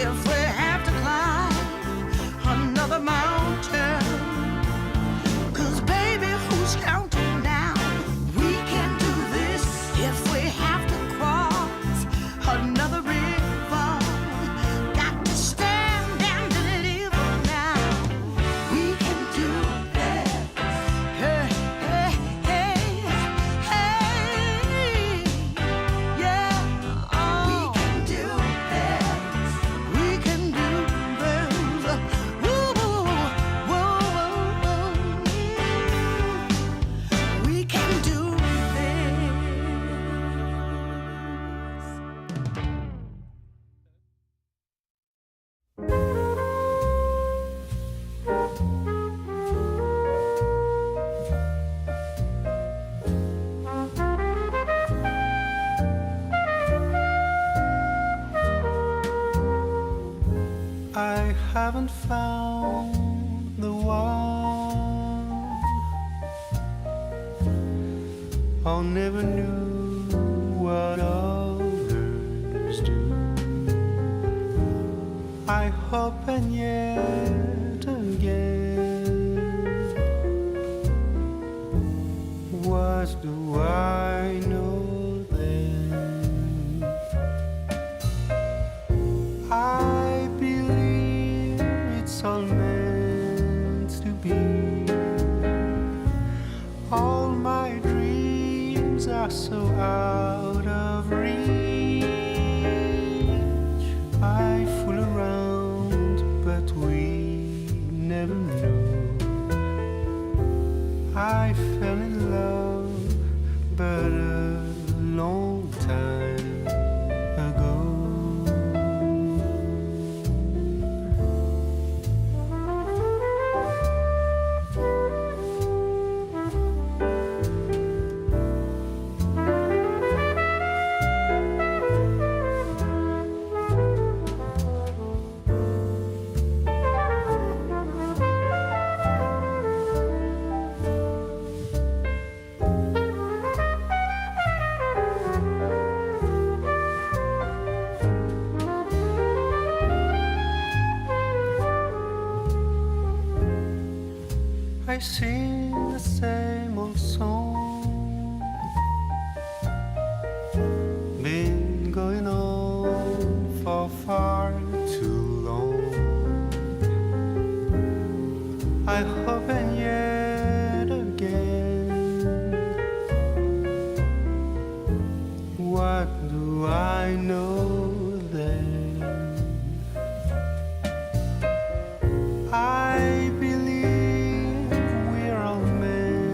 if we have to climb another mountain. 'Cause baby, who's counting now? We can do this if we have to cross another river. Got to stand and deliver now. We can do this. Hey, hey, hey, hey. Yeah. Oh. We can do this. We can do this. Woo, woo, woo, woo. We can do this. I haven't found the one. I never knew what others do. I hope and yet again, what do I know then? I believe it's all meant to be. All my dreams are so out of reach. I fool around, but we never know. I fell in love, but a long time ago. I sing the same old song, been going on for far too long. I hope and yet again, what do I know then? I believe we're all meant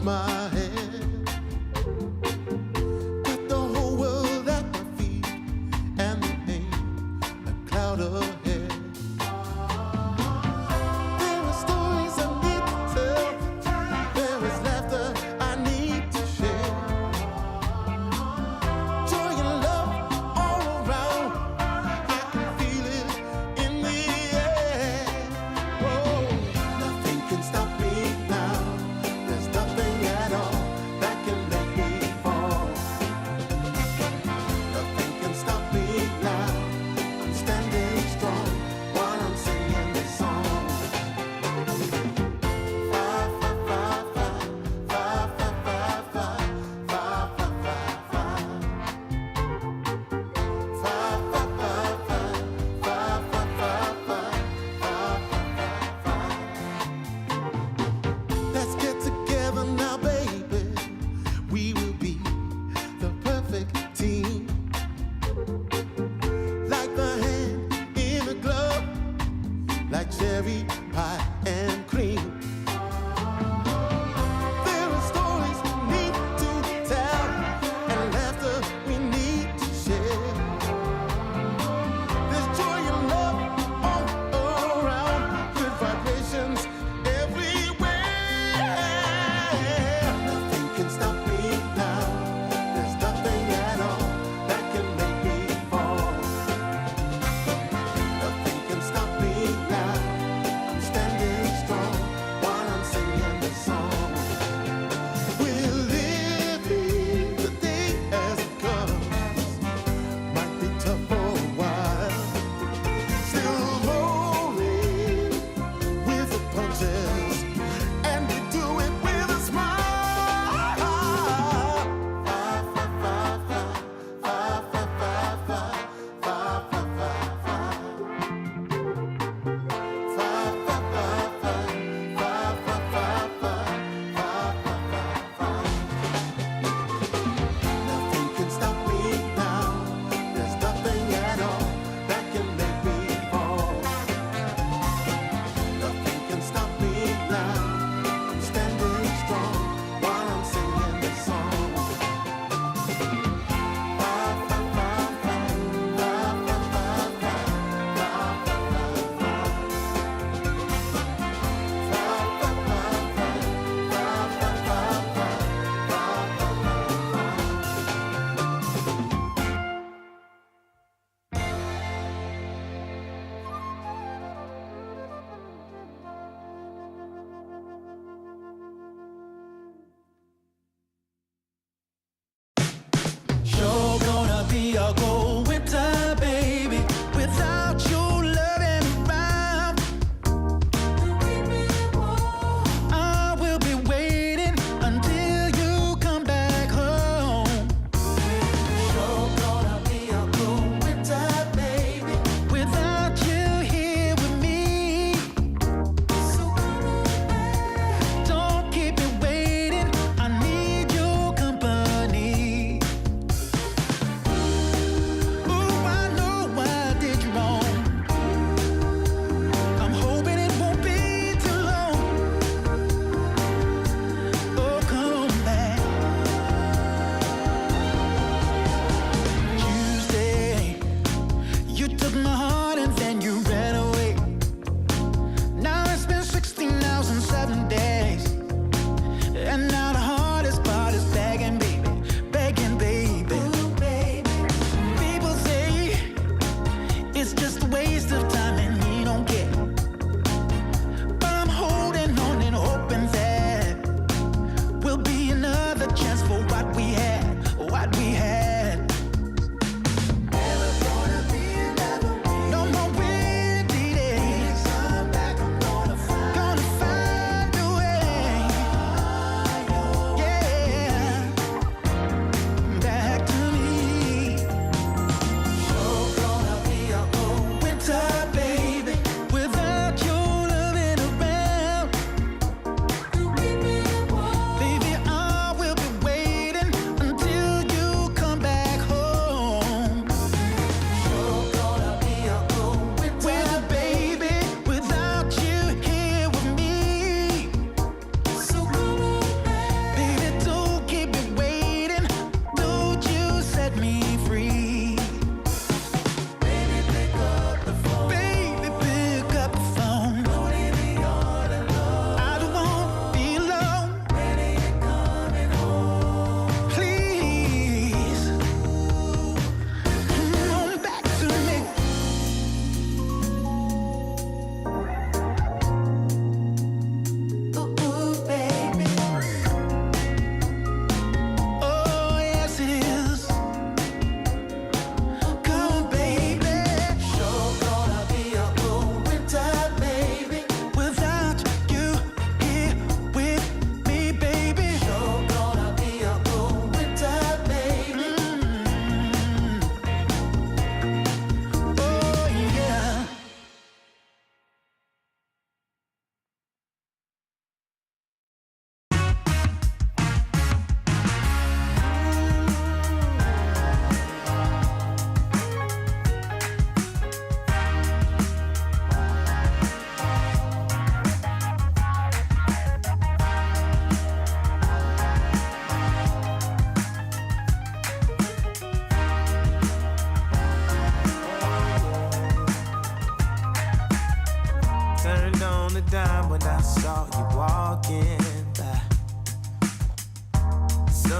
my head. Got the whole world at my feet, and there ain't a cloud ahead. There are stories I need to tell. There is laughter I need to share. Joy and love all around. I can feel it in the air. Whoa, nothing can stop me now. There's nothing at all.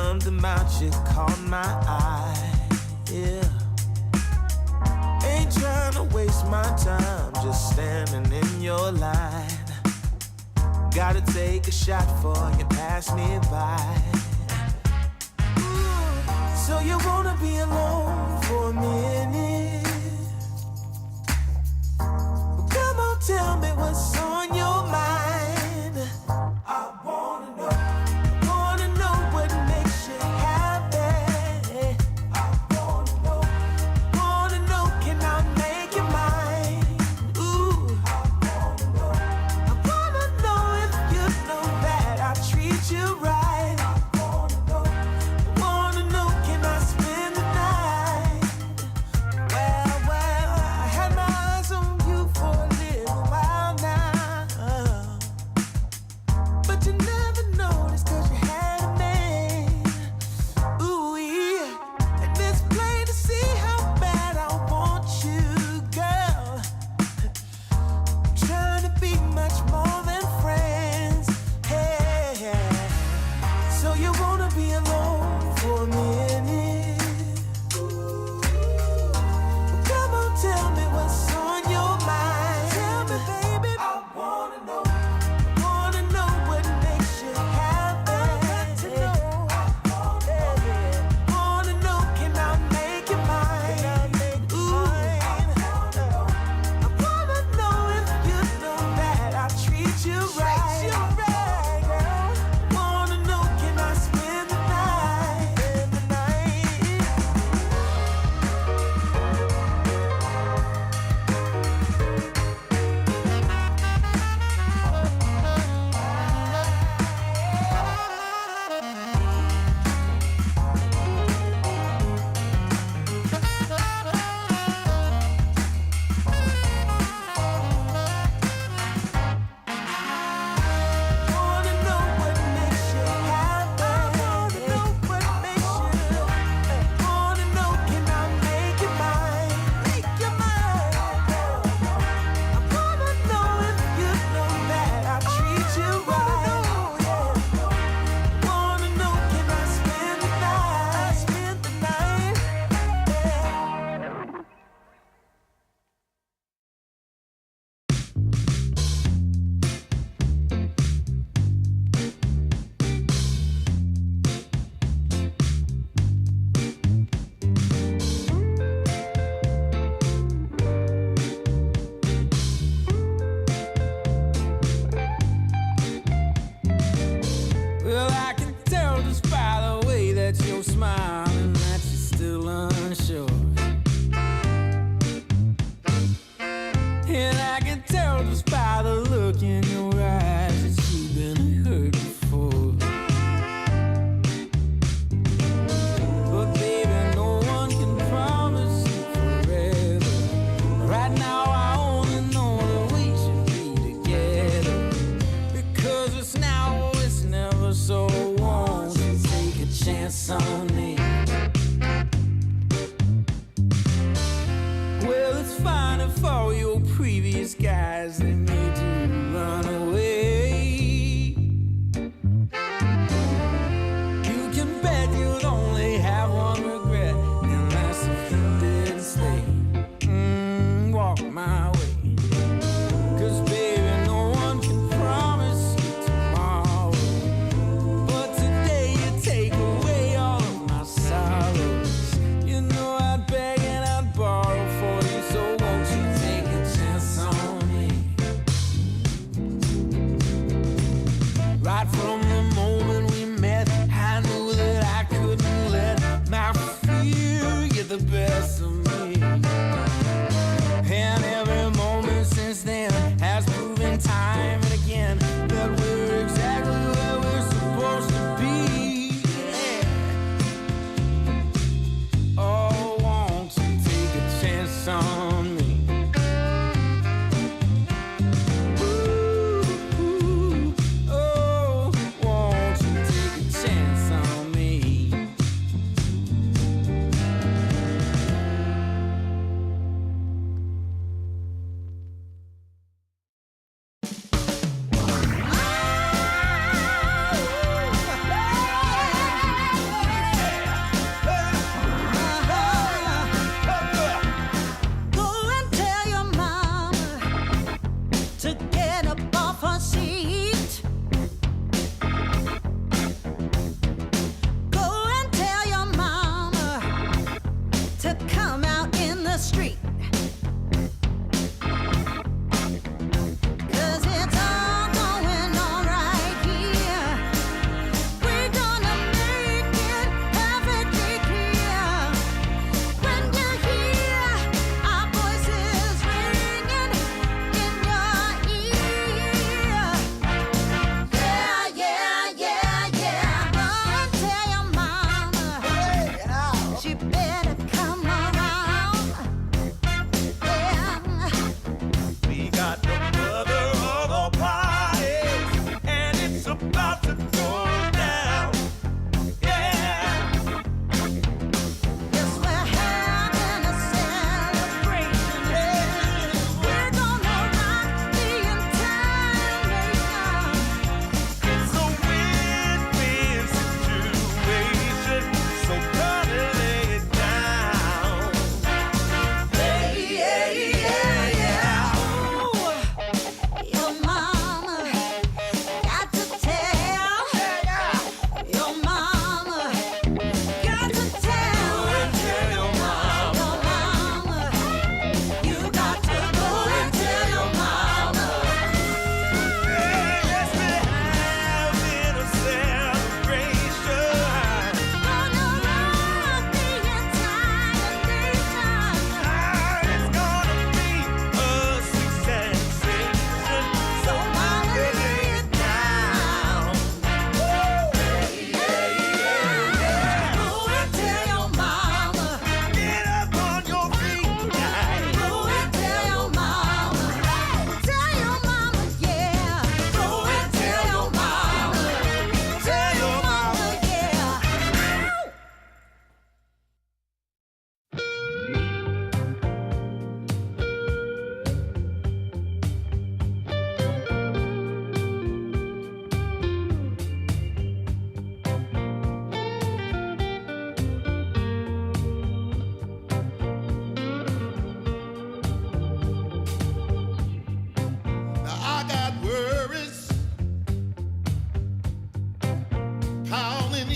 something about you caught my eye. Yeah. Ain't trying to waste my time, just standing in your line. Gotta take a shot for you pass me by. So you wanna be alone for a minute? Well, come on, tell me what's on your mind. I wanna know what makes you happy. I wanna know, can I make you mine? Ooh, I wanna know if you know that I treat you right.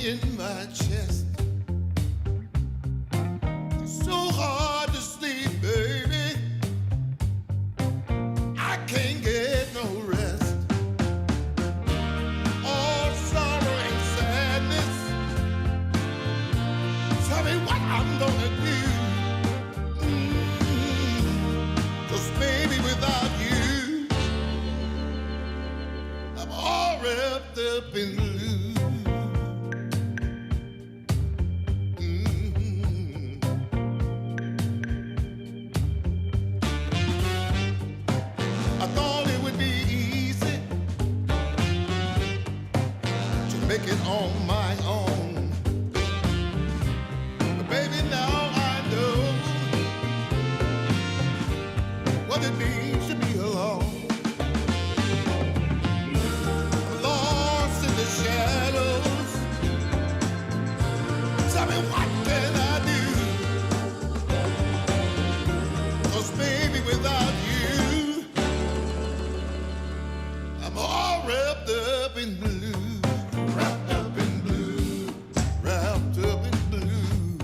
in my chest. It's so hard to sleep, baby. I can't get no rest. All sorrow and sadness. Tell me what I'm gonna do. 'Cause baby, without you, I'm all wrapped up in blue. I thought it would be easy to make it on my own. But baby, now I know what it means to be alone. I'm lost in the shadows. Tell me, what can I do? 'Cause baby, without you, I'm all wrapped up in blue. Wrapped up in blue. Wrapped up in blue.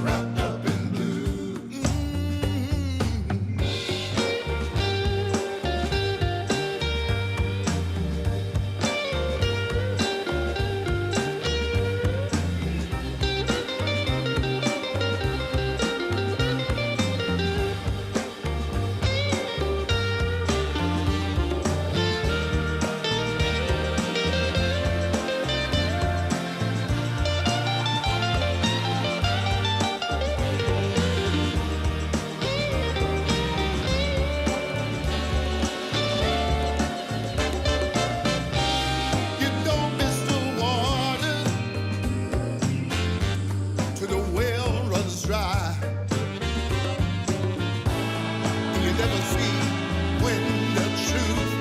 Wrapped up in blue. You don't miss the water till the well runs dry. And you never see when the truth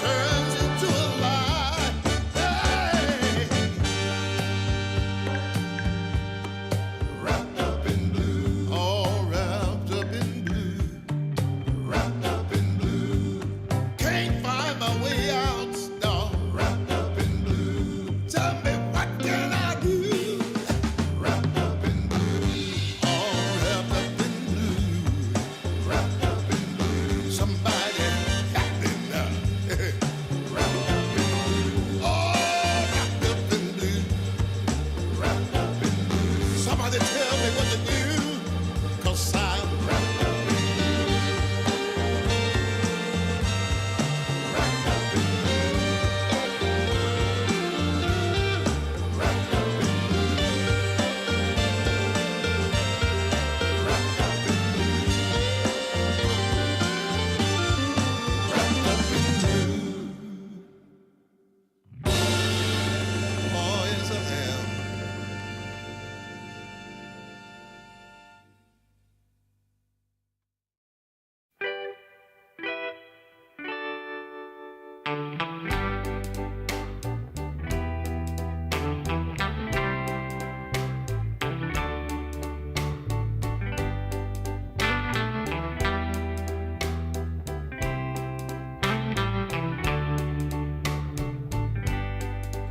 turns into a lie. Hey. Wrapped up in blue. All wrapped up in blue. Wrapped up in blue. Can't find my way out, no. Wrapped up in blue. Tell me, what can I do? Wrapped up in blue. All wrapped up in blue. Wrapped up in blue. Somebody help me now. Wrapped up in blue. All wrapped up in blue. Wrapped up in blue. Somebody tell me what to do. 'Cause I'm wrapped up in blue. Wrapped up in blue. Wrapped up in blue. Wrapped up in blue. Wrapped up in blue. Oh, yes, I am.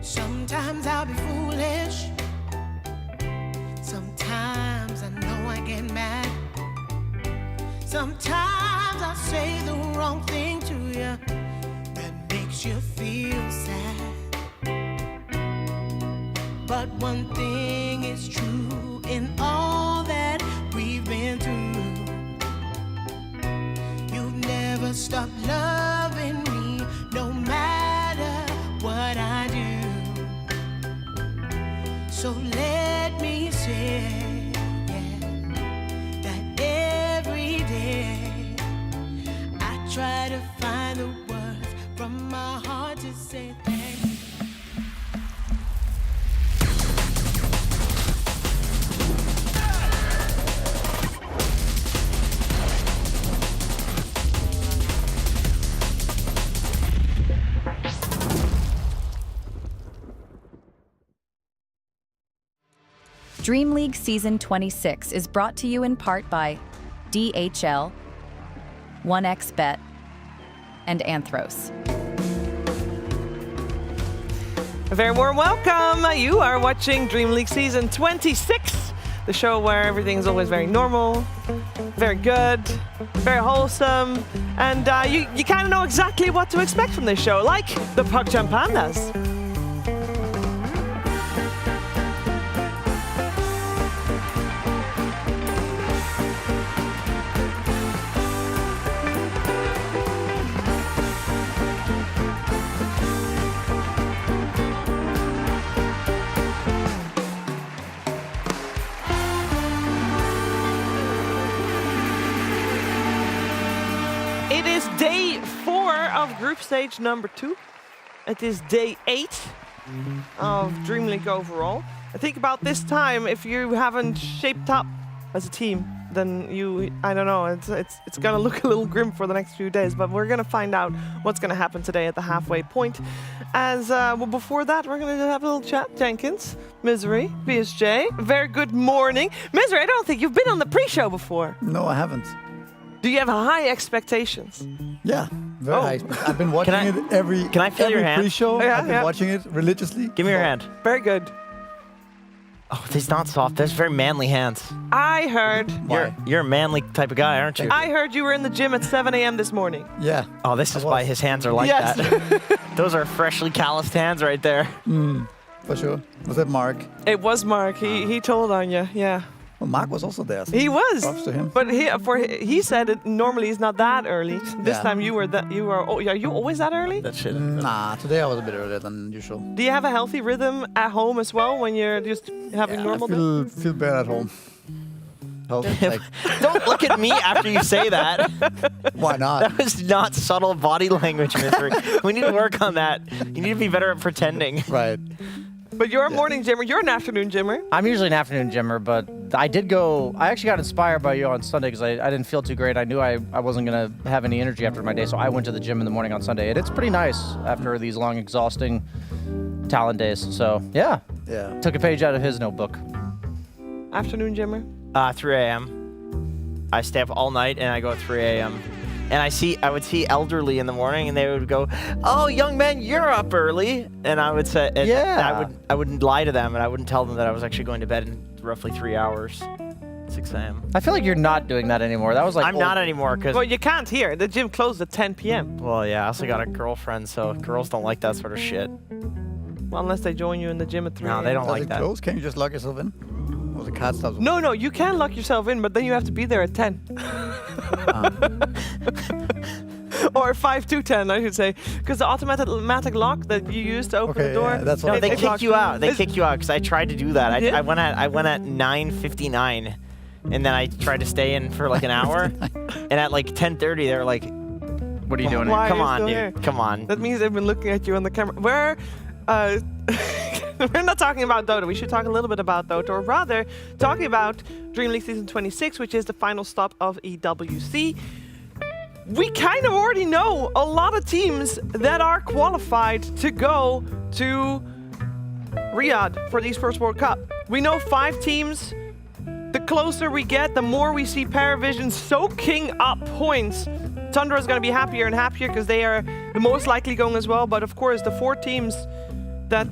Sometimes I'll be foolish. Sometimes I know I get mad. Sometimes I say the wrong thing to you that makes you feel sad. But one thing is true in all that we've been through. You've never stopped loving me, no matter what I do. So let me say, yeah, that every day I try to find the words from my heart to say thank you. DreamLeague Season 26 is brought to you in part by DHL, 1xBet, and Anthros. A very warm welcome. You are watching DreamLeague Season 26, the show where everything is always very normal, very good, very wholesome, and you kind of know exactly what to expect from this show, like the Puck Jump Pandas. It is day 4 of group stage number 2. It is day 8 of DreamLeague overall. I think about this time, if you haven't shaped up as a team, then I don't know, it's gonna look a little grim for the next few days, but we're gonna find out what's gonna happen today at the halfway point. As well, before that, we're gonna have a little chat. Jenkins, Misery, VSJ, very good morning. Misery, I don't think you've been on the pre-show before. No, I haven't. Do you have high expectations? Yeah, very high. I've been watching it every Can I feel your hand? pre-show. Yeah, I've been watching it religiously. Give me your hand. Very good. Oh, these not soft. There's very manly hands. I heard You're a manly type of guy, aren't you? I heard you were in the gym at 7 a.m. this morning. Yeah. Oh, this is why his hands are like Yes. that. Those are freshly calloused hands right there. For sure. Was that Mark? It was Mark. He told on you. Yeah. Well, Mark was also there. So He was. props to him. But he said it normally is not that early. This Yeah. time you were. Are you always that early? That shit. Nah, today I was a bit earlier than usual. Do you have a healthy rhythm at home as well when you're just having Yeah, normal? I feel better at home. Like, Don't look at me after you say that. why not? That was not subtle body language, Misery. We need to work on that. You need to be better at pretending. Right. But you're a morning gymmer. You're an afternoon gymmer. I'm usually an afternoon gymmer, but I actually got inspired by you on Sunday because I didn't feel too great. I knew I wasn't going to have any energy after my day, so I went to the gym in the morning on Sunday. And it's pretty nice after these long, exhausting talent days. So, yeah. Yeah. Took a page out of his notebook. Afternoon gymmer. 3 a.m. I stay up all night and I go at 3 a.m. And I would see elderly in the morning, and they would go, "Oh, young man, you're up early." And I would say, and Yeah. I wouldn't lie to them, and I wouldn't tell them that I was actually going to bed in roughly 3 hours, 6 a.m. I feel like you're not doing that anymore. That was like I'm not anymore because, Well, you can't here. The gym closed at 10 p.m. well, yeah, I also got a girlfriend, so girls don't like that sort of shit. Well, unless they join you in the gym at 3 No, they don't Does like it that. close? Can you just lock yourself in? Or the card stops? No, you can lock yourself in, but then you have to be there at 10. Or 5 to 10, I should say. Because the automatic lock that you use to open the door. Yeah, that's No, what they it kick locks- you out. They It's- kick you out because I tried to do that. Yeah. I went at 9:59, and then I tried to stay in for like an hour. And at like 10:30, they're like, What are you doing? Why are "Come you on, still dude, here? come on." That means they've been looking at you on the camera. We're not talking about Dota. We should talk a little bit about Dota, or rather, talking about DreamLeague Season 26, which is the final stop of EWC. We kind of already know a lot of teams that are qualified to go to Riyadh for the Esports World Cup. We know 5 teams. The closer we get, the more we see Paravision soaking up points. Tundra is going to be happier and happier because they are the most likely going as well. But of course, the 4 teams that...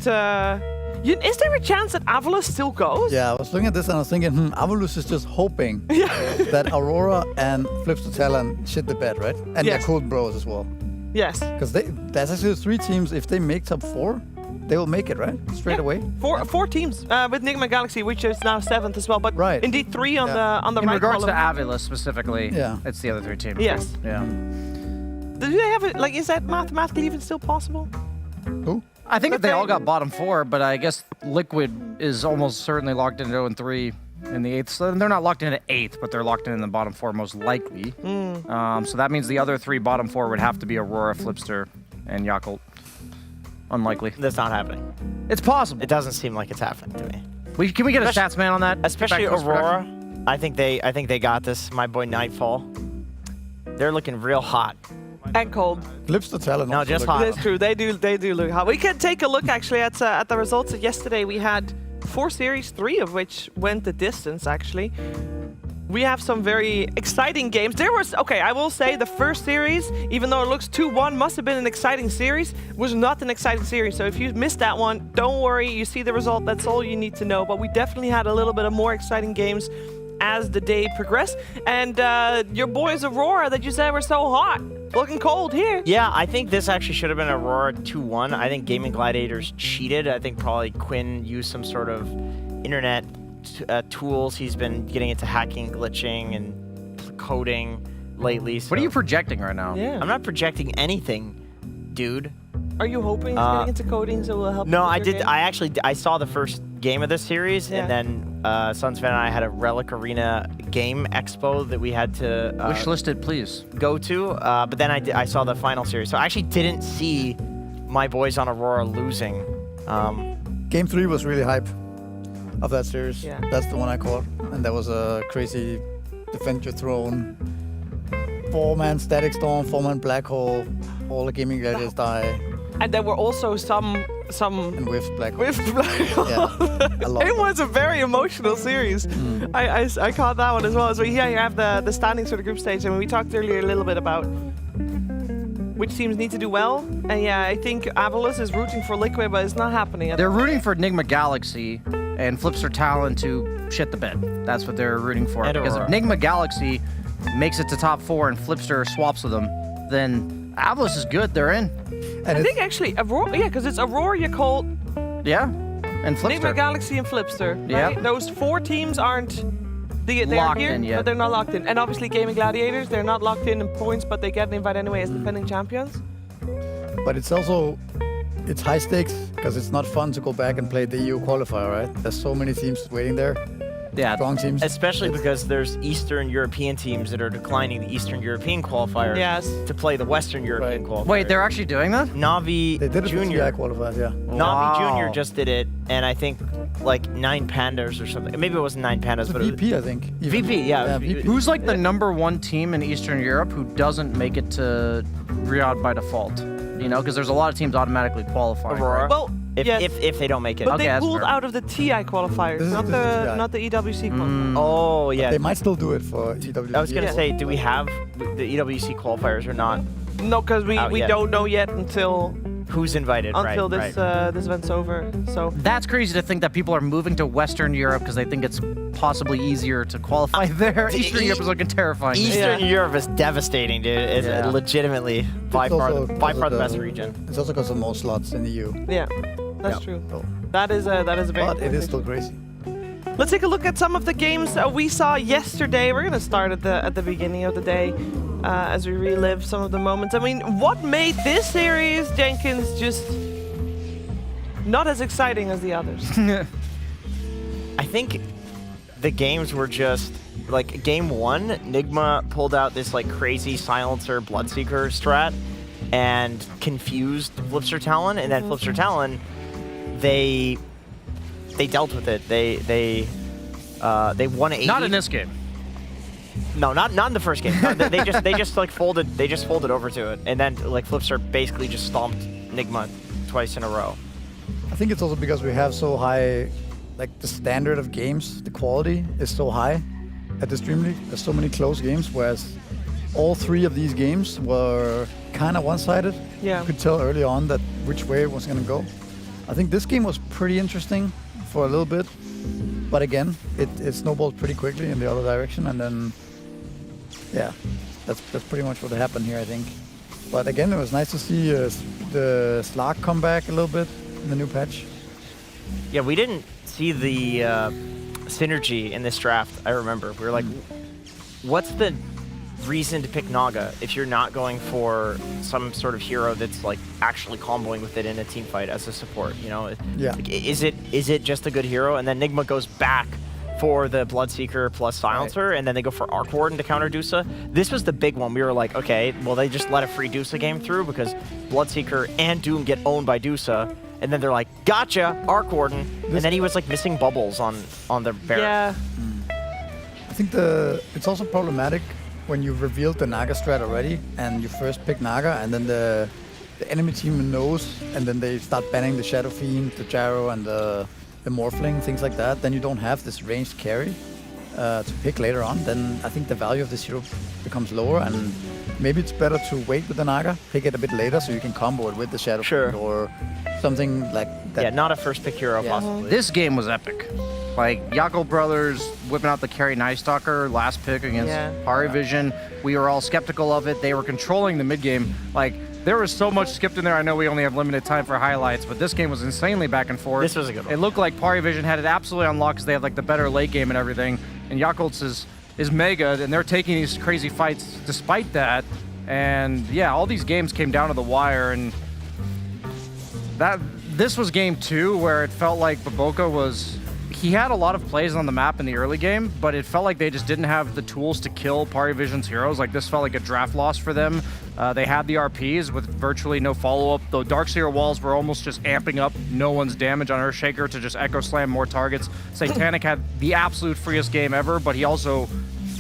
is there a chance that Avalus still goes? Yeah, I was looking at this and I was thinking, Avalus is just hoping that Aurora and Flips to Talon shit the bed, right? And Yes. Yakult Bros as well. Yes. Because there's actually 3 teams. If they make top 4, they will make it, right? Straight away. 4 teams with Nigma Galaxy, which is now 7th as well. But Right. indeed 3 on the In right regards to column. Avila specifically, Yeah. it's the other 3 teams. Yes. Yeah. Do they have it? Like, is that mathematically even still possible? Who? I think But they all they- got bottom 4, but I guess Liquid is almost certainly locked into 0-3 in the 8th. So they're not locked into 8th, but they're locked in the bottom 4 most likely. So that means the other 3 bottom 4 would have to be Aurora, Flipster, and Yakult. Unlikely. That's not happening. It's possible. It doesn't seem like it's happening to me. Can we get a Especially- stats man on that? Especially Back to Aurora. I think they got this. My boy Nightfall. They're looking real hot. And cold. Flips to Talon. No, also just look- hot. That's true. They do look hot. We can take a look actually at the results. Yesterday we had 4 series, 3 of which went the distance actually. we have some very exciting games. I will say the first series, even though it looks 2-1, must have been an exciting series, was not an exciting series. So if you missed that one, don't worry, you see the result, that's all you need to know. But we definitely had a little bit of more exciting games as the day progressed. And your boys Aurora that you said were so hot, looking cold here. Yeah, I think this actually should have been Aurora 2-1. I think Gaming Gladiators cheated. I think probably Quinn used some sort of internet tools. He's been getting into hacking, glitching, and coding lately. So What are you projecting right now? Yeah. I'm not projecting anything, dude. Are you hoping he's getting into coding so it will help? No, you with I your did. game? I saw the first game of this series, Yeah. and then Sunsfan and I had a Relic Arena game expo that we had to Wish listed, please. go to. But then I saw the final series, so I actually didn't see my boys on Aurora losing. Game 3 was really hype of that series. Yeah. That's the one I caught. And that was a crazy defend your throne. 4-man static storm, 4-man black hole. All the gaming gladiators die. And there were also some And with black hole. with black hole. Yeah, a lot. It was a very emotional series. I caught that one as well. So here you have the standings for the group stage, and we talked earlier a little bit about which teams need to do well. And yeah, I think Avalus is rooting for Liquid, but it's not happening. They're rooting for Enigma Galaxy and Flipster Talon to shit the bed. That's what they're rooting for. And Because if Aurora. Enigma Galaxy makes it to top 4 and Flipster swaps with them, then Avalus is good. They're in. And I it's- think actually Aurora, yeah, because it's Aurora, Colt, Yeah. And Enigma Flipster. Galaxy, and Flipster. Yeah. Right? Those 4 teams aren't. They're Locked here, in yet. but they're not locked in. And obviously, Gaming Gladiators, they're not locked in points, but they get an invite anyway as defending champions. But it's also, it's high stakes because it's not fun to go back and play the EU qualifier, right? There's so many teams waiting there. Yeah. Strong teams. Especially because there's Eastern European teams that are declining the Eastern European qualifiers Yes. to play the Western European Right. qualifiers. Wait, they're actually doing that? Navi They did it for Junior. TI qualifiers, yeah. Navi Wow. Junior just did it, and I think like 9 Pandas or something. Maybe it wasn't 9 Pandas, It's but a it was, VP, I think. even. VP, yeah. Yeah, VP. Who's like the #1 team in Eastern Europe who doesn't make it to Riyadh by default? You know, because there's a lot of teams automatically qualifying. Aurora. right? Well, if, yes, if they don't make it. but Okay, they that's pulled fair. out of the TI qualifiers, This is not the the TI. not the EWC qualifiers. Oh yeah. They might still do it for EWC. I was gonna Yeah. say, do we have the EWC qualifiers or not? No, because we Out yet. don't know yet until Who's invited? this right. this event's over. So That's crazy to think that people are moving to Western Europe because they think it's possibly easier to qualify there. Eastern Europe is looking terrifying. Eastern Yeah. Europe is devastating, dude. It's Yeah. legitimately by It's far, also by because far of the best region. It's also because of more slots in the EU. yeah, that's Yeah. true. So, That is a very. but it is still crazy. Let's take a look at some of the games we saw yesterday. We're gonna start at the beginning of the day as we relive some of the moments. I mean, what made this series, Jenkins, just not as exciting as the others? I think the games were just like game 1, Nigma pulled out this like crazy silencer Bloodseeker strat and confused Flipster Talon, and then Flipster Talon, they dealt with it. They won 80. Not in this game. No, not in the first game. No, they just like folded over to it, and then like Flipster basically just stomped Nigma twice in a row. I think it's also because we have so high, like the standard of games, the quality is so high at this DreamLeague. There's so many close games, whereas all 3 of these games were kind of one-sided. Yeah. You could tell early on that which way it was going to go. I think this game was pretty interesting for a little bit, but again, it snowballed pretty quickly in the other direction, and then, yeah, that's pretty much what happened here, I think. But again, it was nice to see the Slark come back a little bit in the new patch. Yeah, we didn't see the synergy in this draft. I remember we were like, what's the reason to pick Naga if you're not going for some sort of hero that's like actually comboing with it in a team fight as a support? You know, Yeah. Like, is it just a good hero? And then Nigma goes back for the Bloodseeker plus Silencer, and then they go for Arc Warden to counter Dusa. This was the big one. We were like, okay, well they just let a free Dusa game through because Bloodseeker and Doom get owned by Dusa. And then they're like, gotcha, Arc Warden. And then he was like missing bubbles on the bear. Yeah. I think it's also problematic when you've revealed the Naga strat already and you first pick Naga and then the enemy team knows and then they start banning the Shadow Fiend, the Gyro and the Morphling, things like that. Then you don't have this ranged carry. to pick later on, then I think the value of this hero becomes lower, and maybe it's better to wait with the Naga, pick it a bit later so you can combo it with the Shadow Sure. Fiend or something like that. Yeah, not a first pick hero, Yeah. possibly. This game was epic. Like, Yakult Brothers whipping out the carry Night Stalker, last pick against Parivision. We were all skeptical of it. They were controlling the mid game. Like, there was so much skipped in there. I know we only have limited time for highlights, but this game was insanely back and forth. This was a good one. It looked like Parivision had it absolutely unlocked because they have like the better late game and everything. And Yakult's is mega, and they're taking these crazy fights despite that. And yeah, all these games came down to the wire, and this was game 2 where it felt like Baboka he had a lot of plays on the map in the early game, but it felt like they just didn't have the tools to kill Parivision's heroes. Like, this felt like a draft loss for them. They had the RPs with virtually no follow-up. The Darkseer walls were almost just amping up no one's damage on Earthshaker to just Echo Slam more targets. Satanic had the absolute freest game ever, but he also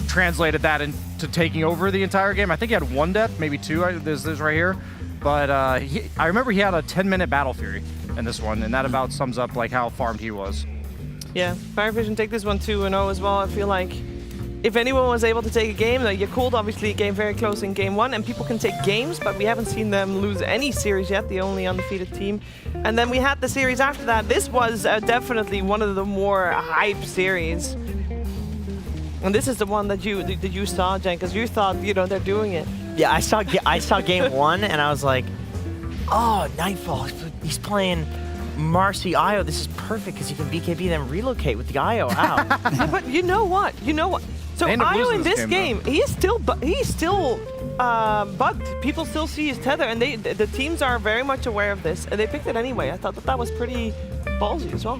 translated that into taking over the entire game. I think he had 1 death, maybe 2. There's right here. But I remember he had a 10-minute Battle Fury in this one, and that about sums up like how farmed he was. Yeah, Parivision take this one 2-0 as well. I feel like if anyone was able to take a game, like Yakult obviously came very close in game 1, and people can take games, but we haven't seen them lose any series yet, the only undefeated team. And then we had the series after that. This was definitely one of the more hyped series. And this is the one that you saw, Jen, because you thought, they're doing it. Yeah, I saw game 1, and I was like, oh, Nightfall, he's playing Marcy Io. This is perfect because you can BKB then relocate with the Io out. Yeah, but you know what? So Io in this game, he's still bugged. People still see his tether, and the teams are very much aware of this, and they picked it anyway. I thought that was pretty ballsy as well.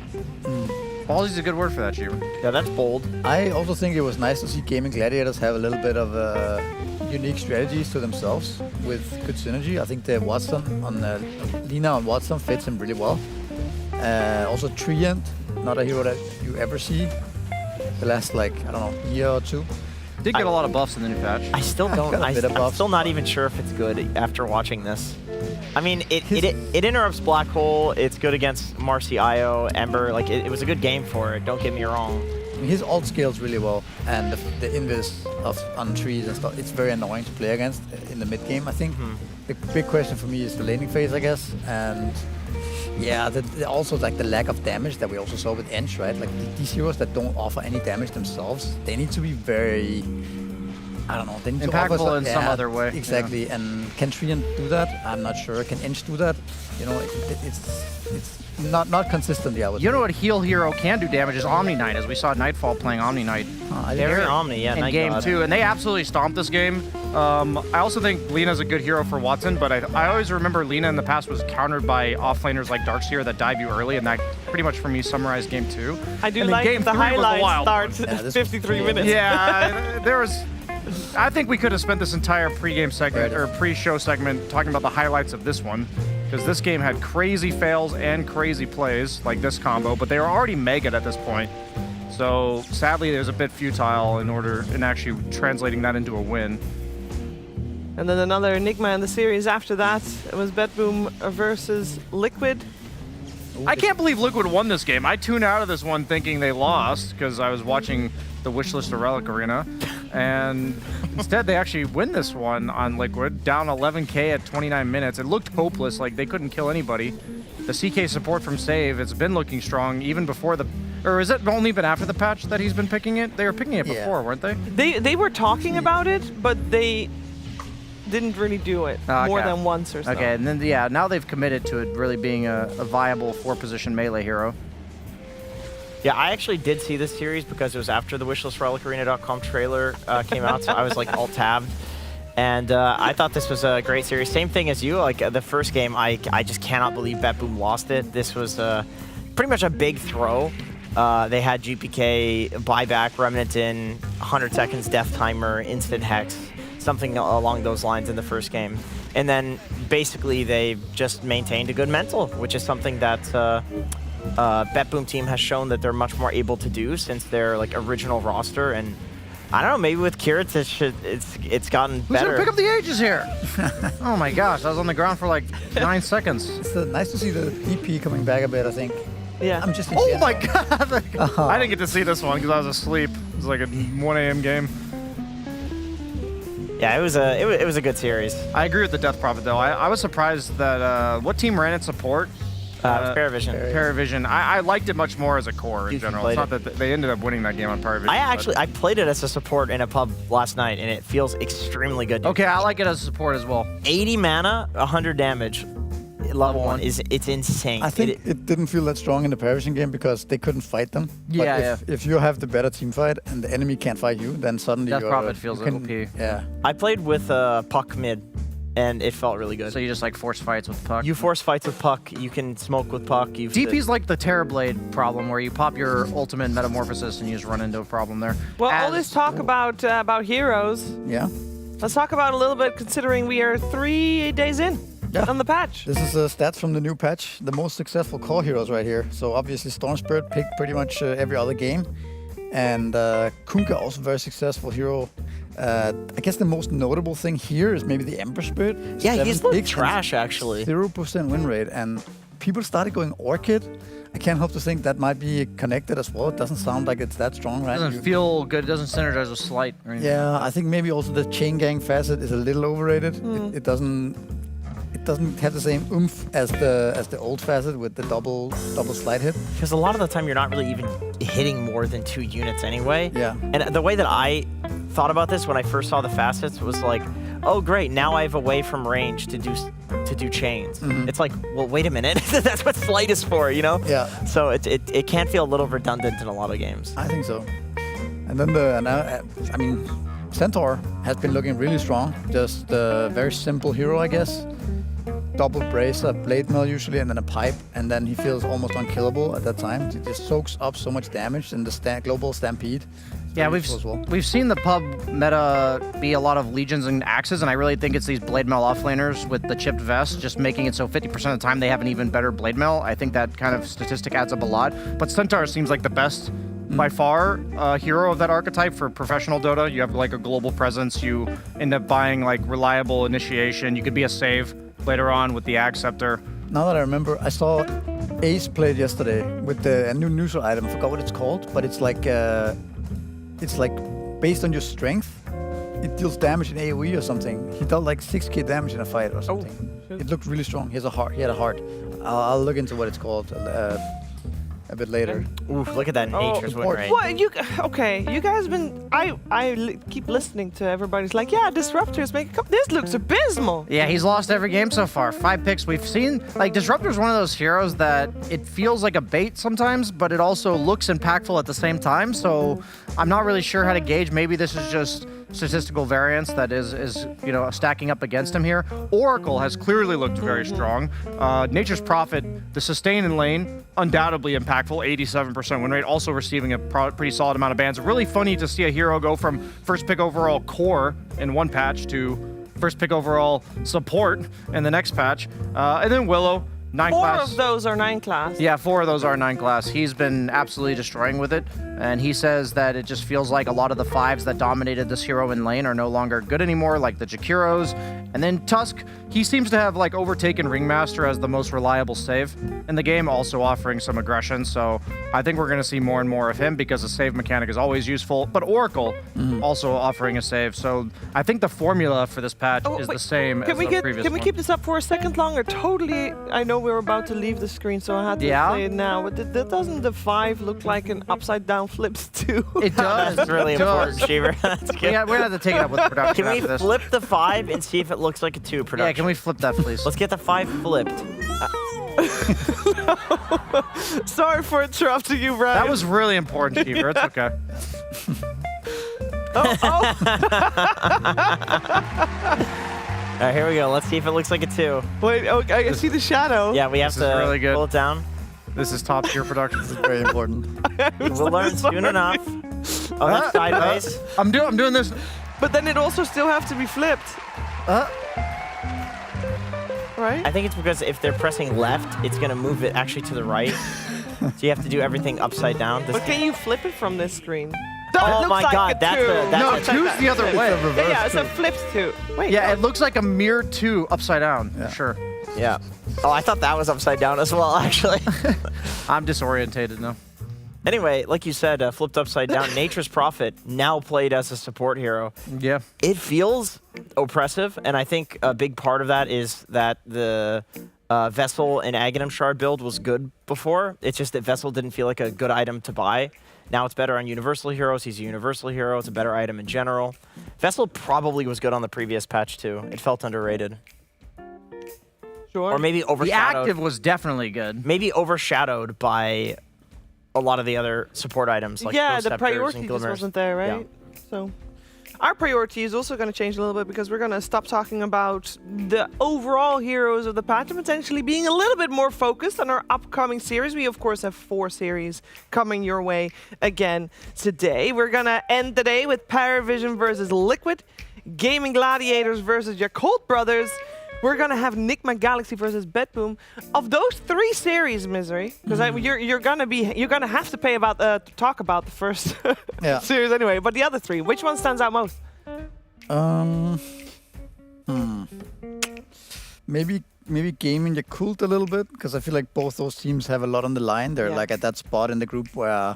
Ballsy's a good word for that, Cheever. Yeah, that's bold. I also think it was nice to see Gaming Gladiators have a little bit of unique strategies to themselves with good synergy. I think the Watson on Lina on Watson fits him really well. Also Treant, not a hero that you ever see the last, year or 2. Did get a lot of buffs in the new patch. I still don't. I'm still not even sure if it's good after watching this. I mean, it interrupts Black Hole. It's good against Marcy Io, Ember. Like, it was a good game for it. Don't get me wrong. I mean, his ult scales really well, and the invis on trees and stuff, it's very annoying to play against in the mid game, I think. The big question for me is the laning phase, I guess, and yeah, also like the lack of damage that we also saw with Ench, right? Like these heroes that don't offer any damage themselves, they need to be very, I don't know, they need impactful to offer in some other way. Exactly, yeah. And can Treant do that? I'm not sure. Can Ench do that? It's not consistently, I would You know what heal hero can do damage is Omni Knight, as we saw Nightfall playing Omni Knight. Very Omni, yeah, in game 2, and they absolutely stomped this game. I also think Lina's a good hero for Watson, but I always remember Lina in the past was countered by offlaners like Darkseer that dive you early, and that pretty much for me summarized game 2. I do and like game the 3 highlights start 53 minutes. Yeah, there was. I think we could have spent this entire pre-game segment or pre-show segment talking about the highlights of this one, because this game had crazy fails and crazy plays like this combo, but they were already mega at this point. So sadly, there's a bit futile in actually translating that into a win. And then another Enigma in the series after that. It was Bedboom versus Liquid. I can't believe Liquid won this game. I tuned out of this one thinking they lost because I was watching the Wishlist of Relic Arena. And instead, they actually win this one on Liquid, down 11k at 29 minutes. It looked hopeless, like they couldn't kill anybody. The CK support from Save, it's been looking strong even before the... Or is it only been after the patch that he's been picking it? They were picking it before, weren't they? They were talking about it, but they didn't really do it more than once or so. Okay, and then, yeah, now they've committed to it really being a viable 4-position melee hero. Yeah, I actually did see this series because it was after the WishlistRelicArena.com trailer came out, so I was like alt-tabbed. And I thought this was a great series. Same thing as you, like the first game, I just cannot believe Betboom lost it. This was pretty much a big throw. They had GPK, buyback, Remnant in, 100 seconds, death timer, instant hex, something along those lines in the first game. And then basically they just maintained a good mental, which is something that Betboom team has shown that they're much more able to do since their like original roster. And I don't know, maybe with Kiritz it's gotten better. Who's gonna pick up the ages here? Oh my gosh, I was on the ground for like 9 seconds. It's nice to see the EP coming back a bit, I think. Yeah. I'm just. Oh my god! I didn't get to see this one because I was asleep. It was like a 1 a.m. game. Yeah, it was a good series. I agree with the Death Prophet though. I was surprised that what team ran it support? It was Paravision. Paravision. I liked it much more as a core in You general. It's played not that they ended up winning that game on Paravision. I played it as a support in a pub last night, and it feels extremely good. Okay, I like it as a support as well. 80 mana, 100 damage. Level 1 it's insane. I think it didn't feel that strong in the Paravision game because they couldn't fight them. Yeah, but if you have the better team fight and the enemy can't fight you, then suddenly Death you're, Prophet feels you can, OP. Yeah. I played with Puck mid, and it felt really good. So you just like force fights with Puck? You force fights with Puck. You can smoke with Puck. DP's like the Terrorblade problem, where you pop your ultimate metamorphosis and you just run into a problem there. Well, all this talk about heroes. Yeah. Let's talk about a little bit, considering we are 3 days in on the patch. This is stats from the new patch. The most successful core heroes right here. So obviously Storm Spirit picked pretty much every other game. And Kunkka also very successful hero. I guess the most notable thing here is maybe the Ember Spirit. Yeah, he's like 7 picks trash and actually. 0% win rate. And people started going Orchid. I can't help to think that might be connected as well. It doesn't sound like it's that strong, right? It doesn't feel good. It doesn't synergize with Slight or anything. Yeah, I think maybe also the chain gang facet is a little overrated. It doesn't have the same oomph as the old facet with the double slide hit. Because a lot of the time you're not really even hitting more than 2 units anyway. Yeah. And the way that I thought about this when I first saw the facets was like, oh great, now I have a way from range to do chains. It's like, well, wait a minute, that's what Slight is for, you know? Yeah. So it can feel a little redundant in a lot of games. I think so. And then I mean, Centaur has been looking really strong. Just a very simple hero, I guess. Double bracer, blade mail usually, and then a pipe, and then he feels almost unkillable at that time. He just soaks up so much damage in the global stampede. Yeah, we've seen the pub meta be a lot of legions and axes, and I really think it's these blade mail offlaners with the chipped vest, just making it so 50% of the time they have an even better blade mail. I think that kind of statistic adds up a lot. But Centaur seems like the best by far hero of that archetype for professional Dota. You have like a global presence. You end up buying like reliable initiation. You could be a save later on with the Axe Scepter. Now that I remember, I saw Ace played yesterday with a new neutral item. I forgot what it's called, but it's like based on your strength, it deals damage in AoE or something. He dealt like 6k damage in a fight or something. It looked really strong. He had a heart. I'll look into what it's called a bit later. Ooh, look at that nature's win rate. What you guys been? Keep listening to everybody's like, yeah, Disruptors make a couple. This looks abysmal. Yeah, he's lost every game so far. 5 picks. We've seen, like, Disruptor's one of those heroes that it feels like a bait sometimes, but it also looks impactful at the same time. So I'm not really sure how to gauge. Maybe this is just statistical variance that is stacking up against him here. Oracle has clearly looked very strong. Nature's Prophet, the sustain in lane, undoubtedly impactful, 87% win rate, also receiving a pretty solid amount of bans. Really funny to see a hero go from first pick overall core in one patch to first pick overall support in the next patch. And then Willow, 9 4 class. of those are 9 class. Yeah, 4 of those are 9 class. He's been absolutely destroying with it, and he says that it just feels like a lot of the 5s that dominated this hero in lane are no longer good anymore, like the Jakiros. And then Tusk, he seems to have like overtaken Ringmaster as the most reliable save in the game, also offering some aggression. So I think we're going to see more and more of him because the save mechanic is always useful. But Oracle also offering a save. So I think the formula for this patch is the same as the previous Can we one. keep this up for a second longer? Totally, I know we're about to leave the screen, so I had to say it now. But doesn't the 5 look like an upside down flips too? It does. That's really It important, does. Cheever. That's good. We're going to have to take it up with production Can we after this. flip the 5 and see if it looks like a 2 production? Yeah, can we flip that, please? Let's get the 5 flipped. Sorry for interrupting you, Brian. That was really important, Cheever. It's okay. All right, here we go. Let's see if it looks like a 2. Wait, okay, I see the shadow. Yeah, we have This is to really good. pull it down. This is top tier production. This is very important. We'll learn soon enough. Oh, that's sideways. I'm doing this. But then it also still have to be flipped. Right? I think it's because if they're pressing left, it's going to move it actually to the right. So you have to do everything upside down. But can you flip it from this screen? Oh my God, that's No, a 2's the other way. Yeah, it's a flipped 2. Wait, Yeah, no. it looks like a mirror 2 upside down. Yeah. Sure. Yeah. Oh, I thought that was upside down as well, actually. I'm disorientated now. Anyway, like you said, flipped upside down. Nature's Prophet now played as a support hero. Yeah. It feels oppressive, and I think a big part of that is that the Vessel and Aghanim Shard build was good before. It's just that Vessel didn't feel like a good item to buy. Now it's better on Universal Heroes. He's a Universal Hero. It's a better item in general. Vessel probably was good on the previous patch, too. It felt underrated. Sure. Or maybe overshadowed. The active was definitely good. Maybe overshadowed by a lot of the other support items, like yeah, Ghost the Scepters priority and just Glimmers. wasn't there, right? Yeah. So our priority is also going to change a little bit because we're going to stop talking about the overall heroes of the patch and potentially being a little bit more focused on our upcoming series. We, of course, have 4 series coming your way again today. We're going to end the day with Paravision versus Liquid, Gaming Gladiators versus Yakult Brothers. We're going to have Nigma Galaxy versus Bedboom. Of those 3 series, Misery, because you're going to have to talk about the first series anyway, but the other 3, which one stands out most? Maybe Gaming Yakult a little bit, because I feel like both those teams have a lot on the line. They're like at that spot in the group where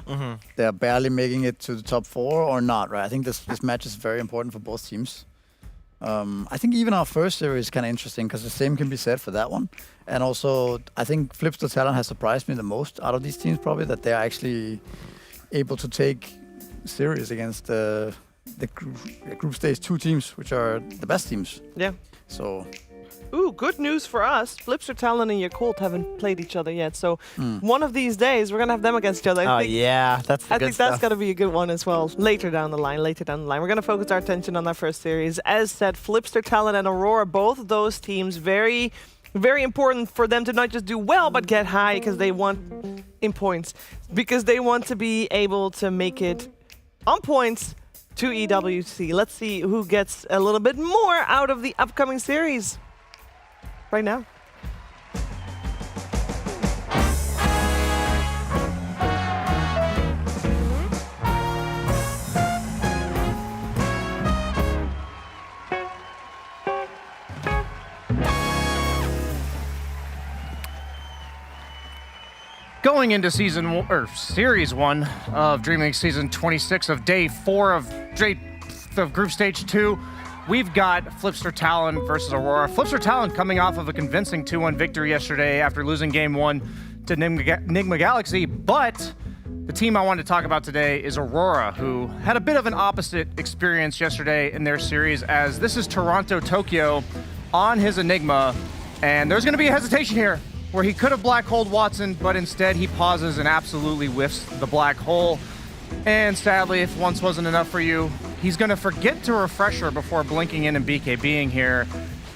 they're barely making it to the top 4 or not, right? I think this match is very important for both teams. I think even our first series is kind of interesting because the same can be said for that one. And also, I think Flipster Talent has surprised me the most out of these teams, probably, that they're actually able to take series against the group stage 2 teams, which are the best teams. Yeah. So. Ooh, good news for us. Flipster Talent and Yakult haven't played each other yet, so one of these days we're gonna have them against each other. I think that's gonna be a good one as well. Later down the line. We're gonna focus our attention on our first series. As said, Flipster Talent and Aurora, both of those teams, very, very important for them to not just do well but get high because they want in points, because they want to be able to make it on points to EWC. Let's see who gets a little bit more out of the upcoming series. Right now. Going into Series 1 of DreamLeague Season 26 of Day 4 of Group Stage 2, we've got Flipster Talent versus Aurora. Flipster Talent coming off of a convincing 2-1 victory yesterday after losing Game 1 to Nigma Galaxy, but the team I wanted to talk about today is Aurora, who had a bit of an opposite experience yesterday in their series, as this is Toronto Tokyo on his Enigma, and there's going to be a hesitation here where he could have black holed Watson, but instead he pauses and absolutely whiffs the black hole. And sadly, if once wasn't enough for you, he's going to forget to refresh her before blinking in and BKBing here.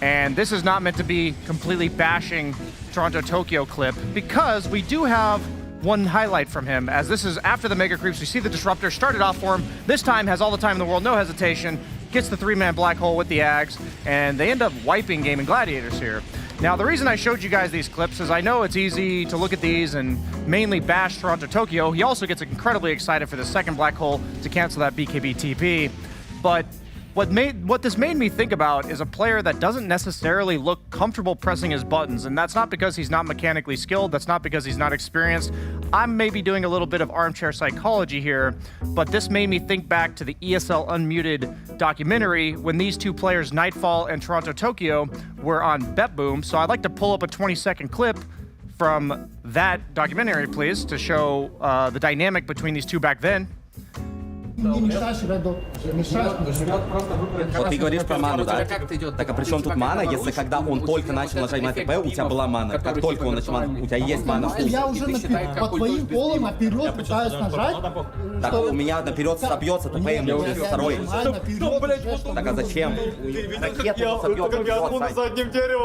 And this is not meant to be completely bashing Toronto Tokyo clip, because we do have one highlight from him, as this is after the Mega Creeps. We see the Disruptor started off for him. This time has all the time in the world, no hesitation, gets the 3-man black hole with the Ags, and they end up wiping Gaming Gladiators here. Now, the reason I showed you guys these clips is I know it's easy to look at these and mainly bash Toronto Tokyo. He also gets incredibly excited for the second black hole to cancel that BKB TP. But what this made me think about is a player that doesn't necessarily look comfortable pressing his buttons, and that's not because he's not mechanically skilled, that's not because he's not experienced. I'm maybe doing a little bit of armchair psychology here, but this made me think back to the ESL Unmuted documentary when these two players, Nightfall and Toronto Tokyo, were on Bedboom. So I'd like to pull up a 20-second clip from that documentary, please, to show the dynamic between these two back then. Не мешаешь играть Вот ты говоришь про ману, да? Так а при чем тут мана, если когда он только начал нажать на ТП, у тебя была мана? Как только он начал, у тебя есть мана. Я уже по твоим полам наперед пытаюсь нажать. Так у меня наперед собьется ТП, и мне второй. Так а зачем? Ракета собьет.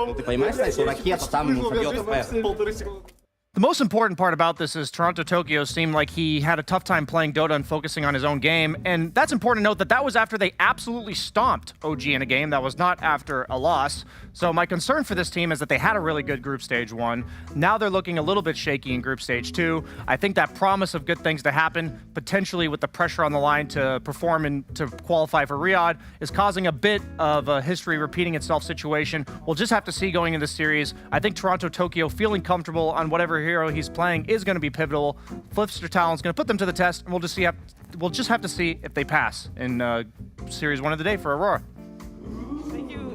Ну ты понимаешь, что ракета там ему собьет ТП? The most important part about this is Toronto Tokyo seemed like he had a tough time playing Dota and focusing on his own game. And that's important to note that was after they absolutely stomped OG in a game. That was not after a loss. So my concern for this team is that they had a really good group stage 1. Now they're looking a little bit shaky in group stage 2. I think that promise of good things to happen, potentially with the pressure on the line to perform and to qualify for Riyadh, is causing a bit of a history repeating itself situation. We'll just have to see going into the series. I think Toronto Tokyo feeling comfortable on whatever hero he's playing is going to be pivotal. Flipster Talon's going to put them to the test, and we'll just have to see if they pass in Series 1 of the day for Aurora.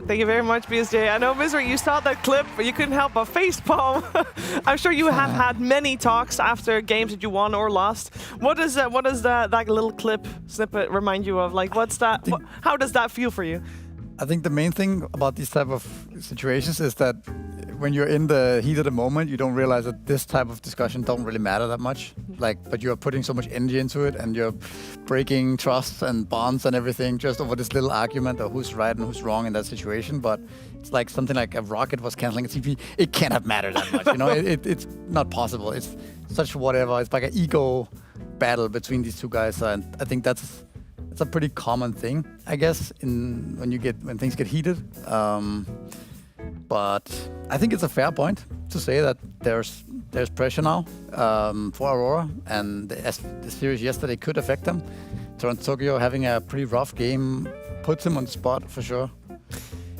Thank you very much, BSJ. I know, Misery, you saw that clip, but you couldn't help but facepalm. I'm sure you have had many talks after games that you won or lost. What does that little clip snippet remind you of? Like, what's that? How does that feel for you? I think the main thing about these type of situations is that when you're in the heat of the moment, you don't realize that this type of discussion don't really matter that much. But you're putting so much energy into it, and you're breaking trusts and bonds and everything just over this little argument of who's right and who's wrong in that situation. But it's like something like a rocket was canceling a TP. It can't have mattered that much, you know. It's not possible. It's such whatever. It's like an ego battle between these two guys, and I think that's a pretty common thing, I guess, when things get heated. But I think it's a fair point to say that there's pressure now for Aurora, and the series yesterday could affect them. Toronto Tokyo having a pretty rough game puts him on the spot for sure.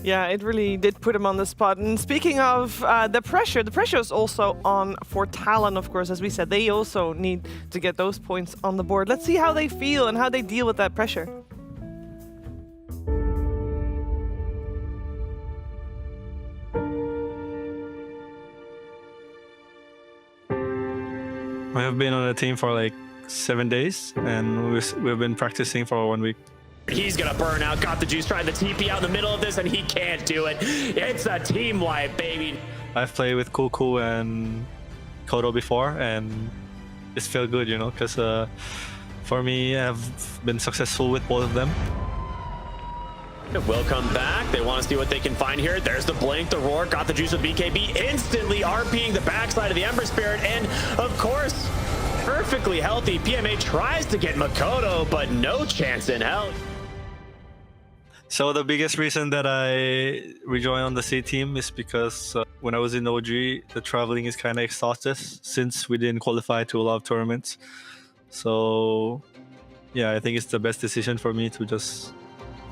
Yeah, it really did put him on the spot. And speaking of the pressure is also on for Talon, of course. As we said, they also need to get those points on the board. Let's see how they feel and how they deal with that pressure. I have been on the team for like 7 days, and we've been practicing for 1 week. He's gonna burn out, got the juice, trying to TP out in the middle of this, and he can't do it. It's a team wipe, baby. I've played with Kuku and Kodo before, and it's felt good, you know, because for me, I've been successful with both of them. Will come back. They want to see what they can find here. There's the blink, the roar, got the juice with BKB, instantly RPing the backside of the Ember Spirit, and of course, perfectly healthy. PMA tries to get Makoto, but no chance in hell. So the biggest reason that I rejoined on the C team is because when I was in OG, the traveling is kind of exhausted since we didn't qualify to a lot of tournaments. So yeah, I think it's the best decision for me to just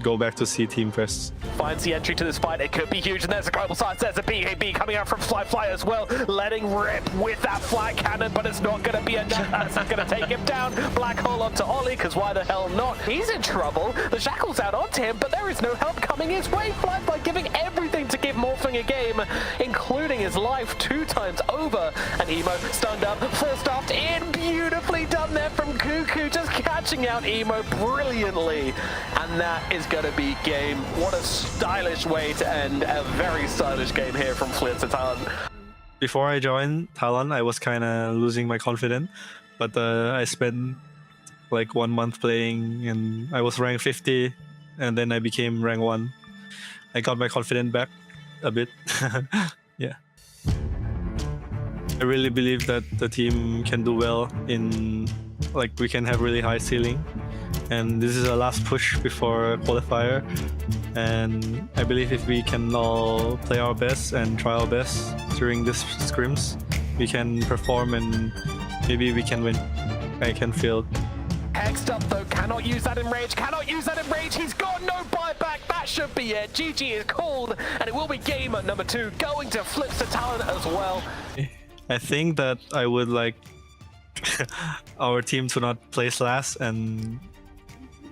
go back to C team first. Finds the entry to this fight, it could be huge, and there's a global side, there's a BKB coming out from Fly as well, letting rip with that flat cannon, but it's not going to be enough. That's going to take him down. Black hole onto Ollie, because why the hell not? He's in trouble. The shackle's out onto him, but there is no help coming his way. Fly giving everything to give Morphing a game, including his life 2 times over. And Emo stunned up, full-stuffed in, beautifully done there from Kuku, just catching out Emo brilliantly. And that is going to be game. What a stylish way to end a very stylish game here from Flipster Talon. Before I joined Talon, I was kind of losing my confidence, but I spent like 1 month playing, and I was rank 50, and then I became rank 1. I got my confidence back a bit. Yeah. I really believe that the team can do well in, like, we can have really high ceiling. And this is our last push before qualifier. And I believe if we can all play our best and try our best during this scrims, we can perform and maybe we can win. I can feel it. Hexed up though, cannot use that enrage, he's got no buyback, that should be it. GG is called, and it will be game number 2 going to Flipster Talon as well. I think that I would like our team to not place last and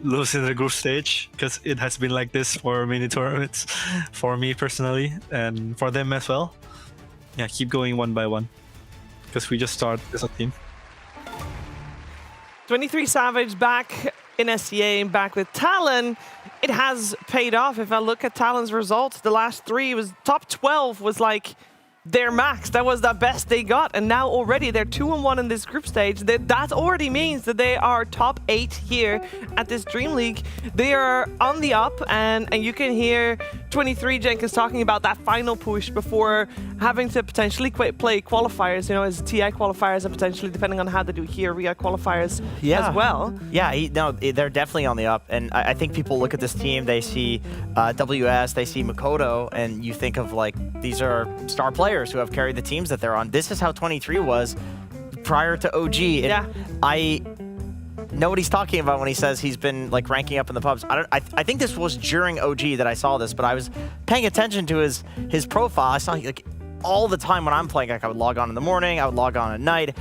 lose in the group stage, because it has been like this for many tournaments for me personally and for them as well. Yeah, keep going 1 by 1 because we just start as a team. 23 Savage back in SCA, back with Talon. It has paid off. If I look at Talon's results, the last 3 was top 12 was like their max. That was the best they got, and now already they're 2-1 in this group stage. That already means that they are top 8 here at this DreamLeague. They are on the up, and you can hear 23, Jenkins talking about that final push before having to potentially play qualifiers, you know, as TI qualifiers and potentially, depending on how they do here, Ria qualifiers as well. Yeah, they're definitely on the up. And I think people look at this team, they see WS, they see Makoto, and you think of like, these are star players who have carried the teams that they're on. This is how 23 was prior to OG. And I know what he's talking about when he says he's been like ranking up in the pubs. I think this was during OG that I saw this, but I was paying attention to his profile. I saw like all the time when I'm playing, like I would log on in the morning, I would log on at night.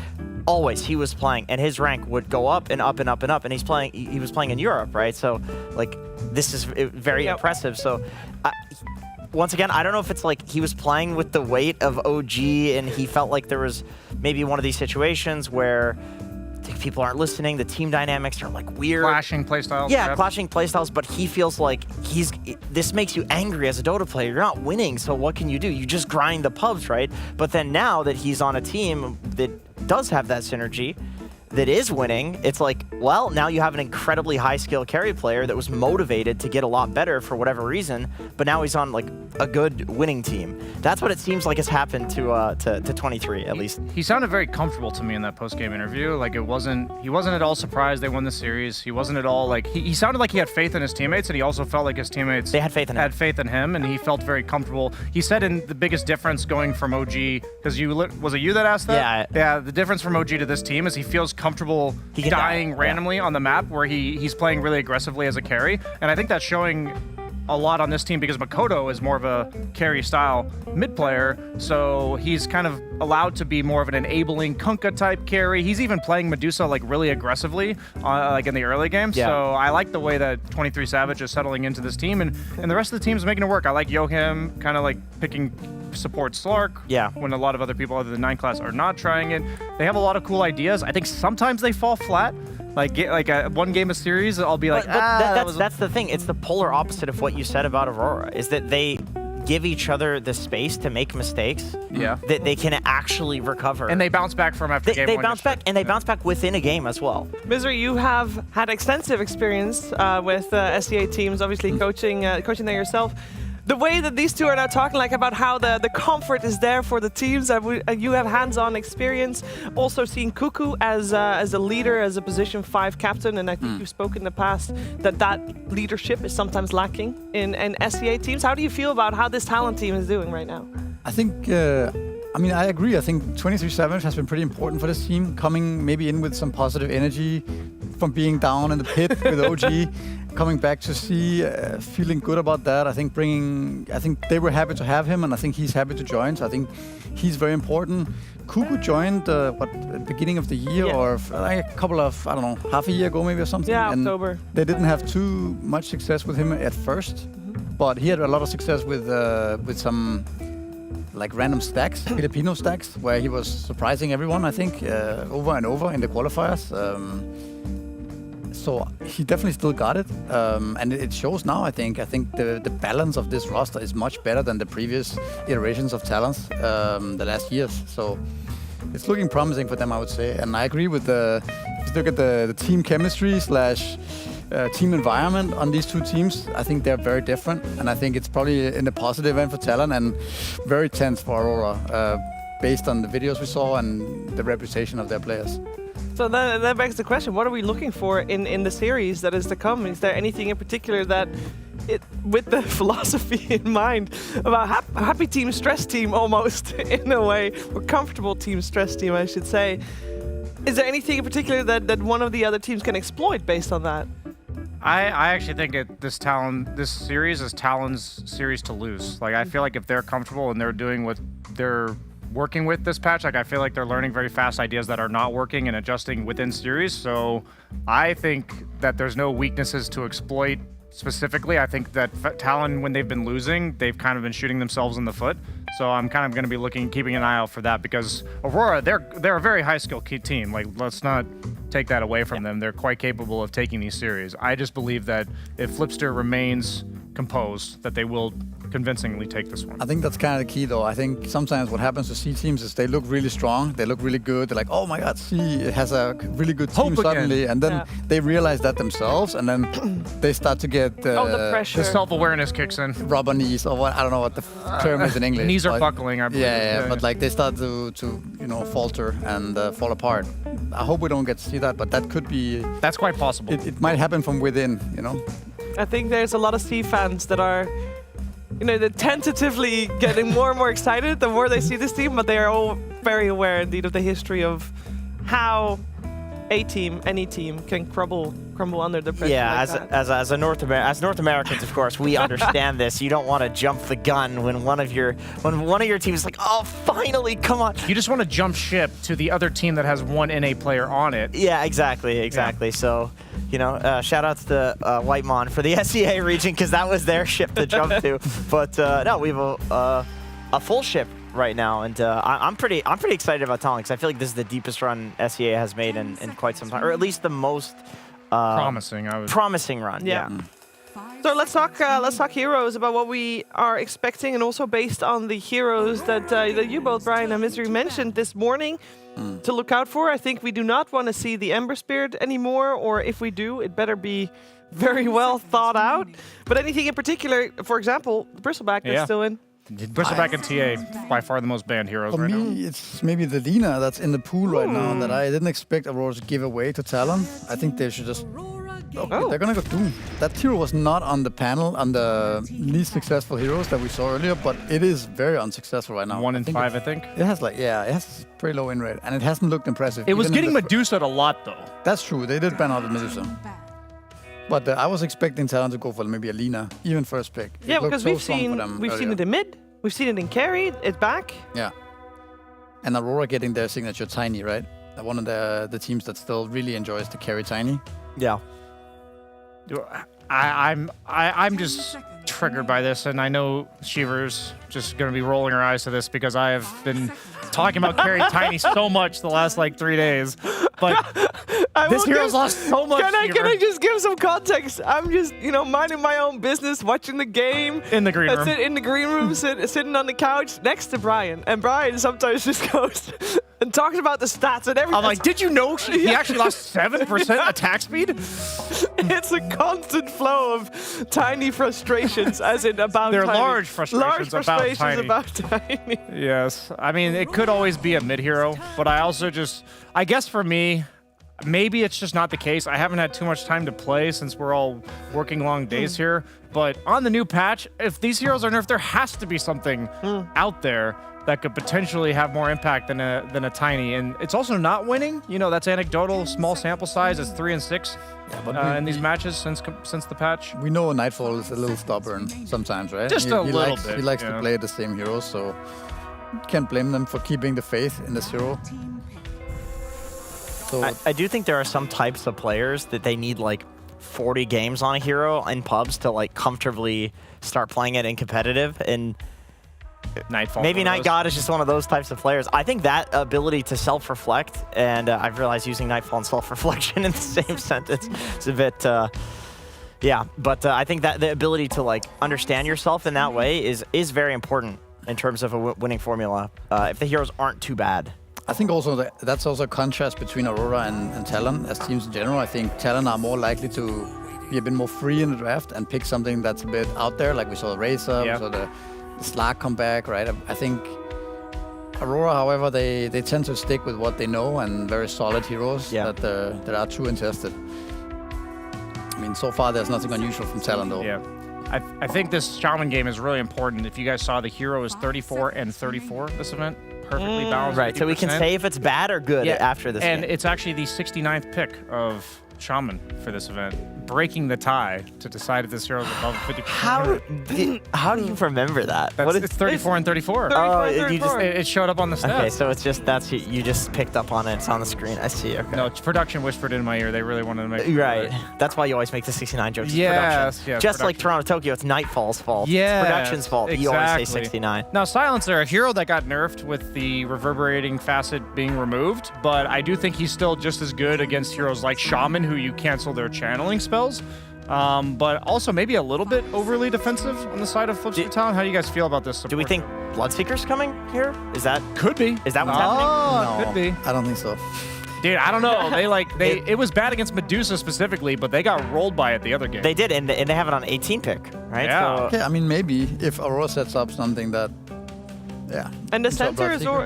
Always he was playing, and his rank would go up and up and up and up. And he was playing in Europe, right? So like this is very impressive. So once again, I don't know if it's like he was playing with the weight of OG and he felt like there was maybe one of these situations where people aren't listening, the team dynamics are like weird. Clashing playstyles. Yeah, clashing playstyles, but he feels like this makes you angry as a Dota player. You're not winning, so what can you do? You just grind the pubs, right? But then now that he's on a team that does have that synergy, that is winning, it's like, well, now you have an incredibly high skill carry player that was motivated to get a lot better for whatever reason, but now he's on like a good winning team. That's what it seems like has happened to 23 at least. He sounded very comfortable to me in that post-game interview. Like he wasn't at all surprised they won the series. He wasn't at all like, he sounded like he had faith in his teammates, and he also felt like his teammates had faith in him, and he felt very comfortable. He said in the biggest difference going from OG, because was it you that asked that? Yeah, the difference from OG to this team is he feels comfortable dying randomly on the map where he's playing really aggressively as a carry. And I think that's showing a lot on this team because Makoto is more of a carry style mid player, so he's kind of allowed to be more of an enabling Kunkka type carry. He's even playing Medusa like really aggressively like in the early game. So I like the way that 23 Savage is settling into this team, and the rest of the team's making it work. I like Yohim kind of like picking support Slark when a lot of other people other than 9 class are not trying it. They have a lot of cool ideas. I think sometimes they fall flat. Like one game of series, I'll be like, that's the thing. It's the polar opposite of what you said about Aurora, is that they give each other the space to make mistakes that they can actually recover. And they bounce back from after game one. They bounce back, and they bounce back within a game as well. Misery, you have had extensive experience with SEA teams, obviously coaching there yourself. The way that these two are now talking like about how the comfort is there for the teams, you have hands-on experience, also seeing Cuckoo as a leader, as a position 5 captain, and I think you've spoken in the past that leadership is sometimes lacking in SEA teams. How do you feel about how this talent team is doing right now? I think, I agree. I think 23 Savage has been pretty important for this team, coming maybe in with some positive energy from being down in the pit with OG. Coming back to see, feeling good about that. I think they were happy to have him, and I think he's happy to join. So I think he's very important. Cuckoo joined beginning of the year or like a couple of, I don't know, half a year ago maybe or something. Yeah, and October. They didn't have too much success with him at first, but he had a lot of success with some like random stacks, Filipino stacks, where he was surprising everyone, I think, over and over in the qualifiers. So he definitely still got it, and it shows now. I think the balance of this roster is much better than the previous iterations of talents the last years. So it's looking promising for them, I would say. And I agree with if you look at the team chemistry / team environment on these two teams, I think they're very different, and I think it's probably in a positive end for Talon and very tense for Aurora, based on the videos we saw and the reputation of their players. So that begs the question, what are we looking for in the series that is to come? Is there anything in particular that, with the philosophy in mind, about happy team, stress team almost, in a way, or comfortable team, stress team, I should say. Is there anything in particular that one of the other teams can exploit based on that? I actually think this series is Talon's series to lose. Like, I feel like if they're comfortable and they're doing what they're working with this patch, like I feel like they're learning very fast ideas that are not working and adjusting within series. So I think that there's no weaknesses to exploit specifically. I think that Talon, when they've been losing, they've kind of been shooting themselves in the foot. So I'm kind of going to be keeping an eye out for that, because Aurora, they're a very high skill team. Like, let's not take that away from them. They're quite capable of taking these series. I just believe that if Flipster remains compose, that they will convincingly take this one. I think that's kind of the key, though. I think sometimes what happens to C teams is they look really strong, they look really good. They're like, oh my God, C has a really good team suddenly, and then they realize that themselves, and then they start to get the pressure. The self-awareness kicks in. Rubber knees, or what? I don't know what the term is in English. Knees are buckling, I believe. Yeah, but like they start to falter and fall apart. I hope we don't get to see that, but that could be. That's quite possible. It might happen from within, you know. I think there's a lot of C fans that are, they're tentatively getting more and more excited the more they see this team, but they are all very aware indeed of the history of how a team, any team, can crumble under the pressure. Yeah, like as North Americans, of course, we understand this. You don't want to jump the gun when one of your teams is like, oh, finally, come on. You just want to jump ship to the other team that has one NA player on it. Yeah, exactly. Yeah. So, shout out to the White Mon for the SEA region, because that was their ship to jump to. But no, we have a full ship right now, and I'm pretty excited about Talon, because I feel like this is the deepest run SEA has made in quite some time, or at least the most promising run. Yeah. So let's talk heroes, about what we are expecting, and also based on the heroes that you both, Brian and Misery, mentioned this morning to look out for. I think we do not want to see the Ember Spirit anymore, or if we do, it better be very well thought out. But anything in particular, for example, the Bristleback that's still in. Bristleback and TA, by far the most banned heroes right now. For me, it's maybe the Lina that's in the pool right now that I didn't expect Aurora to give away to Talon. I think they should just... Okay, they're gonna go Doom. That hero was not on the panel on the least successful heroes that we saw earlier, but it is very unsuccessful right now. 1 in 5, I think. It has it has pretty low win rate, and it hasn't looked impressive. It was getting Medusa'd a lot, though. That's true. They did ban out the Medusa. But I was expecting Talon to go for maybe a Lina, even first pick. Yeah, because we've seen it in mid, we've seen it in carry, it's back. Yeah. And Aurora getting their signature Tiny, right? One of the teams that still really enjoys to carry Tiny. Yeah. I'm just triggered by this, and I know Shiver's just going to be rolling her eyes to this, because I have been talking about carry Tiny so much the last 3 days. But this hero's lost so much. Can I just give some context? I'm just, minding my own business, watching the game. In the green room. In the green room, sitting on the couch next to Brian. And Brian sometimes just goes and talks about the stats and everything. I'm like, did you know he actually lost 7% attack speed? It's a constant flow of tiny frustrations, as in about They're Tiny. large frustrations about Tiny. Yes. I mean, it could always be a mid-hero, but I guess for me, maybe it's just not the case. I haven't had too much time to play since we're all working long days here, but on the new patch, if these heroes are nerfed, there has to be something out there that could potentially have more impact than a Tiny. And it's also not winning. That's anecdotal, small sample size. It's 3 and 6 in these matches since the patch. We know Nightfall is a little stubborn sometimes, right? Just a little bit. He likes to play the same heroes, so can't blame them for keeping the faith in this hero. So I do think there are some types of players that they need 40 games on a hero in pubs to comfortably start playing it in competitive, and maybe Night God is just one of those types of players. I think that ability to self-reflect, and I've realized using Nightfall and self-reflection in the same sentence is a bit, but I think that the ability to understand yourself in that way is very important in terms of a winning formula, if the heroes aren't too bad. I think also that's also a contrast between Aurora and Talon as teams in general. I think Talon are more likely to be a bit more free in the draft and pick something that's a bit out there, like we saw the Razor, we saw the Slag come back, right? I think Aurora, however, they tend to stick with what they know and very solid heroes that are true and tested. I mean, so far there's nothing unusual from Talon, though. Yeah. I think this Shaman game is really important. If you guys saw, the hero is 34 and 34 this event. Perfectly balanced. Right, 50%. So we can say if it's bad or good after this and game. It's actually the 69th pick of Shaman for this event, breaking the tie to decide if this hero is above 50%. How do you remember that? It's 34 and 34. 34 and 34. It showed up on the stats. Okay, so it's just you just picked up on it. It's on the screen. I see. Okay. No, production whispered in my ear. They really wanted to make it right. That's why you always make the 69 jokes. Yes, just like Toronto, Tokyo, it's Nightfall's fault. Yeah, it's production's fault. Exactly. You always say 69. Now, Silencer, a hero that got nerfed with the reverberating facet being removed, but I do think he's still just as good against heroes like Shaman, who you cancel their channeling spells. but also maybe a little bit overly defensive on the side of Flipster Talon. How do you guys feel about this support? Do we think Bloodseeker's coming here? Is that Could be. Is that what's happening? No, Could be. I don't think so. Dude, I don't know. It was bad against Medusa specifically, but they got rolled by it the other game. They did, and they have it on 18 pick, right? Yeah. So, Okay, I mean, maybe if Aurora sets up something that, yeah. And the So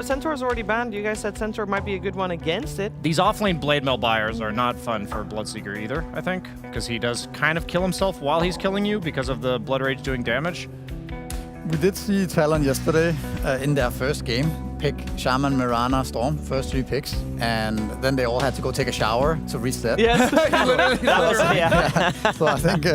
Centaur is already banned. You guys said Centaur might be a good one against it. These offlane blade mail buyers are not fun for Bloodseeker either, I think, because he does kind of kill himself while he's killing you because of the Blood Rage doing damage. We did see Talon yesterday in their first game pick Shaman, Mirana, Storm, first 3 picks, and then they all had to go take a shower to reset. Yes. So I think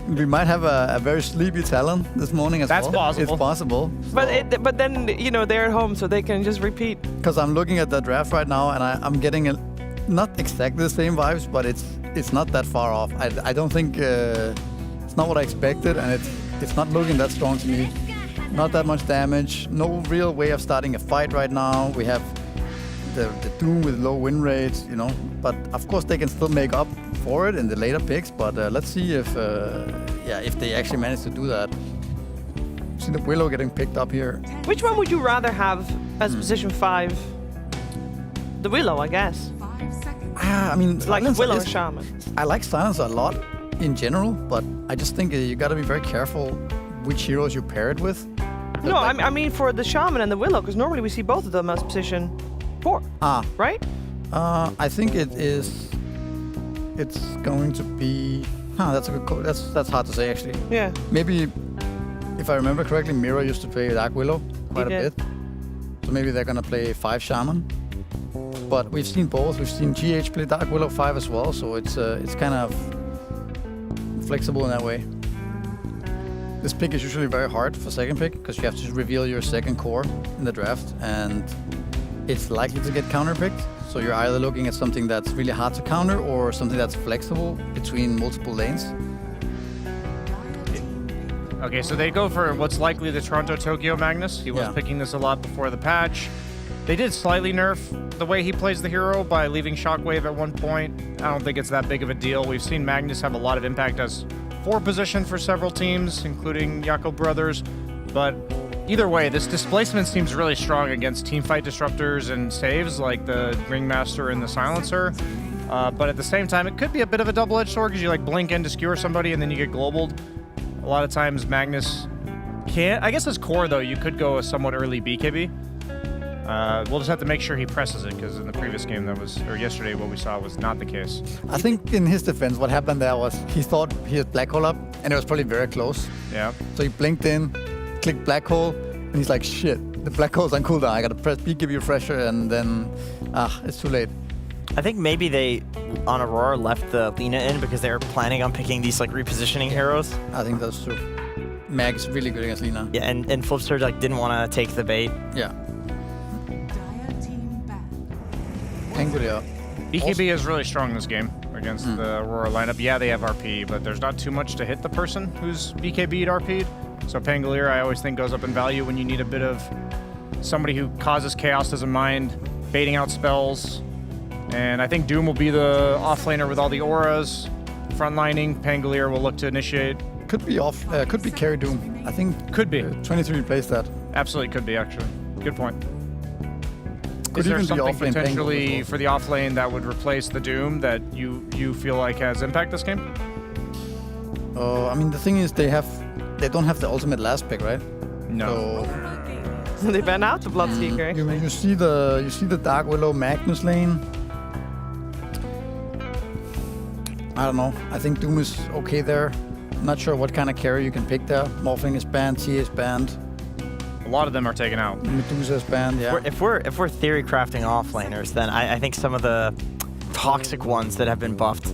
we might have a very sleepy Talon this morning as That's well. possible. It's possible. But then they're at home, so they can just repeat. Because I'm looking at the draft right now, and I'm getting not exactly the same vibes, but it's not that far off. I don't think it's not what I expected, and it's not looking that strong to me. Not that much damage. No real way of starting a fight right now. We have the Doom with low win rates, But of course they can still make up for it in the later picks. But let's see if they actually manage to do that. See the Willow getting picked up here. Which one would you rather have as position 5? The Willow, I guess. I mean, Like Silencer Willow is- and Shaman. I like Silencer a lot in general, but I just think you got to be very careful which heroes you pair it with. No, I mean for the Shaman and the Willow, because normally we see both of them as position 4, right? I think it's going to be. That's a good call. That's hard to say actually. Yeah. Maybe, if I remember correctly, Mira used to play Dark Willow quite a did. bit. So maybe they're gonna play 5 Shaman. But we've seen both. We've seen GH play Dark Willow 5 as well. So it's kind of flexible in that way. This pick is usually very hard for second pick because you have to reveal your second core in the draft, and it's likely to get counterpicked. So you're either looking at something that's really hard to counter or something that's flexible between multiple lanes. Okay, so they go for what's likely the Toronto-Tokyo Magnus. He was Yeah. picking this a lot before the patch. They did slightly nerf the way he plays the hero by leaving Shockwave at one point. I don't think it's that big of a deal. We've seen Magnus have a lot of impact as 4 position for several teams, including Jakob Brothers. But either way, this displacement seems really strong against teamfight disruptors and saves like the Ringmaster and the Silencer. But at the same time, it could be a bit of a double-edged sword because you like blink in to skewer somebody and then you get globaled. A lot of times Magnus can't. I guess his core though, you could go a somewhat early BKB. We'll just have to make sure he presses it because in the previous game or yesterday what we saw was not the case. I think in his defense, what happened there was he thought he had Black Hole up, and it was probably very close. Yeah. So he blinked in, clicked Black Hole, and he's like, shit, the Black Hole's on cooldown. I gotta press BKB refresher, and then, it's too late. I think maybe they, on Aurora, left the Lina in because they were planning on picking these like repositioning heroes. I think that's true. Mag is really good against Lina. Yeah, and Flipster didn't want to take the bait. Yeah. Anglia. BKB is really strong this game against the Aurora lineup. Yeah, they have RP, but there's not too much to hit the person who's BKB'd RP'd. So Pangolier, I always think, goes up in value when you need a bit of somebody who causes chaos, doesn't mind baiting out spells. And I think Doom will be the offlaner with all the auras. Frontlining, Pangolier will look to initiate. Could be carry Doom. I think could be. 23 plays that. Absolutely could be, actually. Good point. Could Is there even be something offlane potentially Pangolier. for the offlane that would replace the Doom that you feel like has impact this game? I mean, the thing is, they don't have the ultimate last pick, right? No. So They ban out the Bloodseeker. you see the Dark Willow Magnus lane. I don't know. I think Doom is okay there. Not sure what kind of carry you can pick there. Morphling is banned, Tia is banned. A lot of them are taken out. Medusa is banned, yeah. If we're theory crafting offlaners, then I think some of the toxic ones that have been buffed,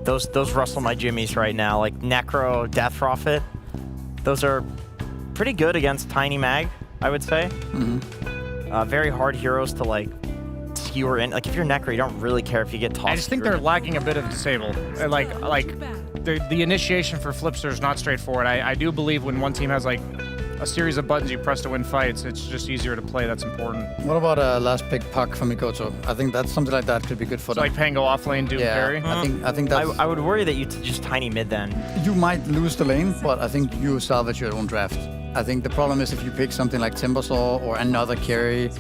those rustle my jimmies right now, like Necro, Death Prophet. Those are pretty good against Tiny Mag, I would say. Very hard heroes to like skewer in. Like if you're Necro, you don't really care if you get tossed. I just think they're lacking a bit of disable. Like the initiation for Flipster is not straightforward. I do believe when one team has like a series of buttons you press to win fights. It's just easier to play. That's important. What about last pick Puck from Mikoto? I think that's something like that could be good for So them. like Pango off lane, Doom carry. I think that's. I would worry that you just tiny mid then. You might lose the lane, but I think you salvage your own draft. I think the problem is if you pick something like Timbersaw or another carry.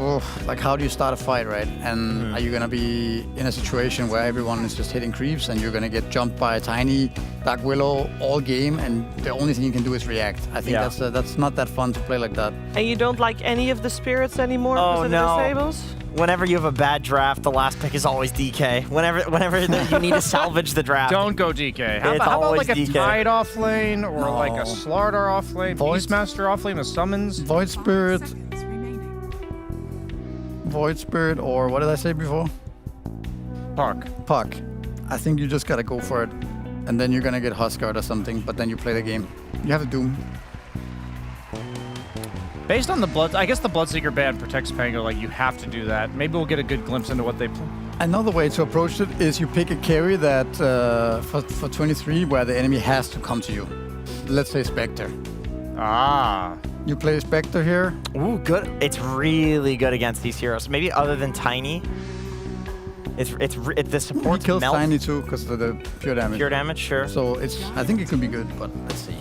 Oh, like how do you start a fight, right? And are you gonna be in a situation where everyone is just hitting creeps and you're gonna get jumped by a tiny Dark Willow all game, and the only thing you can do is react? I think that's not that fun to play like that. And you don't like any of the spirits anymore because of the disables? Whenever you have a bad draft, the last pick is always DK. Whenever you need to salvage the draft. Don't go DK. How about like a Tide off lane or like a Slardar off lane, Beastmaster off lane with summons? Void Spirit, or what did I say before? Puck. I think you just gotta go for it, and then you're gonna get Huskard or something, but then you play the game. You have a Doom. Based on the Blood, I guess the Bloodseeker ban protects Pango, like you have to do that. Maybe we'll get a good glimpse into what they play. Another way to approach it is you pick a carry that, for 23, where the enemy has to come to you. Let's say Spectre. You play Spectre here. Ooh, good. It's really good against these heroes. Maybe other than Tiny. It's the support He kills melt. Tiny too because of the pure damage. Pure damage, sure. So I think it could be good, but let's see.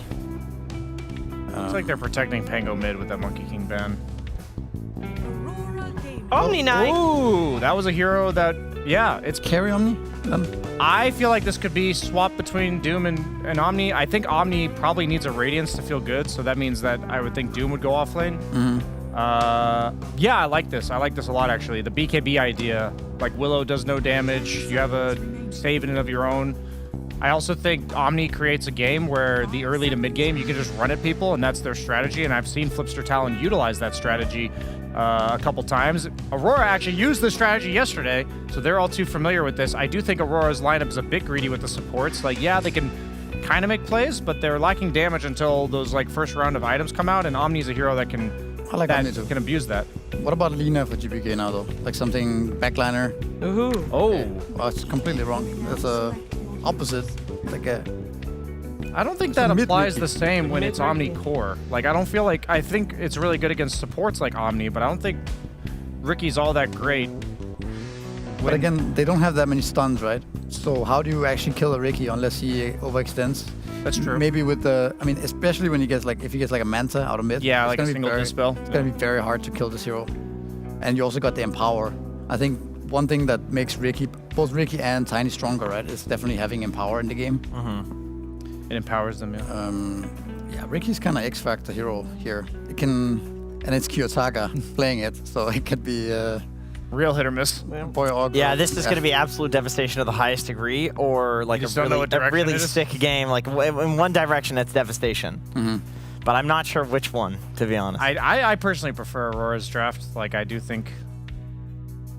It's like they're protecting Pango mid with that Monkey King ban. Omni Knight. Ooh, that was a hero that, yeah, it's carry Omni. I feel like this could be swap between Doom and Omni. I think Omni probably needs a Radiance to feel good, so that means that I would think Doom would go off lane. Yeah, I like this. I like this a lot, actually. The BKB idea, like Willow does no damage. You have a save in and of your own. I also think Omni creates a game where the early to mid game, you can just run at people, and that's their strategy. And I've seen Flipster Talon utilize that strategy a couple times. Aurora actually used this strategy yesterday, so they're all too familiar with this. I do think Aurora's lineup is a bit greedy with the supports. Like, yeah, they can kind of make plays, but they're lacking damage until those like first round of items come out, and Omni's a hero that can can abuse that. What about Lina for GPK now though? Like something backliner? Oh, it's completely wrong. That's a opposite. Like a. I don't think that applies the same when it's Omni core. Like, I think it's really good against supports like Omni, but I don't think Ricky's all that great. But again, they don't have that many stuns, right? So how do you actually kill a Ricky unless he overextends? That's true. Maybe with the, I mean, especially when he gets like, if he gets like a Manta out of mid. Yeah, like a single dispel. It's gonna be very hard to kill this hero. And you also got the Empower. I think one thing that makes both Ricky and Tiny stronger, right, is definitely having Empower in the game. It empowers them, yeah. Yeah, Ricky's kind of X-Factor hero here. It can, and it's Kiyotaka playing it, so it could be real hit or miss. Boy, yeah, this is going to be absolute devastation of the highest degree, or like a really sick game. Like in one direction, it's devastation. But I'm not sure which one, to be honest. I personally prefer Aurora's draft. Like, I do think,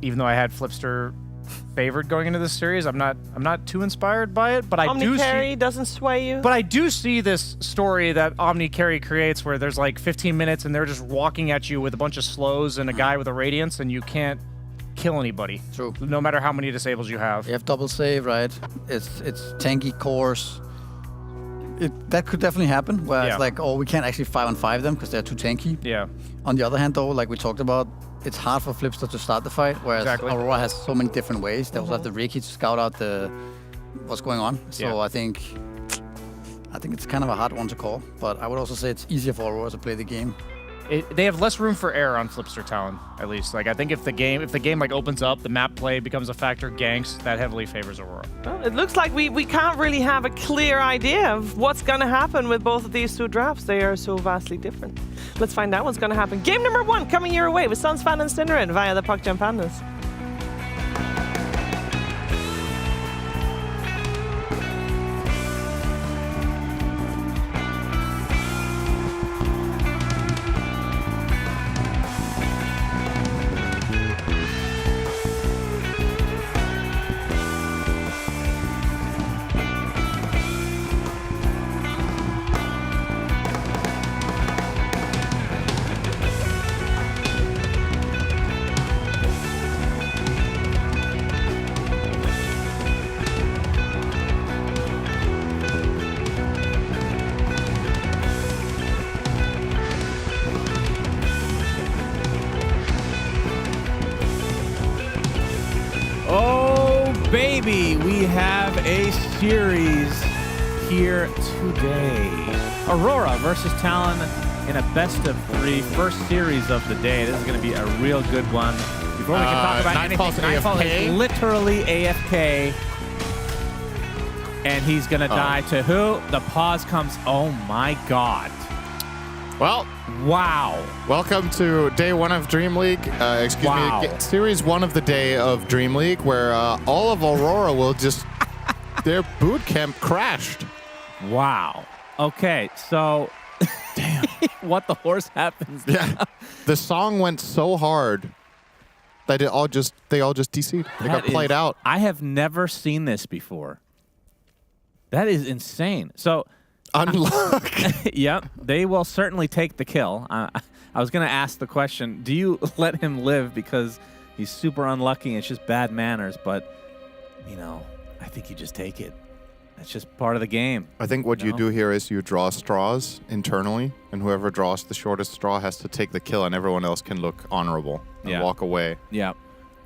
even though I had Flipster favored going into this series, I'm not too inspired by it, but I Omni do carry doesn't sway you. But I do see this story that Omni carry creates where there's like 15 minutes and they're just walking at you with a bunch of slows and a guy with a radiance, and you can't kill anybody. True. No matter how many disables you have. You have double save, right? It's tanky cores. That could definitely happen, where it's like, oh, we can't actually 5-on-5 them because they're too tanky. Yeah. On the other hand, though, like we talked about, it's hard for Flipster to start the fight, whereas Aurora has so many different ways. They also have the Reiki to scout out what's going on. So I think it's kind of a hard one to call, but I would also say it's easier for Aurora to play the game. They have less room for error on Flipster Talon, at least. Like, I think if the game like opens up, the map play becomes a factor, ganks, that heavily favors Aurora. Well, it looks like we can't really have a clear idea of what's going to happen with both of these two drafts. They are so vastly different. Let's find out what's going to happen. Game number 1 coming your way with Sunsfan and Cinderin via the PuckJam Pandas. Alrighty, we have a series here today. Aurora versus Talon in a best-of-3 first series of the day. This is going to be a real good one. Before we can talk about anything, Nightfall is literally AFK. And he's going to die to who? The pause comes. Oh, my God. Well, wow. Welcome to day 1 of Dream League. Series 1 of the day of Dream League, where all of Aurora will just... their boot camp crashed. Wow. Okay, so... Damn. What the horse happens now? Yeah. The song went so hard that they all just DC'd. They got played out. I have never seen this before. That is insane. So... Unluck. Yep, they will certainly take the kill. I was going to ask the question, do you let him live because he's super unlucky and it's just bad manners? But, you know, I think you just take it. That's just part of the game. I think what you do here is you draw straws internally, and whoever draws the shortest straw has to take the kill, and everyone else can look honorable and walk away. Yeah.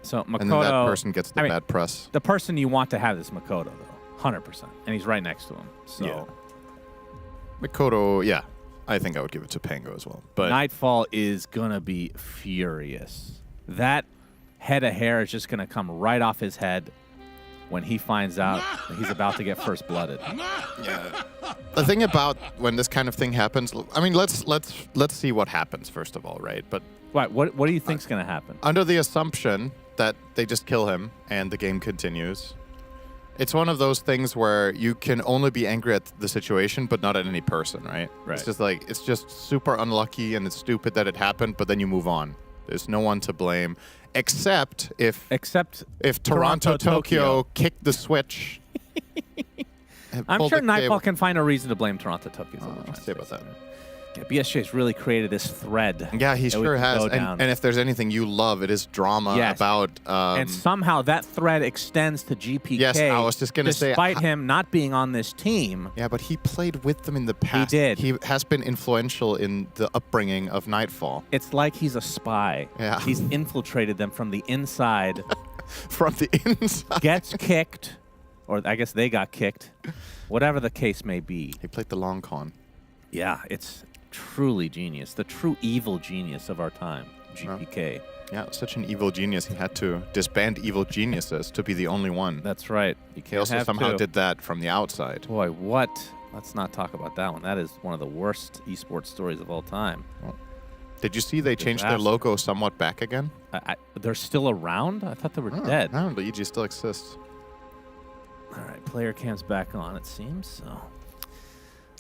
So Makoto... And then that person gets the bad press. The person you want to have is Makoto, though. 100%. And he's right next to him. So... Yeah. Makoto, yeah. I think I would give it to Pango as well. But Nightfall is going to be furious. That head of hair is just going to come right off his head when he finds out that he's about to get first blooded. Yeah. The thing about when this kind of thing happens, I mean, let's see what happens first of all, right? But what do you think's going to happen? Under the assumption that they just kill him and the game continues. It's one of those things where you can only be angry at the situation, but not at any person, right? Right. It's just like, it's just super unlucky and it's stupid that it happened, but then you move on. There's no one to blame, except if Toronto Tokyo kicked the switch. I'm sure Nightfall can find a reason to blame Toronto Tokyo. I'll say about that. Yeah, BSJ's really created this thread. Yeah, he sure has. And if there's anything you love, it is drama about... and somehow that thread extends to GPK. Yes, I was just going to say... Despite him not being on this team. Yeah, but he played with them in the past. He did. He has been influential in the upbringing of Nightfall. It's like he's a spy. Yeah. He's infiltrated them from the inside. From the inside. Gets kicked. Or I guess they got kicked. Whatever the case may be. He played the long con. Yeah, it's... truly genius, the true evil genius of our time, GPK. Yeah, such an evil genius. He had to disband evil geniuses to be the only one. That's right. He also somehow did that from the outside. Boy, what? Let's not talk about that one. That is one of the worst esports stories of all time. Well, did you see they changed their logo somewhat back again? They're still around? I thought they were dead. No, Luigi still exists. All right, player cam's back on, it seems. So.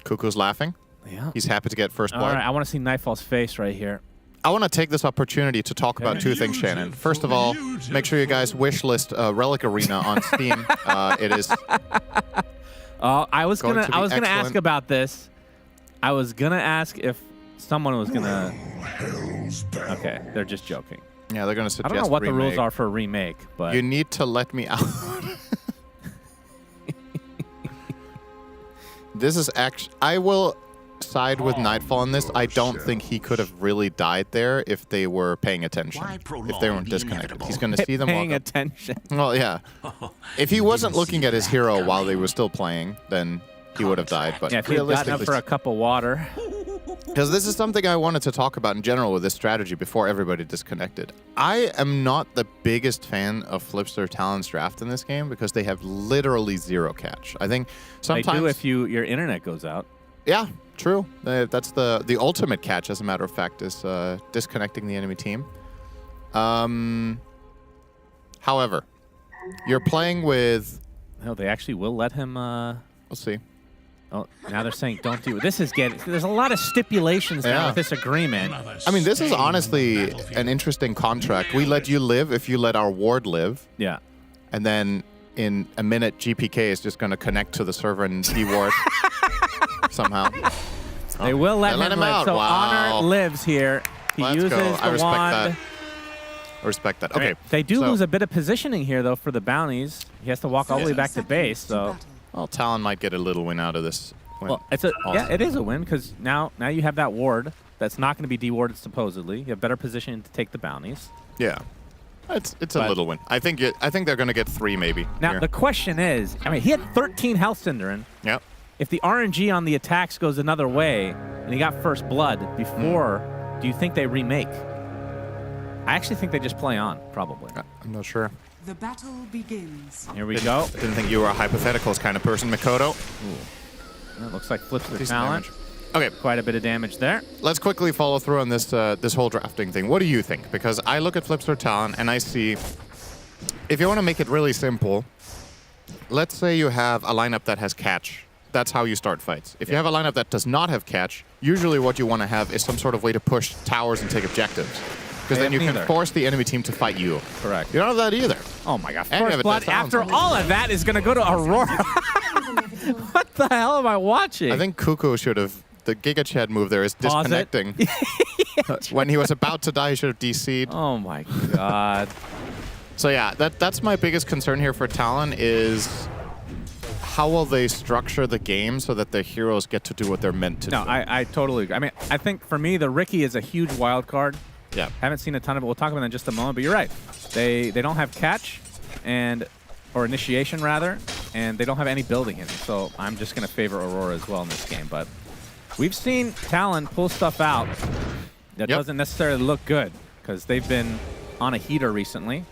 Cuckoo's laughing. Yeah. He's happy to get first blood. All right, I want to see Nightfall's face right here. I want to take this opportunity to talk about two things, Shannon. First of all, make sure you guys wish list Relic Arena on Steam. It is. I was gonna ask about this. I was gonna ask if someone was gonna. Okay, they're just joking. Yeah, they're gonna suggest. I don't know what the rules are for a remake, but you need to let me out. This is actually. I will side with Nightfall on this. I don't think he could have really died there if they were paying attention. If they weren't disconnected. He's going to see them paying walk up. attention. Well, yeah. If he wasn't looking at his hero while they were still playing, then he would have died. But yeah, if he had gotten up for a cup of water. Because this is something I wanted to talk about in general with this strategy before everybody disconnected. I am not the biggest fan of Flipster Talon's draft in this game because they have literally zero catch. I think sometimes... They do if your internet goes out. Yeah, true. That's the ultimate catch, as a matter of fact, is disconnecting the enemy team. However, you're playing with... No, they actually will let him... We'll see. Oh, now they're saying don't do it. This is getting... There's a lot of stipulations now with this agreement. I mean, this is honestly an interesting contract. We let you live if you let our ward live. Yeah. And then in a minute, GPK is just going to connect to the server and de-ward somehow. They will let him live. Out. So wow. Honor lives here. He uses the wand. I respect that. Okay. Right. They do lose a bit of positioning here, though, for the bounties. He has to walk all the way back to base, so... Well, Talon might get a little win out of this. Well, yeah, it is a win, because now you have that ward that's not going to be de-warded, supposedly. You have better position to take the bounties. Yeah. It's a little win. I think they're going to get 3 maybe. Now, here. the question is, I mean, he had 13 health, Synderen. Yep. If the RNG on the attacks goes another way, and he got first blood before, do you think they remake? I actually think they just play on, probably. I'm not sure. The battle begins. Here we go. I didn't think you were a hypotheticals kind of person, Mikoto. It looks like flips their Decent talent. damage. Okay. Quite a bit of damage there. Let's quickly follow through on this this whole drafting thing. What do you think? Because I look at Flipster Talon and I see, if you want to make it really simple, let's say you have a lineup that has catch. That's how you start fights. If you have a lineup that does not have catch, usually what you want to have is some sort of way to push towers and take objectives. Because then you can force the enemy team to fight you. Correct. You don't have that either. Oh my god. And you have First a blood death talent. after all of that is going to go to Aurora. What the hell am I watching? I think Kuko should have, the Giga Chad move there is Pause it. disconnecting. When he was about to die, he should have DC'd. Oh my god. So yeah, that's my biggest concern here for Talon is how will they structure the game so that their heroes get to do what they're meant to do. No, I totally agree. I mean, I think for me, the Riki is a huge wild card. Yeah. Haven't seen a ton of it. We'll talk about that in just a moment, but you're right. They don't have catch or initiation rather, and they don't have any building in it. So I'm just going to favor Aurora as well in this game. But we've seen Talon pull stuff out that doesn't necessarily look good because they've been on a heater recently.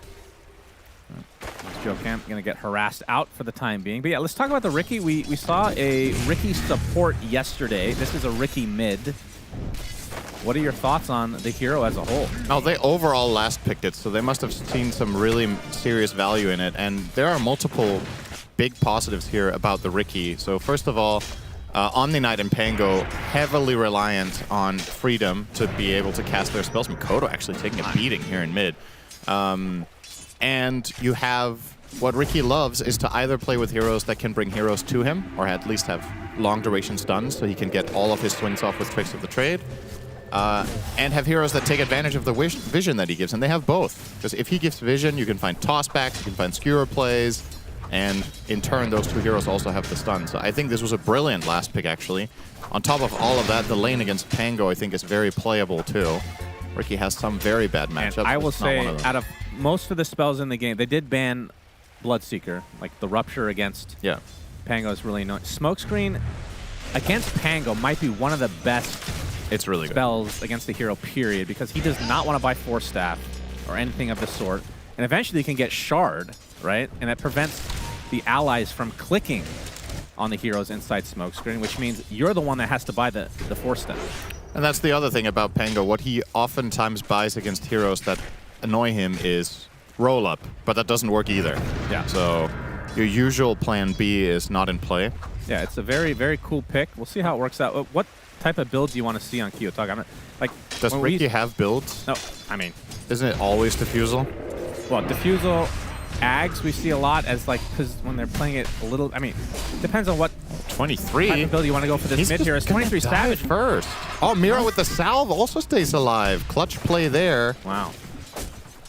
Joe Camp going to get harassed out for the time being. But yeah, let's talk about the Riki. We saw a Riki support yesterday. This is a Riki mid. What are your thoughts on the hero as a whole? Oh, they overall last picked it, so they must have seen some really serious value in it. And there are multiple big positives here about the Riki. So first of all, Omni Knight and Pango heavily reliant on freedom to be able to cast their spells. Mikoto actually taking a beating here in mid. And you have what Riki loves is to either play with heroes that can bring heroes to him, or at least have long duration stuns so he can get all of his swings off with tricks of the trade. And have heroes that take advantage of the vision that he gives, and they have both. Because if he gives vision, you can find tossbacks, you can find skewer plays, and in turn, those two heroes also have the stun. So I think this was a brilliant last pick, actually. On top of all of that, the lane against Pango, I think, is very playable, too. Riki has some very bad matchups. And I will say, out of most of the spells in the game, they did ban Bloodseeker, like the Rupture against Pango is really annoying. Smokescreen against Pango might be one of the best spells against the hero, period, because he does not want to buy Force Staff or anything of the sort. And eventually he can get Shard, right? And that prevents the allies from clicking on the heroes inside Smokescreen, which means you're the one that has to buy the Force Staff. And that's the other thing about Pango. What he oftentimes buys against heroes that annoy him is roll up, but that doesn't work either. Yeah. So your usual plan B is not in play. Yeah, it's a very, very cool pick. We'll see how it works out. What type of build do you want to see on Kiyotaka? I'm not, like, does Riki have builds? No, I mean, isn't it always Diffusal? Well, Diffusal, Ags we see a lot as like, because when they're playing it a little, I mean, depends on what 23 type of build you want to go for this mid here. Is 23 Savage first? Oh, Mira with the salve also stays alive. Clutch play there. Wow.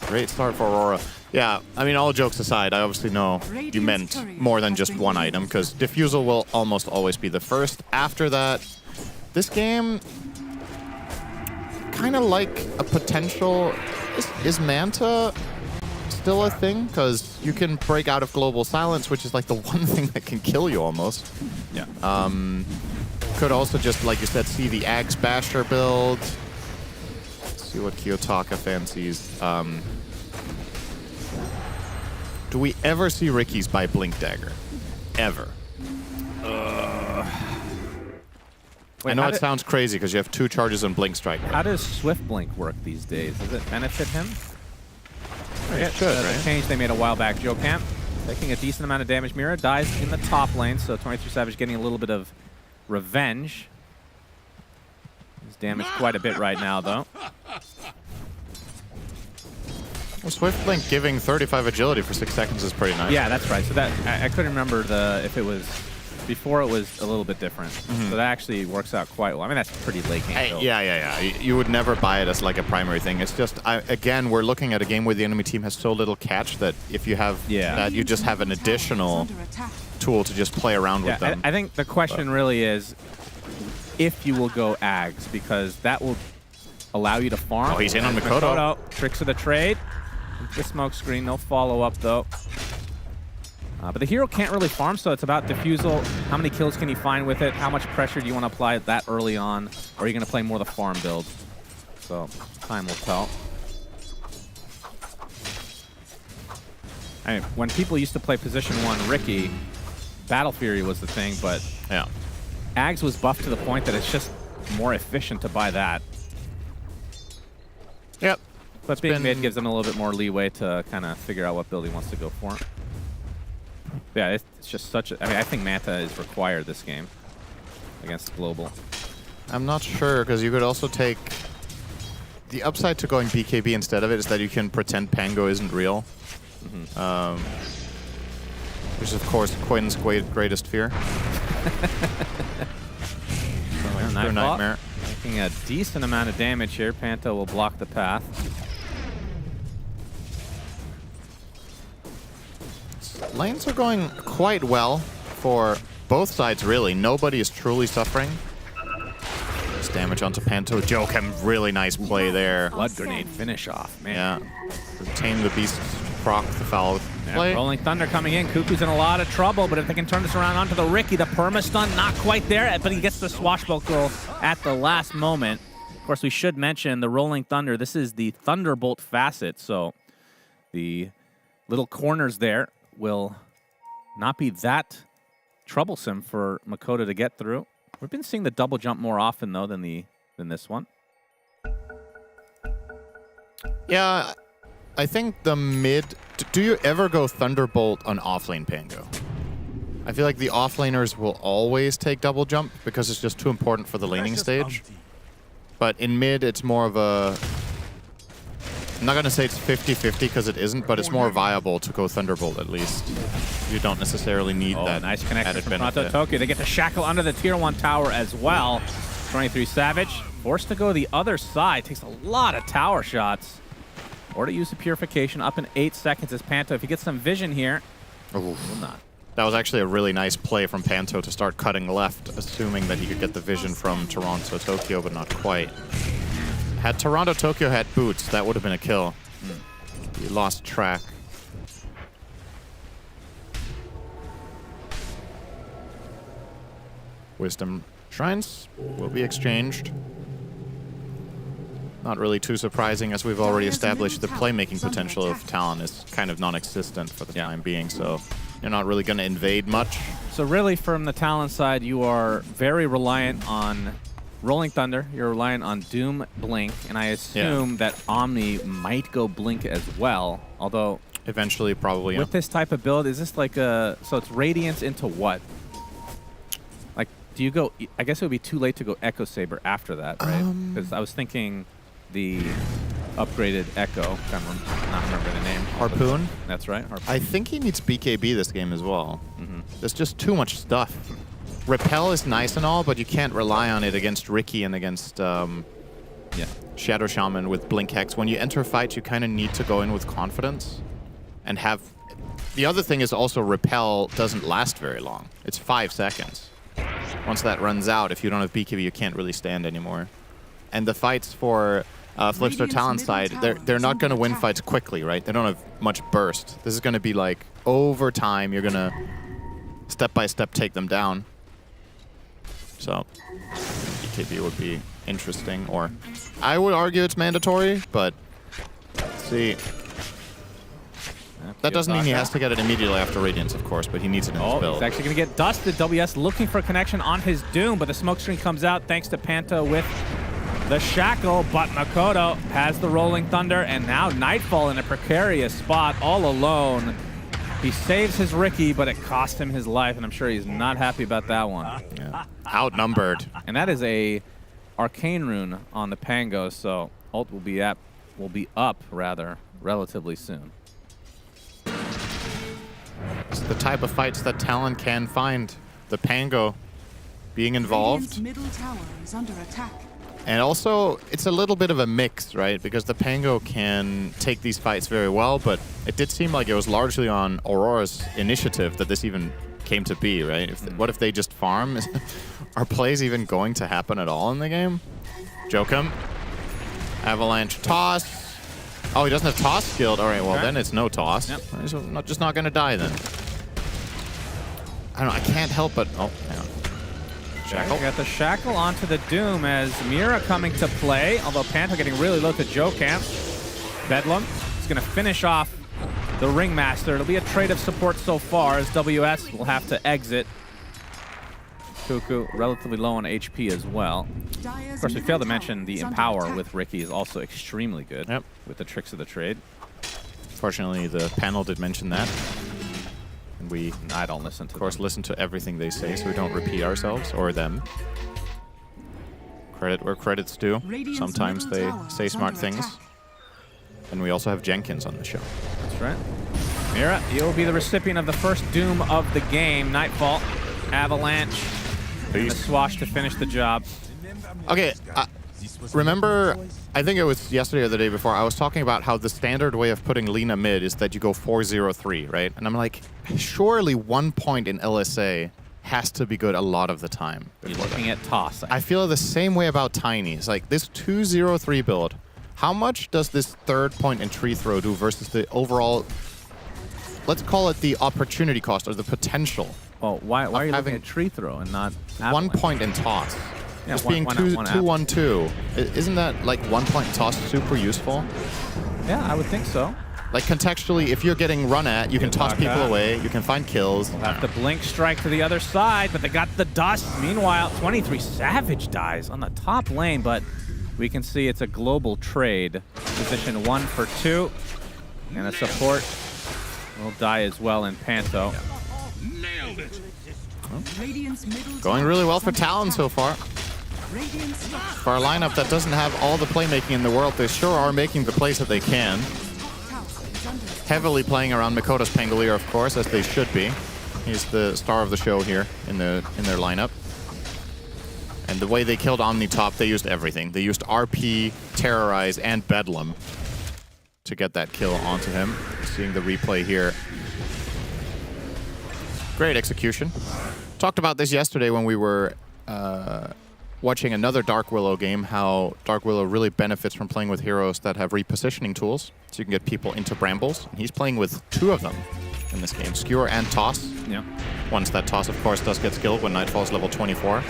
Great start for Aurora. Yeah, I mean, all jokes aside, I obviously know you meant more than just one item, because Diffusal will almost always be the first. After that, this game, kind of like a potential, is Manta still a thing? Because you can break out of Global Silence, which is like the one thing that can kill you almost. Yeah. Could also just, like you said, see the Axe Basher build. Let's see what Kiyotaka fancies. Do we ever see Riki's by Blink Dagger? Ever? I know it sounds crazy because you have 2 charges on Blink Strike. How does Swift Blink work these days? Does it benefit him? It should, right? The change they made a while back. Joe Camp taking a decent amount of damage. Mira dies in the top lane, so 23 Savage getting a little bit of revenge. He's damaged quite a bit right now, though. Well, Swift Blink giving 35 agility for 6 seconds is pretty nice. Yeah, that's right. So that I couldn't remember if it was before. It was a little bit different. So that actually works out quite well. I mean, that's pretty late game. Hey, yeah. You would never buy it as like a primary thing. It's just again, we're looking at a game where the enemy team has so little catch that if you have that, you just have an additional tool to just play around with them. I think the question really is if you will go Ags, because that will allow you to farm. Oh, he's in on Mikoto. Tricks of the trade. the smoke screen. No follow-up, though. But the hero can't really farm, so it's about defusal. How many kills can you find with it? How much pressure do you want to apply that early on? Or are you going to play more the farm build? So, time will tell. I mean, when people used to play Position 1 Ricky, Battle Fury was the thing, but yeah, Ags was buffed to the point that it's just more efficient to buy that. Yep. But being mid gives them a little bit more leeway to kind of figure out what build he wants to go for. Yeah, it's just such a... I mean, I think Manta is required this game against Global. I'm not sure, because you could also take... The upside to going BKB instead of it is that you can pretend Pango isn't real. Which is, of course, Quinn's greatest fear. Nightmare. Making a decent amount of damage here. Panto will block the path. Lanes are going quite well for both sides, really. Nobody is truly suffering. This damage onto Panto. Jokem, really nice play there. Blood Grenade finish off, man. Yeah. Retain the beast, proc the foul play. Rolling Thunder coming in. Cuckoo's in a lot of trouble, but if they can turn this around onto the Ricky, the perma-stun, not quite there, but he gets the swashbuckle at the last moment. Of course, we should mention the Rolling Thunder. This is the Thunderbolt facet, so the little corners there will not be that troublesome for Makoto to get through. We've been seeing the double jump more often, though, than this one. Yeah, I think the mid... Do you ever go Thunderbolt on offlane Pango? I feel like the offlaners will always take double jump because it's just too important for the laning stage. But in mid, it's more of a... I'm not going to say it's 50-50 because it isn't, but it's more viable to go Thunderbolt at least. You don't necessarily need that nice connection added from benefit. Tokyo. They get the shackle under the tier 1 tower as well. 23 Savage forced to go the other side. Takes a lot of tower shots. Or to use the purification up in 8 seconds as Panto. If he gets some vision here, will not. That was actually a really nice play from Panto to start cutting left, assuming that he could get the vision from Toronto Tokyo, but not quite. Had Toronto Tokyo had boots, that would have been a kill. He lost track. Wisdom Shrines will be exchanged. Not really too surprising, as we've already established the playmaking potential of Talon is kind of non-existent for the time being, so you're not really going to invade much. So really, from the Talon side, you are very reliant on Rolling Thunder, you're reliant on Doom Blink, and I assume that Omni might go Blink as well, although... Eventually, probably, with this type of build, is this like a... So it's Radiance into what? Like, do you go... I guess it would be too late to go Echo Saber after that, right? Because I was thinking the upgraded Echo, I not remember the name. Harpoon? That's right, Harpoon. I think he needs BKB this game as well. There's just too much stuff. Repel is nice and all, but you can't rely on it against Ricky and against Shadow Shaman with Blink Hex. When you enter a fight, you kind of need to go in with confidence and have... The other thing is also Repel doesn't last very long. It's 5 seconds. Once that runs out, if you don't have BKB, you can't really stand anymore. And the fights for Flipster Talon side, they're not going to win fights quickly, right? They don't have much burst. This is going to be like, over time, you're going to step-by-step take them down. So, BKB would be interesting, or I would argue it's mandatory, but let's see. That doesn't mean he has to get it immediately after Radiance, of course, but he needs it in his build. He's actually going to get dusted. WS looking for a connection on his Doom, but the smoke screen comes out thanks to Panto with the shackle, but Makoto has the Rolling Thunder, and now Nightfall in a precarious spot all alone. He saves his Ricky, but it cost him his life, and I'm sure he's not happy about that one. Yeah. Outnumbered. And that is a Arcane Rune on the Pango, so ult will be up relatively soon. It's the type of fights that Talon can find. The Pango being involved. Middle tower is under attack. And also, it's a little bit of a mix, right? Because the Pango can take these fights very well, but it did seem like it was largely on Aurora's initiative that this even came to be, right? What if they just farm? Are plays even going to happen at all in the game? Jokem. Avalanche toss. Oh, he doesn't have toss skilled. All right, well, Okay. then it's no toss. Yep. He's just not going to die then. I don't know. I can't help but... Oh, hang on. Shackle. Got the shackle onto the Doom as Mira coming to play, although Panto getting really low to Joe Camp. Bedlam is going to finish off the Ringmaster. It'll be a trade of support so far as WS will have to exit. Cuckoo relatively low on HP as well. Of course, we failed to mention the Empower with Ricky is also extremely good with the tricks of the trade. Fortunately, the panel did mention that. And I don't listen to of course, listen to everything they say so we don't repeat ourselves or them. Credit where credit's due. Sometimes they say smart things. And we also have Jenkins on the show. That's right. Mira, you'll be the recipient of the first Doom of the game. Nightfall, Avalanche, and the Swash to finish the job. Okay, remember, I think it was yesterday or the day before, I was talking about how the standard way of putting Lina mid is that you go 4-0-3, right? And I'm like, surely 1 point in LSA has to be good a lot of the time. You're looking at toss. I feel the same way about Tiny. It's like this 2-0-3 build. How much does this third point in tree throw do versus the overall, let's call it the opportunity cost or the potential? Well, why are you looking at tree throw and not Avalanche? 1 point in toss? Yeah, just being 2-1-2. Isn't that like 1 point in toss super useful? Yeah, I would think so. Like contextually, if you're getting run at, you can toss people away, you can find kills. We'll have to blink strike to the other side, but they got the dust. Meanwhile, 23 Savage dies on the top lane, but we can see it's a global trade. Position 1 for 2. And a support will die as well in Panto. Nailed it. Going really well for Talon so far. For a lineup that doesn't have all the playmaking in the world, they sure are making the plays that they can. Heavily playing around Makoto's Pangolier, of course, as they should be. He's the star of the show here in their lineup. And the way they killed Omni top, they used everything. They used RP, Terrorize, and Bedlam to get that kill onto him. Seeing the replay here. Great execution. Talked about this yesterday when we were watching another Dark Willow game, how Dark Willow really benefits from playing with heroes that have repositioning tools, so you can get people into brambles. And he's playing with 2 of them in this game, Skewer and Toss. Yeah. Once that Toss, of course, does get skilled when Nightfall's level 24.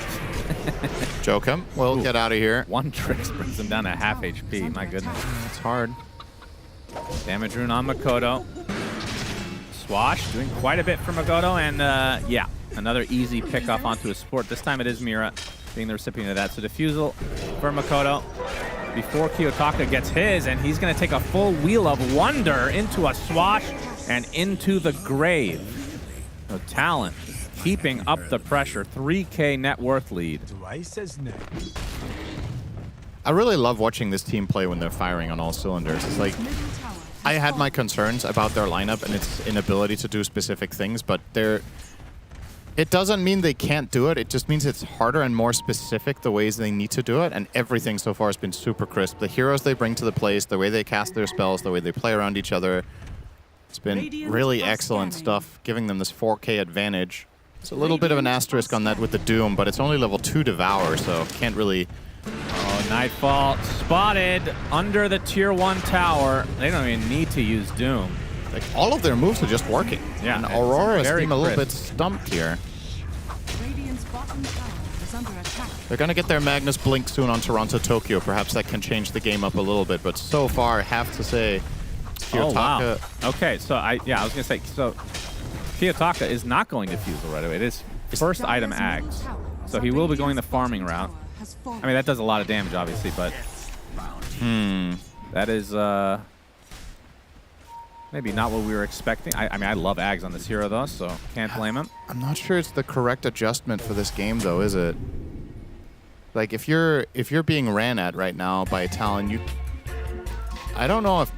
Jokum will get out of here. 1 trick brings him down to half HP. My goodness. It's hard. Damage rune on Makoto. Swash doing quite a bit for Makoto, and yeah, another easy pick off onto his support. This time it is Mira being the recipient of that. So Diffusal for Makoto before Kiyotaka gets his, and he's going to take a full Wheel of Wonder into a Swash and into the grave. So Talon keeping up the pressure. 3K net worth lead. I really love watching this team play when they're firing on all cylinders. It's like, I had my concerns about their lineup and its inability to do specific things, but it doesn't mean they can't do it. It just means it's harder and more specific the ways they need to do it, and everything so far has been super crisp. The heroes they bring to the place, the way they cast their spells, the way they play around each other, it's been really excellent stuff, giving them this 4K advantage. It's a little bit of an asterisk on that with the Doom, but it's only level 2 Devour, so can't really... Oh, Nightfall spotted under the tier 1 tower. They don't even need to use Doom. Like, all of their moves are just working. Yeah, and Aurora seem a little bit stumped here. They're going to get their Magnus Blink soon on Toronto, Tokyo. Perhaps that can change the game up a little bit, but so far, I have to say, Kiyotaka... Oh, wow. Okay, so I was going to say, so Kiyotaka is not going to Fusel right away. It is first item Ags. So he will be going the farming route. I mean, that does a lot of damage, obviously, but... That is... maybe not what we were expecting. I mean, I love Ags on this hero, though, so can't blame him. I'm not sure it's the correct adjustment for this game, though, is it? Like, if you're being ran at right now by Talon, I don't know if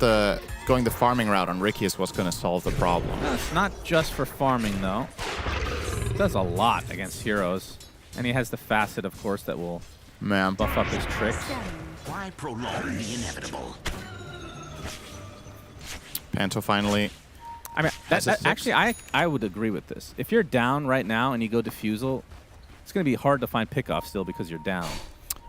going the farming route on Ricky is what's going to solve the problem. No, it's not just for farming, though. It does a lot against heroes. And he has the facet, of course, that will buff up his tricks. Why prolong the inevitable? Panto finally... I mean, actually, I would agree with this. If you're down right now and you go Diffusal, it's going to be hard to find pickoff still because you're down.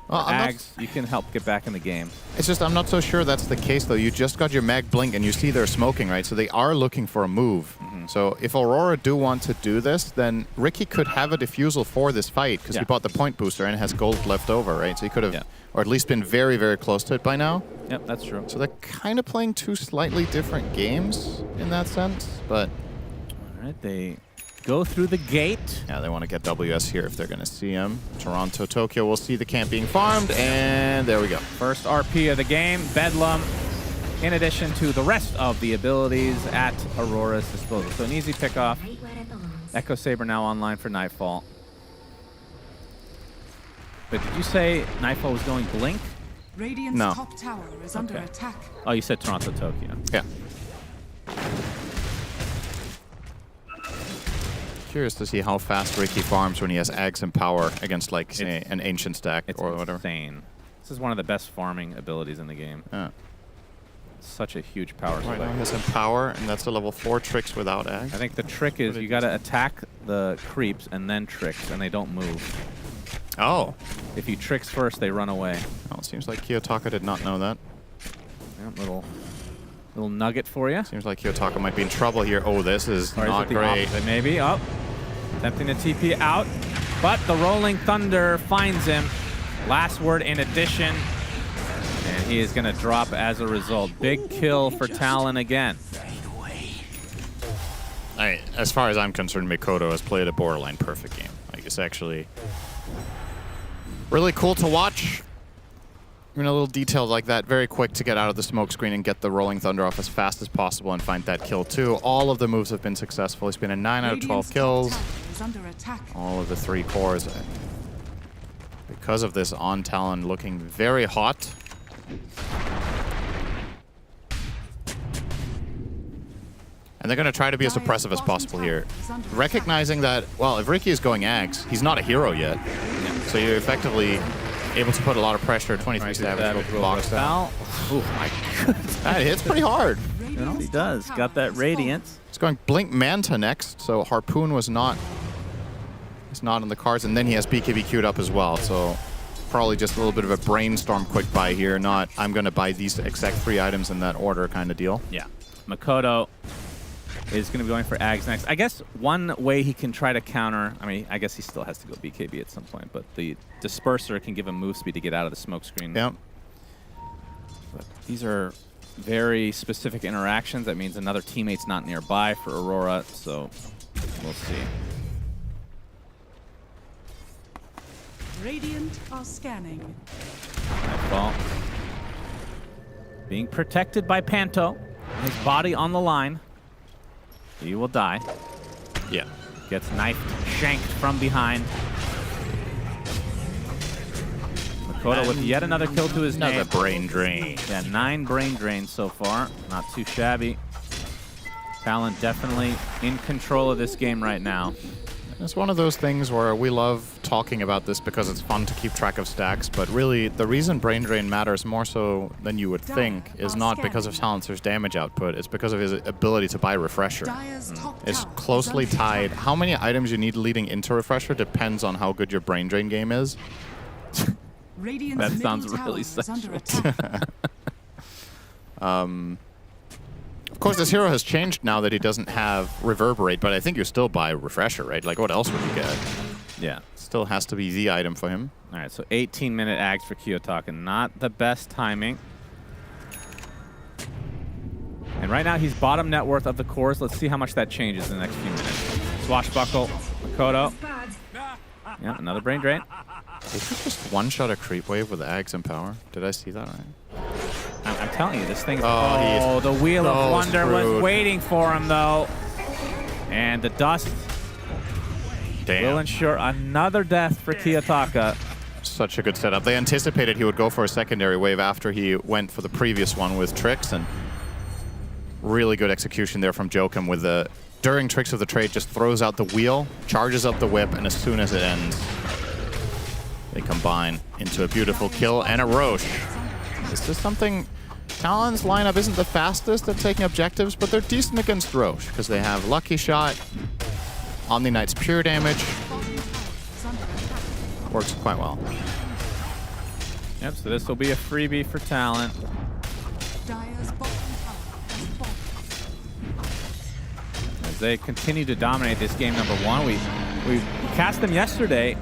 Well, I'm Ags, you can help get back in the game. It's just I'm not so sure that's the case, though. You just got your mag blink, and you see they're smoking, right? So they are looking for a move. So if Aurora do want to do this, then Ricky could have a defusal for this fight, because he bought the point booster and has gold left over, right? So he could have, or at least been very, very close to it by now. Yep, that's true. So they're kind of playing two slightly different games in that sense, but... All right, they go through the gate. Yeah, they want to get WS here if they're going to see him. Toronto, Tokyo will see the camp being farmed, and there we go. First RP of the game, Bedlam, in addition to the rest of the abilities at Aurora's disposal. So an easy pickoff. Echo Saber now online for Nightfall. But did you say Nightfall was going Blink? Radiant's No. top tower is under attack. Oh, you said Toronto, Tokyo. Yeah. Curious to see how fast Ricky farms when he has Ags and Power against, like, say, an Ancient stack or whatever. Insane. This is one of the best farming abilities in the game. Yeah. Such a huge power Right spike. now he has some Power, and that's a level 4 Tricks without Ags. I think the trick is you got to attack the creeps and then tricks, and they don't move. Oh. If you tricks first, they run away. Well, it seems like Kiyotaka did not know that. Yeah, little nugget for you. Seems like Kiyotaka might be in trouble here. Oh, this is Or not is it the great. opposite, maybe. Oh, attempting to TP out, but the Rolling Thunder finds him. Last word in addition, and he is going to drop as a result. Big kill for Talon again. As far as I'm concerned, Mikoto has played a borderline perfect game. Like, it's actually really cool to watch. In a little detail like that, very quick to get out of the smoke screen and get the Rolling Thunder off as fast as possible and find that kill too. All of the moves have been successful. He's been in 9 out of 12 kills. Is under attack. All of the 3 cores. Because of this, on Talon looking very hot. And they're going to try to be as suppressive as possible here. Recognizing that, well, if Ricky is going Ags, he's not a hero yet. So you're effectively able to put a lot of pressure. 23 damage will box out. Oh my goodness. That hits pretty hard. He does. Got that Radiance. He's going Blink Manta next, so Harpoon was not... It's not on the cards, and then he has BKB queued up as well, so probably just a little bit of a brainstorm quick buy here, not I'm going to buy these exact 3 items in that order kind of deal. Yeah. Makoto is going to be going for Ags next. I guess one way he can try to counter, I mean, I guess he still has to go BKB at some point, but the Disperser can give him move speed to get out of the smoke screen. Yep. But these are very specific interactions. That means another teammate's not nearby for Aurora, so we'll see. Radiant are scanning. Nightfall. Being protected by Panto. His body on the line. He will die. Yeah. Gets knifed, shanked from behind. Makoto with yet another kill to his name. Another brain drain. Yeah, 9 brain drains so far. Not too shabby. Talon definitely in control of this game right now. It's one of those things where we love talking about this because it's fun to keep track of stacks, but really the reason brain drain matters more so than you would think is not because of Silencer's damage output, it's because of his ability to buy Refresher. It's closely tied. How many items you need leading into Refresher depends on how good your brain drain game is. That sounds really sexual. Of course, this hero has changed now that he doesn't have Reverberate, but I think you still buy Refresher, right? Like, what else would you get? Yeah. Still has to be the item for him. All right, so 18-minute Ags for Kiyotaka. Not the best timing. And right now, he's bottom net worth of the cores. Let's see how much that changes in the next few minutes. Swashbuckle, Makoto. Yeah, another brain drain. Did he just one-shot a creep wave with Ags and Power? Did I see that right? I'm telling you, this thing's... Oh, the Wheel of Wonder screwed. was waiting for him, though. And the dust will ensure another death for Kiyotaka. Such a good setup. They anticipated he would go for a secondary wave after he went for the previous one with Tricks, and really good execution there from Joachim with the... During Tricks of the Trade, just throws out the wheel, charges up the whip, and as soon as it ends, they combine into a beautiful kill and a Roche. This is something... Talon's lineup isn't the fastest at taking objectives, but they're decent against Roche because they have Lucky Shot, Omni Knight's pure damage. Works quite well. Yep, so this will be a freebie for Talon. Dire's bottom tower has fallen. As they continue to dominate this game number 1. We cast them yesterday,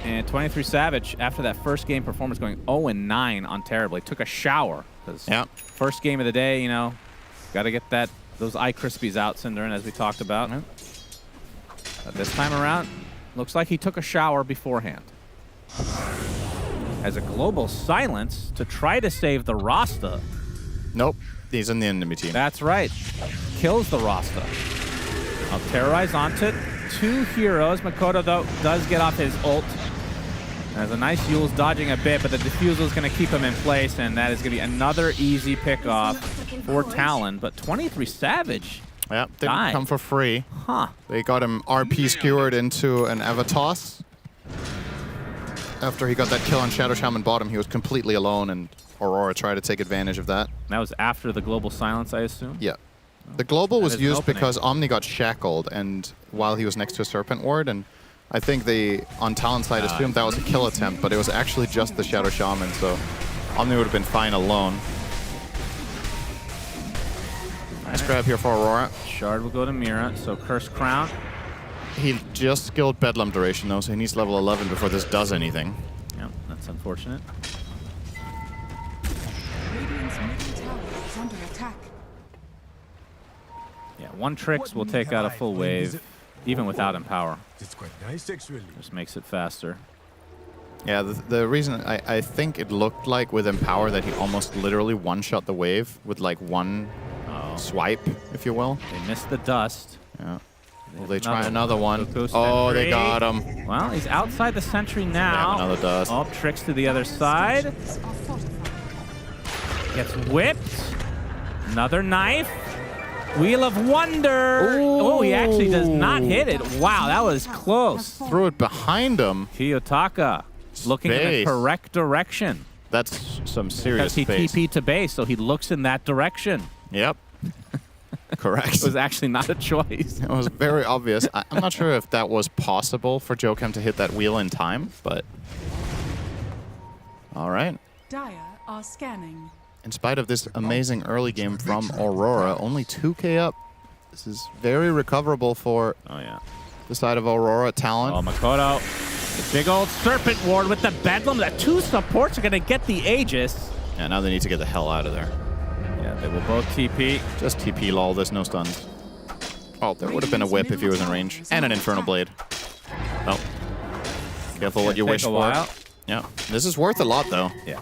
and 23 Savage, after that first game performance going 0-9 on Terribly, took a shower. Because first game of the day, you know, got to get those eye crispies out, Cinderin, as we talked about. But this time around, looks like he took a shower beforehand. As a global silence to try to save the Rasta. Nope, he's in the enemy team. That's right. Kills the Rasta. I'll terrorize onto 2 heroes. Makoto, though, does get off his ult. As a nice Yule's dodging a bit, but the defusal is going to keep him in place, and that is going to be another easy pickoff for Talon. But 23 Savage. Yeah, didn't come for free. They got him RP skewered into an Avatos. After he got that kill on Shadow Shaman bottom, he was completely alone, and Aurora tried to take advantage of that. That was after the global silence, I assume? Yeah. The global was used because Omni got shackled, and while he was next to a Serpent Ward, and I think they, on Talon's side, assumed that was a kill attempt, but it was actually just the Shadow Shaman, so Omni would have been fine alone. Nice grab here for Aurora. Shard will go to Mira, so Cursed Crown. He just skilled Bedlam duration, though, so he needs level 11 before this does anything. Yep, that's unfortunate. Radiant's middle tower is under attack. Yeah, 1 Trix will take out a full wave, even without Empower. It's quite nice, actually. Just makes it faster. Yeah, the reason I think it looked like with Empower that he almost literally one-shot the wave with like one swipe, if you will. They missed the dust. Yeah. Will they try another one? Oh, they got him. Well, he's outside the sentry now. Another dust. Oh, Tricks to the other side. Gets whipped. Another knife. Wheel of Wonder. Ooh. Oh, he actually does not hit it. Wow, that was close. Threw it behind him. Kiyotaka looking in the correct direction. That's some serious Because he TP'd to base, so he looks in that direction. Yep. Correct. It was actually not a choice. It was very obvious. I'm not sure if that was possible for Jokem to hit that wheel in time, but... All right. Dire are scanning. In spite of this amazing early game from Aurora, only 2k up. This is very recoverable for the side of Aurora. Talon. Oh, Makoto. The big old Serpent Ward with the Bedlam. The 2 supports are going to get the Aegis. Yeah, now they need to get the hell out of there. Yeah, they will both TP. Just TP, lol. There's no stuns. Oh, there would have been a whip if he was in range. And an Infernal Blade. Oh. Careful what you wish for. Yeah. This is worth a lot, though. Yeah.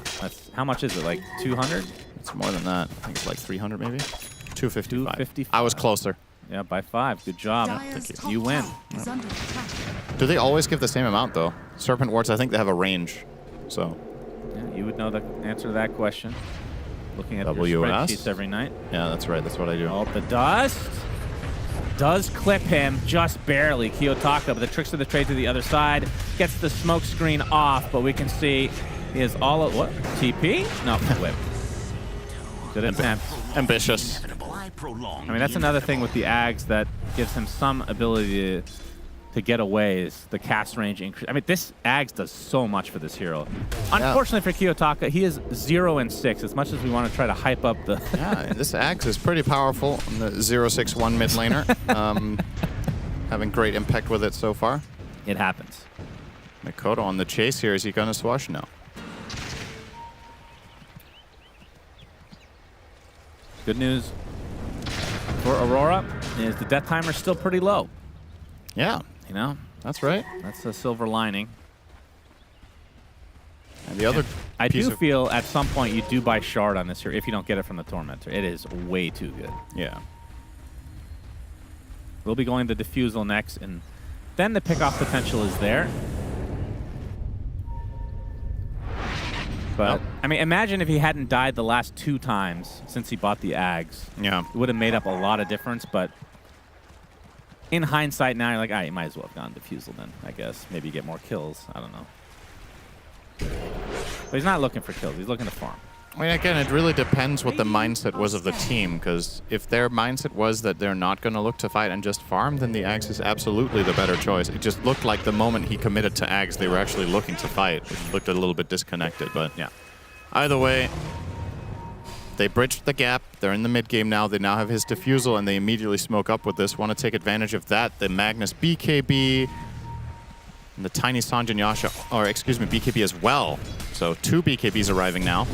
How much is it? Like 200? It's more than that. I think it's like 300, maybe. 255. 255. I was closer. Yeah, by 5. Good job. You win. Do they always give the same amount, though? Serpent Wards, I think they have a range. So. Yeah, you would know the answer to that question. Looking at your WS? spreadsheets every night. Yeah, that's right. That's what I do. Oh, the dust does clip him just barely. Kiyotaka, but the Tricks of the trade to the other side. Gets the smoke screen off, but we can see he is all at what? TP? No, whip. Good attempt. Ambitious. I mean, that's another thing with the Ags that gives him some ability to get away is the cast range increase. I mean, this Ags does so much for this hero. Unfortunately for Kiyotaka, he is 0 and 6. As much as we want to try to hype up the... Yeah, this Ags is pretty powerful on the 0-6-1 mid laner. Having great impact with it so far. It happens. Makoto on the chase here. Is he going to swash? No. Good news for Aurora is the death timer is still pretty low. Yeah. You know? That's right. That's a silver lining. And the other I do feel at some point you do buy Shard on this here if you don't get it from the Tormentor. It is way too good. Yeah. We'll be going to Diffusal next, and then the pickoff potential is there. But, I mean, imagine if he hadn't died the last 2 times since he bought the Ags. Yeah. It would have made up a lot of difference, but in hindsight now, you're like, you might as well have gone Diffusal then, I guess. Maybe get more kills. I don't know. But he's not looking for kills. He's looking to farm. I mean, again, it really depends what the mindset was of the team, because if their mindset was that they're not going to look to fight and just farm, then the Ags is absolutely the better choice. It just looked like the moment he committed to Ags, they were actually looking to fight, which looked a little bit disconnected, but yeah. Either way, they bridged the gap. They're in the mid game now. They now have his defusal, and they immediately smoke up with this. Want to take advantage of that. The Magnus BKB, and the tiny Sanjin Yasha, or excuse me, BKB as well. So 2 BKBs arriving now.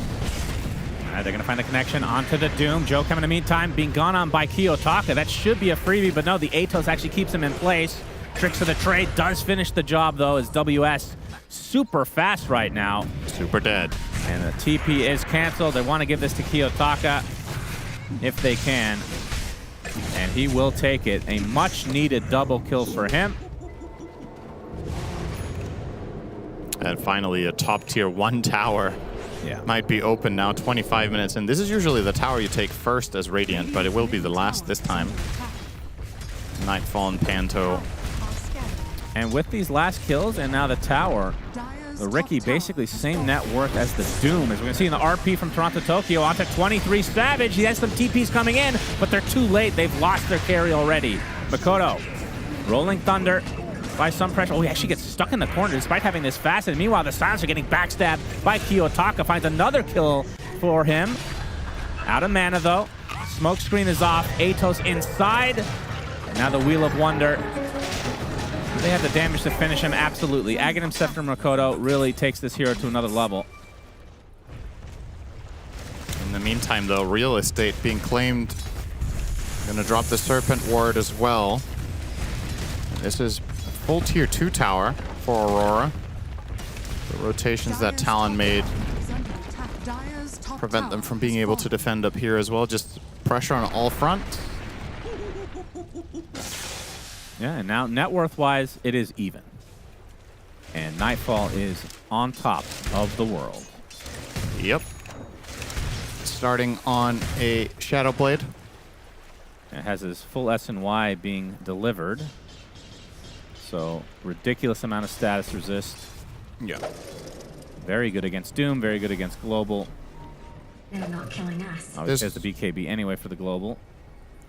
They're going to find the connection onto the Doom. Joe coming in the meantime, being gone on by Kiyotaka. That should be a freebie, but no, the Atos actually keeps him in place. Tricks of the Trade does finish the job, though, as WS super fast right now. Super dead. And the TP is canceled. They want to give this to Kiyotaka if they can. And he will take it. A much-needed double kill for him. And finally, a top tier 1 tower. Yeah. Might be open now, 25 minutes in. This is usually the tower you take first as Radiant, but it will be the last this time. Nightfall and Panto. And with these last kills and now the tower, the Riki basically same net worth as the Doom. As we're going to see in the RP from Toronto Tokyo, onto 23 Savage. He has some TPs coming in, but they're too late. They've lost their carry already. Makoto, Rolling Thunder. By some pressure. Oh, he actually gets stuck in the corner despite having this fast. And meanwhile, the Silencer getting backstabbed by Kiyotaka. Finds another kill for him. Out of mana, though. Smoke screen is off. Atos inside. And now the Wheel of Wonder. They have the damage to finish him. Absolutely. Aghanim Scepter Makoto really takes this hero to another level. In the meantime, though, real estate being claimed. Going to drop the Serpent Ward as well. This is full tier 2 tower for Aurora. The rotations that Talon made prevent them from being able to defend up here as well. Just pressure on all fronts. Yeah, and now net worth-wise, it is even. And Nightfall is on top of the world. Yep. Starting on a Shadow Blade. It has his full S&Y being delivered. So, ridiculous amount of status resist. Yeah. Very good against Doom, very good against Global. They're not killing us. Obviously has the BKB anyway for the Global.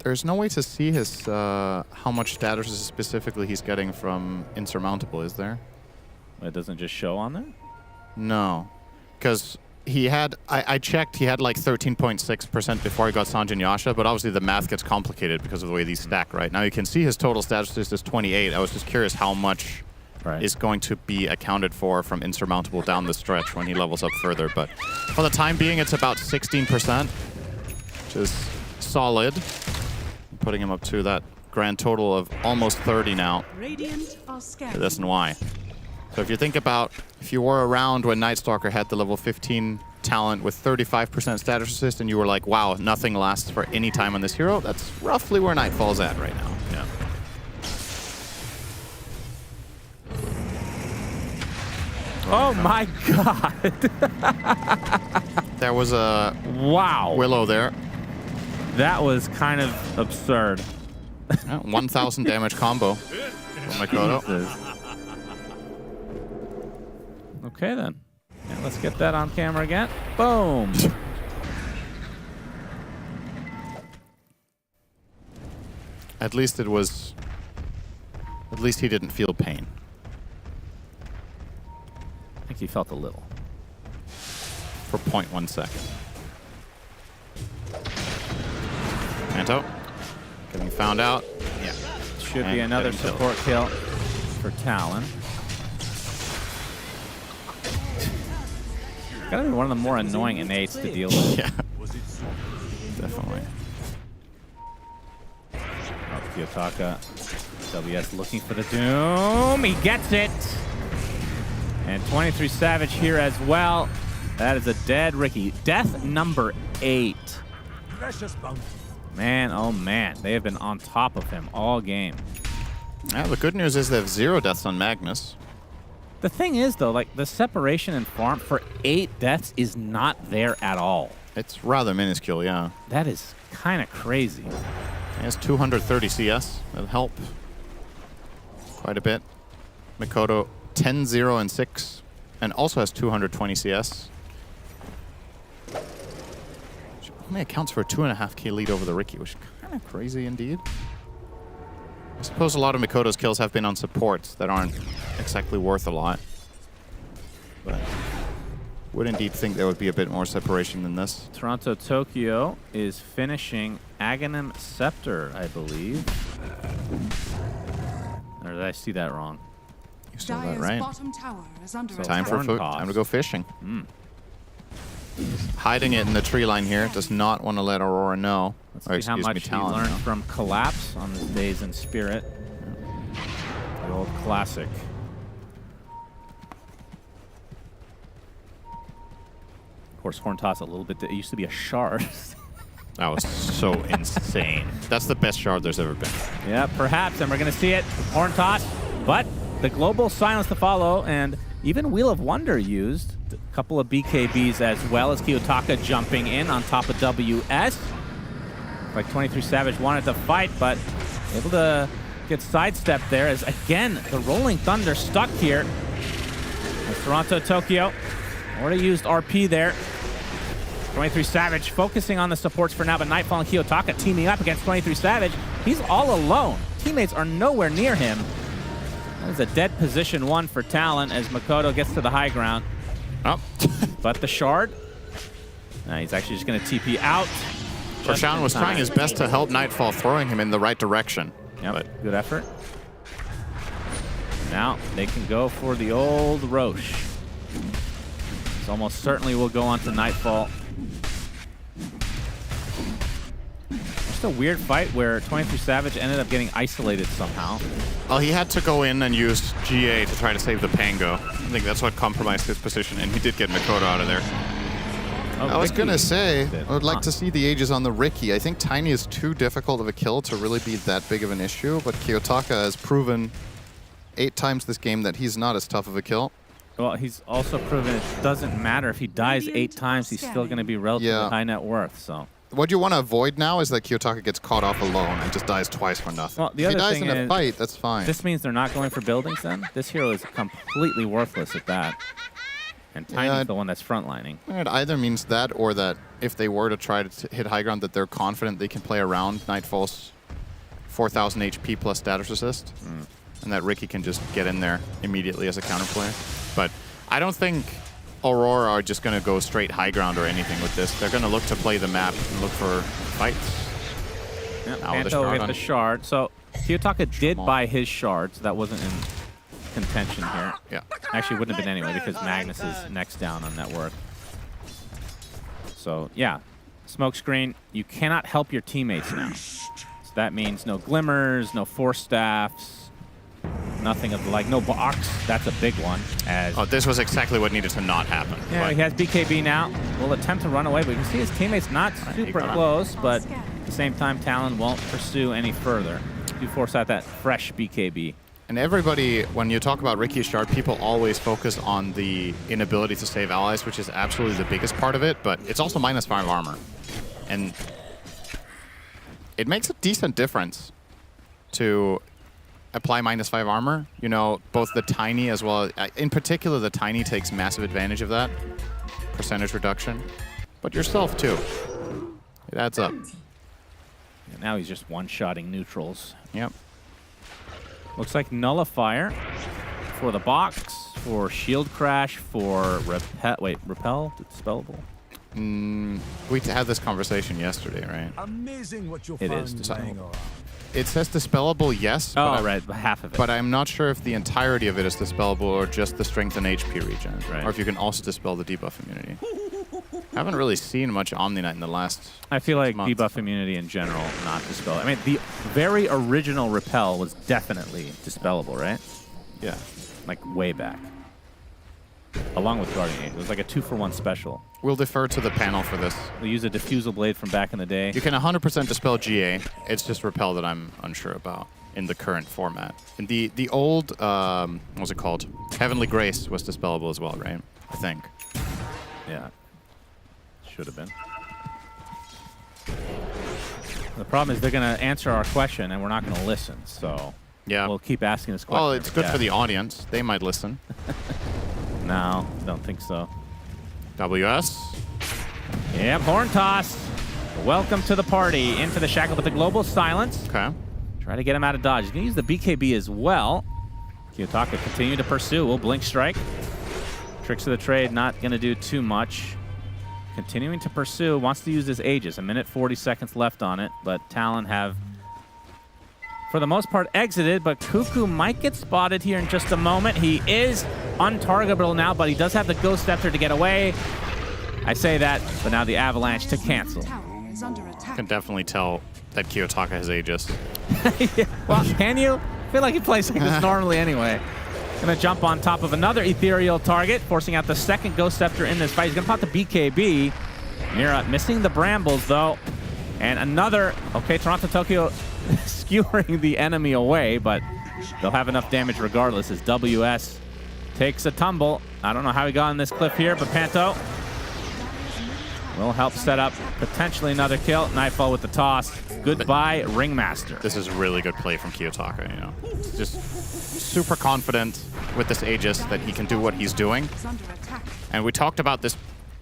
There's no way to see his how much status specifically he's getting from Insurmountable, is there? It doesn't just show on there? No. Because he had, I checked, he had like 13.6% before he got Sanjin Yasha, but obviously the math gets complicated because of the way these stack right now. You can see his total status is 28. I was just curious how much is going to be accounted for from Insurmountable down the stretch when he levels up further. But for the time being, it's about 16%, which is solid. Putting him up to that grand total of almost 30 now. Radiant are scared. This and why. So if you think about, if you were around when Nightstalker had the level 15 talent with 35% status resist and you were like, wow, nothing lasts for any time on this hero, that's roughly where Nightfall's at right now. Yeah. Oh my god. There was a Willow there. That was kind of absurd. 1,000 damage combo from Makoto. Jesus. Okay then. Yeah, let's get that on camera again. Boom. At least it was. At least he didn't feel pain. I think he felt a little. For 0.1 second. Panto. Getting found out. Yeah. Should be another support kill for Talon. Gotta be one of the more annoying innates to deal with. Yeah. Definitely. Oh, Kiyotaka. WS looking for the Doom. He gets it. And 23 Savage here as well. That is a dead Riki. Death number 8. Precious bounty. Man, oh man. They have been on top of him all game. Yeah, the good news is they have 0 deaths on Magnus. The thing is, though, like, the separation in farm for 8 deaths is not there at all. It's rather minuscule, yeah. That is kind of crazy. He has 230 CS. That'll help quite a bit. Makoto 10-0 and 6, and also has 220 CS. only accounts for a 2.5k lead over the Riki, which is kind of crazy indeed. I suppose a lot of Mikoto's kills have been on supports that aren't exactly worth a lot. But would indeed think there would be a bit more separation than this. Toronto Tokyo is finishing Aghanim Scepter, I believe. Or did I see that wrong? You saw that Dire's right. bottom tower is under So Time for attack. food. Time to go fishing. Mm. Hiding it in the tree line here. Does not want to let Aurora know. Let's Or see how excuse me, much he Talon learned know. from Collapse on this Days in Spirit. The old classic. Of course, Horn Toss a little bit. It used to be a shard. That was so insane. That's the best shard there's ever been. Yeah, perhaps, and we're going to see it. Horn Toss, but the global silence to follow, and even Wheel of Wonder used. A couple of BKBs as well as Kiyotaka jumping in on top of WS. Like 23 Savage wanted to fight, but able to get sidestepped there as, again, the Rolling Thunder stuck here. As Toronto Tokyo already used RP there. 23 Savage focusing on the supports for now, but Nightfall and Kiyotaka teaming up against 23 Savage. He's all alone. Teammates are nowhere near him. That is a dead position one for Talon as Makoto gets to the high ground. Oh. But the shard, he's actually just going to TP out. Prashan was trying his best to help Nightfall, throwing him in the right direction. Yep, but good effort. Now they can go for the old Roche. This almost certainly will go on to Nightfall. Just a weird fight where 23 Savage ended up getting isolated somehow. Well, he had to go in and use GA to try to save the Pango. I think that's what compromised his position, and he did get Mikoto out of there. Oh, I was Riki going to say, did. I would like to see the ages on the Riki. I think Tiny is too difficult of a kill to really be that big of an issue, but Kiyotaka has proven 8 times this game that he's not as tough of a kill. Well, he's also proven it doesn't matter if he dies 8 times, he's still going to be relatively high net worth. So what you want to avoid now is that Kiyotaka gets caught off alone and just dies twice for nothing. Well, the if he other dies thing in a is, fight, that's fine. this means they're not going for buildings then? This hero is completely worthless at that. And Tiny's the one that's frontlining. It either means that or that if they were to try to hit high ground, that they're confident they can play around Nightfall's 4,000 HP plus status resist, and that Riki can just get in there immediately as a counterplay. But I don't think Aurora are just going to go straight high ground or anything with this. They're going to look to play the map and look for fights. Yep, Now with the Panto shard with on. the shard. So Kiyotaka did buy his shards. That wasn't in contention here. Yeah. Actually, wouldn't have been anyway because Magnus is next down on network. So, yeah. Smokescreen, you cannot help your teammates now. So that means no glimmers, no force staffs, nothing of the like. No box. That's a big one. As this was exactly what needed to not happen. yeah, he has BKB now. Will attempt to run away, but you can see his teammates not super close, but at the same time, Talon won't pursue any further. You force out that fresh BKB. And everybody, when you talk about Riki's shard, people always focus on the inability to save allies, which is absolutely the biggest part of it, but it's also -5 armor. And it makes a decent difference to apply -5 armor. You know, both the Tiny as well, in particular, the Tiny takes massive advantage of that percentage reduction, but yourself too. It adds up. And now he's just one-shotting neutrals. Yep. Looks like Nullifier for the box, for Shield Crash, for Repel. Wait, Repel? Dispellable? We had this conversation yesterday, right? Amazing what you'll It find is laying around. It says dispellable, yes. Oh, but right, half of it. But I'm not sure if the entirety of it is dispellable or just the strength and HP regen. Right. Or if you can also dispel the debuff immunity. I haven't really seen much Omni Knight in the last I feel like months. debuff immunity in general, not dispellable. I mean, the very original Repel was definitely dispellable, right? Yeah. Like, way back. Along with Guardian Angel. It was like a 2-for-1 special. We'll defer to the panel for this. We use a diffusal blade from back in the day. You can 100% dispel GA. It's just Repel that I'm unsure about in the current format. And the old, what was it called? Heavenly Grace was dispellable as well, right? I think. Yeah. Should have been. The problem is they're going to answer our question and we're not going to listen, so yeah, we'll keep asking this question. Well, it's good for the audience. They might listen. No, don't think so. WS? Yep, Horn Toss. Welcome to the party. In for the shackle, but the global silence. Okay. Try to get him out of dodge. He's going to use the BKB as well. Kiyotaka continue to pursue. Will blink strike. Tricks of the trade not going to do too much. Continuing to pursue. Wants to use his Aegis. 1:40 seconds left on it, but Talon have, for the most part, exited, but Cuckoo might get spotted here in just a moment. He is untargetable now, but he does have the Ghost Scepter to get away. I say that, but now the Avalanche to cancel. Can definitely tell that Kiyotaka has Aegis. Yeah. Well, can you? I feel like he plays like this normally anyway. Gonna jump on top of another ethereal target, forcing out the second Ghost Scepter in this fight. He's gonna pop the BKB. Mira missing the brambles though. And another, okay, Toronto Tokyo skewering the enemy away, but they'll have enough damage regardless as WS takes a tumble. I don't know how he got on this cliff here, but Panto will help set up potentially another kill. Nightfall with the toss. Goodbye, Ringmaster. This is a really good play from Kiyotaka, you know. Just super confident with this Aegis that he can do what he's doing. And we talked about this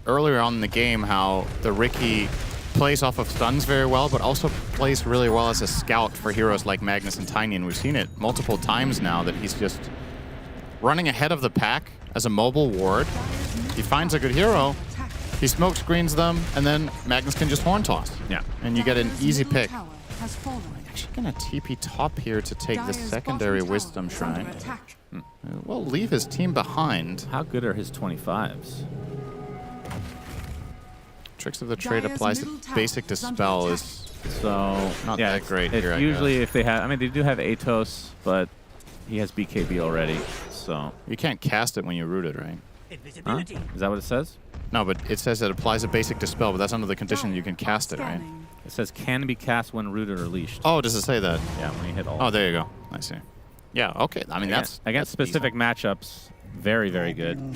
earlier on in the game, how the Riki plays off of stuns very well, but also plays really well as a scout for heroes like Magnus and Tiny, and we've seen it multiple times now that he's just running ahead of the pack as a mobile ward. He finds a good hero, he smoke screens them, and then Magnus can just horn toss. Yeah. And you get an easy pick. Actually gonna TP top here to take the secondary Wisdom Shrine. We'll leave his team behind. How good are his 25s? Tricks of the Trade applies to basic Dispel is so not that great it's here, usually if they have, I mean, they do have Atos, but he has BKB already, so. You can't cast it when you root it, right? Huh? Is that what it says? No, but it says it applies a basic Dispel, but that's under the condition you can cast it, right? It says can be cast when rooted or leashed. Oh, does it say that? Yeah, when you hit all. Oh, there you go. I see. Yeah, okay. I mean, against that's specific matchups, very, very good.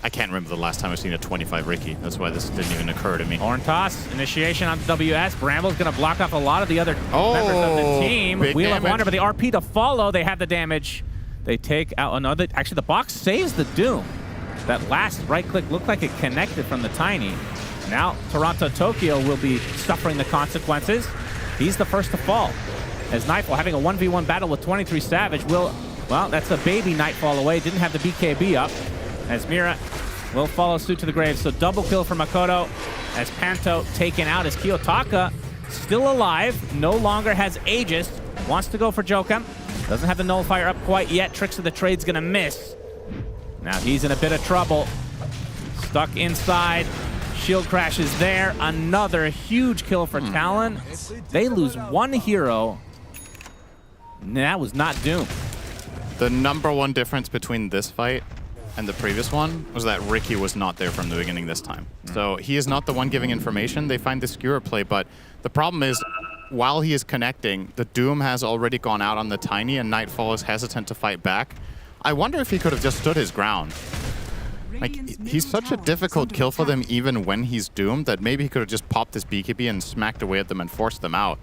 I can't remember the last time I've seen a 25 Riki. That's why this didn't even occur to me. Horn toss, initiation on WS. Bramble's going to block off a lot of the other members of the team. Wheel of Wonder, but the RP to follow. They have the damage. They take out another. Actually, the box saves the Doom. That last right click looked like it connected from the Tiny. Now, Toronto Tokyo will be suffering the consequences. He's the first to fall. As Nightfall having a 1v1 battle with 23 Savage will, well, that's a baby Nightfall away. Didn't have the BKB up. As Mira will follow suit to the grave. So double kill for Makoto as Panto taken out as Kiyotaka still alive, no longer has Aegis, wants to go for Jokum. Doesn't have the Nullifier up quite yet. Tricks of the Trade's gonna miss. Now he's in a bit of trouble. Stuck inside. Shield crash is there. Another huge kill for Talon. They lose one hero. And that was not Doom. The #1 difference between this fight and the previous one was that Riki was not there from the beginning this time. So he is not the one giving information. They find the skewer play, but the problem is while he is connecting, the Doom has already gone out on the Tiny and Nightfall is hesitant to fight back. I wonder if he could have just stood his ground. Like, he's such a difficult kill for them even when he's doomed that maybe he could have just popped this BKB and smacked away at them and forced them out.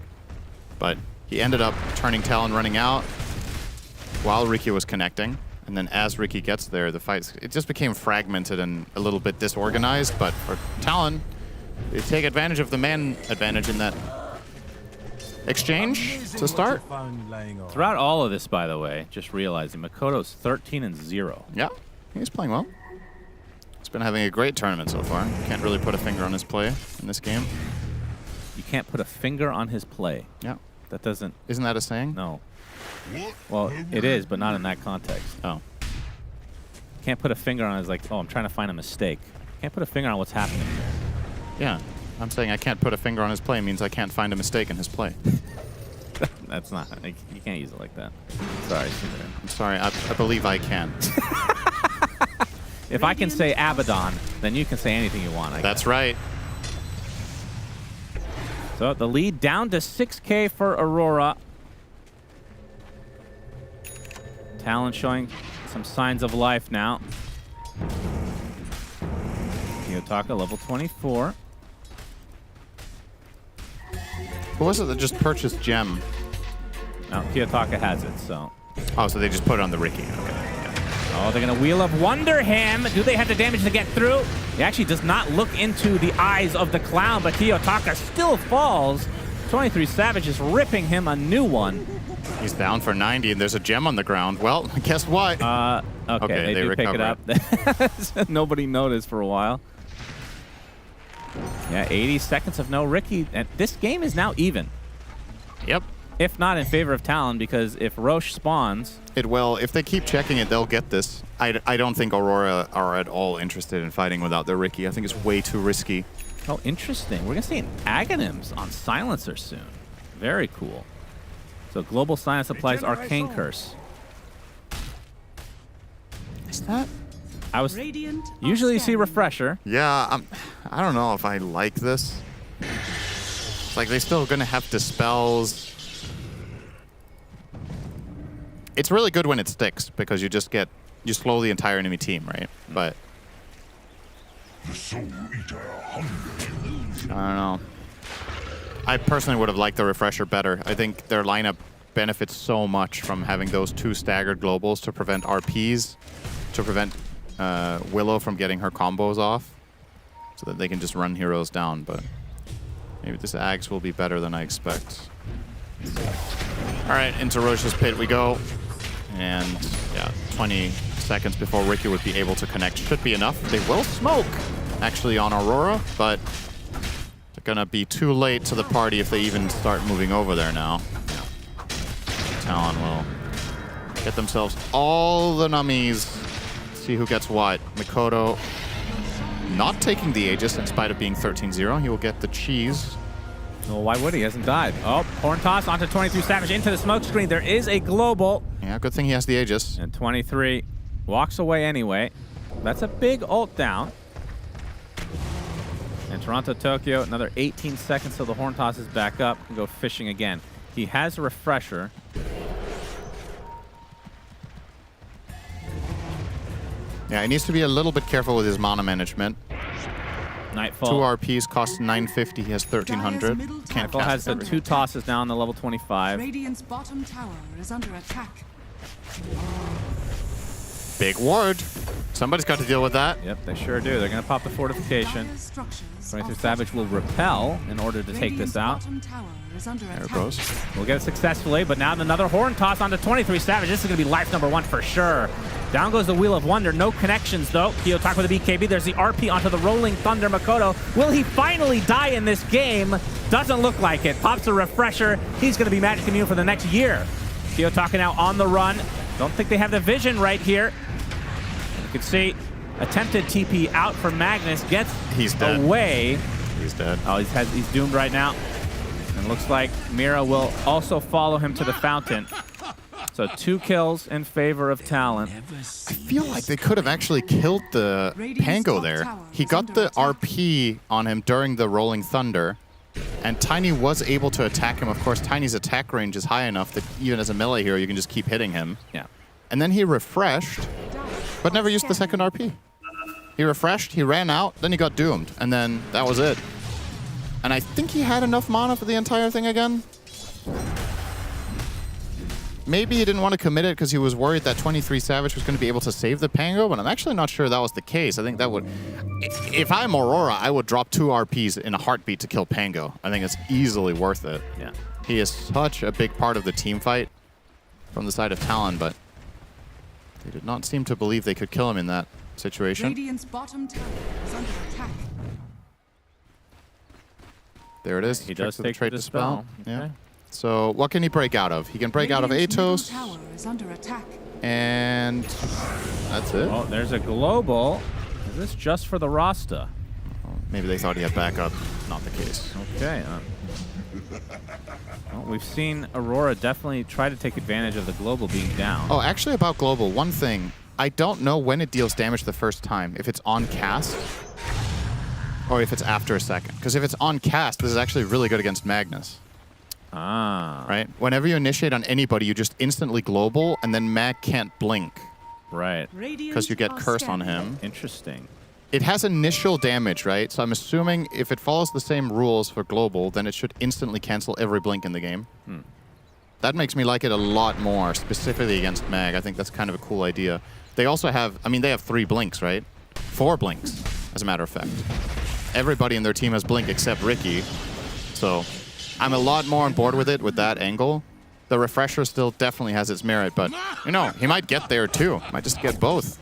But he ended up turning Talon running out while Riki was connecting. And then as Riki gets there, the fight, it just became fragmented and a little bit disorganized. But for Talon, they take advantage of the man advantage in that exchange to start. Throughout all of this, by the way, just realizing Makoto's 13-0. Yeah, he's playing well. He's been having a great tournament so far. Can't really put a finger on his play in this game. You can't put a finger on his play. Yeah. That doesn't... Isn't that a saying? No. Well, it is, but not in that context. Oh. Can't put a finger on it as like, oh, I'm trying to find a mistake. Can't put a finger on what's happening here. Yeah. I'm saying I can't put a finger on his play means I can't find a mistake in his play. That's not... Like, you can't use it like that. Sorry. I'm sorry. I believe I can. If I can say Abaddon, then you can say anything you want. That's right. So the lead down to 6K for Aurora. Talon showing some signs of life now. Kiyotaka, level 24. Who was it that just purchased Gem? No, Kiyotaka has it, so. Oh, so they just put it on the Riki. Okay. Yeah. Oh, they're going to Wheel of Wonder him. Do they have the damage to get through? He actually does not look into the eyes of the clown, but Kiyotaka still falls. 23 Savage is ripping him a new one. He's down for 90, and there's a gem on the ground. Well, guess what? Okay, they do pick it up. Nobody noticed for a while. Yeah, 80 seconds of no Ricky. And this game is now even. Yep. If not in favor of Talon, because if Roche spawns... It will. If they keep checking it, they'll get this. I don't think Aurora are at all interested in fighting without their Ricky. I think it's way too risky. Oh, interesting. We're going to see an Aghanims on Silencer soon. Very cool. So Global Silence applies Arcane Curse. Is that? I was... Usually you see Refresher. Yeah, I don't know if I like this. It's like they're still going to have Dispels. It's really good when it sticks because you just get, you slow the entire enemy team, right? But I don't know. I personally would have liked the Refresher better. I think their lineup benefits so much from having those 2 staggered globals to prevent RPs, to prevent Willow from getting her combos off, so that they can just run heroes down. But maybe this Ags will be better than I expect. All right, into Roche's pit we go. And yeah, 20 seconds before Ricky would be able to connect should be enough. They will smoke, actually, on Aurora, but they're gonna be too late to the party if they even start moving over there now. Talon will get themselves all the nummies. See who gets what. Mikoto not taking the Aegis in spite of being 13-0. He will get the cheese. Well, why would he? He hasn't died. Oh, Horn Toss onto 23 Savage into the smoke screen. There is a global. Yeah, good thing he has the Aegis. And 23 walks away anyway. That's a big ult down. And Toronto Tokyo, another 18 seconds till the Horn Toss is back up. Can go fishing again. He has a Refresher. Yeah, he needs to be a little bit careful with his mana management. Nightfall. 2 RPs cost 950. He has 1300. Can't Nightfall has the 2 tosses now on the level 25. Radiant's bottom tower is under attack. Big ward. Somebody's got to deal with that. Yep, they sure do. They're going to pop the fortification. 23 Savage will repel in order to take this out. There it goes. We'll get it successfully, but now another Horn Toss onto 23 Savage. This is going to be life number 1 for sure. Down goes the Wheel of Wonder. No connections, though. Kiyotaka with the BKB. There's the RP onto the Rolling Thunder Makoto. Will he finally die in this game? Doesn't look like it. Pops a Refresher. He's going to be Magic Immune for the next year. Kiyotaka now on the run. Don't think they have the vision right here. You can see attempted TP out for Magnus. Gets dead. Away. He's dead. Oh, he's doomed right now. And looks like Mira will also follow him to the fountain. So 2 kills in favor of Talon. I feel like they could have actually killed the Pango there. He got the RP on him during the Rolling Thunder, and Tiny was able to attack him. Of course, Tiny's attack range is high enough that even as a melee hero, you can just keep hitting him. Yeah. And then he refreshed, but never used the second RP. He refreshed, he ran out, then he got doomed, and then that was it. And I think he had enough mana for the entire thing again. Maybe he didn't want to commit it because he was worried that 23 Savage was going to be able to save the Pango, but I'm actually not sure that was the case. I think that would... If I'm Aurora, I would drop 2 RPs in a heartbeat to kill Pango. I think it's easily worth it. Yeah. He is such a big part of the team fight from the side of Talon, but they did not seem to believe they could kill him in that situation. Radiant's bottom tower is under attack. There it is. He does take the dispel. Yeah. Okay. So what can he break out of? He can break out of Atos. Tower is under attack. And that's it. Oh, there's a global. Is this just for the Rasta? Maybe they thought he had backup. Not the case. Okay. Well, we've seen Aurora definitely try to take advantage of the global being down. Oh, actually about global, one thing. I don't know when it deals damage the first time. If it's on cast or if it's after a second. Because if it's on cast, this is actually really good against Magnus. Ah. Right? Whenever you initiate on anybody, you just instantly global, and then Mag can't blink. Right. Because you get curse on him. Interesting. It has initial damage, right? So I'm assuming if it follows the same rules for global, then it should instantly cancel every blink in the game. That makes me like it a lot more, specifically against Mag. I think that's kind of a cool idea. They also have, I mean, they have 3 blinks, right? 4 blinks, as a matter of fact. Everybody in their team has blink except Ricky. So I'm a lot more on board with it with that angle. The refresher still definitely has its merit, but, you know, he might get there too. Might just get both.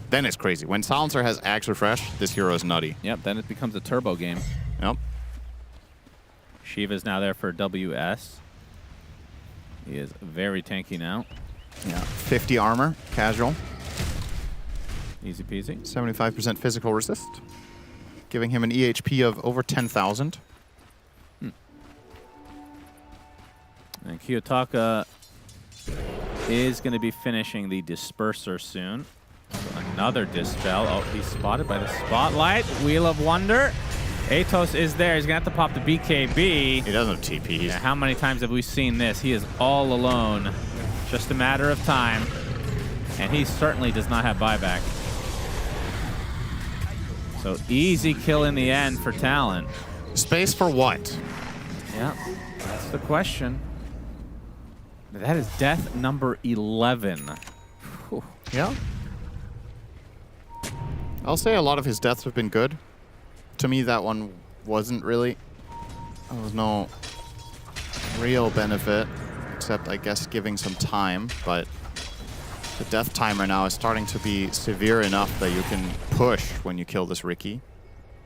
Then it's crazy. When Silencer has Axe Refresh, this hero is nutty. Yep, then it becomes a turbo game. Yep. Shiva's now there for WS. He is very tanky now. Yeah, 50 armor, casual. Easy peasy. 75% physical resist, giving him an EHP of over 10,000. And Kiyotaka is going to be finishing the Disperser soon. So another Dispel. Oh, he's spotted by the Spotlight. Wheel of Wonder. Atos is there. He's going to have to pop the BKB. He doesn't have TP. Yeah, how many times have we seen this? He is all alone. Just a matter of time. And he certainly does not have buyback. So easy kill in the end for Talon. Space for what? Yeah, that's the question. That is death number 11. Whew. Yeah. I'll say a lot of his deaths have been good. To me, that one wasn't really. There was no real benefit, except, I guess, giving some time. But the death timer now is starting to be severe enough that you can push when you kill this Ricky.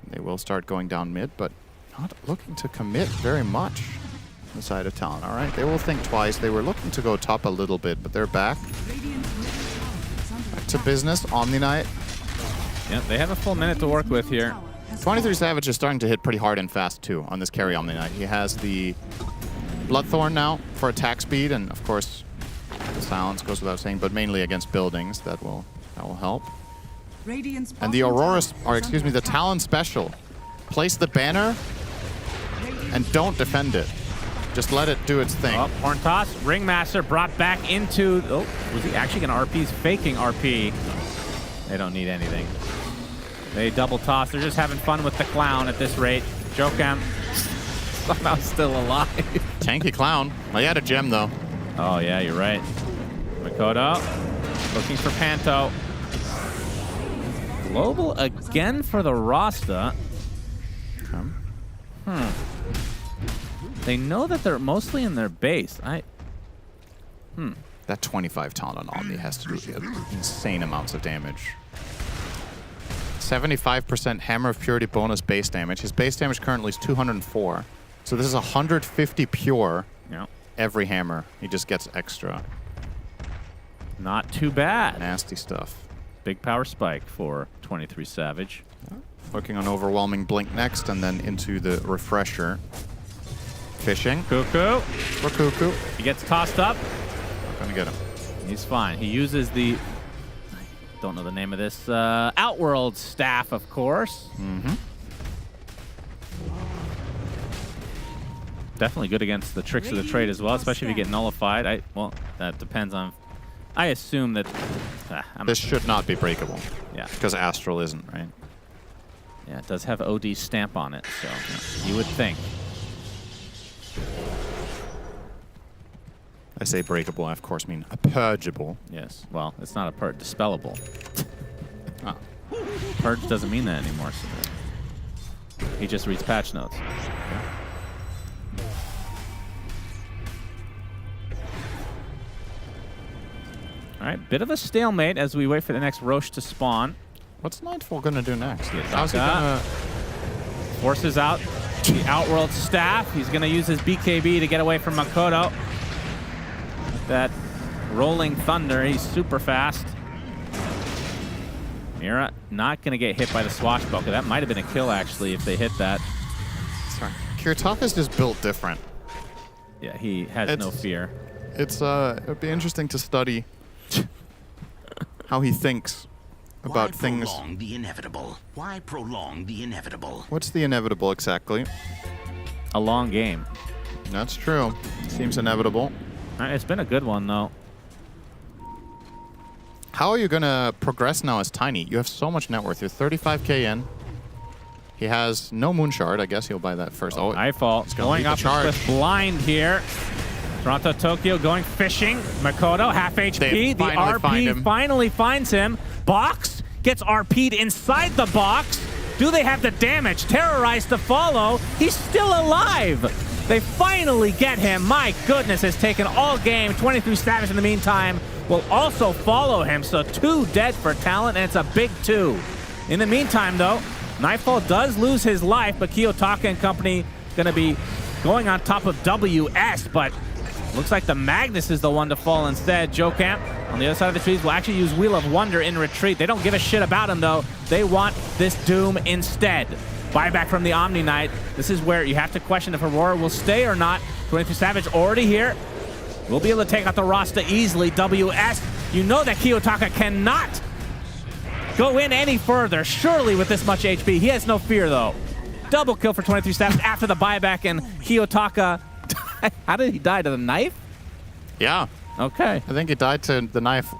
They will start going down mid, but not looking to commit very much on the side of Talon. All right, they will think twice. They were looking to go top a little bit, but they're back. Back to business. Omni Knight. Yep, they have a full minute to work with here. 23 Savage is starting to hit pretty hard and fast, too, on this carry Omni Knight. He has the Bloodthorn now for attack speed, and, of course, the silence goes without saying, but mainly against buildings. That will help. And the Aurora, or excuse me, the Talon special. Place the banner and don't defend it. Just let it do its thing. Oh, horn toss. Ringmaster brought back into... Oh, was he actually going to RP? He's faking RP. They don't need anything. They double toss. They're just having fun with the clown at this rate. Jokam somehow still alive. Tanky clown. Well, he had a gem, though. Oh, yeah, you're right. Makoto looking for Panto. Global again for the Rasta. They know that they're mostly in their base. That 25 talent on Omni has to do insane amounts of damage. 75% Hammer of Purity bonus base damage. His base damage currently is 204. So this is 150 pure. Yep. Every hammer. He just gets extra. Not too bad. Nasty stuff. Big power spike for 23 Savage. Working on Overwhelming Blink next, and then into the Refresher. Fishing. Cuckoo. For Cuckoo. He gets tossed up. Not gonna get him. He's fine. He uses the... I don't know the name of this. Outworld staff, of course. Definitely good against the tricks of the trade as well, especially if you get nullified. Well, that depends on... I assume that... This should not be breakable. Yeah. Because Astral isn't, right? Yeah, it does have OD stamp on it, so you would think. I say breakable, I of course mean purgeable. Yes, well, it's not a purge, dispellable. Ah. Purge doesn't mean that anymore. So he just reads patch notes. All right, bit of a stalemate as we wait for the next Roche to spawn. What's Nightfall gonna do next? How's he gonna... Forces out the Outworld staff. He's gonna use his BKB to get away from Makoto. That rolling thunder, he's super fast. Mira not gonna get hit by the swashbuckler. That might have been a kill actually if they hit that. Sorry. Kiritaka's just built different. Yeah, he has no fear. It would be interesting to study how he thinks about things. Why prolong the inevitable? Why prolong the inevitable? What's the inevitable exactly? A long game. That's true. Seems inevitable. It's been a good one, though. How are you going to progress now as Tiny? You have so much net worth. You're 35k in. He has no Moon Shard. I guess he'll buy that first. Oh, Nightfall. He's going up charge. with blind here. Toronto Tokyo going fishing. Makoto, half HP. The RP finally finds him. Box gets RP'd inside the box. Do they have the damage? Terrorized to follow. He's still alive. They finally get him. My goodness, has taken all game. 23 Savage in the meantime will also follow him. So 2 dead for Talon, and it's a big 2. In the meantime, though, Nightfall does lose his life, but Kiyotaka and company going to be going on top of WS, but looks like the Magnus is the one to fall instead. Joe Camp on the other side of the trees will actually use Wheel of Wonder in retreat. They don't give a shit about him, though. They want this Doom instead. Buyback from the Omni Knight. This is where you have to question if Aurora will stay or not. 23 Savage already here. We'll be able to take out the Rasta easily. WS, you know that Kiyotaka cannot go in any further, surely with this much HP. He has no fear, though. Double kill for 23 Savage after the buyback, and Kiyotaka, how did he die? To the knife? Yeah. Okay. I think he died to the knife.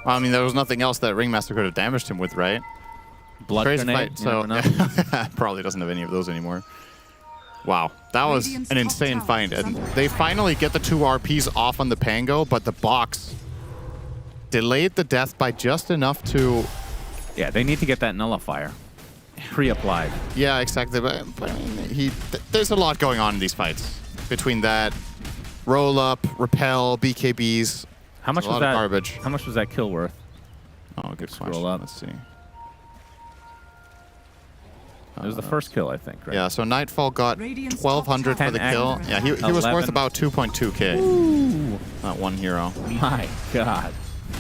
Well, I mean, there was nothing else that Ringmaster could have damaged him with, right? Blood Crazy grenade, fight, so probably doesn't have any of those anymore. Wow, that was an insane fight, and they finally get the 2 RPs off on the Pango, but the box delayed the death by just enough to... Yeah, they need to get that nullifier pre-applied. Yeah, exactly, but I mean, there's a lot going on in these fights. Between that, roll up, repel, BKBs, how much was that garbage? How much was that kill worth? Oh, good question. Scroll up. Let's see. It was the first kill, I think, right? Yeah, so Nightfall got 1,200 for the kill. Yeah, he was worth about 2.2k. Ooh. Not one hero. My God.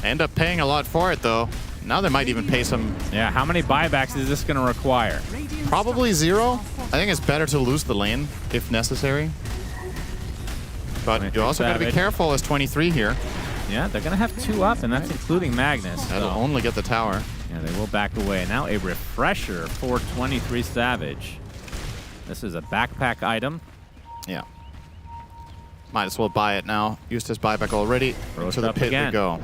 End up paying a lot for it, though. Now they might even pay some... Yeah, how many buybacks is this going to require? Probably 0. I think it's better to lose the lane, if necessary. But you also got to be careful as 23 here. Yeah, they're going to have 2 up, and that's including Magnus. That'll only get the tower. Yeah, they will back away. Now a refresher for 23 Savage. This is a backpack item. Yeah. Might as well buy it now. Used his buyback already. To the pit we go.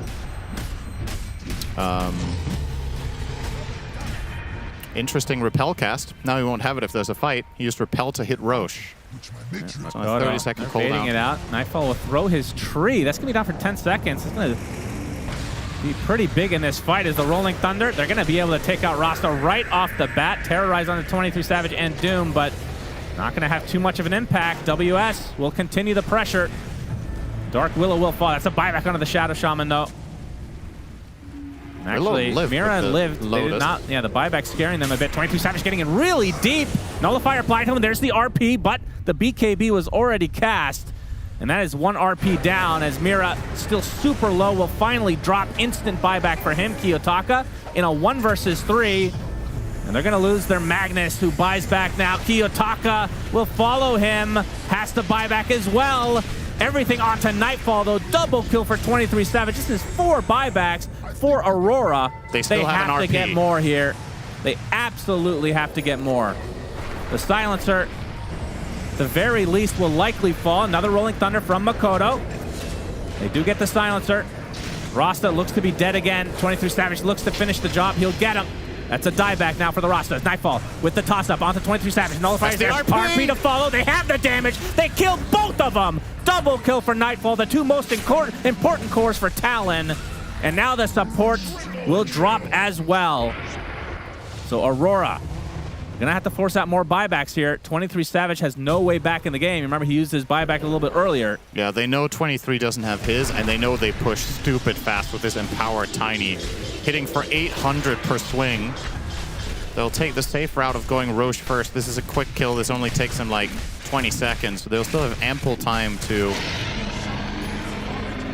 Interesting repel cast. Now he won't have it if there's a fight. He used repel to hit Roche. So on a 30-second cooldown. It out. Nightfall will throw his tree. That's going to be down for 10 seconds. It's going to be pretty big in this fight. As the Rolling Thunder, they're going to be able to take out Rasta right off the bat. Terrorize on the 23 Savage and Doom, but not going to have too much of an impact. WS will continue the pressure. Dark Willow will fall. That's a buyback onto the Shadow Shaman, though. Actually, Mira lived. They did not. Yeah, the buyback scaring them a bit. 22 Savage getting in really deep. Nullifier applied to him. There's the RP, but the BKB was already cast. And that is 1 RP down as Mira, still super low, will finally drop. Instant buyback for him, Kiyotaka, in a 1 versus 3. And they're going to lose their Magnus, who buys back now. Kiyotaka will follow him. Has to buy back as well. Everything onto Nightfall, though. Double kill for 23 Savage. This is 4 buybacks for Aurora. They still have an RP. To get more here. They absolutely have to get more. The Silencer, the very least, will likely fall. Another Rolling Thunder from Makoto. They do get the Silencer. Rasta looks to be dead again. 23 Savage looks to finish the job. He'll get him. That's a dieback now for the Rasta. Nightfall with the toss-up onto 23 Savage. Nullifies there. RP to follow. They have the damage. They killed both of them. Double kill for Nightfall. The 2 most important cores for Talon. And now the supports will drop as well. So Aurora gonna have to force out more buybacks here. 23 Savage has no way back in the game. Remember, he used his buyback a little bit earlier. Yeah, they know 23 doesn't have his, and they know they push stupid fast with this Empower Tiny. Hitting for 800 per swing. They'll take the safe route of going Roche first. This is a quick kill. This only takes them like 20 seconds, so they'll still have ample time to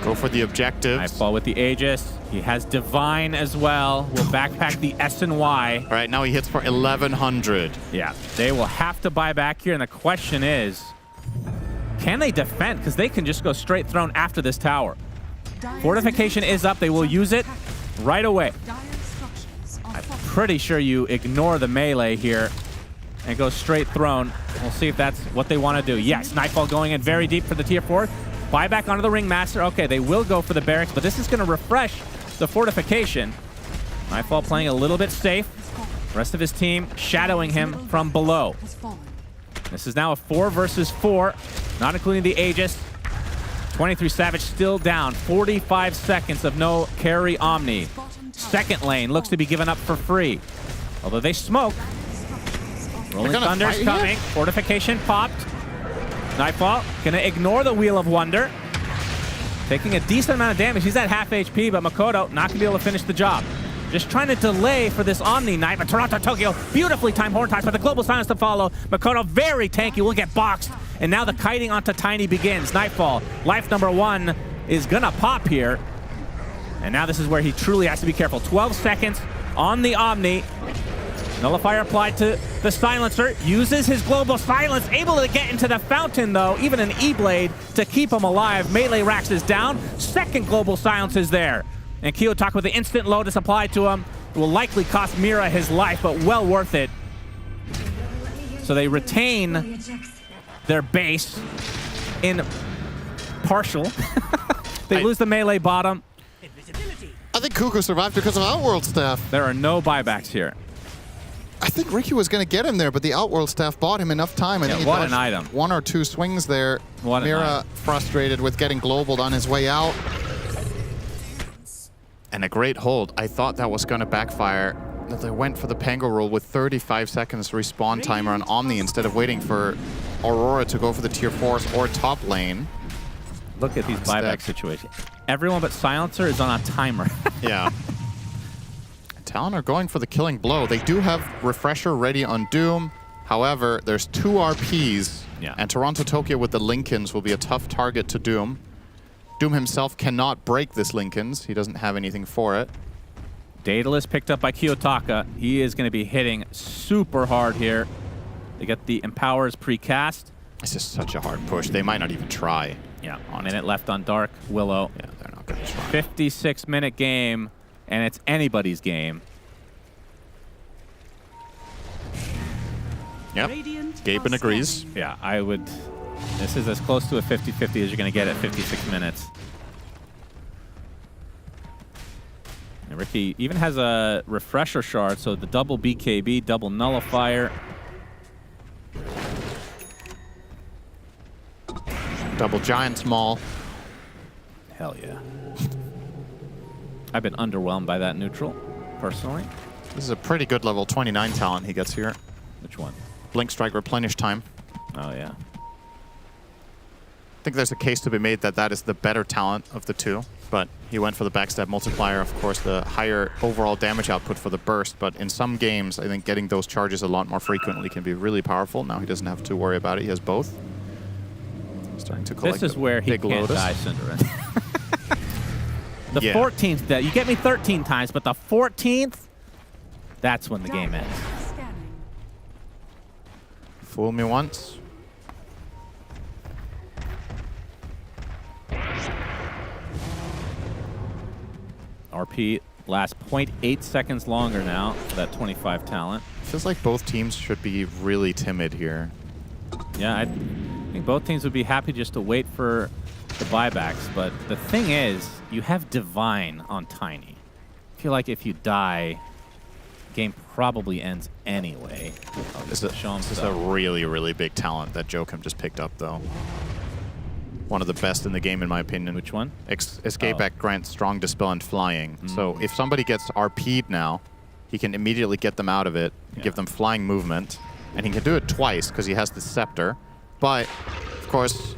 go for the objectives. Nightfall with the Aegis. He has Divine as well. Will backpack the S and Y. All right, now he hits for 1,100. Yeah, they will have to buy back here, and the question is, can they defend? Because they can just go straight throne after this tower. Fortification is up. They will use it right away. I'm pretty sure you ignore the melee here and go straight throne. We'll see if that's what they want to do. Yes, Nightfall going in very deep for the tier 4. Buyback onto the Ringmaster. Okay, they will go for the barracks, but this is going to refresh the fortification. Nightfall playing a little bit safe. The rest of his team shadowing him from below. This is now a 4 versus 4, not including the Aegis. 23 Savage still down. 45 seconds of no carry Omni. Second lane looks to be given up for free. Although they smoke. Rolling Thunder's coming. Fortification popped. Nightfall gonna ignore the Wheel of Wonder. Taking a decent amount of damage. He's at half HP, but Makoto not gonna be able to finish the job. Just trying to delay for this Omni Knight, but Toronto Tokyo beautifully timed horn ties, but the global silence to follow. Makoto very tanky, will get boxed. And now the kiting onto Tiny begins. Nightfall, life number 1 is gonna pop here. And now this is where he truly has to be careful. 12 seconds on the Omni. Nullifier applied to the silencer, uses his global silence, able to get into the fountain though, even an E-Blade to keep him alive. Melee Rax is down, second global silence is there. And Kiyotaka with the instant lotus applied to him. It will likely cost Mira his life, but well worth it. So they retain their base in partial. They lose the melee bottom. I think Kuku survived because of Outworld Staff. There are no buybacks here. I think Ricky was going to get him there, but the Outworld Staff bought him enough time. And Yeah, he what an dodged item. 1 or 2 swings there. What an Mira item. frustrated with getting globaled on his way out. And a great hold. I thought that was going to backfire. That they went for the Pango roll with 35 seconds respawn timer on Omni instead of waiting for Aurora to go for the tier 4s or top lane. Look at these buyback situations. Everyone but Silencer is on a timer. Yeah. Talon are going for the killing blow. They do have Refresher ready on Doom. However, there's 2 RPs. Yeah. And Toronto Tokyo with the Lincolns will be a tough target to Doom. Doom himself cannot break this Lincolns. He doesn't have anything for it. Daedalus picked up by Kiyotaka. He is going to be hitting super hard here. They get the Empowers precast. This is such a hard push. They might not even try. Yeah, a minute left on Dark Willow. Yeah, they're not going to try. 56-minute game, and it's anybody's game. Yep. Gaben agrees. Yeah, I would. This is as close to a 50-50 as you're going to get at 56 minutes. And Ricky even has a Refresher shard, so the double BKB, double Nullifier. Double Giant Maul. Hell yeah. I've been underwhelmed by that neutral, personally. This is a pretty good level 29 talent he gets here. Which one? Blink Strike Replenish Time. Oh, yeah. I think there's a case to be made that that is the better talent of the two, but he went for the backstab multiplier, of course, the higher overall damage output for the burst, but in some games, I think getting those charges a lot more frequently can be really powerful. Now he doesn't have to worry about it. He has both. Starting to collect This is where he big can't Lotus. die, Cinderin. The Yeah. 14th death. You get me 13 times, but the 14th, that's when the game ends. Fool me once. RP lasts 0.8 seconds longer now for that 25 talent. Feels like both teams should be really timid here. Yeah, I think both teams would be happy just to wait for the buybacks, but the thing is, you have Divine on Tiny. I feel like if you die, game probably ends anyway. Oh, this is a really, really big talent that Joachim just picked up, though. One of the best in the game, in my opinion. Which one? Escape Act grants strong dispel and flying. So if somebody gets RP'd now, he can immediately get them out of it, give them flying movement, and he can do it twice because he has the scepter. But, of course,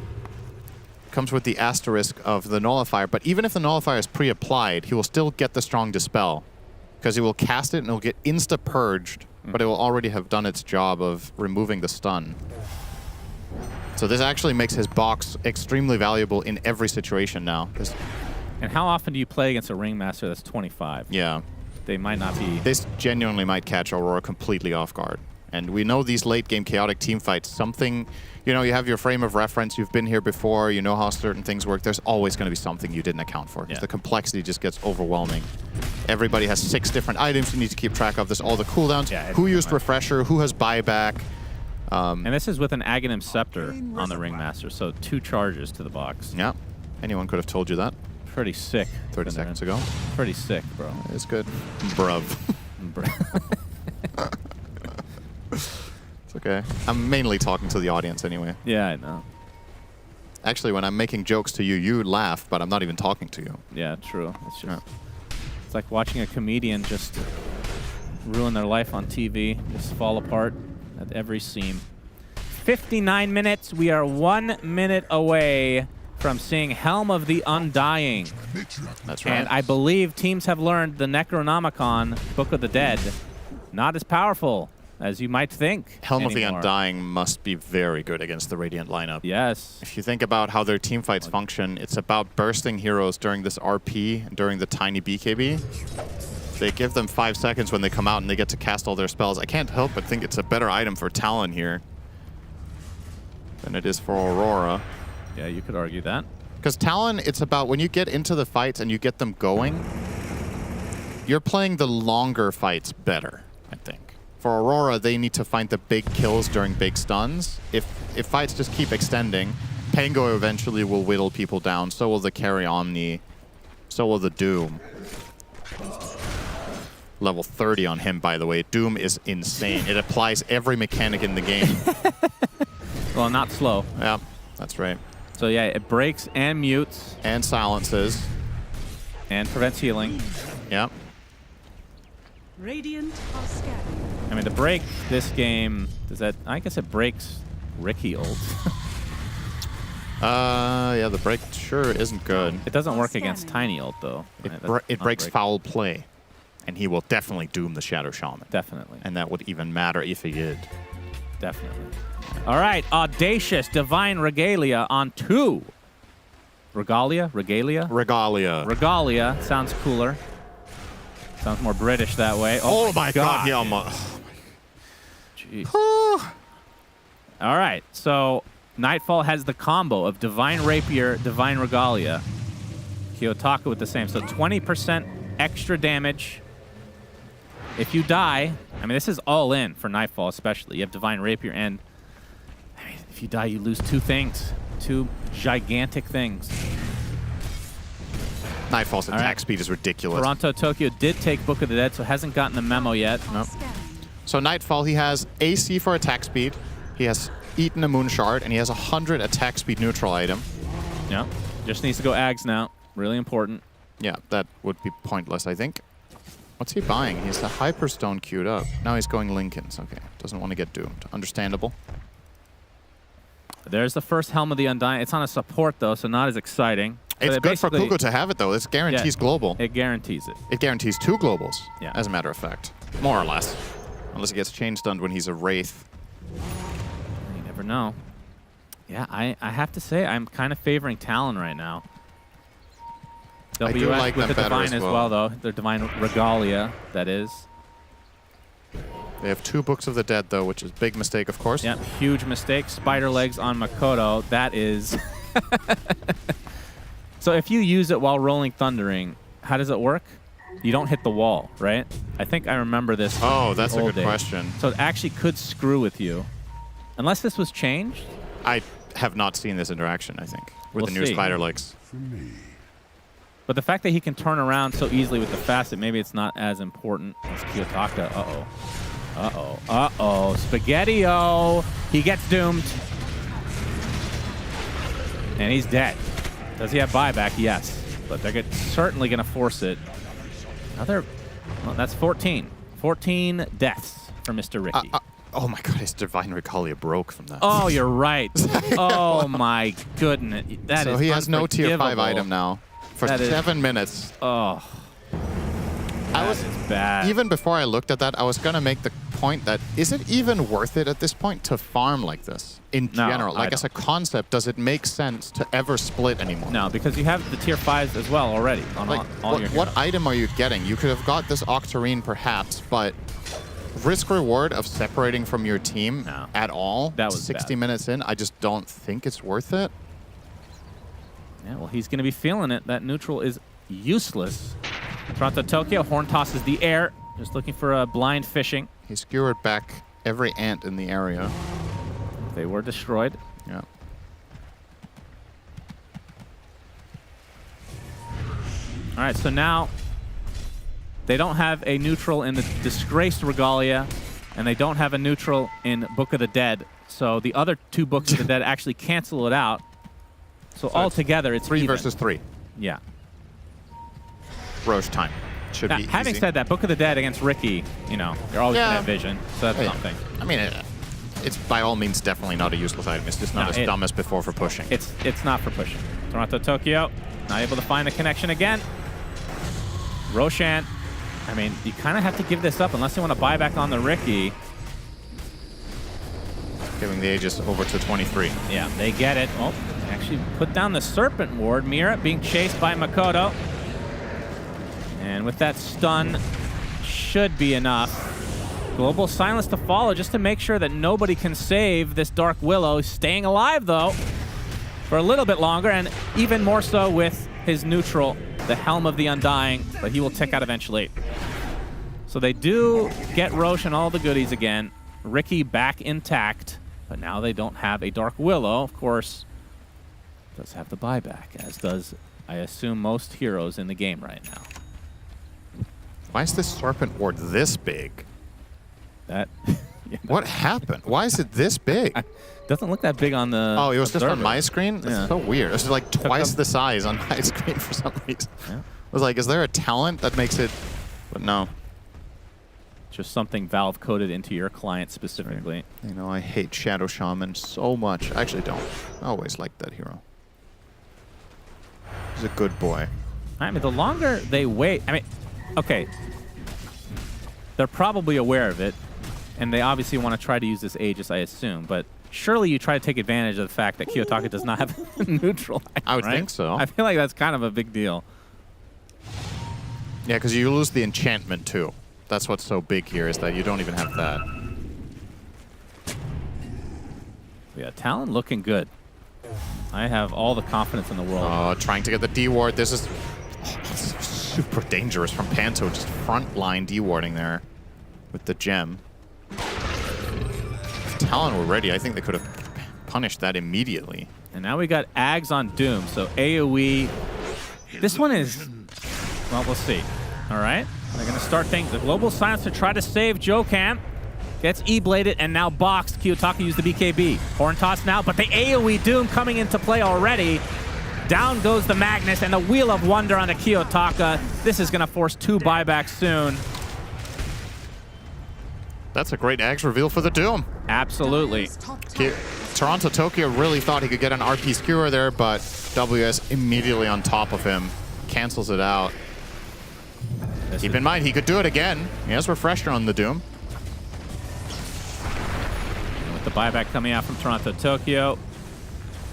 comes with the asterisk of the nullifier. But even if the nullifier is pre-applied, he will still get the strong dispel because he will cast it and it will get insta-purged, but it will already have done its job of removing the stun. So this actually makes his box extremely valuable in every situation now. And how often do you play against a Ringmaster that's 25? Yeah. They might not be... This genuinely might catch Aurora completely off guard. And we know these late-game chaotic team fights, something... You know, you have your frame of reference, you've been here before, you know how certain things work. There's always going to be something you didn't account for. Because the complexity just gets overwhelming. Everybody has 6 different items you need to keep track of. There's all the cooldowns. Who used Refresher? Who has buyback? And this is with an Aghanim Scepter on the Ringmaster, so 2 charges to the box. Yeah. Anyone could have told you that. Pretty sick. 30 seconds ago. Pretty sick, bro. It's good. Bruv. It's okay. I'm mainly talking to the audience anyway. Yeah, I know. Actually, when I'm making jokes to you, you laugh, but I'm not even talking to you. Yeah, true. It's just it's like watching a comedian just ruin their life on TV, just fall apart at every seam. 59 minutes. We are 1 minute away from seeing Helm of the Undying. That's right. And I believe teams have learned the Necronomicon, Book of the Dead, not as powerful as you might think. Helm of the anymore. Undying must be very good against the Radiant lineup. Yes. If you think about how their team fights function, it's about bursting heroes during this RP, during the tiny BKB. They give them 5 seconds when they come out and they get to cast all their spells. I can't help but think it's a better item for Talon here than it is for Aurora. Yeah, you could argue that. Because Talon, it's about when you get into the fights and you get them going, you're playing the longer fights better, I think. For Aurora, they need to find the big kills during big stuns. If fights just keep extending, Pango eventually will whittle people down. So will the Carry Omni. So will the Doom. Level 30 on him, by the way. Doom is insane. It applies every mechanic in the game. Well, not slow. Yeah, that's right. So yeah, it breaks and mutes. And silences. And prevents healing. Yeah. Radiant are scanning. I mean, the break this game, does that, I guess it breaks Ricky ult. Yeah, the break sure isn't good. It doesn't work against Tiny ult, though. It breaks foul play. And he will definitely doom the Shadow Shaman. Definitely. And that would even matter if he did. Definitely. All right, Audacious Divine Regalia on 2. Regalia? Regalia? Regalia. Regalia. Sounds cooler. Sounds more British that way. Oh my god, yeah, Jeez. All right, so Nightfall has the combo of Divine Rapier, Divine Regalia. Kiyotaka with the same. So 20% extra damage. If you die, I mean, this is all in for Nightfall especially. You have Divine Rapier, and I mean, if you die, you lose 2 things. 2 gigantic things. Nightfall's attack speed is ridiculous. Toronto Tokyo did take Book of the Dead, so hasn't gotten the memo yet. Nope. So Nightfall, he has AC for attack speed. He has eaten a Moon Shard, and he has 100 attack speed neutral item. Yeah, just needs to go Ags now. Really important. Yeah, that would be pointless, I think. What's he buying? He has the Hyperstone queued up. Now he's going Lincolns. Okay, doesn't want to get doomed. Understandable. There's the first Helm of the Undying. It's on a support, though, so not as exciting. It's good for Kuko to have it, though. This guarantees global. It guarantees it. It guarantees 2 globals, yeah, as a matter of fact. More or less. Unless he gets chain stunned when he's a Wraith. You never know. Yeah, I have to say, I'm kind of favoring Talon right now. I do like with them the better Divine as well, though. The Divine Regalia, that is. They have 2 Books of the Dead, though, which is a big mistake, of course. Yep, huge mistake. Spider legs on Makoto. That is... So if you use it while rolling Thundering, how does it work? You don't hit the wall, right? I think I remember this. Oh, that's a good question. So it actually could screw with you. Unless this was changed? I have not seen this interaction, I think, with the new Spider legs. But the fact that he can turn around so easily with the facet, maybe it's not as important as Kiyotaka. Uh-oh. Uh-oh. Uh-oh. Spaghetti-O. He gets doomed. And he's dead. Does he have buyback? Yes. But they're certainly going to force it. Another... Well, that's 14. 14 deaths for Mr. Ricky. Oh my god, his Divine Regalia broke from that. Oh, you're right. Oh my goodness. That so is he has no tier 5 unforgivable. item now. For That is- 7 minutes. Oh. I was bad. Even before I looked at that, I was going to make the point that is it even worth it at this point to farm like this in No, general? I Like as a concept, does it make sense to ever split anymore? No, because you have the tier 5s as well already on Like, all your what heroes. item are you getting? You could have got this Octarine perhaps, but risk reward of separating from your team at all, That was 60 bad. minutes in, I just don't think it's worth it. Yeah, well, he's going to be feeling it. That neutral is useless. Toronto Tokyo, Horn tosses the air. Just looking for a blind fishing. He skewered back every ant in the area. They were destroyed. Yeah. All right, so now they don't have a neutral in the Disgraced Regalia, and they don't have a neutral in Book of the Dead. So the other 2 Books of the Dead actually cancel it out. So altogether, it's 3 even. versus 3. Yeah. Roche time. Should Now, be having easy. said that, Book of the Dead against Ricky, you know, you're always Yeah. going to have vision. So that's Yeah. something. I mean, it's by all means definitely not a useless item. It's just not as dumb as before for pushing. It's not for pushing. Toronto Tokyo, not able to find the connection again. Roshan, I mean, you kind of have to give this up unless you want to buy back on the Ricky. Giving the Aegis over to 23. Yeah, they get it. Oh, they actually put down the Serpent Ward. Mira being chased by Makoto. And with that stun, should be enough. Global Silence to follow just to make sure that nobody can save this Dark Willow. Staying alive, though, for a little bit longer, and even more so with his neutral, the Helm of the Undying, but he will tick out eventually. So they do get Roche and all the goodies again. Ricky back intact, but now they don't have a Dark Willow. Of course, does have the buyback, as does, I assume, most heroes in the game right now. Why is this Serpent Ward this big? That. Yeah. What happened? Why is it this big? Doesn't look that big on the. Oh, it was just on observer. my screen? That's Yeah. so weird. It was like twice the size on my screen for some reason. Yeah. I was like, is there a talent that makes it... But no. Just something Valve coded into your client specifically. You know, I hate Shadow Shaman so much. I actually don't. I always liked that hero. He's a good boy. I mean, the longer they wait, I mean, okay, they're probably aware of it, and they obviously want to try to use this Aegis, I assume, but surely you try to take advantage of the fact that Kiyotaka does not have neutral. I would right? think so. I feel like that's kind of a big deal. Yeah, because you lose the enchantment too. That's what's so big here, is that you don't even have that. Yeah, Talon looking good. I have all the confidence in the world. Oh, trying to get the D-ward. This is super dangerous from Panto, just front line D-warding there with the gem. If Talon were ready, I think they could have punished that immediately. And now we got Ags on Doom, so AoE. This one is, well, we'll see. All right, they're going to start things. The Global Silence to try to save Jokan. Gets E-bladed and now boxed. Kiyotaka used the BKB. Horn toss now, but the AoE Doom coming into play already. Down goes the Magnus and the Wheel of Wonder on the Kiyotaka. This is going to force 2 buybacks soon. That's a great Axe reveal for the Doom. Absolutely. Toronto Tokyo really thought he could get an RP skewer there, but WS immediately on top of him. Cancels it out. Keep in mind, he could do it again. He has Refresher on the Doom. With the buyback coming out from Toronto Tokyo.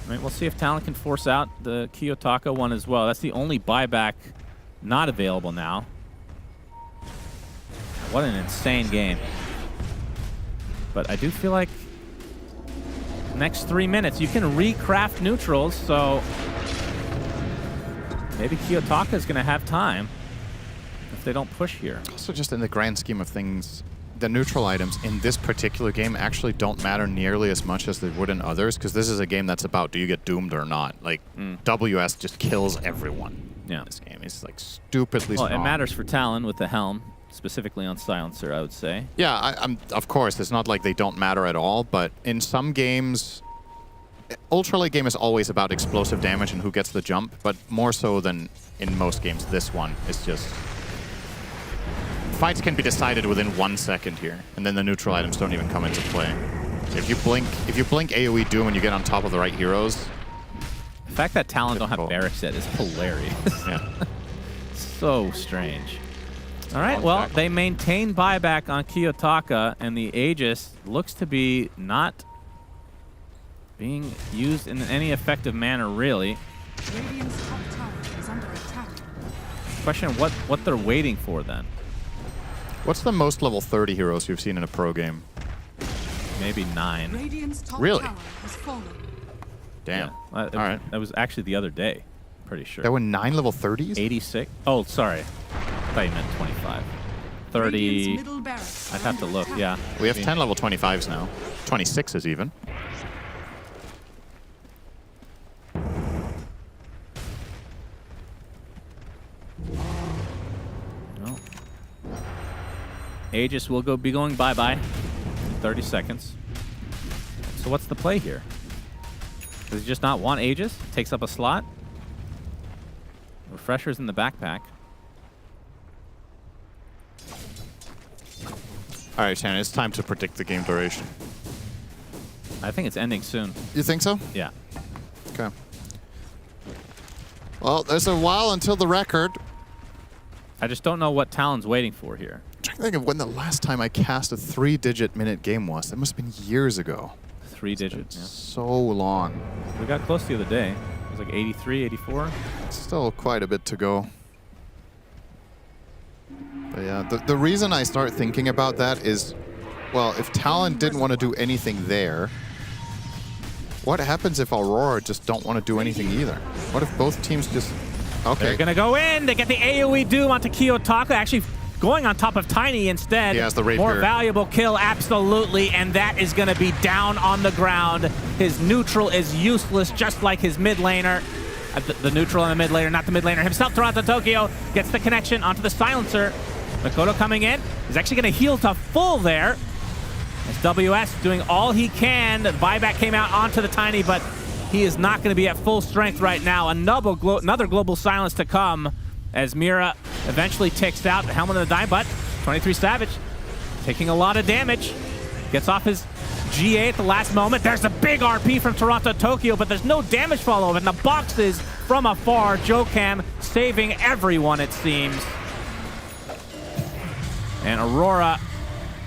I mean, we'll see if Talon can force out the Kiyotaka one as well. That's the only buyback not available now. What an insane game. But I do feel like next 3 minutes you can recraft neutrals, so maybe Kiyotaka is going to have time if they don't push here. Also, just in the grand scheme of things, the neutral items in this particular game actually don't matter nearly as much as they would in others, because this is a game that's about do you get doomed or not. Like, WS just kills everyone in this game. It's like stupidly Well, strong. it matters for Talon with the Helm, specifically on Silencer, I would say. Yeah, I'm of course, it's not like they don't matter at all, but in some games, Ultra Late game is always about explosive damage and who gets the jump, but more so than in most games, this one is just... Fights can be decided within 1 second here, and then the neutral items don't even come into play. If you blink AoE Doom and you get on top of the right heroes... The fact that Talon don't have barracks yet is hilarious. Yeah. So strange. All right, well, they maintain buyback on Kiyotaka, and the Aegis looks to be not being used in any effective manner, really. Radiant's top tower is under attack. Question what they're waiting for, then. What's the most level 30 heroes you've seen in a pro game? Maybe 9. Radiant's top Really? tower has fallen. Damn. Yeah. All right. That was actually the other day, pretty sure. There were 9 level 30s? 86. Oh, sorry. I thought you meant 25. 30. I'd have to look, yeah. We have 10 level 25s now. 26s even. No. Aegis will be going bye-bye in 30 seconds. So what's the play here? Does he just not want Aegis? Takes up a slot. Refresher's in the backpack. All right, Shannon, it's time to predict the game duration. I think it's ending soon. You think so? Yeah. Okay. Well, there's a while until the record. I just don't know what Talon's waiting for here. I'm trying to think of when the last time I cast a 3-digit minute game was. That must have been years ago. 3 digits. Yeah. So long. We got close the other day. It was like 83, 84. Still quite a bit to go. But yeah, the reason I start thinking about that is, well, if Talon didn't want to do anything there, what happens if Aurora just don't want to do anything either? What if both teams just... Okay. They're going to go in. They get the AoE Doom onto Kiyotaka. Actually going on top of Tiny instead. He has the rapier. More valuable kill, absolutely. And that is going to be down on the ground. His neutral is useless, just like his mid laner. The neutral and the mid laner, not the mid laner himself. Toronto Tokyo gets the connection onto the silencer. Makoto coming in. He's actually going to heal to full there. As WS doing all he can. The buyback came out onto the Tiny, but he is not going to be at full strength right now. Another global silence to come as Mira eventually ticks out. The helmet of the die, but 23 Savage taking a lot of damage. Gets off his GA at the last moment. There's a big RP from Toronto Tokyo, but there's no damage follow-up. And the boxes from afar. Jocam saving everyone, it seems. And Aurora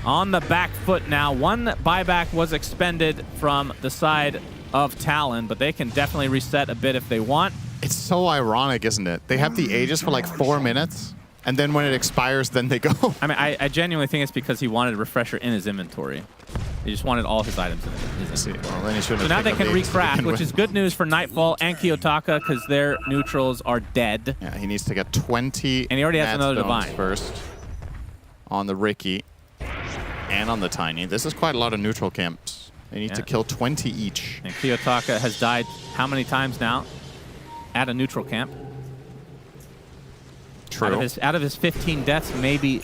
on the back foot now. One buyback was expended from the side of Talon, but they can definitely reset a bit if they want. It's so ironic, isn't it? They have the Aegis for like 4 minutes, and then when it expires, then they go. I mean, I genuinely think it's because he wanted a refresher in his inventory. He just wanted all his items in his inventory. Well, then he So now they can recraft, which is good news for Nightfall and Kiyotaka because their neutrals are dead. Yeah, he needs to get 20 and he already has Mad another Stones divine first on the Ricky and on the Tiny. This is quite a lot of neutral camps. They need to kill 20 each. And Kiyotaka has died how many times now at a neutral camp? True. Out of his 15 deaths, maybe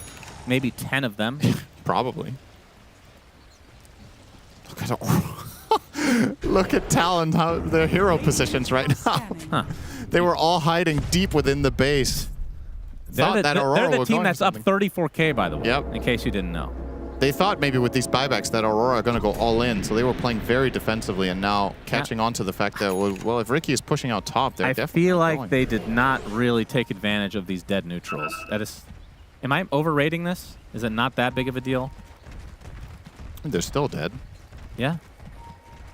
10 of them. Probably. Look at Talon, how their hero positions right now. Huh. They were all hiding deep within the base. They're the team that's up 34K, by the way, Yep. in case you didn't know. They thought maybe with these buybacks that Aurora are going to go all in, so they were playing very defensively and now catching on to the fact that, well, if Ricky is pushing out top, they're definitely feel like going. they did not really take advantage of these dead neutrals. That is, am I overrating this? Is it not that big of a deal? They're still dead. Yeah.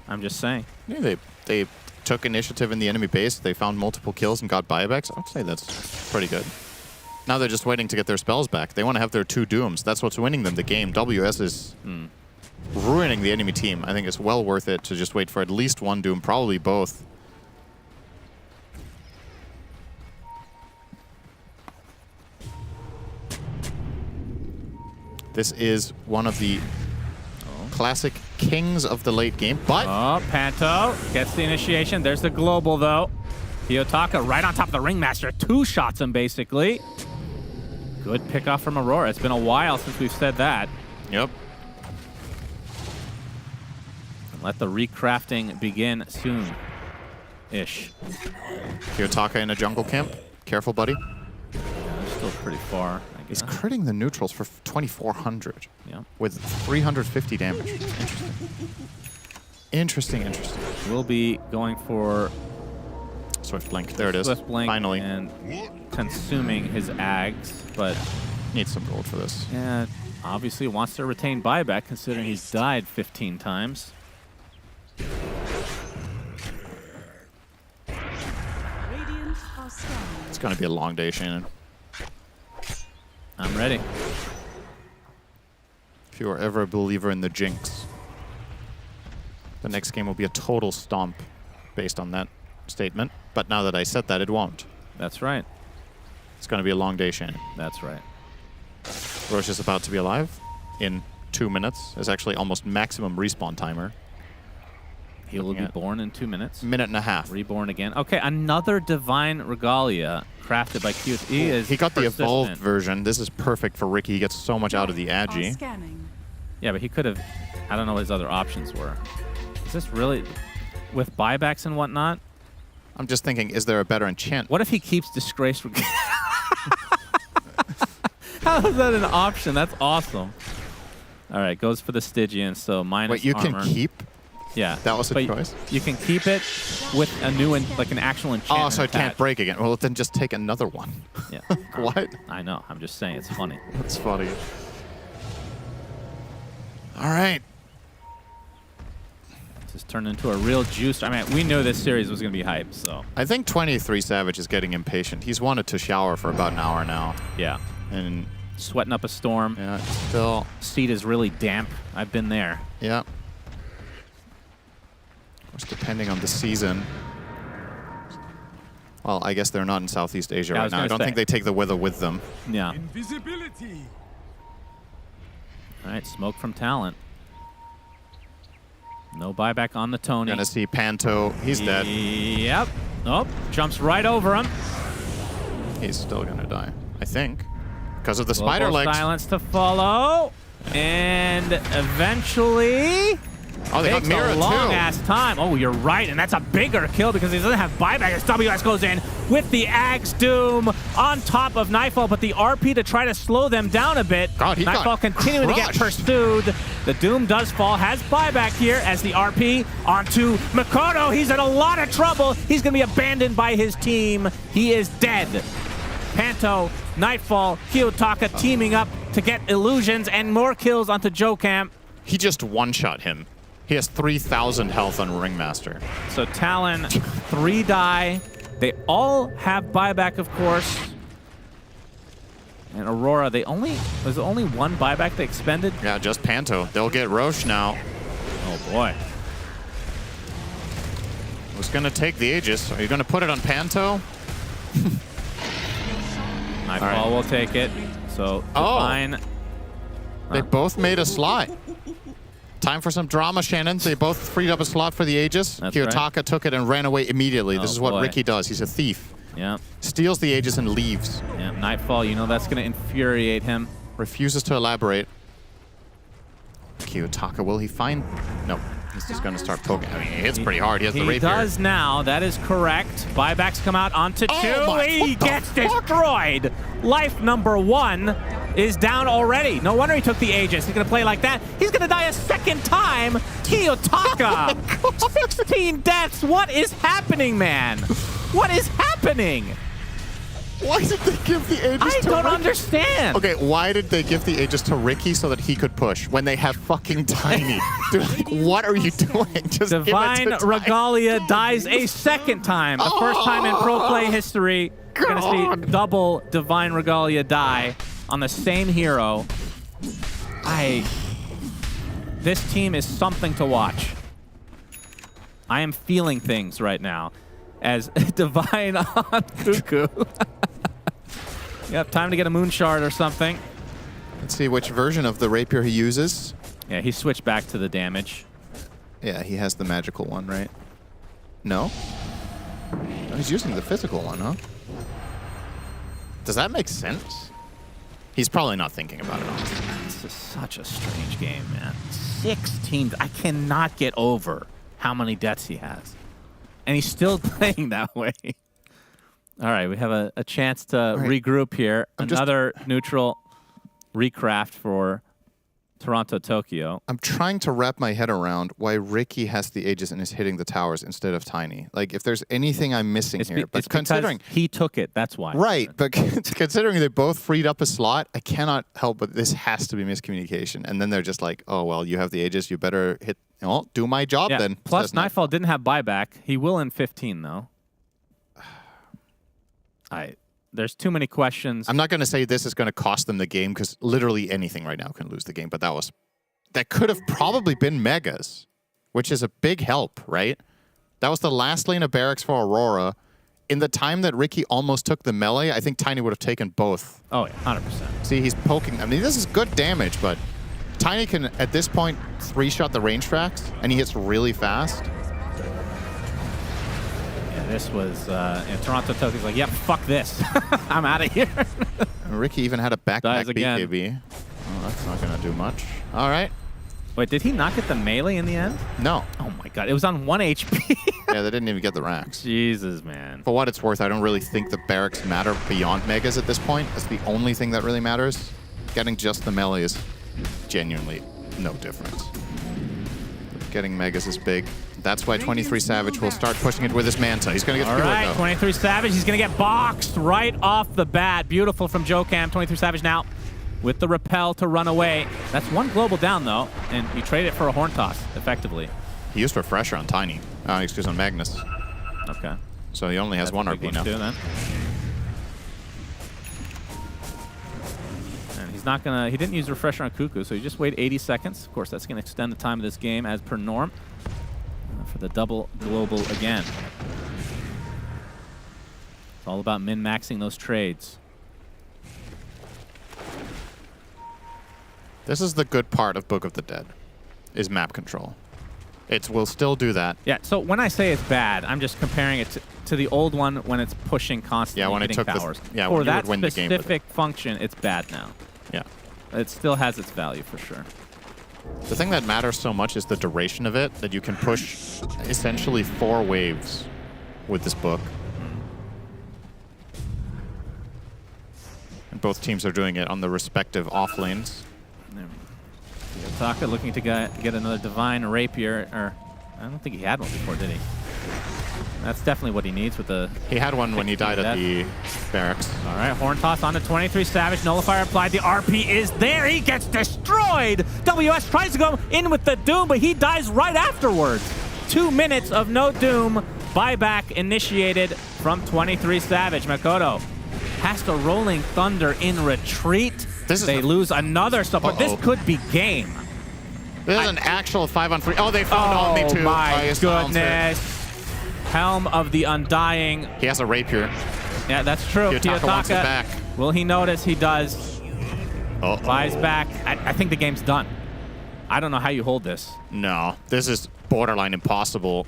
I'm just saying. Yeah, they took initiative in the enemy base. They found multiple kills and got buybacks. I would say that's pretty good. Now they're just waiting to get their spells back. They want to have their 2 Dooms. That's what's winning them the game. WS is ruining the enemy team. I think it's well worth it to just wait for at least 1 Doom, probably both. This is one of the classic kings of the late game, but... Oh, Panto gets the initiation. There's the global, though. Kiyotaka right on top of the Ringmaster. 2 shots him, basically. Good pickoff from Aurora. It's been a while since we've said that. Yep. Let the recrafting begin soon-ish. Kiyotaka in a jungle camp. Careful, buddy. Yeah, they're still pretty far. He's critting the neutrals for 2,400. Yeah. With 350 damage. Interesting. Interesting. We'll be going for Swift Blink. There it is. Swift Blink Finally. and consuming his Ags, but needs some gold for this. Yeah, obviously wants to retain buyback considering he's died 15 times. It's going to be a long day, Shannon. I'm ready. If you are ever a believer in the jinx, the next game will be a total stomp based on that statement. But now that I said that, it won't. That's right. It's going to be a long day, Shannon. That's right. Roche is about to be alive in 2 minutes. It's actually almost maximum respawn timer. He will be born in 2 minutes. Minute and a half. Reborn again. Okay, another Divine Regalia crafted by Q. He got the evolved version. This is perfect for Ricky. He gets so much out of the Agi. Yeah, but he could have... I don't know what his other options were. Is this really... with buybacks and whatnot. I'm just thinking, is there a better enchant? What if he keeps Disgrace? How is that an option? That's awesome. All right, goes for the Stygian, so minus Wait, you armor. can keep? Yeah. That was a but choice? You can keep it with a new, like an actual enchantment. Oh, so it can't attached. break again. Well, then just take another one. Yeah. What? I know. I'm just saying. It's funny. That's funny. All right. This turned into a real juice. I mean, we knew this series was going to be hyped, so. I think 23 Savage is getting impatient. He's wanted to shower for about an hour now. Yeah. And sweating up a storm. Yeah, still. Seat is really damp. I've been there. Yeah. Of course, depending on the season. Well, I guess they're not in Southeast Asia right now. I don't think they take the weather with them. Yeah. Invisibility. All right, smoke from Talent. No buyback on the Tony. Gonna see Panto. He's dead. Yep. Nope. Jumps right over him. He's still gonna die, I think. Because of the Global spider legs. Silence to follow. And eventually... Oh, they got takes Mira a too. long-ass time. Oh, you're right, and that's a bigger kill because he doesn't have buyback as WS goes in with the Axe Doom on top of Nightfall, but the RP to try to slow them down a bit. God, he Nightfall got continuing to get crushed. pursued. The Doom does fall, has buyback here as the RP onto Makoto. He's in a lot of trouble. He's going to be abandoned by his team. He is dead. Panto, Nightfall, Kiyotaka teaming up to get illusions and more kills onto Joe Camp. He just one-shot him. He has 3,000 health on Ringmaster. So Talon, 3 die. They all have buyback, of course. And Aurora, there's only one buyback they expended? Yeah, just Panto. They'll get Roche now. Oh boy. Who's gonna take the Aegis? Are you gonna put it on Panto? Nightfall will take it. So Divine. They both made a slot. Time for some drama, Shannon. They both freed up a slot for the Aegis. That's Kiyotaka took it and ran away immediately. This Oh, is what boy. Ricky does. He's a thief. Yeah. Steals the Aegis and leaves. Yeah, Nightfall, you know that's going to infuriate him. Refuses to elaborate. Kiyotaka, will he find... No, he's just going to start poking. I mean, he hits pretty hard. He has the He rapier. does now. That is correct. Buybacks come out onto 2. He gets destroyed. Life number 1 is down already. No wonder he took the Aegis. He's going to play like that. He's going to die a second time. Kiyotaka. 16 deaths. What is happening, man? What is happening? Why did they give the Aegis I to don't Ricky? understand. Okay, why did they give the Aegis to Ricky so that he could push when they have fucking Tiny? Dude, like, what are you doing? Just Divine give it to Regalia dies a second time. The first time in pro play history. We're going to see double Divine Regalia die on the same hero. This team is something to watch. I am feeling things right now as Divine on Cuckoo. Yep, time to get a Moon Shard or something. Let's see which version of the rapier he uses. Yeah, he switched back to the damage. Yeah, he has the magical one, right? No? Oh, he's using the physical one, huh? Does that make sense? He's probably not thinking about it, honestly. This is such a strange game, man. 6 teams. I cannot get over how many deaths he has. And he's still playing that way. All right, we have a chance to regroup here. Another neutral recraft for Toronto, Tokyo. I'm trying to wrap my head around why Ricky has the Aegis and is hitting the towers instead of Tiny. Like, if there's anything I'm missing here. But It's considering he took it, that's why. Right, but considering they both freed up a slot, I cannot help but this has to be miscommunication. And then they're just like, oh, well, you have the Aegis, you better hit, well, do my job Yeah. then. Plus, Says Nightfall didn't have buyback. He will in 15, though. There's too many questions. I'm not going to say this is going to cost them the game because literally anything right now can lose the game, but that could have probably been Megas, which is a big help, right? That was the last lane of barracks for Aurora. In the time that Ricky almost took the melee, I think Tiny would have taken both. Oh, yeah, 100%. See, he's poking. I mean, this is good damage, but Tiny can, at this point, 3-shot the range tracks, and he hits really fast. Yeah, this was, Toronto Tokyo's like, yep, fuck this. I'm out of here. And Ricky even had a backpack Dies again. BKB. Oh, that's not going to do much. All right. Wait, did he not get the melee in the end? No. Oh my god, it was on 1 HP. Yeah, they didn't even get the racks. Jesus, man. For what it's worth, I don't really think the barracks matter beyond megas at this point. That's the only thing that really matters. Getting just the melee is genuinely no difference. Getting megas is big. That's why 23 Savage will start pushing it with his Manta. He's going to get All through right, it, though. 23 Savage. He's going to get boxed right off the bat. Beautiful from Jocam. 23 Savage now with the repel to run away. That's one global down, though, and you trade it for a horn toss, effectively. He used Refresher on Tiny. Excuse me, on Magnus. Okay. So he only has one RP now. Too, then. And he's not going to... He didn't use Refresher on Cuckoo, so he just wait 80 seconds. Of course, that's going to extend the time of this game as per norm. For the double global again. It's all about min-maxing those trades. This is the good part of Book of the Dead, is map control. We'll still do that. Yeah, so when I say it's bad, I'm just comparing it to the old one when it's pushing constantly, yeah, when hitting it took towers. yeah, For when you that would win the game with specific function, it's bad now. Yeah. It still has its value for sure. The thing that matters so much is the duration of it, that you can push essentially 4 waves with this book. And both teams are doing it on the respective off lanes. Taka looking to get another Divine Rapier, or I don't think he had one before, did he? That's definitely what he needs with the... He had one when he died at the barracks. All right, Horn Toss on to 23 Savage. Nullifier applied. The RP is there. He gets destroyed. WS tries to go in with the Doom, but he dies right afterwards. 2 minutes of no Doom. Buyback initiated from 23 Savage. Makoto has to Rolling Thunder in retreat. They lose another support. This could be game. This is an actual 5-on-3. Oh, they found Omni too. Oh my goodness. Helm of the Undying. He has a rapier. Yeah, that's true. Kiyotaka wants it back. Will he notice? He does. Buys back. I think the game's done. I don't know how you hold this. No, this is borderline impossible.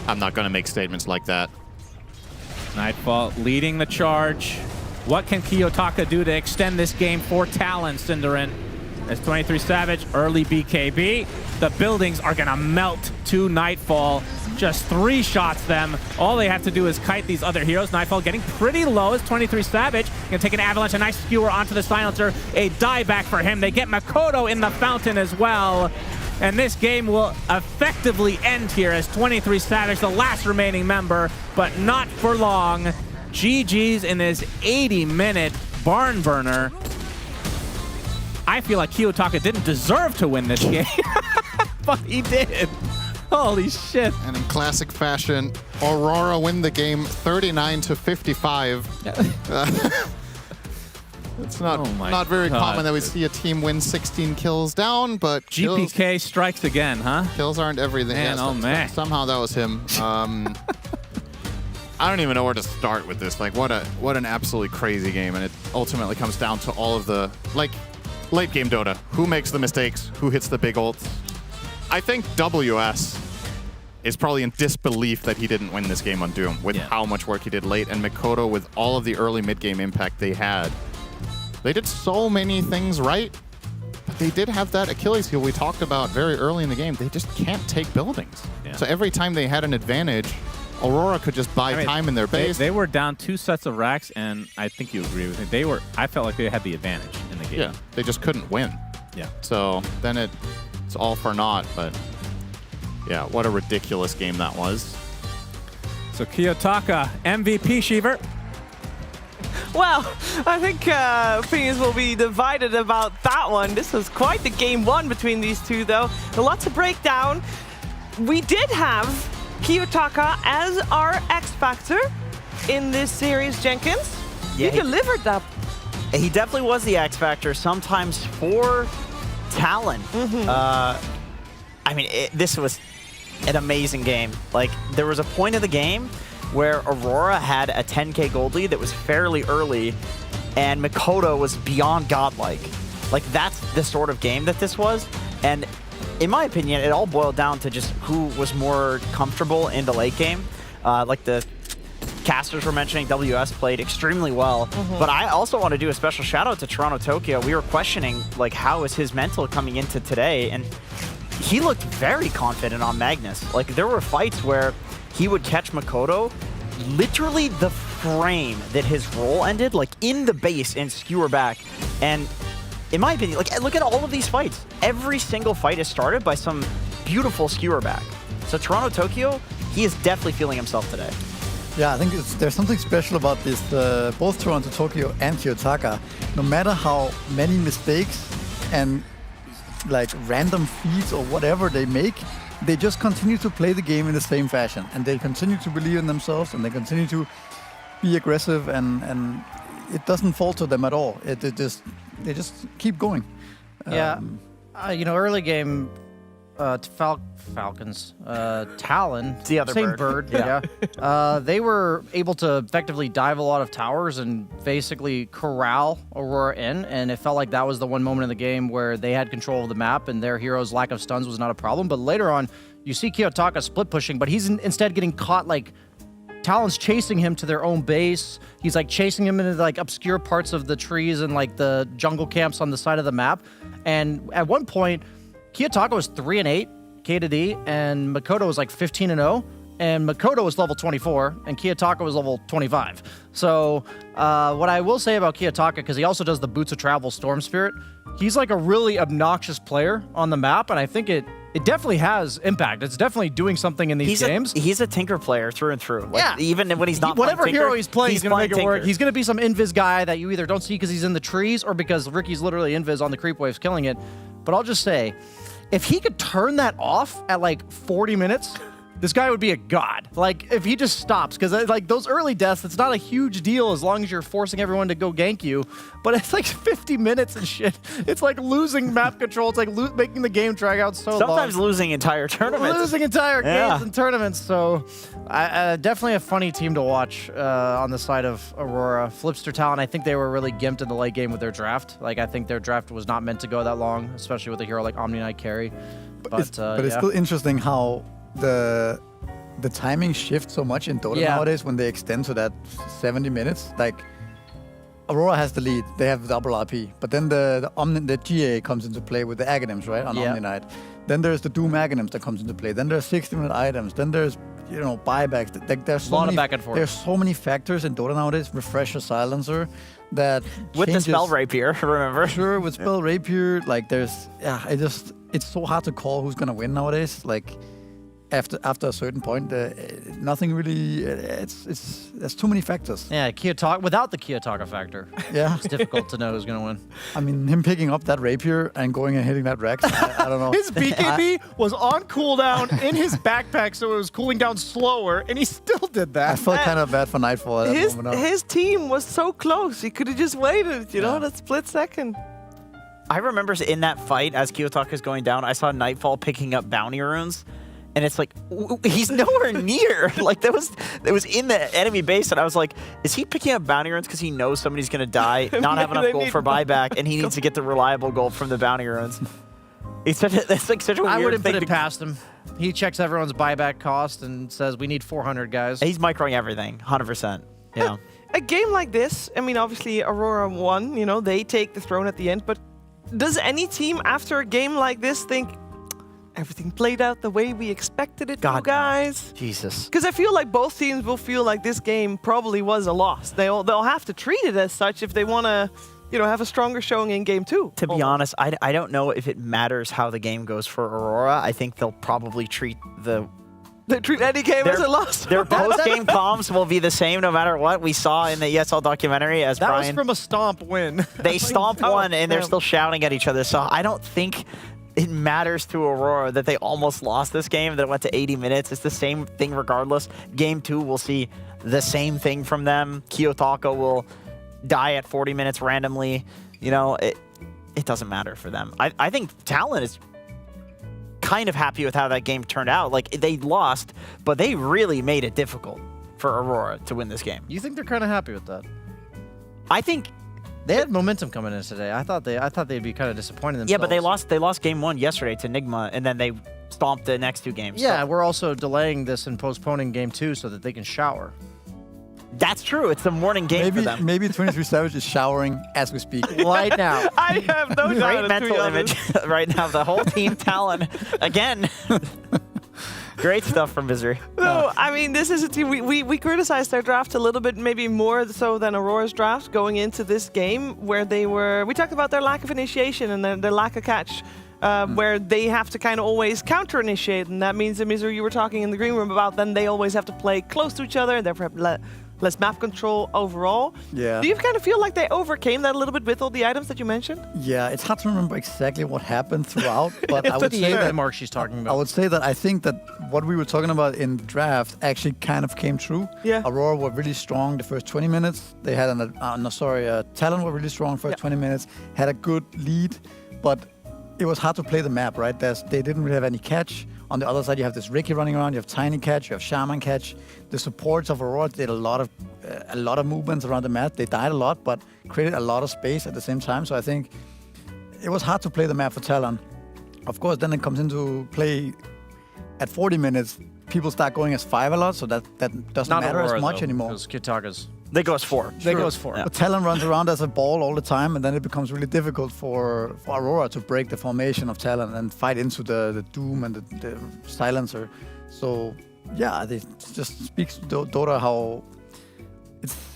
I'm not going to make statements like that. Nightfall leading the charge. What can Kiyotaka do to extend this game for Talon, Cinderin? As 23 Savage, early BKB. The buildings are going to melt to Nightfall. Just 3 shots them. All they have to do is kite these other heroes. Nightfall getting pretty low as 23 Savage. Going to take an avalanche, a nice skewer onto the silencer. A dieback for him. They get Makoto in the fountain as well. And this game will effectively end here as 23 Savage, the last remaining member, but not for long. GG's in this 80-minute barn burner. I feel like Kiyotaka didn't deserve to win this game, but he did. Holy shit. And in classic fashion, Aurora win the game 39-55. It's not very common that we see a team win 16 kills down, but GPK strikes again, huh? Kills aren't everything. Man, yes, oh man. Somehow that was him. I don't even know where to start with this. Like, what an absolutely crazy game, and it ultimately comes down to all of the late game Dota. Who makes the mistakes? Who hits the big ults? I think WS is probably in disbelief that he didn't win this game on Doom with how much work he did late, and Makoto with all of the early mid-game impact they had. They did so many things right, but they did have that Achilles heel we talked about very early in the game. They just can't take buildings. Yeah. So every time they had an advantage, Aurora could just buy time in their base. They were down 2 sets of racks, and I think you agree with me. I felt like they had the advantage in the game. Yeah, they just couldn't win. Yeah. So then it's all for naught, but yeah, what a ridiculous game that was. So Kiyotaka, MVP, Shiver. Well, I think opinions will be divided about that one. This was quite the game 1 between these two, though. A lot to break down. We did have Kiyotaka as our X Factor in this series, Jenkins. Yeah, he delivered that. He definitely was the X Factor, sometimes for Talon. I mean, this was an amazing game. Like, there was a point of the game where Aurora had a 10k gold lead that was fairly early, and Makoto was beyond godlike. Like, that's the sort of game that this was. And in my opinion, it all boiled down to just who was more comfortable in the late game. Like, the casters were mentioning, WS played extremely well. But I also want to do a special shout out to Toronto Tokyo. We were questioning, like, how is his mental coming into today? And he looked very confident on Magnus. Like, there were fights where he would catch Makoto literally the frame that his roll ended, like in the base, and skewer back. And in my opinion, like, look at all of these fights. Every single fight is started by some beautiful skewer back. So Toronto Tokyo, he is definitely feeling himself today. Yeah, I think there's something special about this. Both Toronto Tokyo and Kiyotaka, no matter how many mistakes and like random feats or whatever they make, they just continue to play the game in the same fashion, and they continue to believe in themselves, and they continue to be aggressive, and it doesn't falter them at all. They just keep going. You know, early game, Falcons, Talon, the other same bird, they were able to effectively dive a lot of towers and basically corral Aurora in, and it felt like that was the one moment in the game where they had control of the map and their hero's lack of stuns was not a problem. But later on, you see Kiyotaka split pushing, but he's instead getting caught, like, Talon's chasing him to their own base. He's like chasing him into like obscure parts of the trees and like the jungle camps on the side of the map. And at one point, Kiyotaka was 3-8 K to D, and Makoto was like 15-0, and Makoto was level 24, and Kiyotaka was level 25. So what I will say about Kiyotaka, because he also does the Boots of Travel Storm Spirit, he's like a really obnoxious player on the map, and I think it definitely has impact. It's definitely doing something in these games. He's a Tinker player through and through. Like, even when he's not whatever playing hero Tinker, he's playing, he's going to make it Tinker. work. He's going to be some invis guy that you either don't see because he's in the trees or because Ricky's literally invis on the creep waves killing it. But I'll just say, if he could turn that off at like 40 minutes, this guy would be a god. Like, if he just stops, because like those early deaths, it's not a huge deal as long as you're forcing everyone to go gank you. But it's like 50 minutes and shit. It's like losing map control. It's like making the game drag out so long. Sometimes losing entire tournaments. Losing entire games and tournaments. So, definitely a funny team to watch on the side of Aurora. Flipster Talon, I think they were really gimped in the late game with their draft. Like, I think their draft was not meant to go that long, especially with a hero like Omni Knight carry. But it's still interesting how the timing shifts so much in Dota nowadays when they extend to that 70 minutes. Like, Aurora has the lead, they have double RP, but then the GA comes into play with the Aghanims, right, on Omni Knight. Then there's the Doom Aghanims that comes into play. Then there's 60-minute items. Then there's, you know, buybacks. Like, there's so many back and forth. There's so many factors in Dota nowadays. Refresher, Silencer, that with changes. the Spell Rapier, remember? Sure, with Spell Rapier, like there's it's so hard to call who's gonna win nowadays. Like, after a certain point, nothing really. There's too many factors. Yeah, Kiyotaka without the Kiyotaka factor. Yeah, it's difficult to know who's gonna win. I mean, him picking up that rapier and going and hitting that Rex, I don't know. His BKB was on cooldown in his backpack, so it was cooling down slower, and he still did that. I felt kind of bad for Nightfall at that moment. His team was so close. He could have just waited, you know, that split second. I remember in that fight, as Kiyotaka's going down, I saw Nightfall picking up bounty runes. And it's like, he's nowhere near. Like, it was in the enemy base, and I was like, is he picking up bounty runes because he knows somebody's going to die, not have enough gold for buyback, and he needs to get the reliable gold from the bounty runes? It's like such a weird I wouldn't thing put it past him. He checks everyone's buyback cost and says, we need 400 guys. He's microing everything, 100%. Yeah. A game like this, I mean, obviously Aurora won, you know, they take the throne at the end, but does any team after a game like this think, everything played out the way we expected it to, guys? Jesus. Because I feel like both teams will feel like this game probably was a loss. They'll have to treat it as such if they want to, you know, have a stronger showing in game 2. To be honest, I don't know if it matters how the game goes for Aurora. I think they'll probably treat any game as a loss. Their post-game comms will be the same no matter what. We saw in the ESL documentary as That was from a stomp win. They stomped one and they're still shouting at each other. So I don't think it matters to Aurora that they almost lost this game, that it went to 80 minutes. It's the same thing regardless. Game 2, we'll see the same thing from them. Kiyotaka will die at 40 minutes randomly. You know, it doesn't matter for them. I think Talon is kind of happy with how that game turned out. Like, they lost, but they really made it difficult for Aurora to win this game. You think they're kind of happy with that? I think they had momentum coming in today. I thought they'd be kind of disappointed in themselves. Yeah, but they lost game 1 yesterday to Nigma, and then they stomped the next 2 games. Yeah, so we're also delaying this and postponing game 2 so that they can shower. That's true. It's the morning game for them. Maybe 23 Savage is showering as we speak. Right now. I have no doubt. Great mental image right now. The whole team Talon again. Great stuff from Misery. No, I mean, this is a team. We criticized their draft a little bit, maybe more so than Aurora's draft going into this game, where we talked about their lack of initiation and their lack of catch. Where they have to kind of always counter-initiate, and that means the Misery you were talking in the green room about, then they always have to play close to each other, and therefore have less map control overall. Yeah. Do you kind of feel like they overcame that a little bit with all the items that you mentioned? Yeah, it's hard to remember exactly what happened throughout, but I would the say that mark she's talking about. I would say that I think that what we were talking about in the draft actually kind of came true. Yeah. Aurora were really strong the first 20 minutes. They had Talon were really strong first 20 minutes, had a good lead, but it was hard to play the map, right? They didn't really have any catch. On the other side, you have this Ricky running around. You have Tiny catch. You have Shaman catch. The supports of Aurora did a lot of movements around the map. They died a lot, but created a lot of space at the same time. So I think it was hard to play the map for Talon. Of course, then it comes into play at 40 minutes. People start going as 5 a lot, so that doesn't Not matter Aurora, as much though, anymore. because Kitaga's. They go as 4. They go as 4. But Talon runs around as a ball all the time, and then it becomes really difficult for Aurora to break the formation of Talon and fight into the Doom and the Silencer. So, yeah, it just speaks to Dota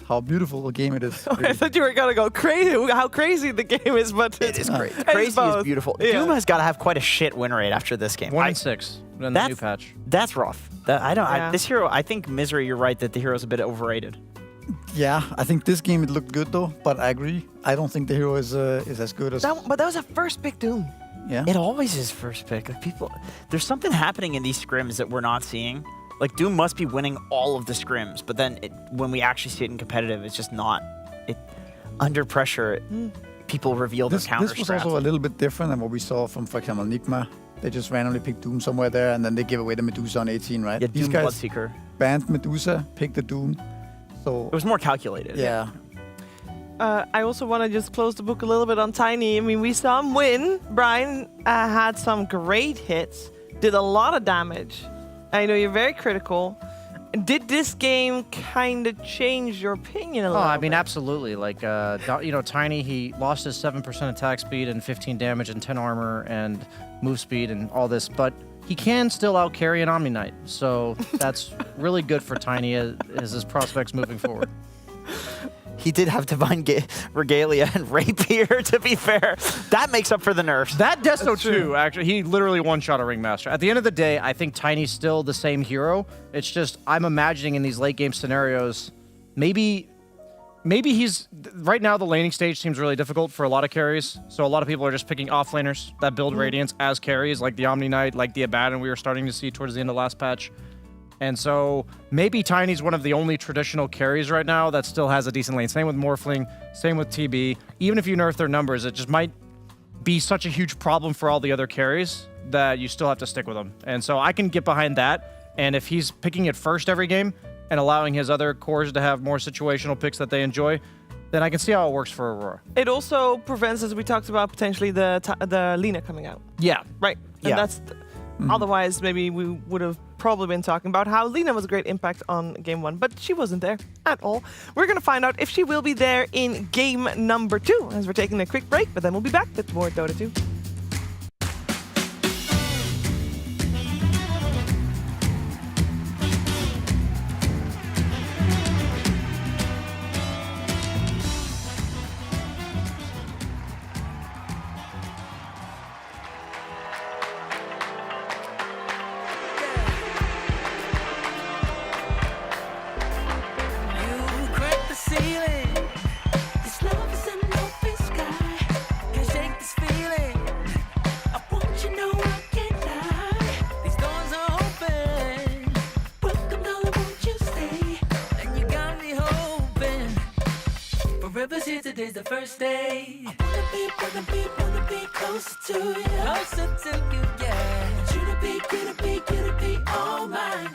how beautiful a game it is. I thought you were going to go crazy, how crazy the game is, but it is great. Crazy is beautiful. Yeah. Doom has got to have quite a shit win rate after this game. 1-6 in the new patch. That's rough. This hero, I think Misery, you're right that the hero's a bit overrated. Yeah, I think this game it looked good though, but I agree. I don't think the hero is as good as. But that was a first pick Doom. Yeah. It always is first pick. Like there's something happening in these scrims that we're not seeing. Like Doom must be winning all of the scrims, but then when we actually see it in competitive, it's just not. Under pressure, people reveal their counter This was strats. also a little bit different than what we saw from, for example, Nigma. They just randomly picked Doom somewhere there, and then they give away the Medusa on 18, right? Yeah, These Doom guys Bloodseeker. banned Medusa, picked the Doom. So it was more calculated. Yeah. I also want to just close the book a little bit on Tiny. I mean, we saw him win. Brian had some great hits, did a lot of damage. I know you're very critical. Did this game kind of change your opinion a little I mean, bit? absolutely. Like, Tiny, he lost his 7% attack speed and 15 damage and 10 armor and move speed and all this, but he can still out-carry an Omni Knight. So that's really good for Tiny as his prospects moving forward. He did have Divine Regalia and Rapier, to be fair. That makes up for the nerfs. That Desto too, actually. He literally one-shot a Ringmaster. At the end of the day, I think Tiny's still the same hero. It's just, I'm imagining in these late-game scenarios, maybe he's... Right now, the laning stage seems really difficult for a lot of carries. So a lot of people are just picking off-laners that build Radiance as carries, like the Omni Knight, like the Abaddon we were starting to see towards the end of last patch. And so maybe Tiny's one of the only traditional carries right now that still has a decent lane. Same with Morphling, same with TB. Even if you nerf their numbers, it just might be such a huge problem for all the other carries that you still have to stick with them. And so I can get behind that. And if he's picking it first every game and allowing his other cores to have more situational picks that they enjoy, then I can see how it works for Aurora. It also prevents, as we talked about, potentially the Lina coming out. Yeah. Right. And Yeah. that's... Otherwise, maybe we would have probably been talking about how Lina was a great impact on Game 1, but she wasn't there at all. We're going to find out if she will be there in Game number 2, as we're taking a quick break, but then we'll be back with more Dota 2. Forever's here, today's the first day. Wanna be closer to you. Closer to you, yeah. You to be all mine.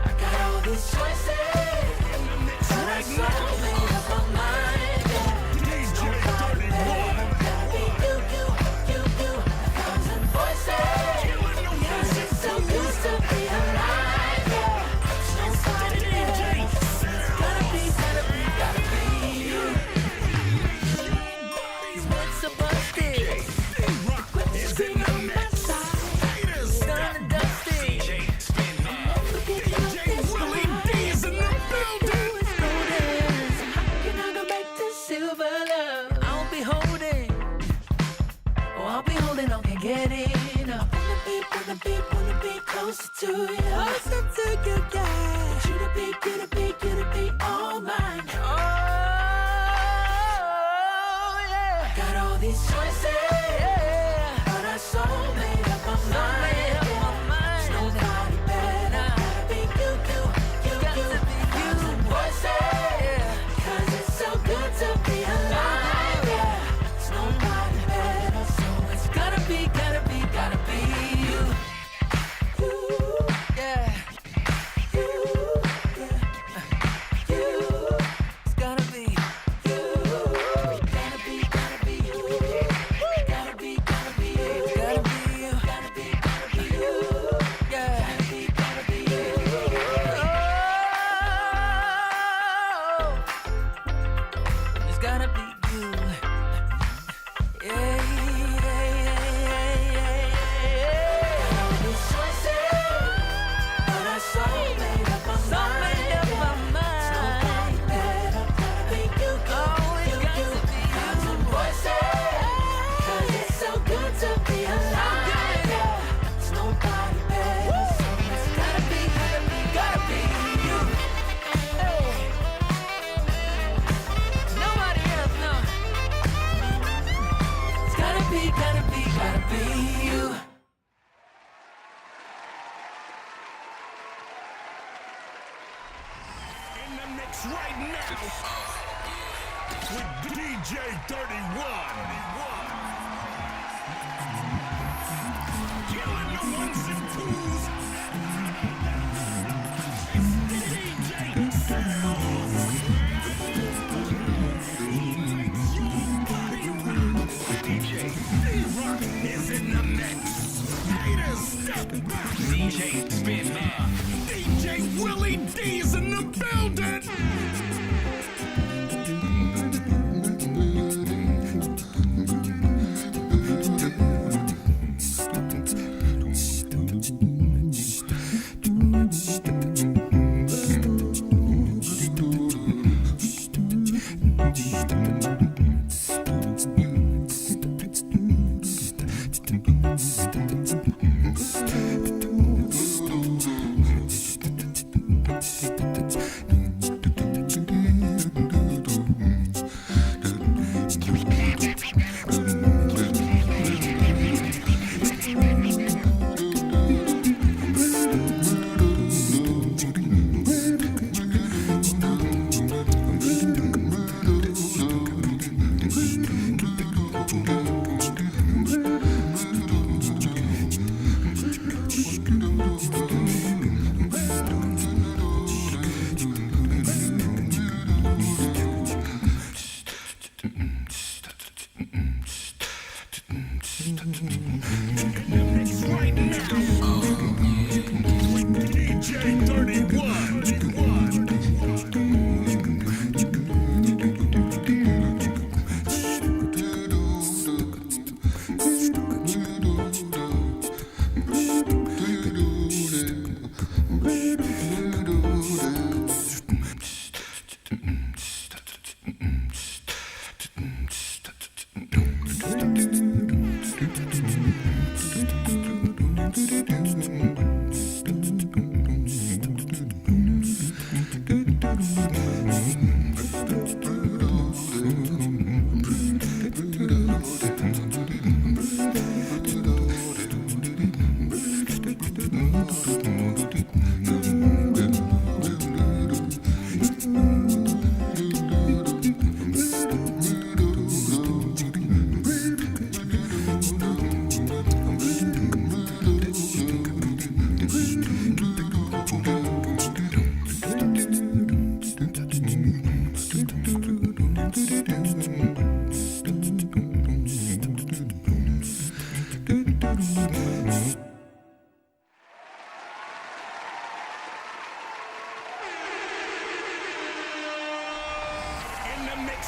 I got all these choices, but I can't make up my mind, yeah. Don't call me, gotta be you. 1,000 voices, 'cause it's so good to be alive, yeah. Don't start it, yeah. lights are busted. Quit screaming on that side. It's done and dusty. DJ Willie D's in the building. How can I go back to silver love? I'll be holding. Oh, I'll be holding on, can't get enough. Wanna be closer to you. Closer to you, yeah. You to be all mine. Oh, yeah. Got all these choices, yeah. But I so made up my mind. There's nobody better. Gotta be you. Got to be you. Voices, yeah. 'Cause it's so good to be alive, yeah. There's nobody better, so it's gotta be you. DJ Willie D's in the building.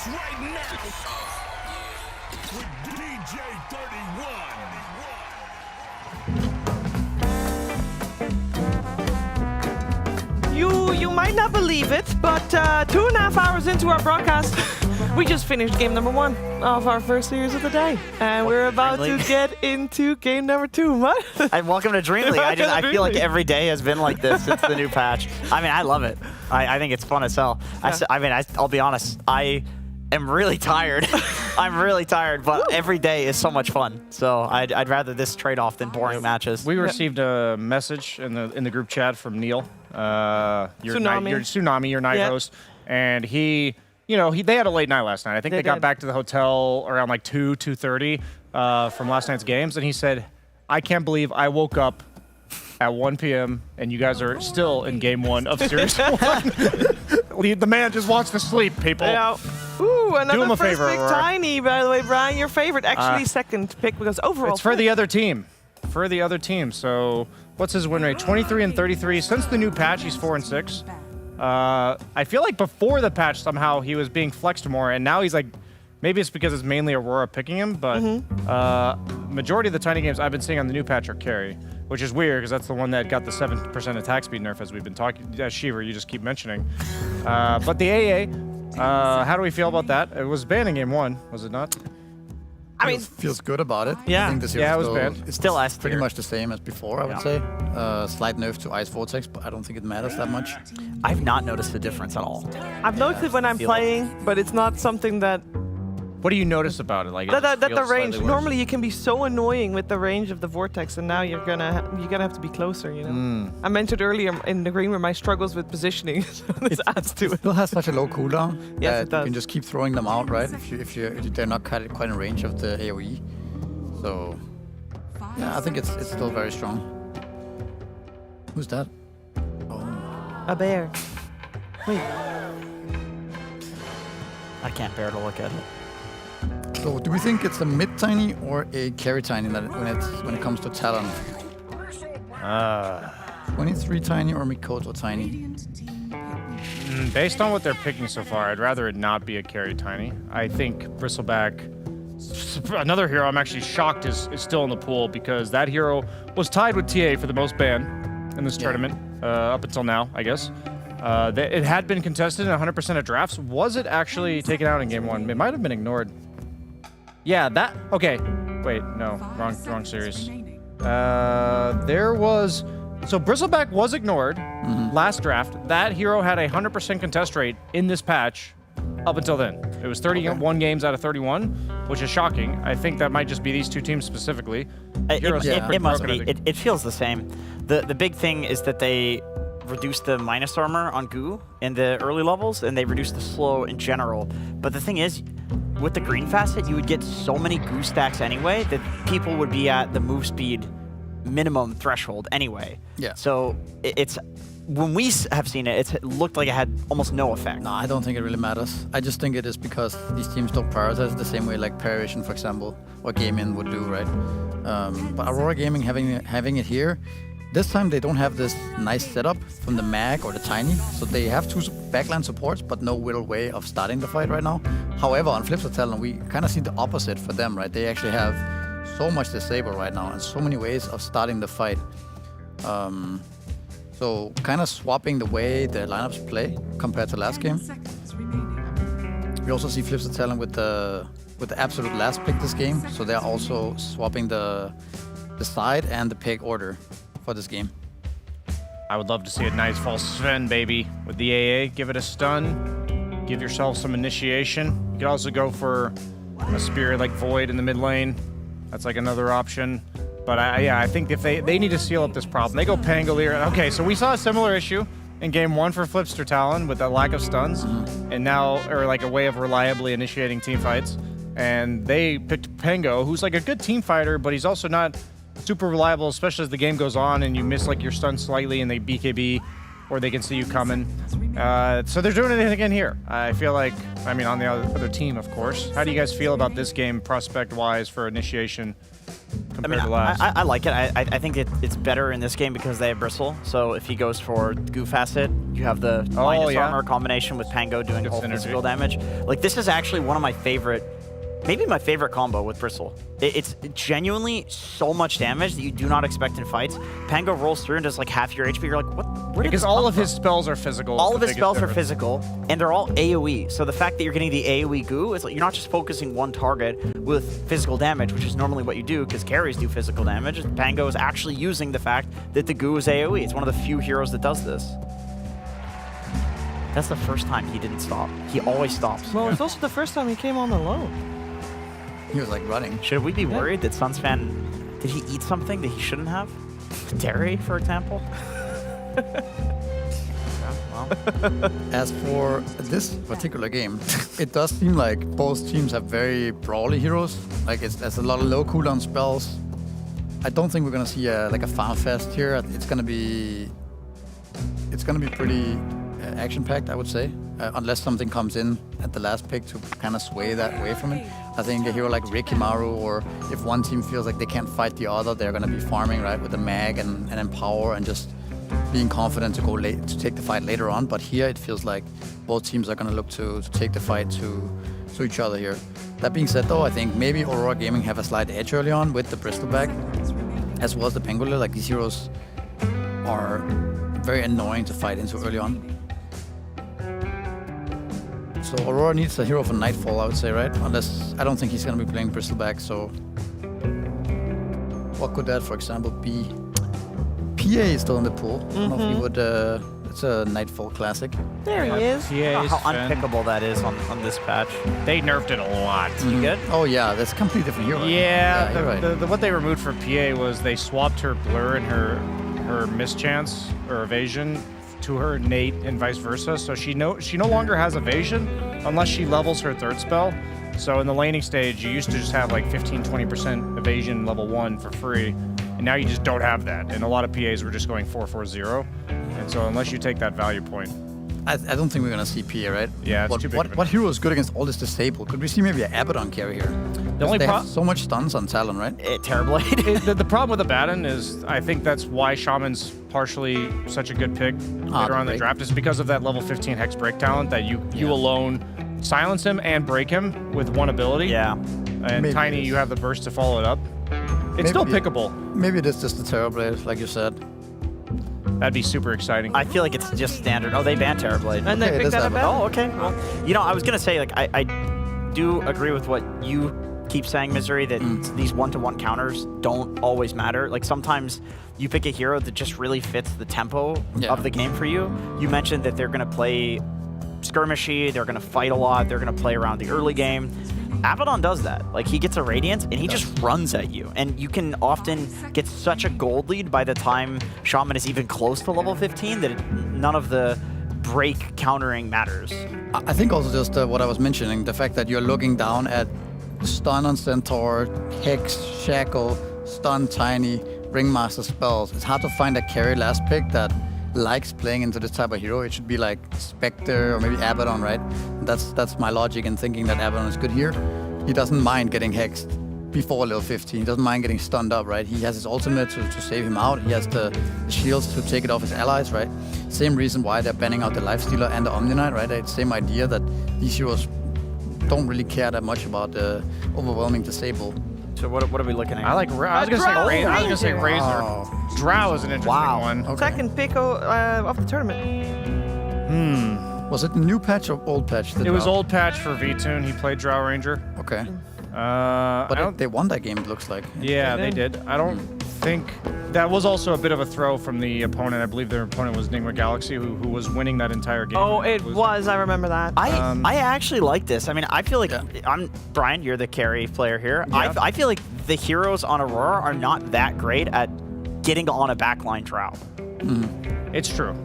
Right now, with You might not believe it, but 2.5 hours into our broadcast, we just finished game number 1 of our first series of the day, and we're about to get into game number 2. What? And welcome to DreamLeague. I feel like every day has been like this since the new patch. I mean, I love it. I think it's fun as hell. Yeah. I'll be honest. I am really tired. I'm really tired, but every day is so much fun. So I'd rather this trade-off than boring matches. We received a message in the group chat from Neil, your night host, and he, they had a late night last night. I think they got back to the hotel around like 2:30 from last night's games, and he said, "I can't believe I woke up at 1 p.m. and you guys are still in game 1 of Series 1. The man just wants to sleep, people. Yeah. Ooh, another Do him a first favor, pick, Aurora. Tiny, by the way, Brian. Your favorite, actually second pick, because overall. It's for the other team. So what's his win rate? 23 and 33. Since the new patch, he's 4 and 6. I feel like before the patch, somehow he was being flexed more, and now he's like, maybe it's because it's mainly Aurora picking him, but majority of the Tiny games I've been seeing on the new patch are carry, which is weird because that's the one that got the 7% attack speed nerf, as we've been talking. Shiver, you just keep mentioning. But the AA, how do we feel about that? It was banned in game 1, was it not? I mean, feels good about it. Yeah. I think this Yeah, it was banned. It's still pretty much the same as before, I would say. Slight nerf to Ice Vortex, but I don't think it matters that much. I've not noticed the difference at all. I've noticed it when I'm playing, but it's not something that. What do you notice about it? Like That the range. Normally, you can be so annoying with the range of the vortex, and now you're gonna have to be closer. I mentioned earlier in the green room my struggles with positioning, so this adds to it. It still has such a low cooldown Yes, that it does. you can just keep throwing them out, right? If they're not quite in range of the AOE. So yeah, I think it's still very strong. Who's that? A bear. Wait. I can't bear to look at it. So do we think it's a mid tiny or a carry tiny when it comes to Talon? 23 tiny or Mikoto tiny? Based on what they're picking so far, I'd rather it not be a carry tiny. I think Bristleback, another hero I'm actually shocked is still in the pool, because that hero was tied with TA for the most ban in this tournament up until now, I guess. It had been contested in 100% of drafts. Was it actually taken out in game 1? It might have been ignored. Yeah, that... Okay. Wait, no. Wrong series. There was... So Bristleback was ignored last draft. That hero had a 100% contest rate in this patch up until then. It was 31 games out of 31, which is shocking. I think that might just be these two teams specifically. It must be. It feels the same. The big thing is that they reduced the minus armor on Goo in the early levels, and they reduced the slow in general. But the thing is, with the green facet, you would get so many Goo stacks anyway that people would be at the move speed minimum threshold anyway. Yeah. So it's... When we have seen it, it looked like it had almost no effect. No, I don't think it really matters. I just think it is because these teams don't prioritize the same way like Paravision, for example, or Gaming would do, right? But Aurora Gaming having it here, this time they don't have this nice setup from the Mag or the Tiny, so they have two backline supports, but no real way of starting the fight right now. However, on Flipside Talon, we kind of see the opposite for them, right? They actually have so much disable right now and so many ways of starting the fight. So kind of swapping the way the lineups play compared to last game. We also see Flipside Talon with the absolute last pick this game, so they're also swapping the side and the pick order for this game. I would love to see a nice false Sven, baby, with the AA. Give it a stun. Give yourself some initiation. You could also go for a Spirit like Void in the mid lane. That's like another option. But I think if they need to seal up this problem, they go Pangolier. Okay, so we saw a similar issue in game 1 for Flipster Talon with that lack of stuns, and now, or like a way of reliably initiating team fights. And they picked Pango, who's like a good team fighter, but he's also not super reliable, especially as the game goes on and you miss like your stun slightly and they BKB, or they can see you coming. So they're doing it again here. I feel like, I mean, on the other team, of course. How do you guys feel about this game prospect-wise for initiation? Compared to last? I like it. I think it's better in this game because they have Bristle. So if he goes for Goo Facet, you have the minus armor combination with Pango doing whole physical damage. Like, this is actually one of my favorite maybe my favorite combo with Bristle. It's genuinely so much damage that you do not expect in fights. Pango rolls through and does like half your HP. You're like, what? Where did Because this all come of his from? spells are physical. All of his biggest spells are difference. physical, and they're all AoE. So the fact that you're getting the AoE goo, it's like you're not just focusing one target with physical damage, which is normally what you do because carries do physical damage. Pango is actually using the fact that the goo is AoE. It's one of the few heroes that does this. That's the first time he didn't stop. He always stops. Well, it's also the first time he came on alone. He was like running. Should we be worried that Sunsfan, did he eat something that he shouldn't have? Dairy, for example? As for this particular game, it does seem like both teams have very brawly heroes. Like there's a lot of low cooldown spells. I don't think we're gonna see like a farm fest here. It's gonna be pretty action-packed, I would say, unless something comes in at the last pick to kind of sway that away from it. I think a hero like Rikimaru, or if one team feels like they can't fight the other, they're gonna be farming right with the mag and empower and just being confident to go late to take the fight later on. But here it feels like both teams are gonna look to take the fight to each other here. That being said, though, I think maybe Aurora Gaming have a slight edge early on with the Bristol bag, as well as the Pangolin. Like these heroes are very annoying to fight into early on. So Aurora needs a hero for Nightfall, I would say, right? Unless I don't think he's gonna be playing Bristleback. So what could that, for example, be? PA is still in the pool. I don't know if he would. It's a Nightfall classic. There he is. How unpickable that is on this patch. They nerfed it a lot. You good? Oh yeah, that's a completely different hero. Yeah, you're right. what they removed for PA was they swapped her blur and her mischance or evasion to her innate and vice versa. So she no longer has evasion unless she levels her third spell. So in the laning stage, you used to just have like 15-20% evasion level 1 for free, and now you just don't have that. And a lot of PAs were just going 4-4-0. And so unless you take that value point, I don't think we're gonna see PA, right? Yeah, it's too big of an What hero is good against all this disable? Could we see maybe an Abaddon carry here? The only they have so much stuns on Talon, right? Terrorblade. the problem with Abaddon is I think that's why Shaman's partially such a good pick later on in the draft is because of that level 15 Hex Break talent that you alone silence him and break him with one ability. Yeah. And Maybe Tiny, you have the burst to follow it up. It's still pickable. Maybe it is just the Terrorblade, like you said. That'd be super exciting. I feel like it's just standard. Oh, they banned Terrorblade. And they picked that up. Oh, okay. Well, I was gonna say, like, I do agree with what you keep saying, Misery, that these one-to-one counters don't always matter. Like sometimes you pick a hero that just really fits the tempo of the game for you. You mentioned that they're gonna play skirmishy, they're gonna fight a lot, they're gonna play around the early game. Abaddon does that. Like, he gets a Radiance, and he just runs at you. And you can often get such a gold lead by the time Shaman is even close to level 15 that none of the break countering matters. I think also just what I was mentioning, the fact that you're looking down at Stun on Centaur, Hex, Shackle, Stun Tiny, Ringmaster spells. It's hard to find a carry last pick that likes playing into this type of hero. It should be like Spectre or maybe Abaddon, right? That's my logic in thinking that Abaddon is good here. He doesn't mind getting hexed before level 15. He doesn't mind getting stunned up, right? He has his ultimate to save him out. He has the shields to take it off his allies, right? Same reason why they're banning out the Lifestealer and the Omni Knight, right? It's the same idea that these heroes don't really care that much about the overwhelming disable. So what are we looking at? I was gonna say Razor. Drow is an interesting one. Okay. Second pick of the tournament. Was it the new patch or old patch? It was old patch for V-Tune. He played Drow Ranger. Okay. But they won that game, it looks like. Yeah, they did. I don't think that was also a bit of a throw from the opponent. I believe their opponent was Nigma Galaxy, who was winning that entire game. Oh, it was. I remember that. I actually like this. I mean, I feel like I'm Brian. You're the carry player here. Yeah. I feel like the heroes on Aurora are not that great at getting on a backline Drow. It's true.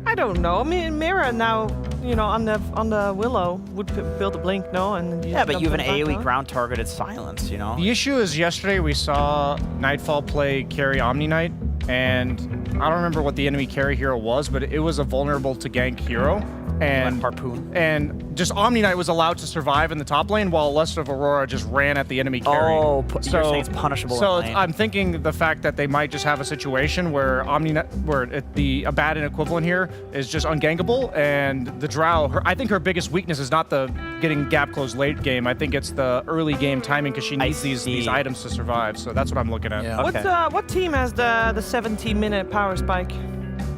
I don't know. I mean, Mira now, on the Willow would build a blink, no? And Yeah, but you have an AoE ground targeted silence, The issue is yesterday we saw Nightfall play carry Omni Knight, and I don't remember what the enemy carry hero was, but it was a vulnerable to gank hero. And Harpoon. And just Omni Knight was allowed to survive in the top lane while Lust of Aurora just ran at the enemy carry. Oh, you're saying it's punishable So in lane. I'm thinking the fact that they might just have a situation where the Abaddon equivalent here is just ungankable, and the Drow, I think her biggest weakness is not the getting gap close late game. I think it's the early game timing because she needs these items to survive. So that's what I'm looking at. Yeah. What team has the 17-minute power spike?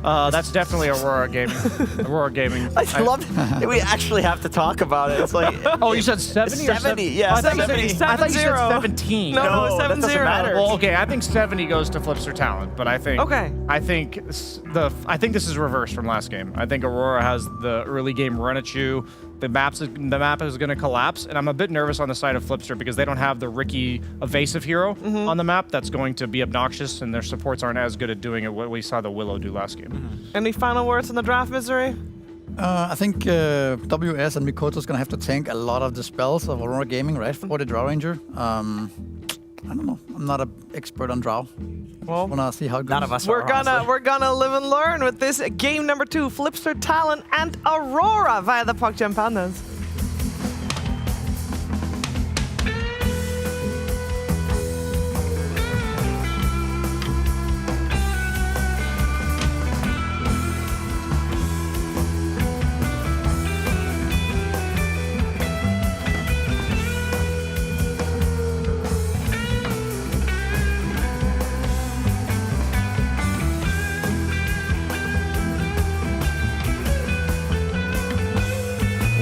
That's definitely Aurora Gaming. Aurora Gaming. I love that we actually have to talk about it. It's like, oh, you said 70 or 70? Yeah, I thought you 70. said, I thought you said 17. No, that doesn't matter. Well, okay, I think 70 goes to Flipster Talent, but I think I think this is reversed from last game. I think Aurora has the early game run at you. The map is going to collapse, and I'm a bit nervous on the side of Flipster because they don't have the Ricky evasive hero on the map that's going to be obnoxious, and their supports aren't as good at doing it what we saw the Willow do last game. Any final words on the draft, Misery? I think WS and Mikoto's gonna have to tank a lot of the spells of Aurora Gaming, right, for the Drow Ranger. I don't know. I'm not an expert on Drow. Well, wanna see how it goes. None of us We're are, gonna live and learn with this game number 2, Flipster Talent and Aurora via the PogChamp Pandas.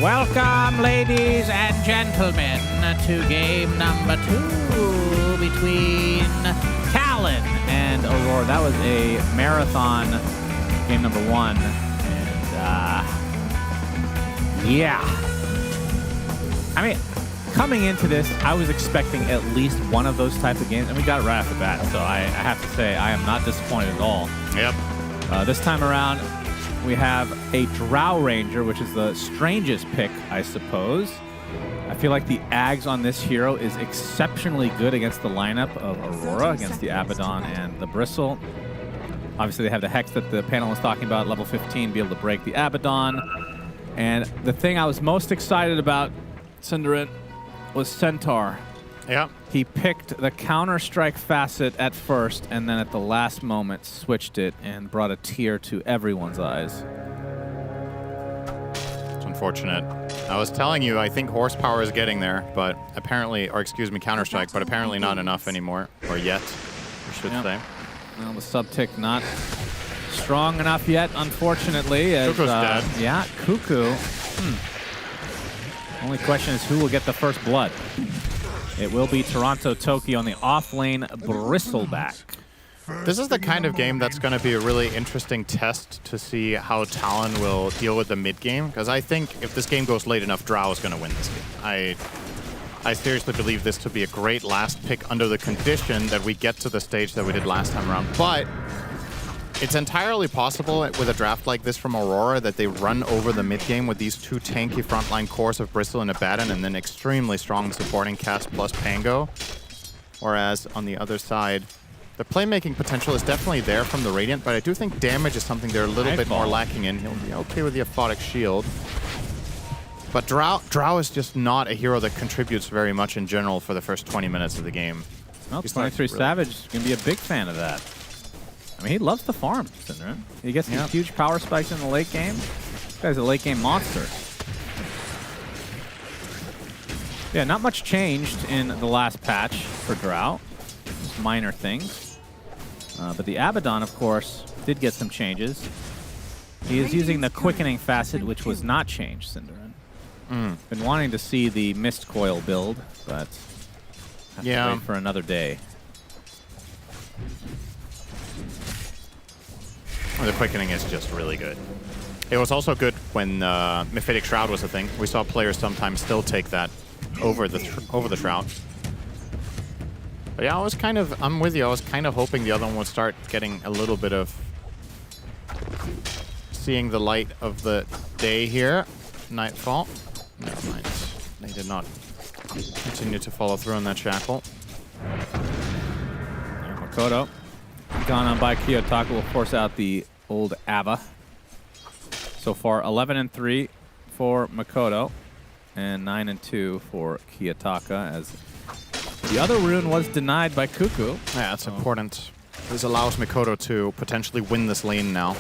Welcome, ladies and gentlemen, to game number 2 between Talon and Aurora. That was a marathon game number 1. And, yeah. I mean, coming into this, I was expecting at least one of those type of games, and we got it right off the bat. So I have to say, I am not disappointed at all. Yep. This time around, we have a Drow Ranger, which is the strangest pick, I suppose. I feel like the Ags on this hero is exceptionally good against the lineup of Aurora, against the Abaddon and the Bristle. Obviously, they have the Hex that the panel was talking about, level 15, be able to break the Abaddon. And the thing I was most excited about, Cinderin, was Centaur. Yeah. He picked the Counter-Strike facet at first, and then at the last moment switched it and brought a tear to everyone's eyes. It's unfortunate. I was telling you, I think horsepower is getting there, but apparently, or excuse me, Counter-Strike, but apparently not enough anymore, or yet, I should say. Well, the sub-tick not strong enough yet, unfortunately. As, Cuckoo's dead. Yeah, Cuckoo. Only question is who will get the first blood. It will be Toronto Toki on the off-lane Bristleback. This is the kind of game that's going to be a really interesting test to see how Talon will deal with the mid-game, because I think if this game goes late enough, Drow is going to win this game. I seriously believe this to be a great last pick under the condition that we get to the stage that we did last time around. But it's entirely possible with a draft like this from Aurora that they run over the mid-game with these 2 tanky frontline cores of Bristle and Abaddon, and then extremely strong supporting cast plus Pango. Whereas on the other side, the playmaking potential is definitely there from the Radiant, but I do think damage is something they're a little bit more lacking in. He'll be okay with the Aphotic Shield. But Drow is just not a hero that contributes very much in general for the first 20 minutes of the game. Well, 23 Savage is going to be a big fan of that. I mean, he loves the farm, Cinderin. He gets these huge power spikes in the late game. This guy's a late game monster. Yeah, not much changed in the last patch for Drow. Just minor things. But the Abaddon, of course, did get some changes. He is using the Quickening facet, which was not changed, Cinderin. Been wanting to see the Mist Coil build, but have to wait for another day. The Quickening is just really good. It was also good when Mephitic Shroud was a thing. We saw players sometimes still take that over the Shroud. But yeah, I'm with you. I was kind of hoping the other one would start getting a little bit of seeing the light of the day here. Nightfall. Never mind. They did not continue to follow through on that shackle. Makoto. Gone on by Kiyotaka will force out the old Abba. So far, 11-3 for Makoto, and 9-2 for Kiyotaka, as the other rune was denied by Cuckoo. Yeah, it's important. This allows Makoto to potentially win this lane now.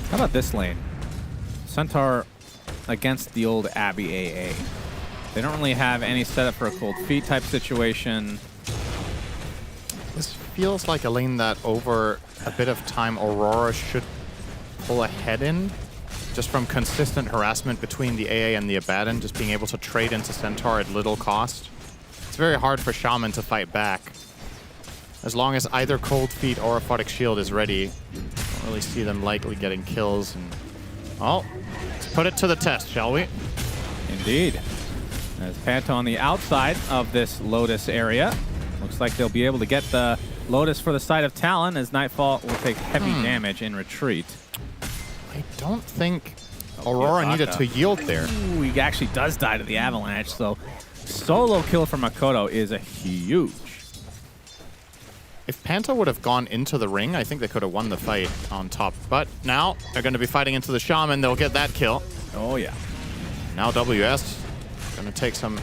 How about this lane? Centaur against the old Abby AA. They don't really have any setup for a cold feet type situation. This feels like a lane that over a bit of time Aurora should pull ahead in, just from consistent harassment between the AA and the Abaddon, just being able to trade into Centaur at little cost. It's very hard for Shaman to fight back. As long as either Cold Feet or Aphotic Shield is ready, I don't really see them likely getting kills. And oh, let's put it to the test, shall we? Indeed. As Panto on the outside of this Lotus area. Looks like they'll be able to get the Lotus for the side of Talon, as Nightfall will take heavy damage in retreat. I don't think Aurora needed to yield there. Ooh, he actually does die to the Avalanche, so solo kill for Makoto is a huge. If Panta would have gone into the ring, I think they could have won the fight on top. But now they're going to be fighting into the Shaman. They'll get that kill. Oh, yeah. Now WS going to take some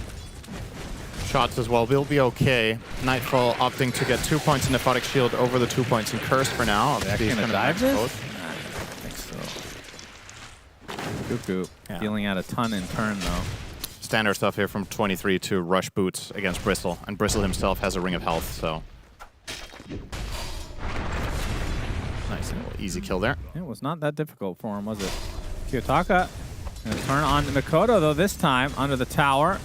shots as well. We'll be okay. Nightfall opting to get 2 points in Aphotic Shield over the 2 points in Curse for now. They're going to dive this? I think so. Cuckoo dealing out a ton in turn, though. Standard stuff here from 23 to rush boots against Bristle. And Bristle himself has a ring of health, so... Nice little easy kill there. It was not that difficult for him, was it? Kiyotaka going to turn on Makoto, though, this time under the tower.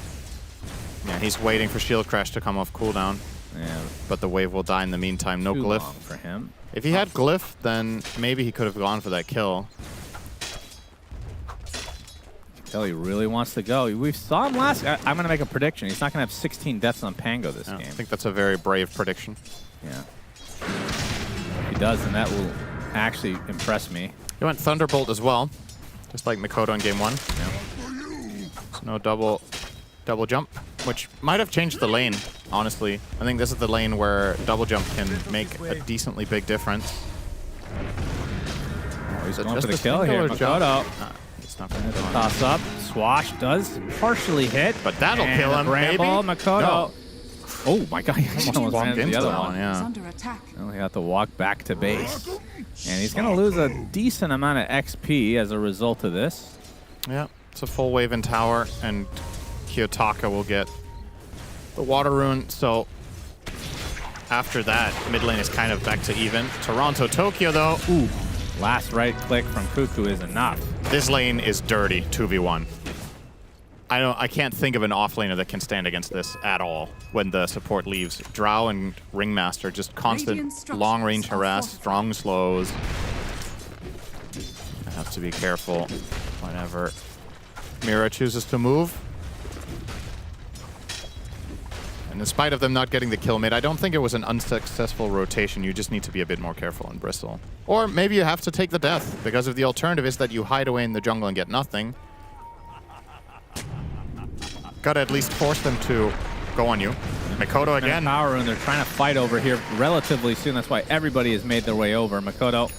Yeah, he's waiting for Shield Crash to come off cooldown. Yeah. But the wave will die in the meantime. No Too glyph long for him. If he had glyph, then maybe he could have gone for that kill. Tell he really wants to go. We saw him last. I'm going to make a prediction. He's not going to have 16 deaths on Pango this game. I think that's a very brave prediction. Yeah. If he does, then that will actually impress me. He went Thunderbolt as well, just like Makoto in game 1. Yeah. So no double jump, which might have changed the lane, honestly. I think this is the lane where double jump can make a decently big difference. Oh, he's going for the kill here. Makoto. Not going to toss up. Swash does partially hit, but that'll kill him. Bramble, maybe? Makoto. No. Oh my god, he almost walked ran into the other that one. Yeah. Well, he had to walk back to base. And he's going to lose a decent amount of XP as a result of this. Yeah, it's a full wave in tower, and Kiyotaka will get the water rune. So after that, mid lane is kind of back to even. Toronto, Tokyo, though. Ooh. Last right click from Cuckoo is enough. This lane is dirty, 2v1. I can't think of an offlaner that can stand against this at all when the support leaves. Drow and Ringmaster, just constant long-range harass, strong slows. I have to be careful whenever Mira chooses to move. And in spite of them not getting the kill mid, I don't think it was an unsuccessful rotation. You just need to be a bit more careful in Bristle. Or maybe you have to take the death, because if the alternative is that you hide away in the jungle and get nothing, gotta at least force them to go on you. Makoto again. Power rune, they're trying to fight over here relatively soon. That's why everybody has made their way over. Makoto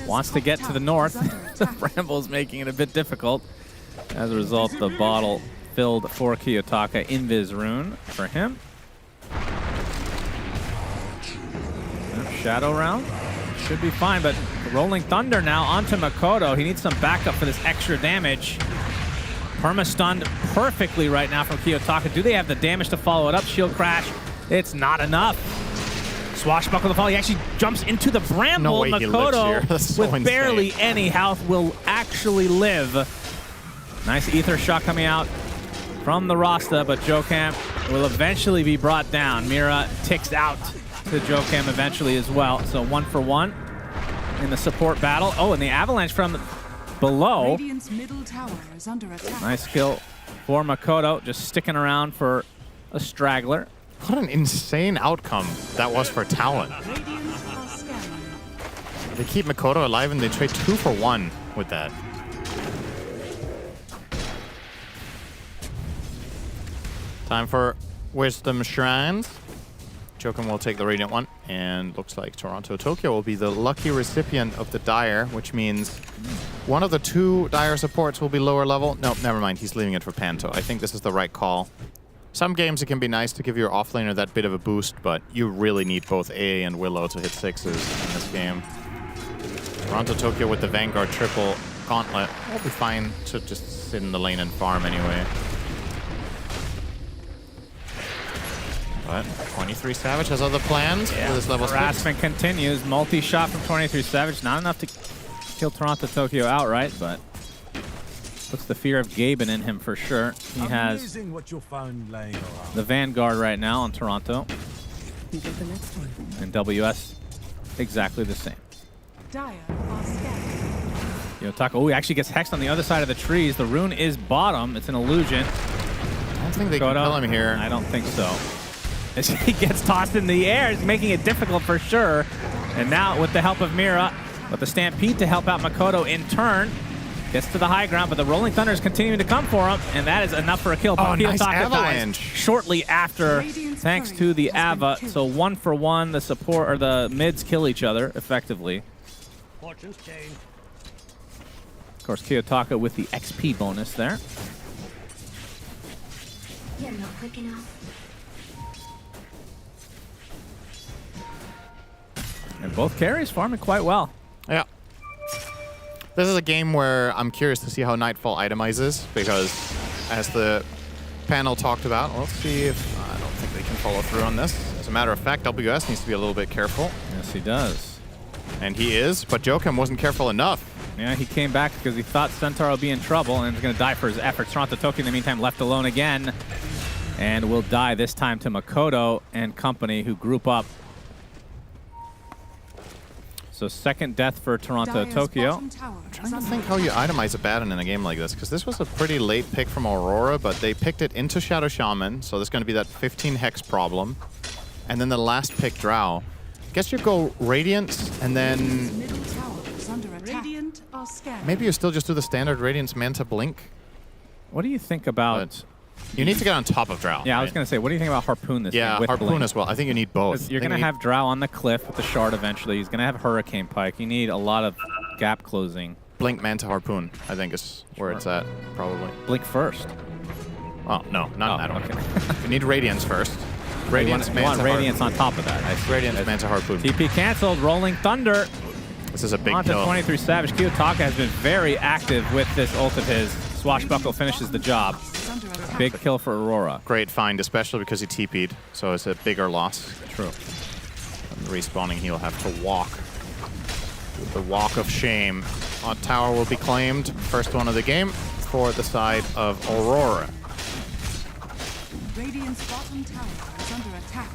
wants to get to the north. The Bramble's making it a bit difficult. As a result, the bottle filled for Kiyotaka. Invis rune for him. Shadow round. Should be fine, but Rolling Thunder now onto Makoto. He needs some backup for this extra damage. Perma-stunned perfectly right now from Kiyotaka. Do they have the damage to follow it up? Shield Crash. It's not enough. Swashbuckle the fall. He actually jumps into the Bramble. No way Makoto, so with barely any health, will actually live. Nice ether shot coming out from the Rasta, but Jokam will eventually be brought down. Mira ticks out to Jokam eventually as well. So 1 for 1 in the support battle. Oh, and the Avalanche from below. Radiant's middle tower is under attack. Nice kill for Makoto, just sticking around for a straggler. What an insane outcome that was for Talon. They keep Makoto alive and they trade 2 for 1 with that. Time for Wisdom Shrines. Jokum will take the Radiant one, and looks like Toronto Tokyo will be the lucky recipient of the Dire, which means one of the 2 Dire supports will be lower level. No, never mind. He's leaving it for Panto. I think this is the right call. Some games it can be nice to give your offlaner that bit of a boost, but you really need both A and Willow to hit 6s in this game. Toronto Tokyo with the Vanguard triple gauntlet will be fine to just sit in the lane and farm anyway. But 23 Savage has other plans for this level 6. Harassment continues. Multi-shot from 23 Savage. Not enough to kill Toronto Tokyo outright, but puts the fear of Gaben in him for sure. He has the Vanguard right now on Toronto. And WS exactly the same. Kiyotaka, oh, he actually gets hexed on the other side of the trees. The rune is bottom. It's an illusion. I don't think they can kill him here. I don't think so. As he gets tossed in the air, it's making it difficult for sure. And now with the help of Mira, with the Stampede to help out Makoto in turn, gets to the high ground, but the Rolling Thunder is continuing to come for him, and that is enough for a kill. Oh, nice Kiyotaka avalanche. dies shortly after, thanks to the Ava. So 1 for 1, the support or the mids kill each other effectively. Fortune's change. Of course, Kiyotaka with the XP bonus there. You're not quick enough. And both carries farming quite well. Yeah. This is a game where I'm curious to see how Nightfall itemizes, because as the panel talked about, let's see if I don't think they can follow through on this. As a matter of fact, WS needs to be a little bit careful. Yes, he does. And he is, but Jokum wasn't careful enough. Yeah, he came back because he thought Centaur would be in trouble and was going to die for his efforts. Toronto Tokyo, in the meantime, left alone again. And will die this time to Makoto and company, who group up. So second death for Toronto Tokyo. I'm trying to think how you itemize a Baton in a game like this, because this was a pretty late pick from Aurora, but they picked it into Shadow Shaman, so there's going to be that 15 Hex problem. And then the last pick, Drow. I guess you go Radiance, and then maybe you still just do the standard Radiance Manta Blink. What do you think about... You need to get on top of Drow. Yeah, right? I was going to say, what do you think about Harpoon this Yeah, game with Harpoon Blink? as well. I think you need both. You're going to have Drow on the cliff with the shard eventually. He's going to have Hurricane Pike. You need a lot of gap closing. Blink Manta Harpoon, I think, is where it's at, probably. Blink first. Oh, no, not in that one. You need Radiance first. Radiance, you want Radiance on top of that. Radiance, Manta Harpoon. TP canceled. Rolling Thunder. This is a big Onto kill. 23 Savage. Kiyotaka has been very active with this ult of his. Swashbuckle finishes the job. Big kill for Aurora. Great find, especially because he TP'd, so it's a bigger loss. True. And respawning, he'll have to walk. The walk of shame. Hot tower will be claimed. First one of the game for the side of Aurora. Radiant's bottom tower is under attack.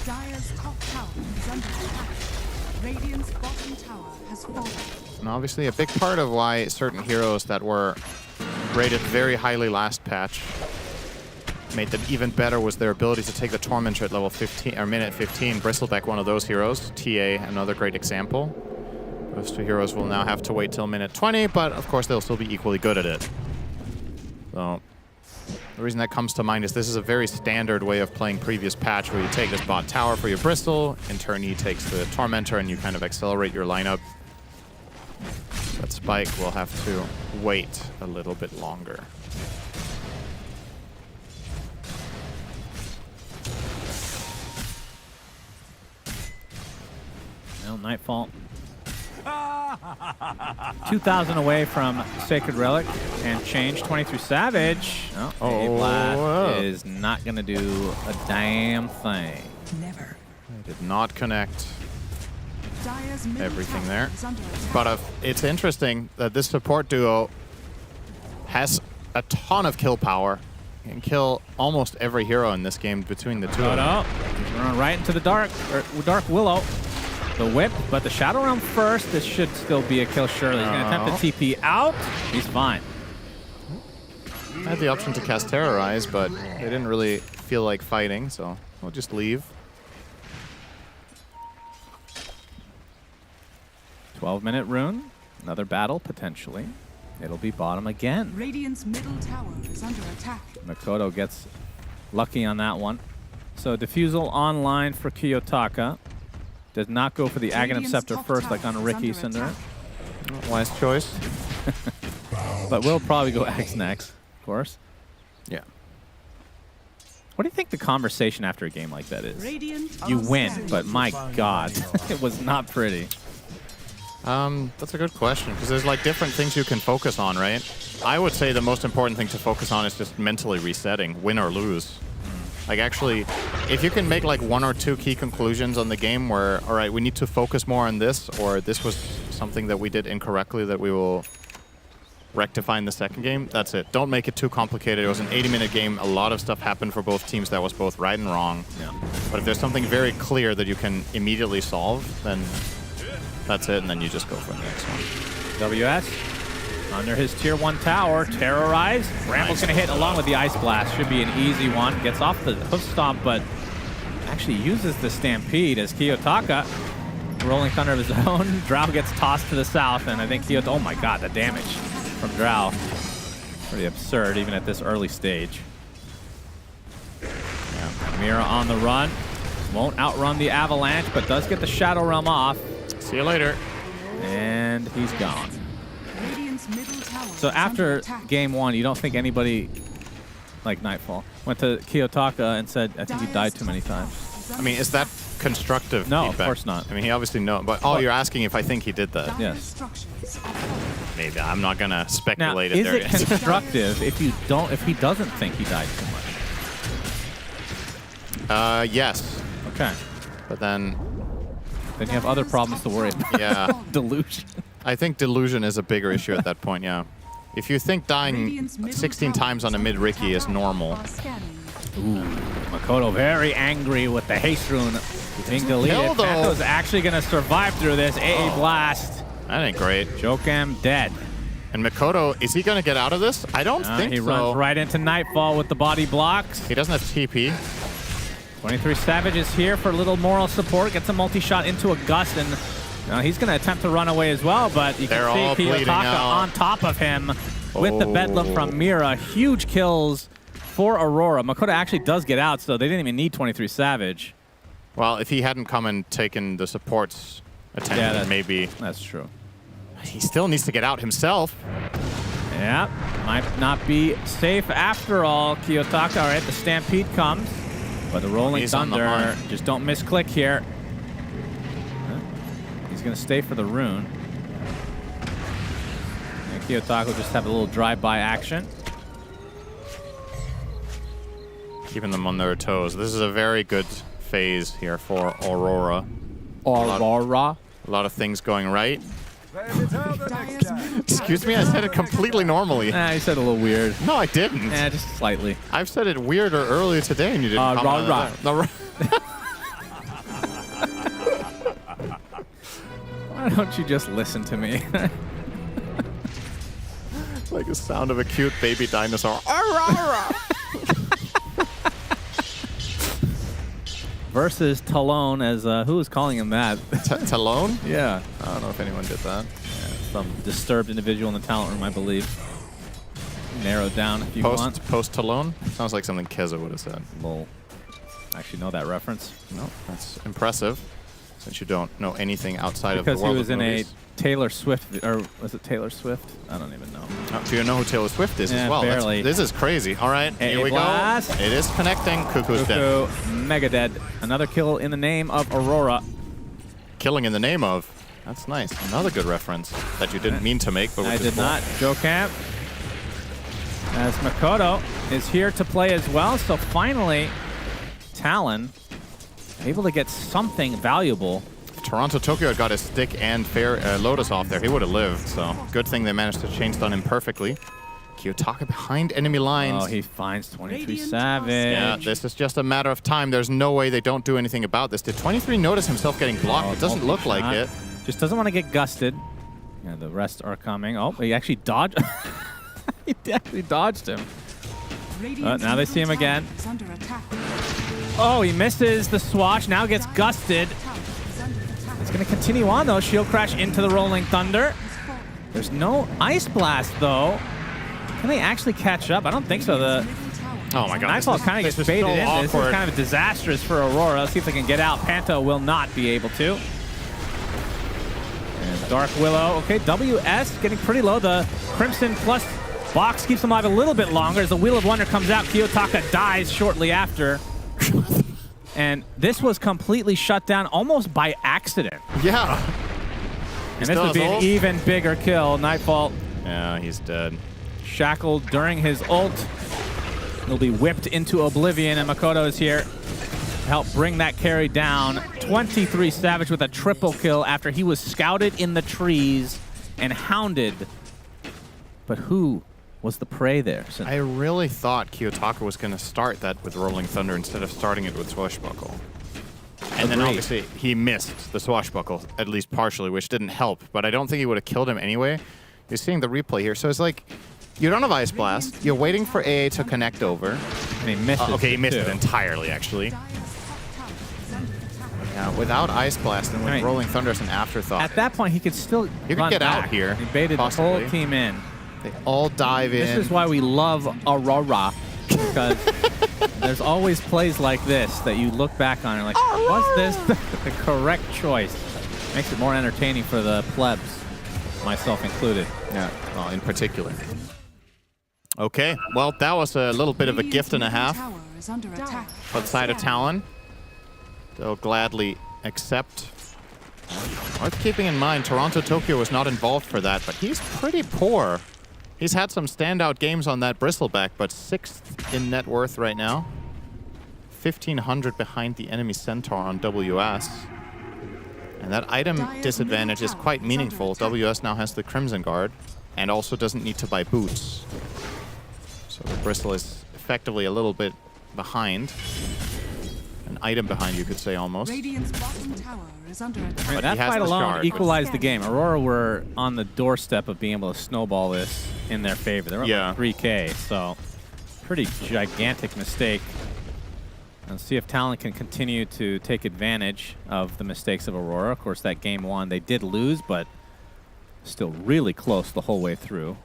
Dire's top tower is under attack. Radiant's bottom tower has fallen. And obviously a big part of why certain heroes that were rated very highly last patch made them even better was their ability to take the Tormentor at level 15 or minute 15. Bristleback, one of those heroes. TA, another great example. Those two heroes will now have to wait till minute 20, but of course they'll still be equally good at it. So the reason that comes to mind is this is a very standard way of playing previous patch, where you take this bot tower for your Bristol, in turn he takes the Tormentor, and you kind of accelerate your lineup. But Spike will have to wait a little bit longer. Well, Nightfall. 2,000 away from Sacred Relic and change. 23 Savage. Oh, Blast is not going to do a damn thing. Never. Did not connect everything there. But it's interesting that this support duo has a ton of kill power. Can kill almost every hero in this game between the two of them. He's running right into the Dark Willow. The whip, but the Shadow Realm first. This should still be a kill, surely. He's going to attempt to TP out. He's fine. I had the option to cast Terrorize, but they didn't really feel like fighting, so we'll just leave. 12-minute rune. Another battle, potentially. It'll be bottom again. Radiant's middle tower is under attack. Makoto gets Lucky on that one. So Diffusal online for Kiyotaka. Does not go for the Aghanim Scepter first like on Ricky Cinder. Wise choice. But we'll probably go X next, of course. Yeah. What do you think the conversation after a game like that is? You win, but my God, it was not pretty. That's a good question, because there's like different things you can focus on, right? I would say the most important thing to focus on is just mentally resetting, win or lose. Like actually, if you can make like 1 or 2 key conclusions on the game where, all right, we need to focus more on this, or this was something that we did incorrectly that we will rectify in the second game, that's it. Don't make it too complicated. It was an 80-minute game. A lot of stuff happened for both teams that was both right and wrong. Yeah. But if there's something very clear that you can immediately solve, then that's it, and then you just go for the next one. WS under his tier 1 tower, terrorized. Bramble's going to hit along with the Ice Blast. Should be an easy one. Gets off the hoof stomp, but actually uses the Stampede as Kiyotaka, rolling thunder of his own. Drow gets tossed to the south, and I think Kiyotaka, oh my God, the damage from Drow. Pretty absurd, even at this early stage. Yeah. Mira on the run. Won't outrun the Avalanche, but does get the Shadow Realm off. See you later. And he's gone. So after game 1, you don't think anybody, like Nightfall, went to Kiyotaka and said, I think you died too many times? I mean, is that constructive No, feedback? of course not. I mean, he obviously knows. But oh, you're asking if I think he did that? Yes. Maybe. I'm not going to Now, speculate is there it yet. constructive if he doesn't think he died too much? Yes. Okay. But then you have other problems to worry about. Yeah. Delusion. I think delusion is a bigger issue at that point, yeah. If you think dying 16 times on a mid-Ricky is normal. Ooh, Makoto very angry with the haste rune being deleted. Makoto's actually going to survive through this. AA Blast. That ain't great. Jokam dead. And Makoto, is he going to get out of this? I don't think he so. runs right into Nightfall with the body blocks. He doesn't have TP. 23 Savage is here for a little moral support. Gets a multi-shot into a gust, and he's going to attempt to run away as well, but you can see Kiyotaka on top of him with the Bedlam from Mira. Huge kills for Aurora. Makoto actually does get out, so they didn't even need 23 Savage. Well, if he hadn't come and taken the support's attention, maybe. That's true. He still needs to get out himself. Yeah, might not be safe after all. Kiyotaka, all right, the Stampede comes, but the Rolling Thunder, just don't misclick here. He's going to stay for the rune. And Kiyotaka will just have a little drive-by action. Keeping them on their toes. This is a very good phase here for Aurora. Aurora? A lot of things going right. Excuse me, I said it completely normally. Nah, you said it a little weird. No, I didn't. Yeah, just slightly. I've said it weirder earlier today, and you didn't comment on that. No, Why don't you just listen to me? It's like the sound of a cute baby dinosaur. Aurora! Versus Talon, as who was calling him that? Talon? Yeah. I don't know if anyone did that. Yeah, some disturbed individual in the talent room, I believe. Narrow down if you want. Post Talon? Sounds like something Keza would have said. Lol. Actually know that reference. No, that's impressive. Since you don't know anything outside of the because world he was of in movies. a Taylor Swift, or was it Taylor Swift? I don't even know. Do you know who Taylor Swift is as well? Barely. This is crazy. All right, here we Blast. go. It is connecting. Cuckoo's dead. Mega dead. Another kill in the name of Aurora. Killing in the name of. That's nice. Another good reference that you didn't mean to make, but I which did is cool. not. Jokam. As Makoto is here to play as well. So finally, Talon able to get something valuable. Toronto Tokyo had got his stick and Lotus off there. He would have lived, so good thing they managed to chain stun him perfectly. Kiyotaka behind enemy lines. Oh, he finds 23 Savage. Yeah, this is just a matter of time. There's no way they don't do anything about this. Did 23 notice himself getting blocked? It doesn't look like it. Just doesn't want to get gusted. Yeah, the rest are coming. Oh, he actually dodged. He actually dodged him. Now they see him again. Oh, he misses the swash. Now gets gusted. It's going to continue on, though. Shield crash into the Rolling Thunder. There's no Ice Blast, though. Can they actually catch up? I don't think so. Oh my god. Nightfall kind of gets baited in. This is kind of disastrous for Aurora. Let's see if they can get out. Panto will not be able to. And Dark Willow. Okay, WS getting pretty low. The Crimson plus box keeps them alive a little bit longer as the Wheel of Wonder comes out. Kiyotaka dies shortly after. And this was completely shut down almost by accident. Yeah. And this would be an even bigger kill. Nightfall. Yeah, he's dead. Shackled during his ult. He'll be whipped into oblivion, and Makoto is here to help bring that carry down. 23 Savage with a triple kill after he was scouted in the trees and hounded. But who was the prey there? I really thought Kiyotaka was going to start that with Rolling Thunder instead of starting it with Swashbuckle. And then obviously he missed the Swashbuckle, at least partially, which didn't help. But I don't think he would have killed him anyway. You're seeing the replay here. So it's like, you don't have Ice Blast. You're waiting for AA to connect over. And he missed it. Okay, he missed it entirely, actually. Yeah, without Ice Blast and with Rolling Thunder as an afterthought. At that point, he could still You can run get back. out here. He baited possibly. the whole team in. They all dive in. This is why we love Aurora, because there's always plays like this that you look back on and like, was this the correct choice? Makes it more entertaining for the plebs, myself included. Yeah, well, in particular. Okay, well, that was a little bit of a gift and a half for the side of Talon. They'll gladly accept. Worth keeping in mind, Toronto Tokyo was not involved for that, but he's pretty poor. He's had some standout games on that Bristleback, but 6th in net worth right now. 1,500 behind the enemy Centaur on WS. And that item disadvantage is quite meaningful. WS now has the Crimson Guard and also doesn't need to buy boots. So the Bristle is effectively a little bit behind. An item behind, you could say, almost. Radiant's bottom tower is under attack. Right, that fight alone equalized the game. Aurora were on the doorstep of being able to snowball this in their favor. They're up 3K, so pretty gigantic mistake. Let's see if Talon can continue to take advantage of the mistakes of Aurora. Of course, that game one, they did lose, but still really close the whole way through.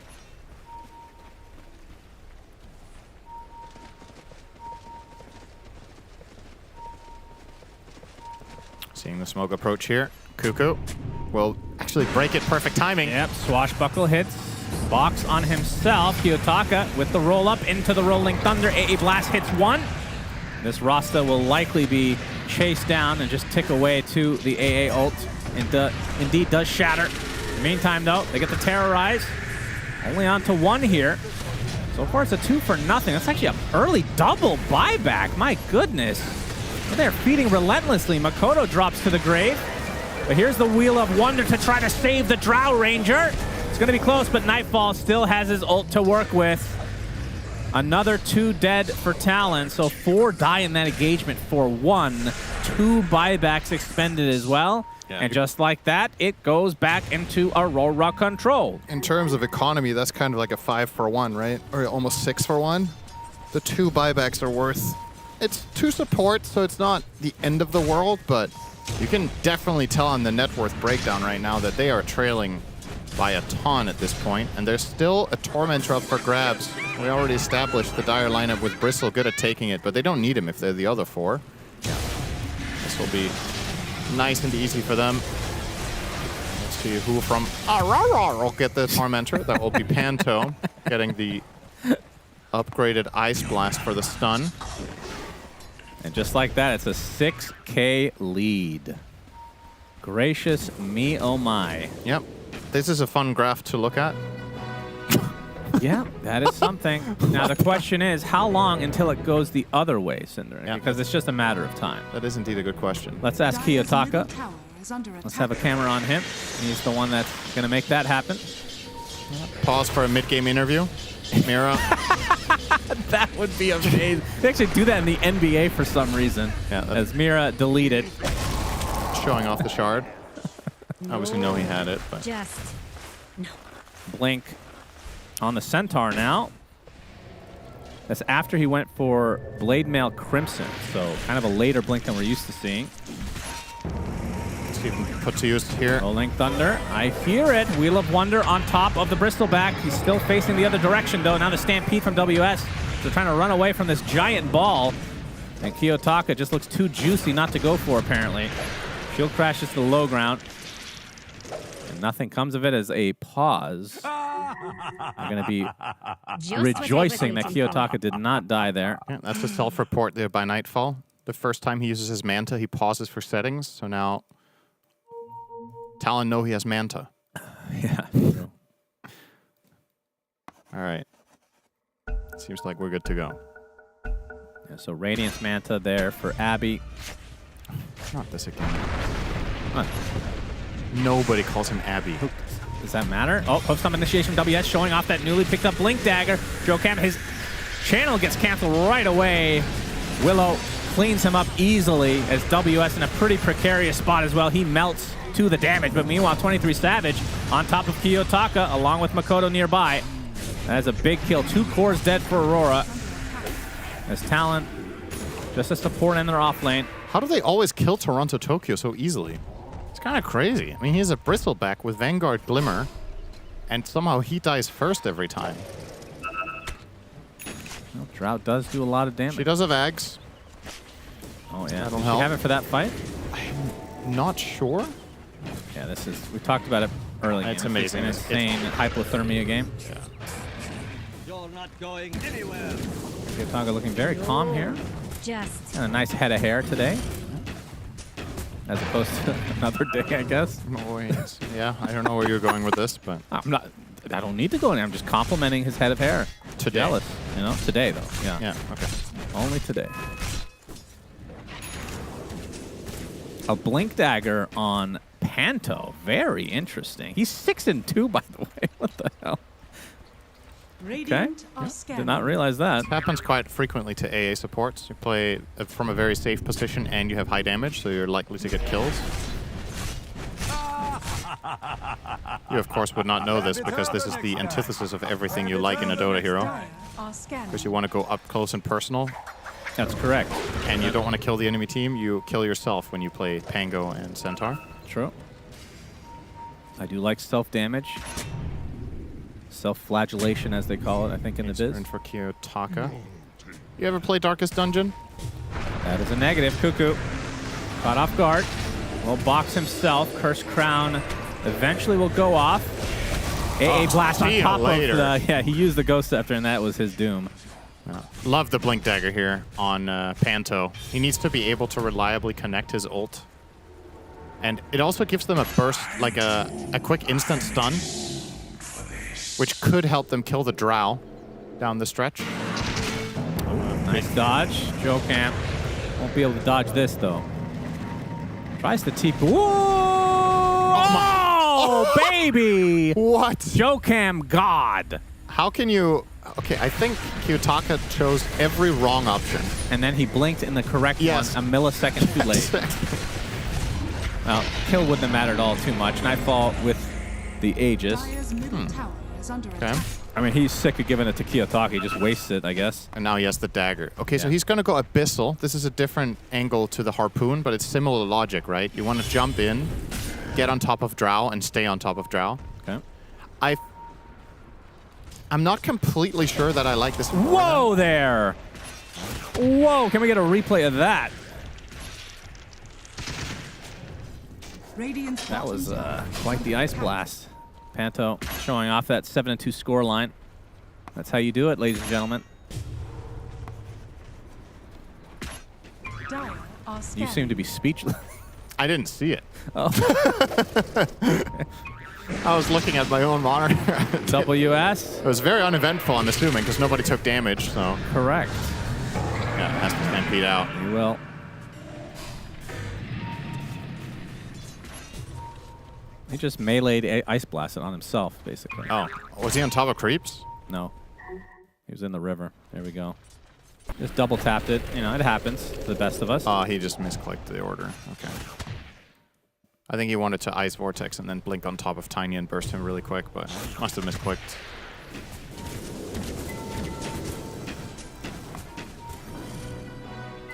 Seeing the smoke approach here. Cuckoo will actually break it. Perfect timing. Yep, Swashbuckle hits. Box on himself. Kiyotaka with the roll up into the Rolling Thunder. AA Blast hits one. This Rasta will likely be chased down and just tick away to the AA ult. And indeed does shatter. In the meantime, though, they get the Terrorize. Only on to one here. So far, it's a 2 for nothing. That's actually an early double buyback. My goodness. They're feeding relentlessly. Makoto drops to the grave. But here's the Wheel of Wonder to try to save the Drow Ranger. It's going to be close, but Nightfall still has his ult to work with. Another 2 dead for Talon, so 4 die in that engagement for 1. 2 buybacks expended as well. Yeah. And just like that, it goes back into Aurora control. In terms of economy, that's kind of like a 5 for 1, right? Or almost 6 for 1. The 2 buybacks are worth... It's 2 support, so it's not the end of the world, but you can definitely tell on the net worth breakdown right now that they are trailing by a ton at this point, and there's still a Tormentor up for grabs. We already established the Dire lineup with Bristle good at taking it, but they don't need him if they're the other 4. This will be nice and easy for them. Let's see who from Aurora will get the Tormentor. That will be Panto getting the upgraded Ice Blast for the stun. And just like that, it's a 6K lead. Gracious me, oh my. Yep. This is a fun graph to look at. Yeah, that is something. Now, the question is, how long until it goes the other way, Cinder? Yeah. Because it's just a matter of time. That is indeed a good question. Let's ask Kiyotaka. Let's have a camera on him. He's the one that's going to make that happen. Pause for a mid-game interview. Mira. That would be amazing. They actually do that in the NBA for some reason. Yeah, as Mira deleted. Showing off the shard. Obviously, know he had it, but... Just... no. Blink on the Centaur now. That's after he went for Blade Mail Crimson, so kind of a later blink than we're used to seeing. Let's see if we can put to use here. Rolling Thunder. I hear it. Wheel of Wonder on top of the Bristleback. He's still facing the other direction, though. Now the Stampede from WS. They're trying to run away from this giant ball. And Kiyotaka just looks too juicy not to go for, apparently. Shield crashes to the low ground. And nothing comes of it as a pause. I'm going to be rejoicing that Kiyotaka did not die there. Yeah, that's a self-report there by Nightfall. The first time he uses his Manta, he pauses for settings. So now Talon know he has Manta. Yeah. All right. Seems like we're good to go. Yeah, so Radiance Manta there for Abby. Not this again. Huh. Nobody calls him Abby. Does that matter? Oh, post-up initiation WS showing off that newly picked up Blink Dagger. Jocam, his channel gets canceled right away. Willow cleans him up easily as WS in a pretty precarious spot as well. He melts to the damage, but meanwhile 23 Savage on top of Kiyotaka along with Makoto nearby. That is a big kill. 2 cores dead for Aurora. As Talon, just a support in their off lane. How do they always kill Toronto Tokyo so easily? It's kind of crazy. I mean, he has a Bristleback with Vanguard Glimmer, and somehow he dies first every time. Well, Drought does do a lot of damage. She does have Ags. Oh, yeah. That'll Did help. you have it for that fight? I'm not sure. Yeah, we talked about it earlier. It's amazing. It's an insane hypothermia game. Yeah. You're not going anywhere. Kiyotaka looking very calm here. Just. And a nice head of hair today. As opposed to another day, I guess. Always. Yeah, I don't know where you're going with this, but I don't need to go in there. I'm just complimenting his head of hair. Today. Jealous, you know? Today, though. Yeah. Yeah, okay. Only today. A Blink Dagger on Panto. Very interesting. He's 6-2, by the way. What the hell? Okay. Did not realize that. It happens quite frequently to AA supports. You play from a very safe position and you have high damage, so you're likely to get kills. You, of course, would not know this because this is the antithesis of everything you like in a Dota hero. Because you want to go up close and personal. That's correct. And you don't want to kill the enemy team. You kill yourself when you play Pango and Centaur. True. I do like self-damage. Self-flagellation, as they call it, I think, in the biz. Turn for Kiyotaka. You ever play Darkest Dungeon? That is a negative. Cuckoo. Caught off guard. Will box himself. Cursed Crown eventually will go off. AA Blast on top of the... Yeah, he used the Ghost Scepter, and that was his doom. Love the Blink Dagger here on Panto. He needs to be able to reliably connect his ult. And it also gives them a burst, like a quick instant stun, which could help them kill the Drow down the stretch. Nice dodge. Jocam won't be able to dodge this, though. Tries to TP. Whoa! Oh, baby! What? Jocam God. How can you... Okay, I think Kiyotaka chose every wrong option. And then he blinked in the correct one a millisecond too late. Well, kill wouldn't have mattered all too much. Nightfall with the Aegis. Okay. I mean, he's sick of giving it to Kiyotaka. He just wastes it, I guess. And now he has the dagger. Okay, so he's going to go Abyssal. This is a different angle to the Harpoon, but it's similar logic, right? You want to jump in, get on top of Drow, and stay on top of Drow. Okay. I'm not completely sure that I like this. Whoa there! Whoa, can we get a replay of that? That was quite the ice blast. Panto showing off that 7-2 score line. That's how you do it, ladies and gentlemen. You seem to be speechless. I didn't see it. Oh. I was looking at my own monitor. WS? It was very uneventful, I'm assuming, because nobody took damage, so... Correct. Yeah, has to stampede out. You will. He just meleeed Ice Blasted on himself, basically. Oh. Was he on top of creeps? No. He was in the river. There we go. Just double tapped it. You know, it happens to the best of us. Oh, he just misclicked the order. Okay. I think he wanted to Ice Vortex and then blink on top of Tiny and burst him really quick, but must have misclicked.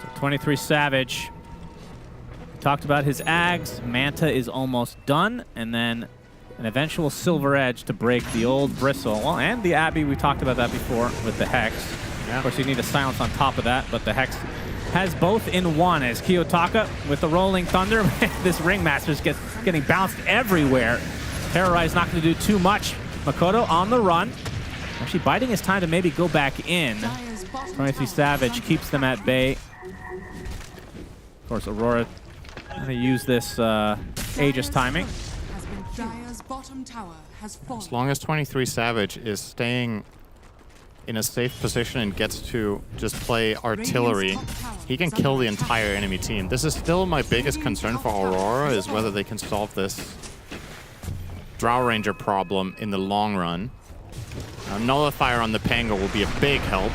So 23 Savage. Talked about his Ags. Manta is almost done, and then an eventual Silver Edge to break the old Bristle. Well, and the Abbey, we talked about that before with the Hex. Of course, you need a silence on top of that, but the Hex has both in one as Kiyotaka with the Rolling Thunder. This Ringmaster's getting bounced everywhere. Terrorize not going to do too much. Makoto on the run. Actually biding his time to maybe go back in. 23 Savage keeps them at bay. Of course, Aurora going to use this Aegis timing. Dire's bottom tower has fallen. As long as 23 Savage is staying in a safe position and gets to just play artillery, he can kill the entire enemy team. This is still my biggest concern for Aurora, is whether they can solve this Drow Ranger problem in the long run. Nullifier on the Pango will be a big help.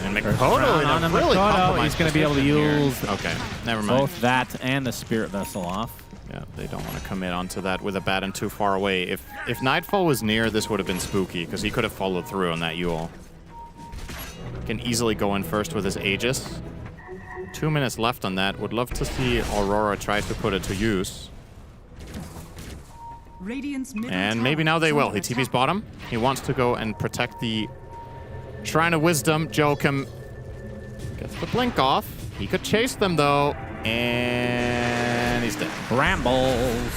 And Makoto in a really compromised he's going to be able to position use here. Okay, never mind. both that and the Spirit Vessel off. Yeah, they don't want to commit onto that with a Baton too far away. If Nightfall was near, this would have been spooky, because he could have followed through on that Yule. Can easily go in first with his Aegis. 2 minutes left on that. Would love to see Aurora try to put it to use. And maybe now they will. He TP's bottom. He wants to go and protect the Shrine of Wisdom. Joachim gets the blink off. He could chase them, though. And he's dead. Brambles.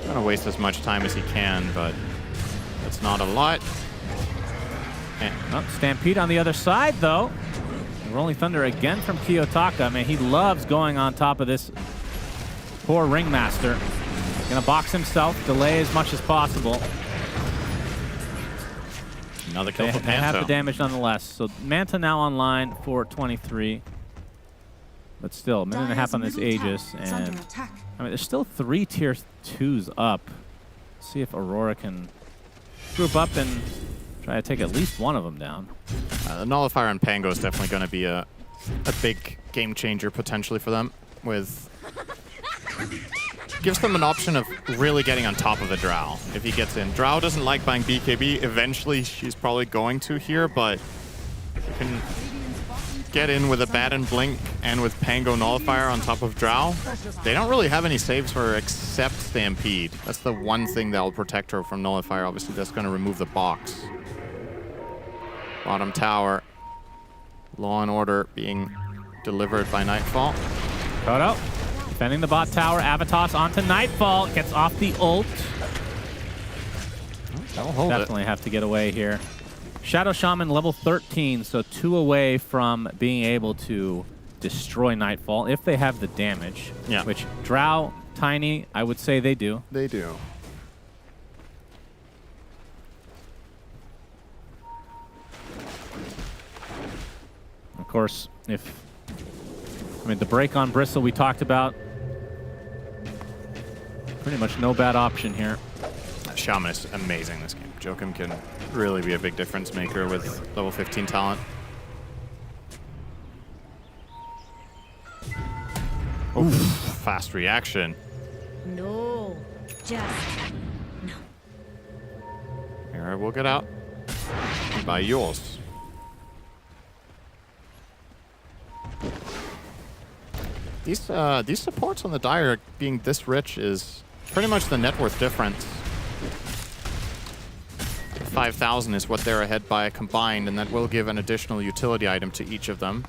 Gonna waste as much time as he can, but that's not a lot. Oh, Stampede on the other side, though. Rolling Thunder again from Kiyotaka. I mean, he loves going on top of this poor Ringmaster. Gonna box himself, delay as much as possible. Another kill they for Manta. have the damage nonetheless. So Manta now online for 23. But still, a minute and a half on this Aegis. And I mean, there's still 3 tier 2s up. Let's see if Aurora can group up and try to take at least one of them down. The Nullifier and Pango is definitely going to be a big game changer potentially for them. With gives them an option of really getting on top of the Drow if he gets in. Drow doesn't like buying BKB. Eventually, she's probably going to here, but you can get in with a Bat and Blink and with Pango Nullifier on top of Drow. They don't really have any saves for her except Stampede. That's the one thing that will protect her from Nullifier. Obviously, that's going to remove the box. Bottom tower. Law and Order being delivered by Nightfall. Kodo defending the bot tower. Avatos onto Nightfall. Gets off the ult. That'll hold Definitely have to get away here. Shadow Shaman level 13, so 2 away from being able to destroy Nightfall if they have the damage. Yeah. Which Drow, Tiny, I would say they do. They do. Of course, I mean, the break on Bristle we talked about. Pretty much no bad option here. Shaman is amazing this game. Joachim can really be a big difference maker with level 15 talent. Oof, fast reaction. No, just no. Here we'll get out and buy Yules. These supports on the Dire being this rich is pretty much the net worth difference. 5,000 is what they're ahead by combined, and that will give an additional utility item to each of them.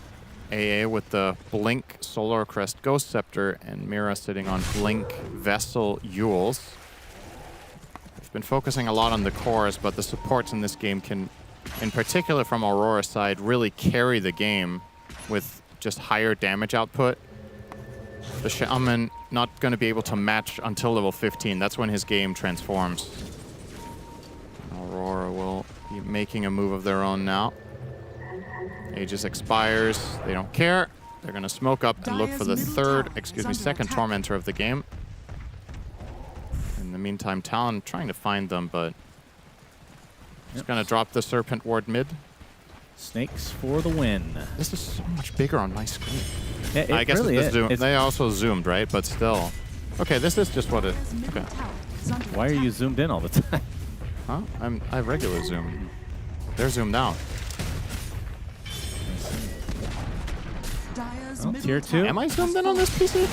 AA with the Blink Solar Crest Ghost Scepter, and Mira sitting on Blink Vessel Yules. We've been focusing a lot on the cores, but the supports in this game can, in particular from Aurora's side, really carry the game with just higher damage output. The Shaman not going to be able to match until level 15. That's when his game transforms. Aurora will be making a move of their own now. Aegis expires. They don't care. They're going to smoke up and look for the second Tormentor of the game. In the meantime, Talon trying to find them, but he's going to drop the Serpent Ward mid. Snakes for the win. This is so much bigger on my screen. It I guess really is. They also zoomed, right? But still. Okay, this is just what it... Okay. Why are you zoomed in all the time? Huh? I have regular zoom. They're zoomed out. Well, tier 2. Am I zoomed in on this PC?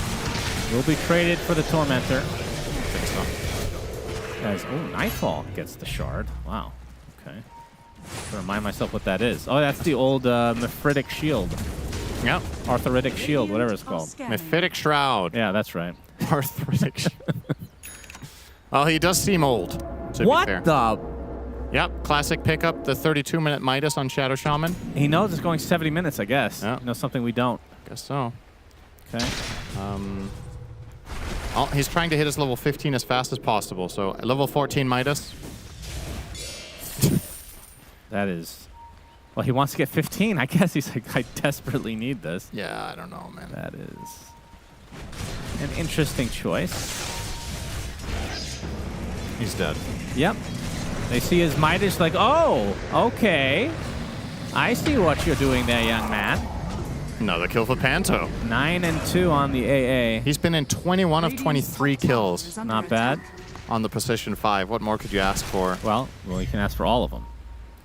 Will be traded for the Tormentor. I think so. As Nightfall gets the shard. Wow. Okay. To remind myself what that is. Oh, that's the old Mephitic shield. Yep. Arthritic shield, whatever it's called. Mephitic shroud. Yeah, that's right. Arthritic shield. Well, he does seem old, to what be fair. the? Yep, classic pickup, the 32-minute Midas on Shadow Shaman. He knows it's going 70 minutes, I guess. Yeah. He knows something we don't. Guess so. Okay. Oh, he's trying to hit his level 15 as fast as possible, so level 14 Midas. That is... Well, he wants to get 15. I guess he's like, I desperately need this. Yeah, I don't know, man. That is an interesting choice. He's dead. Yep. They see his Midas like, oh, okay. I see what you're doing there, young man. Another kill for Panto. 9 and 2 on the AA. He's been in 21 of 23 kills. Not bad. On the position 5. What more could you ask for? Well, you can ask for all of them.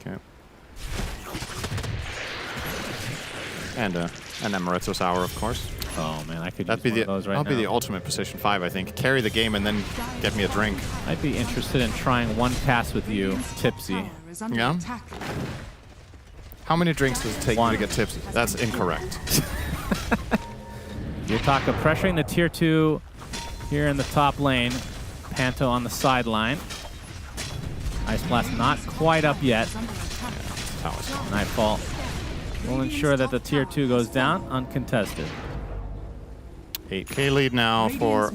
Okay. And an Amaretto's Hour, of course. Oh man, I could That'd use be one of those right now. That'd be the ultimate position 5, I think. Carry the game and then get me a drink. I'd be interested in trying one cast with you, tipsy. Yeah? How many drinks does it take you to get tipsy? That's incorrect. Yutaka pressuring the tier 2 here in the top lane. Panto on the sideline. Ice Blast not quite up yet. Nightfall will ensure that the tier 2 goes down uncontested. 8k lead now for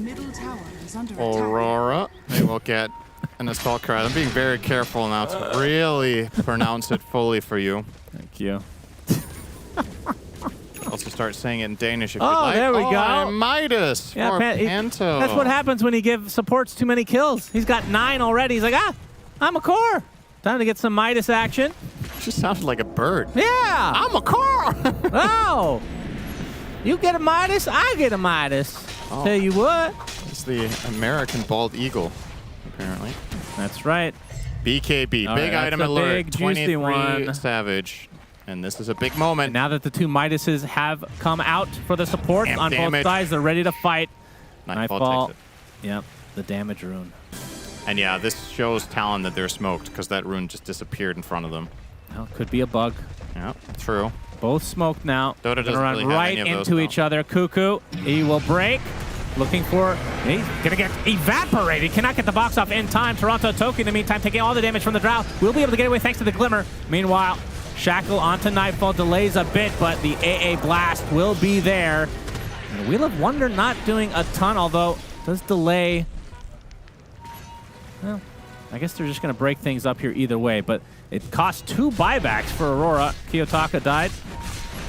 Aurora. They will get an assault card. I'm being very careful now to really pronounce it fully for you. Thank you. Also start saying it in Danish if you'd Oh, like. there we go. Midas Yeah, for Panto. That's what happens when you give supports too many kills. He's got 9 already. He's like, I'm a core. Time to get some Midas action. Just sounded like a bird. Yeah. I'm a core. Oh. You get a Midas, I get a Midas. Oh. Tell you what. It's the American bald eagle, apparently. That's right. BKB, All big right, item that's a alert. big, juicy 23 one. Savage. And this is a big moment. And now that the 2 Midases have come out for the support Amp on damage. both sides, they're ready to fight. Nightfall takes it. Yep, the damage rune. And yeah, this shows Talon that they're smoked because that rune just disappeared in front of them. Well, could be a bug. Yeah, true. Both smoked now. Dota Gonna doesn't run really have right any of those, into though. each other. Cuckoo, he will break. Looking for, he's gonna get evaporated. Cannot get the box off in time. Toronto Toki in the meantime taking all the damage from the Drow. Will be able to get away thanks to the Glimmer. Meanwhile, Shackle onto Nightfall delays a bit, but the AA Blast will be there. And Wheel of Wonder not doing a ton, although does delay. Well, I guess they're just gonna break things up here either way, but it cost 2 buybacks for Aurora. Kiyotaka died.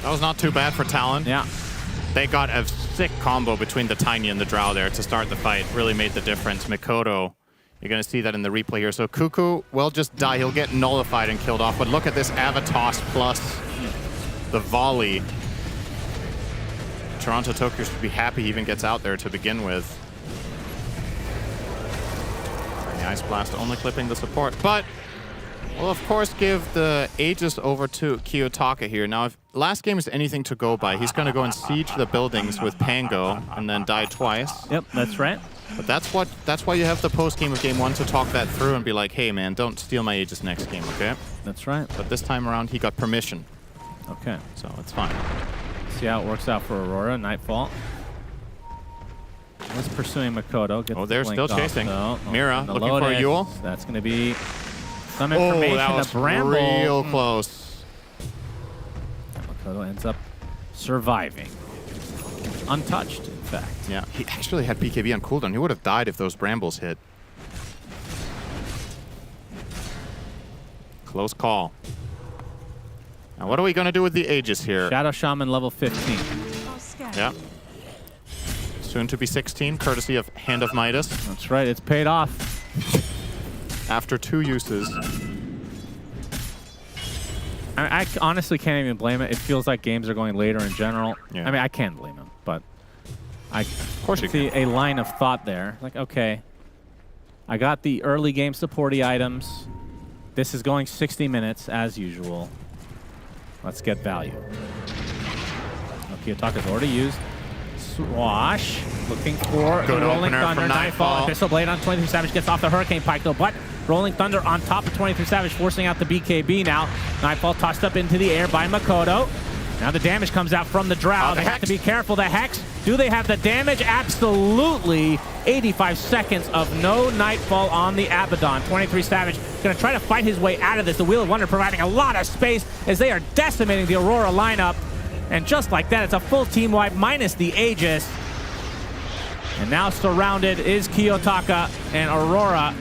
That was not too bad for Talon. Yeah. They got a sick combo between the Tiny and the Drow there to start the fight. Really made the difference. Mikoto, you're going to see that in the replay here. So Cuckoo will just die. He'll get nullified and killed off. But look at this Avatos plus the volley. Toronto Tokyo should be happy he even gets out there to begin with. And the Ice Blast only clipping the support. But we'll, of course, give the Aegis over to Kiyotaka here. Now, if last game is anything to go by, he's going to go and siege the buildings with Pango and then die twice. Yep, that's right. But that's why you have the post-game of Game 1 to talk that through and be like, hey, man, don't steal my Aegis next game, okay? That's right. But this time around, he got permission. Okay. So it's fine. See how it works out for Aurora. Nightfall. Was pursuing Makoto. Gets Oh, they're the still blink chasing. off, though. Mira And the looking for a Lotus, Yule. That's going to be some information. That was to Bramble. real close. Makoto ends up surviving. Untouched, in fact. Yeah, he actually had BKB on cooldown. He would have died if those brambles hit. Close call. Now, what are we going to do with the Aegis here? Shadow Shaman level 15. Yeah. Soon to be 16, courtesy of Hand of Midas. That's right, it's paid off. After 2 uses. I honestly can't even blame it. It feels like games are going later in general. Yeah. I mean, I can blame them, but I course you see a line of thought there. Like, okay, I got the early game supporty items. This is going 60 minutes as usual. Let's get value. Kiyotaka's already used Swash. Looking for Good the Rolling opener Thunder. from Nightfall. Pistol Blade on 23 Savage gets off the Hurricane Pike though, but Rolling Thunder on top of 23 Savage, forcing out the BKB now. Nightfall tossed up into the air by Makoto. Now the damage comes out from the Drow. They have to be careful. The Hex, do they have the damage? Absolutely. 85 seconds of no Nightfall on the Abaddon. 23 Savage going to try to fight his way out of this. The Wheel of Wonder providing a lot of space as they are decimating the Aurora lineup. And just like that, it's a full team wipe minus the Aegis. And now surrounded is Kiyotaka, and Aurora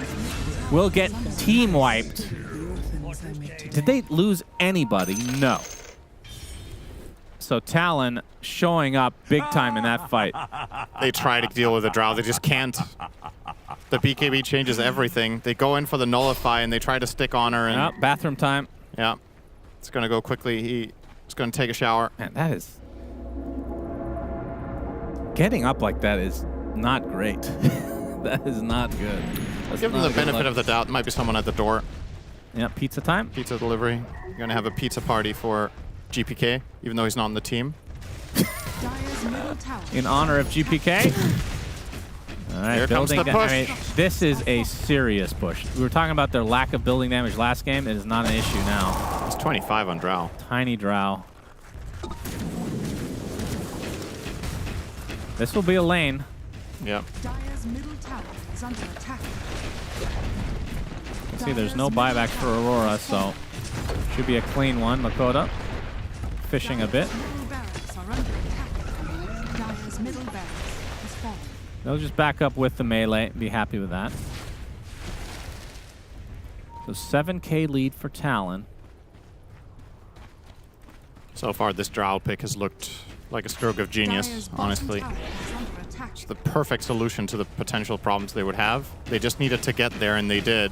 will get team wiped. Did they lose anybody? No. So Talon showing up big time in that fight. They try to deal with the Drow. They just can't. The BKB changes everything. They go in for the Nullify, and they try to stick on her. And bathroom time. Yeah. It's going to go quickly. He's going to take a shower. Man, that is... Getting up like that is not great. That is not good. Give them the benefit of the doubt. Might be someone at the door. Yeah, pizza time. Pizza delivery. You're going to have a pizza party for GPK, even though he's not on the team. In honor of GPK. All right, Here comes the push. I mean, this is a serious push. We were talking about their lack of building damage last game. It is not an issue now. It's 25 on Drow. Tiny Drow. This will be a lane. Yep. Dire's middle tower is under attack. See, there's no buybacks for Aurora, so should be a clean one. Makoto fishing a bit. Barracks are under attack. Dire's middle barracks has fallen. They'll just back up with the melee. Be happy with that. So 7K lead for Talon. So far, this Drow pick has looked like a stroke of genius, honestly. It's the perfect solution to the potential problems they would have. They just needed to get there, and they did.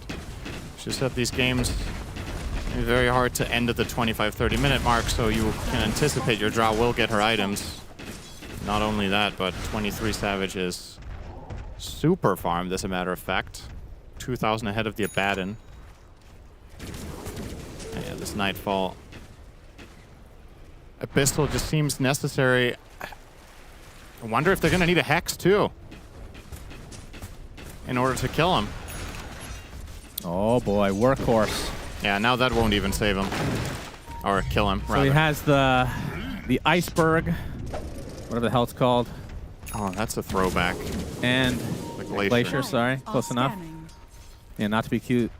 It's just that these games are very hard to end at the 25-30 minute mark, so you can anticipate your Drow will get her items. Not only that, but 23 Savage is super farmed, as a matter of fact. 2,000 ahead of the Abaddon. Yeah, this Nightfall. Abyssal just seems necessary. I wonder if they're going to need a Hex, too, in order to kill him. Oh, boy. Workhorse. Yeah, now that won't even save him. Or kill him, rather. So he has the iceberg, whatever the hell it's called. Oh, that's a throwback. And the glacier, sorry. Close enough. Yeah, not to be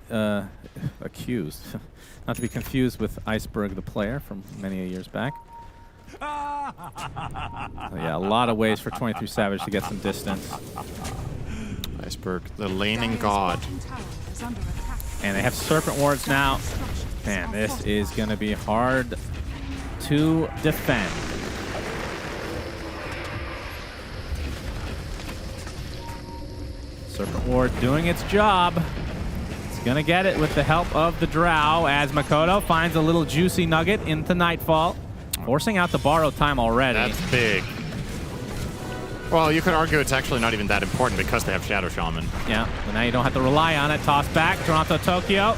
accused. Not to be confused with Iceberg the player from many years back. So yeah, a lot of ways for 23 Savage to get some distance. Iceberg, the laning god. And they have Serpent Wards now. Man, this is going to be hard to defend. Serpent Ward doing its job. It's going to get it with the help of the Drow as Makoto finds a little juicy nugget into Nightfall. Forcing out the borrow time already. That's big. Well, you could argue it's actually not even that important because they have Shadow Shaman. Yeah, but now you don't have to rely on it. Toss back, Toronto, Tokyo.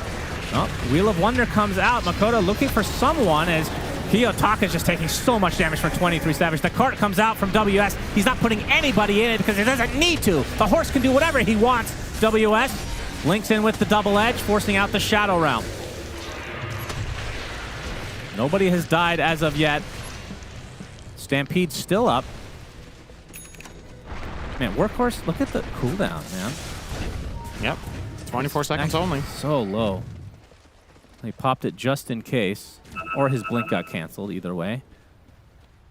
Oh, Wheel of Wonder comes out. Makoto looking for someone as Kiyotaka is just taking so much damage from 23 Savage. The cart comes out from WS. He's not putting anybody in it because he doesn't need to. The horse can do whatever he wants. WS links in with the double edge, forcing out the Shadow Realm. Nobody has died as of yet. Stampede's still up. Man, Workhorse, look at the cooldown, man. Yep. 24 seconds only. So low. He popped it just in case. Or his blink got canceled, either way.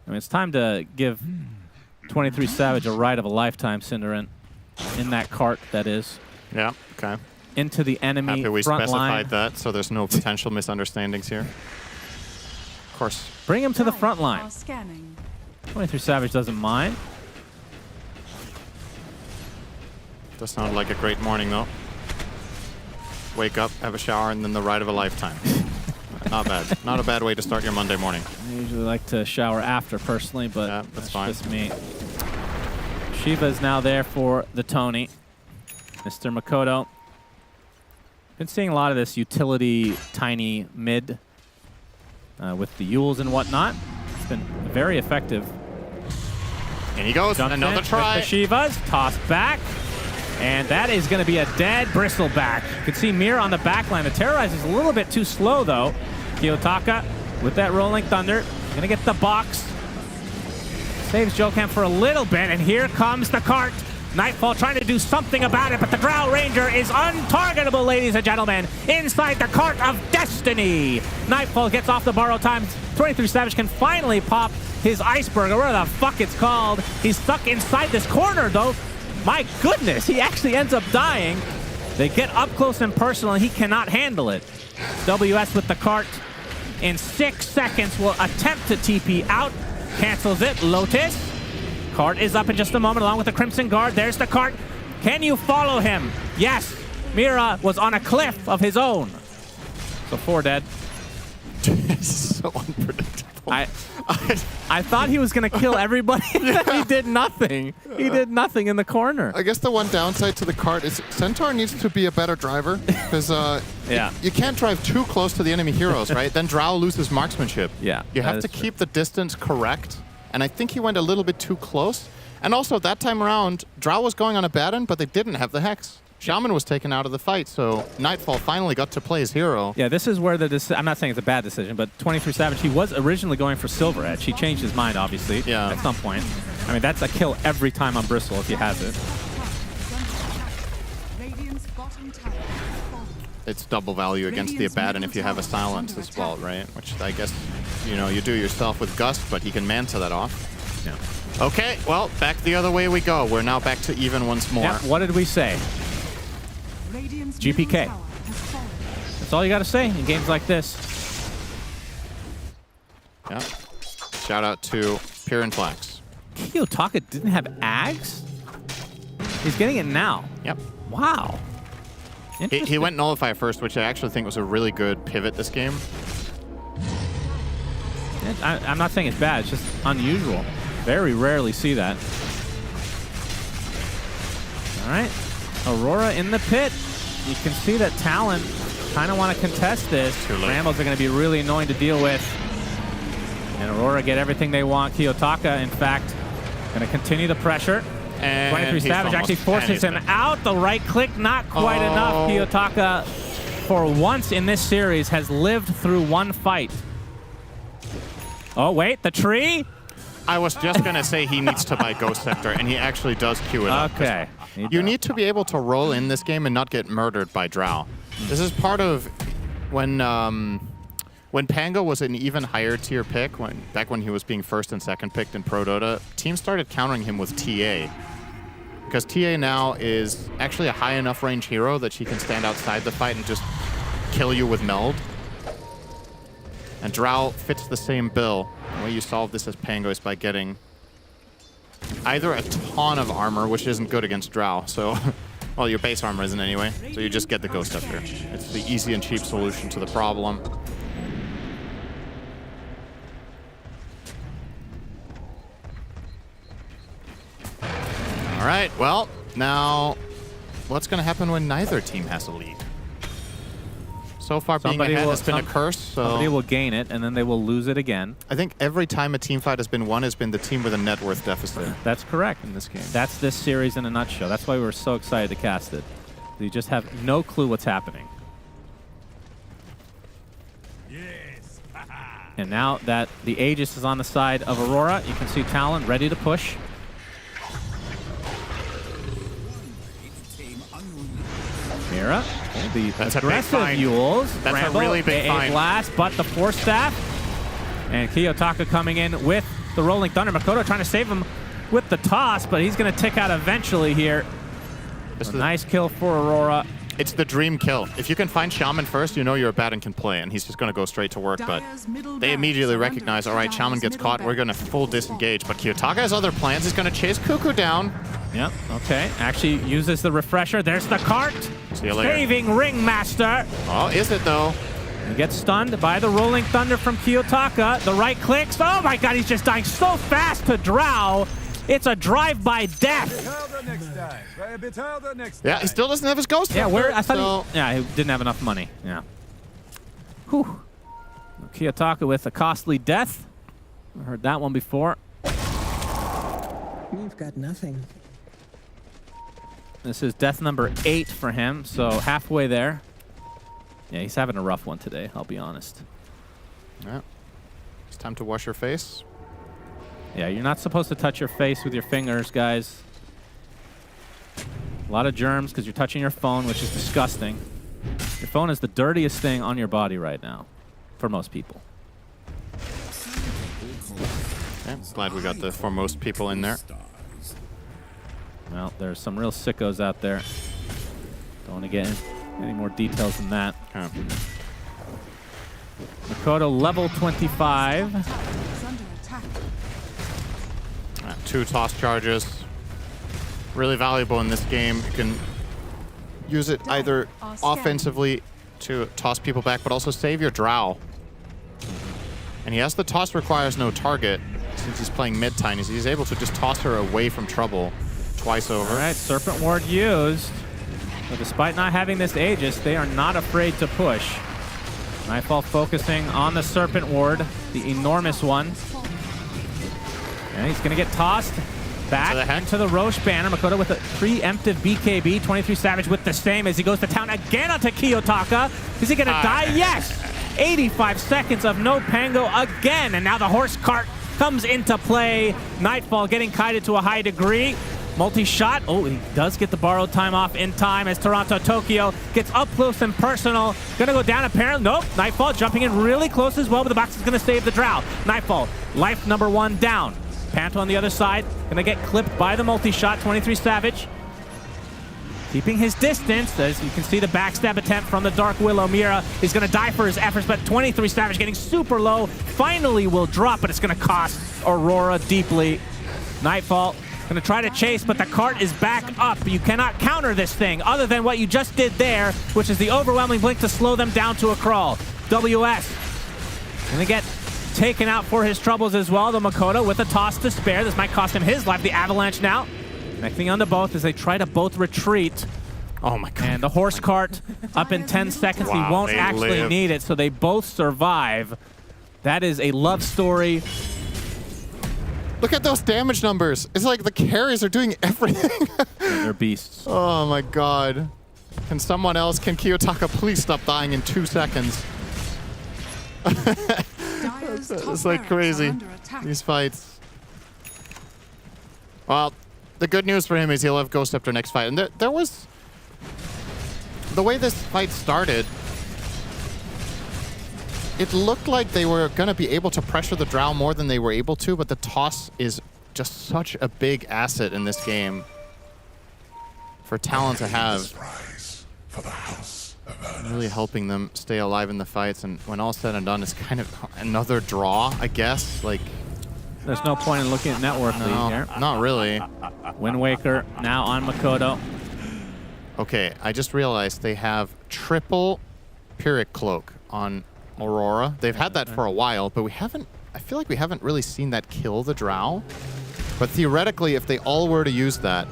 I mean, it's time to give 23 Savage a ride of a lifetime, Cinderant. In that cart, that is. Yeah, okay. Into the enemy Happy we front specified line. that, so there's no potential misunderstandings here. Of course. Bring him to the front line. Scanning. 23 Savage doesn't mind. Does sound like a great morning, though. Wake up, have a shower, and then the ride of a lifetime. Not bad. Not a bad way to start your Monday morning. I usually like to shower after, personally, but yeah, that's fine. Just me. Shiva is now there for the Tony. Mr. Makoto. Been seeing a lot of this utility tiny mid with the Yules and whatnot. It's been very effective. And he goes. Jumps Another in try. with the Shivas, tossed back. And that is going to be a dead bristleback. You can see Mira on the back line. The Terrorize is a little bit too slow, though. Kiyotaka with that Rolling Thunder. Going to get the box. Saves Jokamp for a little bit, and here comes the cart. Nightfall trying to do something about it, but the Drow Ranger is untargetable, ladies and gentlemen, inside the cart of destiny. Nightfall gets off the borrow time. 23 Savage can finally pop his iceberg, or whatever the fuck it's called. He's stuck inside this corner, though. My goodness, he actually ends up dying. They get up close and personal, and he cannot handle it. WS with the cart in 6 seconds will attempt to TP out. Cancels it. Lotus. Cart is up in just a moment along with the Crimson Guard. There's the cart. Can you follow him? Yes. Mira was on a cliff of his own. So 4 dead. So unpredictable. I thought he was going to kill everybody. He did nothing. He did nothing in the corner. I guess the one downside to the cart is Centaur needs to be a better driver because you can't drive too close to the enemy heroes, right? Then Drow loses marksmanship. Yeah, you have to keep the distance correct, and I think he went a little bit too close. And also, that time around, Drow was going on a Baton, but they didn't have the Hex. Shaman was taken out of the fight, so Nightfall finally got to play his hero. Yeah, this is where I'm not saying it's a bad decision, but 23 Savage, he was originally going for Silver Edge. He changed his mind, obviously, at some point. I mean, that's a kill every time on Bristle if he has it. It's double value against the Abaddon if you have a silence as well, right? Which I guess, you do yourself with Gust, but he can Manta that off. Yeah. Okay, well, back the other way we go. We're now back to even once more. Yeah, what did we say? GPK. That's all you got to say in games like this. Yeah. Shout out to Pure and Flax. Kiyotaka didn't have Ags? He's getting it now. Yep. Wow. He went Nullify first, which I actually think was a really good pivot this game. I'm not saying it's bad, it's just unusual. Very rarely see that. All right. Aurora in the pit. You can see that Talon kind of want to contest this. Rambles are going to be really annoying to deal with. And Aurora get everything they want. Kiyotaka, in fact, going to continue the pressure. And 23 Savage actually forces him out. The right click, not quite enough. Kiyotaka, for once in this series, has lived through one fight. Oh, wait, the tree? I was just going to say he needs to buy Ghost Scepter, and he actually does queue it up. Okay. You need to be able to roll in this game and not get murdered by Drow. This is part of when Pango was an even higher tier pick, back when he was being first and second picked in Pro Dota, teams started countering him with TA. Because TA now is actually a high enough range hero that she can stand outside the fight and just kill you with Meld. And Drow fits the same bill. The way you solve this as Pango is by getting either a ton of armor, which isn't good against Drow, so well, your base armor isn't anyway, so you just get the Ghost Scepter. It's the easy and cheap solution to the problem. All right, well, now what's going to happen when neither team has a lead? So far, being ahead has been a curse. So somebody will gain it, and then they will lose it again. I think every time a team fight has been won has been the team with a net worth deficit. That's correct. In this game. That's this series in a nutshell. That's why we were so excited to cast it. You just have no clue what's happening. Yes. And now that the Aegis is on the side of Aurora, you can see Talon ready to push. Mira, the aggressive Yules. That's Rambo, a really big find. Blast, but the Force Staff. And Kiyotaka coming in with the Rolling Thunder. Makoto trying to save him with the toss, but he's going to tick out eventually here. A nice kill for Aurora. It's the dream kill. If you can find Shaman first, you know your Abaddon can play, and he's just going to go straight to work. But they immediately recognize, all right, Shaman gets caught, we're going to full disengage. But Kiyotaka has other plans. He's going to chase Cuckoo down. Yep, okay. Actually uses the refresher. There's the cart. See you later. Saving Ringmaster. Oh, is it though? He gets stunned by the Rolling Thunder from Kiyotaka. The right clicks. Oh my god, he's just dying so fast to Drow. It's a drive-by death. Yeah, he still doesn't have his Ghost. Yeah, I thought he didn't have enough money. Yeah. Whew. Kiyotaka with a costly death. I heard that one before. We've got nothing. This is death number 8 for him, so halfway there. Yeah, he's having a rough one today, I'll be honest. Yeah. It's time to wash your face. Yeah, you're not supposed to touch your face with your fingers, guys. A lot of germs because you're touching your phone, which is disgusting. Your phone is the dirtiest thing on your body right now, for most people. Okay, glad we got the for most people in there. Well, there's some real sickos out there. Don't want to get any more details than that. Okay. Makoto level 25. Is under attack. 2 toss charges. Really valuable in this game. You can use it either offensively to toss people back, but also save your drow. And yes, the toss requires no target. Since he's playing mid-tinies, he's able to just toss her away from trouble twice over. All right, Serpent Ward used. But despite not having this Aegis, they are not afraid to push. Nightfall focusing on the Serpent Ward, the enormous one. And he's going to get tossed back into the Roche banner. Makoto with a preemptive BKB. 23 Savage with the same as he goes to town again onto Kiyotaka. Is he going to die? Yes! 85 seconds of no Pango again. And now the horse cart comes into play. Nightfall getting kited to a high degree. Multi-shot. Oh, he does get the borrowed time off in time as Toronto Tokyo gets up close and personal. Gonna go down apparently. Nope. Nightfall jumping in really close as well, but the box is gonna save the drow. Nightfall, life number 1 down. Panto on the other side. Gonna get clipped by the multi-shot. 23 Savage. Keeping his distance, as you can see the backstab attempt from the Dark Willow. Mira is going to die for his efforts, but 23 Savage getting super low. Finally will drop, but it's going to cost Aurora deeply. Nightfall going to try to chase, but the cart is back up. You cannot counter this thing other than what you just did there, which is the overwhelming blink to slow them down to a crawl. WS going to get taken out for his troubles as well. The Makoto with a toss to spare. This might cost him his life. The Avalanche now. Connecting onto both as they try to both retreat. Oh my god. And the horse cart up in 10 seconds. Wow, he won't actually need it, so they both survive. That is a love story. Look at those damage numbers. It's like the carries are doing everything. They're beasts. Oh my god. Can Kiyotaka please stop dying in 2 seconds? It's like crazy, these fights. Well, the good news for him is he'll have Ghost Scepter next fight. And there was... The way this fight started, it looked like they were going to be able to pressure the drow more than they were able to, but the toss is just such a big asset in this game for Talon to have. Really helping them stay alive in the fights, and when all said and done, it's kind of another draw, I guess. Like, there's no point in looking at network lead here. Not really. Wind Waker now on Makoto. Okay, I just realized they have triple Pyrrhic Cloak on Aurora. They've had that for a while, but I feel like we haven't really seen that kill the drow. But theoretically, if they all were to use that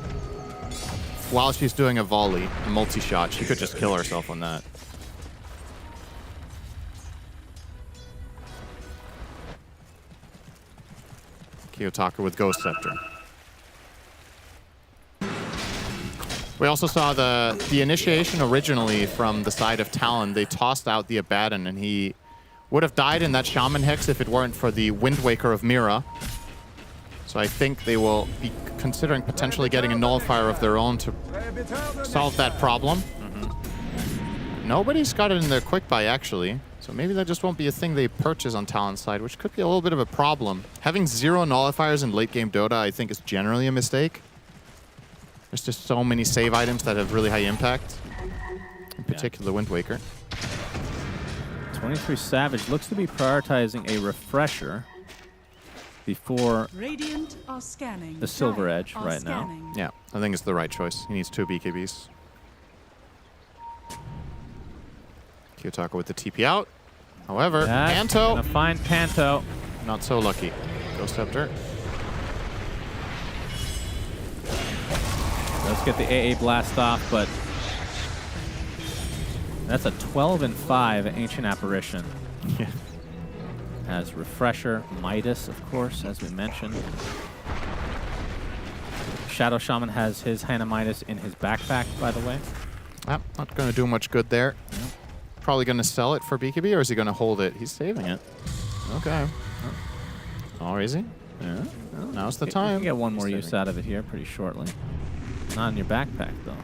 while she's doing a volley, a multi-shot, she could just kill herself on that. Kiyotaka with Ghost Scepter. We also saw the initiation originally from the side of Talon. They tossed out the Abaddon, and he would have died in that Shaman Hex if it weren't for the Wind Waker of Mira. So I think they will be considering potentially getting a Nullifier of their own to solve that problem. Nobody's got it in their quick buy, actually. So maybe that just won't be a thing they purchase on Talon's side, which could be a little bit of a problem. Having 0 Nullifiers in late-game Dota, I think, is generally a mistake. There's just so many save items that have really high impact. In particular, the Wind Waker. 23 Savage looks to be prioritizing a refresher before Radiant are scanning. the Silver Edge Are right scanning. now. Yeah, I think it's the right choice. He needs 2 BKBs. Kiyotaka with the TP out. However, Panto. Gonna find Panto. Not so lucky. Ghost Scepter. Let's get the AA blast off, but that's a 12-5 Ancient Apparition. Yeah. Has Refresher, Midas, of course, as we mentioned. Shadow Shaman has his Hannah Midas in his backpack, by the way. Not going to do much good there. Probably going to sell it for BKB, or is he going to hold it? He's saving it. Okay. Oh, is he? Yeah. Well, now's the time. You can get one more use out of it here pretty shortly. Not in your backpack, though.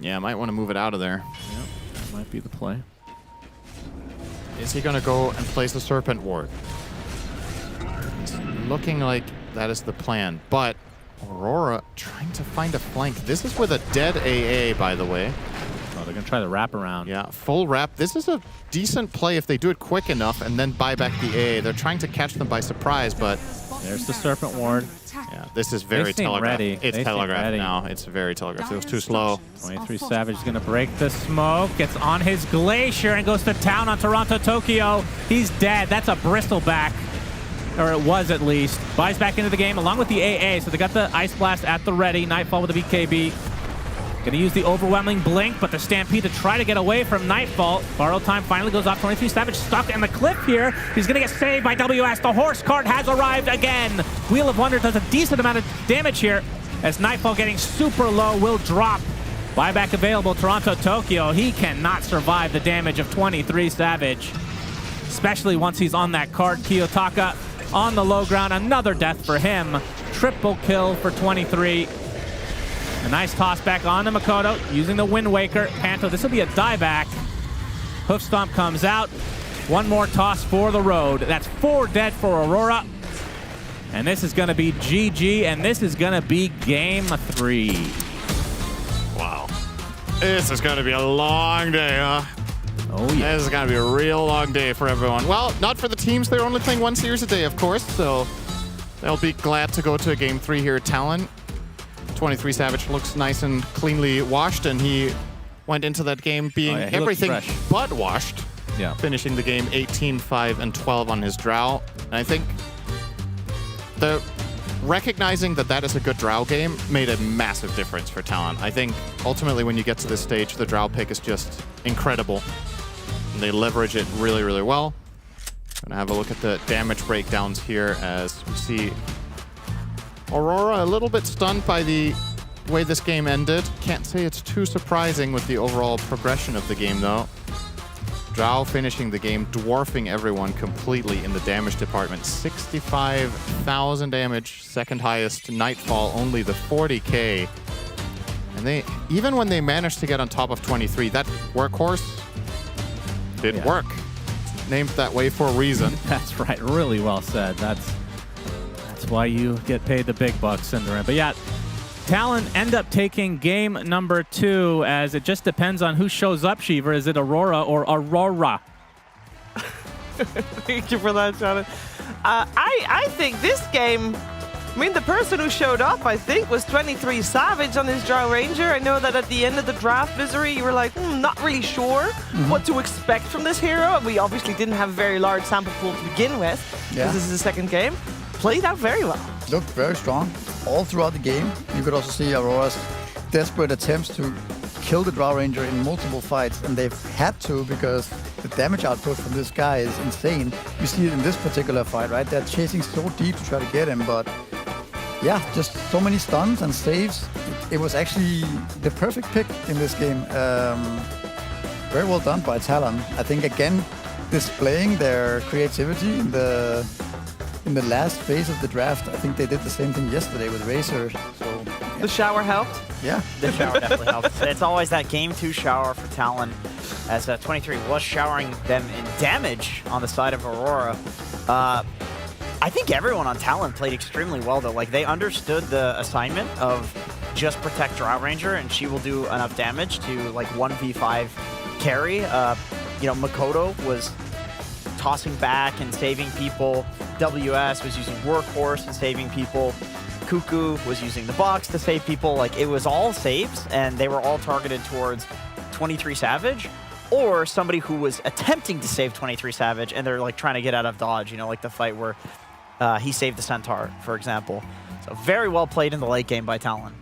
Yeah, might want to move it out of there. Yep, that might be the play. Is he going to go and place the Serpent Ward? It's looking like that is the plan, but Aurora trying to find a flank. This is with a dead AA, by the way. Oh, they're going to try the wrap around. Yeah, full wrap. This is a decent play if they do it quick enough and then buy back the AA. They're trying to catch them by surprise, but... There's the Serpent Ward. Yeah, this is very telegraphed. Ready. It's telegraphed now. It's very telegraphed. It was too slow. 23 Savage is going to break the smoke. Gets on his Glacier and goes to town on Toronto, Tokyo. He's dead. That's a bristleback. Or it was, at least. Buys back into the game along with the AA. So they got the Ice Blast at the ready. Nightfall with the BKB. Going to use the overwhelming blink, but the Stampede to try to get away from Nightfall. Borrow time finally goes off. 23 Savage stuck in the cliff here. He's going to get saved by WS. The horse cart has arrived again. Wheel of Wonder does a decent amount of damage here as Nightfall getting super low will drop. Buyback available, Toronto, Tokyo. He cannot survive the damage of 23 Savage, especially once he's on that cart. Kiyotaka on the low ground. Another death for him. Triple kill for 23. A nice toss back on to Makoto using the Wind Waker. Panto, this will be a dieback. Hoof Stomp comes out. One more toss for the road. That's 4 dead for Aurora. And this is going to be GG, and this is going to be game 3. Wow. This is going to be a long day, huh? Oh, yeah. This is going to be a real long day for everyone. Well, not for the teams. They're only playing 1 series a day, of course, so they'll be glad to go to a game 3 here at Talon. 23 Savage looks nice and cleanly washed, and he went into that game being everything but washed. Yeah. Finishing the game 18, 5, and 12 on his Drow. And I think the recognizing that that is a good Drow game made a massive difference for Talon. I think ultimately when you get to this stage, the Drow pick is just incredible. And they leverage it really, really well. Gonna have a look at the damage breakdowns here as we see Aurora a little bit stunned by the way this game ended. Can't say it's too surprising with the overall progression of the game, though. Drow finishing the game, dwarfing everyone completely in the damage department. 65,000 damage, second highest. Nightfall, only the 40k. And they, even when they managed to get on top of 23, that workhorse didn't work. It's named that way for a reason. That's right. Really well said. That's why you get paid the big bucks, Cinderin. But yeah, Talon end up taking game number 2 as it just depends on who shows up, Shiver. Is it Aurora or Aurora? Thank you for that, Shannon. I think this game, I mean, the person who showed up, I think, was 23 Savage on his Drow Ranger. I know that at the end of the draft, Misery, you were like, not really sure what to expect from this hero. And we obviously didn't have a very large sample pool to begin with, because this is the second game. Played out very well. Looked very strong all throughout the game. You could also see Aurora's desperate attempts to kill the Drow Ranger in multiple fights, and they've had to because the damage output from this guy is insane. You see it in this particular fight, right? They're chasing so deep to try to get him, but yeah, just so many stuns and saves. It was actually the perfect pick in this game. Very well done by Talon. I think, again, displaying their creativity in the last phase of the draft. I think they did the same thing yesterday with Razor. So yeah. The shower helped? Yeah. The shower definitely helped. It's always that game 2 shower for Talon, as 23 was showering them in damage on the side of Aurora. I think everyone on Talon played extremely well, though. Like, they understood the assignment of just protect Drow Ranger, and she will do enough damage to, like, 1v5 carry. You know, Makoto was tossing back and saving people. WS was using Workhorse and saving people. Cuckoo was using the box to save people. Like, it was all saves, and they were all targeted towards 23 Savage or somebody who was attempting to save 23 Savage, and they're, like, trying to get out of dodge, you know, like the fight where he saved the Centaur, for example. So very well played in the late game by Talon.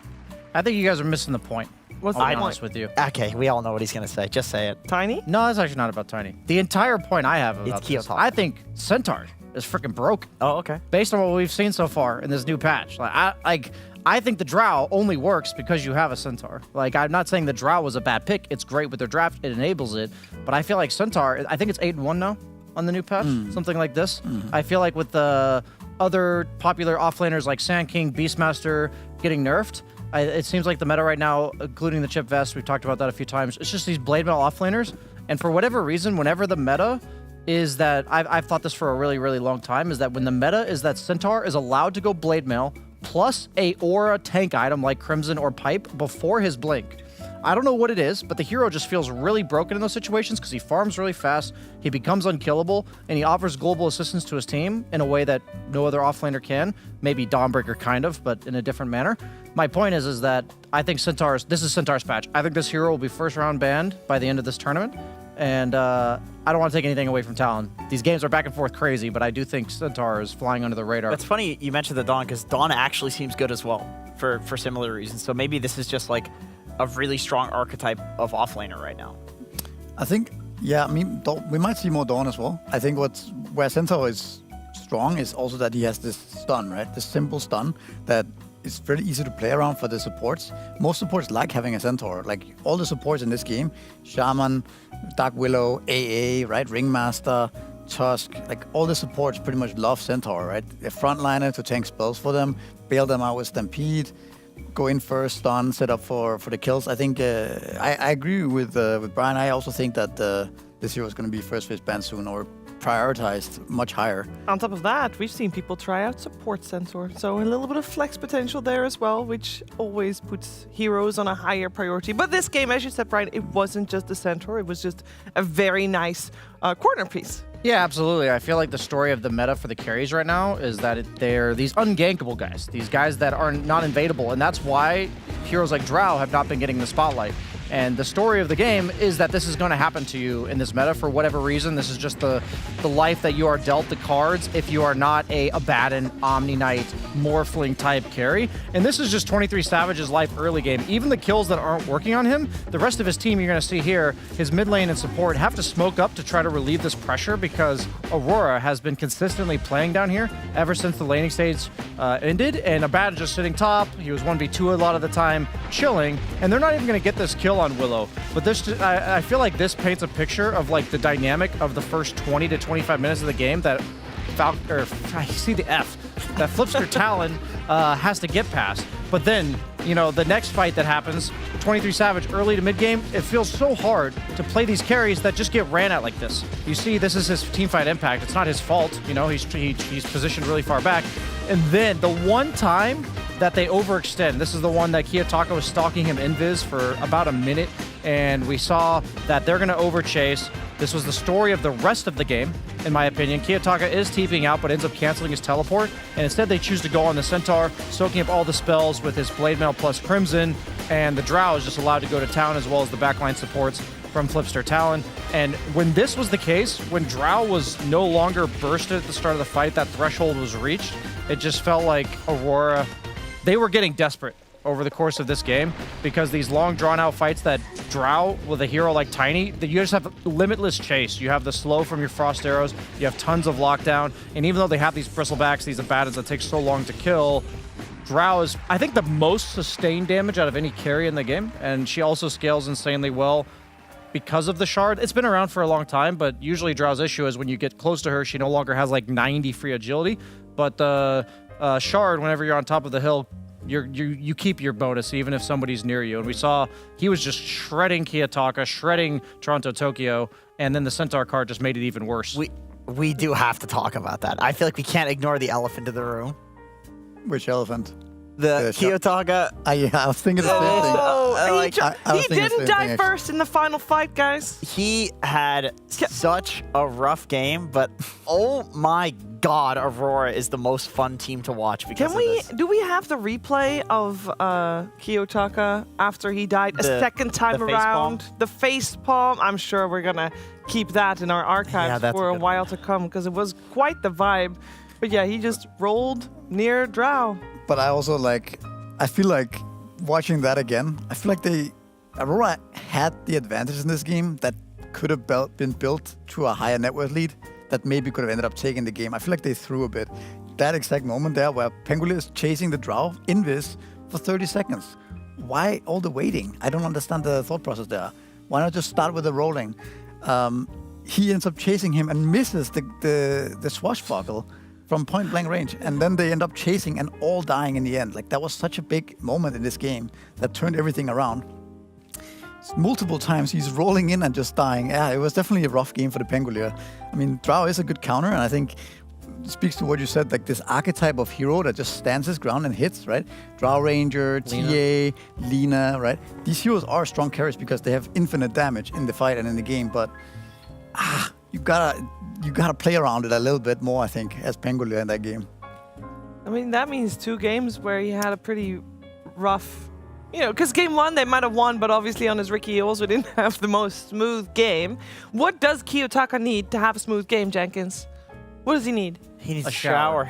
I think you guys are missing the point. What's I'll be honest with you. Okay, we all know what he's going to say. Just say it. Tiny? No, it's actually not about Tiny. The entire point I have about this, I think Centaur is freaking broken. Oh, okay. Based on what we've seen so far in this new patch. I I think the Drow only works because you have a Centaur. Like, I'm not saying the Drow was a bad pick. It's great with their draft. It enables it. But I feel like Centaur, I think it's 8-1 now on the new patch, something like this. I feel like with the other popular offlaners like Sand King, Beastmaster getting nerfed, it seems like the meta right now, including the Chip Vest, we've talked about that a few times, it's just these blade mail offlaners. And for whatever reason, whenever the meta is that, I've thought this for a really, really long time, is that when the meta is that Centaur is allowed to go blade mail plus a aura tank item like Crimson or Pipe before his blink. I don't know what it is, but the hero just feels really broken in those situations because he farms really fast, he becomes unkillable, and he offers global assistance to his team in a way that no other offlaner can. Maybe Dawnbreaker kind of, but in a different manner. My point is that I think this is Centaur's patch. I think this hero will be first round banned by the end of this tournament. And I don't want to take anything away from Talon. These games are back and forth crazy, but I do think Centaur is flying under the radar. It's funny you mentioned the Dawn, because Dawn actually seems good as well for similar reasons. So maybe this is just like a really strong archetype of offlaner right now. I think, yeah, I mean, we might see more Dawn as well. I think where Centaur is strong is also that he has this stun, right? This simple stun that is very easy to play around for the supports. Most supports like having a Centaur. Like all the supports in this game, Shaman, Dark Willow, AA, right? Ringmaster, Tusk, like all the supports pretty much love Centaur, right? A frontliner to tank spells for them, bail them out with Stampede, go in first, stun, set up for the kills. I think I agree with Brian. I also think that this hero is going to be first phase banned soon or prioritized much higher. On top of that, we've seen people try out support Centaur, so a little bit of flex potential there as well, which always puts heroes on a higher priority. But this game, as you said, Brian, it wasn't just the Centaur, it was just a very nice corner piece. Yeah, absolutely. I feel like the story of the meta for the carries right now is that they're these ungankable guys, these guys that are not invadable, and that's why heroes like Drow have not been getting the spotlight. And the story of the game is that this is going to happen to you in this meta for whatever reason. This is just the life that you are dealt the cards if you are not a Abaddon, Omni Knight, Morphling type carry. And this is just 23 Savage's life early game. Even the kills that aren't working on him, the rest of his team you're going to see here, his mid lane and support have to smoke up to try to relieve this pressure because Aurora has been consistently playing down here ever since the laning stage ended. And Abaddon just sitting top. He was 1v2 a lot of the time, chilling. And they're not even going to get this kill on Willow. But this, I feel like this paints a picture of like the dynamic of the first 20 to 25 minutes of the game that I see the F, that Flipster Talon has to get past. But then, you know, the next fight that happens, 23 Savage early to mid game, it feels so hard to play these carries that just get ran at like this. You see, this is his teamfight impact. It's not his fault. You know, he's positioned really far back. And then the one time that they overextend, this is the one that Kiyotaka was stalking him invis for about a minute, and we saw that they're going to overchase. This was the story of the rest of the game, in my opinion. Kiyotaka is TPing out, but ends up canceling his teleport, and instead they choose to go on the Centaur, soaking up all the spells with his Blade Mail plus Crimson, and the Drow is just allowed to go to town as well as the backline supports from Flipster Talon. And when this was the case, when Drow was no longer bursted at the start of the fight, that threshold was reached, it just felt like Aurora, they were getting desperate over the course of this game because these long drawn-out fights that Drow with a hero like Tiny, that you just have limitless chase. You have the slow from your Frost Arrows, you have tons of lockdown, and even though they have these Bristlebacks, these Abaddons that take so long to kill, Drow is, I think, the most sustained damage out of any carry in the game, and she also scales insanely well because of the Shard. It's been around for a long time, but usually Drow's issue is when you get close to her, she no longer has like 90 free agility, but the Shard, whenever you're on top of the hill, you keep your bonus even if somebody's near you. And we saw he was just shredding Kiyotaka, shredding Toronto Tokyo, and then the Centaur card just made it even worse. We do have to talk about that. I feel like we can't ignore the elephant in the room. Which elephant? The Kiyotaka. Yeah, I was thinking the same thing. He didn't die first in the final fight, guys. He had such a rough game, but oh my God, Aurora is the most fun team to watch because do we have the replay of Kiyotaka after he died a second time around? The face palm. I'm sure we're gonna keep that in our archives for a while to come because it was quite the vibe. But yeah, he just rolled near Drow. But I also I feel like watching that again, I feel like Aurora had the advantage in this game that could have been built to a higher net worth lead that maybe could have ended up taking the game. I feel like they threw a bit. That exact moment there where Pangolier is chasing the Drow in this for 30 seconds. Why all the waiting? I don't understand the thought process there. Why not just start with the rolling? He ends up chasing him and misses the swashbuckle from point blank range, and then they end up chasing and all dying in the end. Like, that was such a big moment in this game that turned everything around. Multiple times he's rolling in and just dying. Yeah, it was definitely a rough game for the Pengolier. I mean, Drow is a good counter, and I think it speaks to what you said, like this archetype of hero that just stands his ground and hits, right? Drow Ranger, TA, Lina, right? These heroes are strong carries because they have infinite damage in the fight and in the game, but you gotta play around it a little bit more, I think, as Pengolier in that game. I mean, that means 2 games where he had a pretty rough, because game 1 they might have won, but obviously on his Ricky he also didn't have the most smooth game. What does Kiyotaka need to have a smooth game, Jenkins? What does he need? He needs a shower.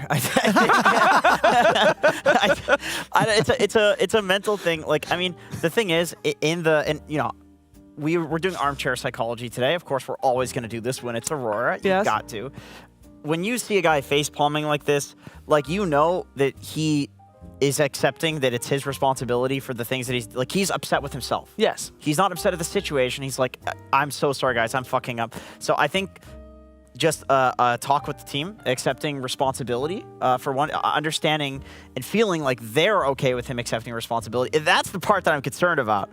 It's a mental thing. Like, I mean, the thing is, we're doing armchair psychology today. Of course, we're always going to do this when it's Aurora. You've got to. When you see a guy face palming like this, like, that he is accepting that it's his responsibility for the things that he's upset with himself. Yes. He's not upset at the situation. He's like, I'm so sorry, guys. I'm fucking up. So I think just talk with the team, accepting responsibility for one, understanding and feeling like they're okay with him accepting responsibility. That's the part that I'm concerned about.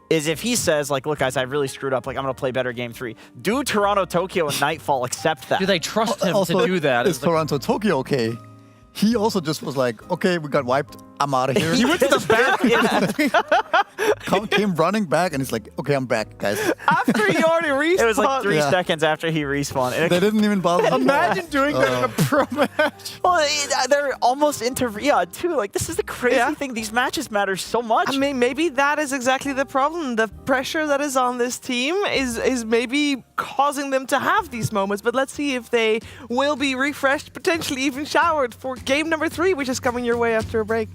Is if he says, like, look, guys, I really screwed up. Like, I'm going to play better game 3. Do Toronto, Tokyo, and Nightfall accept that? Do they trust him also, to do that? Is Toronto, Tokyo okay? He also just was like, okay, we got wiped. I'm out of here. He went to the back. Came running back, and he's like, okay, I'm back, guys. After he already respawned. It was like 3 seconds after he respawned. They didn't even bother. Imagine doing that in a pro match. Well, they're almost into Riyadh, too. Like, this is the crazy thing. These matches matter so much. I mean, maybe that is exactly the problem. The pressure that is on this team is maybe causing them to have these moments. But let's see if they will be refreshed, potentially even showered for game number 3, which is coming your way after a break.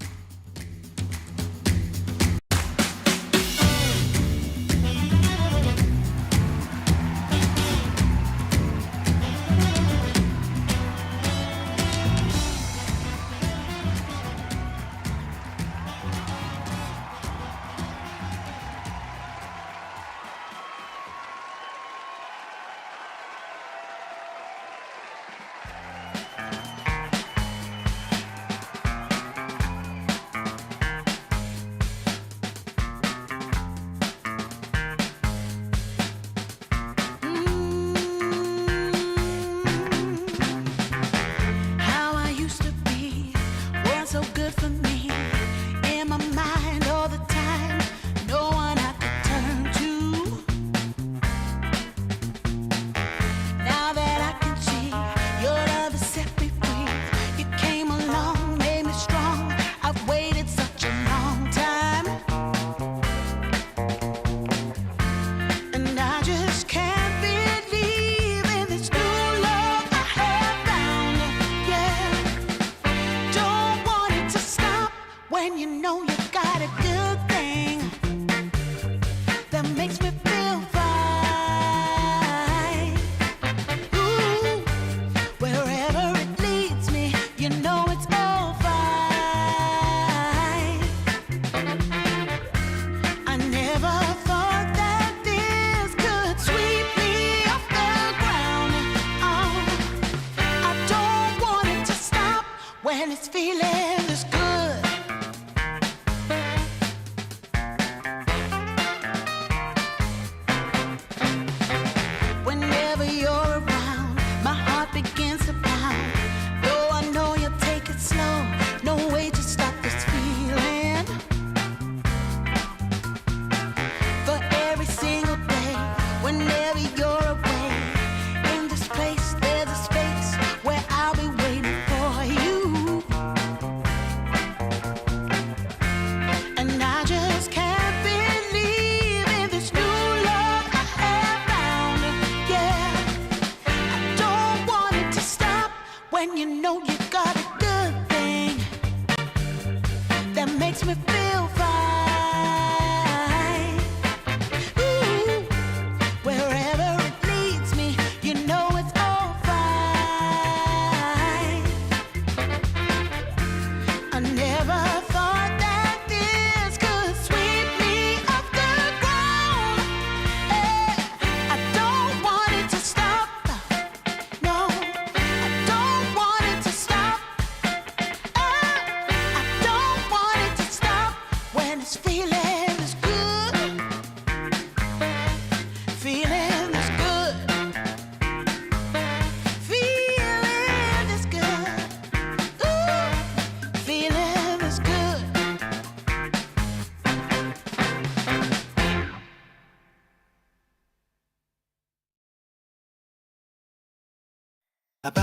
If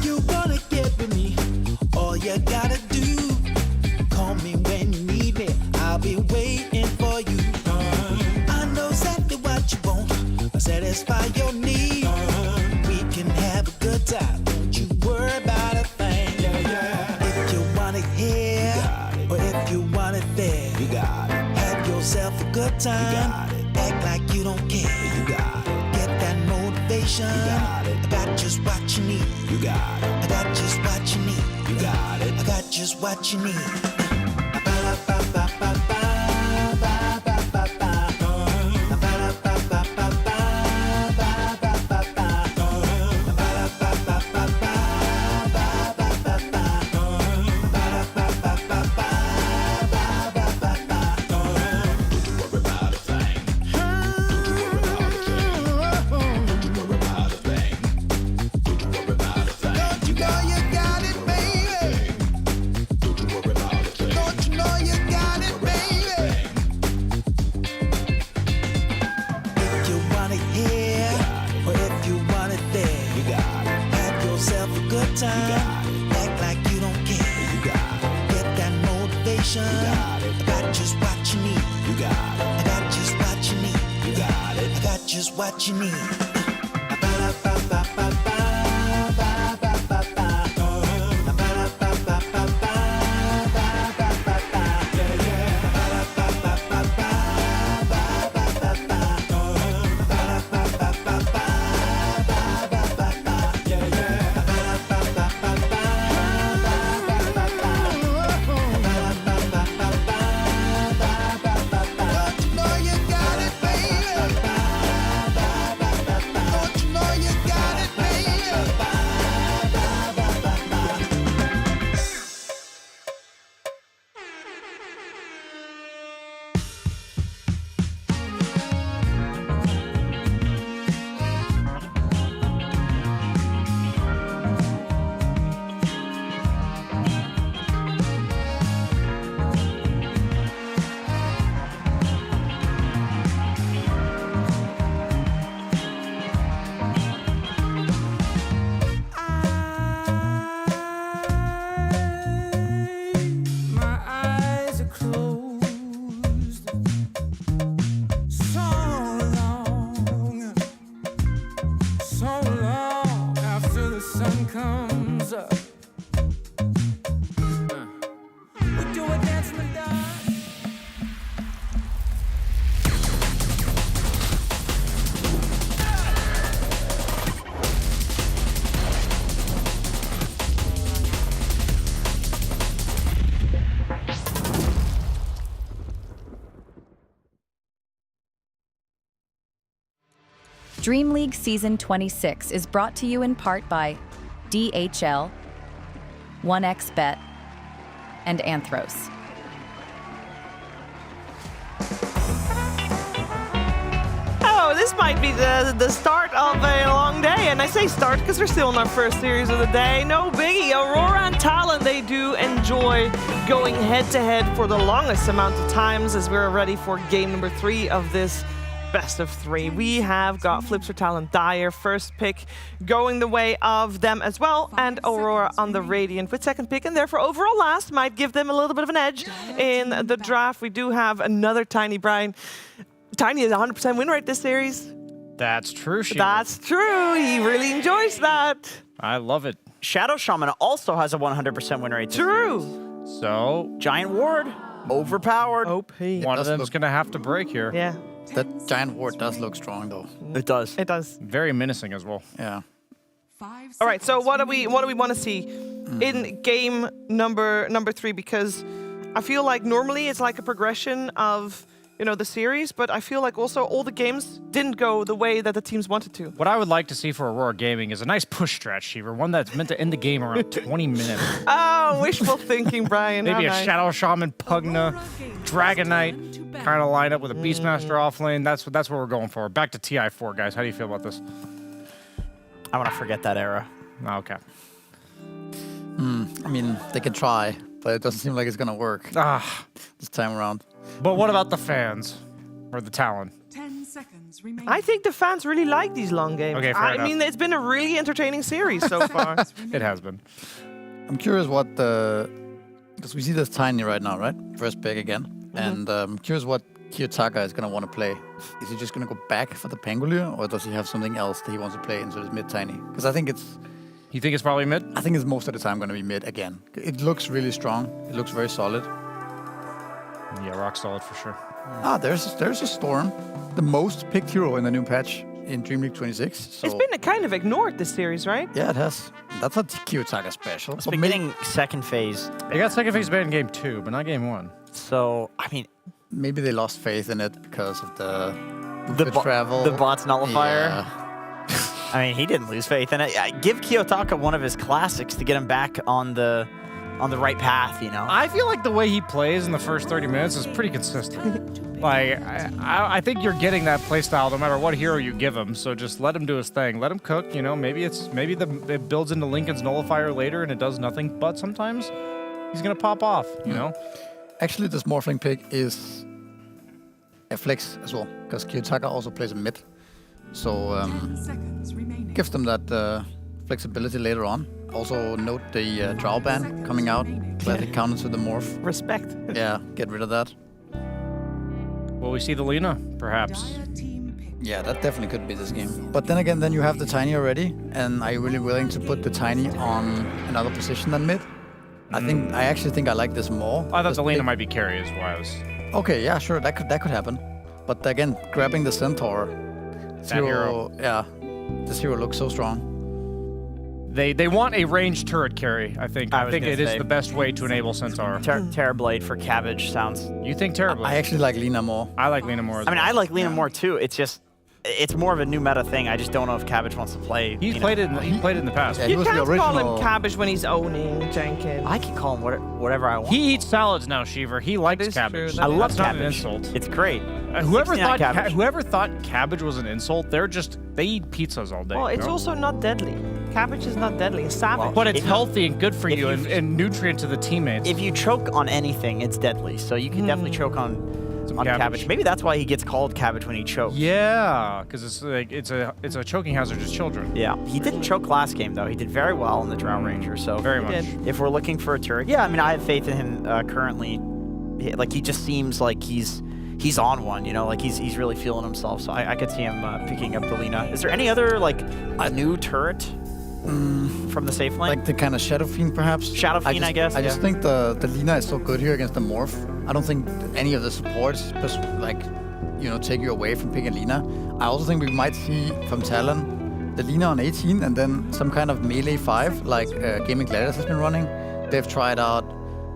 you wanna get with me, all you gotta do, call me when you need me. I'll be waiting for you. I know exactly what you want, satisfy your need. We can have a good time, don't you worry about a thing. If you want it here, or if you want it there, you got it. Have yourself a good time, you got it. Act like you don't care, you got it. Get that motivation, you got it. I got just what you need, you got it. I got just what you need, you got it. I got just what you need. What you need. DreamLeague Season 26 is brought to you in part by DHL, 1xBet, and Anthros. Oh, this might be the start of a long day, and I say start because we're still in our first series of the day. No biggie. Aurora and Talon, they do enjoy going head-to-head for the longest amount of times as we're ready for game number 3 of this best of 3. We have got Flipster Talon Dire first pick going the way of them as well, and Aurora on the Radiant with second pick, and therefore overall last might give them a little bit of an edge in the draft. We do have another Tiny Brian. Tiny has 100% win rate this series. That's true, Sheila. That's true. He really enjoys that. I love it. Shadow Shaman also has a 100% win rate. True. So, Giant Ward, overpowered. OP. One of them's going to have to break here. Yeah. That giant ward does look strong, though. It does. It does. Very menacing as well. Yeah. All right. So what do we want to see in game number 3? Because I feel like normally it's like a progression of the series, but I feel like also all the games didn't go the way that the teams wanted to. What I would like to see for Aurora Gaming is a nice push strat, Shiva, one that's meant to end the game around 20 minutes. Oh, wishful thinking, Brian. Maybe How a nice. Shadow Shaman, Pugna, Dragon Knight kind of line up with a Beastmaster off lane. That's what we're going for. Back to TI4, guys. How do you feel about this? I want to forget that era. Okay. I mean, they can try, but it doesn't seem like it's going to work this time around. But what about the fans? Or the Talon? 10 seconds remaining. I think the fans really like these long games. Okay, fair I enough. mean, it's been a really entertaining series so far. It has been. I'm curious what the... Because we see this Tiny right now, right? First pick again. And I'm curious what Kiyotaka is going to want to play. Is he just going to go back for the Pangolier, or does he have something else that he wants to play into his mid-Tiny? Because I think it's... You think it's probably mid? I think it's most of the time going to be mid again. It looks really strong. It looks very solid. Yeah, rock solid for sure. There's a Storm. The most picked hero in the new patch in DreamLeague 26. So It's been kind of ignored, this series, right? yeah, it has. That's a Kiyotaka special. It's But been maybe- getting second phase. They got second phase banned in game 2, but not game 1. So, I mean... Maybe they lost faith in it because of the travel. The bot's nullifier. Yeah. I mean, he didn't lose faith in it. Give Kiyotaka one of his classics to get him back on the right path, you know? I feel like the way he plays in the first 30 minutes is pretty consistent. Like, I think you're getting that playstyle no matter what hero you give him. So just let him do his thing. Let him cook. You know, maybe it builds into Lincoln's nullifier later and it does nothing. But sometimes he's gonna pop off. You know. Actually, this Morphling pick is a flex as well, because Kiyotaka also plays a mid. So gives them that flexibility later on. Also note the Drow ban coming out. Gladly counter to the Morph. Respect. Yeah, get rid of that. Will we see the Lina, perhaps? Yeah, that definitely could be this game. But then again, then you have the Tiny already, and are you really willing to put the Tiny on another position than mid? I actually think I like this more. I thought the Lina might be carry as wise. Okay, yeah, sure, that could happen. But again, grabbing the Centaur, hero. Yeah, this hero looks so strong. They want a ranged turret carry, I think. I think it is say. the best way to enable Centaur. Terrorblade for Cabbage sounds... You think Terrorblade? I actually like Lina more. I like Lina more as well. I mean, I like Lina more too. It's just... It's more of a new meta thing. I just don't know if Cabbage wants to play. He played it in the past. Yeah, You can't call him Cabbage when he's owning Jenkins. I can call him whatever I want. He eats salads now, Shiver. He likes cabbage. true. I love That's not an Cabbage. insult. It's great. Whoever 69 thought cabbage. whoever thought cabbage was an insult, they eat pizzas all day. Well, it's you know? also not deadly. Cabbage is not deadly. It's savage. But it's if- healthy and good for if you you- and nutrient to the teammates. If you choke on anything, it's deadly. So you can definitely choke on cabbage. cabbage. Maybe that's why he gets called Cabbage when he chokes. Yeah, because it's like it's a choking hazard to children. Yeah, he didn't choke last game though. He did very well in the Drow Ranger. So Very much. if we're looking for a turret, yeah, I mean, I have faith in him currently. Like he just seems like he's on one. You know, like he's really feeling himself. So I could see him picking up the Lina. Is there any other like a new turret from the safe lane? Like the kind of Shadow Fiend, perhaps? Shadow Fiend, I guess. I just think the Lina is so good here against the Morph. I don't think any of the supports just take you away from picking Lina. I also think we might see from Talon the Lina on 18 and then some kind of melee 5 like Gaming Gladiators has been running. They've tried out,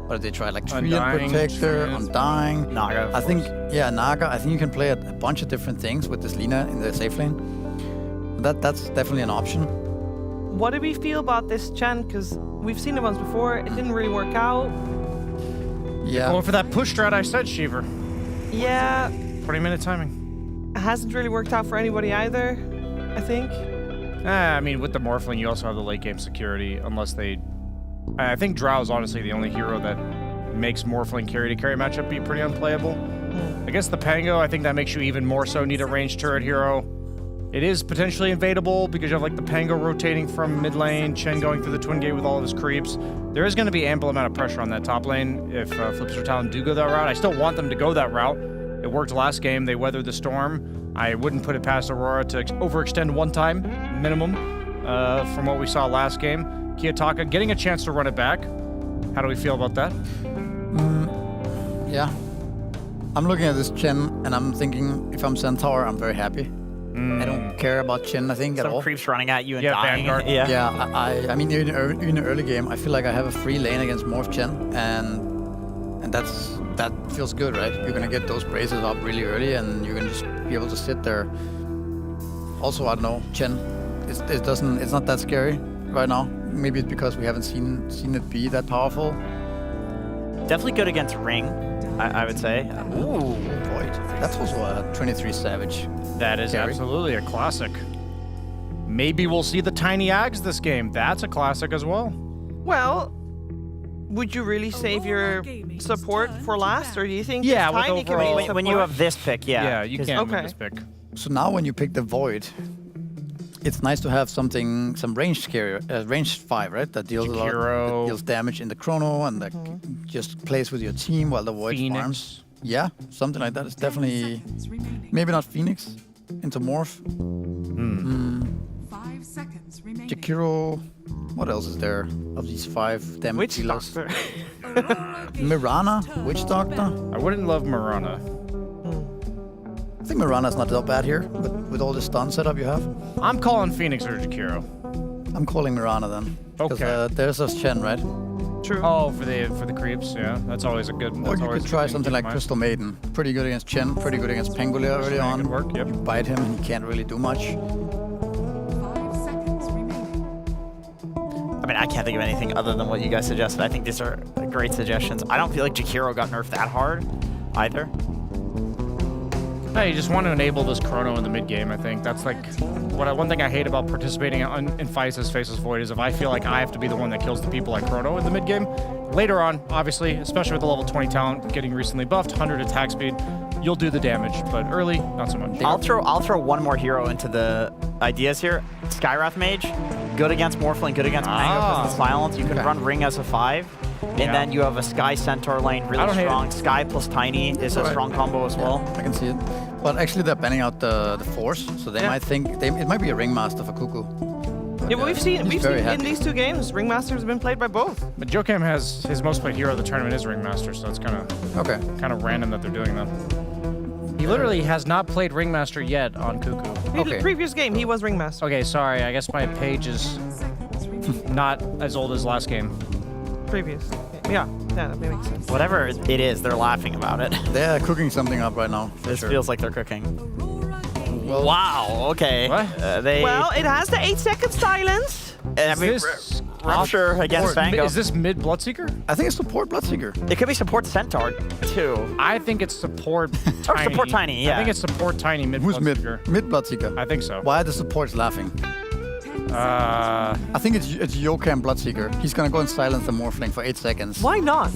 what did they try? Like Treant Undying, Protector, Treant. Undying. Naga. I think, Naga. I think you can play a bunch of different things with this Lina in the safe lane. That's definitely an option. What do we feel about this Chen? Because we've seen it once before. It didn't really work out. Yeah. Going for that push strat I said, Shiver. Yeah, 20-minute timing. it hasn't really worked out for anybody either, I think. I mean, with the Morphling, you also have the late game security, unless they... I think Drow is honestly the only hero that makes Morphling carry-to-carry matchup be pretty unplayable. Against the Pango, I think that makes you even more so need a ranged turret hero. It is potentially invadable because you have like the Pango rotating from mid lane, Chen going through the Twin Gate with all of his creeps. There is going to be ample amount of pressure on that top lane if Flipster Talon do go that route. I still want them to go that route. It worked last game. They weathered the storm. I wouldn't put it past Aurora to overextend one time, minimum, from what we saw last game. Kiyotaka getting a chance to run it back. How do we feel about that? Yeah. I'm looking at this Chen and I'm thinking if I'm Centaur, I'm very happy. I don't care about Chen, I think, at all. Some creeps running at you and Yeah, dying. Vanguard. Yeah. I mean, in the early game, I feel like I have a free lane against Morph Chen, and that feels good, right? You're gonna get those braces up really early, and you're gonna just be able to sit there. Also, I don't know, Chen, it's not that scary right now. Maybe it's because we haven't seen it be that powerful. Definitely good against Ring, I would say. Ooh, boy, that's also a 23 Savage. That is Carry. absolutely a classic. Maybe we'll see the Tiny Ags this game. That's a classic as well. Well, would you really save your support for last, or do you think Yeah, with Tiny can overall- make When you have this pick, yeah. Yeah, you can't Okay. move this pick. So now when you pick the Void, it's nice to have something, some ranged carrier, ranged 5, right? That deals a lot, that deals damage in the chrono and that just plays with your team while the Void Phoenix. farms. Yeah, something like that is definitely, maybe not Phoenix, into Morph. 5 seconds remaining. Jakiro, what else is there of these 5 damage Witch dealers? Doctor. Mirana, Witch Doctor. I wouldn't love Mirana. I think Mirana's not that bad here, but with all the stun setup you have. I'm calling Phoenix or Jakiro. I'm calling Mirana then. 'Cause, Okay. there's a Chen, right? True. Oh, for the creeps, yeah. That's always a good. Or That's you always could a try good thing something to like keep in Crystal Maiden. Pretty good against Chen, pretty good against Pengulia early on. Could work, yep. You bite him and he can't really do much. 5 seconds remaining. I mean, I can't think of anything other than what you guys suggested. I think these are great suggestions. I don't feel like Jakiro got nerfed that hard either. No, you just want to enable this chrono in the mid game. I think that's like one thing I hate about participating in fights as Faceless Void is if I feel like I have to be the one that kills the people like chrono in the mid game. Later on, obviously, especially with the level 20 talent getting recently buffed, 100 attack speed, you'll do the damage. But early, not so much. I'll throw one more hero into the ideas here. Skywrath Mage, good against Morphling, good against Pango because of the silence. You can run Ring as a 5. And then you have a Sky Centaur lane, really strong. Sky plus Tiny is a strong combo as well. I can see it. But actually, they're banning out the Force, so they might think it might be a Ringmaster for Cuckoo. Yeah, but we've seen he's very in happy. these 2 games, Ringmasters have been played by both. But Jokem has his most played hero of the tournament is Ringmaster, so it's kind of random that they're doing that. He literally has not played Ringmaster yet on Cuckoo. The previous game, he was Ringmaster. Okay, sorry. I guess my page is not as old as last game. Previous. Yeah, that makes sense. Whatever it is, they're laughing about it. They're cooking something up right now. This feels like they're cooking. Well, wow, okay. What? Well, it has the 8-second silence. I mean, Rupture against Fango. Is this mid Bloodseeker? I think it's support Bloodseeker. It could be support Centaur, too. I think it's support Or Tiny. support Tiny, yeah. I think it's support Tiny mid Who's mid? Bloodseeker. Mid Bloodseeker. I think so. Why are the supports laughing? I think it's Yokem Bloodseeker. He's gonna go and silence the Morphling for 8 seconds. Why not?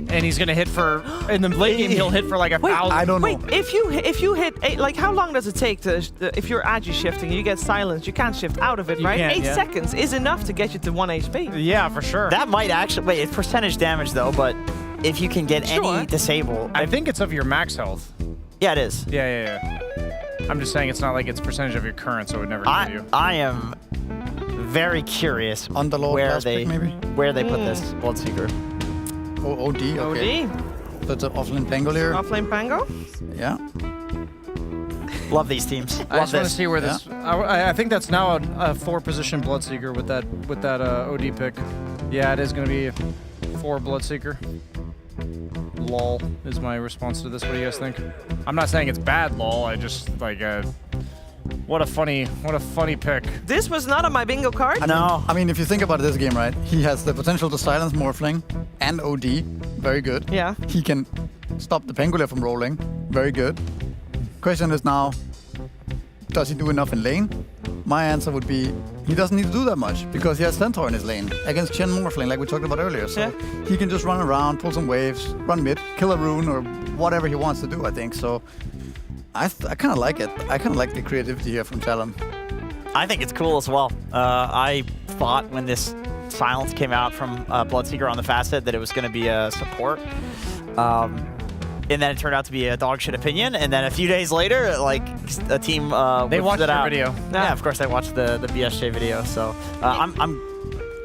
And he's gonna hit for in the late game. He'll hit for like 1,000. I don't know. Wait, if you hit 8, like how long does it take to if you're agi shifting and you get silenced, you can't shift out of it, right? can't, 8 yeah. seconds is enough to get you to 1 HP. Yeah, for sure. That might actually... Wait, it's percentage damage, though, but if you can get any disable... I think it's of your max health. Yeah, it is. Yeah. I'm just saying it's not like it's percentage of your current, so it would never kill you. I am very curious Underlord where they put this Bloodseeker. Oh, OD, okay. OD. So it's an offlane Pangolier. Offlane Pango. Yeah. Love these teams. I just want to see where this. I think that's now a 4-position Bloodseeker with that OD pick. Yeah, it is going to be 4 Bloodseeker. Lol is my response to this. What do you guys think? I'm not saying it's bad, lol. I just like what a funny pick. This was not on my bingo card. No. I mean, if you think about this game, right? He has the potential to silence Morphling and OD. Very good. Yeah. He can stop the Pangolier from rolling. Very good. Question is now, does he do enough in lane? My answer would be, he doesn't need to do that much because he has Centaur in his lane against Chen Morphling, like we talked about earlier. So he can just run around, pull some waves, run mid, kill a rune, or whatever he wants to do, I think. So I kind of like it. I kind of like the creativity here from Talon. I think it's cool as well. I thought when this silence came out from Bloodseeker on the facet that it was going to be a support. And then it turned out to be a dog shit opinion. And then a few days later, like a team they watched it the out. video. Yeah, of course they watched the BSJ video. So I'm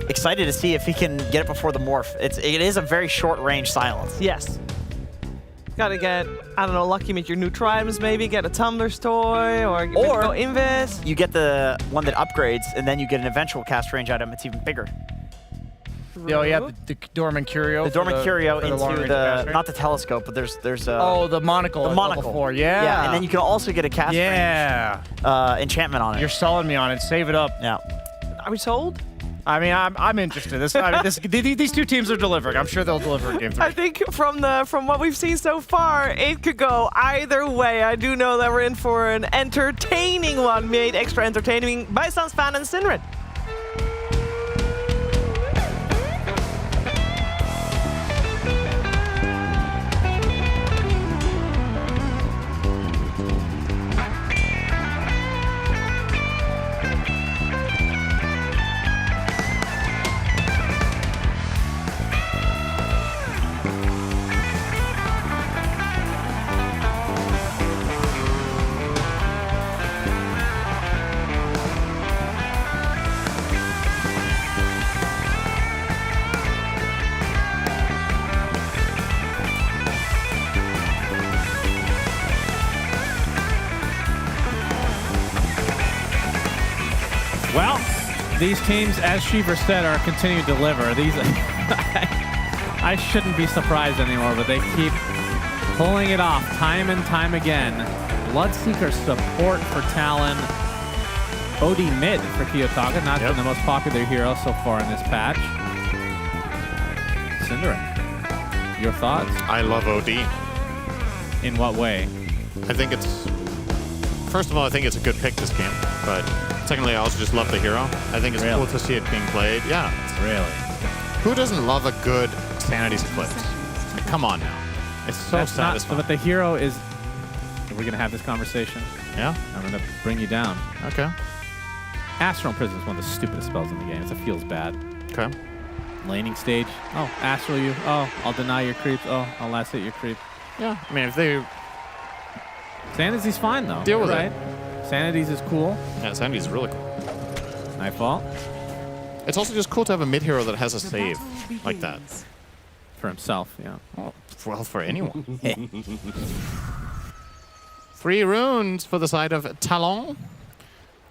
excited to see if he can get it before the morph. It is a very short range silence. Yes. Gotta get, I don't know, lucky with your new tribes maybe, get a Tumblr's toy, or go Invis. You get the one that upgrades, and then you get an eventual cast range item. It's even bigger. Oh yeah, the Dormant Curio. The Dormant Curio for the long into range the, cast, right? not the telescope, but there's oh, the monocle. The at monocle. level 4, yeah. And then you can also get a cast range enchantment on it. You're selling me on it. Save it up. Yeah. Are we sold? I mean, I'm interested. These two teams are delivering. I'm sure they'll deliver in game 3. I think from what we've seen so far, it could go either way. I do know that we're in for an entertaining one, made extra entertaining by Sunsfan and Sinrid. these teams, as Shiver said, are continuing to deliver. These, I shouldn't be surprised anymore, but they keep pulling it off time and time again. Bloodseeker support for Talon. OD mid for Kiyotaka, not been the most popular hero so far in this patch. Cinderin, your thoughts? I love OD. In what way? I think it's... First of all, I think it's a good pick this game, but secondly, I also just love the hero. I think it's cool to see it being played. Yeah. Really? Who doesn't love a good Sanity's Eclipse? Like, come on now. It's so satisfying. But the hero is... Are we going to have this conversation? Yeah. I'm going to bring you down. Okay. Astral Prison is one of the stupidest spells in the game. It feels bad. Okay. Laning stage. Oh, Astral you. Oh, I'll deny your creeps. Oh, I'll last hit your creep. Yeah. I mean, if they... Sanity's fine, though. Deal with it. Sanity's is cool. Yeah, Sanity's really cool. Nightfall. It's also just cool to have a mid hero that has a save like that. For himself, yeah. Well, for anyone. 3 runes for the side of Talon.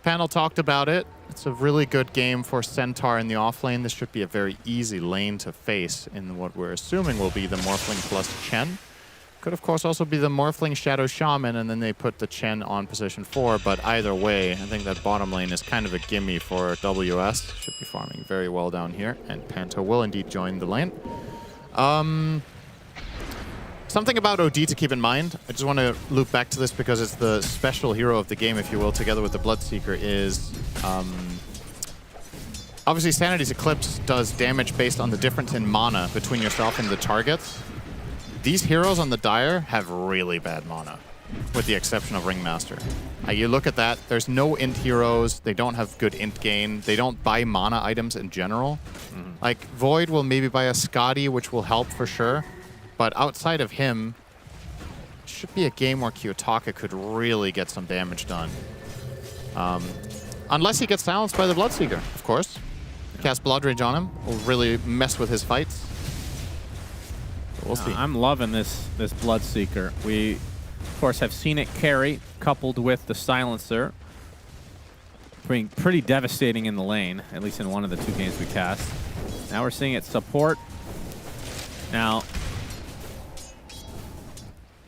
Panel talked about it. It's a really good game for Centaur in the off lane. This should be a very easy lane to face in what we're assuming will be the Morphling plus Chen. Could, of course, also be the Morphling Shadow Shaman, and then they put the Chen on position 4. But either way, I think that bottom lane is kind of a gimme for WS. Should be farming very well down here, and Panto will indeed join the lane. Something about OD to keep in mind, I just want to loop back to this because it's the special hero of the game, if you will, together with the Bloodseeker, is... obviously, Sanity's Eclipse does damage based on the difference in mana between yourself and the targets. These heroes on the Dire have really bad mana, with the exception of Ringmaster. You look at that, there's no int heroes, they don't have good int gain, they don't buy mana items in general. Like, Void will maybe buy a Skadi, which will help for sure. But outside of him, it should be a game where Kiyotaka could really get some damage done. Unless he gets silenced by the Bloodseeker, of course. Cast Blood Rage on him will really mess with his fights. So we'll see. I'm loving this Bloodseeker. We, of course, have seen it carry, coupled with the Silencer. Being pretty devastating in the lane, at least in one of the 2 games we cast. Now we're seeing it support. Now...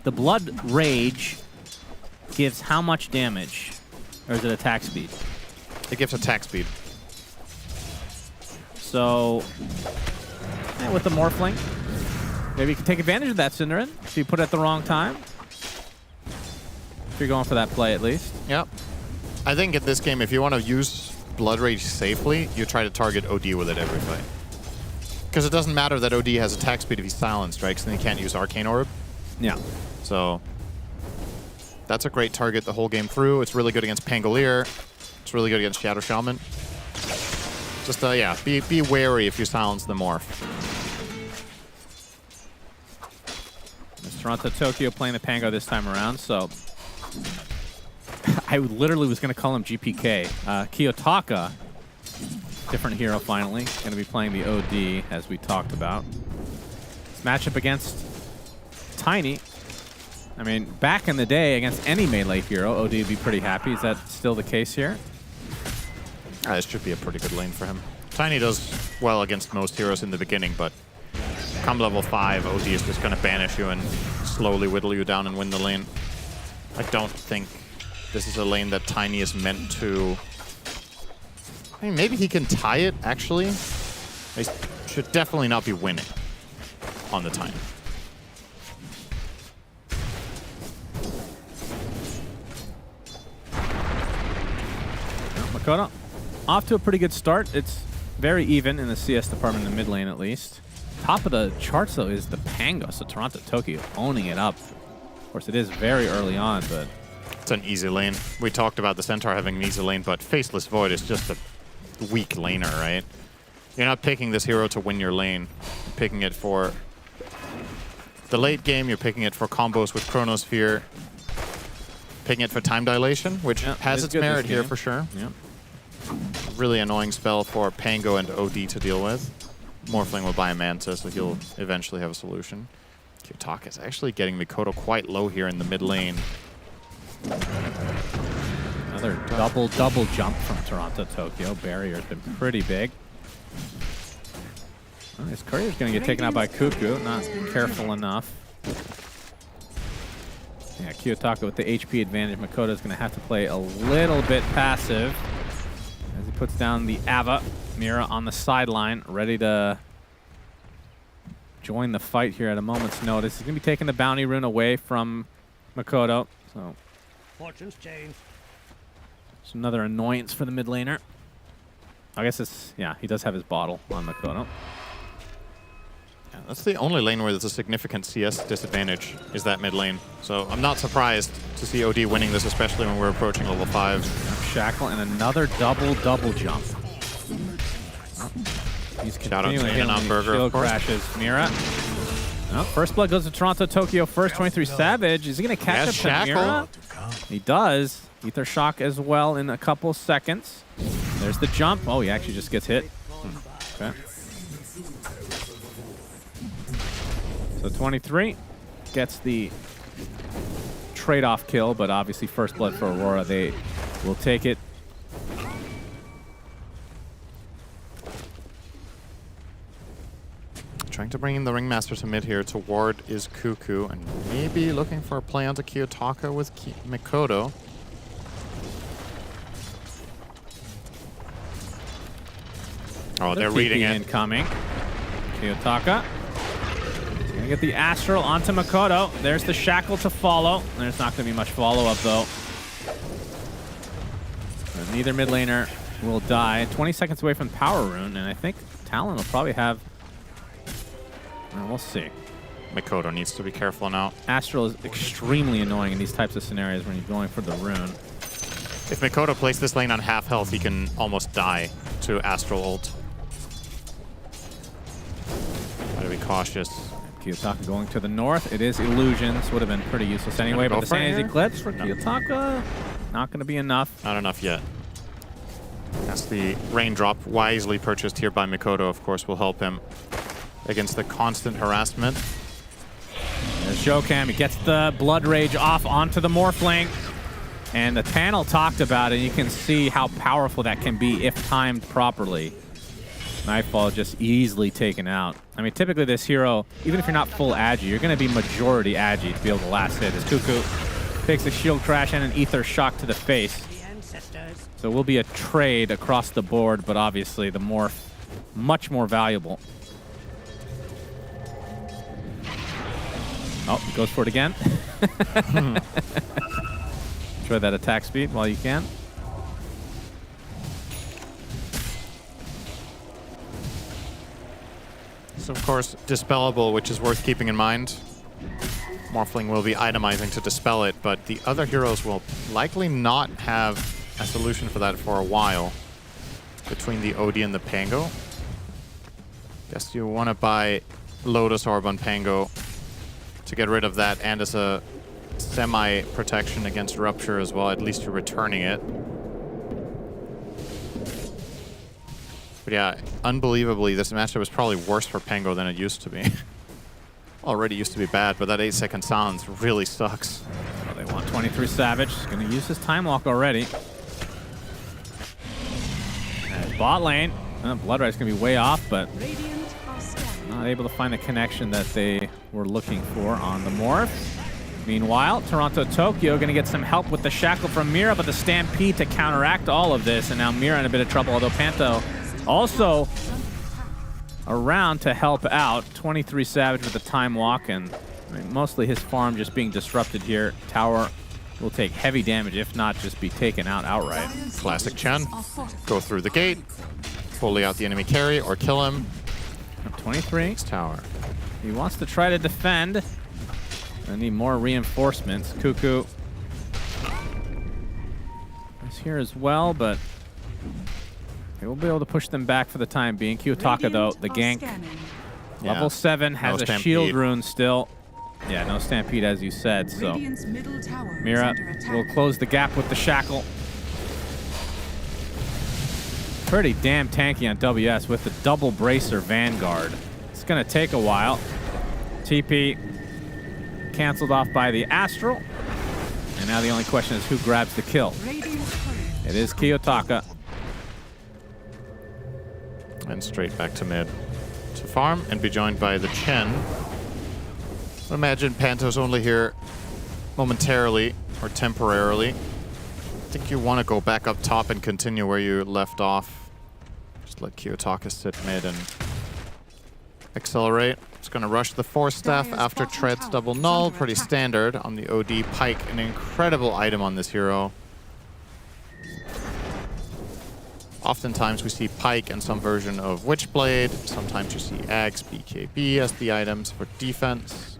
The Blood Rage gives how much damage? Or is it attack speed? It gives attack speed. So, with the Morphling, maybe you can take advantage of that, Cinderin, if you put it at the wrong time. If you're going for that play, at least. Yep. I think in this game, if you want to use Blood Rage safely, you try to target OD with it every fight. Because it doesn't matter that OD has attack speed if he's silenced, right? Because then he can't use Arcane Orb. Yeah. So that's a great target the whole game through. It's really good against Pangolier. It's really good against Shadow Shaman. Just, yeah, be wary if you silence the Morph. It's Toronto Tokyo playing the Pango this time around, so... I literally was going to call him GPK. Kiyotaka, different hero finally, going to be playing the OD, as we talked about. This matchup against Tiny. I mean, back in the day, against any melee hero, OD would be pretty happy. Is that still the case here? This should be a pretty good lane for him. Tiny does well against most heroes in the beginning, but come level 5, OD is just going to banish you and slowly whittle you down and win the lane. I don't think this is a lane that Tiny is meant to... I mean, maybe he can tie it, actually. He should definitely not be winning on the Tiny. Makoto, off to a pretty good start. It's very even in the CS department in the mid lane, at least. Top of the charts, though, is the Pango, so Toronto Tokyo owning it up. Of course, it is very early on, but... It's an easy lane. We talked about the Centaur having an easy lane, but Faceless Void is just a weak laner, right? You're not picking this hero to win your lane. You're picking it for the late game. You're picking it for combos with Chronosphere. Picking it for time dilation, which has its merit here for sure. Yeah. Really annoying spell for Pango and OD to deal with. Morphling will buy a Manta, so he'll eventually have a solution. Kiyotaka is actually getting Mikoto quite low here in the mid lane. Another double jump from Toronto Tokyo. Barrier's been pretty big. Oh, his courier's going to get taken out by Cuckoo. Not careful enough. Yeah, Kiyotaka with the HP advantage. Makoto's going to have to play a little bit passive as he puts down the Ava. Mira on the sideline, ready to join the fight here at a moment's notice. He's going to be taking the bounty rune away from Makoto. So Fortune's change. it's another annoyance for the mid laner. I guess it's, yeah, he does have his bottle on Makoto. Yeah, that's the only lane where there's a significant CS disadvantage, is that mid lane. So I'm not surprised to see OD winning this, especially when we're approaching level 5. Shackle and another double jump. He's continuing to hit on Burger, shield crashes. Mira. Oh, first blood goes to Toronto Tokyo first. 23 Savage. Is he going to catch up to Mira? He does. Ether Shock as well in a couple seconds. There's the jump. Oh, he actually just gets hit. Okay. So 23 gets the trade-off kill, but obviously first blood for Aurora. They will take it. Trying to bring in the Ringmaster to mid here. To ward is Cuckoo, and maybe looking for a play onto Kiyotaka with Mikoto. Oh, they're reading it. Incoming. Kiyotaka. He's going to get the Astral onto Makoto. There's the Shackle to follow. There's not going to be much follow-up, though. But neither mid laner will die. 20 seconds away from Power Rune, and I think Talon will probably have... Well, we'll see. Mikoto needs to be careful now. Astral is extremely annoying in these types of scenarios when you're going for the rune. If Mikoto plays this lane on half health, he can almost die to Astral ult. Gotta be cautious. Kiyotaka going to the north. It is Illusions. Would have been pretty useless anyway, but the Sandy's Eclipse for Kiyotaka, not going to be enough. Not enough yet. That's the raindrop, wisely purchased here by Mikoto, of course, will help him against the constant harassment. There's Jokam. He gets the Blood Rage off onto the Morphling. And the panel talked about it. You can see how powerful that can be if timed properly. Nightfall just easily taken out. I mean, typically this hero, even if you're not full Agi, you're going to be majority Agi to be able to last hit. As Cuckoo takes a shield crash and an Ether Shock to the face. So it will be a trade across the board, but obviously the Morph much more valuable. Oh, he goes for it again. Enjoy that attack speed while you can. So, of course, Dispellable, which is worth keeping in mind. Morphling will be itemizing to dispel it, but the other heroes will likely not have a solution for that for a while. Between the OD and the Pango. Guess you want to buy Lotus Orb on Pango to get rid of that, and as a semi-protection against Rupture as well. At least you're returning it. But yeah, unbelievably, this matchup is probably worse for Pango than it used to be. Already used to be bad, but that 8-second silence really sucks. Well, they want 23 Savage. He's going to use his Time Walk already. And bot lane. Blood Ride's going to be way off, but not able to find the connection that they were looking for on the Morph. Meanwhile, Toronto Tokyo going to get some help with the Shackle from Mira, but the Stampede to counteract all of this. And now Mira in a bit of trouble, although Panto also around to help out. 23 Savage with the Time Walk, and I mean, mostly his farm just being disrupted here. Tower will take heavy damage, if not just be taken out outright. Classic Chen. Go through the gate, fully out the enemy carry, or kill him. 23. Tower. He wants to try to defend. I need more reinforcements. Cuckoo is here as well, but they will be able to push them back for the time being. Kiyotaka, though, the gank. Level 7 has a shield rune still. Yeah, no Stampede, as you said, so Mira will close the gap with the Shackle. Pretty damn tanky on WS with the double Bracer Vanguard. It's going to take a while. TP canceled off by the Astral. And now the only question is who grabs the kill. It is Kiyotaka. And straight back to mid to farm and be joined by the Chen. Imagine Panto's only here momentarily or temporarily. I think you want to go back up top and continue where you left off. Just let Kiyotaka sit mid and accelerate. It's going to rush the Force Staff after Tread's double null. Pretty standard on the OD. Pike, an incredible item on this hero. Oftentimes we see Pike and some version of Witchblade. Sometimes you see Axe, BKB as the items for defense.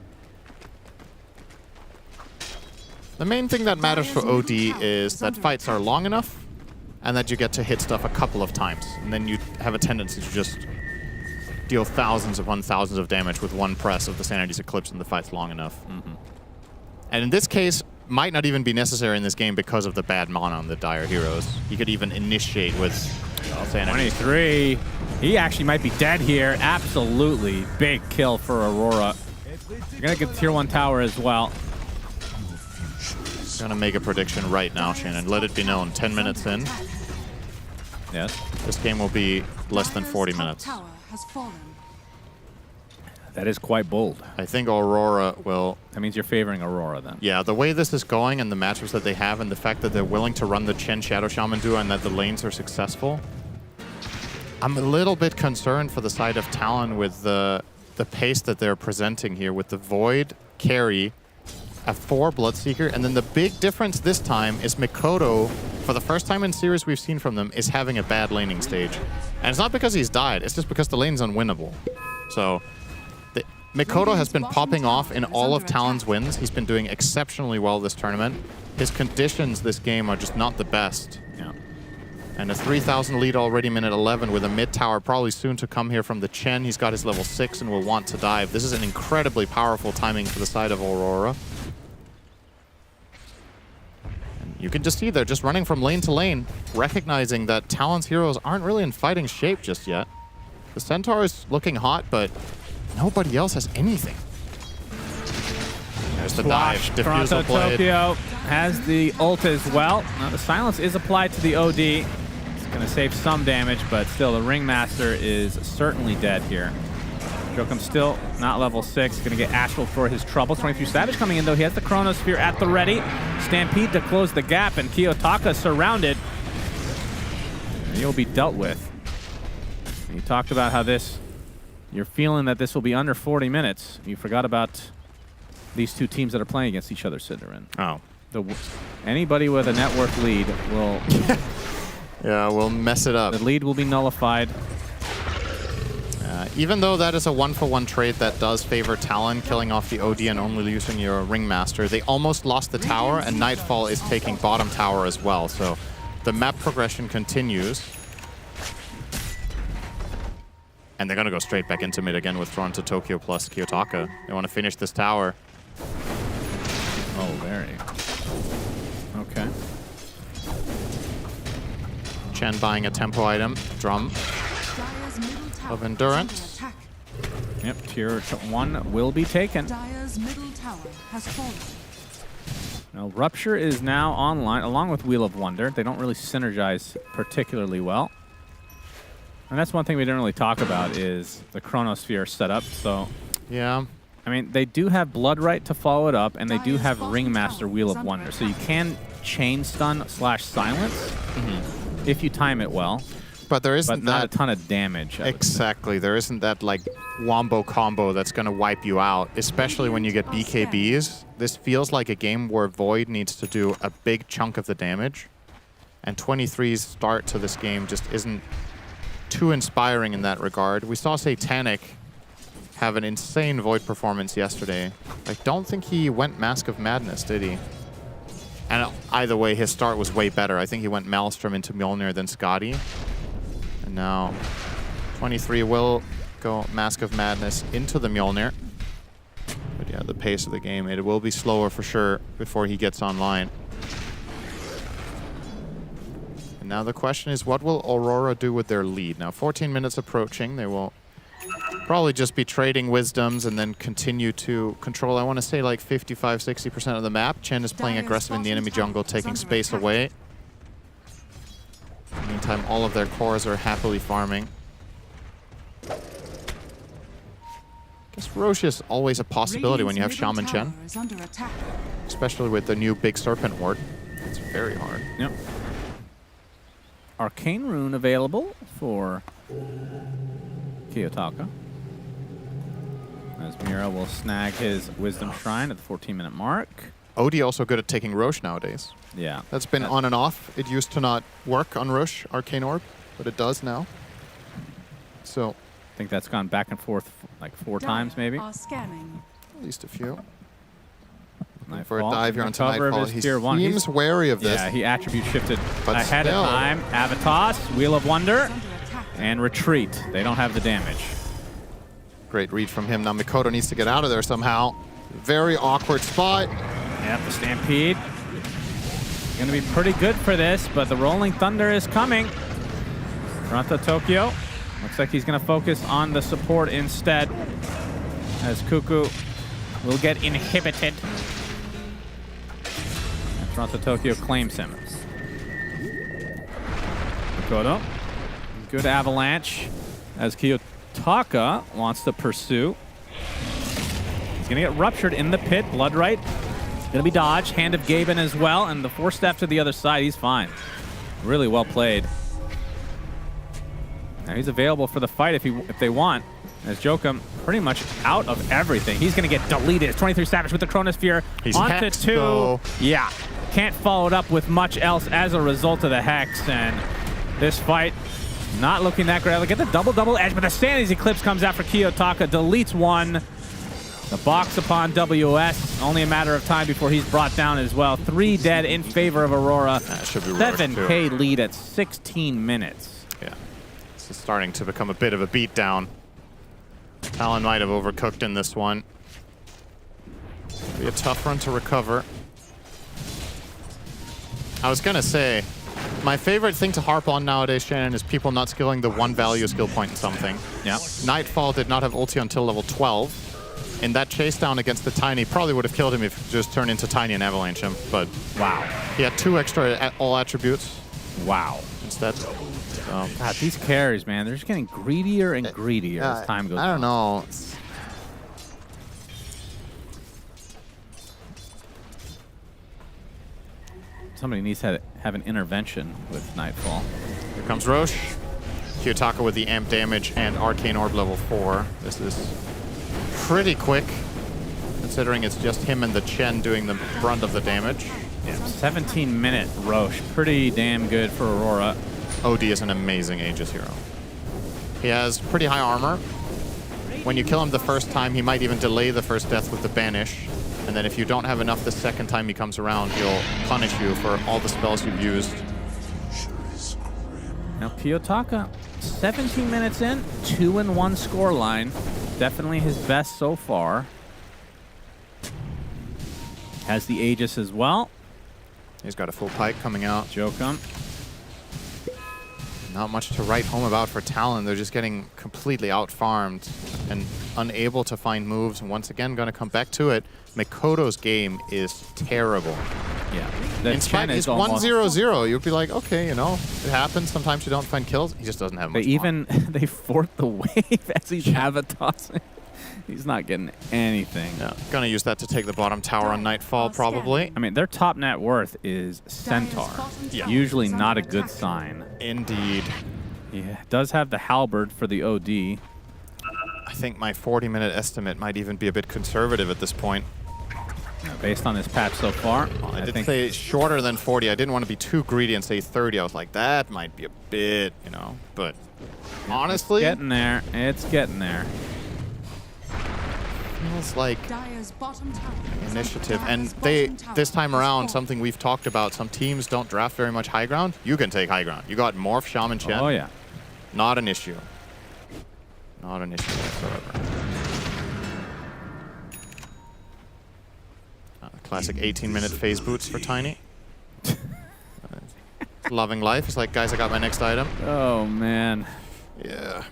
The main thing that matters for OD is that fights are long enough and that you get to hit stuff a couple of times. And then you have a tendency to just deal thousands upon thousands of damage with one press of the Sanity's Eclipse and the fight's long enough. And in this case, might not even be necessary in this game because of the bad mana on the Dire heroes. You could even initiate with Sanity. 23. He actually might be dead here. Absolutely. Big kill for Aurora. You're going to get tier 1 tower as well. Gonna make a prediction right now, Shannon. Let it be known. 10 minutes in. Yes. This game will be less than 40 minutes. That is quite bold. I think Aurora will... That means you're favoring Aurora then. Yeah, the way this is going and the matchups that they have and the fact that they're willing to run the Chen Shadow Shaman duo and that the lanes are successful, I'm a little bit concerned for the side of Talon with the pace that they're presenting here with the Void carry, a 4 Bloodseeker, and then the big difference this time is Mikoto, for the first time in series we've seen from them, is having a bad laning stage. And it's not because he's died, it's just because the lane's unwinnable. So, Mikoto has been popping off in all of Talon's wins. He's been doing exceptionally well this tournament. His conditions this game are just not the best. Yeah. And a 3,000 lead already, minute 11, with a mid tower probably soon to come here from the Chen. He's got his level 6 and will want to dive. This is an incredibly powerful timing for the side of Aurora. You can just see they're just running from lane to lane, recognizing that Talon's heroes aren't really in fighting shape just yet. The Centaur is looking hot, but nobody else has anything. There's the dive. Diffusal blade. Tokyo has the ult as well. Now the silence is applied to the OD. It's going to save some damage, but still the Ringmaster is certainly dead here. Jokum still not level 6. Going to get Asheville for his trouble. 23 Savage coming in, though. He has the Chronosphere at the ready. Stampede to close the gap, and Kiyotaka surrounded. And he'll be dealt with. And you talked about how you're feeling that this will be under 40 minutes. You forgot about these two teams that are playing against each other, Cinderin. Oh. Anybody with a net worth lead will... Yeah, we'll mess it up. The lead will be nullified. Even though that is a 1-for-1 trade that does favor Talon, killing off the OD and only using your Ringmaster, they almost lost the tower, and Nightfall is taking bottom tower as well. So the map progression continues. And they're going to go straight back into mid again with Toronto Tokyo plus Kiyotaka. They want to finish this tower. Oh, very. Okay. Chen buying a tempo item, Drum of Endurance. Yep, tier 1 will be taken. Dire's middle tower has fallen. Now, Rupture is now online, along with Wheel of Wonder. They don't really synergize particularly well. And that's one thing we didn't really talk about is the Chronosphere setup. So, yeah. I mean, they do have Bloodright to follow it up, and they do have Ringmaster Wheel of Wonder. So you can chain stun / silence if you time it well. But there isn't not a ton of damage. Exactly. There isn't that like wombo combo that's going to wipe you out, especially when you get BKBs. This feels like a game where Void needs to do a big chunk of the damage. And 23's start to this game just isn't too inspiring in that regard. We saw Satanic have an insane Void performance yesterday. I don't think he went Mask of Madness, did he? And either way, his start was way better. I think he went Maelstrom into Mjolnir than Scotty. And now 23 will go Mask of Madness into the Mjolnir. But yeah, the pace of the game, it will be slower for sure before he gets online. And now the question is, what will Aurora do with their lead? Now 14 minutes approaching, they will probably just be trading wisdoms and then continue to control, I want to say like 55-60% of the map. Chen is playing aggressive in the enemy jungle, taking space away. meantime, all of their cores are happily farming. I guess Roche is always a possibility when you have Shaman Chen. Especially with the new big Serpent Ward. It's very hard. Yep. Arcane Rune available for Kiyotaka. As Mira will snag his Wisdom Shrine at the 14-minute mark. Odie also good at taking Roche nowadays. Yeah. That's been on and off. It used to not work on Roche, Arcane Orb, but it does now. So I think that's gone back and forth like 4 times maybe. At least a few. Nightfall. For a dive here onto Cover of Nightfall. his He tier 1. seems wary of this. Yeah, he attribute shifted But ahead still. of time. Avatos, Wheel of Wonder, and Retreat. They don't have the damage. Great read from him. Now Mikoto needs to get out of there somehow. Very awkward spot. Yep, the Stampede. Going to be pretty good for this, but the Rolling Thunder is coming. Toronto Tokyo. Looks like he's going to focus on the support instead, as Cuckoo will get inhibited. And Toronto Tokyo claims him. Mikoto. Good avalanche as Kiyotaka wants to pursue. He's going to get ruptured in the pit. Bloodright going to be dodged. Hand of Gaben as well. And the 4-step to the other side. He's fine. Really well played. Now he's available for the fight if they want. As Jokum pretty much out of everything. He's going to get deleted. 23 Savage with the Chronosphere. He's onto hexed, 2. though. Yeah. Can't follow it up with much else as a result of the Hex. And this fight not looking that great. Look at the double edge, but the Sanity's Eclipse comes after Kiyotaka. Deletes 1. The box upon WS. Only a matter of time before he's brought down as well. 3 dead in favor of Aurora. Should be 7K lead at 16 minutes. Yeah. This is starting to become a bit of a beatdown. Talon might have overcooked in this one. Be a tough run to recover. I was gonna say, my favorite thing to harp on nowadays, Shannon, is people not skilling the 1 value skill point in something. Yeah. Nightfall did not have ulti until level 12. In that chase down against the Tiny, probably would have killed him if he just turned into Tiny and avalanche him. But wow, he had 2 extra all attributes. Wow. Instead. God, these carries, man, they're just getting greedier and greedier as time goes on. I don't know. Somebody needs to have an intervention with Nightfall. Here comes Roche. Kiyotaka with the amp damage and Arcane Orb level 4. This is pretty quick, considering it's just him and the Chen doing the brunt of the damage. Yeah, 17-minute Roche. Pretty damn good for Aurora. OD is an amazing Aegis hero. He has pretty high armor. When you kill him the first time, he might even delay the first death with the Banish. And then if you don't have enough the second time he comes around, he'll punish you for all the spells you've used. Now Kiyotaka, 17 minutes in, 2-1 scoreline. Definitely his best so far. Has the Aegis as well. He's got a full pike coming out. Jokum. Not much to write home about for Talon. They're just getting completely out-farmed and unable to find moves. And once again, going to come back to it. Mikoto's game is terrible. Yeah. In spite, it's 1-0-0. You'd be like, okay, you know, it happens. Sometimes you don't find kills. He just doesn't have much. They fort the wave as he's Avatossing. He's not getting anything. Yeah. Gonna use that to take the bottom tower on Nightfall, probably. I mean, their top net worth is Centaur. Yeah. Usually not a good sign. Indeed. He does have the Halberd for the OD. I think my 40-minute estimate might even be a bit conservative at this point. Based on this patch so far. Well, I did say shorter than 40. I didn't want to be too greedy and say 30. I was like, that might be a bit, you know. But honestly, it's getting there. It's getting there. Feels like initiative. And this time around, something we've talked about, some teams don't draft very much high ground. You can take high ground. You got Morph, Shaman Chen. Oh, yeah. Not an issue. Not an issue whatsoever. Classic 18-minute phase boots for Tiny. Loving life. It's like, guys, I got my next item. Oh, man. Yeah.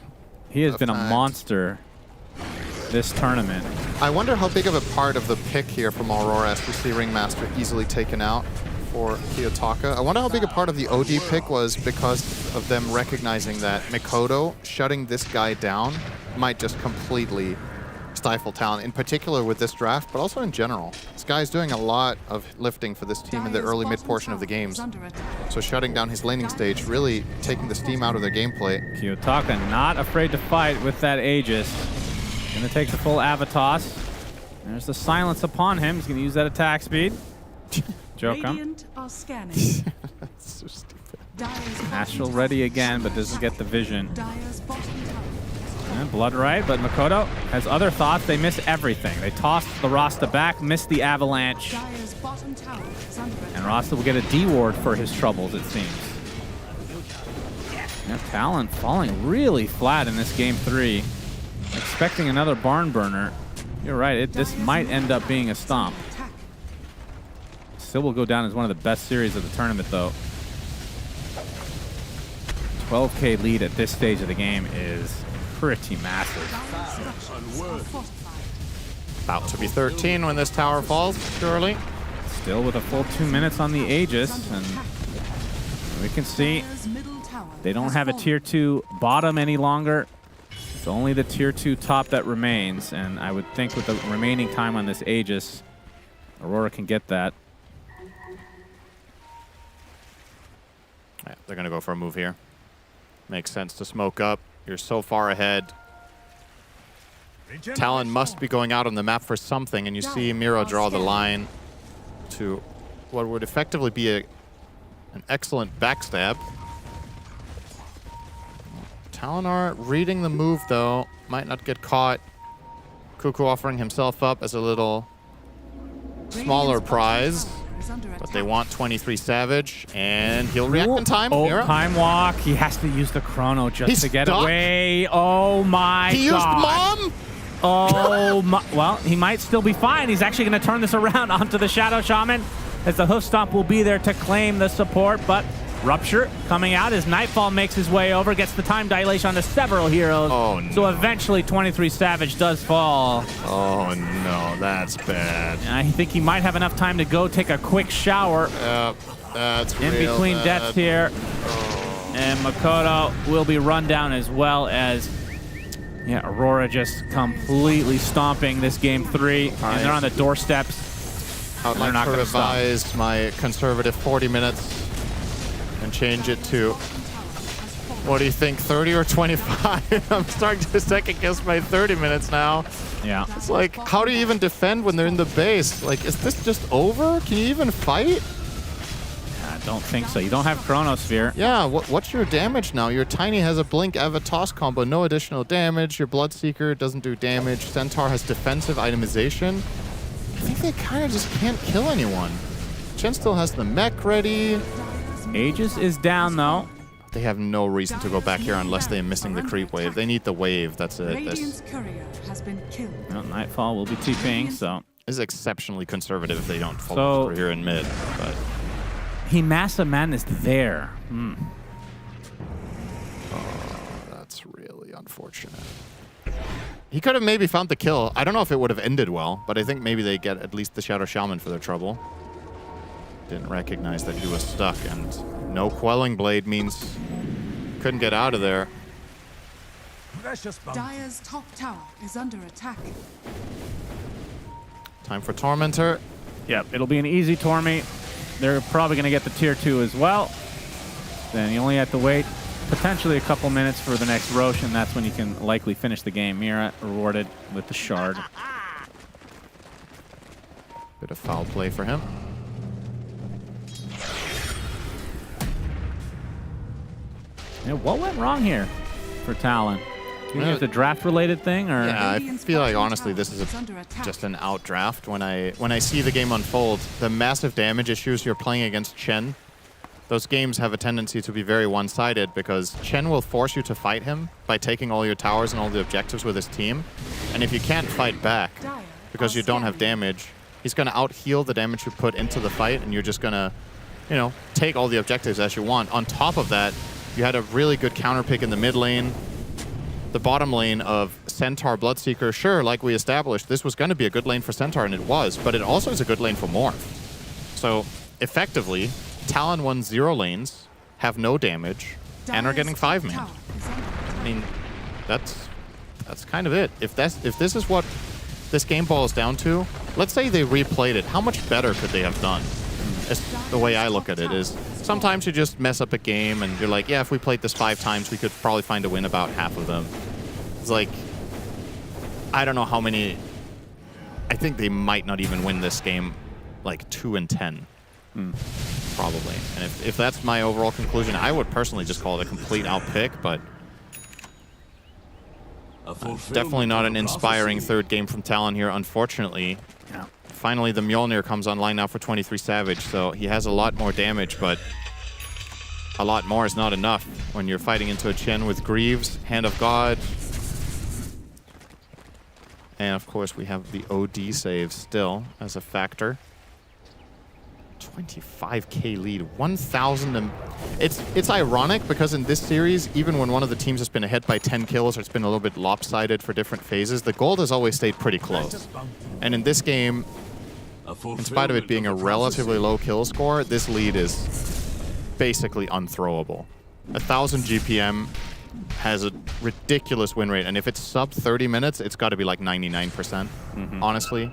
He has been a monster this tournament. I wonder how big of a part of the pick here from Aurora as we see Ringmaster easily taken out. for Kiyotaka. I wonder how big a part of the OD pick was because of them recognizing that Mikoto shutting this guy down might just completely stifle Talon, in particular with this draft, but also in general. This guy's doing a lot of lifting for this team in the early mid portion of the games. So shutting down his laning stage, really taking the steam out of their gameplay. Kiyotaka not afraid to fight with that Aegis. Gonna take the full Avatos. There's the silence upon him. He's gonna use that attack speed. Joke him. Radiant are scanning. That's so stupid. Astral ready again, but doesn't get the vision. Dire's bottom tower. And Blood right, but Makoto has other thoughts. They miss everything. They toss the Rasta back, miss the avalanche. Dire's bottom tower is under attack. And Rasta will get a D ward for his troubles, it seems. Now Talon falling really flat in this game 3. Expecting another barn burner. You're right, this might end up being a stomp. Still will go down as one of the best series of the tournament, though. 12K lead at this stage of the game is pretty massive. About to be 13 when this tower falls, surely. Still with a full 2 minutes on the Aegis, and we can see they don't have a tier 2 bottom any longer. It's only the tier 2 top that remains, and I would think with the remaining time on this Aegis, Aurora can get that. Yeah, they're going to go for a move here. Makes sense to smoke up. You're so far ahead. Talon must be going out on the map for something, and you see Miro draw the line to what would effectively be an excellent backstab. Talon are reading the move, though. Might not get caught. Cuckoo offering himself up as a little smaller prize. But they want 23 Savage, and he'll react in time. Oh, Mira. time walk. He has to use the chrono just to get stuck. away. Oh my He god. used Mom? Oh my. Well, he might still be fine. He's actually going to turn this around onto the Shadow Shaman, as the hoof stomp will be there to claim the support, but Rupture coming out as Nightfall makes his way over, gets the time dilation onto several heroes. Oh, no. So eventually 23 Savage does fall. Oh no, that's bad. I think he might have enough time to go take a quick shower. Yep, that's in real between bad. deaths here. And Makoto will be run down, as well as Aurora just completely stomping this game 3. And they're on the doorsteps. I would like to revise my conservative 40 minutes and change it to, what do you think, 30 or 25? I'm starting to second guess my 30 minutes now. Yeah. It's like, how do you even defend when they're in the base? Like, is this just over? Can you even fight? I don't think so. You don't have Chronosphere. Yeah, what's your damage now? Your Tiny has a Blink Avatos combo, no additional damage. Your Bloodseeker doesn't do damage. Centaur has defensive itemization. I think they kind of just can't kill anyone. Chen still has the mech ready. Aegis is down, though. They have no reason to go back here unless they're missing the creep wave. They need the wave. That's it. Radiant's courier has been killed. Well, Nightfall will be TPing, so. This is exceptionally conservative if they don't follow through here in mid. But he Massa Madness there. Oh, that's really unfortunate. He could have maybe found the kill. I don't know if it would have ended well, but I think maybe they get at least the Shadow Shaman for their trouble. Didn't recognize that he was stuck, and no Quelling Blade means couldn't get out of there. Dire's top tower is under attack. Time for Tormentor. Yep, it'll be an easy Tormy. They're probably going to get the tier 2 as well. Then you only have to wait potentially a couple minutes for the next Rosh, and that's when you can likely finish the game. Mira rewarded with the shard. Bit of foul play for him. What went wrong here for Talon? Do you think it's a draft-related thing, or? Yeah, I feel like honestly this is just an outdraft. When I see the game unfold, the massive damage issues you're playing against Chen, those games have a tendency to be very one-sided because Chen will force you to fight him by taking all your towers and all the objectives with his team. And if you can't fight back because you don't have damage, he's going to out-heal the damage you put into the fight, and you're just going to, take all the objectives as you want. On top of that, you had a really good counter pick in the mid lane. The bottom lane of Centaur Bloodseeker, sure, like we established, this was going to be a good lane for Centaur, and it was, but it also is a good lane for Morph. So effectively, Talon won 0 lanes, have no damage, and are getting 5-man. I mean, that's kind of it. If this is what this game boils down to, let's say they replayed it, how much better could they have done? It's the way I look at it is, sometimes you just mess up a game and you're like, yeah, if we played this 5 times, we could probably find a win about half of them. It's like, I don't know how many, I think they might not even win this game like 2-10. Probably. And if that's my overall conclusion, I would personally just call it a complete outpick, but definitely not an inspiring third game from Talon here, unfortunately. Yeah. Finally, the Mjolnir comes online now for 23 Savage, so he has a lot more damage, but a lot more is not enough when you're fighting into a Chen with Greaves, Hand of God. And of course, we have the OD save still as a factor. 25k lead, 1,000. It's ironic because in this series, even when one of the teams has been ahead by 10 kills or it's been a little bit lopsided for different phases, the gold has always stayed pretty close. And in this game, in spite of it being a relatively low kill score, this lead is basically unthrowable. 1,000 GPM has a ridiculous win rate, and if it's sub 30 minutes, it's got to be like 99%, honestly.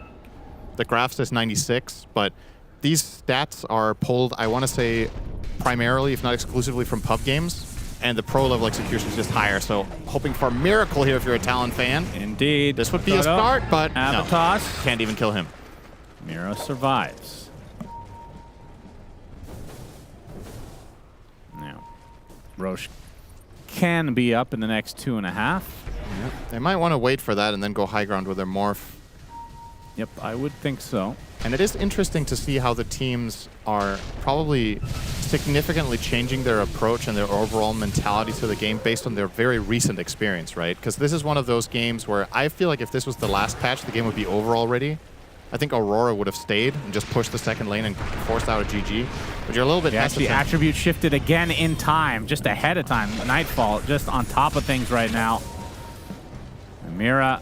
The graph says 96, but these stats are pulled, I want to say, primarily, if not exclusively, from pub games, and the pro level execution is just higher. So, hoping for a miracle here if you're a Talon fan. Indeed. This would be a start, but no, Avatos. can't even kill him. Mira survives. Now, Roche can be up in the next 2.5. Yep. They might want to wait for that and then go high ground with their morph. Yep, I would think so. And it is interesting to see how the teams are probably significantly changing their approach and their overall mentality to the game based on their very recent experience, right? Because this is one of those games where I feel like if this was the last patch, the game would be over already. I think Aurora would have stayed and just pushed the second lane and forced out a GG. But you're a little bit hesitant. The attribute shifted again in time, just ahead of time. Nightfall, just on top of things right now. And Mira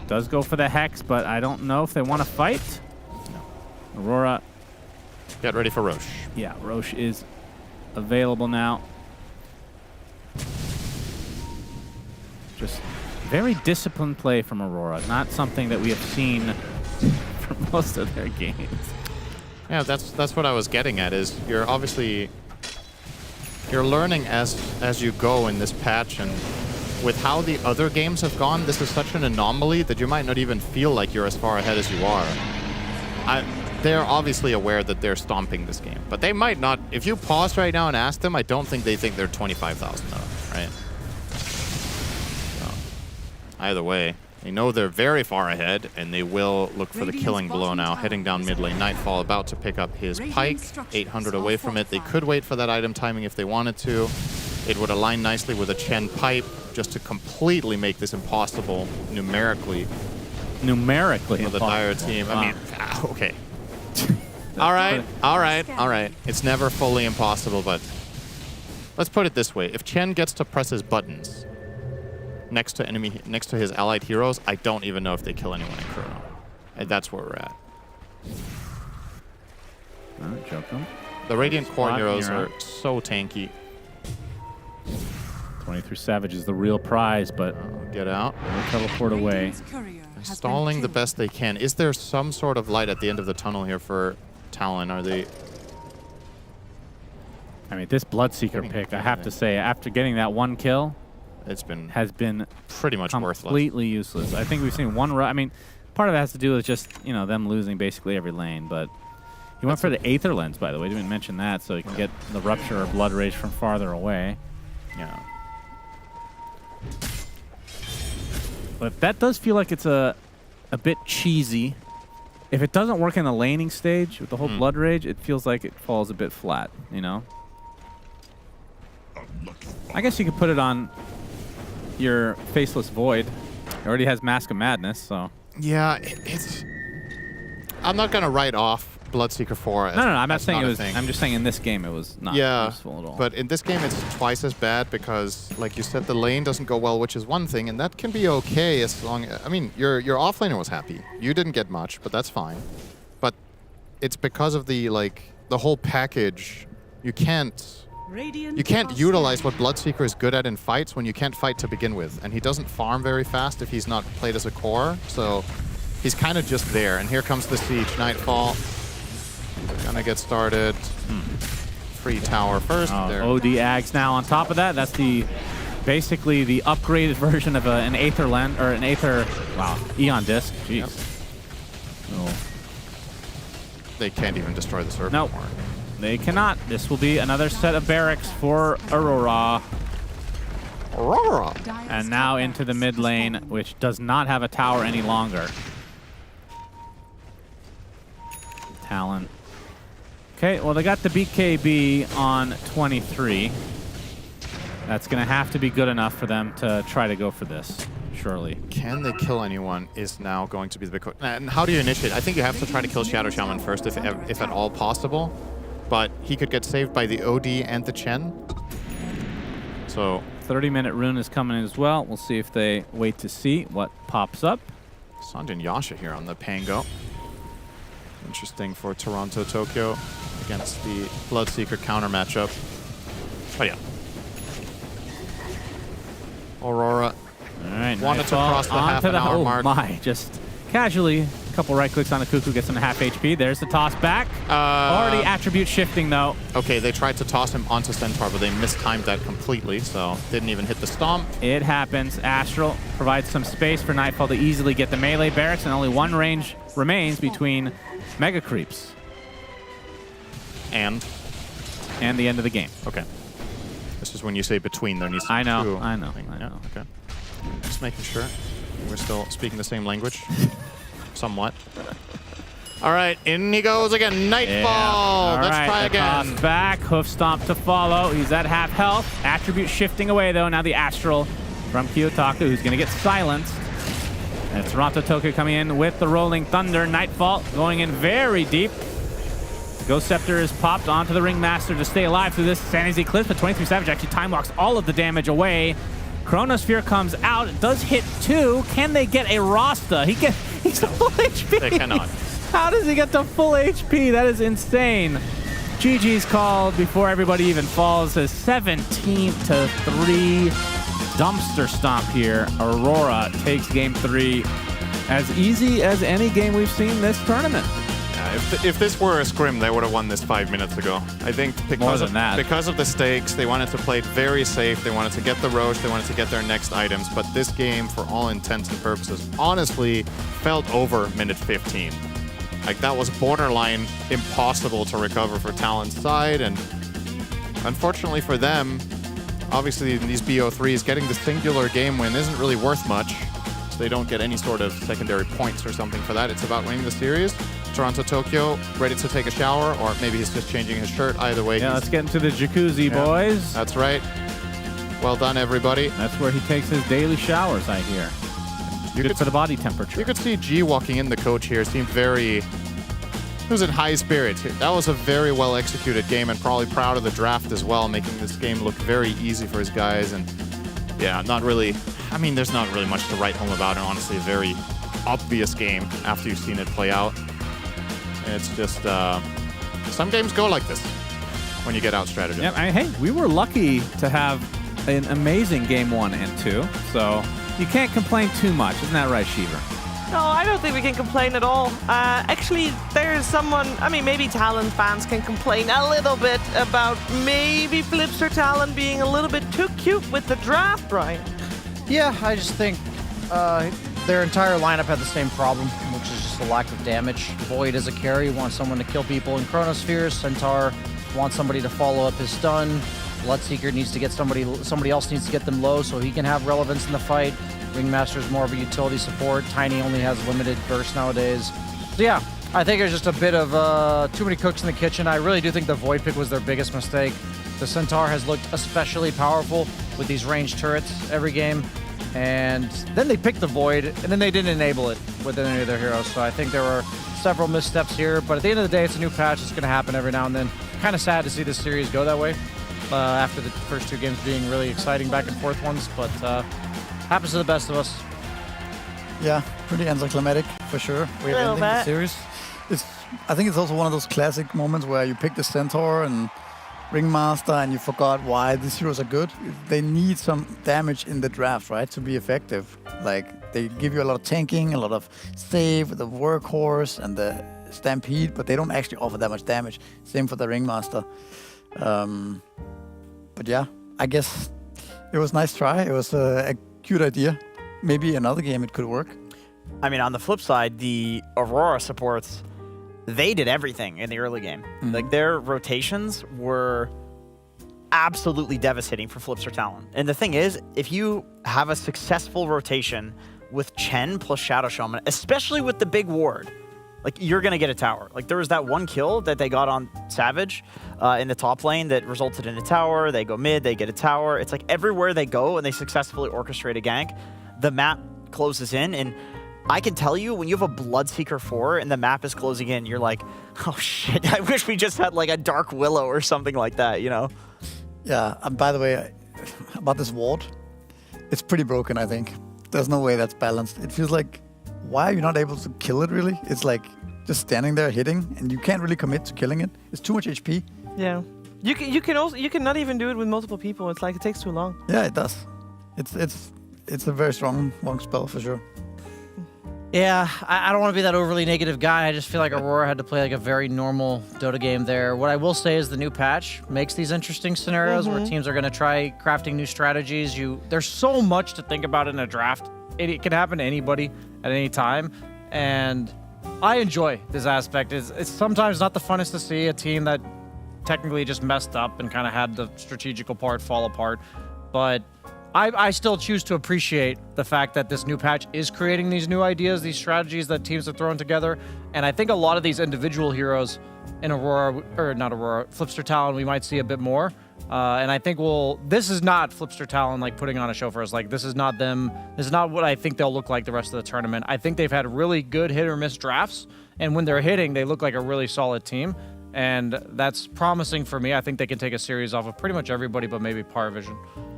does go for the Hex, but I don't know if they want to fight. No. Aurora. Get ready for Roche. Yeah, Roche is available now. Just very disciplined play from Aurora. Not something that we have seen for most of their games. Yeah, that's what I was getting at, is you're obviously learning as you go in this patch, and with how the other games have gone, this is such an anomaly that you might not even feel like you're as far ahead as you are. They're obviously aware that they're stomping this game, but they might not. If you pause right now and ask them, I don't think they think they're 25,000 up, right? So, either way, they know they're very far ahead, and they will look for the killing blow now. Heading down mid lane, Nightfall about to pick up his pike, 800 away from it. They could wait for that item timing if they wanted to. It would align nicely with a Chen pipe, just to completely make this impossible numerically. Numerically for the Dire team. I mean, okay. all right. It's never fully impossible, but let's put it this way. If Chen gets to press his buttons next to his allied heroes, I don't even know if they kill anyone in Chrono. And that's where we're at. The Radiant Core heroes are so tanky. 23 Savage is the real prize, but get out. We'll teleport away. Stalling the best they can. Is there some sort of light at the end of the tunnel here for Talon? Are they... I mean, this Bloodseeker pick, I have to say, after getting that one kill, has been pretty much completely useless. I think we've seen one run. I mean, part of it has to do with just, you know, them losing basically every lane, but he went for the Aether Lens, by the way. Didn't mention that, so he can get the Rupture or Blood Rage from farther away. Yeah. But that does feel like it's a bit cheesy. If it doesn't work in the laning stage with the whole Blood Rage, it feels like it falls a bit flat, you know? I guess you could put it on your Faceless Void. It already has Mask of Madness, so... Yeah, it's... I'm not going to write off Bloodseeker 4. No, I'm not saying it was... I'm just saying in this game it was not useful at all. But in this game it's twice as bad because, like you said, the lane doesn't go well, which is one thing, and that can be okay as long... I mean, your offlaner was happy. You didn't get much, but that's fine. But it's because of the whole package. You can't utilize what Bloodseeker is good at in fights when you can't fight to begin with, and he doesn't farm very fast if he's not played as a core. So he's kind of just there. And here comes the siege. Nightfall gonna get started. Free tower first. There. OD Ags now on top of that. That's basically the upgraded version of an Aether Lens, or an Aether, Eon Disc. Jeez. Yep. Oh. They can't even destroy the server. Nope. They cannot. This will be another set of barracks for Aurora. And now into the mid lane, which does not have a tower any longer. Talon. Okay, well, they got the BKB on 23. That's going to have to be good enough for them to try to go for this, surely. Can they kill anyone is now going to be the big question. And how do you initiate? I think you have to try to kill Shadow Shaman first, if at all possible. But he could get saved by the OD and the Chen. So 30-minute rune is coming in as well. We'll see if they wait to see what pops up. Sanjin Yasha here on the Pango. Interesting for Toronto, Tokyo against the Bloodseeker counter matchup. Oh yeah. Aurora all right, wanted to cross the half an hour mark. Oh my, just casually. A couple right clicks on the Cuckoo, gets him to half HP. There's the toss back. Already attribute shifting though. Okay, they tried to toss him onto Centaur, but they mistimed that completely, so didn't even hit the stomp. It happens. Astral provides some space for Nightfall to easily get the melee barracks, and only one range remains between Mega Creeps. And the end of the game. Okay. This is when you say between, there needs to be I know. Yeah, okay. Just making sure we're still speaking the same language. Somewhat. All right, in he goes again. Nightfall. Yeah. Let's try again. Toss back, hoof stomp to follow. He's at half health. Attribute shifting away though. Now the Astral from Kiyotaka, who's going to get silenced. And Toronto Tokyo coming in with the Rolling Thunder. Nightfall going in very deep. Ghost Scepter is popped onto the Ringmaster to stay alive through this Sandy's Eclipse, but 23 Savage actually time walks all of the damage away. Chronosphere comes out. It does hit 2. Can they get a Rasta? He's full HP. They cannot. How does he get to full HP? That is insane. GG's called before everybody even falls. A 17-3 dumpster stomp here. Aurora takes game 3 as easy as any game we've seen this tournament. If this were a scrim, they would have won this 5 minutes ago. I think because of the stakes, they wanted to play it very safe. They wanted to get the Roche. They wanted to get their next items. But this game, for all intents and purposes, honestly felt over minute 15. Like, that was borderline impossible to recover for Talon's side. And unfortunately for them, obviously in these BO3s, getting the singular game win isn't really worth much. So they don't get any sort of secondary points or something for that. It's about winning the series. Toronto Tokyo ready to take a shower, or maybe he's just changing his shirt. Either way. Yeah, let's get into the jacuzzi, boys. That's right. Well done, everybody. That's where he takes his daily showers, I hear. Good for the body temperature. You could see G walking in, the coach here, seemed very... He was in high spirits. That was a very well executed game, and probably proud of the draft as well, making this game look very easy for his guys. And yeah, not really... I mean, there's not really much to write home about, and honestly, a very obvious game after you've seen it play out. It's just, some games go like this when you get out strategy. Yeah, hey, we were lucky to have an amazing game 1 and 2, so you can't complain too much. Isn't that right, Shiva? No, I don't think we can complain at all. Actually, there's someone, I mean, maybe Talon fans can complain a little bit about maybe Flipster Talon being a little bit too cute with the draft, Brian. Yeah, I just think their entire lineup had the same problem, which is just a lack of damage. Void as a carry wants someone to kill people in Chronospheres. Centaur wants somebody to follow up his stun. Bloodseeker needs to get somebody else needs to get them low so he can have relevance in the fight. Ringmaster is more of a utility support. Tiny only has limited burst nowadays. So yeah, I think there's just a bit of too many cooks in the kitchen. I really do think the Void pick was their biggest mistake. The Centaur has looked especially powerful with these ranged turrets every game. And then they picked the Void, and then they didn't enable it with any of their heroes. So I think there were several missteps here. But at the end of the day, it's a new patch. It's going to happen every now and then. Kind of sad to see this series go that way after the first 2 games being really exciting back and forth ones. But happens to the best of us. Yeah, pretty anticlimactic for sure. We're ending the series. It's I think it's also one of those classic moments where you pick the Centaur and Ringmaster and you forgot why these heroes are good. They need some damage in the draft, right, to be effective. Like, they give you a lot of tanking, a lot of save, the Workhorse and the Stampede, but they don't actually offer that much damage. Same for the Ringmaster. But yeah, I guess it was a nice try. It was a cute idea. Maybe another game it could work. I mean, on the flip side, the Aurora supports, they did everything in the early game. Like, their rotations were absolutely devastating for Flipster Talon. And the thing is, if you have a successful rotation with Chen plus Shadow Shaman, especially with the big ward, like, you're going to get a tower. Like, there was that one kill that they got on Savage in the top lane that resulted in a tower. They go mid, they get a tower. It's like everywhere they go and they successfully orchestrate a gank, the map closes in. And I can tell you, when you have a Bloodseeker 4 and the map is closing in, you're like, oh shit, I wish we just had like a Dark Willow or something like that, you know? Yeah, and by the way, about this ward, it's pretty broken, I think. There's no way that's balanced. It feels like, why are you not able to kill it, really? It's like just standing there hitting, and you can't really commit to killing it. It's too much HP. Yeah. You can not even do it with multiple people. It's like it takes too long. Yeah, it does. It's a very strong spell for sure. Yeah, I don't want to be that overly negative guy. I just feel like Aurora had to play like a very normal Dota game there. What I will say is the new patch makes these interesting scenarios where teams are going to try crafting new strategies. There's so much to think about in a draft. It can happen to anybody at any time, and I enjoy this aspect. It's sometimes not the funnest to see a team that technically just messed up and kind of had the strategical part fall apart, but I still choose to appreciate the fact that this new patch is creating these new ideas, these strategies that teams have thrown together. And I think a lot of these individual heroes in Flipster Talon, we might see a bit more. And I think this is not Flipster Talon like putting on a show for us. Like, this is not them. This is not what I think they'll look like the rest of the tournament. I think they've had really good hit or miss drafts. And when they're hitting, they look like a really solid team. And that's promising for me. I think they can take a series off of pretty much everybody, but maybe Power Vision.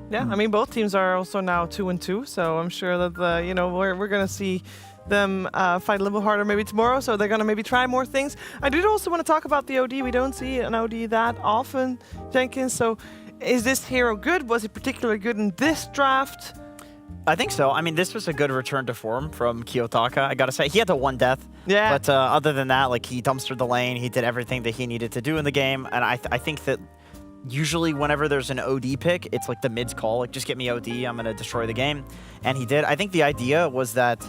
Yeah, I mean, both teams are also now 2-2, so I'm sure that we're gonna see them fight a little harder maybe tomorrow. So they're gonna maybe try more things. I did also want to talk about the OD. We don't see an OD that often, Jenkins. So is this hero good? Was it particularly good in this draft? I think so. I mean, this was a good return to form from Kiyotaka. I gotta say, he had the one death. Yeah. But other than that, like, he dumpstered the lane. He did everything that he needed to do in the game, and I think that usually whenever there's an OD pick, it's like the mid's call, like, just get me OD, I'm going to destroy the game. And he did. I think the idea was that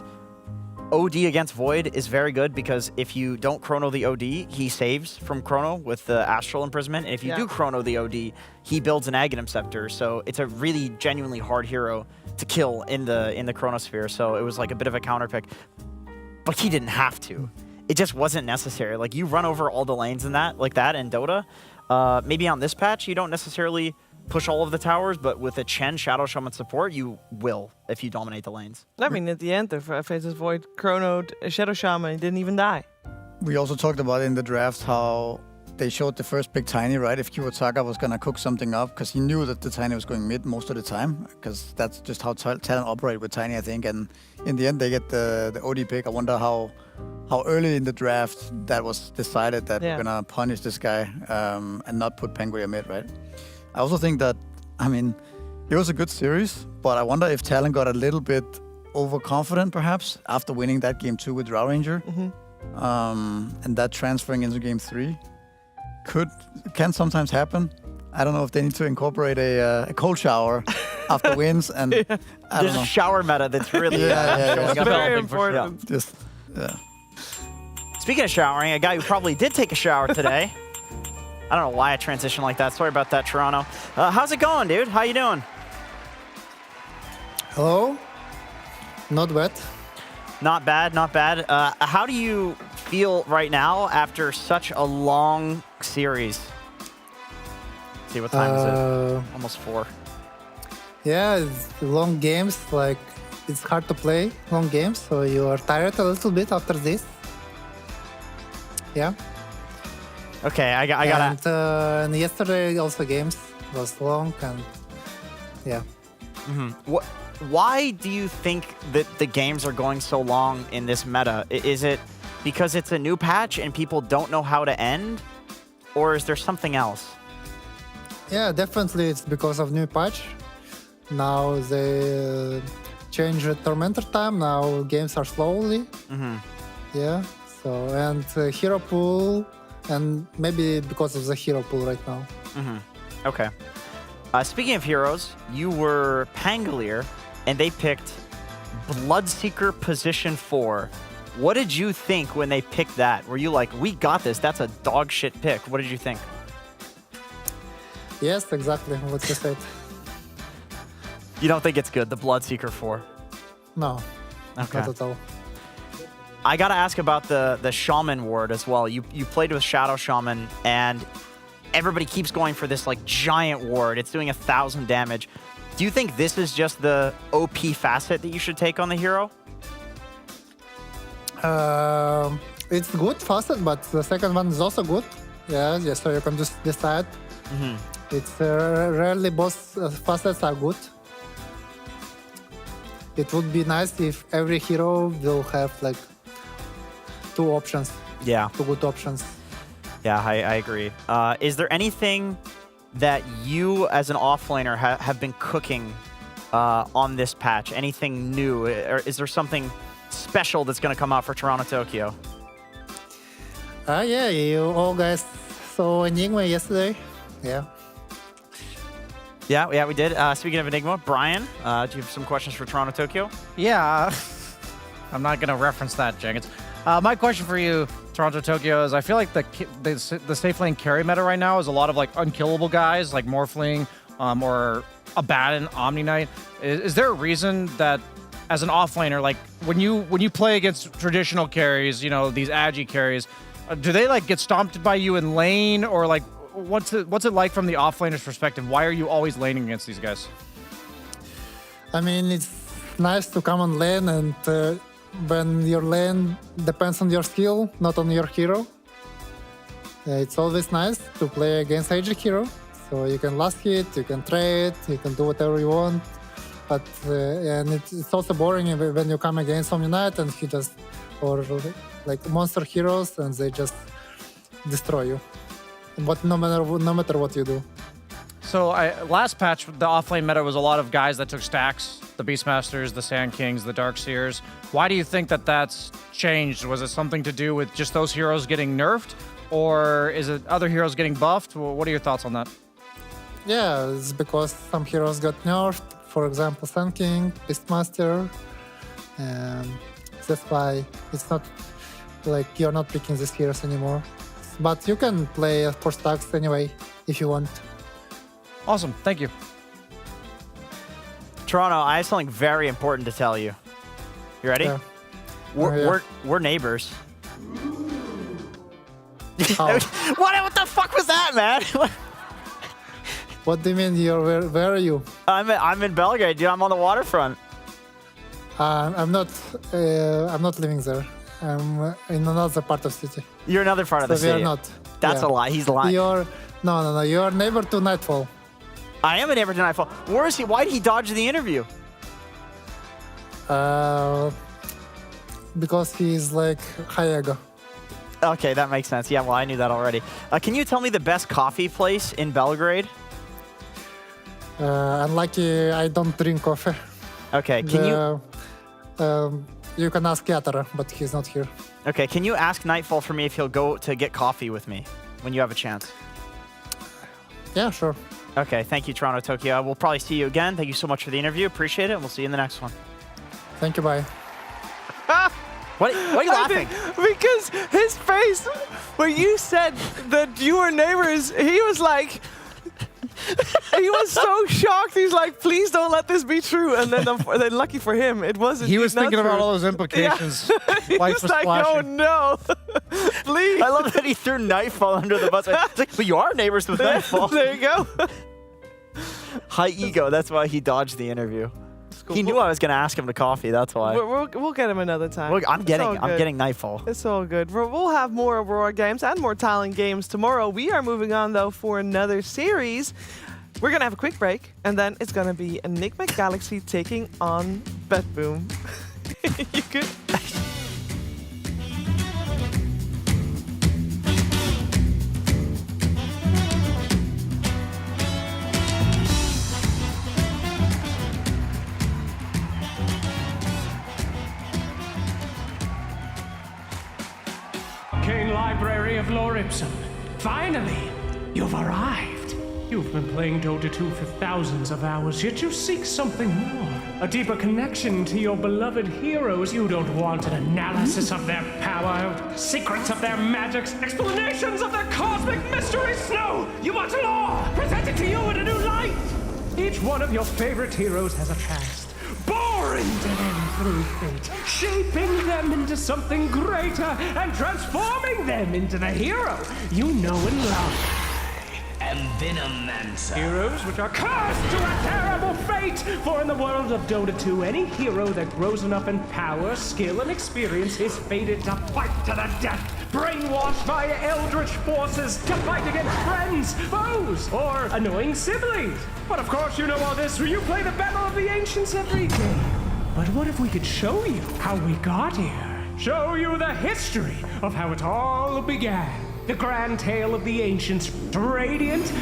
OD against Void is very good because if you don't chrono the OD, he saves from chrono with the Astral Imprisonment. And if you do chrono the OD, he builds an Aghanim Scepter. So it's a really genuinely hard hero to kill in the Chronosphere. So it was like a bit of a counter pick. But he didn't have to. It just wasn't necessary. Like, you run over all the lanes in that in Dota. Maybe on this patch, you don't necessarily push all of the towers, but with a Chen Shadow Shaman support, you will if you dominate the lanes. I mean, at the end, the Faceless Void chronoed Shadow Shaman and didn't even die. We also talked about in the draft how they showed the first big Tiny, right? If Kiyotaka was going to cook something up, because he knew that the Tiny was going mid most of the time, because that's just how Talon operate with Tiny, I think. And in the end, they get the OD pick. I wonder how early in the draft that was decided that we're going to punish this guy and not put Pangoria mid, right? I also think that, I mean, it was a good series, but I wonder if Talon got a little bit overconfident, perhaps, after winning that game 2 with Drow Ranger. And that transferring into game 3 can sometimes happen. I don't know if they need to incorporate a cold shower after wins. And I There's don't know. a shower meta that's really showing It's up. very important. Speaking of showering, a guy who probably did take a shower today. I don't know why I transitioned like that. Sorry about that, Toronto. How's it going, dude? How you doing? Hello. Not bad. Not bad, not bad. How do you feel right now after such a long series? See, what time is it? Almost 4. Yeah, it's long games. Like, it's hard to play long games, so you are tired a little bit after this. Yeah. Okay, I gotta. And yesterday also games was long and yeah. Why do you think that the games are going so long in this meta? Is it because it's a new patch and people don't know how to end? Or is there something else? Yeah, definitely it's because of new patch. Now they change the tormentor time. Now games are slowly. Mm-hmm. Yeah. So and hero pool, and maybe because of the hero pool right now. Mm-hmm. Okay. Speaking of heroes, you were Pangolier, and they picked Bloodseeker position 4. What did you think when they picked that? Were you like, we got this, that's a dog shit pick? What did you think? Yes, exactly what you said. You don't think it's good, the Bloodseeker 4? No, okay. Not at all. I gotta ask about the Shaman ward as well. You played with Shadow Shaman, and everybody keeps going for this like giant ward. It's doing 1,000 damage. Do you think this is just the OP facet that you should take on the hero? It's good facet, but the second one is also good. Yeah, so you can just decide. Mm-hmm. It's rarely both facets are good. It would be nice if every hero will have like 2 options. Yeah. 2 good options. Yeah, I agree. Is there anything that you as an offlaner have been cooking on this patch? Anything new? Or is there something special that's going to come out for Toronto, Tokyo? Yeah, you all guys saw Enigma yesterday. Yeah. Yeah, we did. Speaking of Enigma, Brian, do you have some questions for Toronto, Tokyo? Yeah. I'm not going to reference that, Jenkins. My question for you, Toronto, Tokyo, is I feel like the safe lane carry meta right now is a lot of like unkillable guys like Morphling or Abaddon, Omni Knight. Is there a reason that as an offlaner, like when you play against traditional carries, you know, these agi carries, do they like get stomped by you in lane, or like what's it like from the offlaner's perspective? Why are you always laning against these guys? I mean, it's nice to come on lane, and when your lane depends on your skill, not on your hero. It's always nice to play against AG hero. So you can last hit, you can trade, you can do whatever you want. But and it's also boring when you come against Omni Knight and he just, or like monster heroes, and they just destroy you. But no matter what you do. So last patch, the offlane meta was a lot of guys that took stacks, the Beastmasters, the Sand Kings, the Darkseers. Why do you think that that's changed? Was it something to do with just those heroes getting nerfed, or is it other heroes getting buffed? What are your thoughts on that? Yeah, it's because some heroes got nerfed. For example, Sand King, Beastmaster. That's why it's not like you're not picking these heroes anymore. But you can play for stacks anyway if you want. Awesome, thank you. Toronto, I have something very important to tell you. You ready? Yeah. We're neighbors. Oh. What the fuck was that, man? What do you mean? Where are you? I'm in Belgrade, dude. I'm on the waterfront. I'm not living there. I'm in another part of the city. You're another part of the city. We are not. That's a lie. He's lying. No. You're neighbor to Nightfall. I am a neighbor to Nightfall. Where is he? Why did he dodge the interview? Because he's like high ego. Okay, that makes sense. Yeah, well, I knew that already. Can you tell me the best coffee place in Belgrade? Unlucky, I don't drink coffee. Okay, can you... You can ask Yatara, but he's not here. Okay, can you ask Nightfall for me if he'll go to get coffee with me when you have a chance? Yeah, sure. Okay, thank you, Toronto, Tokyo. We'll probably see you again. Thank you so much for the interview. Appreciate it, and we'll see you in the next one. Thank you, bye. What are you laughing? Because his face, when you said that you were neighbors, he was like... he was so shocked. He's like, please don't let this be true. And then lucky for him, it wasn't. He was thinking about all those implications. Yeah. He was like, oh no, please. I love that he threw Nightfall under the bus. It's like, but you are neighbors with Nightfall. There you go. High ego. That's why he dodged the interview. Cool. He knew I was going to ask him to coffee. That's why. We'll get him another time. I'm getting Nightfall. It's all good. We'll have more Aurora games and more Talon games tomorrow. We are moving on though for another series. We're gonna have a quick break, and then it's gonna be Enigma Galaxy taking on BetBoom. You good? library of lore ipsum. Finally, you've arrived. You've been playing Dota 2 for thousands of hours, yet you seek something more. A deeper connection to your beloved heroes. You don't want an analysis of their power, secrets of their magics, explanations of their cosmic mysteries. No! You want lore presented to you in a new light! Each one of your favorite heroes has a past. Boring to them through fate, shaping them into something greater and transforming them into the hero you know and love. Venomancer. Heroes which are cursed to a terrible fate, for in the world of Dota 2, any hero that grows enough in power, skill, and experience is fated to fight to the death, brainwashed by eldritch forces to fight against friends, foes, or annoying siblings. But of course you know all this, you play the Battle of the Ancients every day. But what if we could show you how we got here? Show you the history of how it all began. The grand tale of the ancients, radiant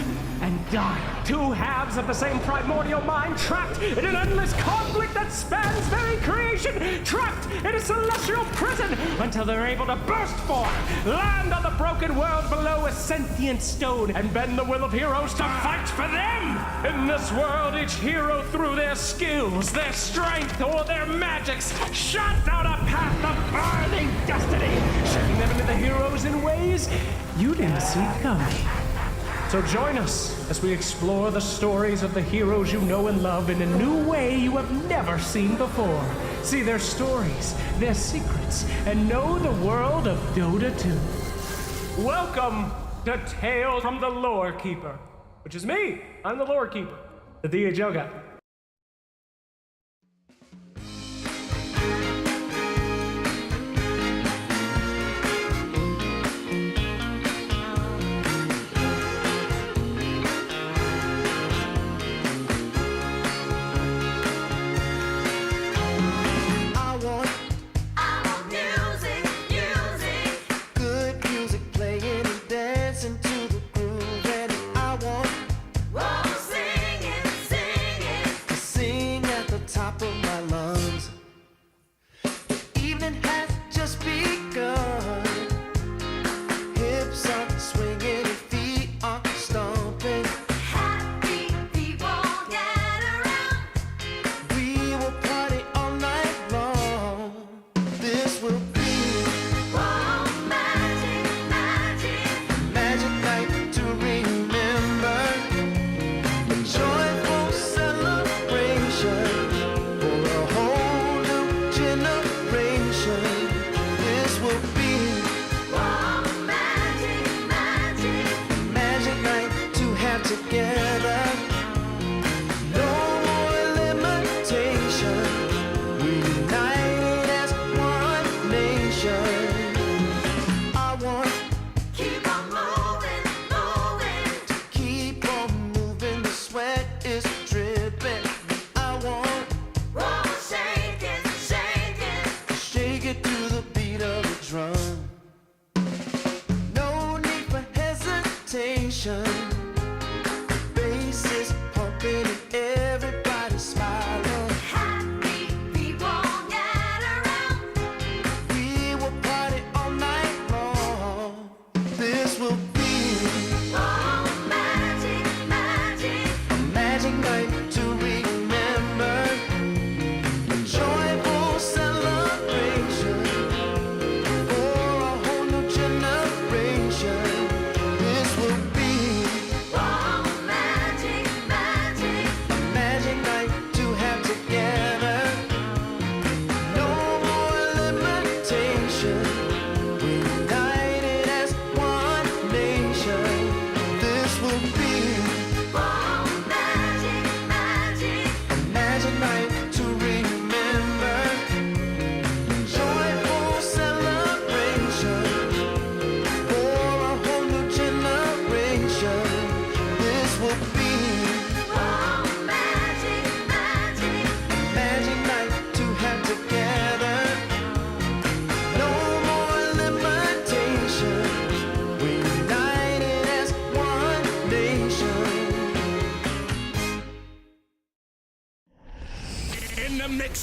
and dire. Two halves of the same primordial mind, trapped in an endless conflict that spans very creation, trapped in a celestial prison until they're able to burst forth, land on the broken world below a sentient stone, and bend the will of heroes to fight for them. In this world, each hero, through their skills, their strength, or their magics, shot out a path of burning destiny, shaping them into the heroes in ways you didn't see coming. So join us as we explore the stories of the heroes you know and love in a new way you have never seen before. See their stories, their secrets, and know the world of Dota 2. Welcome to Tales from the Lore Keeper, which is me. I'm the Lore Keeper, the DHL guy.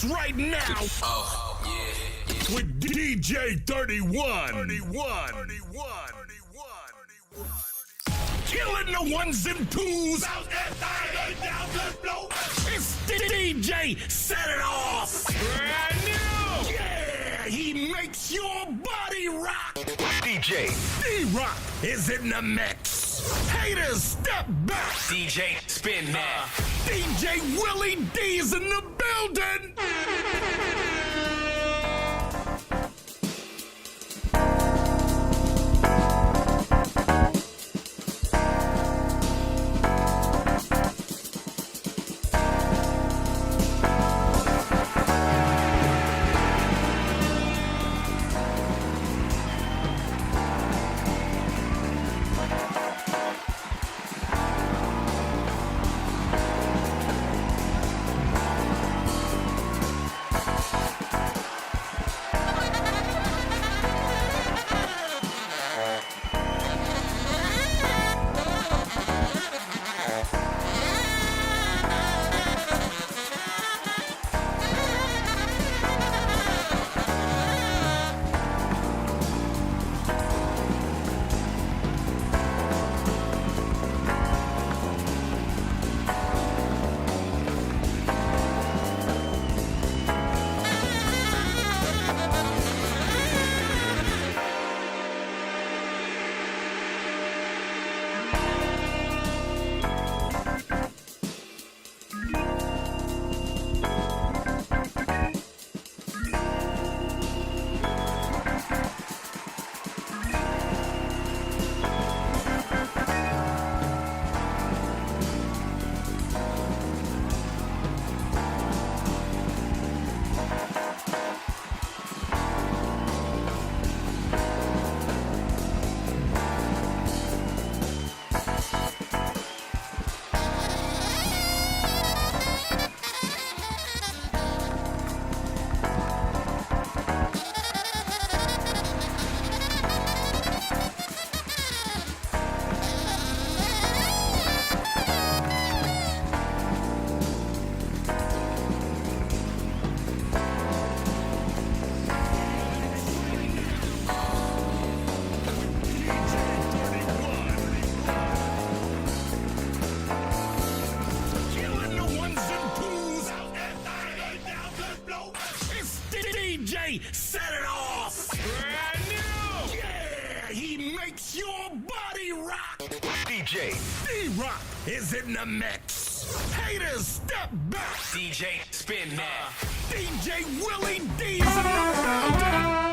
Right now. Oh, yeah. with DJ 31. Killing the ones and twos. It's DJ Set It Off. Brand new. Yeah, he makes your body rock. DJ D-Rock is in the mix. Haters, step back. DJ Spin that. DJ Willie D's in the building. Set It Off. Brand new. Yeah, he makes your body rock. DJ D-Rock is in the mix. Haters, step back. DJ Spin that. DJ Willie D's in the building.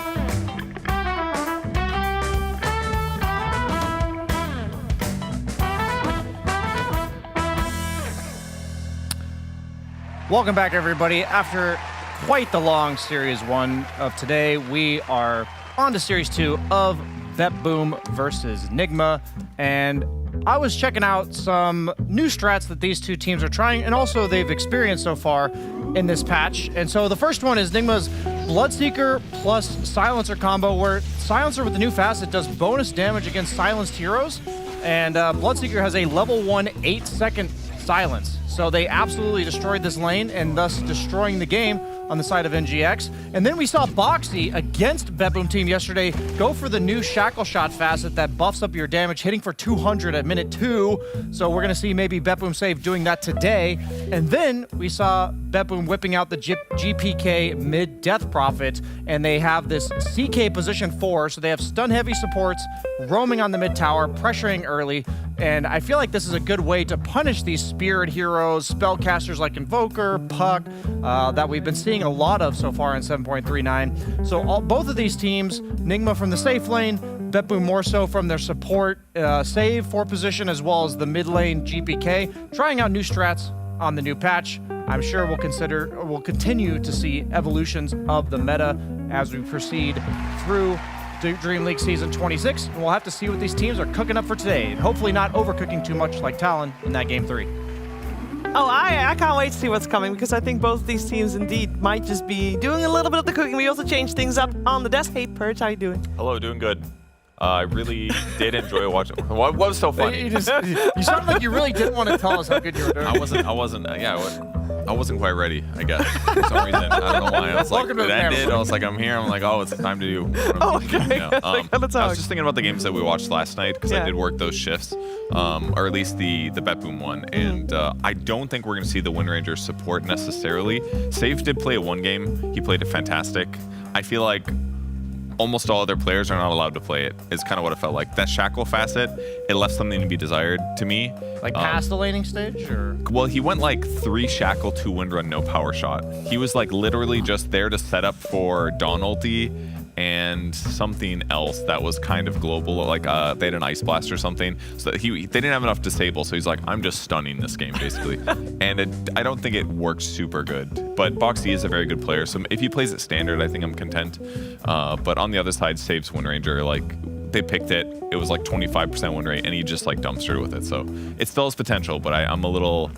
Welcome back, everybody. After quite the long Series 1 of today, we are on to Series 2 of BetBoom versus Nigma. And I was checking out some new strats that these two teams are trying, and also they've experienced so far in this patch. And so the first one is Nigma's Bloodseeker plus Silencer combo, where Silencer with the new facet does bonus damage against silenced heroes, and Bloodseeker has a level 1 8-second silence. So they absolutely destroyed this lane and thus destroying the game on the side of NGX. And then we saw Boxy against BetBoom team yesterday go for the new Shackle Shot facet that buffs up your damage, hitting for 200 at minute 2. So we're going to see maybe BetBoom Save doing that today. And then we saw BetBoom whipping out the GPK mid Death Prophet, and they have this CK position 4. So they have stun heavy supports roaming on the mid tower, pressuring early. And I feel like this is a good way to punish these spirit heroes, spellcasters like Invoker, Puck, that we've been seeing a lot of so far in 7.39. So both of these teams, Nigma from the safe lane, BetBoom more so from their support save 4 position, as well as the mid lane GPK, trying out new strats on the new patch. I'm sure we'll continue to see evolutions of the meta as we proceed through DreamLeague Season 26, and we'll have to see what these teams are cooking up for today, and hopefully not overcooking too much like Talon in that Game 3. Oh, I can't wait to see what's coming, because I think both of these teams indeed might just be doing a little bit of the cooking. We also changed things up on the desk. Hey, Purge, how you doing? Hello, doing good. I really did enjoy watching. What was so funny? You sound like you really didn't want to tell us how good you were doing. I wasn't quite ready, I guess, for some reason. I don't know why. I was like, it ended. I was like, I'm here. I'm like, oh, it's time to do what I'm doing now. I was just thinking about the games that we watched last night because I did work those shifts, or at least the Bet Boom one. And I don't think we're going to see the Wind Ranger support necessarily. Save did play one game. He played it fantastic. I feel like almost all other players are not allowed to play it, is kind of what it felt like. That Shackle facet, it left something to be desired to me. Like past the laning stage, or? Well, he went like 3 Shackle, 2 Windrun, no power shot. He was like literally just there to set up for Dawn ulti and something else that was kind of global, like they had an Ice Blast or something. So they didn't have enough disable, so he's like, I'm just stunning this game, basically. And I don't think it works super good. But Boxy is a very good player, so if he plays it standard, I think I'm content. But on the other side, Save's Wind Ranger, like, they picked it. It was like 25% win rate, and he just like dumpstered with it. So it still has potential, but I'm a little.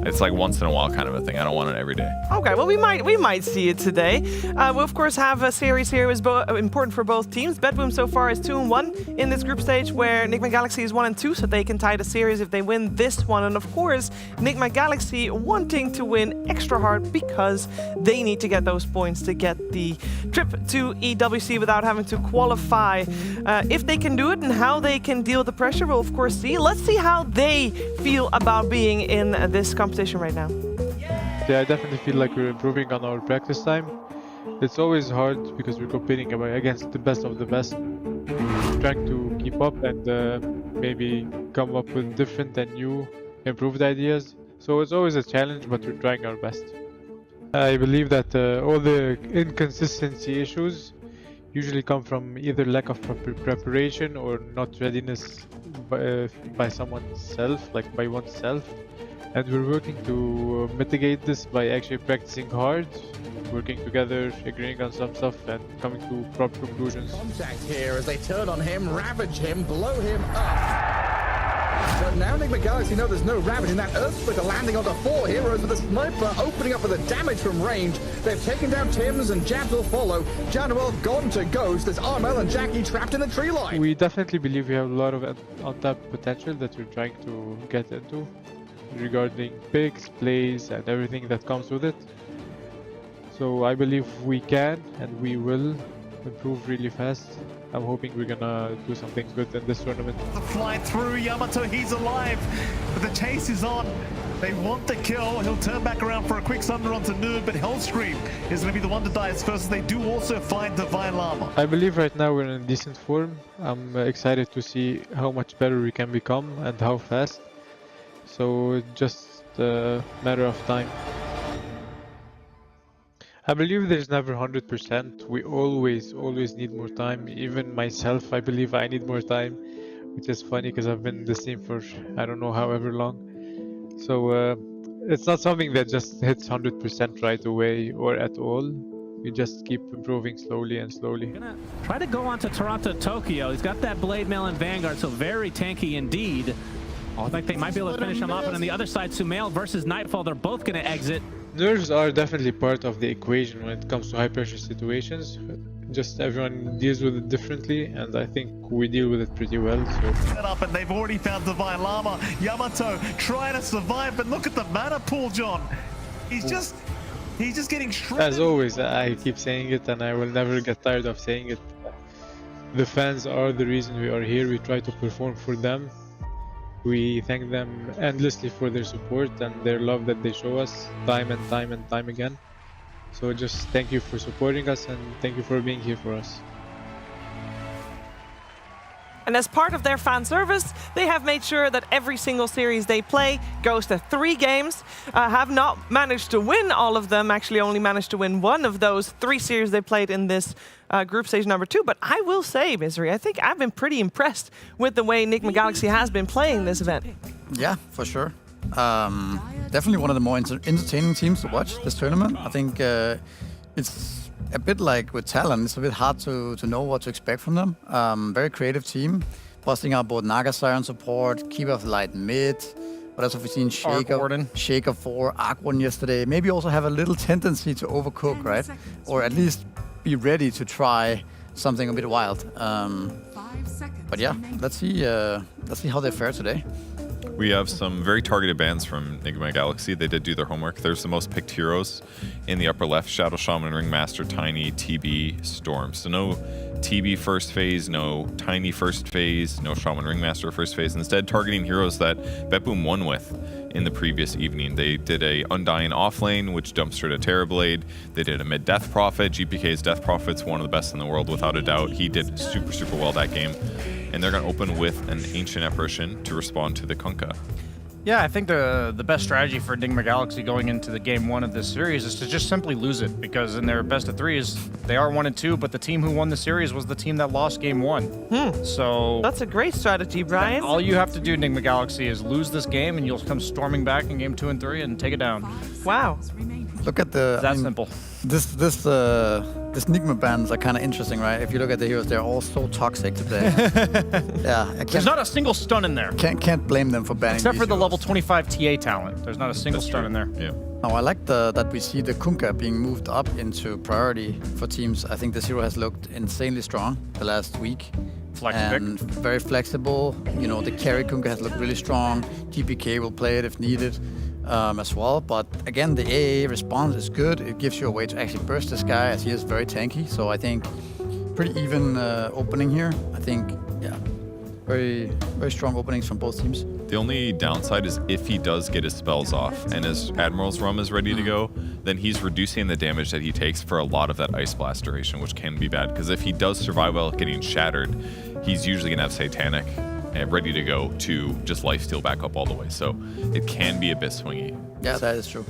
It's like once in a while kind of a thing. I don't want it every day. Okay, well we might see it today. We of course have a series here is important for both teams. Bedboom so far is 2-1 in this group stage, where Nigma Galaxy is 1-2, so they can tie the series if they win this one. And of course, Nigma Galaxy wanting to win extra hard because they need to get those points to get the trip to EWC without having to qualify. If they can do it and how they can deal with the pressure, we'll of course see. Let's see how they feel about being in this competition right now. Yeah, I definitely feel like we're improving on our practice time. It's always hard because we're competing against the best of the best. Trying to keep up and maybe come up with different and new improved ideas. So it's always a challenge, but we're trying our best. I believe that all the inconsistency issues usually come from either lack of preparation or not readiness by oneself. And we're working to mitigate this by actually practicing hard, working together, agreeing on some stuff, and coming to proper conclusions. Contact here as they turn on him, ravage him, blow him up. But now Nigma Galaxy know there's no ravage in that Earth Splitter landing onto 4 heroes with a sniper opening up with the damage from range. They've taken down Tim's and Jabs will follow. Januel gone to Ghost. There's Armel and Jackie trapped in the tree line. We definitely believe we have a lot of untapped potential that we're trying to get into regarding picks, plays, and everything that comes with it. So I believe we can and we will improve really fast. I'm hoping we're gonna do something good in this tournament. The fly through Yamato, he's alive, but the chase is on. They want the kill. He'll turn back around for a quick sunder onto Noob, but Hellscream is going to be the one to die as first. They do also find Divine Llama. I believe right now we're in decent form. I'm excited to see how much better we can become and how fast. So it's just a matter of time. I believe there's never 100%. We always need more time. Even myself, I believe I need more time, which is funny because I've been in this team for I don't know however long. So it's not something that just hits 100% right away or at all. We just keep improving slowly and slowly. Gonna try to go on to Toronto, Tokyo. He's got that Blade Mail and Vanguard, so very tanky indeed. I think they might be able to finish him off. And on the other side, Sumail versus Nightfall, they're both going to exit. Nerves are definitely part of the equation when it comes to high pressure situations. Just everyone deals with it differently, and I think we deal with it pretty well. So. Set up, and they've already found Divine Llama. Yamato trying to survive, but look at the mana pool, John. He's just getting shredded. As always, I keep saying it, and I will never get tired of saying it. The fans are the reason we are here. We try to perform for them. We thank them endlessly for their support and their love that they show us time and time again. So just thank you for supporting us and thank you for being here for us. And as part of their fan service, they have made sure that every single series they play goes to 3 games. Have not managed to win all of them, actually only managed to win 1 of those 3 series they played in this group stage number 2. But I will say, Misery, I think I've been pretty impressed with the way Nigma Galaxy has been playing this event. Yeah, for sure. Definitely one of the more entertaining teams to watch this tournament. I think it's a bit like with Talon, it's a bit hard to know what to expect from them. Very creative team, busting out both Naga Siren support, Keeper of Light mid. What else have we seen? Shaker 4, Arc Warden yesterday. Maybe also have a little tendency to overcook, right? Or at least be ready to try something a bit wild. But yeah, let's see how they fare today. We have some very targeted bans from Nigma Galaxy. They did do their homework. There's the most picked heroes in the upper left: Shadow Shaman, Ringmaster, Tiny, TB, Storm. So no TB first phase, no Tiny first phase, no Shaman Ringmaster first phase. Instead, targeting heroes that Betboom won with in the previous evening. They did a Undying offlane, which dumpstered a Terrorblade. They did a mid Death Prophet. GPK's Death Prophet's one of the best in the world, without a doubt. He did super, super well that game. And they're going to open with an Ancient Apparition to respond to the Kunkka. Yeah, I think the best strategy for Nigma Galaxy going into the game 1 of this series is to just simply lose it, because in their best of 3s, they are 1-2, but the team who won the series was the team that lost game 1. So that's a great strategy, Brian. All you have to do, Nigma Galaxy, is lose this game, and you'll come storming back in game 2 and 3 and take it down. Wow. Look at the... That's simple. This Nigma bans are kind of interesting, right? If you look at the heroes, they're all so toxic today. Yeah, There's not a single stun in there. Can't blame them for banning Except for these the heroes. level 25 TA talent. There's not a single stun in there. Yeah. Now, I like that we see the Kunkka being moved up into priority for teams. I think this hero has looked insanely strong the last week. And very flexible. You know, the carry Kunkka has looked really strong. GPK will play it if needed as well. But again, the AA response is good. It gives you a way to actually burst this guy, as he is very tanky. So I think pretty even opening here. I think, yeah, very, very strong openings from both teams. The only downside is if he does get his spells off and his Admiral's Rum is ready to go, then he's reducing the damage that he takes for a lot of that Ice Blast duration, which can be bad. Because if he does survive while getting shattered, he's usually going to have Satanic ready to go to just lifesteal back up all the way. So it can be a bit swingy. Yeah, that is true.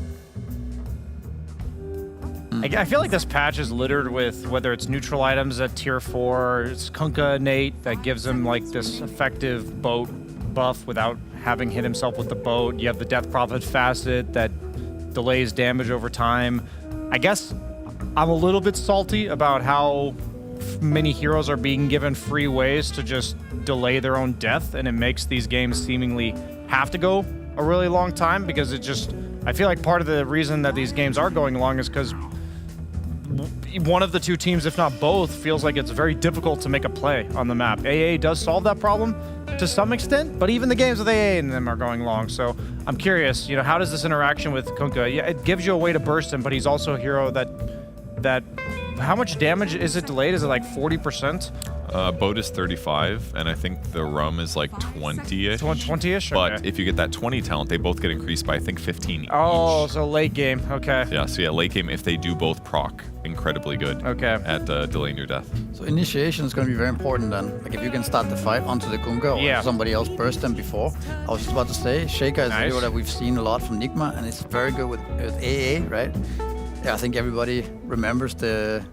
I feel like this patch is littered with, whether it's neutral items at tier 4, it's Kunkka innate that gives him like this effective boat buff without having hit himself with the boat. You have the Death Prophet facet that delays damage over time. I guess I'm a little bit salty about how many heroes are being given free ways to just delay their own death, and it makes these games seemingly have to go a really long time, because it just, I feel like part of the reason that these games are going long is because one of the two teams, if not both, feels like it's very difficult to make a play on the map. AA does solve that problem to some extent, but even the games with AA in them are going long. So I'm curious, you know, how does this interaction with Kunkka? Yeah, it gives you a way to burst him, but he's also a hero that how much damage is it delayed? Is it like 40%? Boat is 35, and I think the rum is like 20-ish. 20-ish? But Okay. if you get that 20 talent, they both get increased by, I think, 15 Oh, so late game. Okay. Yeah, so yeah, late game, if they do both proc, incredibly good at delaying your death. So initiation is going to be very important then. Like if you can start the fight onto the Kunkka or somebody else burst them before. I was just about to say, Shaker is a hero that we've seen a lot from Nigma, and it's very good with AA, right? Yeah, I think everybody remembers the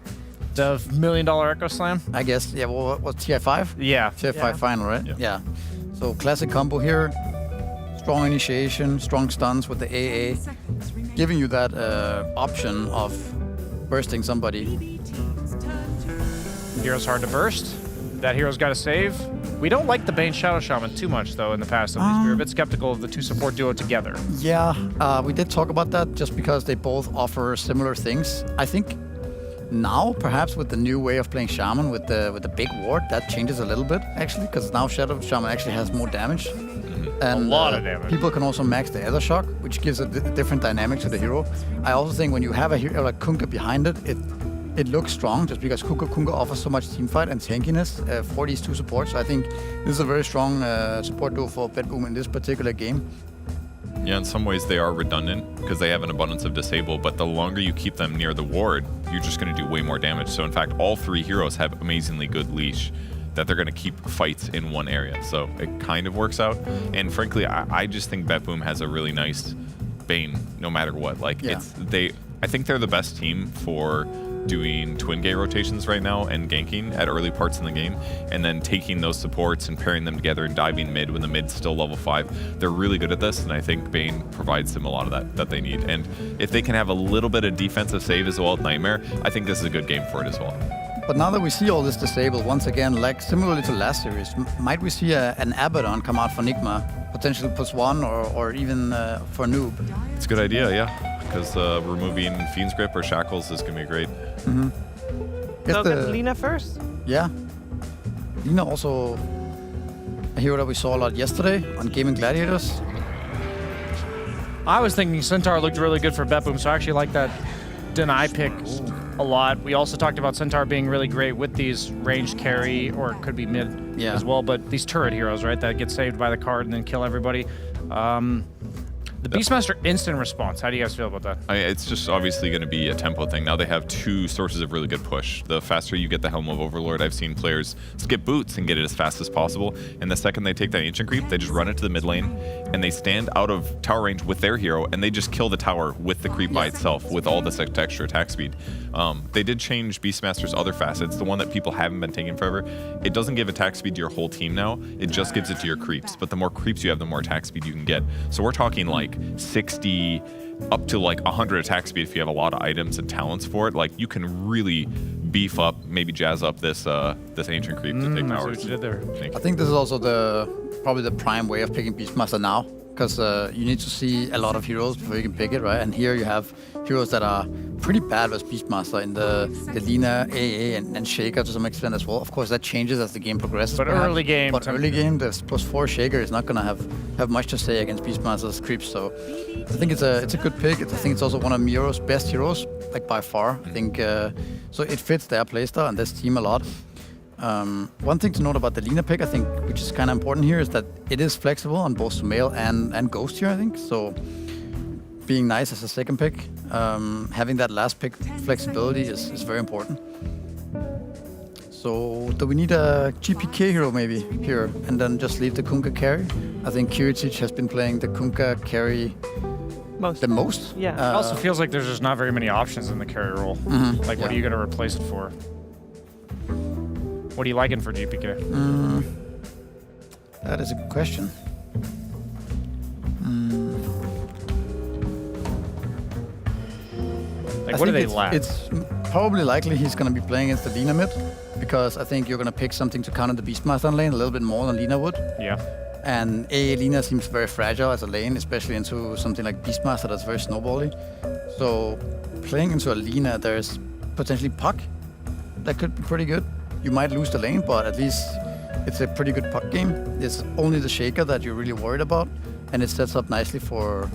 $1 million Echo Slam? I guess, yeah, what's TI5? Yeah. TI5 final, right? Yeah. So classic combo here. Strong initiation, strong stuns with the AA, giving you that option of bursting somebody. Hero's hard to burst. That hero's got to save. We don't like the Bane Shadow Shaman too much, though, in the past. At least we were a bit skeptical of the two support duo together. Yeah, we did talk about that just because they both offer similar things. I think now, perhaps with the new way of playing Shaman with the big ward, that changes a little bit, actually, because now Shadow Shaman actually has more damage. And a lot of damage. People can also max the Ether Shock, which gives a different dynamic to the hero. I also think when you have a hero like Kunkka behind it, it looks strong just because Kunkka offers so much teamfight and tankiness for these two supports. So I think this is a very strong support duo for Betboom in this particular game. Yeah, in some ways they are redundant because they have an abundance of disable, but the longer you keep them near the ward, you're just going to do way more damage. So in fact, all three heroes have amazingly good leash that they're going to keep fights in one area. So it kind of works out. And frankly, I just think Betboom has a really nice Bane no matter what. Like I think they're the best team for doing twin gay rotations right now and ganking at early parts in the game, and then taking those supports and pairing them together and diving mid when the mid's still level 5. They're really good at this, and I think Bane provides them a lot of that they need. And if they can have a little bit of defensive save as well with Nightmare, I think this is a good game for it as well. But now that we see all this disable, once again, like similarly to last series, might we see an Abaddon come out for Nigma, potentially +1 or even for Noob? It's a good idea, yeah, because removing Fiend's Grip or Shackles is going to be great. So get Lina first. Yeah. Lina also a hero that we saw a lot yesterday on Gaming Gladiators. I was thinking Centaur looked really good for Betboom, so I actually like that deny pick a lot. We also talked about Centaur being really great with these ranged carry, or it could be mid as well, but these turret heroes, right, that get saved by the card and then kill everybody. The Beastmaster instant response, how do you guys feel about that? It's just obviously going to be a tempo thing. Now they have two sources of really good push. The faster you get the Helm of Overlord, I've seen players skip boots and get it as fast as possible. And the second they take that Ancient Creep, they just run into the mid lane and they stand out of tower range with their hero and they just kill the tower with the creep by itself with all this extra attack speed. They did change Beastmaster's other facets, the one that people haven't been taking forever. It doesn't give attack speed to your whole team now, it just gives it to your creeps. But the more creeps you have, the more attack speed you can get. So we're talking like 60 up to like 100 attack speed if you have a lot of items and talents for it. Like you can really beef up, maybe jazz up this this Ancient Creep to take towers. I think this is also probably the prime way of picking Beastmaster now, because you need to see a lot of heroes before you can pick it, right? And here you have heroes that are pretty bad with Beastmaster in the Lina, AA, and Shaker to some extent as well. Of course, that changes as the game progresses. But early game, the +4 Shaker is not going to have much to say against Beastmaster's creeps. So I think it's a good pick. I think it's also one of Miro's best heroes, like by far. I think so. It fits their playstyle and this team a lot. One thing to note about the Lina pick, I think, which is kind of important here, is that it is flexible on both Sumail and Ghost here, I think. So being nice as a second pick, having that last pick flexibility is very important. So do we need a GPK hero maybe here and then just leave the Kunkka carry? I think Kiritic has been playing the Kunkka carry the most. Yeah. It also feels like there's just not very many options in the carry role. Like, what are you going to replace it for? What are you liking for GPK? That is a good question. Like, what do they lack? It's probably likely he's going to be playing against the Lina mid, because I think you're going to pick something to counter the Beastmaster lane a little bit more than Lina would. Yeah. And AA Lina seems very fragile as a lane, especially into something like Beastmaster that's very snowbally. So playing into a Lina, there's potentially Puck that could be pretty good. You might lose the lane, but at least it's a pretty good puck game. It's only the Shaker that you're really worried about, and it sets up nicely for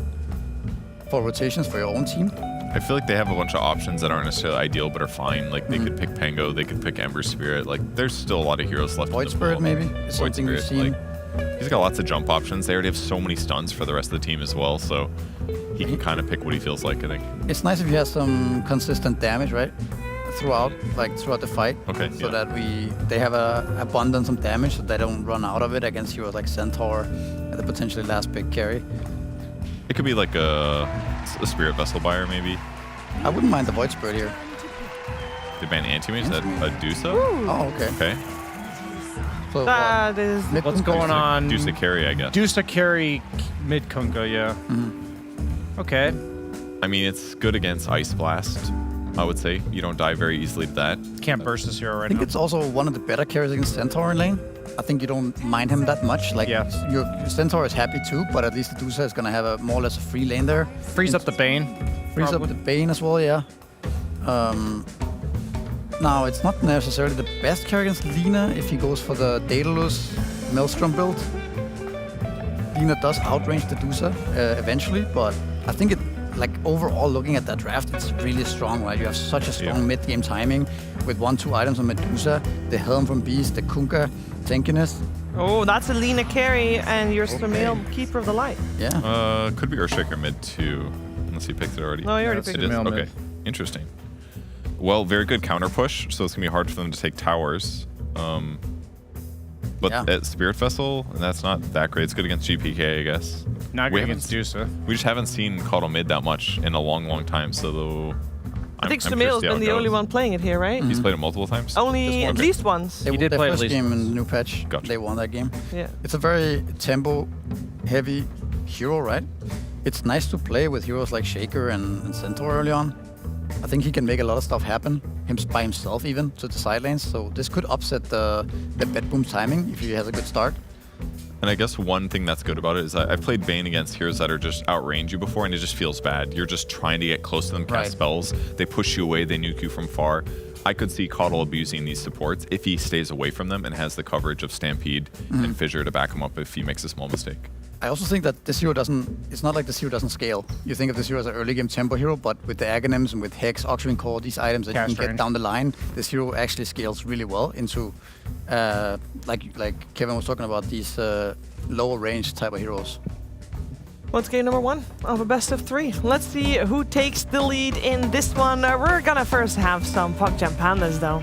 rotations for your own team. I feel like they have a bunch of options that aren't necessarily ideal, but are fine. Like they could pick Pango, they could pick Ember Spirit. Like there's still a lot of heroes left. Void Spirit maybe is something we've seen. Like, he's got lots of jump options. They already have so many stuns for the rest of the team as well, so he can kind of pick what he feels like, I think. It's nice if he has some consistent damage, right? Throughout the fight. Okay. So that they have a abundance of damage, so they don't run out of it against heroes like Centaur at the potentially last pick carry. It could be like a Spirit Vessel buyer, maybe. I wouldn't mind the Void Spirit here. They ban anti-mage, is that a Dusa? Oh, okay. Okay. So That is... What's going on? Dusa carry, I guess. Dusa carry mid Kunkka, yeah. Okay. I mean, it's good against Ice Blast, I would say. You don't die very easily to that. Can't burst this hero right now. I think it's also one of the better carries against Centaur in lane. I think you don't mind him that much. Like, your Centaur is happy too, but at least the Dusa is going to have a more or less a free lane there. Frees up the Bane. Frees up the Bane as well, yeah. Now, it's not necessarily the best carry against Lina if he goes for the Daedalus Maelstrom build. Lina does outrange the Dusa eventually, but I think overall looking at that draft, it's really strong, right? You have such a strong mid-game timing with 1-2 items on Medusa, the Helm from Beast, the Kunkka, tankiness. Oh, that's a Lina carry, and your Sumail Keeper of the Light. Yeah. Could be Earthshaker mid too, unless he picked it already. No, he already picked it. Okay, interesting. Well, very good counter push, so it's gonna be hard for them to take towers. But at Spirit Vessel, that's not that great. It's good against GPK, I guess. Not good against Dusa. We just haven't seen Caudle mid that much in a long, long time, so I think Sumail's been the only one playing it here, right? He's played it multiple times? Only at least once. He did play first game in the new patch. They won that game. Yeah. It's a very tempo-heavy hero, right? It's nice to play with heroes like Shaker and Centaur early on. I think he can make a lot of stuff happen by himself even to the side lanes. So this could upset the Betboom timing if he has a good start. And I guess one thing that's good about it is I've played Bane against heroes that are just outrange you before, and it just feels bad. You're just trying to get close to them, cast spells. They push you away, they nuke you from far. I could see Caudle abusing these supports if he stays away from them and has the coverage of Stampede and Fissure to back him up if he makes a small mistake. I also think that this hero doesn't. It's not like this hero doesn't scale. You think of this hero as an early game tempo hero, but with the Aghanims and with Hex, Oxygen Core, these items that you can get down the line, this hero actually scales really well into, like Kevin was talking about, these lower range type of heroes. Let's game number 1 of a best of 3. Let's see who takes the lead in this one. We're gonna first have some PogChamp Pandas though.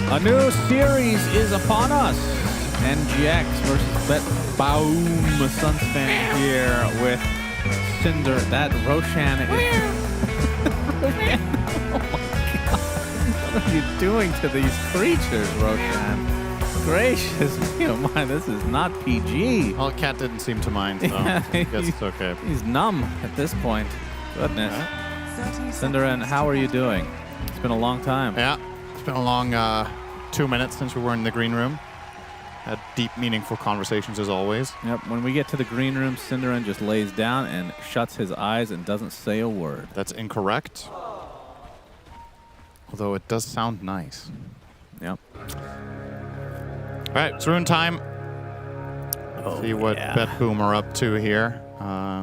A new series is upon us. NGX versus Betbaum Sunspan here with Cinder. That Roshan is... Roshan. Oh my god. What are you doing to these creatures, Roshan? Gracious me, oh my, this is not PG. Well, Cat didn't seem to mind, so I guess it's okay. He's numb at this point. Goodness. Cinderin, how are you doing? It's been a long time. Yeah, it's been a long 2 minutes since we were in the green room. Had deep, meaningful conversations as always. Yep, when we get to the green room, Cinderin just lays down and shuts his eyes and doesn't say a word. That's incorrect. Although it does sound nice. Yep. All right, it's rune time. Let's see what Betboom are up to here.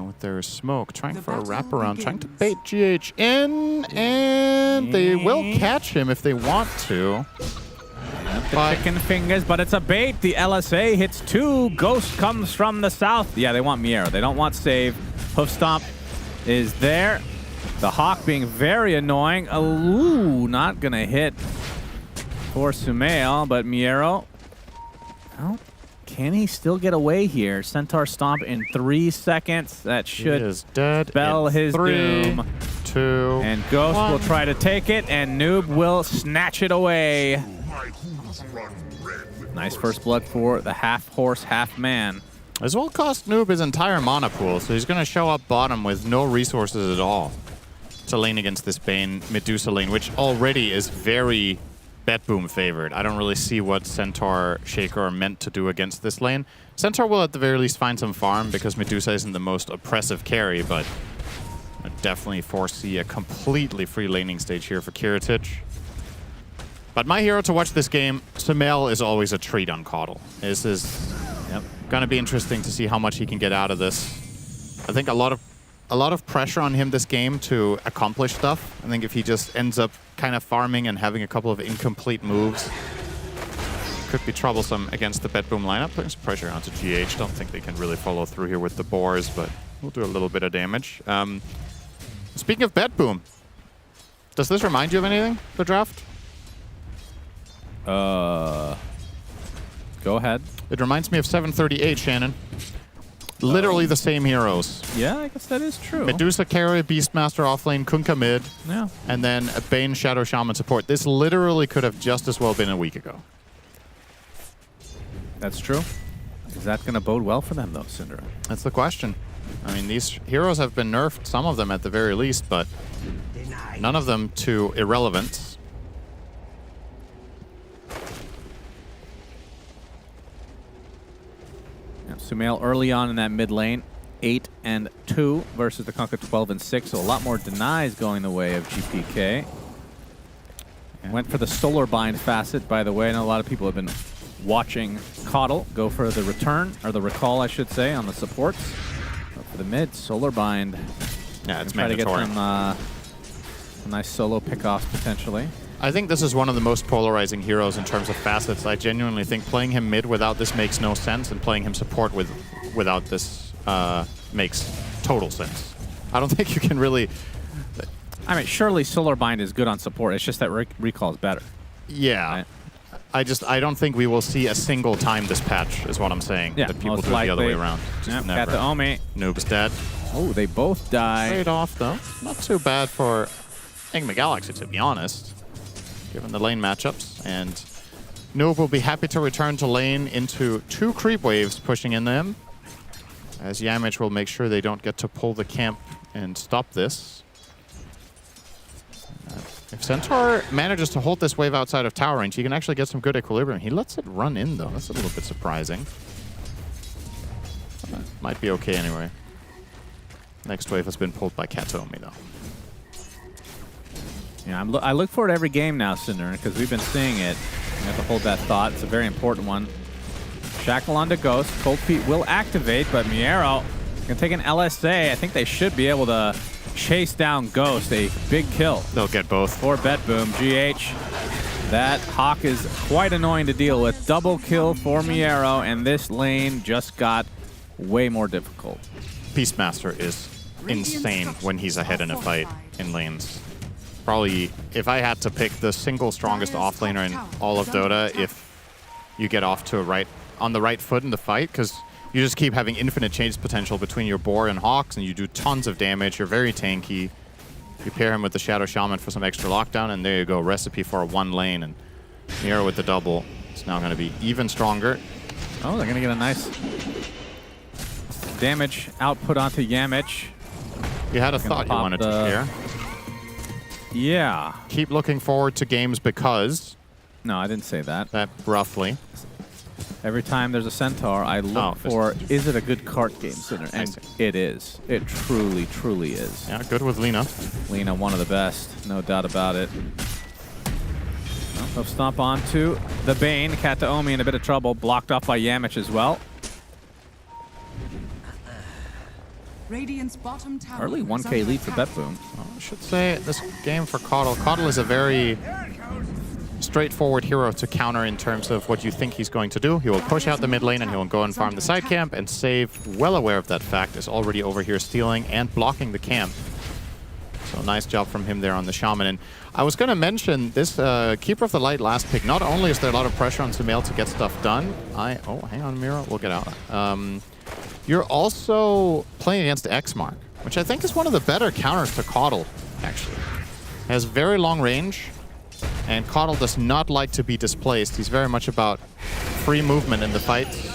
With their smoke, trying for a wraparound, trying to bait GH in, and they will catch him if they want to. The chicken fingers, but it's a bait. The LSA hits 2. Ghost comes from the south. Yeah, they want Miero. They don't want save. Hoof Stomp is there. The Hawk being very annoying. Ooh, not going to hit for Sumail, but Miero. Oh, can he still get away here? Centaur Stomp in 3 seconds. That should spell his 3, doom. 2, and Ghost 1. will try to take it, and Noob will snatch it away. Nice first blood for the half horse, half man. This will cost Noob his entire mana pool, so he's going to show up bottom with no resources at all to lane against this Bane Medusa lane, which already is very Betboom favored. I don't really see what Centaur Shaker are meant to do against this lane. Centaur will at the very least find some farm because Medusa isn't the most oppressive carry, but I definitely foresee a completely free laning stage here for Kiritich. But my hero to watch this game, Sumail, is always a treat on Caudle. This is going to be interesting to see how much he can get out of this. I think a lot of pressure on him this game to accomplish stuff. I think if he just ends up kind of farming and having a couple of incomplete moves, could be troublesome against the Betboom lineup. Putting some pressure onto GH. Don't think they can really follow through here with the boars, but we'll do a little bit of damage. Speaking of Betboom, does this remind you of anything, the draft? Go ahead. It reminds me of 738, Shannon. Literally the same heroes. Yeah, I guess that is true. Medusa carry, Beastmaster offlane, Kunkka mid, and then a Bane Shadow Shaman support. This literally could have just as well been a week ago. That's true. Is that going to bode well for them, though, Cinder? That's the question. I mean, these heroes have been nerfed, some of them at the very least, but none of them to irrelevance. Sumail early on in that mid lane, 8 and 2 versus the Kunkka 12 and 6, so a lot more denies going the way of GPK. Went for the Solar Bind facet, by the way. I know a lot of people have been watching Caudle go for the return, or the recall, I should say, on the supports. But for the mid, Solar Bind. Yeah, it's mandatory. Try to get mandatory. some nice solo pickoffs potentially. I think this is one of the most polarizing heroes in terms of facets. I genuinely think playing him mid without this makes no sense, and playing him support without this makes total sense. I don't think you can really... I mean, surely Solar Bind is good on support. It's just that recall is better. Yeah. Right? I don't think we will see a single time this patch, is what I'm saying. Yeah, that people most do it the other way likely. around. Just Got the Omi. Noob's dead. Oh, they both die. Trade off, though. Not too bad for Enigma Galaxy, to be honest, given the lane matchups. And Noob will be happy to return to lane into 2 creep waves pushing in them, as Yamich will make sure they don't get to pull the camp and stop this. If Centaur manages to hold this wave outside of tower range, he can actually get some good equilibrium. He lets it run in, though. That's a little bit surprising. Might be okay anyway. Next wave has been pulled by Katomi, though. Yeah, I look forward to every game now, Cinder, because we've been seeing it. You have to hold that thought. It's a very important one. Shackle onto Ghost. Cold Feet will activate, but Miero can take an LSA. I think they should be able to chase down Ghost. A big kill. They'll get both. For Bet Boom. GH. That Hawk is quite annoying to deal with. Double kill for Miero, and this lane just got way more difficult. Beastmaster is insane when he's ahead in a fight in lanes. Probably, if I had to pick the single strongest offlaner in all of Dota, if you get off to on the right foot in the fight, because you just keep having infinite change potential between your Boar and Hawks, and you do tons of damage. You're very tanky. You pair him with the Shadow Shaman for some extra lockdown, and there you go. Recipe for a 1 lane. And Miero with the double is now going to be even stronger. Oh, they're going to get a nice damage output onto Yamich. You had a thought you wanted to share. Yeah. Keep looking forward to games because... No, I didn't say that. That roughly. Every time there's a Centaur, I look for, is it a good cart game, Sinner? And it is. It truly, truly is. Yeah, good with Lina. Lina, one of the best. No doubt about it. Well, they'll stomp onto the Bane. Kataomi in a bit of trouble. Blocked off by Yamich as well. Radiant's bottom tower Early 1K lead for BetBoom. I should say this game for Caudle. Caudle is a very straightforward hero to counter in terms of what you think he's going to do. He will push out the mid lane and he will go and farm the side camp, and Save, well aware of that fact, is already over here stealing and blocking the camp. So nice job from him there on the Shaman. And I was going to mention this Keeper of the Light last pick. Not only is there a lot of pressure on Sumail to get stuff done. Oh, hang on, Mira. We'll get out. You're also playing against X-Mark, which I think is one of the better counters to Caudle, actually. Has very long range, and Caudle does not like to be displaced. He's very much about free movement in the fights.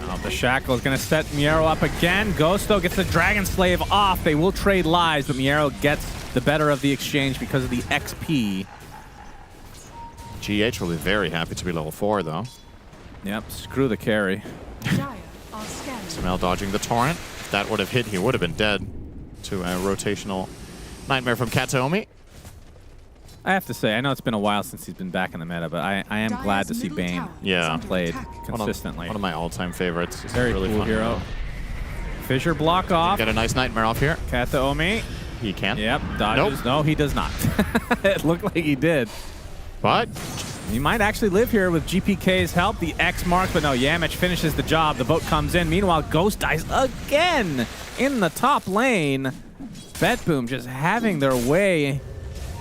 Oh, the Shackle is going to set Miero up again. Ghosto gets the Dragon Slave off. They will trade lives, but Miero gets the better of the exchange because of the XP. GH will be very happy to be level 4, though. Yep, screw the carry. Sumail dodging the Torrent. If that would have hit, he would have been dead to a rotational Nightmare from Kataomi. I have to say, I know it's been a while since he's been back in the meta, but I am glad to see Bane played consistently. One of my all-time favorites. It's Very really cool fun hero. Fissure block off. Get a nice Nightmare off here. Kataomi. He can. Yep, dodges. Nope. No, he does not. It looked like he did. But he might actually live here with GPK's help. The X mark, but no, Yamich finishes the job. The boat comes in. Meanwhile, Ghost dies again in the top lane. BetBoom just having their way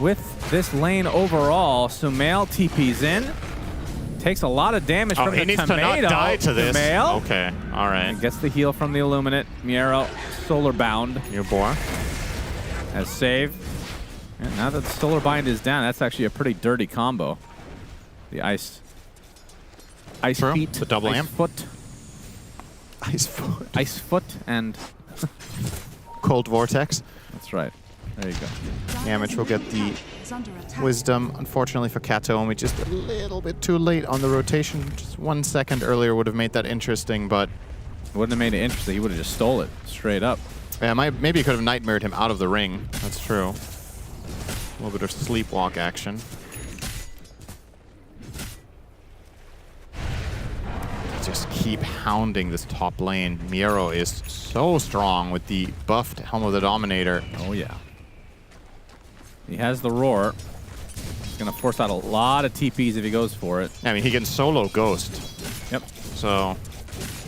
with this lane overall. Sumail TP's in. Takes a lot of damage from the he needs tomato. to not die to this. Sumail. Okay, all right. And gets the heal from the Illuminate. Miero, Solar Bound. Your Boar. As save. And now that the Solar Bind is down, that's actually a pretty dirty combo. The Ice Feet. The double Ice amp. Foot. Ice Foot. Ice Foot and Cold Vortex. That's right. There you go. Yamich will get the Wisdom. Unfortunately for Kataomi, just a little bit too late on the rotation. Just 1 second earlier would have made that interesting, but... Wouldn't have made it interesting. He would have just stole it straight up. Yeah, maybe he could have nightmared him out of the ring. That's true. A little bit of sleepwalk action. Just keep hounding this top lane. Miero is so strong with the buffed Helm of the Dominator. Oh, yeah. He has the Roar. He's going to force out a lot of TPs if he goes for it. I mean, he can solo Ghost. Yep. So...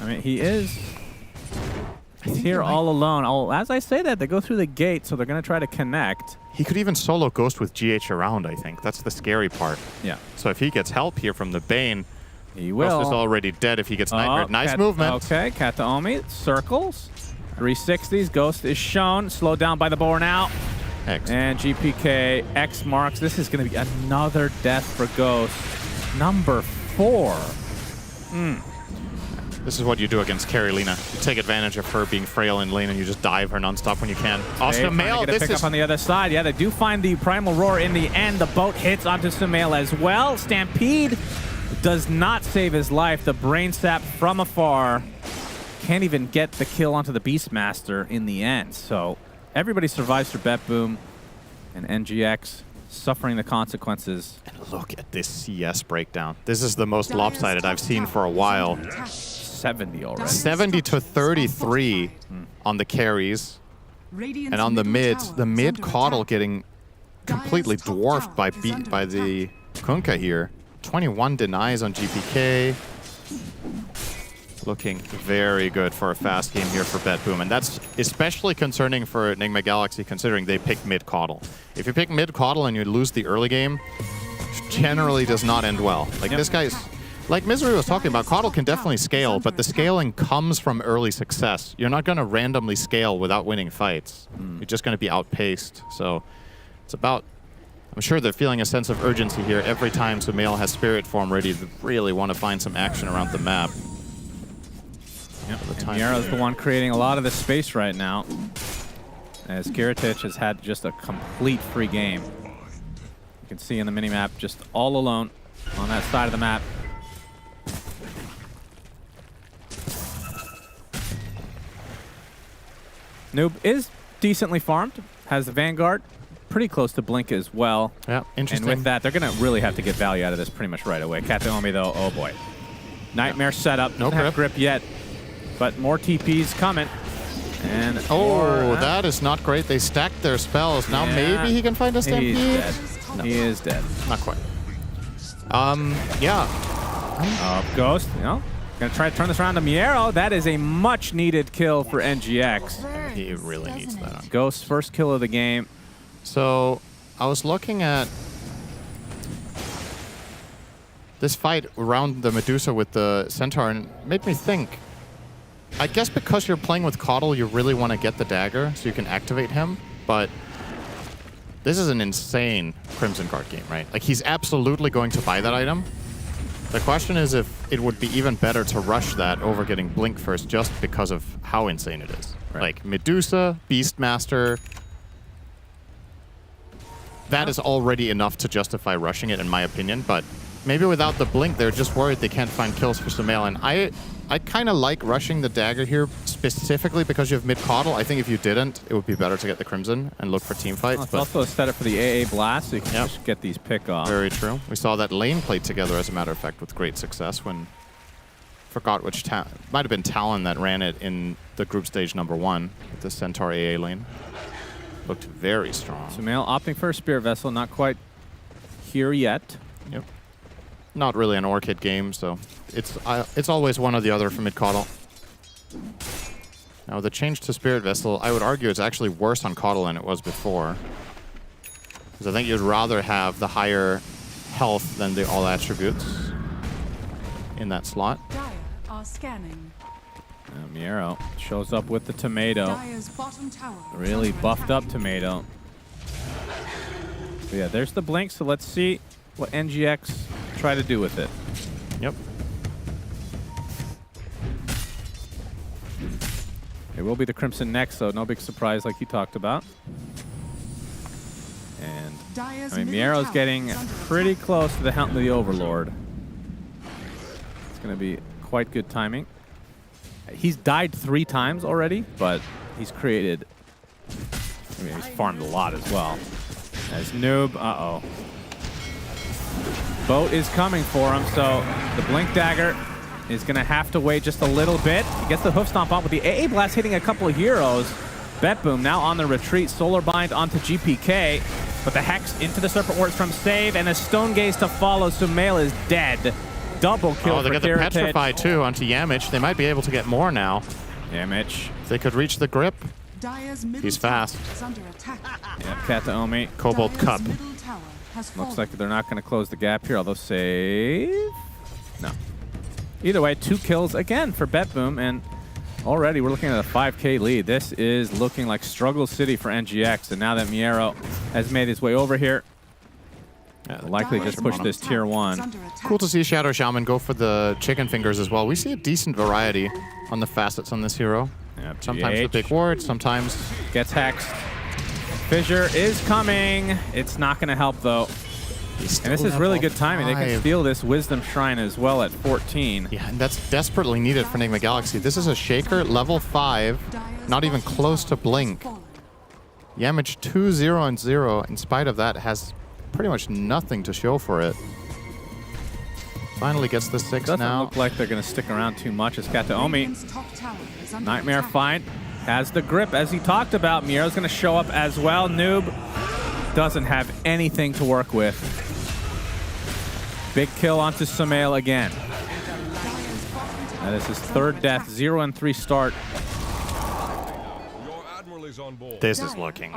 I mean, he is... He's here all alone. Oh, as I say that, they go through the gate, so they're going to try to connect. He could even solo Ghost with GH around, I think. That's the scary part. Yeah. So if he gets help here from the Bane, he will. Ghost is already dead if he gets Nightmare. Nice movement. Okay, Kataomi circles. 360s. Ghost is shown. Slowed down by the boar now. X. And GPK X marks. This is going to be another death for Ghost. Number 4. This is what you do against Carrie Lina. You take advantage of her being frail in lane and you just dive her nonstop when you can. Sumail, this is... up on the other side. Yeah, they do find the Primal Roar in the end. The boat hits onto Sumail as well. Stampede does not save his life. The Brain Sap from afar can't even get the kill onto the Beastmaster in the end. So everybody survives for Bet Boom, and NGX suffering the consequences. And look at this CS breakdown. This is the most lopsided I've seen for a while. 70 already. 70 to 33 on the carries. And on the mids, the mid Caudle getting completely dwarfed by the Kunkka here. 21 denies on GPK. Looking very good for a fast game here for Bet Boom. And that's especially concerning for Enigma Galaxy, considering they picked mid Caudle. If you pick mid Caudle and you lose the early game, generally does not end well. Like this guy's, like Misery was talking about, Caudle can definitely scale, but the scaling comes from early success. You're not going to randomly scale without winning fights. You're just going to be outpaced. So it's about, I'm sure they're feeling a sense of urgency here every time Sumail has Spirit Form ready to really want to find some action around the map. Yep. Miera's the one creating a lot of the space right now, as Kiritich has had just a complete free game. You can see in the minimap just all alone on that side of the map. Noob is decently farmed, has the Vanguard, pretty close to Blink as well. Yeah, interesting. And with that, they're going to really have to get value out of this pretty much right away. Kataomi though, oh boy. Nightmare setup, no grip yet. But more TPs coming. And that is not great. They stacked their spells. Now maybe he can find a Stampede. He's dead. No. He is dead. Not quite. Yeah. Ghost, gonna try to turn this around to Miero. That is a much needed kill for NGX. He really needs that. Ghost's first kill of the game. So I was looking at this fight around the Medusa with the Centaur and it made me think, I guess because you're playing with Caudle, you really want to get the dagger so you can activate him, but this is an insane Crimson card game, right? Like, he's absolutely going to buy that item. The question is if it would be even better to rush that over getting Blink first just because of how insane it is. Right. Like, Medusa, Beastmaster, that is already enough to justify rushing it, in my opinion, but maybe without the Blink, they're just worried they can't find kills for Sumail, and I kind of like rushing the dagger here specifically because you have mid Caudle. I think if you didn't, it would be better to get the Crimson and look for team fights. It's also a setup for the AA Blast, so you can just get these pick off. Very true. We saw that lane played together, as a matter of fact, with great success when, forgot which, might have been Talon that ran it in the group stage #1 with the Centaur AA lane. Looked very strong. Sumail opting for a Spirit Vessel, not quite here yet. Yep. Not really an Orchid game, so it's always one or the other for mid Caudle. Now the change to Spirit Vessel, I would argue it's actually worse on Caudle than it was before. Because I think you'd rather have the higher health than the all attributes in that slot. Dire are scanning. Miero shows up with the tomato. Dire's bottom tower Really buffed up tomato. But yeah, there's the Blink, so let's see what NGX try to do with it. Yep. It will be the Crimson next, so no big surprise like you talked about. And I mean, Miero's getting pretty close to the Helm of the Overlord. It's going to be quite good timing. He's died 3 times already, but he's created, I mean, he's farmed a lot as well. As Noob, Boat is coming for him, so the Blink Dagger is going to have to wait just a little bit. He gets the Hoof Stomp on with the AA Blast hitting a couple of heroes. Bet Boom now on the retreat. Solar Bind onto GPK, but the Hex into the Serpent Wards from save, and a Stone Gaze to follow. Sumail is dead. Double kill for they got the Petrify too onto Yamich. They might be able to get more now. Yamich If they could reach the grip, Dire's middle he's tower fast. is under attack. Yeah, Kataomi. Cobalt Dire's Cup. middle tower has fallen. Looks like they're not going to close the gap here, although save. No. Either way, 2 kills again for BetBoom, and already we're looking at a 5K lead. This is looking like struggle city for NGX, and now that Miero has made his way over here, will likely just push this tier 1. Cool to see Shadow Shaman go for the chicken fingers as well. We see a decent variety on the facets on this hero. Yep, sometimes the big ward, sometimes gets hexed. Fissure is coming. It's not going to help though. And this is really good timing. They can steal this Wisdom Shrine as well at 14. Yeah, and that's desperately needed for Enigma Galaxy. This is a Shaker, level 5, not even close to Blink. Yamage 2-0 and 0. In spite of that, has pretty much nothing to show for it. Finally gets the 6 Doesn't now. look like they're going to stick around too much. It's Kataomi. Nightmare Fight has the grip, as he talked about. Miero's going to show up as well. Noob doesn't have anything to work with. Big kill onto Sumail again. Now this is 3rd death, 0 and 3 start. This is looking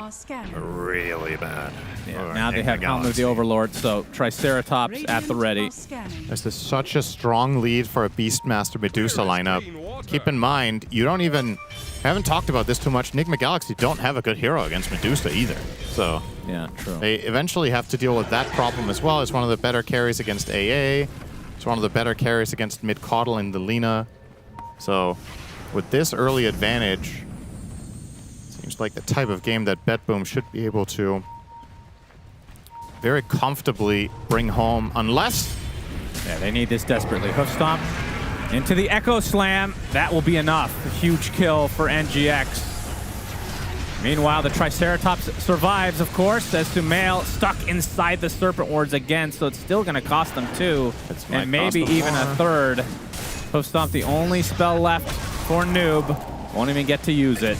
really bad. Yeah, now they have Helm of the Overlord, so Triceratops at the ready. This is such a strong lead for a Beastmaster Medusa lineup. Keep in mind, you don't even... I haven't talked about this too much. Enigma Galaxy don't have a good hero against Medusa either. So yeah, true. They eventually have to deal with that problem as well. It's one of the better carries against AA. It's one of the better carries against mid-Caudle in the Lina. So with this early advantage, seems like the type of game that BetBoom should be able to very comfortably bring home, unless... Yeah, they need this desperately. Hoof Stomp into the Echo Slam. That will be enough. A huge kill for NGX. Meanwhile, the Triceratops survives, of course, as Sumail stuck inside the Serpent Wards again, so it's still going to cost them 2, and maybe even a 3rd. Hoof Stomp, the only spell left for Noob. Won't even get to use it.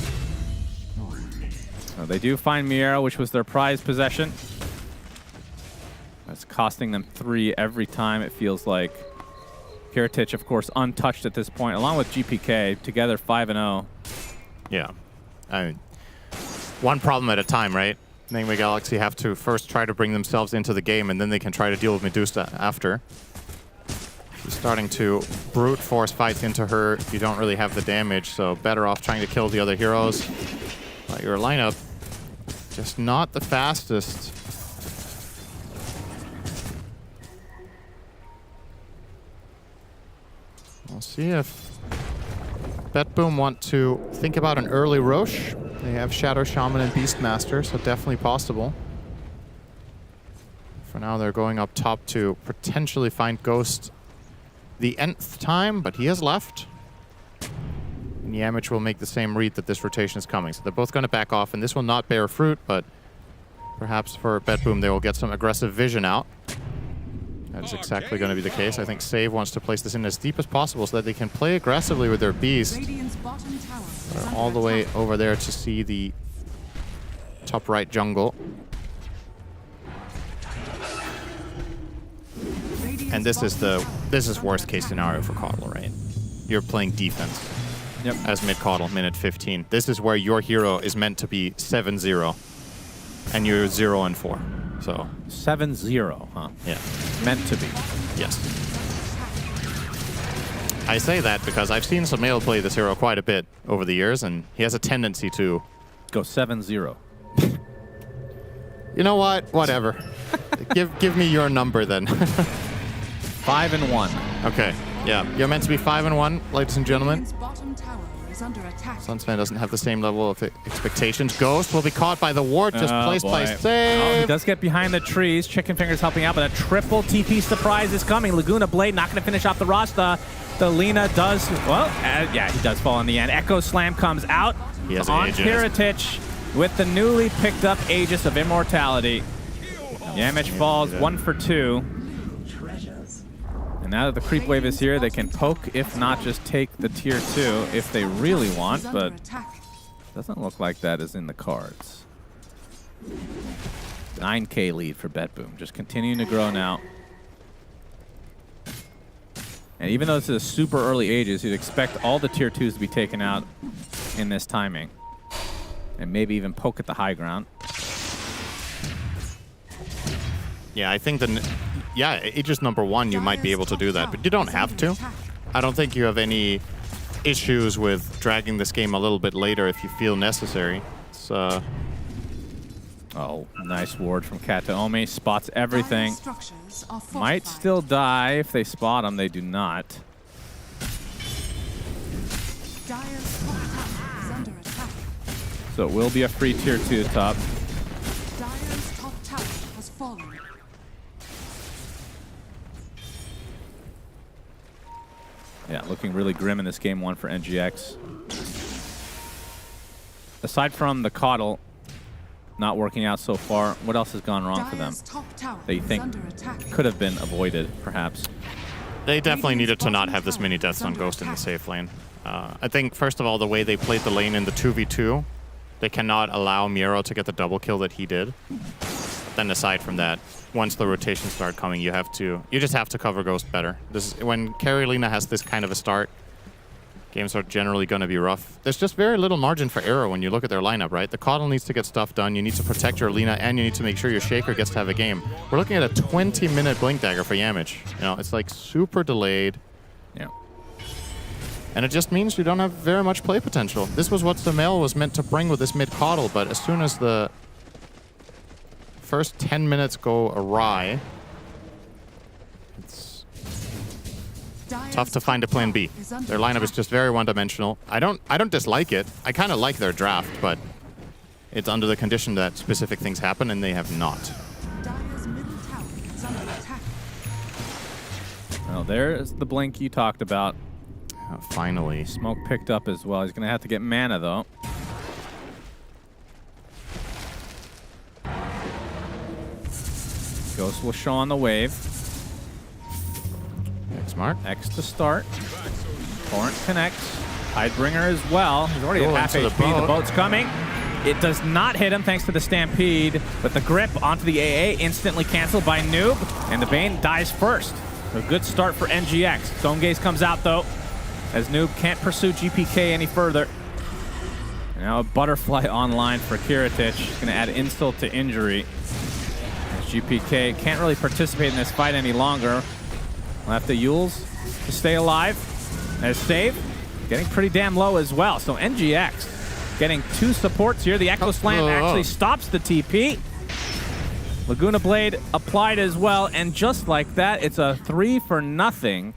So they do find Miero, which was their prized possession. That's costing them 3 every time, it feels like. Kiritich, of course, untouched at this point, along with GPK, together 5-0. Yeah. I mean, one problem at a time, right? Enigma Galaxy have to first try to bring themselves into the game, and then they can try to deal with Medusa after. She's starting to brute force fights into her. You don't really have the damage, so better off trying to kill the other heroes. But your lineup, just not the fastest. We'll see if BetBoom want to think about an early Roche. They have Shadow Shaman and Beastmaster, so definitely possible. For now, they're going up top to potentially find Ghost the nth time, but he has left. And Yamich will make the same read that this rotation is coming. So they're both going to back off, and this will not bear fruit, but perhaps for BetBoom, they will get some aggressive vision out. That is exactly going to be the case. I think Save wants to place this in as deep as possible so that they can play aggressively with their Beast. They're all the way over there to see the top right jungle. And this is worst case scenario for Caudle, right? You're playing defense. Yep. As mid-Caudle, minute 15. This is where your hero is meant to be 7-0, and you're 0-4. So 7-0, huh? Yeah. Meant to be. Yes. I say that because I've seen Sumail play this hero quite a bit over the years, and he has a tendency to go 7-0. You know what? Whatever. give me your number then. 5-1. Okay. Yeah. You're meant to be 5-1, ladies and gentlemen. Under attack. Sunsman doesn't have the same level of expectations. Ghost will be caught by the ward just placed by Save. Oh, he does get behind the trees. Chicken Fingers helping out, but a triple TP surprise is coming. Laguna Blade not going to finish off the Rasta. The Lina does, well, yeah, he does fall in the end. Echo Slam comes out he has on Kiritich with the newly picked up Aegis of Immortality. Yamich falls 1 for 2. And now that the creep wave is here, they can poke, if not just take the tier 2 if they really want, but doesn't look like that is in the cards. 9K lead for BetBoom, just continuing to grow now. And even though this is a super early Aegis, you'd expect all the tier 2s to be taken out in this timing. And maybe even poke at the high ground. Yeah, I think Aegis #1, you might be able to do that, but you don't have to. I don't think you have any issues with dragging this game a little bit later if you feel necessary. It's, Oh, nice ward from Kataomi. Spots everything. Might still die if they spot him. They do not. So it will be a free tier 2 top. Dire's top tower has fallen. Yeah, looking really grim in this game 1 for NGX. Aside from the Coddle not working out so far, what else has gone wrong for them that you think could have been avoided, perhaps? They definitely needed to not have this many deaths on Ghost in the safe lane. I think, first of all, the way they played the lane in the 2v2, they cannot allow Miro to get the double kill that he did. Then aside from that, once the rotations start coming, you just have to cover Ghost better. When carry Lina has this kind of a start, games are generally going to be rough. There's just very little margin for error when you look at their lineup, right? The Coddle needs to get stuff done, you need to protect your Lina, and you need to make sure your Shaker gets to have a game. We're looking at a 20-minute Blink Dagger for Yamich. You know, it's like super delayed. Yeah. And it just means you don't have very much play potential. This was what Sumail was meant to bring with this mid Coddle, but as soon as the first 10 minutes go awry, it's tough to find a plan B. Their lineup is just very one-dimensional. I don't dislike it. I kind of like their draft, but it's under the condition that specific things happen, and they have not. Well, there's the blink you talked about. Finally. Smoke picked up as well. He's going to have to get mana, though. Ghost will show on the wave. Smart. X to start. Torrent connects. Tidebringer as well. He's already at half HP. The boat's coming. It does not hit him thanks to the Stampede, but the grip onto the AA instantly canceled by Noob, and the Bane dies first. A good start for NGX. Zone Gaze comes out, though, as Noob can't pursue GPK any further. And now a Butterfly online for Kiritich. Going to add insult to injury. As GPK can't really participate in this fight any longer. We'll have to Yules to stay alive. As save, getting pretty damn low as well. So NGX getting 2 supports here. The Echo Slam actually stops the TP. Laguna Blade applied as well, and just like that, it's a 3-for-0.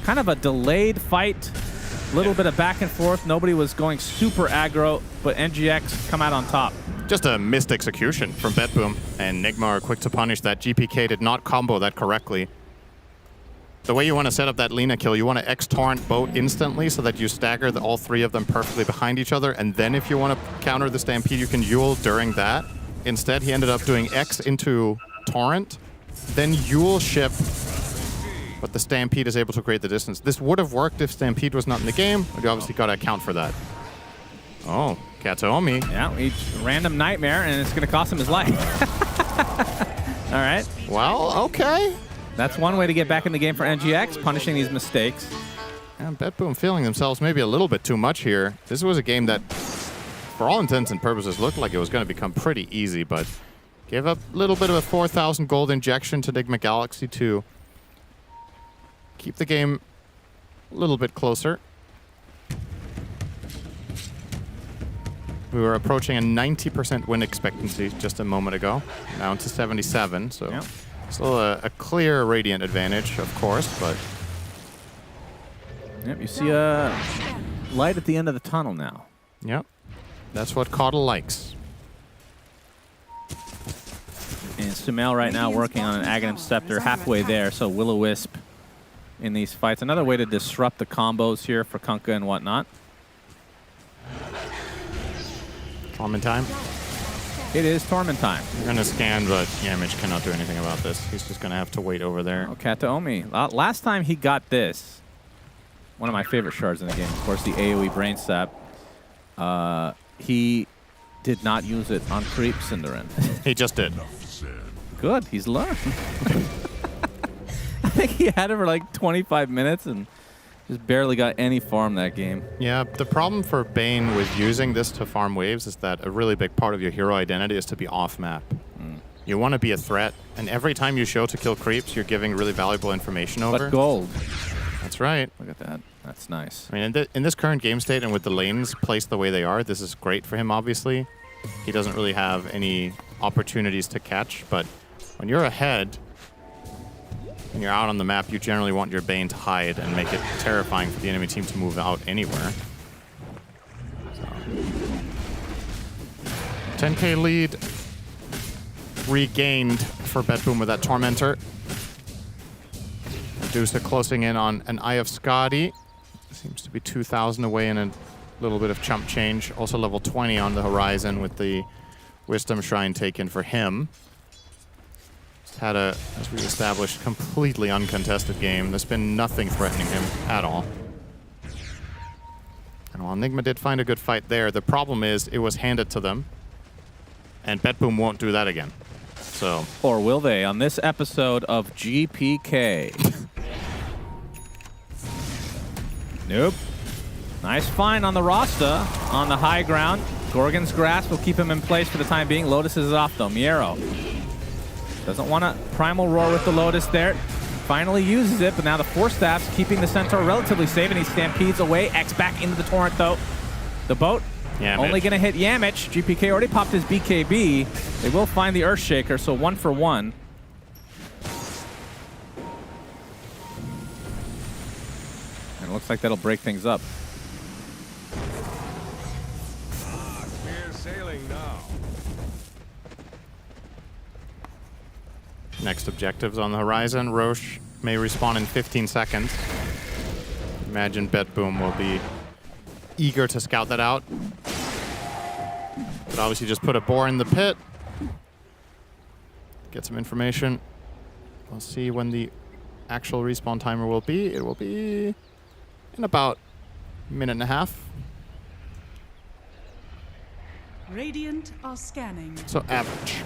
Kind of a delayed fight, a little bit of back and forth. Nobody was going super aggro, but NGX come out on top. Just a missed execution from Betboom, and Nigma are quick to punish that. GPK did not combo that correctly. The way you want to set up that Lina kill, you want to X-Torrent boat instantly so that you stagger all 3 of them perfectly behind each other, and then if you want to counter the Stampede, you can Yule during that. Instead, he ended up doing X into Torrent, then Yule ship, but the Stampede is able to create the distance. This would have worked if Stampede was not in the game, but you obviously got to account for that. Oh, Kataomi. Yeah, each random Nightmare, and it's going to cost him his life. All right. Well, okay. That's one way to get back in the game for NGX, punishing these mistakes. And Betboom feeling themselves maybe a little bit too much here. This was a game that, for all intents and purposes, looked like it was going to become pretty easy, but gave up a little bit of a 4,000 gold injection to Nigma Galaxy to keep the game a little bit closer. We were approaching a 90% win expectancy just a moment ago, now to 77, so yep. Still a clear Radiant advantage, of course, but... Yep, you see a light at the end of the tunnel now. Yep, that's what Coddle likes. And Sumail right now working on an Aghanim Scepter halfway there, so Will-O-Wisp in these fights. Another way to disrupt the combos here for Kunkka and whatnot. Torment time? It is Torment time. You're going to scan, but Yamich cannot do anything about this. He's just going to have to wait over there. Oh, Kataomi. Last time he got this, one of my favorite shards in the game, of course, the AoE Brain Sap, he did not use it on Creep Cinderin. He just did. Good, he's learned. I think he had it for like 25 minutes and Just barely got any farm that game. Yeah, the problem for Bane with using this to farm waves is that a really big part of your hero identity is to be off-map. You want to be a threat, and every time you show to kill creeps, you're giving really valuable information over. But gold. That's right. Look at that. That's nice. I mean, in this current game state and with the lanes placed the way they are, this is great for him, obviously. He doesn't really have any opportunities to catch, but when you're ahead, when you're out on the map, you generally want your Bane to hide and make it terrifying for the enemy team to move out anywhere. So. 10k lead regained for Bedboom with that Tormentor. Medusa closing in on an Eye of Skadi. Seems to be 2,000 away and a little bit of chump change. Also level 20 on the horizon with the Wisdom Shrine taken for him. Had a, as we established, completely uncontested game. There's been nothing threatening him at all. And while Enigma did find a good fight there, the problem is it was handed to them. And Bedboom won't do that again. So. Or will they on this episode of GPK? Nope. Nice find on the Rasta on the high ground. Gorgon's Grasp will keep him in place for the time being. Lotus is off though. Miero doesn't want to Primal Roar with the Lotus there. Finally uses it, but now the Force Staff's keeping the Centaur relatively safe, and he stampedes away. X back into the Torrent though. The boat only going to hit Yamich. GPK already popped his BKB. They will find the Earthshaker, so 1 for 1. And it looks like that'll break things up. We're sailing now. Next objectives on the horizon. Roche may respawn in 15 seconds. Imagine Bedboom will be eager to scout that out. But obviously just put a boar in the pit. Get some information. We'll see when the actual respawn timer will be. It will be in about a minute and a half. Radiant are scanning. So average.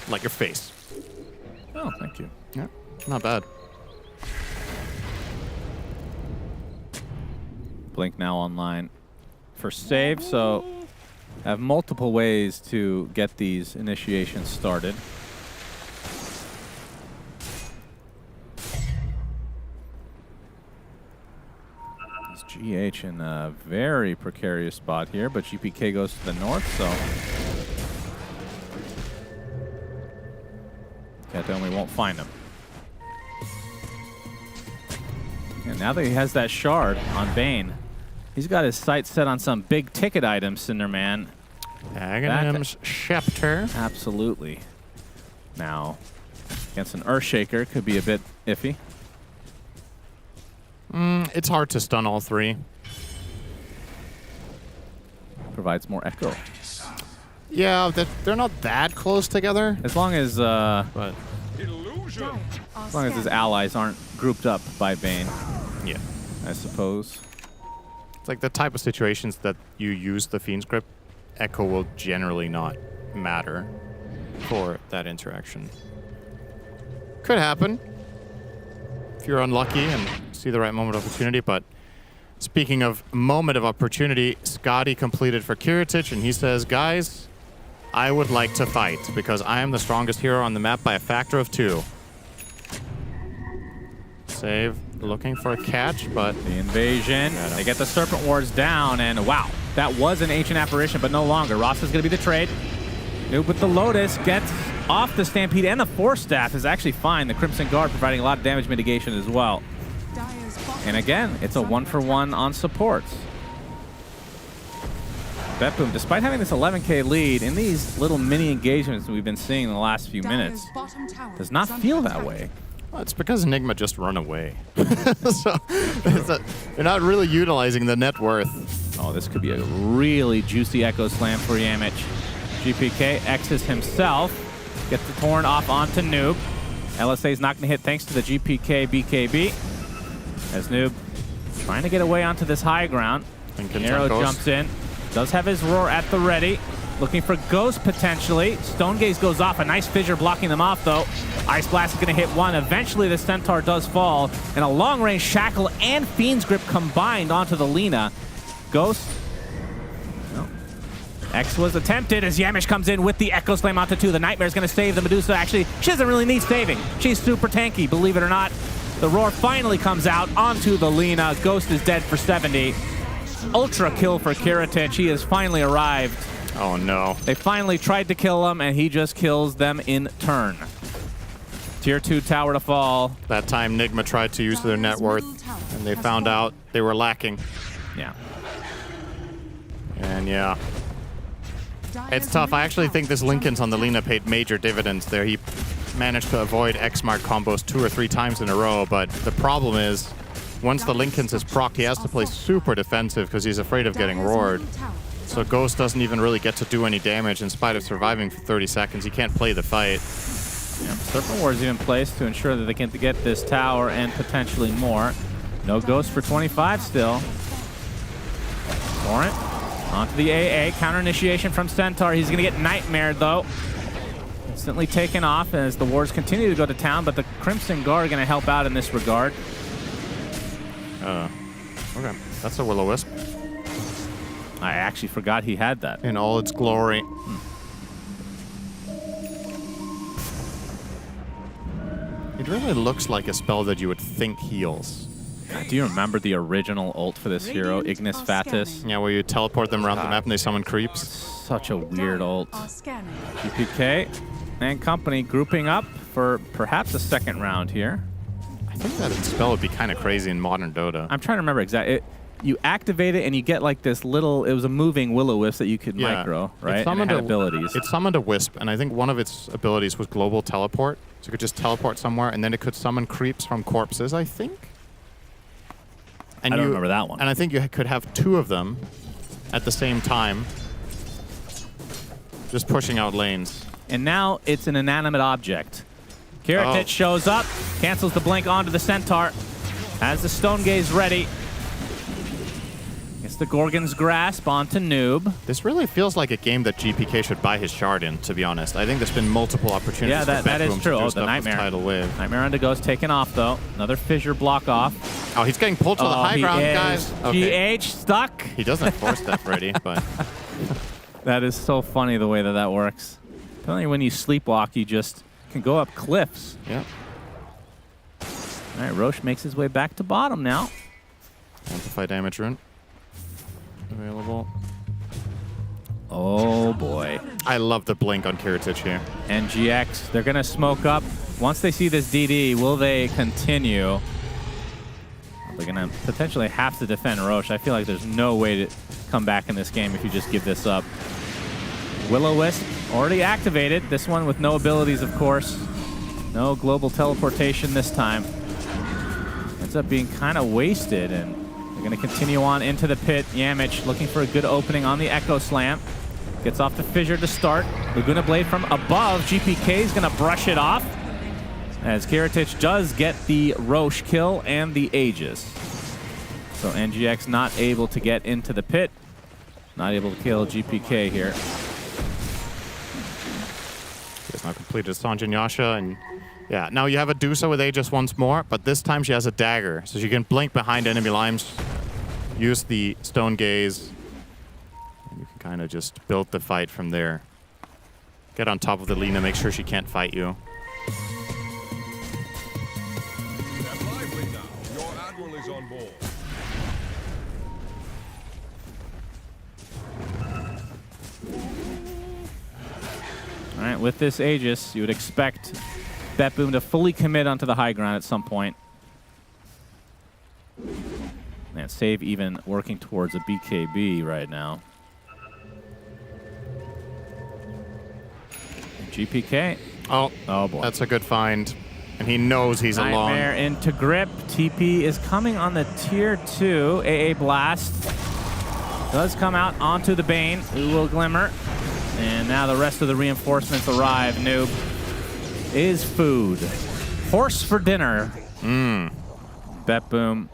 Like your face. Oh, thank you. Yeah, not bad. Blink now online for save, so have multiple ways to get these initiations started. It's GH in a very precarious spot here, but GPK goes to the north, so Katomi won't find him. And now that he has that shard on Bane, he's got his sights set on some big ticket items, Cinderman. Aghanim's Scepter. Absolutely. Now, against an Earthshaker could be a bit iffy. It's hard to stun all three. Provides more echo. Yeah, they're not that close together. As long as but as long as his allies aren't grouped up by Bane. Yeah. I suppose. It's like the type of situations that you use the Fiend script, echo will generally not matter for that interaction. Could happen if you're unlucky and see the right moment of opportunity, but speaking of moment of opportunity, Skadi completed for Kiritich, and he says, guys, I would like to fight because I am the strongest hero on the map by a factor of 2. Save, looking for a catch, but the invasion. They get the Serpent Wards down, and wow, that was an ancient apparition, but no longer. Ross is going to be the trade. Noob with the Lotus gets off the Stampede, and the Force Staff is actually fine. The Crimson Guard providing a lot of damage mitigation as well. And again, it's a 1-for-1 on supports. Bedboom, despite having this 11k lead in these little mini engagements that we've been seeing in the last few minutes, does not feel that way. Well, it's because Enigma just run away. So they're not really utilizing the net worth. Oh, this could be a really juicy Echo Slam for Yamich. GPK X's himself, gets the Torn off onto Noob. LSA is not going to hit thanks to the GPK BKB. As Noob trying to get away onto this high ground. Arrow jumps in. Does have his roar at the ready. Looking for Ghost potentially. Stone Gaze goes off. A nice fissure blocking them off though. Ice Blast is going to hit one. Eventually the Centaur does fall. And a long range Shackle and Fiend's Grip combined onto the Lina. Ghost. No. X was attempted as Yamish comes in with the Echo Slam onto 2. The Nightmare's going to save the Medusa. Actually, she doesn't really need saving. She's super tanky, believe it or not. The Roar finally comes out onto the Lina. Ghost is dead for 70. Ultra kill for Kiritich. He has finally arrived. Oh no. They finally tried to kill him, and he just kills them in turn. Tier 2 tower to fall. That time Nigma tried to use their net worth, and they found out they were lacking. Yeah. And yeah. It's tough. I actually think this Linken's on the Lina paid major dividends there. He managed to avoid X-Mark combos 2 or 3 times in a row, but the problem is, once the Linken's is procced, he has to play super defensive because he's afraid of getting roared. So Ghost doesn't even really get to do any damage in spite of surviving for 30 seconds. He can't play the fight. Yeah, Serpent Ward's in place to ensure that they can get this tower and potentially more. No Ghost for 25 still. Torrent onto the AA. Counter initiation from Centaur. He's going to get nightmared though. Instantly taken off as the wards continue to go to town, but the Crimson Guard are going to help out in this regard. Okay, that's a Will-O-Wisp. I actually forgot he had that. In all its glory. It really looks like a spell that you would think heals. God, do you remember the original ult for this hero, Ignis Fatus? Yeah, where you teleport them around the map and they summon creeps. Such a weird ult. GPK and company grouping up for perhaps a second round here. I think that spell would be kind of crazy in modern Dota. I'm trying to remember exactly. You activate it and you get like this little, it was a moving Will-O-Wisp that you could micro, right? And it had abilities. It summoned a Wisp, and I think one of its abilities was Global Teleport. So you could just teleport somewhere, and then it could summon creeps from corpses, I think? And I don't remember that one. And I think you could have 2 of them at the same time, just pushing out lanes. And now it's an inanimate object. Kiritich shows up, cancels the blink onto the Centaur, has the Stone Gaze ready. Gets the Gorgon's Grasp onto Noob. This really feels like a game that GPK should buy his shard in, to be honest. I think there's been multiple opportunities. Yeah, that is true. Oh, the Nightmare. Tidal Wave. Nightmare onto Ghost taken off, though. Another fissure block off. Oh, he's getting pulled to the high ground, guys. Okay. GH stuck. He doesn't force that, Freddy, but... That is so funny the way that that works. Apparently when you sleepwalk, you just can go up cliffs. Yeah. All right, Roche makes his way back to bottom now. Amplify damage rune. Available. Oh boy. I love the blink on Kiritich here. NGX, they're gonna smoke up. Once they see this DD, will they continue? They're gonna potentially have to defend Roche. I feel like there's no way to come back in this game if you just give this up. Will-O-Wisp already activated. This one with no abilities, of course. No global teleportation this time. Ends up being kind of wasted, and they're going to continue on into the pit. Yamich looking for a good opening on the Echo Slam. Gets off the fissure to start. Laguna Blade from above. GPK is going to brush it off as Kiritich does get the Roche kill and the Aegis. So NGX not able to get into the pit. Not able to kill GPK here. He has now completed Sanjin Yasha, and yeah, now you have a Dusa with Aegis once more, but this time she has a dagger, so she can blink behind enemy limes, use the Stone Gaze, and you can kind of just build the fight from there. Get on top of the Lina, make sure she can't fight you. All right, with this Aegis, you would expect BetBoom to fully commit onto the high ground at some point. Man, Save even working towards a BKB right now. GPK. Oh boy. That's a good find. And he knows he's alone. Nightmare into grip. TP is coming on the tier 2. AA Blast does come out onto the Bane, who will glimmer. And now the rest of the reinforcements arrive. Noob is food. Horse for dinner. BetBoom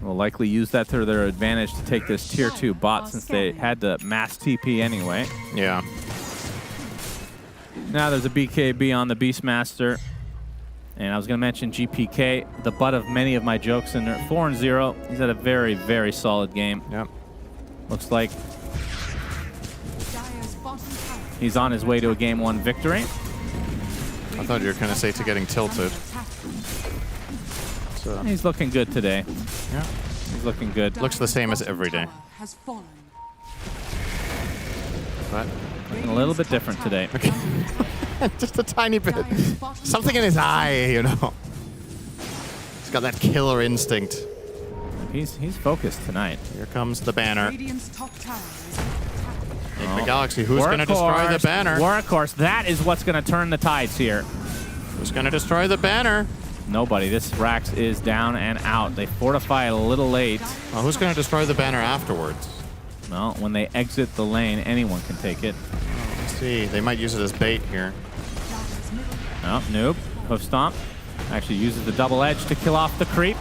will likely use that to their advantage to take this tier 2 bot since they had to mass TP anyway. Yeah. Now there's a BKB on the Beastmaster. And I was going to mention GPK, the butt of many of my jokes in there. 4-0. He's had a very, very solid game. Yep. Looks like he's on his way to a Game 1 victory. I thought you were going to say to getting tilted. So. He's looking good today. Yeah. He's looking good. Looks the same as every day. But looking a little bit different today. Okay. Just a tiny bit. Something in his eye, you know. He's got that killer instinct. He's focused tonight. Here comes the banner. Oh. Galaxy, who's going to destroy the banner? Warcourse, that is what's going to turn the tides here. Who's going to destroy the banner? Nobody. This Rax is down and out. They fortify a little late. Well, who's going to destroy the banner afterwards? Well, when they exit the lane, anyone can take it. Oh, let's see. They might use it as bait here. Oh, noob. Hoof Stomp. Actually uses the double edge to kill off the creep.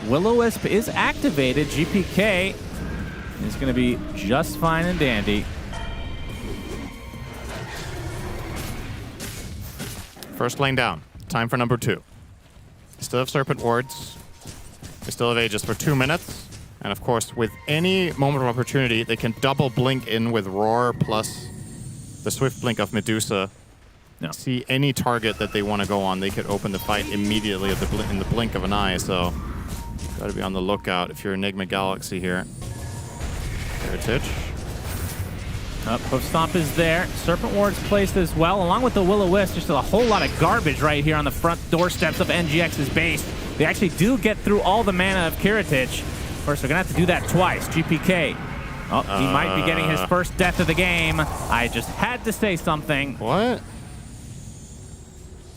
Will-O-Wisp is activated. GPK is going to be just fine and dandy. First lane down. Time for number 2. They still have Serpent Wards. They still have Aegis for 2 minutes. And of course, with any moment of opportunity, they can double blink in with Roar plus the Swift Blink of Medusa. No. See any target that they want to go on, they could open the fight immediately at in the blink of an eye. So, gotta be on the lookout if you're Enigma Galaxy here. Heritage. Hoof Stomp is there. Serpent Ward's placed as well, along with the Will-O-Wisp. Just a whole lot of garbage right here on the front doorsteps of NGX's base. They actually do get through all the mana of Kiritich. Of course, they're gonna have to do that twice. GPK. Oh, he might be getting his first death of the game. I just had to say something. What?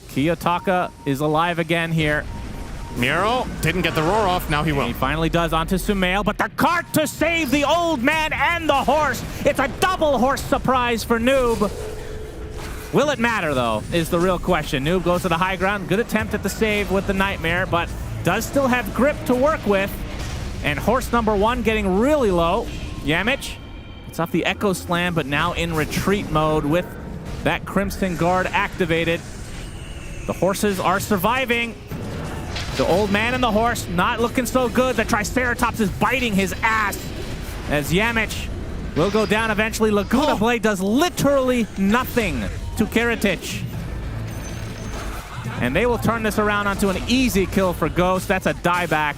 Kiyotaka is alive again here. Miro didn't get the roar off, now he will. He finally does onto Sumail, but the cart to save the old man and the horse. It's a double horse surprise for Noob. Will it matter, though, is the real question. Noob goes to the high ground. Good attempt at the save with the Nightmare, but does still have grip to work with. And horse number 1 getting really low. Yamich, it's off the Echo Slam, but now in retreat mode with that Crimson Guard activated. The horses are surviving. The old man and the horse not looking so good. The Triceratops is biting his ass as Yamich will go down eventually. Laguna Blade does literally nothing to Kiritich. And they will turn this around onto an easy kill for Ghost. That's a dieback.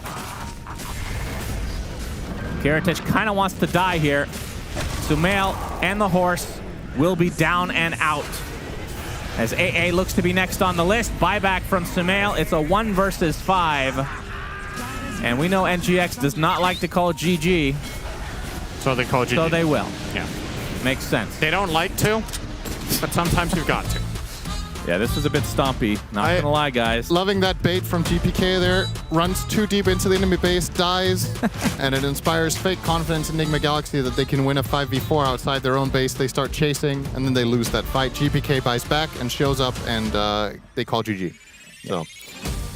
Kiritich kind of wants to die here. Sumail and the horse will be down and out. As AA looks to be next on the list. Buyback from Sumail. It's a 1 versus 5. And we know NGX does not like to call GG. So they call GG. So they will. Yeah. Makes sense. They don't like to, but sometimes you've got to. Yeah, this was a bit stompy. Not gonna lie, guys. Loving that bait from GPK there. Runs too deep into the enemy base, dies, and it inspires fake confidence in Enigma Galaxy that they can win a 5v4 outside their own base. They start chasing, and then they lose that fight. GPK buys back and shows up, and they call GG. So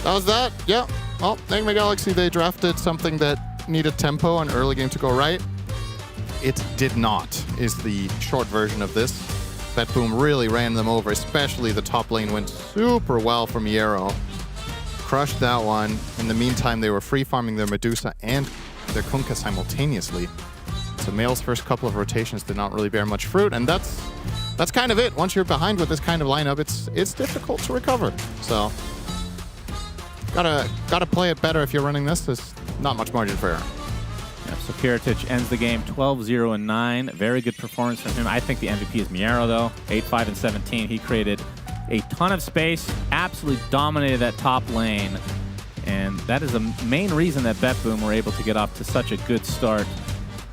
that was that. Yeah. Well, Enigma Galaxy, they drafted something that needed tempo and early game to go right. It did not, is the short version of this. Bet Boom really ran them over, especially the top lane went super well from Yero. Crushed that one. In the meantime, they were free farming their Medusa and their Kunkka simultaneously. So Male's first couple of rotations did not really bear much fruit, and that's kind of it. Once you're behind with this kind of lineup, it's difficult to recover. So gotta play it better if you're running this. There's not much margin for error. Yeah, so Kiritich ends the game 12-0-9. Very good performance from him. I think the MVP is Miero, though. 8-5-17. He created a ton of space, absolutely dominated that top lane. And that is the main reason that BetBoom were able to get off to such a good start.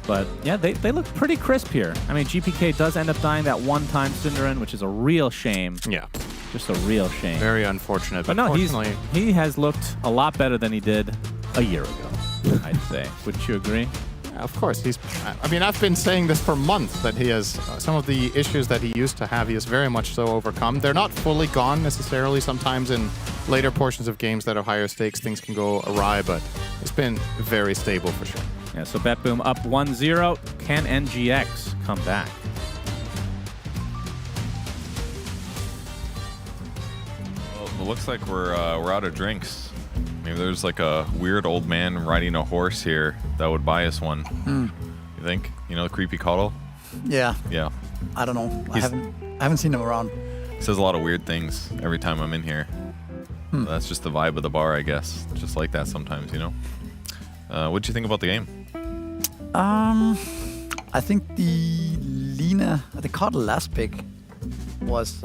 But yeah, they look pretty crisp here. I mean, GPK does end up dying that one time Cinderin, which is a real shame. Yeah. Just a real shame. Very unfortunate. But no, he has looked a lot better than he did a year ago, I'd say. Wouldn't you agree? Of course, I mean, I've been saying this for months that he has some of the issues that he used to have. He has very much so overcome. They're not fully gone necessarily. Sometimes in later portions of games that are higher stakes, things can go awry, but it's been very stable for sure. Yeah, so BetBoom up 1-0. Can NGX come back? Well, it looks like we're out of drinks. Maybe there's like a weird old man riding a horse here that would buy us one. You think? You know, the creepy coddle? Yeah. Yeah. I don't know. I haven't seen him around. He says a lot of weird things every time I'm in here. That's just the vibe of the bar, I guess. Just like that sometimes, you know? What'd you think about the game? I think the coddle last pick was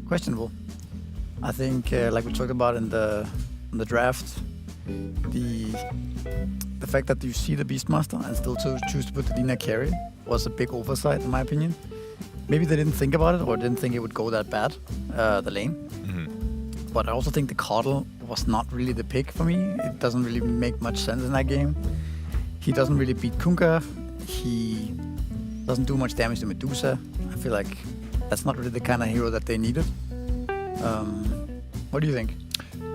questionable. I think, like we talked about in the draft, the fact that you see the Beastmaster and still choose to put the Lina carry was a big oversight, in my opinion. Maybe they didn't think about it or didn't think it would go that bad, the lane. But I also think the coddle was not really the pick for me. It doesn't really make much sense in that game. He doesn't really beat Kunkka. He doesn't do much damage to Medusa. I feel like that's not really the kind of hero that they needed. What do you think?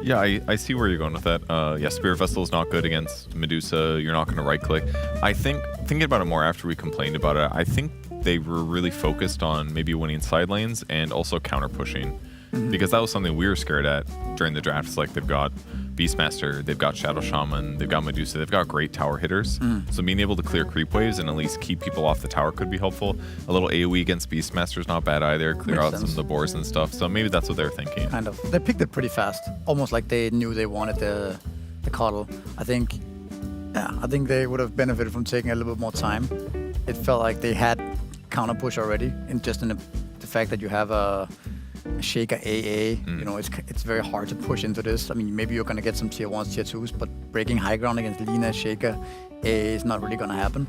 Yeah, I see where you're going with that. Yeah, Spirit Vessel is not good against Medusa. You're not going to right-click. I think, thinking about it more after we complained about it, I think they were really focused on maybe winning side lanes and also counter-pushing. Because that was something we were scared at during the draft. It's like they've got Beastmaster, they've got Shadow Shaman, they've got Medusa, they've got great tower hitters. So being able to clear creep waves and at least keep people off the tower could be helpful. A little AoE against Beastmaster is not bad either. Clear out some of the boars and stuff. So maybe that's what they're thinking. Kind of. They picked it pretty fast. Almost like they knew they wanted the coddle. I think they would have benefited from taking a little bit more time. It felt like they had counter push already, in the fact that you have a Shaker AA, you know, it's very hard to push into this. I mean, maybe you're going to get some tier 1s, tier 2s, but breaking high ground against Lina, Shaker AA is not really going to happen.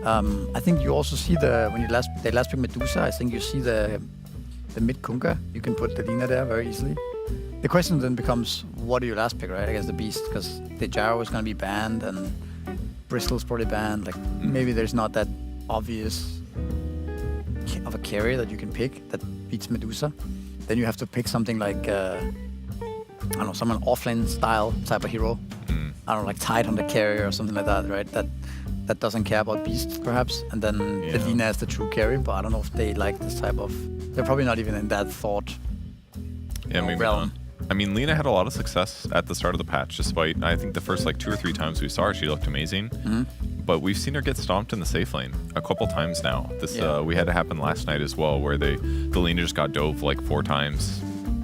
I think you also see when they last pick Medusa, I think you see the mid Kunkka. You can put the Lina there very easily. The question then becomes, what do you last pick, right? I guess the Beast, because the Gyro is going to be banned and Bristol's probably banned. Like, maybe there's not that obvious of a carry that you can pick that beats Medusa. Then you have to pick something like, I don't know, some offlane style type of hero. I don't know, like Tide on the carrier or something like that, right? That doesn't care about beasts, perhaps. And then the Lina is the true carry, but I don't know if they like this type of... They're probably not even in that thought realm. I mean, Lina had a lot of success at the start of the patch, despite, I think the first like 2 or 3 times we saw her, she looked amazing. But we've seen her get stomped in the safe lane a couple times now. This we had it happen last night as well, where the Lina just got dove like 4 times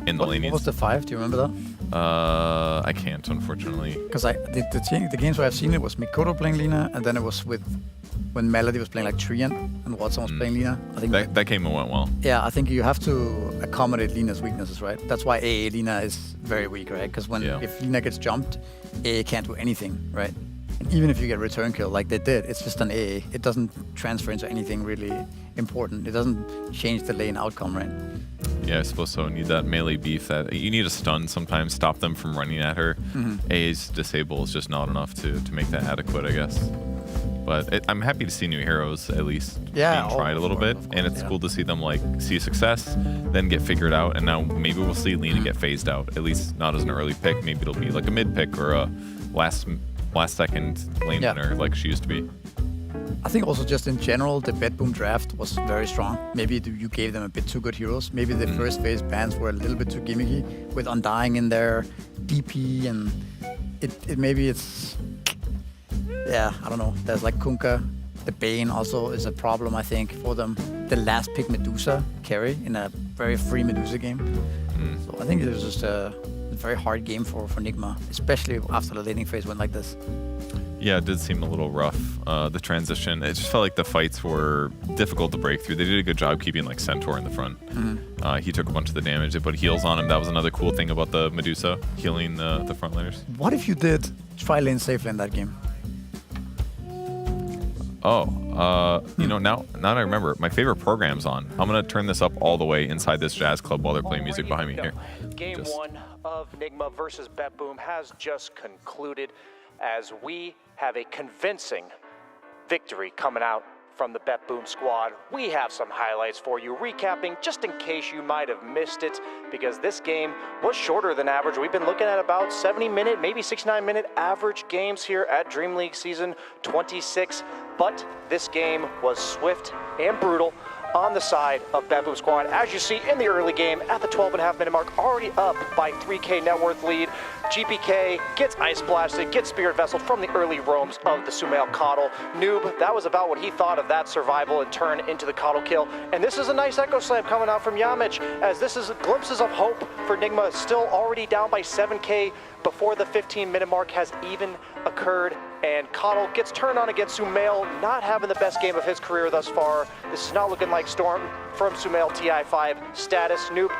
in the lane. What was the 5? Do you remember that? I can't, unfortunately. Because the games where I've seen it was Mikoto playing Lina, and then it was when Melody was playing like Treant and Watson was playing Lina. I think that game went well. Yeah, I think you have to accommodate Lina's weaknesses, right? That's why AA Lina is very weak, right? Because if Lina gets jumped, AA can't do anything, right? And even if you get return kill like they did, it's just an AA. It doesn't transfer into anything really important. It doesn't change the lane outcome, right? Yeah, I suppose so. You need that melee beef. That you need a stun sometimes, stop them from running at her. AA's disable is just not enough to make that adequate, I guess. But I'm happy to see new heroes at least being tried a little bit, and it's cool to see them like see success, then get figured out, and now maybe we'll see Lina get phased out. At least not as an early pick. Maybe it'll be like a mid pick or a last second lane winner like she used to be. I think also just in general, the BetBoom draft was very strong. Maybe you gave them a bit too good heroes. Maybe the first phase bans were a little bit too gimmicky with Undying in there, DP, and I don't know. There's like Kunkka. The Bane also is a problem, I think, for them. The last pick Medusa carry in a very free Medusa game. So I think it was just a very hard game for Nigma, especially after the laning phase went like this. Yeah, it did seem a little rough, the transition. It just felt like the fights were difficult to break through. They did a good job keeping like Centaur in the front. He took a bunch of the damage. They put heals on him. That was another cool thing about the Medusa, healing the front laners. What if you did try lane safe lane that game? You know, now I remember, my favorite program's on. I'm going to turn this up all the way inside this jazz club while they're playing music behind me here. Game 1 of Nigma versus BetBoom has just concluded as we have a convincing victory coming out from the Bet Boom squad. We have some highlights for you, recapping just in case you might have missed it, because this game was shorter than average. We've been looking at about 70-minute, maybe 69-minute average games here at Dream League Season 26, but this game was swift and brutal on the side of Bet Boom squad. As you see in the early game, at the 12.5-minute mark, already up by 3K net worth lead. GPK gets Ice Blasted, gets Spirit Vessel from the early roams of the Sumail Coddle. Noob, that was about what he thought of that survival and turn into the Coddle kill. And this is a nice Echo Slam coming out from Yamich, as this is glimpses of hope for Nigma, still already down by 7K before the 15-minute mark has even occurred. And Coddle gets turned on against Sumail, not having the best game of his career thus far. This is not looking like Storm from Sumail TI5 status. Noob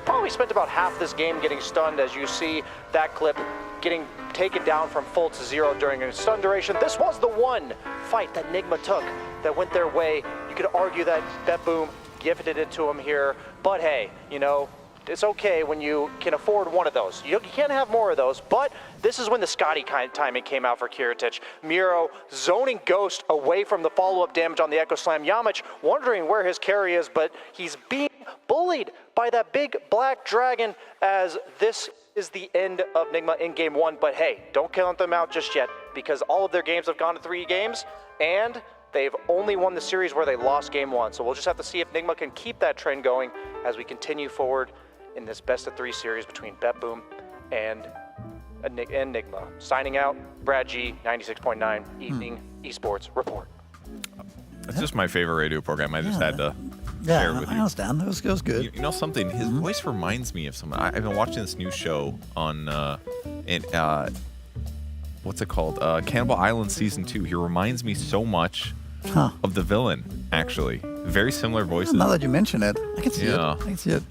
probably spent about half this game getting stunned, as you see that clip getting taken down from full to 0 during a stun duration. This was the one fight that Nigma took that went their way. You could argue that Bet Boom gifted it to him here, but hey, you know, it's okay when you can afford one of those. You can't have more of those, but this is when the Scotty kind of timing came out for Kiritich. Miro zoning Ghost away from the follow-up damage on the Echo Slam. Yamich wondering where his carry is, but he's being bullied by that big black dragon, as this is the end of Nigma in game 1. But hey, don't count them out just yet, because all of their games have gone to 3 games, and they've only won the series where they lost game 1. So we'll just have to see if Nigma can keep that trend going as we continue forward in this best of 3 series between Bet Boom and Nigma. Signing out, Brad G, 96.9 Evening Esports Report. It's just my favorite radio program. I just had to share it with you. I understand. It was good. You know something? His voice reminds me of someone. I've been watching this new show on, what's it called? Cannibal Island Season 2. He reminds me so much of the villain, actually. Very similar voices. Now that you mention it, I can see it. I can see it.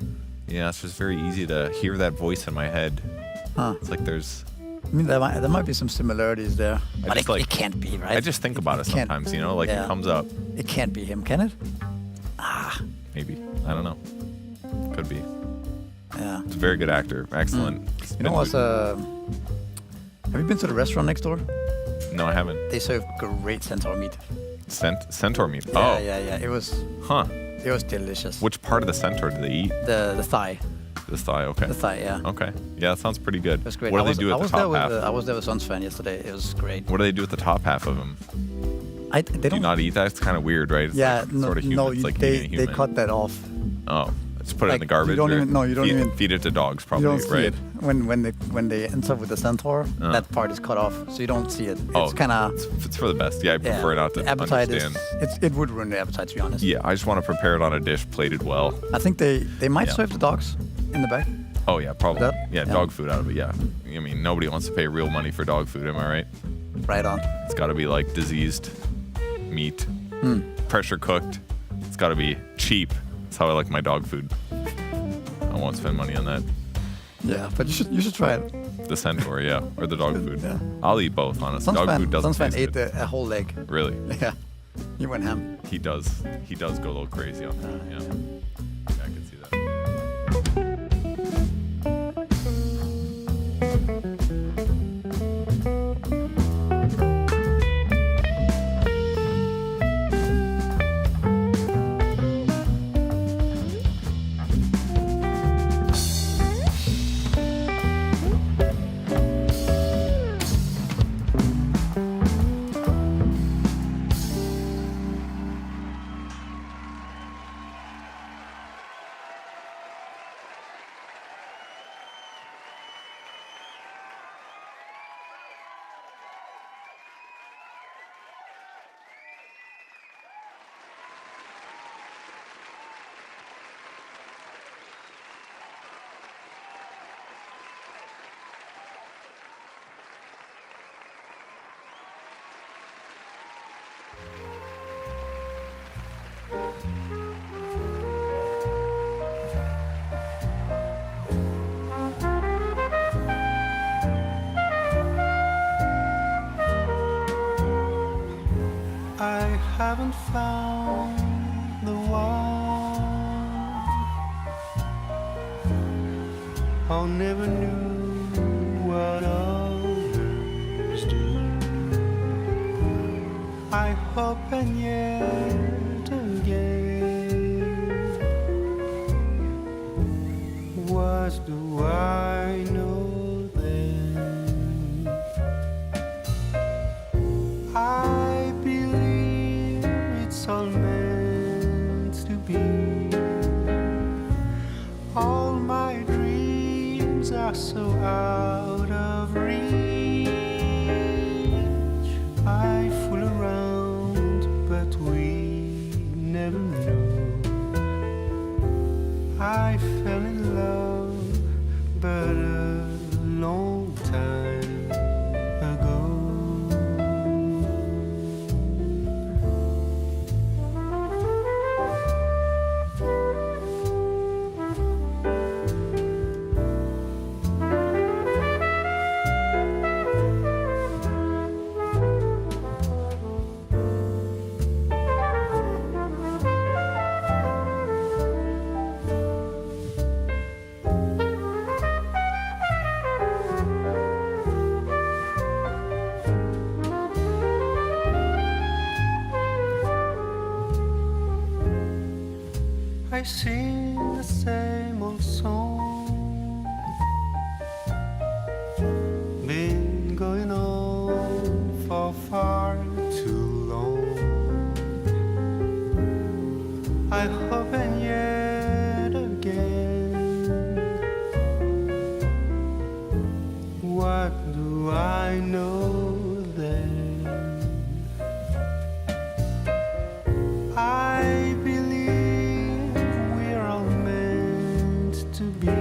Yeah, it's just very easy to hear that voice in my head. It's like there's... I mean, there might be some similarities there. But it can't be, right? I just think about it sometimes, you know? Like, it comes up. It can't be him, can it? Maybe. I don't know. Could be. Yeah. It's a very good actor. Excellent. You know what's... Have you been to the restaurant next door? No, I haven't. They serve great centaur meat. Centaur meat? Yeah, yeah. It was... It was delicious. Which part of the centaur do they eat? The thigh. The thigh, okay. The thigh, yeah. Okay. Yeah, that sounds pretty good. It was great. What do they do at the top half? I was there with Sunsfan yesterday. It was great. What do they do with the top half of them? They do you not eat that? It's kind of weird, right? It's sort of human. It's like they cut that off. Oh, just put it in the garbage. You don't even feed it to dogs, probably, you don't see right? it. When they enter with the centaur, that part is cut off, so you don't see it. It's kind of... It's for the best. Yeah, I prefer not to understand. It would ruin the appetite, to be honest. Yeah, I just want to prepare it on a dish, plated well. I think they might serve the dogs in the back. Oh, yeah, probably. Yeah, dog food out of it, yeah. I mean, nobody wants to pay real money for dog food, am I right? Right on. It's got to be, like, diseased meat, pressure cooked. It's got to be cheap. That's how I like my dog food. I won't spend money on that. Yeah, but you should try it. The centaur, yeah, or the dog food. Yeah. I'll eat both, honestly. Dog food doesn't taste ate good. a whole leg. Really? Yeah. He went ham. He does go a little crazy on that. Yeah, I can see that. I haven't found the one. I never knew what others do. I hope and yet again. What do I know then? I believe it's all meant to be. All my dreams are so out of reach. I fool around, but we never know. I fell in love, but a long time ago. I sing the same old song, been going on for far too long. I hope and yet again. What do I know then? I believe we're all meant to be.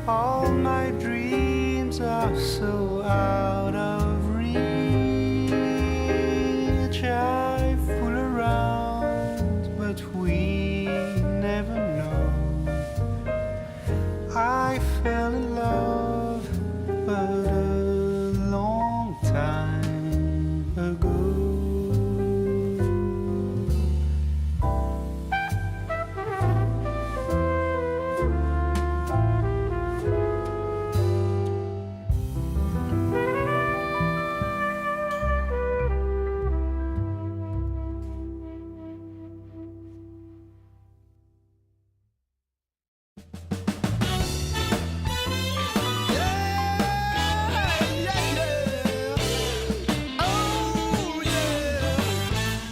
All my dreams are so out of reach. I fool around, but we never know. I fell in love, but a long time ago.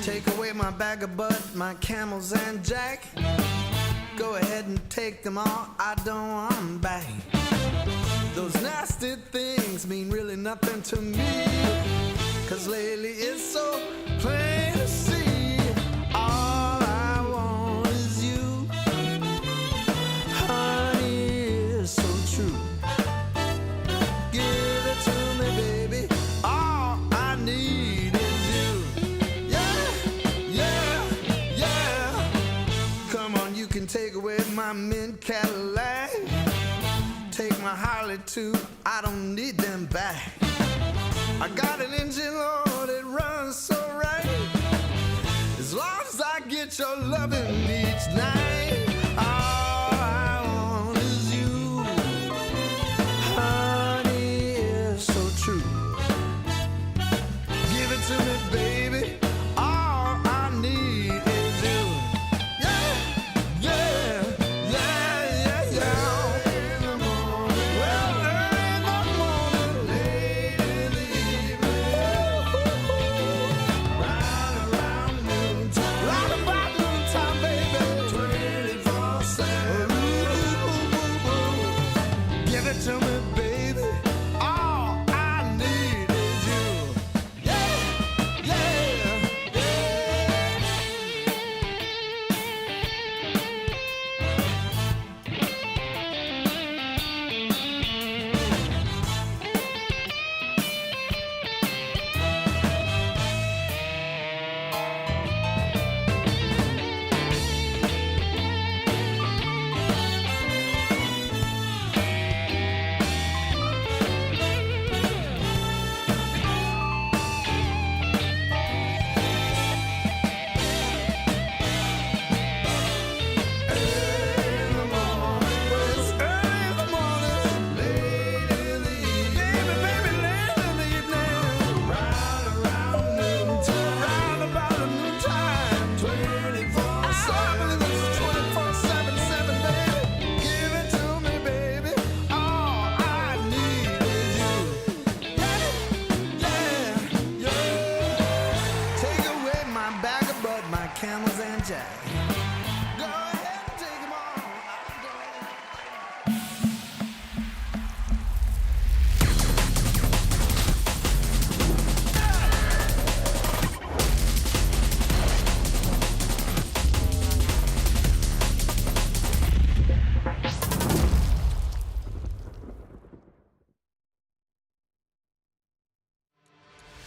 Take away my bag of bud, my camels and jack. Go ahead and take them all, I don't want them back. Those nasty things mean really nothing to me, 'cause lately it's so plain to see. All I want is you, honey, it's so true. Give it to me, baby, all I need is you. Yeah. Come on, you can take away my mint Cadillac. Take my Harley too, I don't need them back. I got an engine, Lord, it runs so right. As long as I get your loving each night. All I want is you, honey, it's so true. Give it to me, baby, all I need is you. Yeah. In the morning, well, early in the morning, late in the evening, round around noontime, round about noontime, baby, 24/7. Give it to me, baby, all I need is you. Yeah.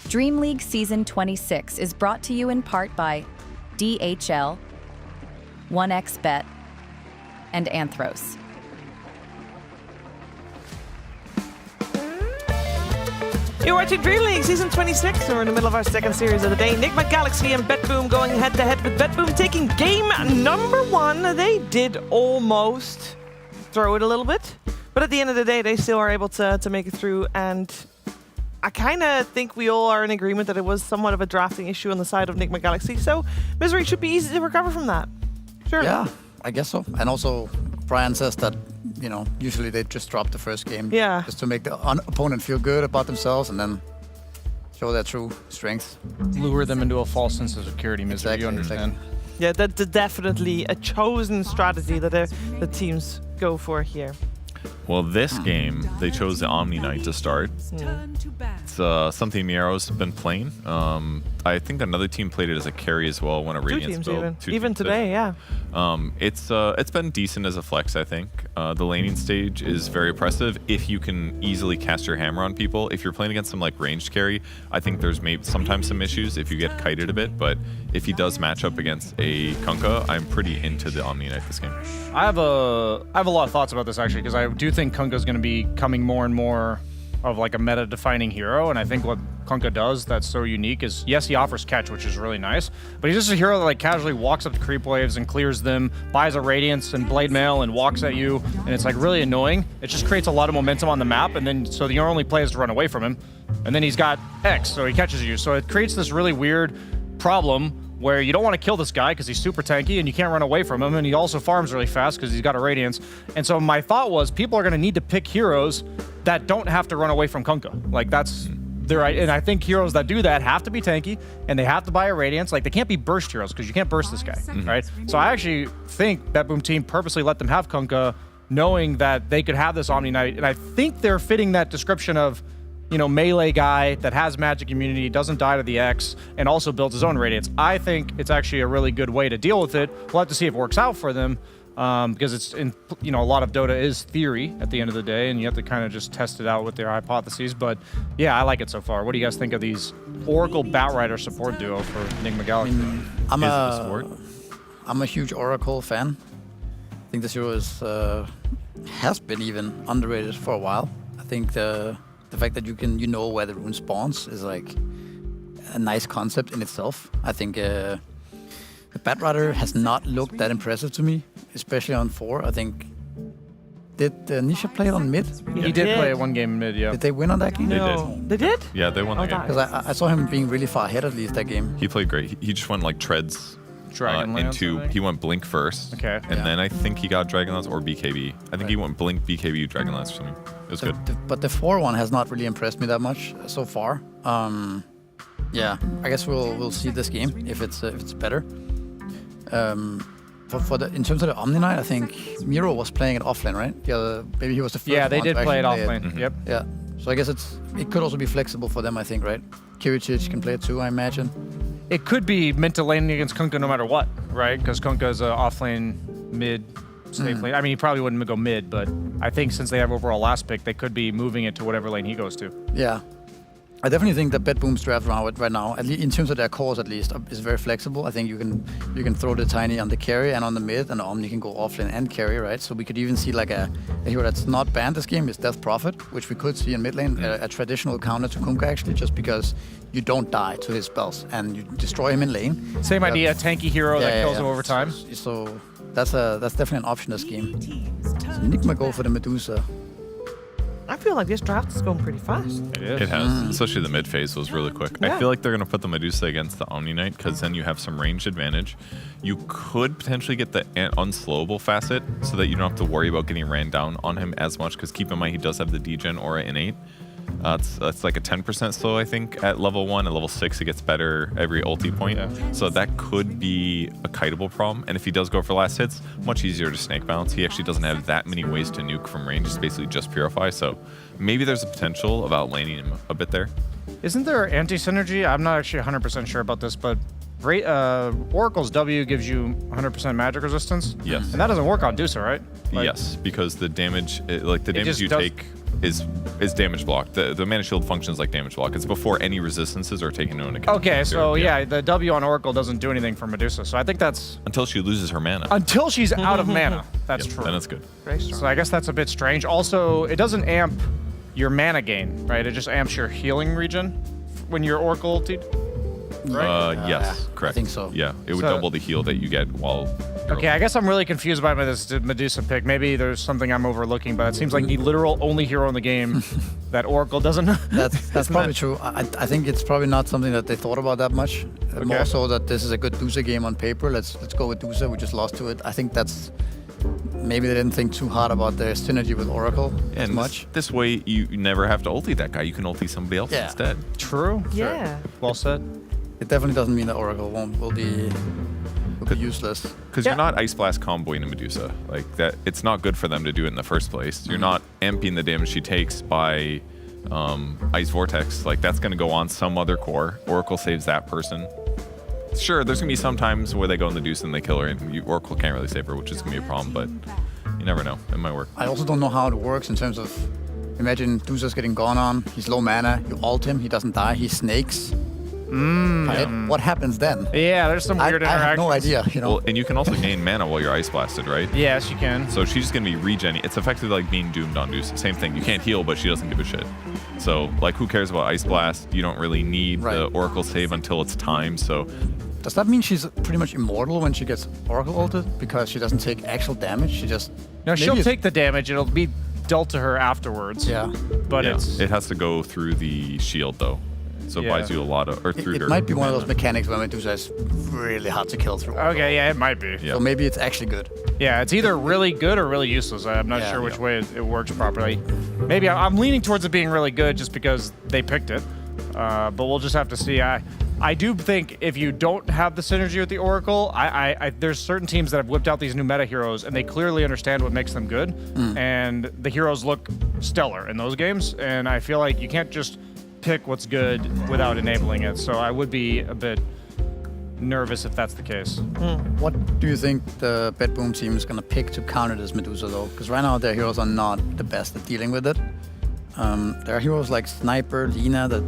DreamLeague Season 26 is brought to you in part by DHL, 1xBet, and Anthros. You're watching DreamLeague Season 26. We're in the middle of our second series of the day. Enigma Galaxy and BetBoom going head-to-head with BetBoom taking game number 1. They did almost throw it a little bit, but at the end of the day, they still are able to make it through, and I kind of think we all are in agreement that it was somewhat of a drafting issue on the side of Enigma Galaxy, so Misery should be easy to recover from that. Sure. Yeah, I guess so. And also, Brian says that, you know, usually they just drop the first game. Yeah. Just to make the opponent feel good about themselves and then show their true strengths. Lure them into a false sense of security, Misery. Exactly, You understand? Yeah, that's definitely a chosen strategy that the teams go for here. Well, this game, they chose the Omni Knight to start. It's something Miero's been playing. I think another team played it as a carry as well when a Radiance build. Even today, yeah. It's been decent as a flex, I think. The laning stage is very oppressive if you can easily cast your hammer on people. If you're playing against some like ranged carry, I think there's maybe sometimes some issues if you get kited a bit, but if he does match up against a Kunkka, I'm pretty into the Omni Knight this game. I have a lot of thoughts about this actually, because I do think Kunkka's going to be becoming more and more of like a meta-defining hero, and I think what Kunkka does that's so unique is, yes, he offers catch, which is really nice, but he's just a hero that like casually walks up to creep waves and clears them, buys a Radiance and Blade Mail and walks at you, and it's like really annoying. It just creates a lot of momentum on the map, and then so your only play is to run away from him, and then he's got X, so he catches you. So it creates this really weird problem where you don't want to kill this guy because he's super tanky and you can't run away from him, and he also farms really fast because he's got a Radiance. And so my thought was people are going to need to pick heroes that don't have to run away from Kunkka. Like that's their, and I think heroes that do that have to be tanky and they have to buy a Radiance. Like they can't be burst heroes because you can't burst this guy, right? So I actually think BetBoom team purposely let them have Kunkka knowing that they could have this Omni Knight, and I think they're fitting that description of, you know, melee guy that has magic immunity, doesn't die to the X, and also builds his own Radiance. I think it's actually a really good way to deal with it. We'll have to see if it works out for them, because it's in, you know, a lot of Dota is theory at the end of the day, and you have to kind of just test it out with their hypotheses. But yeah, I like it so far. What do you guys think of these Oracle Batrider support duo for Enigma Galaxy? I'm a huge Oracle fan. I think this hero is has been even underrated for a while. I think the fact that you know where the rune spawns is like a nice concept in itself. I think the Batrider has not looked that impressive to me, especially on 4. I think did Nisha play it on mid? He did play one game mid, yeah. Did they win on that game? They did? Yeah, they won that game. Because I saw him being really far ahead at least that game. He played great. He just went like treads. Dragonlance, he went Blink first. Okay. And then I think he got Dragonlance or BKB. I think he went Blink, BKB, Dragonlance or something. It was good. But the 4 one has not really impressed me that much so far. Yeah, I guess we'll see this game if it's better. In terms of the Omni Knight, I think Miro was playing it offlane, right? Maybe he was the first. Yeah, they one did to play it actually offlane. Yep. Yeah. So I guess it could also be flexible for them, I think, right? Kiricic can play it too, I imagine. It could be meant to lane against Kunkka no matter what, right? Because Kunkka is an offlane mid safe lane. I mean, he probably wouldn't go mid, but I think since they have overall last pick, they could be moving it to whatever lane he goes to. Yeah. I definitely think that BetBoom's draft right now, at least in terms of their cores at least, is very flexible. I think you can throw the Tiny on the carry and on the mid, and the Omni can go offlane and carry, right? So we could even see like a hero that's not banned this game is Death Prophet, which we could see in mid lane, a traditional counter to Kunkka actually, just because you don't die to his spells and you destroy him in lane. Same idea, a tanky hero that kills him over time. So that's definitely an option this game. So Enigma go for the Medusa. I feel like this draft is going pretty fast. It is. It has. Especially the mid phase was really quick. Yeah. I feel like they're going to put the Medusa against the Omni Knight because then you have some range advantage. You could potentially get the unslowable facet so that you don't have to worry about getting ran down on him as much, because keep in mind he does have the degen aura innate. It's like a 10% slow, I think, at level 1. At level 6, it gets better every ulti point. Yeah. So that could be a kiteable problem. And if he does go for last hits, much easier to snake bounce. He actually doesn't have that many ways to nuke from range. It's basically just purify. So maybe there's a potential of outlaning him a bit there. Isn't there anti-synergy? I'm not actually 100% sure about this, but Oracle's W gives you 100% magic resistance. Yes. And that doesn't work on Dusa, right? Yes, because the damage, damage you take is damage block. The mana shield functions like damage block. It's before any resistances are taken into account. Okay, so yeah, the W on Oracle doesn't do anything for Medusa, so I think that's... Until she loses her mana. Until she's out of mana. That's true. Then it's good. So I guess that's a bit strange. Also, it doesn't amp your mana gain, right? It just amps your healing regen when you're Oracle ulted, right? Yes, correct. I think so. Yeah, it would So- double the heal that you get while... Okay, I guess I'm really confused by this Medusa pick. Maybe there's something I'm overlooking, but it seems like the literal only hero in the game that Oracle doesn't. That's probably true. I think it's probably not something that they thought about that much. More so that this is a good Dusa game on paper. Let's go with Dusa. We just lost to it. I think that's maybe they didn't think too hard about the synergy with Oracle as And much. this way, you never have to ulti that guy. You can ulti somebody else instead. True. Yeah. Well said. It definitely doesn't mean that Oracle will be useless. Because you're not Ice Blast comboing a Medusa. Like that, it's not good for them to do it in the first place. You're not amping the damage she takes by Ice Vortex. Like that's going to go on some other core. Oracle saves that person. Sure, there's going to be some times where they go in the Deuce and they kill her, and Oracle can't really save her, which is going to be a problem. But you never know. It might work. I also don't know how it works in terms of, imagine Dusa's getting gone on. He's low mana. You ult him. He doesn't die. He snakes. Right? What happens then? Yeah, there's some weird I have interactions. no idea. You know. Well, and you can also gain mana while you're Ice Blasted, right? Yes, you can. So she's going to be regenning. It's effectively like being doomed on Deuce. Same thing. You can't heal, but she doesn't give a shit. So, like, who cares about Ice Blast? You don't really need the Oracle save until it's time, so... Does that mean she's pretty much immortal when she gets Oracle ulted? Because she doesn't take actual damage? She just... No, she'll take the damage. It'll be dealt to her afterwards. Yeah. But Yeah, it's... it has to go through the shield, though. So it buys you a lot of... Or through It her might be one of those mana. mechanics where Medusa is really hard to kill through. Okay, yeah, it might be. Yeah. So maybe it's actually good. Yeah, it's either really good or really useless. I'm not sure which way it works properly. Maybe I'm leaning towards it being really good just because they picked it. But we'll just have to see. I do think if you don't have the synergy with the Oracle, there's certain teams that have whipped out these new meta heroes and they clearly understand what makes them good. And the heroes look stellar in those games. And I feel like you can't just pick what's good without enabling it. So I would be a bit nervous if that's the case. What do you think the Bedboom team is going to pick to counter this Medusa, though? Because right now their heroes are not the best at dealing with it. There are heroes like Sniper, Lina, the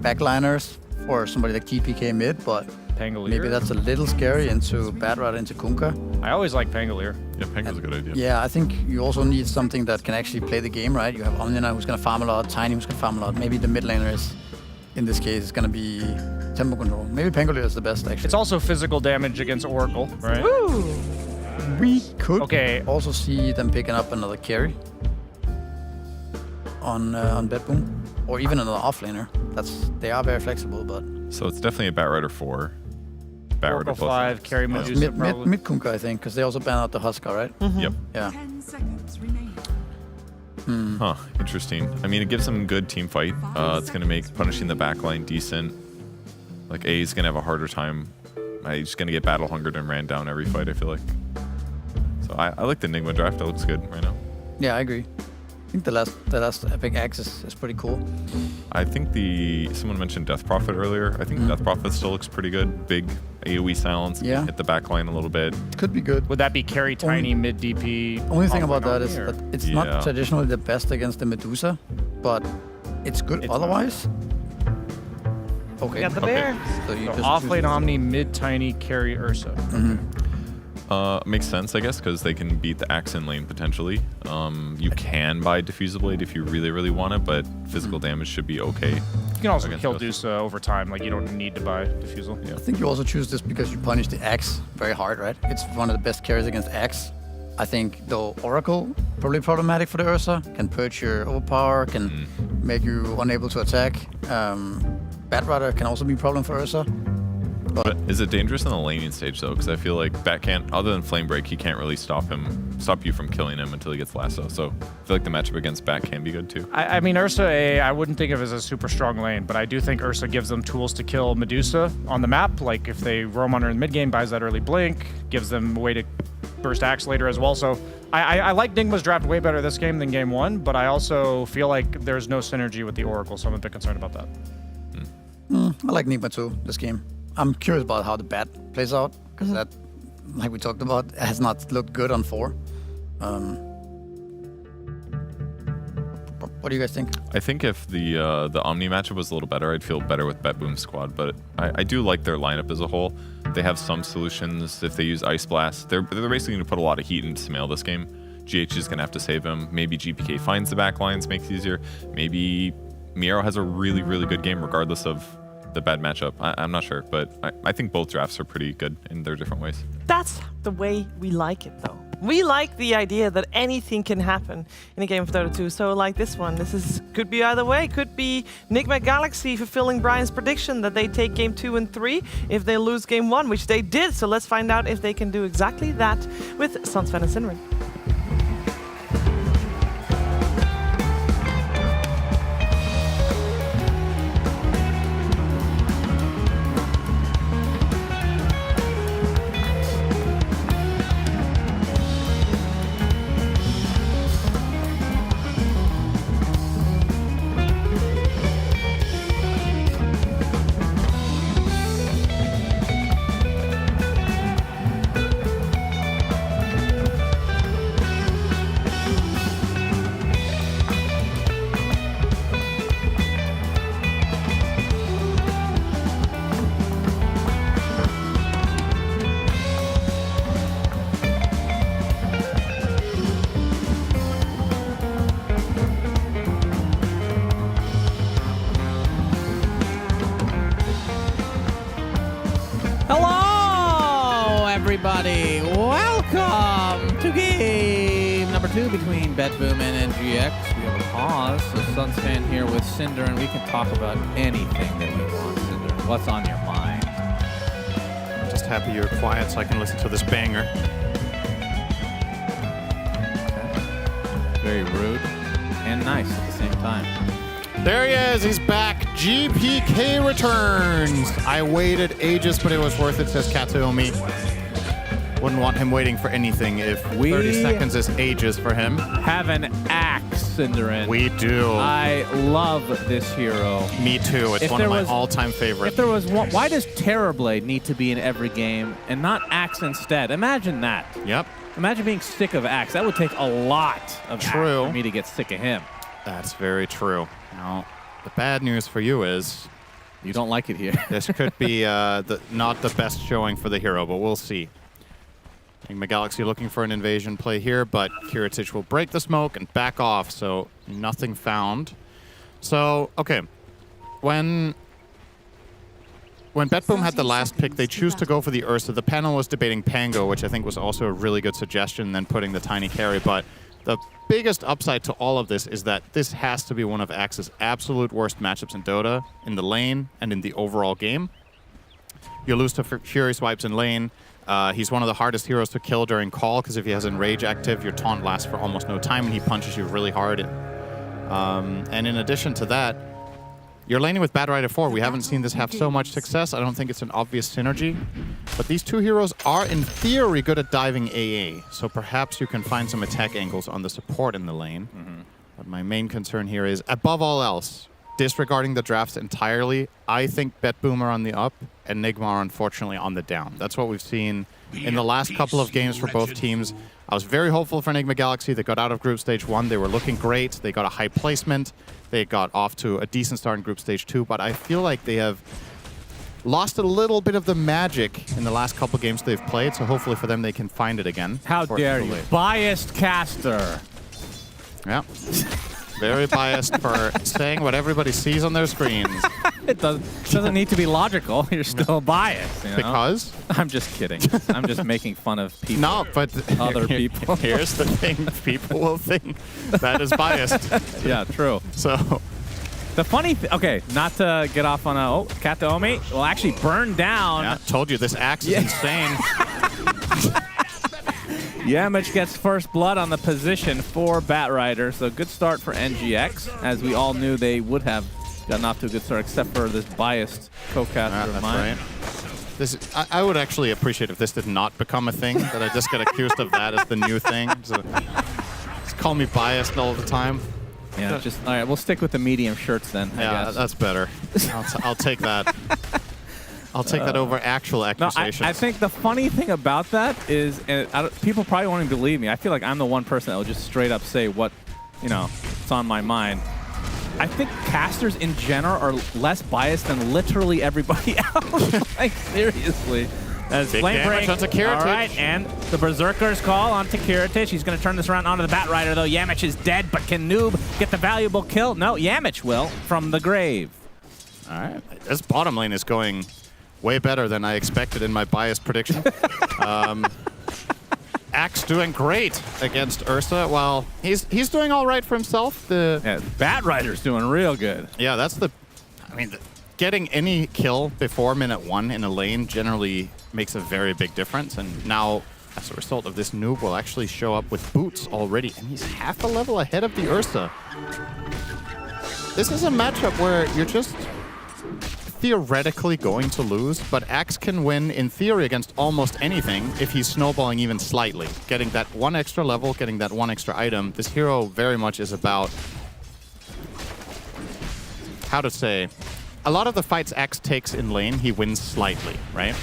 backliners for somebody like TPK mid, but Pangolier? maybe that's a little scary into Badrad, into Kunkka. I always like Pangolier. Yeah, Pangolier's a good idea. Yeah, I think you also need something that can actually play the game, right? You have Omnina who's going to farm a lot, Tiny who's going to farm a lot. Maybe the mid laner is, in this case, is going to be tempo control. Maybe Pangolier is the best, actually. It's also physical damage against Oracle, right? We could Okay. also see them picking up another carry on Bedboom, or even another offlaner. They are very flexible, but So it's definitely a Batrider 4. Batrider Oracle plus 5, carry Medusa probably. mid Kunkka, I think, because they also ban out the Huskar, right? Yep. Yeah. 10 seconds remaining. Huh, interesting. I mean, it gives them a good team fight. It's going to make punishing the backline decent. Like, A is going to have a harder time. He's just going to get battle hungered and ran down every fight, I feel like. So I like the Enigma draft. That looks good right now. Yeah, I agree. I think the last Epic Axe is pretty cool. I think someone mentioned Death Prophet earlier. I think Death Prophet still looks pretty good. Big AoE silence. Yeah. Hit the backline a little bit. Could be good. Would that be carry Tiny mid DP? Only thing off about that and is on, or- that it's not traditionally the best against the Medusa, but it's good otherwise. Okay. Got the bear. So you So just off choose- lane Omni, mid Tiny, carry Ursa. Makes sense, I guess, because they can beat the Axe in lane potentially. You can buy Diffusal Blade if you really, really want it, but physical damage should be okay. You can also against kill us. Deuce over time. Like, you don't need to buy Diffusal. Yeah. I think you also choose this because you punish the Axe very hard, right? It's one of the best carries against Axe. I think though Oracle probably problematic for the Ursa. Can purge your overpower, can make you unable to attack. Batrider can also be a problem for Ursa. But is it dangerous in the laning stage though? Because I feel like Bat can't, other than Flame Break, he can't really stop you from killing him until he gets lasso. So I feel like the matchup against Bat can be good too. I mean, Ursa, I wouldn't think of as a super strong lane, but I do think Ursa gives them tools to kill Medusa on the map. Like, if they roam on her in the mid game, buys that early blink, gives them a way to burst Axe later as well. So I like Nigma's draft way better this game than game one, but I also feel like there's no synergy with the Oracle, so I'm a bit concerned about that. I like Nigma too, this game. I'm curious about how the Bat plays out, because that, like we talked about, has not looked good on 4. What do you guys think? I think if the Omni matchup was a little better, I'd feel better with BetBoom's squad, but I do like their lineup as a whole. They have some solutions. If they use Ice Blast, they're basically going to put a lot of heat into Smail this game. GH is going to have to save him. Maybe GPK finds the backlines, makes it easier. Maybe Miero has a really, really good game regardless of the bad matchup. I'm not sure, but I think both drafts are pretty good in their different ways. That's the way we like it, though. We like the idea that anything can happen in a game of Dota 2. So like this one, could be either way. Could be Nigma Galaxy fulfilling Brian's prediction that they take game 2 and 3 if they lose game 1, which they did. So let's find out if they can do exactly that with Sunsven and Sinrin. Everybody, welcome to game number 2 between BetBoom and NGX. We have a pause, so Sunsfan here with Cinder, and we can talk about anything that we want. Cinder, what's on your mind? I'm just happy you're quiet so I can listen to this banger. Okay. Very rude and nice at the same time. There he is. He's back. GPK returns. I waited ages, but it was worth it, says Kataomi. Wouldn't want him waiting for anything if 30 seconds is ages for him. Have an axe, Cinderin. We do. I love this hero. Me too. It's one of my all-time favorites. If there was one, why does Terrorblade need to be in every game and not Axe instead? Imagine that. Yep. Imagine being sick of Axe. That would take a lot of Axe for me to get sick of him. That's very true. Now, the bad news for you is you don't like it here. This could be not the best showing for the hero, but we'll see. Nigma Galaxy looking for an invasion play here, but Kiritich will break the smoke and back off, so nothing found. So, okay. When BetBoom had the last pick, they choose to go for the Ursa. The panel was debating Pango, which I think was also a really good suggestion, then putting the Tiny Carry, but the biggest upside to all of this is that this has to be one of Axe's absolute worst matchups in Dota, in the lane and in the overall game. You lose to Fury Swipes in lane. He's one of the hardest heroes to kill during call, because if he has Enrage active, your taunt lasts for almost no time, and he punches you really hard. And in addition to that, you're laning with Bad Rider 4. We haven't seen this have so much success. I don't think it's an obvious synergy. But these two heroes are, in theory, good at diving AA, so perhaps you can find some attack angles on the support in the lane. But my main concern here is, above all else, disregarding the drafts entirely, I think BetBoom are on the up and Nigma are unfortunately on the down. That's what we've seen in the last couple of games for both teams. I was very hopeful for Nigma Galaxy. They got out of Group Stage 1. They were looking great. They got a high placement. They got off to a decent start in Group Stage 2, but I feel like they have lost a little bit of the magic in the last couple games they've played, so hopefully for them they can find it again. How dare you. Biased caster. Yeah. Very biased for saying what everybody sees on their screens. It doesn't need to be logical. You're still biased. You know? Because? I'm just kidding. I'm just making fun of people. No, but other people. Here's the thing. People will think that is biased. Yeah, true. So the funny okay, not to get off on a Kataomi will actually burn down. Yeah, told you this axe is insane. Yamich gets first blood on the position for Batrider, so good start for NGX, as we all knew they would have gotten off to a good start, except for this biased co-caster of mine. Right. I would actually appreciate if this did not become a thing, that I just get accused of that as the new thing. So, just call me biased all the time. Yeah, just all right. We'll stick with the medium shirts then. I guess. That's better. I'll take that. I'll take that over actual accusations. No, I think the funny thing about that is, people probably won't even believe me. I feel like I'm the one person that will just straight up say what, it's on my mind. I think casters in general are less biased than literally everybody else. Like, seriously. As Big Flame damage Break. onto Kiritich. All right, and the Berserker's call onto Kiritich. He's going to turn this around onto the Batrider, though. Yamich is dead, but can Noob get the valuable kill? No, Yamich will from the grave. All right. This bottom lane is going way better than I expected in my biased prediction. Axe doing great against Ursa. Well, he's doing all right for himself. Batrider's doing real good. Yeah, that's the... I mean, getting any kill before minute 1 in a lane generally makes a very big difference. And now, as a result of this, Noob will actually show up with boots already. And he's half a level ahead of the Ursa. This is a matchup where you're just theoretically going to lose, but Axe can win in theory against almost anything if he's snowballing even slightly. Getting that 1 extra level, getting that 1 extra item. This hero very much is about, how to say, a lot of the fights Axe takes in lane, he wins slightly, right?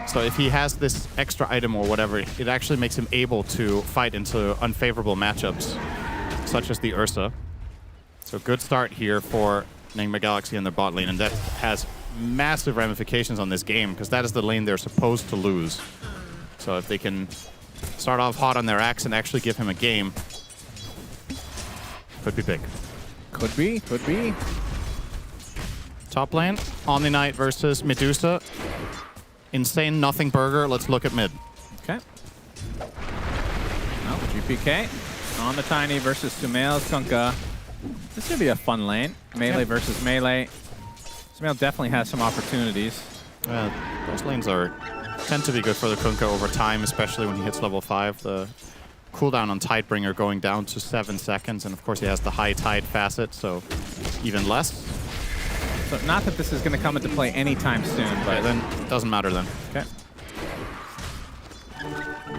So if he has this extra item or whatever, it actually makes him able to fight into unfavorable matchups, such as the Ursa. So good start here for Nigma Galaxy in their bot lane, and that has massive ramifications on this game, because that is the lane they're supposed to lose. So if they can start off hot on their Axe and actually give him a game, could be big. Could be, could be. Top lane, Omni Knight versus Medusa. Insane nothing burger. Let's look at mid. Okay. Well, GPK on the Tiny versus Sumail Kunkka. This is going to be a fun lane. Melee versus melee. Sumail definitely has some opportunities. Those lanes tend to be good for the Kunkka over time, especially when he hits level 5. The cooldown on Tidebringer going down to 7 seconds, and of course he has the high Tide facet, so even less. So not that this is going to come into play anytime soon, but... Okay, then it doesn't matter then. Okay.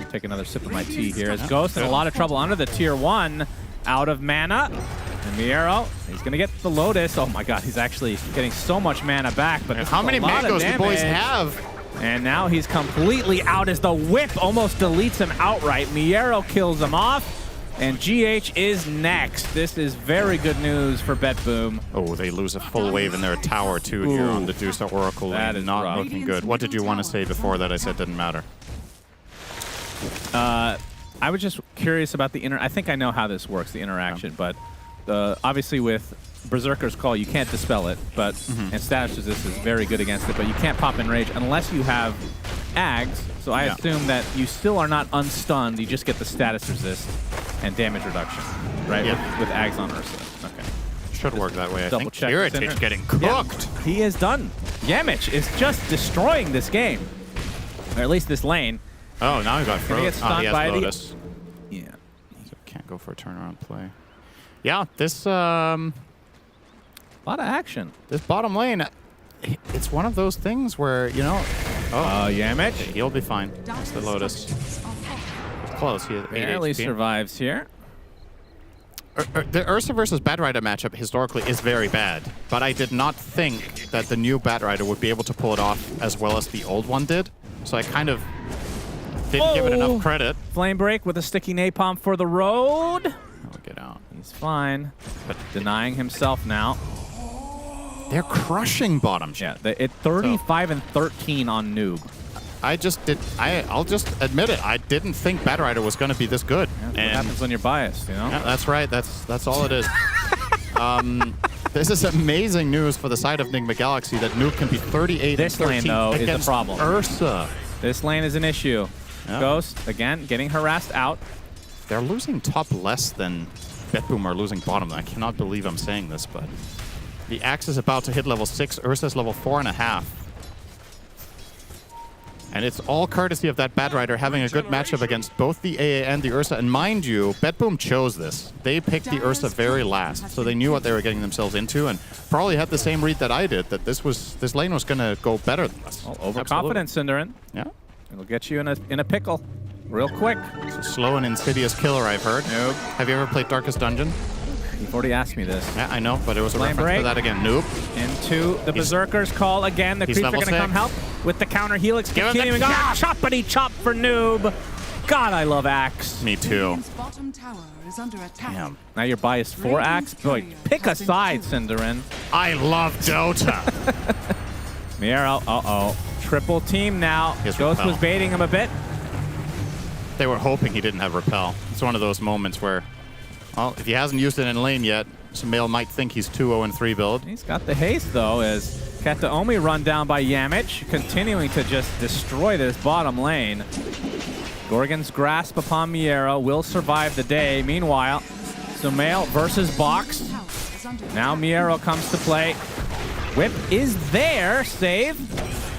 Take another sip of my tea here. As Ghost in a lot of trouble under the tier 1, out of mana. And Miero, he's going to get the Lotus. Oh my god, he's actually getting so much mana back. But how many mangoes do boys have? And now he's completely out as the whip almost deletes him outright. Miero kills him off. And GH is next. This is very good news for BetBoom. Oh, they lose a full wave in their tower too here on the Dusa Oracle. That is not rough. looking good. What did you want to say before that I said didn't matter? I was just curious about the I think I know how this works, the interaction, but obviously with Berserker's Call, you can't dispel it, but and Status Resist is very good against it, but you can't pop Enrage unless you have Ags, so I assume that you still are not unstunned, you just get the Status Resist and damage reduction, right? With Ags on Ursa. Okay. Should work that way, I Double think. check. Kiritich getting cooked. Yeah, he is done. Yamich is just destroying this game, or at least this lane. Oh, now he got frozen. He has Lotus. Yeah. So can't go for a turnaround play. Yeah, this... a lot of action. This bottom lane, it's one of those things where, you know... Oh, Yamich. Okay, he'll be fine. That's the Lotus. It's close. He has 8 Barely HP. survives here. The Ursa versus Batrider matchup historically is very bad, but I did not think that the new Batrider would be able to pull it off as well as the old one did. So I kind of didn't give it enough credit. Flame Break with a sticky napalm for the road. Oh, get out. He's fine, but denying himself now. They're crushing bottom. Yeah, it 35 and 13 on Noob. I'll just admit it. I didn't think Batrider was going to be this good. Yeah, that's what happens when you're biased, you know? Yeah, that's right. That's all it is. This is amazing news for the side of Nigma Galaxy that Noob can be 38 This and 13 lane, though, is against the problem. Ursa. This lane is an issue. Yeah. Ghost, again, getting harassed out. They're losing top less than BetBoom are losing bottom. I cannot believe I'm saying this, but the Axe is about to hit level 6. Ursa's level 4.5. And it's all courtesy of that Batrider having a good matchup against both the AA and the Ursa. And mind you, BetBoom chose this. They picked the Ursa very last, so they knew what they were getting themselves into, and probably had the same read that I did, that this lane was going to go better than this. Well, overconfident, Cinderin. Yeah. It'll get you in a pickle real quick. It's a slow and insidious killer, I've heard. Nope. Have you ever played Darkest Dungeon? You've already asked me this. Yeah, I know, but it was a Flame reference break. to that again. Noob. Into the Berserker's Call again. The creeps are going to come help with the counter helix. Give him the Continuing on. Choppity chop for Noob. God, I love Axe. Me too. Radiant's bottom tower is under attack. Damn. Now you're biased for Axe? Boy, pick a side, Cinderin. I love Dota. Miero, uh-oh. Triple team now. Yes, Ghost repel. was baiting him a bit. They were hoping he didn't have repel. It's one of those moments where, well, if he hasn't used it in lane yet, Sumail might think he's 2-0-3 build. He's got the haste, though, as Kataomi run down by Yamich, continuing to just destroy this bottom lane. Gorgon's grasp upon Miero will survive the day. Meanwhile, Sumail versus Box. Now Miero comes to play. Whip is there. Save.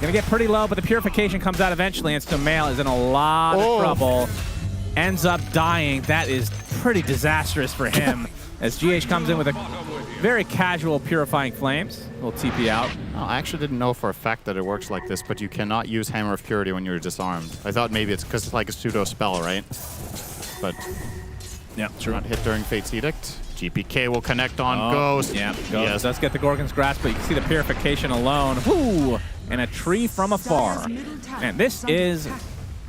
Gonna get pretty low, but the purification comes out eventually, and Sumail is in a lot of trouble. Ends up dying. That is pretty disastrous for him. As GH comes in with a very casual Purifying Flames. We'll TP out. Oh, I actually didn't know for a fact that it works like this, but you cannot use Hammer of Purity when you're disarmed. I thought maybe it's because it's like a pseudo spell, right? But yeah, true. Not hit during Fate's Edict. GPK will connect on Ghost. Yeah, Ghost does get the Gorgon's Grasp, but you can see the Purification alone. Woo! And a tree from afar. And this is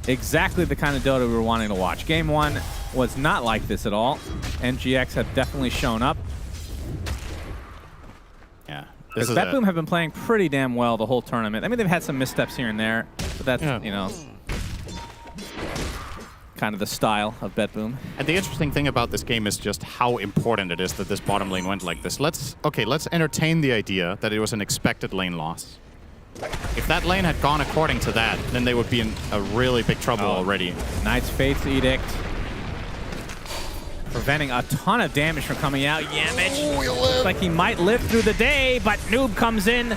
exactly the kind of Dota we were wanting to watch. Game 1 was not like this at all. NGX have definitely shown up. Yeah. BetBoom have been playing pretty damn well the whole tournament. I mean, they've had some missteps here and there, but that's, you know, kind of the style of BetBoom. And the interesting thing about this game is just how important it is that this bottom lane went like this. Let's entertain the idea that it was an expected lane loss. If that lane had gone according to that, then they would be in a really big trouble already. Knight's Fate's Edict. Preventing a ton of damage from coming out. Yamich looks like he might live through the day, but Noob comes in,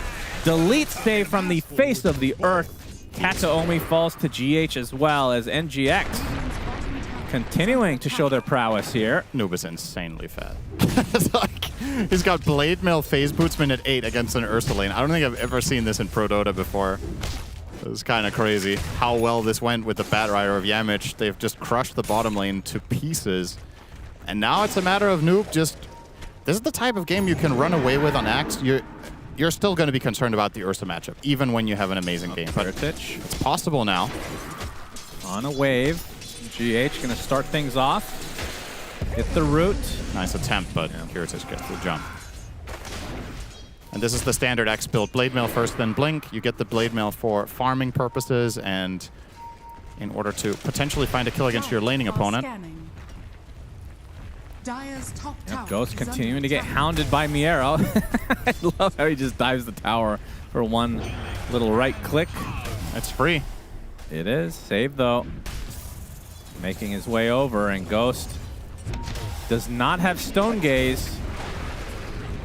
deletes save from the face of the earth. Kataomi falls to GH as well as NGX continuing to show their prowess here. Noob is insanely fat. It's like, he's got Blade Mail Phase Bootsman at 8 against an Ursa lane. I don't think I've ever seen this in Pro Dota before. It was kind of crazy how well this went with the Bat Rider of Yamich. They've just crushed the bottom lane to pieces. And now it's a matter of Noob just... This is the type of game you can run away with on Axe. You're still going to be concerned about the Ursa matchup, even when you have an amazing game. But it's possible now. On a wave. GH going to start things off. Hit the root. Nice attempt, but Kiritich gets the jump. And this is the standard X build. Blade Mail first, then Blink. You get the Blade Mail for farming purposes and in order to potentially find a kill against your laning opponent. Ghost continuing to get hounded by Miero. I love how he just dives the tower for one little right click. It's free. It is. Save, though. Making his way over, and Ghost does not have Stone Gaze.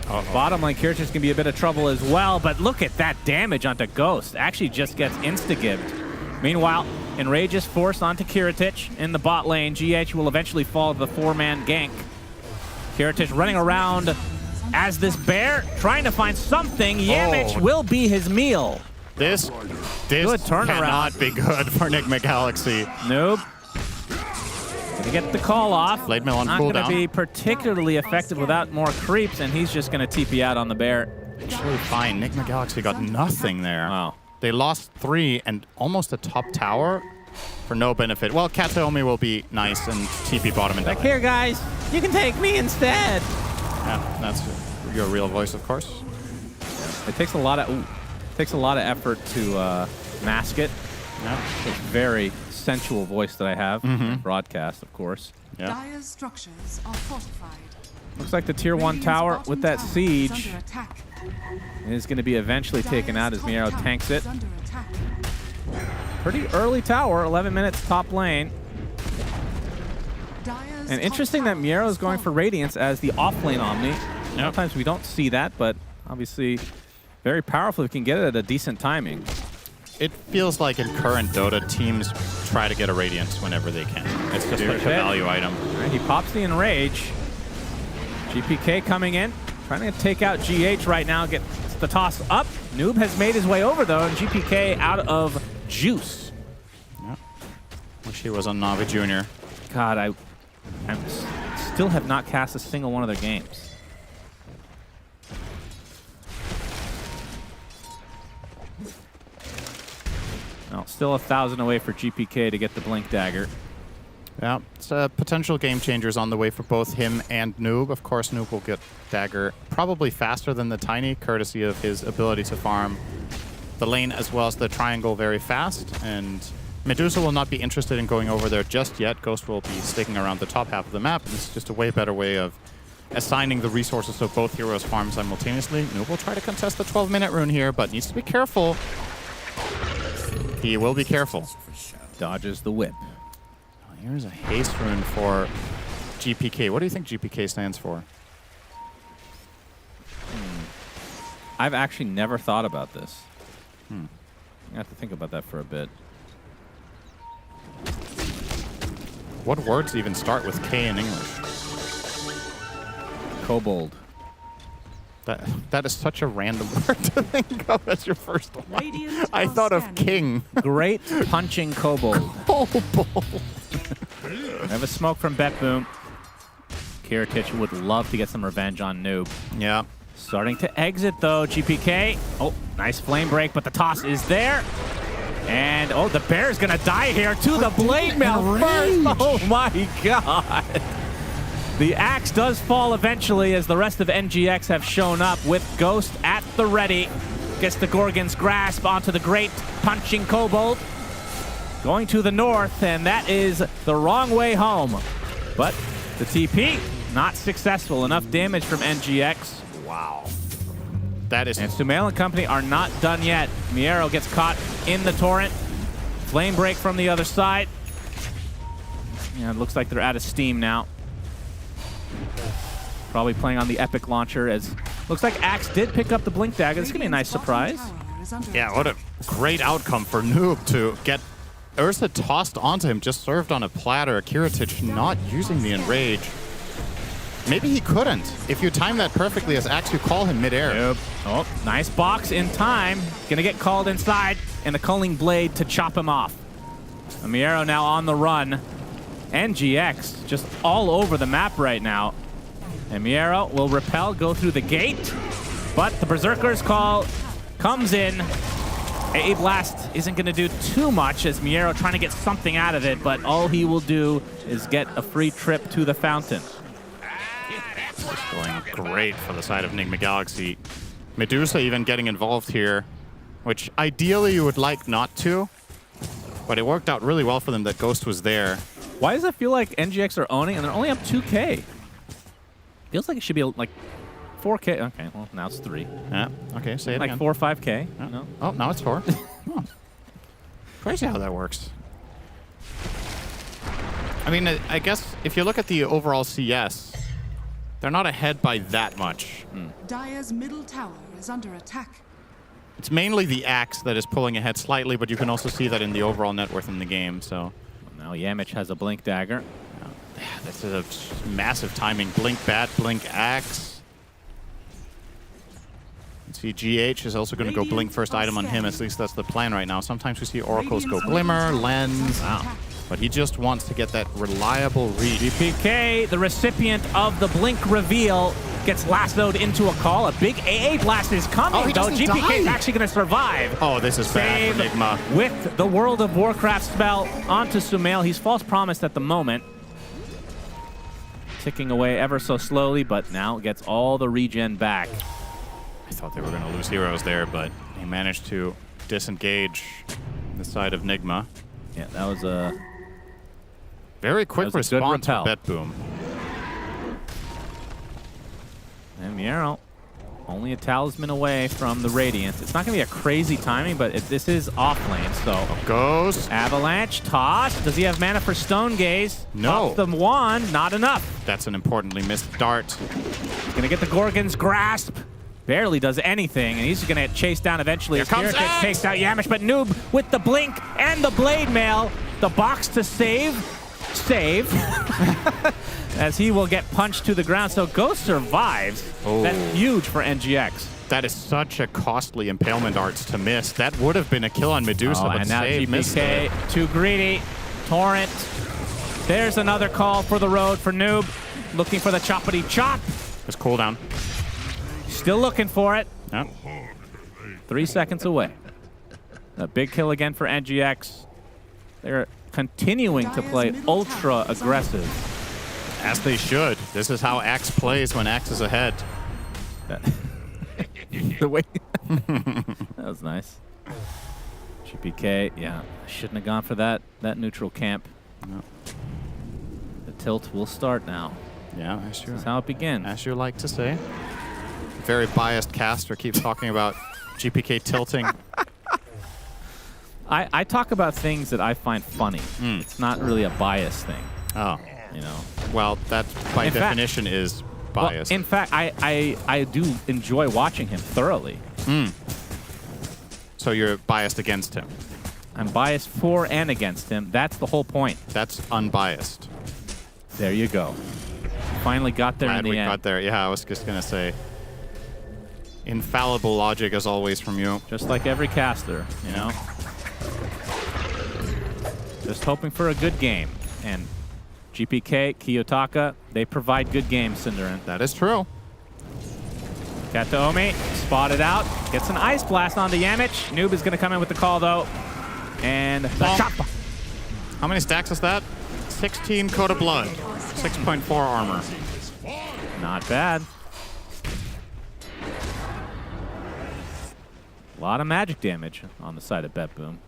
Bottom lane, Kiritich can be a bit of trouble as well, but look at that damage onto Ghost. Actually just gets insta-gibbed. Meanwhile, Enrage is forced onto Kiritich in the bot lane. GH will eventually fall to the 4-man gank. Kiritich running around as this bear, trying to find something. Yamich will be his meal. This good turnaround. Cannot be good for Enigma Galaxy. Nope. Gonna get the call off. Blade Mail on Not cooldown. gonna be particularly effective without more creeps, and he's just gonna TP out on the bear. Actually fine. Enigma Galaxy got nothing there. Wow. They lost 3 and almost a top tower for no benefit. Well, Kataomi will be nice and TP bottom and Like, here, guys, you can take me instead. Yeah, that's your real voice, of course. It takes a lot of effort to mask it. Yeah. It's a very sensual voice that I have. Broadcast, of course. Yeah. Dire's structures are fortified. Looks like the tier 1 tower with that Is siege under attack. is going to be eventually taken out as Miero tanks it. Is under attack. Pretty early tower, 11 minutes top lane. And interesting that Miero is going for Radiance as the off-lane Omni. Sometimes we don't see that, but obviously very powerful if we can get it at a decent timing. It feels like in current Dota, teams try to get a Radiance whenever they can. It's just like a value item. All right, he pops the Enrage. GPK coming in, trying to take out GH right now, gets the toss up. Noob has made his way over, though, and GPK out of juice. Yeah. Wish he was on Navi Jr. God, I still have not cast a single one of their games. No, still 1,000 away for GPK to get the Blink Dagger. Yeah, it's potential game changers on the way for both him and Noob. Of course, Noob will get Dagger probably faster than the Tiny, courtesy of his ability to farm the lane as well as the triangle very fast. And Medusa will not be interested in going over there just yet. Ghost will be sticking around the top half of the map. It's just a way better way of assigning the resources so both heroes farm simultaneously. Noob will try to contest the 12-minute rune here, but needs to be careful. He will be careful. Dodges the whip. Here's a haste rune for GPK. What do you think GPK stands for? I've actually never thought about this. I have to think about that for a bit. What words even start with K in English? Kobold. That is such a random word to think of as your first one. I thought of king. Great punching kobold. Kobold. I have a smoke from Bet Boom. Kiritich would love to get some revenge on Noob. Yeah. Starting to exit though, GPK. Oh, nice flame break, but the toss is there. And oh, the bear's gonna die here to the blade mail first. Oh my god. The axe does fall eventually as the rest of NGX have shown up with Ghost at the ready. Gets the Gorgon's grasp onto the great punching kobold. Going to the north, and that is the wrong way home. But the TP, not successful. Enough damage from NGX. Wow. That is... And Sumail and company are not done yet. Miero gets caught in the torrent. Flame break from the other side. Yeah, it looks like they're out of steam now. Probably playing on the Epic launcher as... Looks like Axe did pick up the Blink Dagger. This is going to be a nice surprise. Yeah, what a great outcome for Noob to get Ursa tossed onto him, just served on a platter. Kiritich not using the Enrage. Maybe he couldn't. If you time that perfectly as Axe, you call him midair. Yep. Oh, nice box in time. Gonna get called inside, and the Culling Blade to chop him off. Miero now on the run. NGX just all over the map right now. And Miero will repel, go through the gate, but the Berserker's call comes in. A Blast isn't going to do too much as Miero trying to get something out of it, but all he will do is get a free trip to the fountain. It's going great for the side of Enigma Galaxy. Medusa even getting involved here, which ideally you would like not to, but it worked out really well for them that Ghost was there. Why does it feel like NGX are owning and they're only up 2K? Feels like it should be like 4K. Okay, well, now it's 3. Yeah, okay, say it like again. 4 or 5K. Yeah. No? Oh, now it's 4. Oh. Crazy how that works. I mean, I guess if you look at the overall CS, they're not ahead by that much. Dire's middle tower is under attack. It's mainly the Axe that is pulling ahead slightly, but you can also see that in the overall net worth in the game, so... Now Yamich has a Blink Dagger. This is a massive timing. Blink Bat, Blink Axe. You see GH is also going to go Blink first item on him. At least that's the plan right now. Sometimes we see Oracles go Glimmer, Lens. Wow. But he just wants to get that reliable read. GPK, the recipient of the Blink reveal, gets lassoed into a call. A big AA blast is coming, though. GPK is actually going to survive. Oh, this is bad for Enigma. With the World of Warcraft spell onto Sumail. He's false promised at the moment. Ticking away ever so slowly, but now gets all the regen back. I thought they were going to lose heroes there, but he managed to disengage the side of Nigma. Yeah, that was a very quick response from Bet Boom. And Miero, only a talisman away from the Radiance. It's not going to be a crazy timing, but this is off lane, so... Goes. Avalanche, toss. Does he have mana for Stone Gaze? No. Off the wand, not enough. That's an importantly missed dart. He's going to get the Gorgon's grasp. Barely does anything, and he's going to get chased down eventually. Here comes Kiritich takes out Yamish, but Noob with the blink and the blade mail. The box to save. As he will get punched to the ground. So Ghost survives. Oh. That's huge for NGX. That is such a costly impalement arts to miss. That would have been a kill on Medusa, but and now save missed it. GPK too greedy. Torrent. There's another call for the road for Noob. Looking for the choppity chop. His cooldown. Still looking for it. Yep. 3 seconds away. A big kill again for NGX. They're continuing to play ultra aggressive. As they should. This is how Axe plays when Axe is ahead. The way that was nice. GPK, yeah, shouldn't have gone for that neutral camp. No. The tilt will start now. Yeah, as you, that's how it begins. As you like to say. Very biased caster keeps talking about GPK tilting. I talk about things that I find funny. It's not really a bias thing. Oh. You know. Well, that by definition is biased. Well, in fact, I do enjoy watching him thoroughly. So you're biased against him? I'm biased for and against him. That's the whole point. That's unbiased. There you go. Finally got there in the end. Glad we got there. Yeah, I was just going to say. Infallible logic as always from you. Just like every caster, you know? Just hoping for a good game. And GPK, Kiyotaka, they provide good games, Cinderin. That is true. Kataomi, spotted out, gets an Ice Blast on the Yamich. Noob is going to come in with the call, though. And the chop. How many stacks is that? 16 Coat of Blood. 6.4 armor. Not bad. A lot of magic damage on the side of Bet Boom.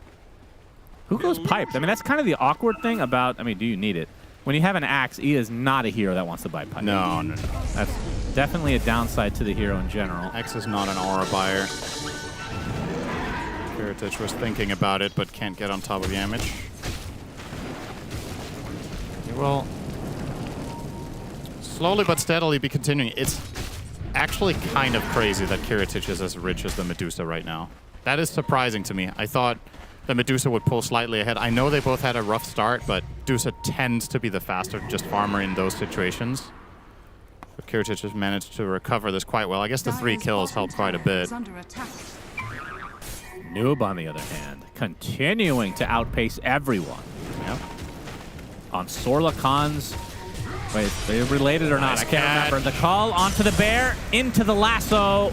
Who goes piped? I mean, that's kind of the awkward thing about, I mean, do you need it? When you have an Axe, he is not a hero that wants to buy pipe. No. That's definitely a downside to the hero in general. Axe is not an aura buyer. Kiritich was thinking about it, but can't get on top of Yamich. He will slowly but steadily be continuing. It's actually kind of crazy that Kiritich is as rich as the Medusa right now. That is surprising to me. I thought the Medusa would pull slightly ahead. I know they both had a rough start, but Medusa tends to be the faster just farmer in those situations. But Kiritich has managed to recover this quite well. I guess the 3 kills helped quite a bit. Noob, on the other hand, continuing to outpace everyone. Yep. On Sorla Khan's... Wait, they related or not? Nice I can't cat. remember. The call onto the bear, into the lasso.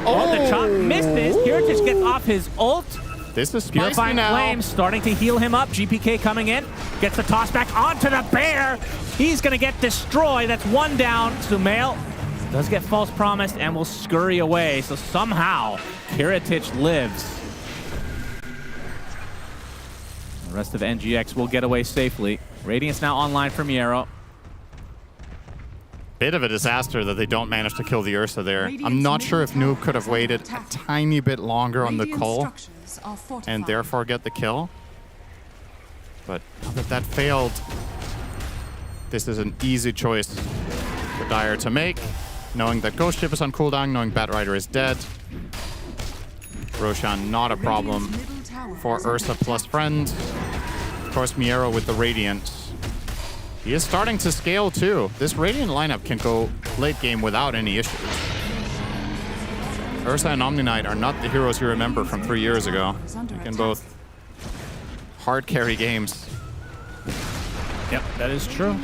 Oh, the chop misses. Kiritich gets off his ult. This is spicy Purifying now. Flame starting to heal him up. GPK coming in. Gets the toss back onto the bear. He's going to get destroyed. That's 1 down. Sumail does get false promised and will scurry away. So somehow, Kiritich lives. The rest of NGX will get away safely. Radiance now online for Miero. Bit of a disaster that they don't manage to kill the Ursa there. I'm not sure if Noob could have waited a tiny bit longer on the cull and therefore get the kill. But now that that failed, this is an easy choice for Dire to make, knowing that Ghost Ship is on cooldown, knowing Batrider is dead. Roshan not a problem for Ursa plus friends. Of course, Miero with the Radiance. He is starting to scale too. This Radiant lineup can go late game without any issues. Ursa and Omni Knight are not the heroes you remember from 3 years ago. They can both hard carry games. Yep, that is true.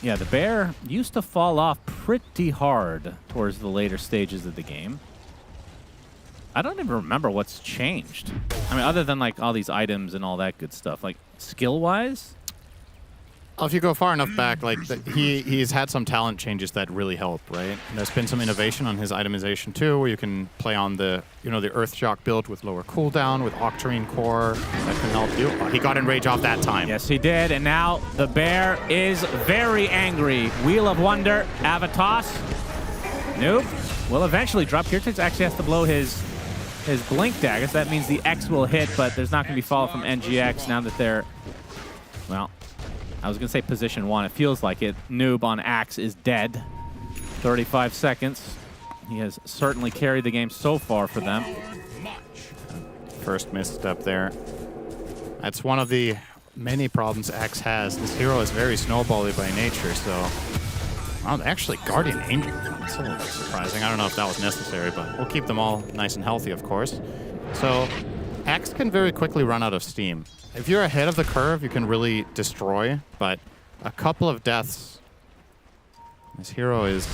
Yeah, the bear used to fall off pretty hard towards the later stages of the game. I don't even remember what's changed. I mean, other than like all these items and all that good stuff, like skill-wise. Well, if you go far enough back, like he's had some talent changes that really help, right? And there's been some innovation on his itemization too, where you can play on the the Earthshock build with lower cooldown, with Octarine Core. That can help you. Oh, he got Enrage off that time. Yes, he did. And now the bear is very angry. Wheel of Wonder, Avatos. Noob will eventually drop. Kiritich actually has to blow his Blink Daggers. That means the X will hit, but there's not going to be follow from NGX now that they're, well, I was going to say position 1. It feels like it. Noob on Axe is dead. 35 seconds. He has certainly carried the game so far for them. First misstep there. That's one of the many problems Axe has. This hero is very snowbally by nature, so... Well, actually, Guardian Angel. That's a little bit surprising. I don't know if that was necessary, but we'll keep them all nice and healthy, of course. So, Axe can very quickly run out of steam. If you're ahead of the curve, you can really destroy, but a couple of deaths... This hero is...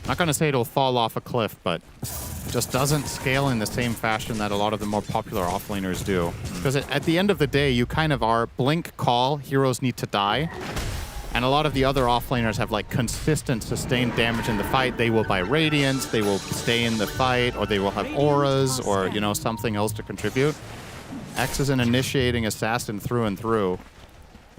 Not going to say it'll fall off a cliff, but just doesn't scale in the same fashion that a lot of the more popular offlaners do. Because at the end of the day, you kind of are blink, call, heroes need to die. And a lot of the other offlaners have like consistent sustained damage in the fight. They will buy Radiance, they will stay in the fight, or they will have auras, or you know, something else to contribute. X is an initiating assassin through and through.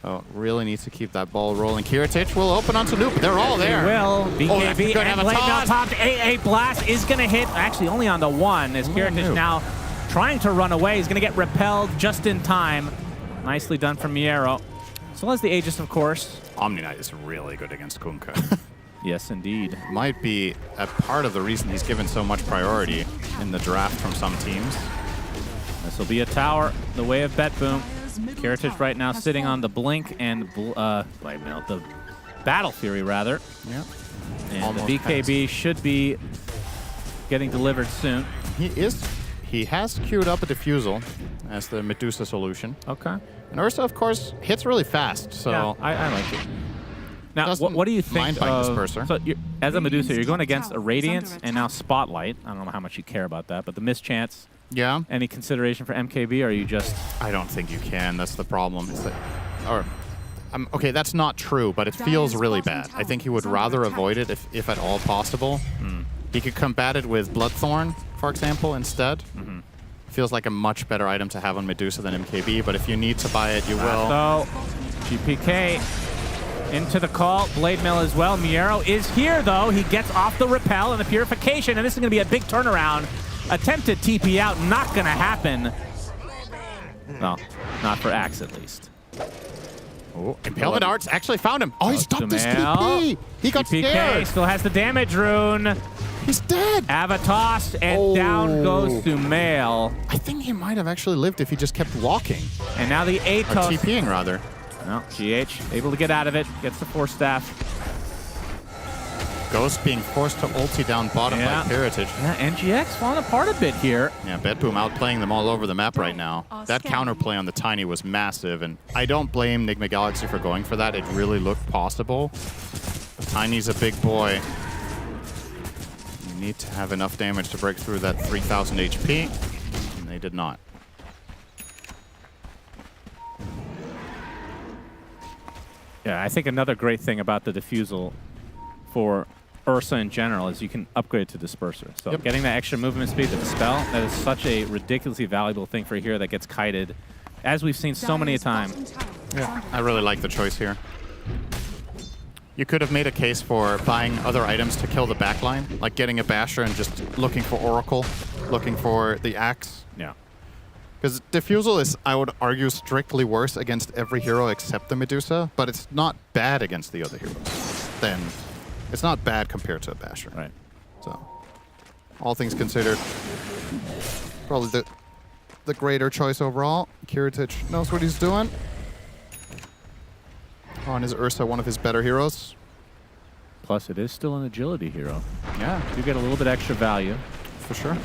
Oh, really needs to keep that ball rolling. Kiritich will open onto Loop. They're all there. Will. BKB have and a Blade toss. popped. AA Blast is going to hit, actually only on the one, as Kiritich now trying to run away. He's going to get repelled just in time. Nicely done from Miero. So as the Aegis, of course. Omni Knight is really good against Kunkka. Yes, indeed. Might be a part of the reason he's given so much priority in the draft from some teams. This will be a tower, the way of Bet Boom. Kiritich right now sitting on the Blink and the Battle Fury, rather. Yeah. And Almost the BKB passed. should be getting delivered soon. He has queued up a Diffusal as the Medusa solution. Okay. And Ursa, of course, hits really fast, so... Yeah, I like it. Now, what do you think mind by of... Disperser. So as a Medusa, you're going against a Radiance and now Spotlight. I don't know how much you care about that, but the mischance... Yeah. Any consideration for MKB, or are you just... I don't think you can. That's the problem. It's that, okay, that's not true, but it feels really bad. I think he would rather avoid it if at all possible. He could combat it with Bloodthorn, for example, instead. Feels like a much better item to have on Medusa than MKB, but if you need to buy it, you will. So, GPK into the call. Blade Mill as well. Miero is here, though. He gets off the repel and the purification, and this is going to be a big turnaround. Attempted TP out, not going to happen. Well, not for Axe, at least. Oh, Impalement Arts actually found him. Oh, he stopped his TP. He got GPK scared. still has the damage rune. He's dead. Avatos, and down goes Sumail. I think he might have actually lived if he just kept walking. And now the Atos. Or TPing, rather. No, GH able to get out of it. Gets the Force Staff. Ghost being forced to ulti down bottom by Kiritich. Yeah, NGX falling apart a bit here. Yeah, Bedboom outplaying them all over the map right now. That counterplay on the Tiny was massive, and I don't blame Nigma Galaxy for going for that. It really looked possible. The Tiny's a big boy. You need to have enough damage to break through that 3,000 HP, and they did not. Yeah, I think another great thing about the Diffusal for Ursa in general is you can upgrade to Disperser. So getting that extra movement speed, the Dispel, that is such a ridiculously valuable thing for a hero that gets kited, as we've seen so many times. Yeah, I really like the choice here. You could have made a case for buying other items to kill the backline, like getting a Basher and just looking for Oracle, looking for the Axe. Yeah. Because Diffusal is, I would argue, strictly worse against every hero except the Medusa, but it's not bad against the other heroes. Then it's not bad compared to a Basher. Right. So, all things considered, probably the greater choice overall. Kiritich knows what he's doing. On his Ursa, one of his better heroes. Plus, it is still an agility hero. Yeah. You get a little bit extra value. For sure.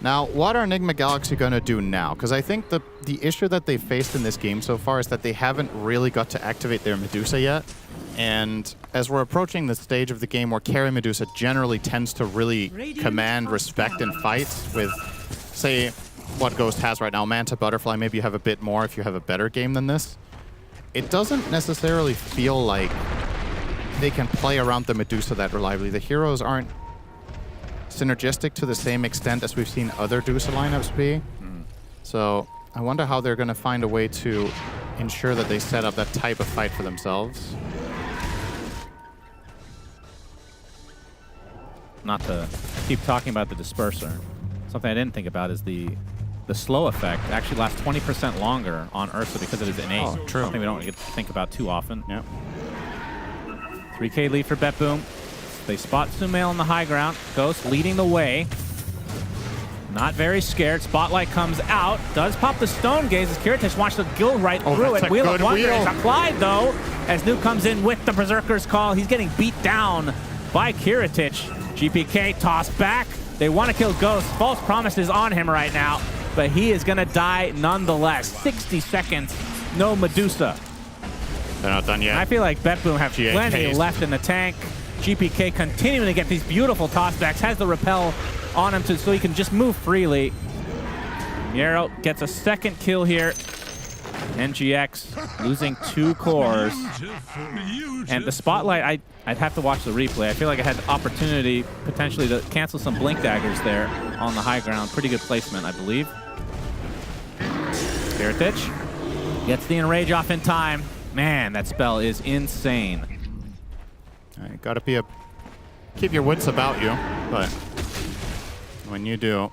Now, what are Nigma Galaxy going to do now? Because I think the issue that they've faced in this game so far is that they haven't really got to activate their Medusa yet. And as we're approaching the stage of the game where carry Medusa generally tends to really command respect in fights with, say, what Ghost has right now, Manta, Butterfly, maybe you have a bit more if you have a better game than this. It doesn't necessarily feel like they can play around the Medusa that reliably. The heroes aren't synergistic to the same extent as we've seen other Dusa lineups be. So I wonder how they're going to find a way to ensure that they set up that type of fight for themselves. Not to keep talking about the Disperser, something I didn't think about is the slow effect actually lasts 20% longer on Ursa because it is innate. Oh, true. Something we don't get to think about too often. Yep. 3K lead for BetBoom. They spot Sumail on the high ground. Ghost leading the way. Not very scared. Spotlight comes out. Does pop the Stone Gaze as Kiritich wants to go right through it. Wheel of Wonder is applied, though, as Nuke comes in with the Berserker's Call. He's getting beat down by Kiritich. GPK tossed back. They want to kill Ghost. False promises on him right now, but he is going to die nonetheless. 60 seconds. No Medusa. They're not done yet. I feel like BetBoom have plenty left in the tank. GPK continuing to get these beautiful tossbacks, has the repel on him so he can just move freely. Miero gets a second kill here. NGX losing 2 cores. And the spotlight, I'd have to watch the replay. I feel like I had the opportunity potentially to cancel some blink daggers there on the high ground. Pretty good placement, I believe. Heritage gets the enrage off in time. Man, that spell is insane. Gotta be keep your wits about you, but when you do.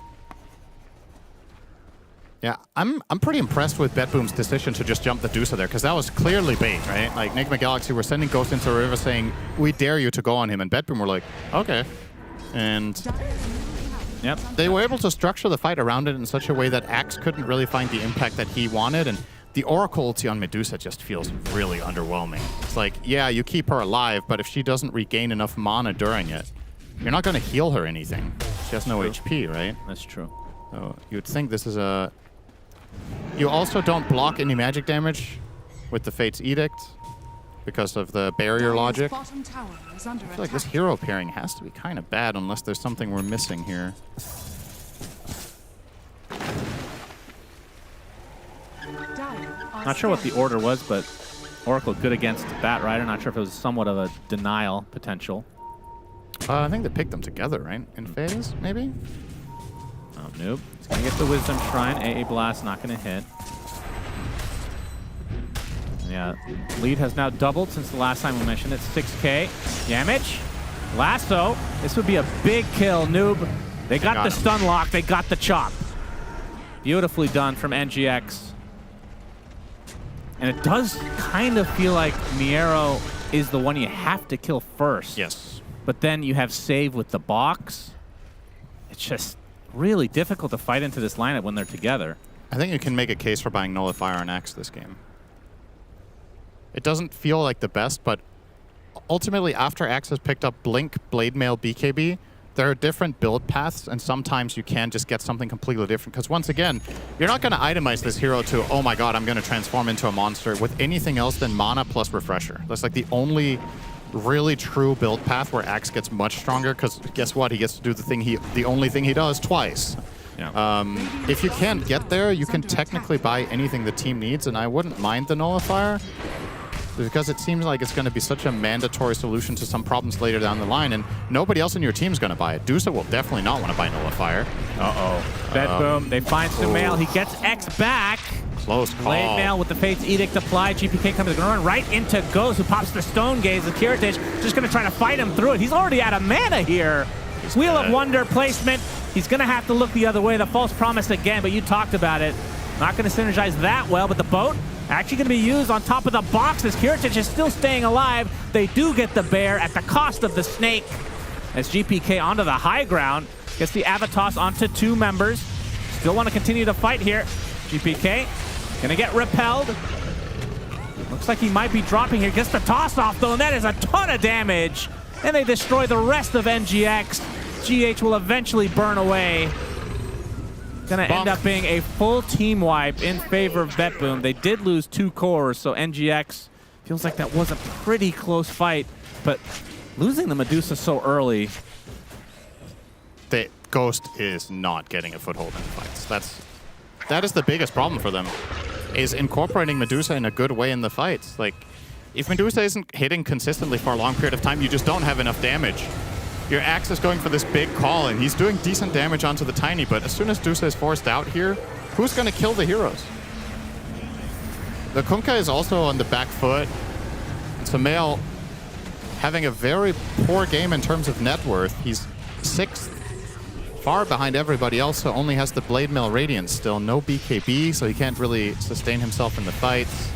Yeah, I'm pretty impressed with BetBoom's decision to just jump the Deucer there, because that was clearly bait, right? Like, Nigma Galaxy were sending Ghost into the river saying, we dare you to go on him, and BetBoom were like, okay. And yep, they were able to structure the fight around it in such a way that Axe couldn't really find the impact that he wanted, and the Oracle ulti on Medusa just feels really underwhelming. It's like, yeah, you keep her alive, but if she doesn't regain enough mana during it, you're not going to heal her anything. She has no HP, right? That's true. So you'd think this is a... You also don't block any magic damage with the Fate's Edict because of the barrier logic. I feel like this hero pairing has to be kind of bad unless there's something we're missing here. Not sure what the order was, but Oracle good against Bat Rider. Not sure if it was somewhat of a denial potential. I think they picked them together, right? In phase, maybe? Oh, noob. He's going to get the Wisdom Shrine. AA Blast not going to hit. Yeah, lead has now doubled since the last time we mentioned it. 6k damage. Lasso. This would be a big kill, noob. They got the stun lock. They got the chop. Beautifully done from NGX. And it does kind of feel like Miero is the one you have to kill first. Yes. But then you have save with the box. It's just really difficult to fight into this lineup when they're together. I think you can make a case for buying Nullifier and Axe this game. It doesn't feel like the best, but ultimately after Axe has picked up Blink, Blade Mail, BKB, there are different build paths, and sometimes you can just get something completely different. Because once again, you're not going to itemize this hero to, oh my god, I'm going to transform into a monster with anything else than mana plus Refresher. That's like the only really true build path where Axe gets much stronger, because guess what? He gets to do the only thing he does twice. Yeah. If you can't get there, you can technically buy anything the team needs, and I wouldn't mind the Nullifier, because it seems like it's going to be such a mandatory solution to some problems later down the line, and nobody else in your team is going to buy it. Dusa will definitely not want to buy Nullifier. BetBoom, they find Sumail. He gets X back. Close call. Blade Mail with the Fate's Edict applied. GPK comes to run right into Ghost, who pops the Stone Gaze. The Kiritich just going to try to fight him through it. He's already out of mana here. Wheel of Wonder placement. He's going to have to look the other way. The False Promise again, but you talked about it. Not going to synergize that well, but the boat actually going to be used on top of the boxes. Kiritich is still staying alive. They do get the bear at the cost of the snake. As GPK onto the high ground, gets the Avatos onto 2 members. Still want to continue to fight here. GPK gonna get repelled. Looks like he might be dropping here. Gets the toss off though, and that is a ton of damage. And they destroy the rest of NGX. GH will eventually burn away. Gonna end up being a full team wipe in favor of BetBoom. They did lose 2 cores, so NGX feels like that was a pretty close fight, but losing the Medusa so early. The Ghost is not getting a foothold in fights. That is the biggest problem for them, is incorporating Medusa in a good way in the fights. Like, if Medusa isn't hitting consistently for a long period of time, you just don't have enough damage. Your Axe is going for this big call, and he's doing decent damage onto the Tiny, but as soon as Dusa is forced out here, who's going to kill the heroes? The Kunkka is also on the back foot. Sumail having a very poor game in terms of net worth. He's 6th, far behind everybody else, so only has the Blade Mail Radiance still. No BKB, so he can't really sustain himself in the fights.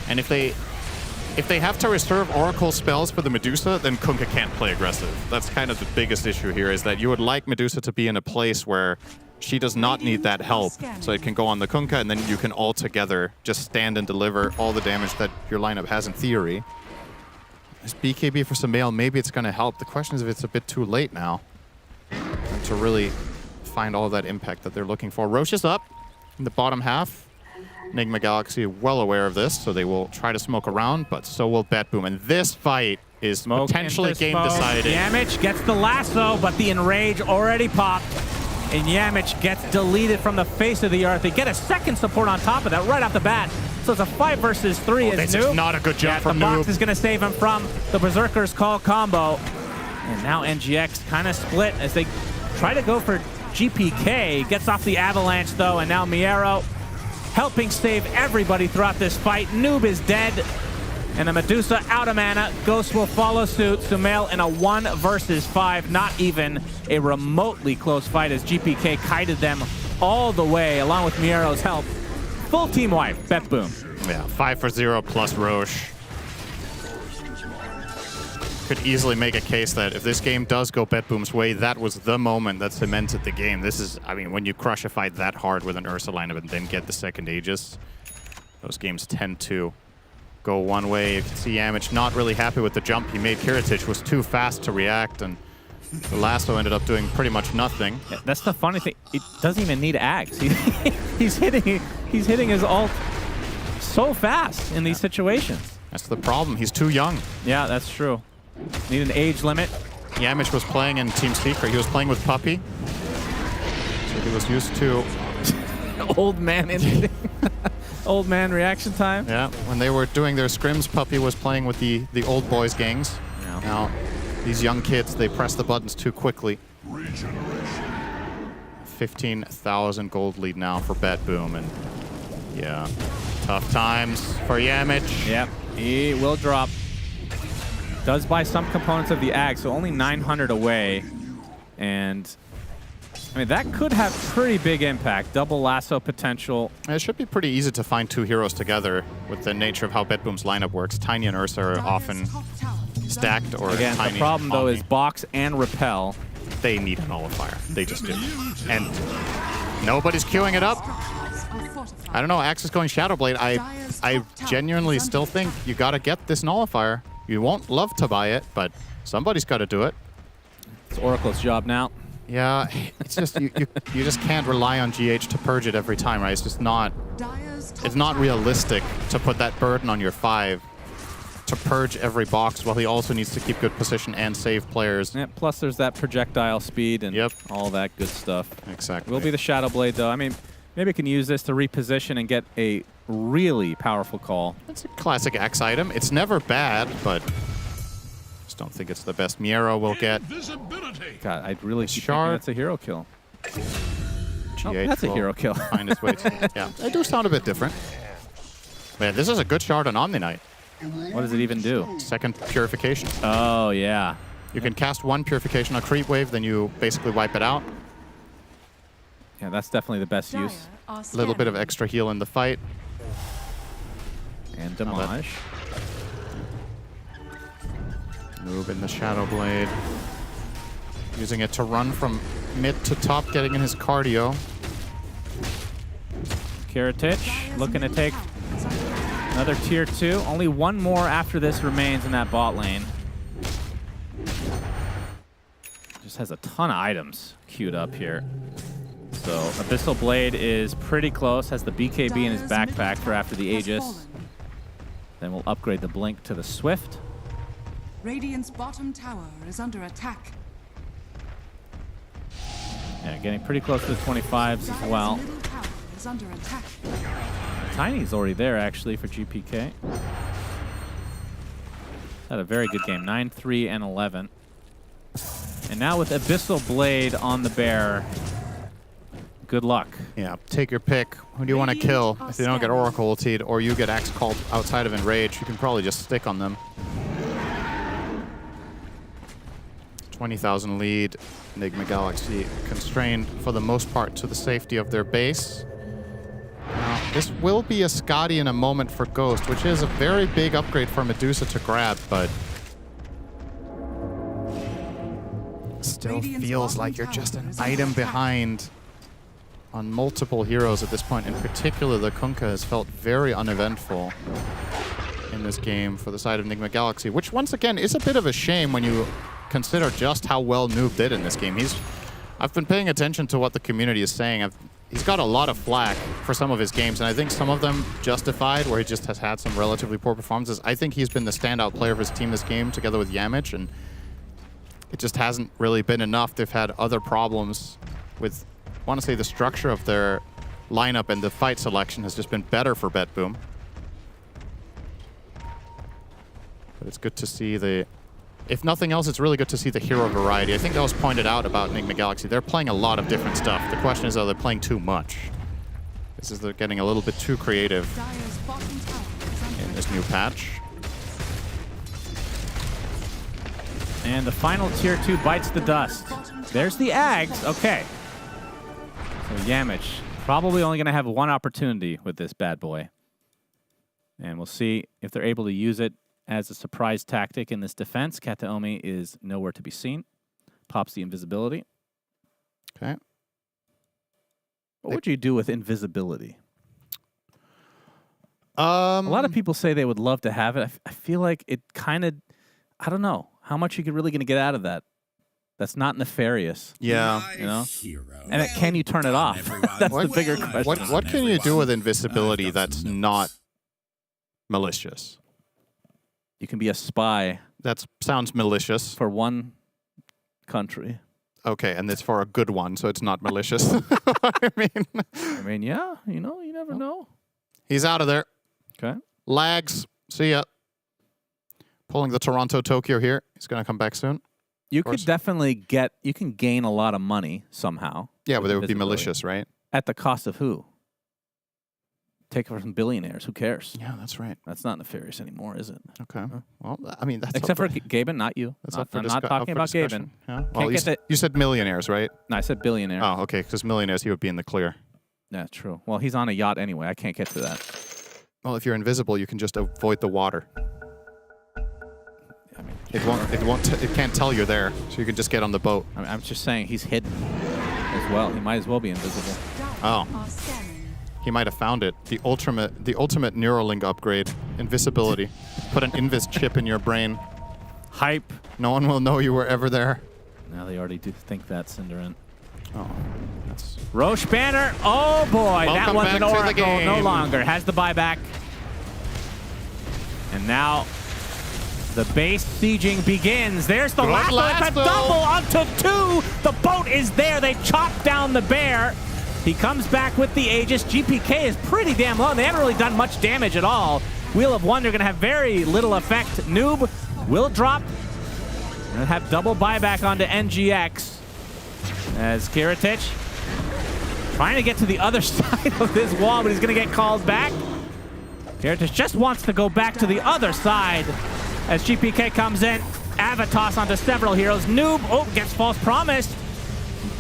And if they have to reserve Oracle spells for the Medusa, then Kunkka can't play aggressive. That's kind of the biggest issue here, is that you would like Medusa to be in a place where she does not need that help, so it can go on the Kunkka, and then you can all together just stand and deliver all the damage that your lineup has in theory. This BKB for Sumail, maybe it's going to help. The question is if it's a bit too late now to really find all that impact that they're looking for. Roche is up in the bottom half. Enigma Galaxy well aware of this, so they will try to smoke around, but so will BetBoom. And this fight is Smoke potentially into game smoke. deciding. Yamich gets the lasso, but the enrage already popped. And Yamich gets deleted from the face of the earth. They get a second support on top of that right off the bat. So it's a 5 versus 3. This is not a good jump from The box Noob. is going to save him from the Berserker's Call combo. And now NGX kind of split as they try to go for GPK. Gets off the avalanche though, and now Miero helping save everybody throughout this fight. Noob is dead. And the Medusa out of mana. Ghost will follow suit. Sumail in a 1 versus 5. Not even a remotely close fight as GPK kited them all the way along with Miero's help. Full team wipe. Bet boom. Yeah, 5 for 0 plus Roche. Could easily make a case that if this game does go Bet Boom's way, that was the moment that cemented the game. This is, I mean, when you crush a fight that hard with an Ursa lineup and then get the second Aegis, those games tend to go one way. You can see Yamich not really happy with the jump he made. Kiritich was too fast to react, and the lasso ended up doing pretty much nothing. Yeah, that's the funny thing. It doesn't even need Ags. He's hitting his ult so fast in these situations. That's the problem. He's too young. Yeah, that's true. Need an age limit. Yamich was playing in Team Secret. He was playing with Puppey. So he was used to old man instinct. Old man reaction time. Yeah, when they were doing their scrims, Puppey was playing with the old boys gangs. Yeah. Now, these young kids, they press the buttons too quickly. 15,000 gold lead now for Bet Boom, and yeah, tough times for Yamich. Yep, he will drop. Does buy some components of the Ag, so only 900 away, and I mean, that could have pretty big impact. Double lasso potential. It should be pretty easy to find 2 heroes together with the nature of how Bet Boom's lineup works. Tiny and Ursa are often stacked, or Again, Tiny the problem though Omni. is box and repel. They need a nullifier. They just do. And nobody's queuing it up. I don't know, Axe is going Shadowblade. I genuinely still think you gotta get this nullifier. You won't love to buy it, but somebody's gotta do it. It's Oracle's job now. Yeah, it's just you just can't rely on GH to purge it every time, right? It's just not realistic to put that burden on your 5 to purge every box while he also needs to keep good position and save players. Yeah, plus there's that projectile speed and all that good stuff. Exactly. Will be the Shadowblade though. I mean, maybe it can use this to reposition and get a really powerful call. It's a classic Axe item. It's never bad, but just don't think it's the best Miero will get. God, I'd really keep thinking Shard. that's a hero kill. Oh, GH that's a will hero kill. Find his way to, yeah, they do sound a bit different. Man, this is a good shard on Omni Knight. What does it even do? Second purification. Oh, yeah. You can cast 1 purification on creep wave, then you basically wipe it out. Yeah, that's definitely the best use. A little bit of extra heal in the fight. And damage. Move in the Shadowblade. Using it to run from mid to top, getting in his cardio. Kiritich looking to take another tier 2. Only 1 more after this remains in that bot lane. Just has a ton of items queued up here. So Abyssal Blade is pretty close. Has the BKB in his backpack for after the Aegis. Then we'll upgrade the Blink to the Swift. Radiant's bottom tower is under attack. Yeah, getting pretty close to the 25s as well. Middle tower is under attack. Tiny's already there, actually, for GPK. Had a very good game, 9-3 and 11. And now with Abyssal Blade on the bear, good luck. Yeah, take your pick. Who do you want to kill? If they don't get Oracle ultied or you get Axe called outside of Enrage, you can probably just stick on them. 20,000 lead. Enigma Galaxy constrained for the most part to the safety of their base. Now, this will be a Scotty in a moment for Ghost, which is a very big upgrade for Medusa to grab, but still feels like you're just an item behind on multiple heroes at this point. In particular, the Kunkka has felt very uneventful in this game for the side of Enigma Galaxy, which once again is a bit of a shame when you consider just how well Noob did in this game. I've been paying attention to what the community is saying. he's got a lot of flack for some of his games, and I think some of them justified, where he just has had some relatively poor performances. I think he's been the standout player of his team this game, together with Yamich, and it just hasn't really been enough. They've had other problems with, I want to say, the structure of their lineup, and the fight selection has just been better for BetBoom. But it's good to see the... If nothing else, it's really good to see the hero variety. I think that was pointed out about Enigma Galaxy. They're playing a lot of different stuff. The question is, are they playing too much? This is they're getting a little bit too creative in this new patch. And the final tier 2 bites the dust. There's the Ags. Okay. So Yamich probably only going to have one opportunity with this bad boy. And we'll see if they're able to use it as a surprise tactic in this defense. Kataomi is nowhere to be seen. Pops the invisibility. Okay. What would you do with invisibility? A lot of people say they would love to have it. I feel like it kind of, I don't know how much you're really going to get out of that. That's not nefarious. Yeah. You know? And can you turn it off? That's the bigger question. What can you do with invisibility that's not malicious? You can be a spy. That sounds malicious. For one country. Okay, and it's for a good one, so it's not malicious. I mean, yeah, you know, you never know. He's out of there. Okay. Lags. See ya. Pulling the Toronto-Tokyo here. He's going to come back soon. You could definitely you can gain a lot of money somehow. Yeah, but it would be malicious, right? At the cost of who? Take it from billionaires. Who cares? Yeah, that's right. That's not nefarious anymore, is it? Okay. Well, I mean, that's except for Gaben, not you. That's I'm not talking about Gaben. Yeah. Well, you said millionaires, right? No, I said billionaire. Oh, okay. Because millionaires, he would be in the clear. Yeah, true. Well, he's on a yacht anyway. I can't get to that. Well, if you're invisible, you can just avoid the water. I mean, it can't tell you're there, so you can just get on the boat. I'm just saying he's hidden as well. He might as well be invisible. Oh. He might have found it. The ultimate Neuralink upgrade. Invisibility. Put an Invis chip in your brain. Hype. No one will know you were ever there. Now they already do think that, Cinderin. Oh. That's... Roche Banner. Oh boy, that one's an oracle. No longer. Has the buyback. And now the base sieging begins. There's the lasso. It's a double onto 2. The boat is there. They chop down the bear. He comes back with the Aegis. GPK is pretty damn low. They haven't really done much damage at all. Wheel of Wonder going to have very little effect. Noob will drop. Going to have double buyback onto NGX. As Kiritich trying to get to the other side of this wall, but he's going to get called back. Kiritich just wants to go back to the other side as GPK comes in. Avatos onto several heroes. Noob, gets false promised.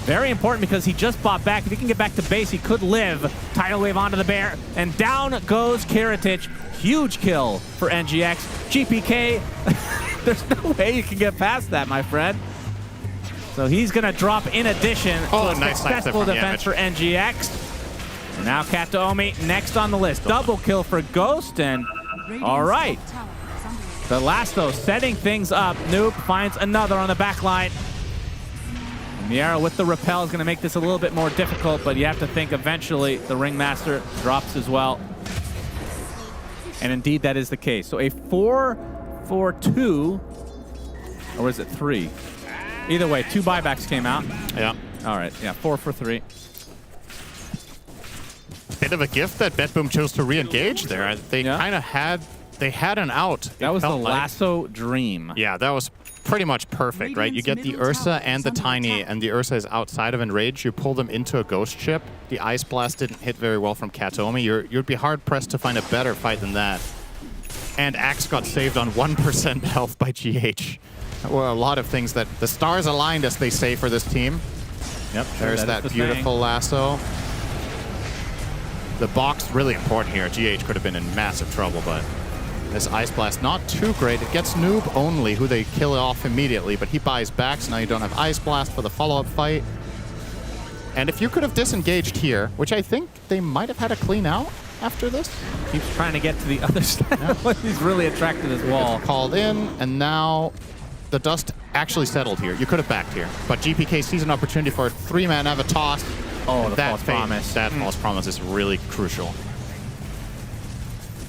Very important because he just bought back. If he can get back to base, he could live. Tidal Wave onto the bear, and down goes Kiritich. Huge kill for NGX. GPK, there's no way you can get past that, my friend. So he's going to drop in addition to a successful defense for NGX. And now Kataomi next on the list. Double kill for Ghost, and all right. The lasso setting things up. Noob finds another on the back line. Miera with the repel is going to make this a little bit more difficult, but you have to think eventually the Ringmaster drops as well. And indeed, that is the case. So a 4-4-2, or is it 3? Either way, 2 buybacks came out. Yeah. All right, yeah, 4-for-3. Bit of a gift that BetBoom chose to re-engage there. They kind of had an out. That was the lasso dream. Yeah, that was pretty much perfect, right? You get the Ursa and the Tiny, and the Ursa is outside of Enrage. You pull them into a Ghost Ship. The Ice Blast didn't hit very well from Kataomi. You'd be hard-pressed to find a better fight than that. And Axe got saved on 1% health by GH. There were a lot of things that the stars aligned, as they say, for this team. Yep. There's that beautiful lasso. The box, really important here. GH could have been in massive trouble, but this Ice Blast, not too great. It gets Noob only, who they kill off immediately, but he buys back, so now you don't have Ice Blast for the follow-up fight. And if you could have disengaged here, which I think they might have had a clean out after this. Keeps trying to get to the other side. Yeah. He's really attracted to this wall. Called in, and now the dust actually settled here. You could have backed here, but GPK sees an opportunity for a 3-man Avatos. Oh, the false promise. That false promise is really crucial.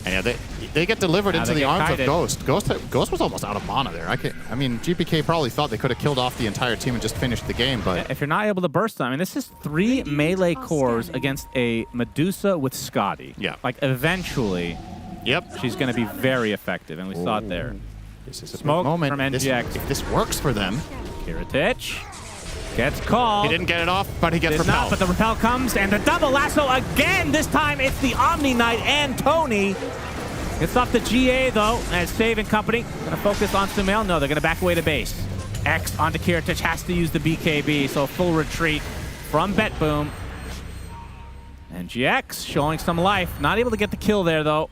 And yeah, they get delivered Now into they the get arms kited. of Ghost. Ghost was almost out of mana there. I mean, GPK probably thought they could have killed off the entire team and just finished the game, but If you're not able to burst them, I mean, this is 3 melee cores against a Medusa with Scotty. Yeah. Like, eventually, yep, she's going to be very effective, and we saw it there. This is a big Smoke moment. from NGX. If this works for them, Kiritich gets called. he didn't get it off, but he gets Did repelled. not, but the repel comes, and the double lasso again. This time it's the Omni Knight and Tony. Gets off the GA, though, as Save and company going to focus on Sumail. No, they're going to back away to base. X onto Kiritich, has to use the BKB, so full retreat from BetBoom. And GX showing some life. Not able to get the kill there, though.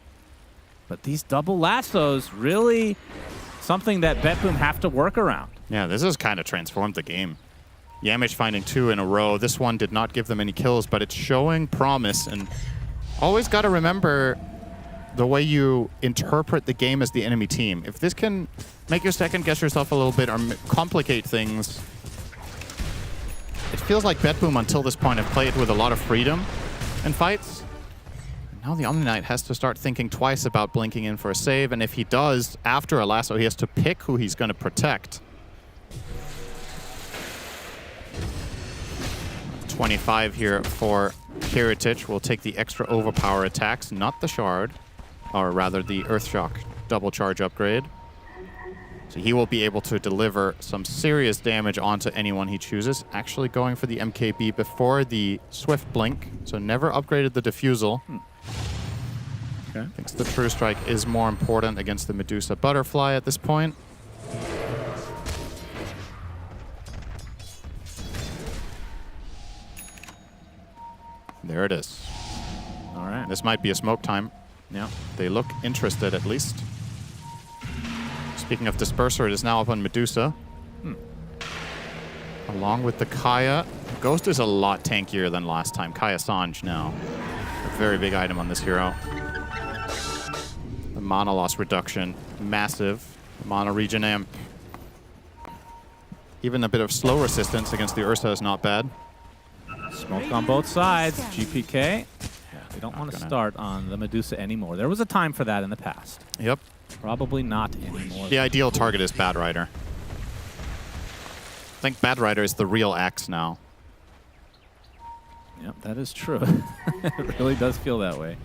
But these double lassos, really something that BetBoom have to work around. Yeah, this has kind of transformed the game. Yamish finding 2 in a row. This one did not give them any kills, but it's showing promise. And always got to remember the way you interpret the game as the enemy team. If this can make you second guess yourself a little bit or complicate things, it feels like BetBoom until this point have played with a lot of freedom in fights. Now the Omni Knight has to start thinking twice about blinking in for a save, and if he does, after a lasso, he has to pick who he's going to protect. 25 here for Kiritich. Will take the extra overpower attacks, not the shard, or rather the Earthshock double charge upgrade. So he will be able to deliver some serious damage onto anyone he chooses. Actually going for the MKB before the Swift Blink, so never upgraded the Diffusal. Okay. Thinks the True Strike is more important against the Medusa Butterfly at this point. There it is. All right. This might be a smoke time. Yeah. They look interested, at least. Speaking of Disperser, it is now up on Medusa. Along with the Kaya. Ghost is a lot tankier than last time. Kaya Sanj now. A very big item on this hero. The mana loss reduction, massive. Mana regen amp. Even a bit of slow resistance against the Ursa is not bad. Smoke on both sides. GPK. They don't want to start on the Medusa anymore. There was a time for that in the past. Yep. Probably not anymore. The ideal target is Bad Rider. I think Bad Rider is the real axe now. Yep, that is true. It really does feel that way.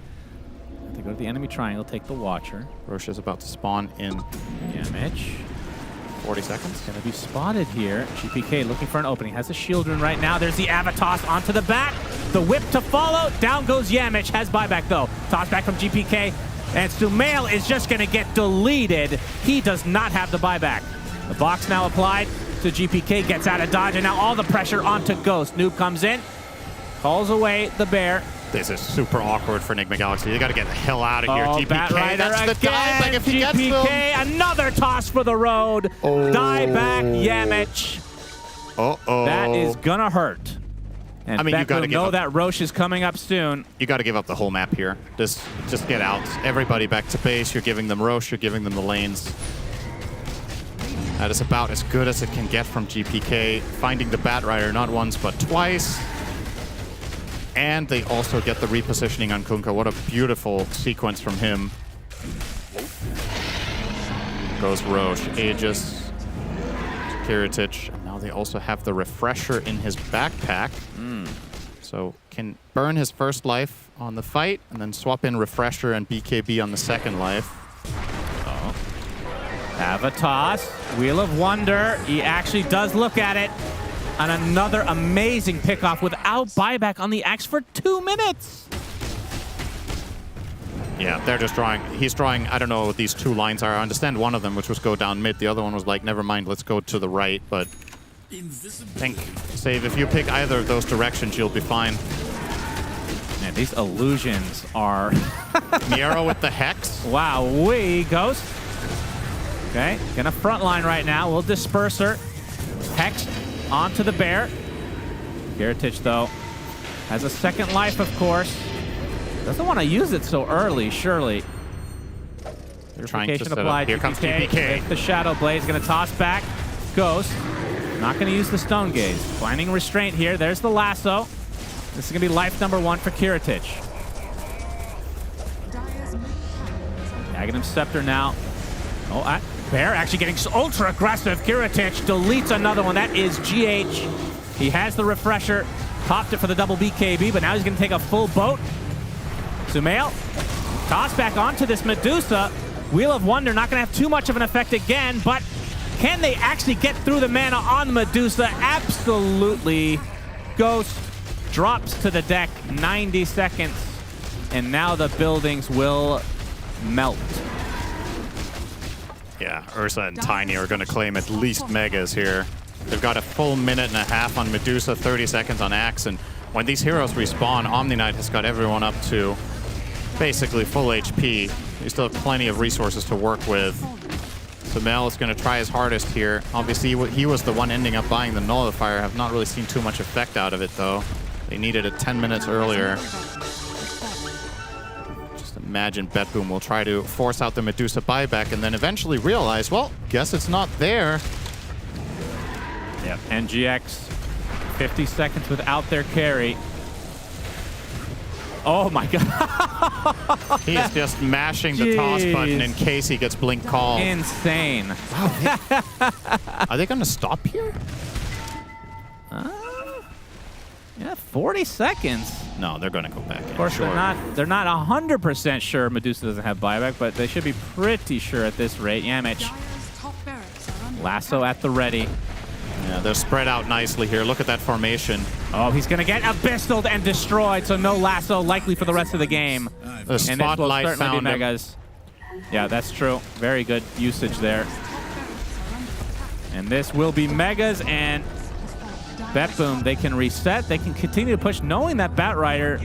They go to the enemy triangle, take the Watcher. Roche is about to spawn in. Damage. 40 seconds. Going to be spotted here. GPK looking for an opening. Has a shield rune right now. There's the Avatos onto the back. The whip to follow. Down goes Yamich. Has buyback though. Toss back from GPK. And Sumail is just going to get deleted. He does not have the buyback. The box now applied to GPK. Gets out of dodge. And now all the pressure onto Ghost. Noob comes in. Calls away the bear. This is super awkward for Enigma Galaxy. They got to get the hell out of here. Oh, GPK, Bat Rider that's the again. dive. Like if he gets GPK, them. another toss for the road. Oh. Die back, Yamich. Uh-oh. That is gonna hurt. And I mean, you got to know that Roche is coming up soon. You got to give up the whole map here. Just get out. Everybody back to base. You're giving them Roche. You're giving them the lanes. That is about as good as it can get from GPK. Finding the Bat Rider not once but twice. And they also get the repositioning on Kunkka. What a beautiful sequence from him. Goes Roche, Aegis, Kiritich. And now they also have the Refresher in his backpack. So can burn his first life on the fight and then swap in Refresher and BKB on the second life. Avatos, Wheel of Wonder. He actually does look at it. And another amazing pickoff without buyback on the axe for 2 minutes. Yeah, they're just drawing. He's drawing, I don't know what these 2 lines are. I understand one of them, which was go down mid. The other one was like, never mind, let's go to the right. But I think, Save, if you pick either of those directions, you'll be fine. Man, these illusions are... Miero with the Hex. Wow, Ghost. Okay, gonna frontline right now. We'll disperse her. Hex onto the bear. Kiritich, though, has a second life, of course. Doesn't want to use it so early, surely. They're trying to set applied. up. Here comes GPK. The Shadow Blade's going to toss back. Ghost. Not going to use the Stone Gaze. Blinding Restraint here. There's the lasso. This is going to be life number 1 for Kiritich. Aghanim Scepter now. Oh, Bear actually getting ultra aggressive. Kiritich deletes another one. That is GH. He has the refresher. Popped it for the double BKB, but now he's going to take a full boat. Sumail, toss back onto this Medusa. Wheel of Wonder not going to have too much of an effect again, but can they actually get through the mana on the Medusa? Absolutely. Ghost drops to the deck, 90 seconds, and now the buildings will melt. Yeah, Ursa and Tiny are going to claim at least Megas here. They've got a full minute and a half on Medusa, 30 seconds on Axe, and when these heroes respawn, Omni Knight has got everyone up to basically full HP. They still have plenty of resources to work with. Sumail is going to try his hardest here. Obviously, he was the one ending up buying the Nullifier. Have not really seen too much effect out of it, though. They needed it 10 minutes earlier. Just imagine BetBoom will try to force out the Medusa buyback and then eventually realize, well, guess it's not there. Yep, NGX, 50 seconds without their carry. Oh my god. He is just mashing the toss button in case he gets blink called. Insane. Wow. Are they going to stop here? Yeah, 40 seconds. No, they're going to go back. Of course, they're not 100% sure Medusa doesn't have buyback, but they should be pretty sure at this rate. Yamich. Lasso at the ready. Yeah, they're spread out nicely here. Look at that formation. Oh, he's going to get abyssaled and destroyed, so no lasso likely for the rest of the game. The spotlight and this will certainly found be him. Megas. Yeah, that's true. Very good usage there. And this will be Megas, and BetBoom, they can reset. They can continue to push, knowing that Batrider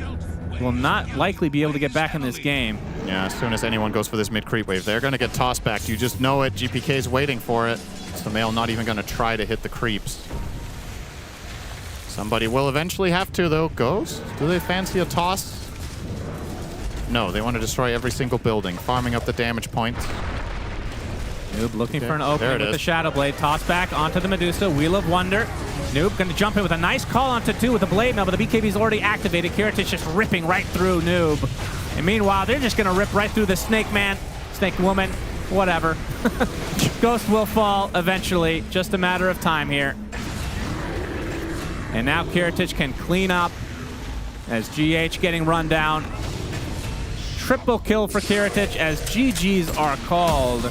will not likely be able to get back in this game. Yeah, as soon as anyone goes for this mid-creep wave, they're going to get tossed back. You just know it. GPK is waiting for it. Sumail not even going to try to hit the creeps. Somebody will eventually have to, though. Ghost? Do they fancy a toss? No, they want to destroy every single building, farming up the damage points. Noob looking Okay, for an there opening it with is. the Shadow Blade. Toss back onto the Medusa. Wheel of Wonder. Noob going to jump in with a nice call onto 2 with the Blade Mail, but the BKB's already activated. Kiritich just ripping right through Noob. And meanwhile, they're just going to rip right through the Snake Man, Snake Woman, whatever. Ghost will fall eventually. Just a matter of time here. And now Kiritich can clean up as GH getting run down. Triple kill for Kiritich as GGs are called.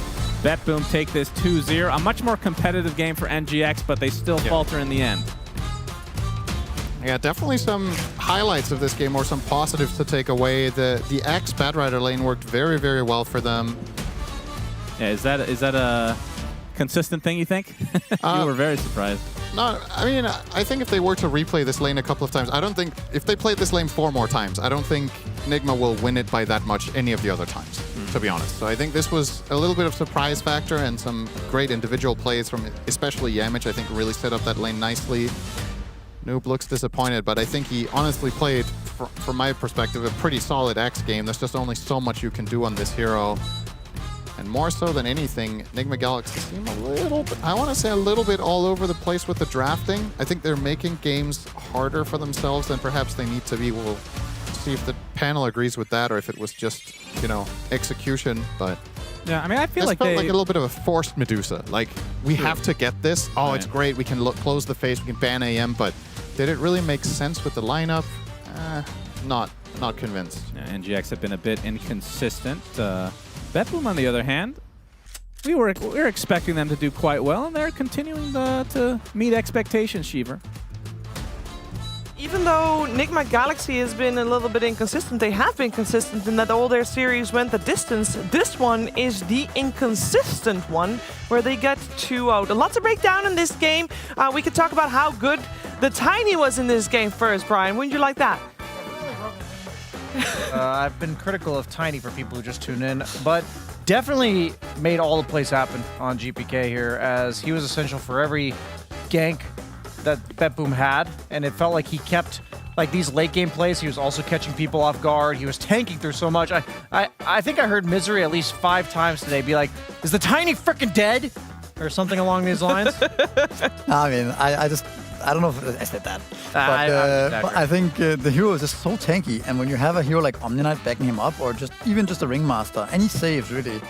BetBoom take this 2-0. A much more competitive game for NGX, but they still falter in the end. Yeah, definitely some highlights of this game or some positives to take away. The X Batrider lane worked very, very well for them. Yeah, is that a consistent thing, you think? You were very surprised. No, I mean, I think if they were to replay this lane a couple of times, I don't think, if they played this lane 4 more times, I don't think Nigma will win it by that much any of the other times, to be honest. So I think this was a little bit of surprise factor and some great individual plays from especially Yamich. I think really set up that lane nicely. Noob looks disappointed, but I think he honestly played, from my perspective, a pretty solid X game. There's just only so much you can do on this hero. And more so than anything, Nigma Galaxy seem a little bit, I want to say a little bit all over the place with the drafting. I think they're making games harder for themselves than perhaps they need to be. We'll see if the panel agrees with that or if it was just, you know, execution. But yeah, I mean, I feel like like a little bit of a forced Medusa. Like, we have to get this. Oh, it's great. We can close the face. We can ban AM. But did it really make sense with the lineup? Not convinced. Yeah, NGX have been a bit inconsistent. BetBoom, on the other hand, we were expecting them to do quite well, and they're continuing to meet expectations, Shiver. Even though Nigma Galaxy has been a little bit inconsistent, they have been consistent in that all their series went the distance. This one is the inconsistent one, where they get 2 out. A lot to break down in this game. We could talk about how good the Tiny was in this game first, Brian. Wouldn't you like that? I've been critical of Tiny for people who just tune in, but definitely made all the plays happen on GPK here, as he was essential for every gank that BetBoom had, and it felt like he kept, like, these late game plays. He was also catching people off guard. He was tanking through so much. I think I heard Misery at least 5 times today be like, "Is the Tiny frickin' dead?" or something along these lines. I mean, I just I don't know if I said that. I I think the hero is just so tanky, and when you have a hero like Omni Knight backing him up, or even just a Ringmaster, any saves really,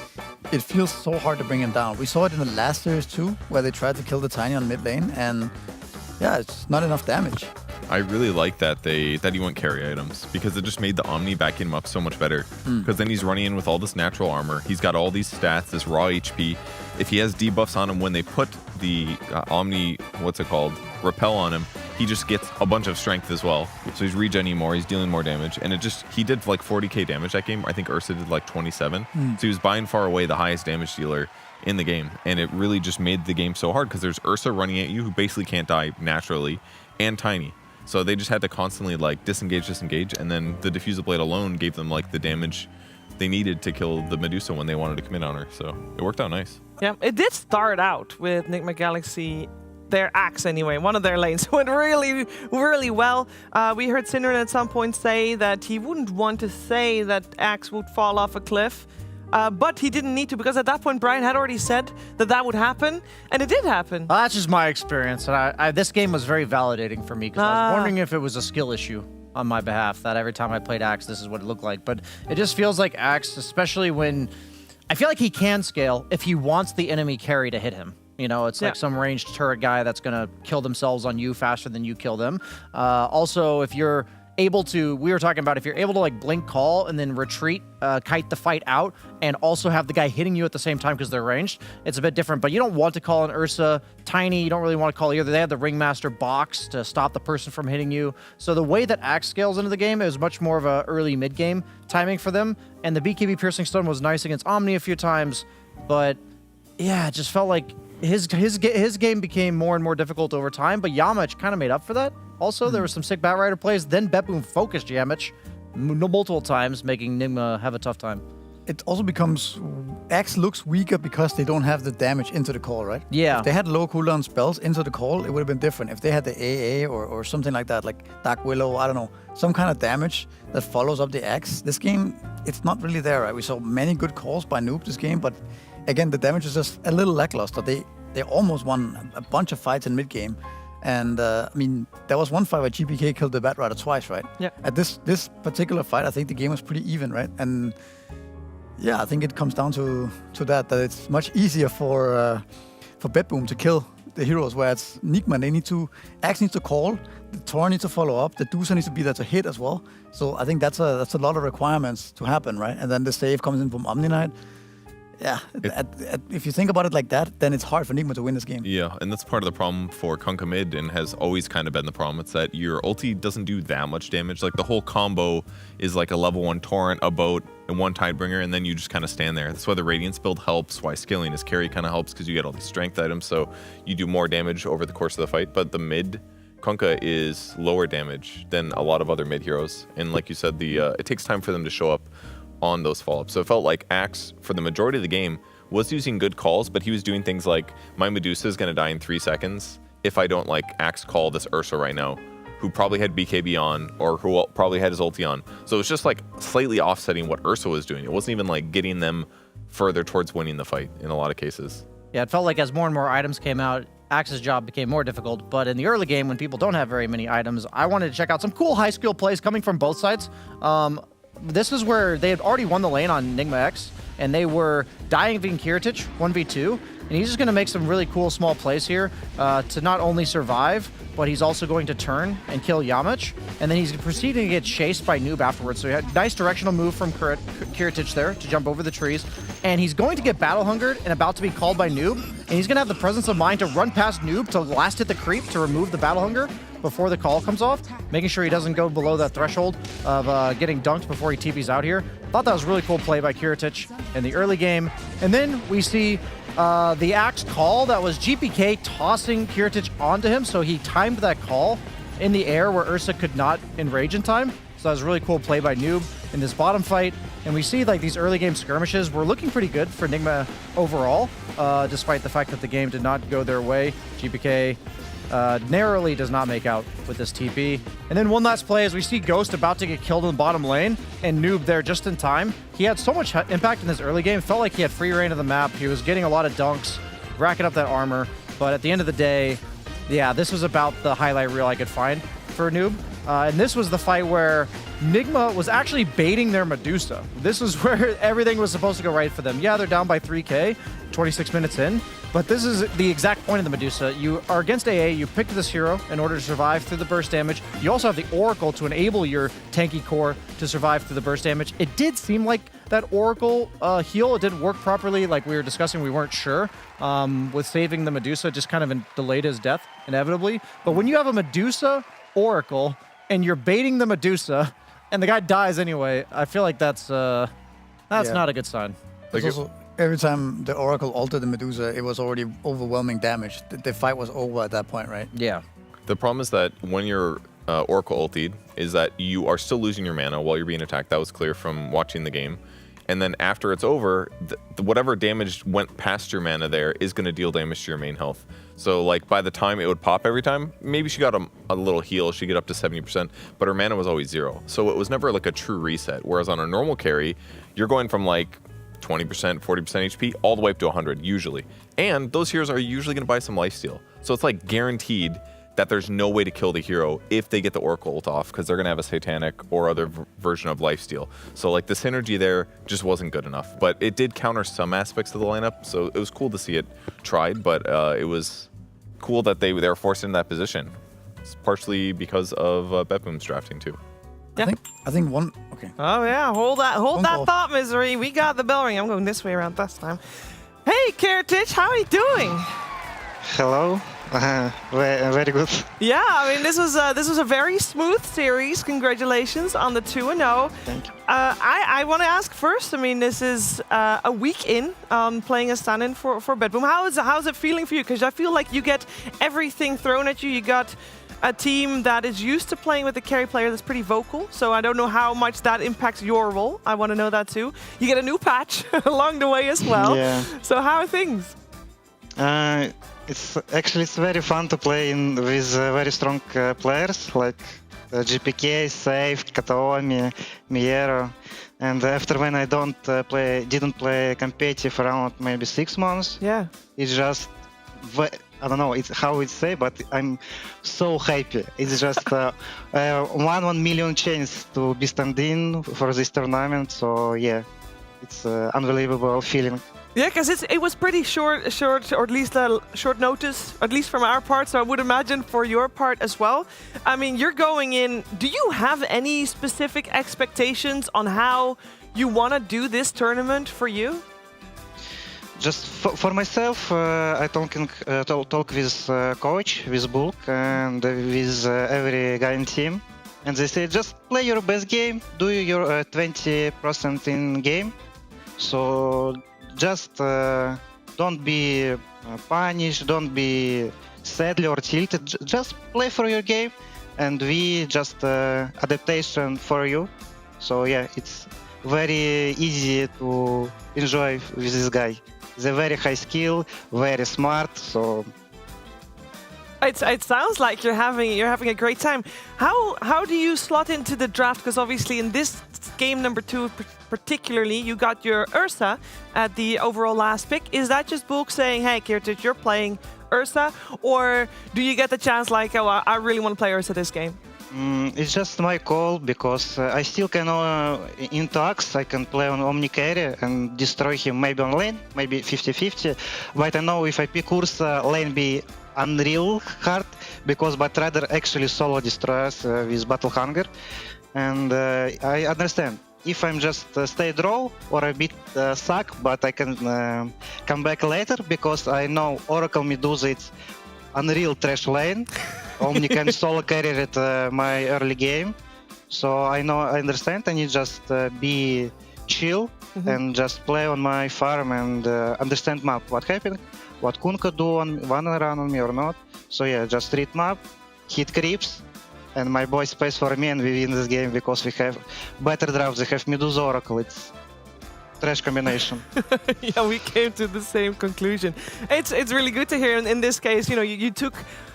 it feels so hard to bring him down. We saw it in the last series too, where they tried to kill the Tiny on mid lane, and yeah, it's not enough damage. I really like that he went carry items because it just made the Omni backing him up so much better. Because then he's running in with all this natural armor. He's got all these stats, this raw HP. If he has debuffs on him when they put the Omni, repel on him, he just gets a bunch of strength as well. So he's regenning more, he's dealing more damage. And he did like 40k damage that game. I think Ursa did like 27. So he was by and far away the highest damage dealer in the game. And it really just made the game so hard because there's Ursa running at you who basically can't die naturally, and Tiny. So they just had to constantly like disengage, and then the Diffusal Blade alone gave them like the damage they needed to kill the Medusa when they wanted to commit on her. So it worked out nice. Yeah, it did start out with Nigma Galaxy, their Axe anyway, one of their lanes went really, really well. We heard Synderen at some point say that he wouldn't want to say that Axe would fall off a cliff. But he didn't need to, because at that point Brian had already said that would happen, and it did happen. That's just my experience, and this game was very validating for me because I was wondering if it was a skill issue on my behalf, that every time I played Axe, this is what it looked like. But it just feels like Axe, especially when I feel like he can scale if he wants the enemy carry to hit him. You know, it's like some ranged turret guy that's going to kill themselves on you faster than you kill them. Also, if you're able to, we were talking about if you're able to like blink call and then retreat, kite the fight out, and also have the guy hitting you at the same time because they're ranged, it's a bit different. But you don't want to call an Ursa Tiny, you don't really want to call either. They have the Ringmaster box to stop the person from hitting you. So the way that Axe scales into the game is much more of a early mid-game timing for them. And the BKB Piercing Stone was nice against Omni a few times, but yeah, it just felt like his game became more and more difficult over time, but Yamich kind of made up for that. Also, there were some sick Batrider plays. Then Betboom focused Yamich multiple times, making Nigma have a tough time. It also becomes... Axe looks weaker because they don't have the damage into the call, right? Yeah. If they had low cooldown spells into the call, it would have been different. If they had the AA or something like that, like Dark Willow, I don't know, some kind of damage that follows up the Axe. This game, it's not really there, right? We saw many good calls by Noob this game, but again, the damage is just a little lackluster. They almost won a bunch of fights in mid-game. And, I mean, there was one fight where GPK killed the Batrider twice, right? Yeah. At this particular fight, I think the game was pretty even, right? And, yeah, I think it comes down to that it's much easier for Betboom to kill the heroes, where it's Nigma, Axe needs to call, the Tor needs to follow up, the Dusa needs to be there to hit as well. So I think that's a lot of requirements to happen, right? And then the save comes in from Omni Knight. Yeah, if you think about it like that, then it's hard for Nigma to win this game. Yeah, and that's part of the problem for Kunkka mid, and has always kind of been the problem. It's that your ulti doesn't do that much damage. Like, the whole combo is like a level 1 Torrent, a boat, and 1 Tidebringer, and then you just kind of stand there. That's why the Radiance build helps, why scaling his carry kind of helps, because you get all these strength items, so you do more damage over the course of the fight. But the mid Kunkka is lower damage than a lot of other mid heroes. And like you said, it takes time for them to show up on those follow-ups. So it felt like Axe, for the majority of the game, was using good calls, but he was doing things like, my Medusa is going to die in 3 seconds if I don't like Axe call this Ursa right now, who probably had BKB on, or who probably had his ulti on. So it was just like slightly offsetting what Ursa was doing. It wasn't even like getting them further towards winning the fight in a lot of cases. Yeah, it felt like as more and more items came out, Axe's job became more difficult. But in the early game, when people don't have very many items, I wanted to check out some cool high skill plays coming from both sides. This is where they had already won the lane on Nigma X, and they were diving Kiritich 1v2, and he's just going to make some really cool small plays here to not only survive, but he's also going to turn and kill Yamich, and then he's proceeding to get chased by Noob afterwards. So he had a nice directional move from Kiritich there to jump over the trees, and he's going to get battle hungered and about to be called by Noob, and he's going to have the presence of mind to run past Noob to last hit the creep to remove the battle hunger before the call comes off, making sure he doesn't go below that threshold of getting dunked before he TPs out here. Thought that was a really cool play by Kiritich in the early game. And then we see the Axe call that was GPK tossing Kiritich onto him, so he timed that call in the air where Ursa could not enrage in time. So that was a really cool play by Noob in this bottom fight. And we see like these early game skirmishes were looking pretty good for Nigma overall, despite the fact that the game did not go their way. GPK narrowly does not make out with this TP. And then one last play as we see Ghost about to get killed in the bottom lane, and Noob there just in time. He had so much impact in this early game, felt like he had free reign of the map. He was getting a lot of dunks, racking up that armor, but at the end of the day, Yeah, this was about the highlight reel I could find for Noob. And this was the fight where Nigma was actually baiting their Medusa. This is where everything was supposed to go right for them. Yeah, they're down by 3k, 26 minutes in, but this is the exact point of the Medusa. You are against AA, you picked this hero in order to survive through the burst damage. You also have the Oracle to enable your tanky core to survive through the burst damage. It did seem like that Oracle heal, it didn't work properly, like we were discussing, we weren't sure. With saving the Medusa, just kind of delayed his death, inevitably. But when you have a Medusa Oracle, and you're baiting the Medusa, and the guy dies anyway, I feel like that's not a good sign. Like also, every time the Oracle altered the Medusa, it was already overwhelming damage. The fight was over at that point, right? Yeah. The problem is that when you're Oracle ultied, is that you are still losing your mana while you're being attacked. That was clear from watching the game. And then after it's over, whatever damage went past your mana there is going to deal damage to your main health. So like by the time it would pop every time, maybe she got a little heal, she'd get up to 70%, but her mana was always 0. So it was never like a true reset. Whereas on a normal carry, you're going from like 20%, 40% HP all the way up to 100 usually. And those heroes are usually going to buy some lifesteal. So it's like guaranteed that there's no way to kill the hero if they get the Oracle ult off, because they're going to have a Satanic or other version of lifesteal. So like the synergy there just wasn't good enough. But it did counter some aspects of the lineup, so it was cool to see it tried, but it was cool that they were forced in that position. It's partially because of Betboom's drafting too. Yeah. I think one... Okay. Oh yeah, hold that thought, Misery. We got the bell ring. I'm going this way around this time. Hey, Keratich, how are you doing? Hello. Very good. Yeah, I mean this was a very smooth series. Congratulations on the 2-0. Thank you. I want to ask first. I mean, this is a week in playing a stand-in for Betboom. How's it feeling for you? Because I feel like you get everything thrown at you. You got a team that is used to playing with a carry player that's pretty vocal. So I don't know how much that impacts your role. I want to know that too. You get a new patch along the way as well. Yeah. So how are things? It's very fun to play with very strong players like GPK, Safe, Kataomi, Miero. And after when I didn't play competitive around maybe 6 months, yeah, it's just I don't know how it's say, but I'm so happy. It's just 1 million chance to be stand-in for this tournament. So yeah, it's an unbelievable feeling. Yeah, because it was pretty short, or at least short notice, at least from our part. So I would imagine for your part as well. I mean, you're going in. Do you have any specific expectations on how you want to do this tournament for you? Just for myself, I talk with coach, with Bulk, and with every guy in team. And they say, just play your best game, do your 20% in game. So just don't be punished, don't be sad or tilted. Just play for your game, and we just adaptation for you. So yeah, it's very easy to enjoy with this guy. They're very high skill, very smart. So it sounds like you're having a great time. How do you slot into the draft? Because obviously in this game number 2 particularly, you got your Ursa at the overall last pick. Is that just Bulk saying, hey, Keratich, you're playing Ursa? Or do you get the chance like, oh, I really want to play Ursa this game? It's just my call, because I still can in tags, I can play on Omni Carry and destroy him maybe on lane, maybe 50-50. But I know if I pick Ursa, lane be unreal hard, because but rather actually solo destroyers with Battle Hunger. And I understand. If I'm just stay draw or a bit suck, but I can come back later, because I know Oracle Medusa, it's unreal trash lane. Omni can solo carry it my early game. So I understand. I need just be chill and just play on my farm and understand map, what happened, what Kunka do on wanna run on me or not. So yeah, just read map, hit creeps, and my boys space for me, and we win this game because we have better drafts. They have Medusa Oracle. It's trash combination. Yeah, we came to the same conclusion. It's really good to hear. In this case, you know, you took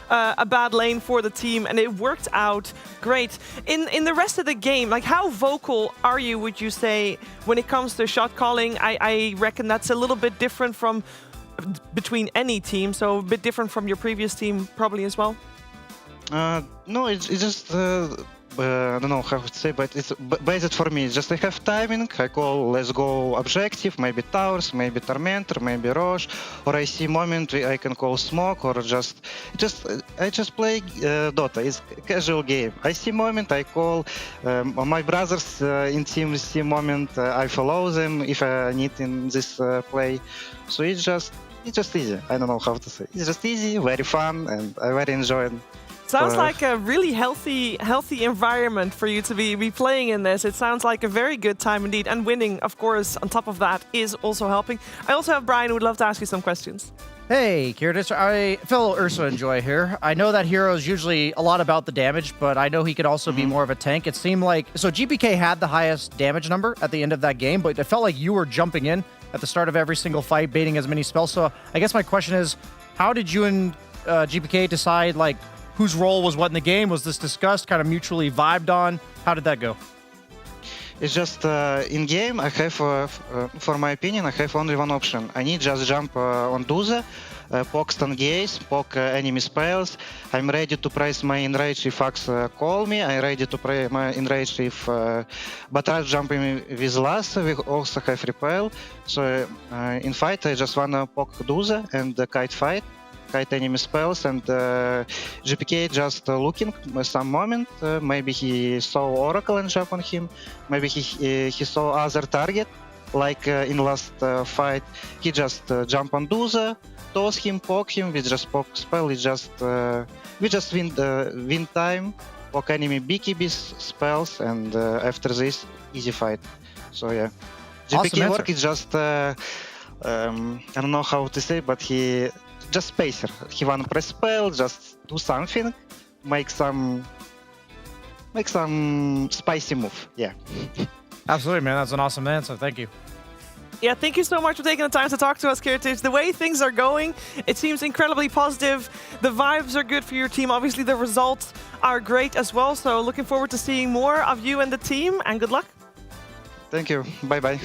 a bad lane for the team, and it worked out great. In the rest of the game, like how vocal are you, would you say, when it comes to shot calling? I reckon that's a little bit different from between any team, so a bit different from your previous team probably as well? No, it's just I don't know how to say, but it's based for me. Just I have timing. I call let's go objective, maybe towers, maybe tormentor, maybe roche, or I see moment I can call smoke, or I just play Dota. It's a casual game. I see moment I call my brothers in team see moment. I follow them if I need in this play. So it's just easy. I don't know how to say. It's just easy, very fun, and I very enjoy it. Sounds like a really healthy environment for you to be playing in this. It sounds like a very good time indeed. And winning, of course, on top of that, is also helping. I also have Brian who would love to ask you some questions. Hey, Kirtis, fellow Ursa Enjoy here. I know that hero is usually a lot about the damage, but I know he could also be more of a tank. It seemed like... So GPK had the highest damage number at the end of that game, but it felt like you were jumping in at the start of every single fight, baiting as many spells. So I guess my question is, how did you and GPK decide, like, whose role was what in the game? Was this discussed, kind of mutually vibed on? How did that go? It's just in game, I have, for my opinion, I have only one option. I need just jump on Duza, poke stun gaze, poke enemy spells. I'm ready to press my enrage if Axe call me. I'm ready to press my enrage if Batrash jumping with Lasso. We also have repel. So in fight, I just wanna poke Duza and kite fight. Kite enemy spells, and GPK just looking some moment. Maybe he saw Oracle and jump on him. Maybe he saw other target, like in last fight. He just jump on Duza, toss him, poke him. We just poke spell. We just win time. Poke enemy BKB spells, and after this, easy fight. So yeah, GPK work is just I don't know how to say, but he. Just spacer. He wanna press spell, just do something, make some spicy move. Yeah. Absolutely, man. That's an awesome answer. Thank you. Yeah, thank you so much for taking the time to talk to us, Kirtis. The way things are going, it seems incredibly positive. The vibes are good for your team. Obviously, the results are great as well. So looking forward to seeing more of you and the team, and good luck. Thank you. Bye-bye.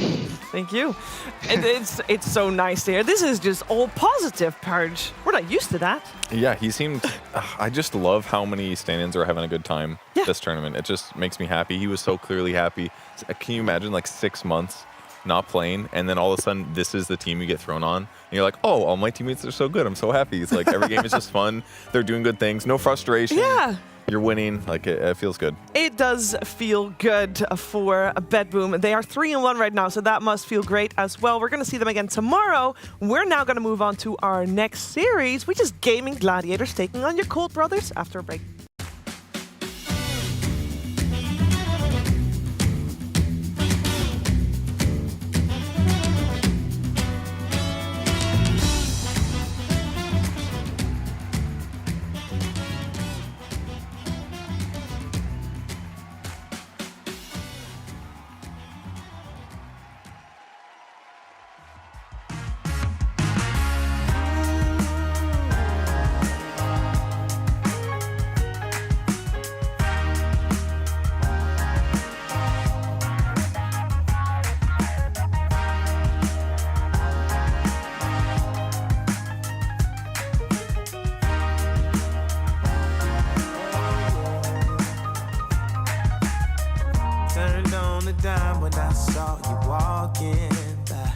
Thank you. It's so nice to hear. This is just all positive, Purge. We're not used to that. Yeah, he seemed... I just love how many stand-ins are having a good time this tournament. It just makes me happy. He was so clearly happy. Can you imagine, like, 6 months not playing, and then all of a sudden, this is the team you get thrown on? And you're like, oh, all my teammates are so good. I'm so happy. It's like every game is just fun. They're doing good things. No frustration. Yeah. You're winning. Like, it feels good. It does feel good for Bedboom. They are 3-1 right now, so that must feel great as well. We're going to see them again tomorrow. We're now going to move on to our next series, which is Gaming Gladiators taking on your Cold Brothers after a break. Turned on the dime when I saw you walking by.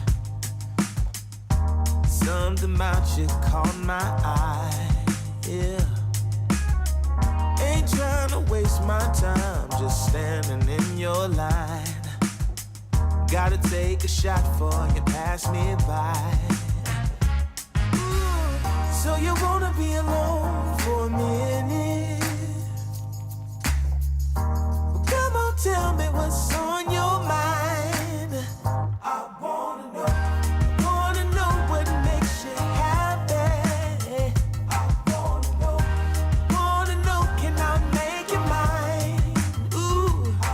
Something about you caught my eye, yeah. Ain't trying to waste my time, just standing in your line. Gotta take a shot before you pass me by. So you wanna be alone for a minute? Well, come on, tell me what's on your mind. I wanna know what makes you happy. I wanna know, can I make you mine? Ooh, I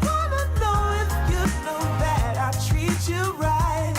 wanna know if you know that I treat you right.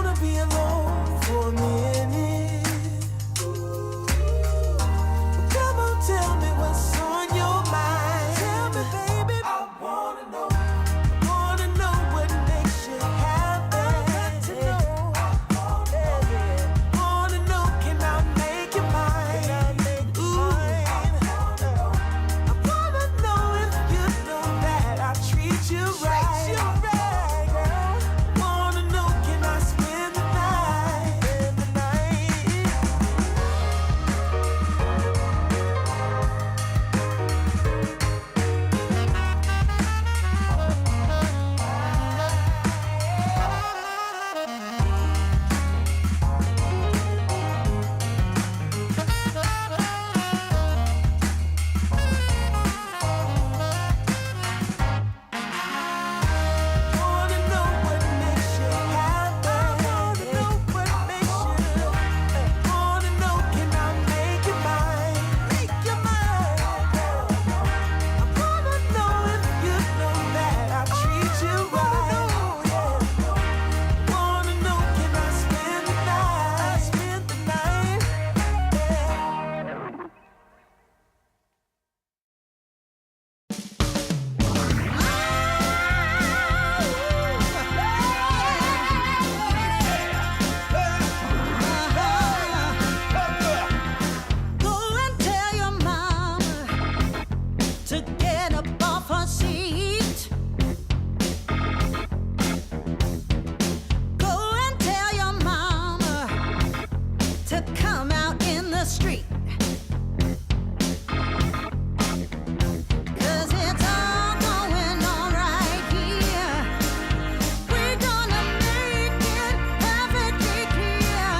wanna be alone for a minute. Come on, tell me what's on your mind. Tell me, baby. I wanna know what makes you happy. I got to know. Wanna know, can I make you mine? Ooh. I wanna know if you know that I treat you right. Wanna know, can I spend the night? Wanna know what makes you happy. Wanna know what makes you. Wanna know, can I make you mine? Make you mine. I wanna know if you know that I treat you right. Wanna know, can I spend the night? Spend the night. Go and tell your mama to get up off her seat. Go and tell your mama to come out in the street. 'Cause it's all going on right here. We're gonna make it perfectly clear.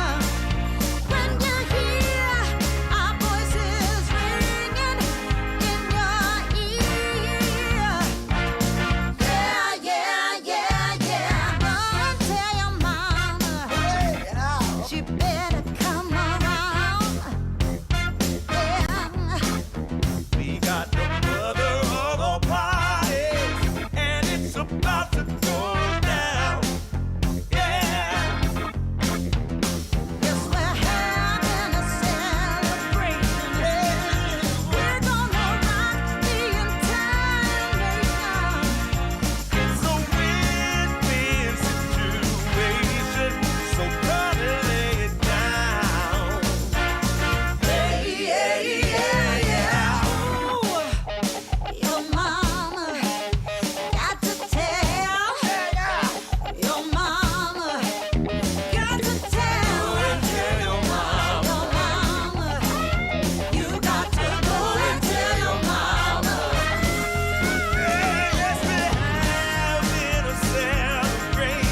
When you hear our voices ringing in your ear. Yeah, yeah, yeah, yeah. Go and tell your mama she better come around. Yeah. We got the mother of all parties, and it's about to go down. Yeah. Yes, we're having a celebration. We're gonna rock the entire nation. It's a win-win situation, so come and lay it down. Yeah, yeah, yeah, yeah. Ooh, your mama got to tell. Your mama got to tell. Your mama, you got to go and tell your mama. Yes, we're having a celebration.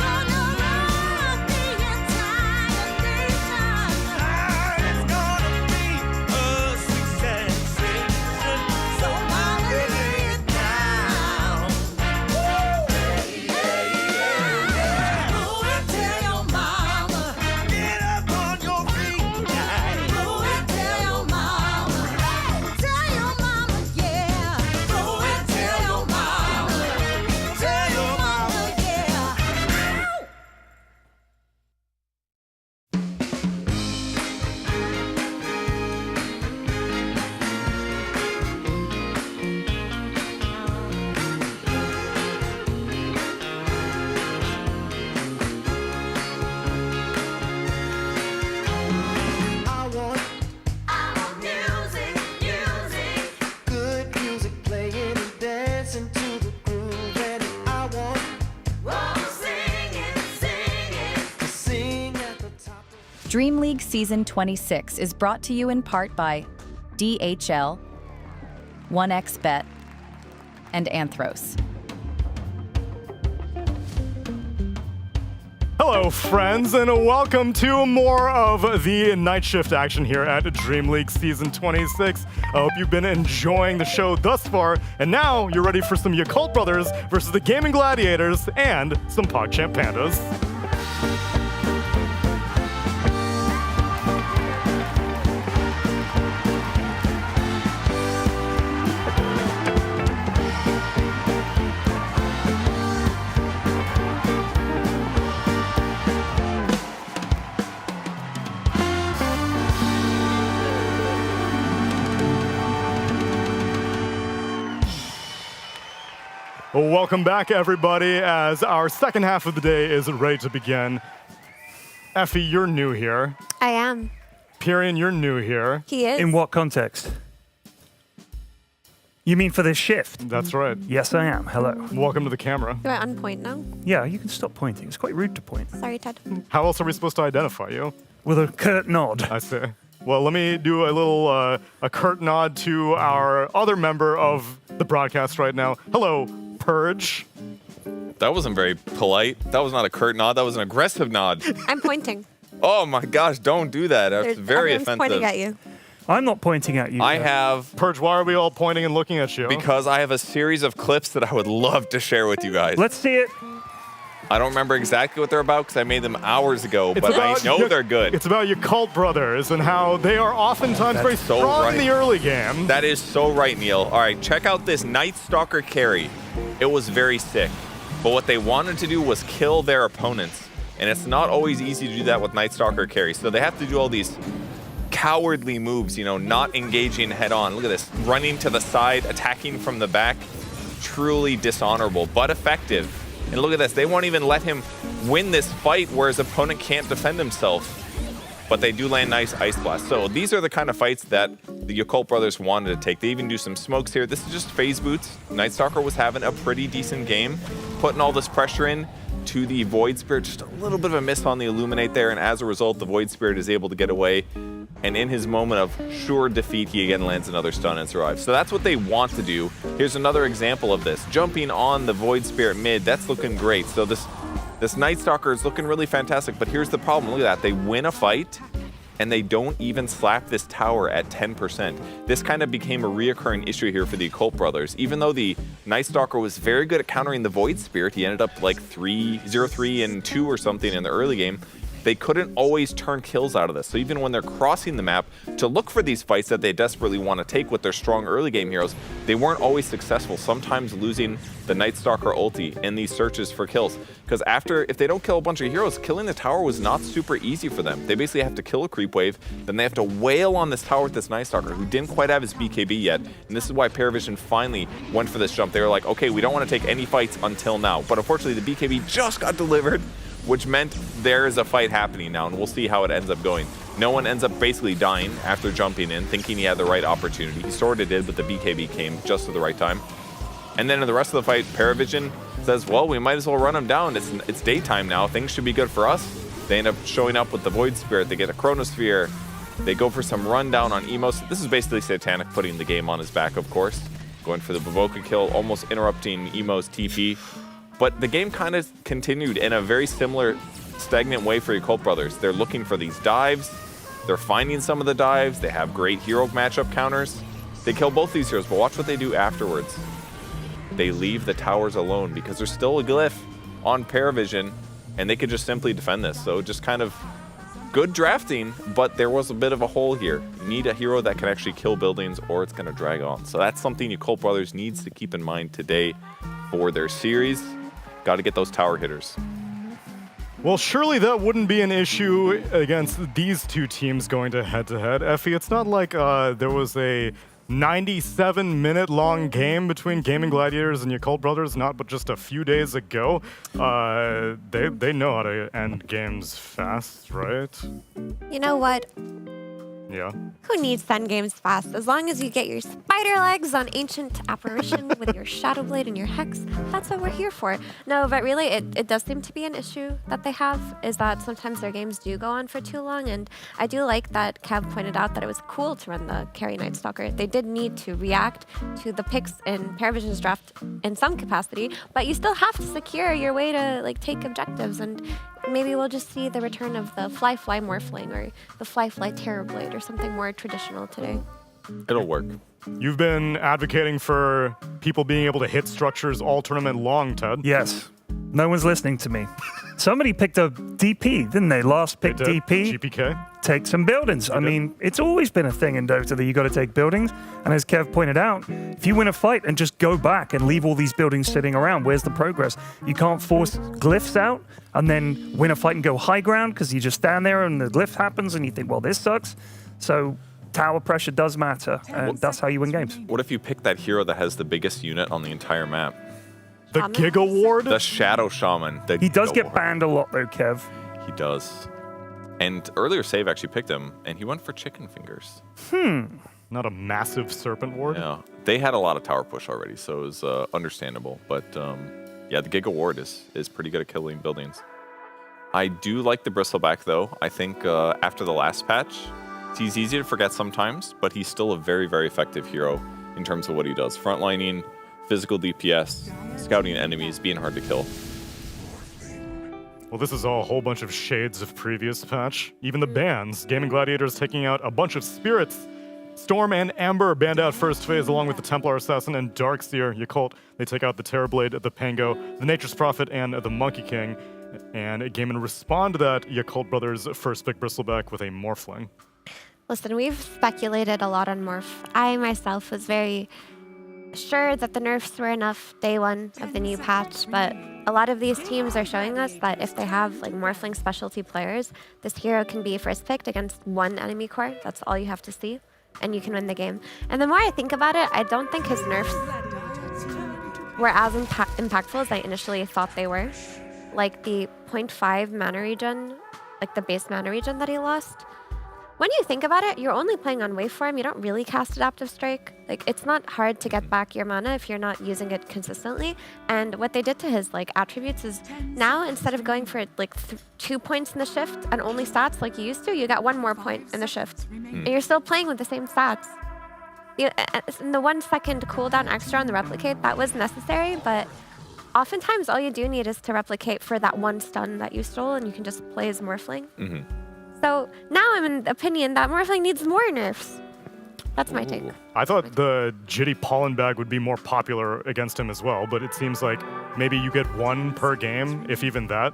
Gonna rock the entire nation. It's gonna be a success, so mama, lay it down. Go and tell your mama. Get up on your feet. Go and tell your mama. Tell your mama, yeah. Go and tell your mama. Tell your mama, yeah. I want music, good music playing and dancing to the groove, and I want sing at the top. DreamLeague Season 26 is brought to you in part by DHL, 1xBet, and Anthros. Hello, friends, and welcome to more of the night shift action here at DreamLeague Season 26. I hope you've been enjoying the show thus far, and now you're ready for some Yakult Brothers versus the Gaming Gladiators and some PogChamp Pandas. Well, welcome back, everybody, as our second half of the day is ready to begin. Effie, you're new here. I am. Pyrian, you're new here. He is. In what context? You mean for this shift? That's right. Yes, I am. Hello. Welcome to the camera. Do I unpoint now? Yeah, you can stop pointing. It's quite rude to point. Sorry, Ted. How else are we supposed to identify you? With a curt nod. I see. Well, let me do a little a curt nod to our other member of the broadcast right now. Hello, Purge. That wasn't very polite. That was not a curt nod. That was an aggressive nod. I'm pointing. Oh my gosh, don't do that. That's very Everyone's offensive. pointing at you. I'm not pointing at you. I have... Purge, why are we all pointing and looking at you? Because I have a series of clips that I would love to share with you guys. Let's see it. I don't remember exactly what they're about because I made them hours ago, but I know they're good. It's about your cult brothers and how they are oftentimes very strong in the early game. That is so right, Neil. All right, check out this Night Stalker carry. It was very sick. But what they wanted to do was kill their opponents. And it's not always easy to do that with Night Stalker carry. So they have to do all these cowardly moves, you know, not engaging head on. Look at this, running to the side, attacking from the back. Truly dishonorable, but effective. And look at this, they won't even let him win this fight where his opponent can't defend himself. But they do land nice Ice Blast. So these are the kind of fights that the Yakult brothers wanted to take. They even do some smokes here. This is just phase boots. Night Stalker was having a pretty decent game, putting all this pressure in to the Void Spirit. Just a little bit of a miss on the Illuminate there, and as a result, the Void Spirit is able to get away. And in his moment of sure defeat, he again lands another stun and survives. So that's what they want to do. Here's another example of this. Jumping on the Void Spirit mid, that's looking great. So this Night Stalker is looking really fantastic, but here's the problem. Look at that. They win a fight, and they don't even slap this tower at 10%. This kind of became a reoccurring issue here for the Occult brothers. Even though the Night Stalker was very good at countering the Void Spirit, he ended up like 0-3 and 2 or something in the early game. They couldn't always turn kills out of this. So even when they're crossing the map to look for these fights that they desperately want to take with their strong early game heroes, they weren't always successful, sometimes losing the Night Stalker ulti in these searches for kills. Because if they don't kill a bunch of heroes, killing the tower was not super easy for them. They basically have to kill a creep wave, then they have to wail on this tower with this Night Stalker who didn't quite have his BKB yet. And this is why Paravision finally went for this jump. They were like, okay, we don't want to take any fights until now. But unfortunately, the BKB just got delivered, which meant there is a fight happening now, and we'll see how it ends up going. No one ends up basically dying after jumping in, thinking he had the right opportunity. He sort of did, but the BKB came just at the right time. And then in the rest of the fight, Paravision says, well, we might as well run him down. It's daytime now. Things should be good for us. They end up showing up with the Void Spirit. They get a Chronosphere. They go for some rundown on Emos. This is basically Satanic putting the game on his back, of course. Going for the Bavoka kill, almost interrupting Emo's TP. But the game kind of continued in a very similar stagnant way for your Cult brothers. They're looking for these dives. They're finding some of the dives. They have great hero matchup counters. They kill both these heroes, but watch what they do afterwards. They leave the towers alone because there's still a glyph on Paravision, and they could just simply defend this. So just kind of good drafting, but there was a bit of a hole here. You need a hero that can actually kill buildings or it's going to drag on. So that's something your Cult brothers needs to keep in mind today for their series. Got to get those tower hitters. Well, surely that wouldn't be an issue against these two teams going to head-to-head. Effie, it's not like there was a 97-minute long game between Gaming Gladiators and Yakult brothers, not but just a few days ago. They know how to end games fast, right? You know what? Yeah. Who needs to end games fast? As long as you get your spider legs on Ancient Apparition with your Shadow Blade and your Hex, that's what we're here for. No, but really, it does seem to be an issue that they have, is that sometimes their games do go on for too long, and I do like that Kev pointed out that it was cool to run the carry Night Stalker. They did need to react to the picks in Paravision's draft in some capacity, but you still have to secure your way to take objectives, and maybe we'll just see the return of the Fly Morphling or the Fly Terrorblade or something more traditional today. It'll work. You've been advocating for people being able to hit structures all tournament long, Ted. Yes. No one's listening to me. Somebody picked a DP, didn't they? Last pick DP. GPK. Take some buildings. I mean, it's always been a thing in Dota that you got to take buildings. And as Kev pointed out, if you win a fight and just go back and leave all these buildings sitting around, where's the progress? You can't force glyphs out and then win a fight and go high ground because you just stand there and the glyph happens and you think, well, this sucks. So tower pressure does matter, and that's how you win games. What if you pick that hero that has the biggest unit on the entire map? The shaman. Giga Ward? The Shadow Shaman. He does Giga get Ward. banned a lot, though, Kev. He does. And earlier Save actually picked him, and he went for chicken fingers. Not a massive Serpent Ward? Yeah. They had a lot of tower push already, so it was understandable. But yeah, the Giga Ward is pretty good at killing buildings. I do like the Bristleback, though. I think after the last patch, he's easy to forget sometimes, but he's still a very, very effective hero in terms of what he does. Frontlining, physical DPS, scouting enemies, being hard to kill. Well, this is all a whole bunch of shades of previous patch. Even the bans. Gaming Gladiators taking out a bunch of spirits. Storm and Amber banned out first phase along with the Templar Assassin and Darkseer. Yakult, they take out the Terrorblade, the Pango, the Nature's Prophet, and the Monkey King. And Gaiman respond to that Yakult Brothers first pick Bristleback with a Morphling. Listen, we've speculated a lot on Morph. I myself was very sure that the nerfs were enough day one of the new patch, but a lot of these teams are showing us that if they have like Morphling specialty players, this hero can be first picked against one enemy core. That's all you have to see, and you can win the game. And the more I think about it, I don't think his nerfs were as impactful as I initially thought they were. Like the 0.5 mana regen, like the base mana regen that he lost. When you think about it, you're only playing on waveform. You don't really cast Adaptive Strike. Like, it's not hard to get back your mana if you're not using it consistently. And what they did to his like attributes is now instead of going for like 2 points in the shift and only stats like you used to, you got 1 more point in the shift, and you're still playing with the same stats. And the 1 second cooldown extra on the replicate, that was necessary, but oftentimes all you do need is to replicate for that 1 stun that you stole, and you can just play as Morphling. So now I'm in the opinion that Morphling needs more nerfs. That's my take. I thought the Jitty Pollen Bag would be more popular against him as well, but it seems like maybe you get 1 per game, if even that.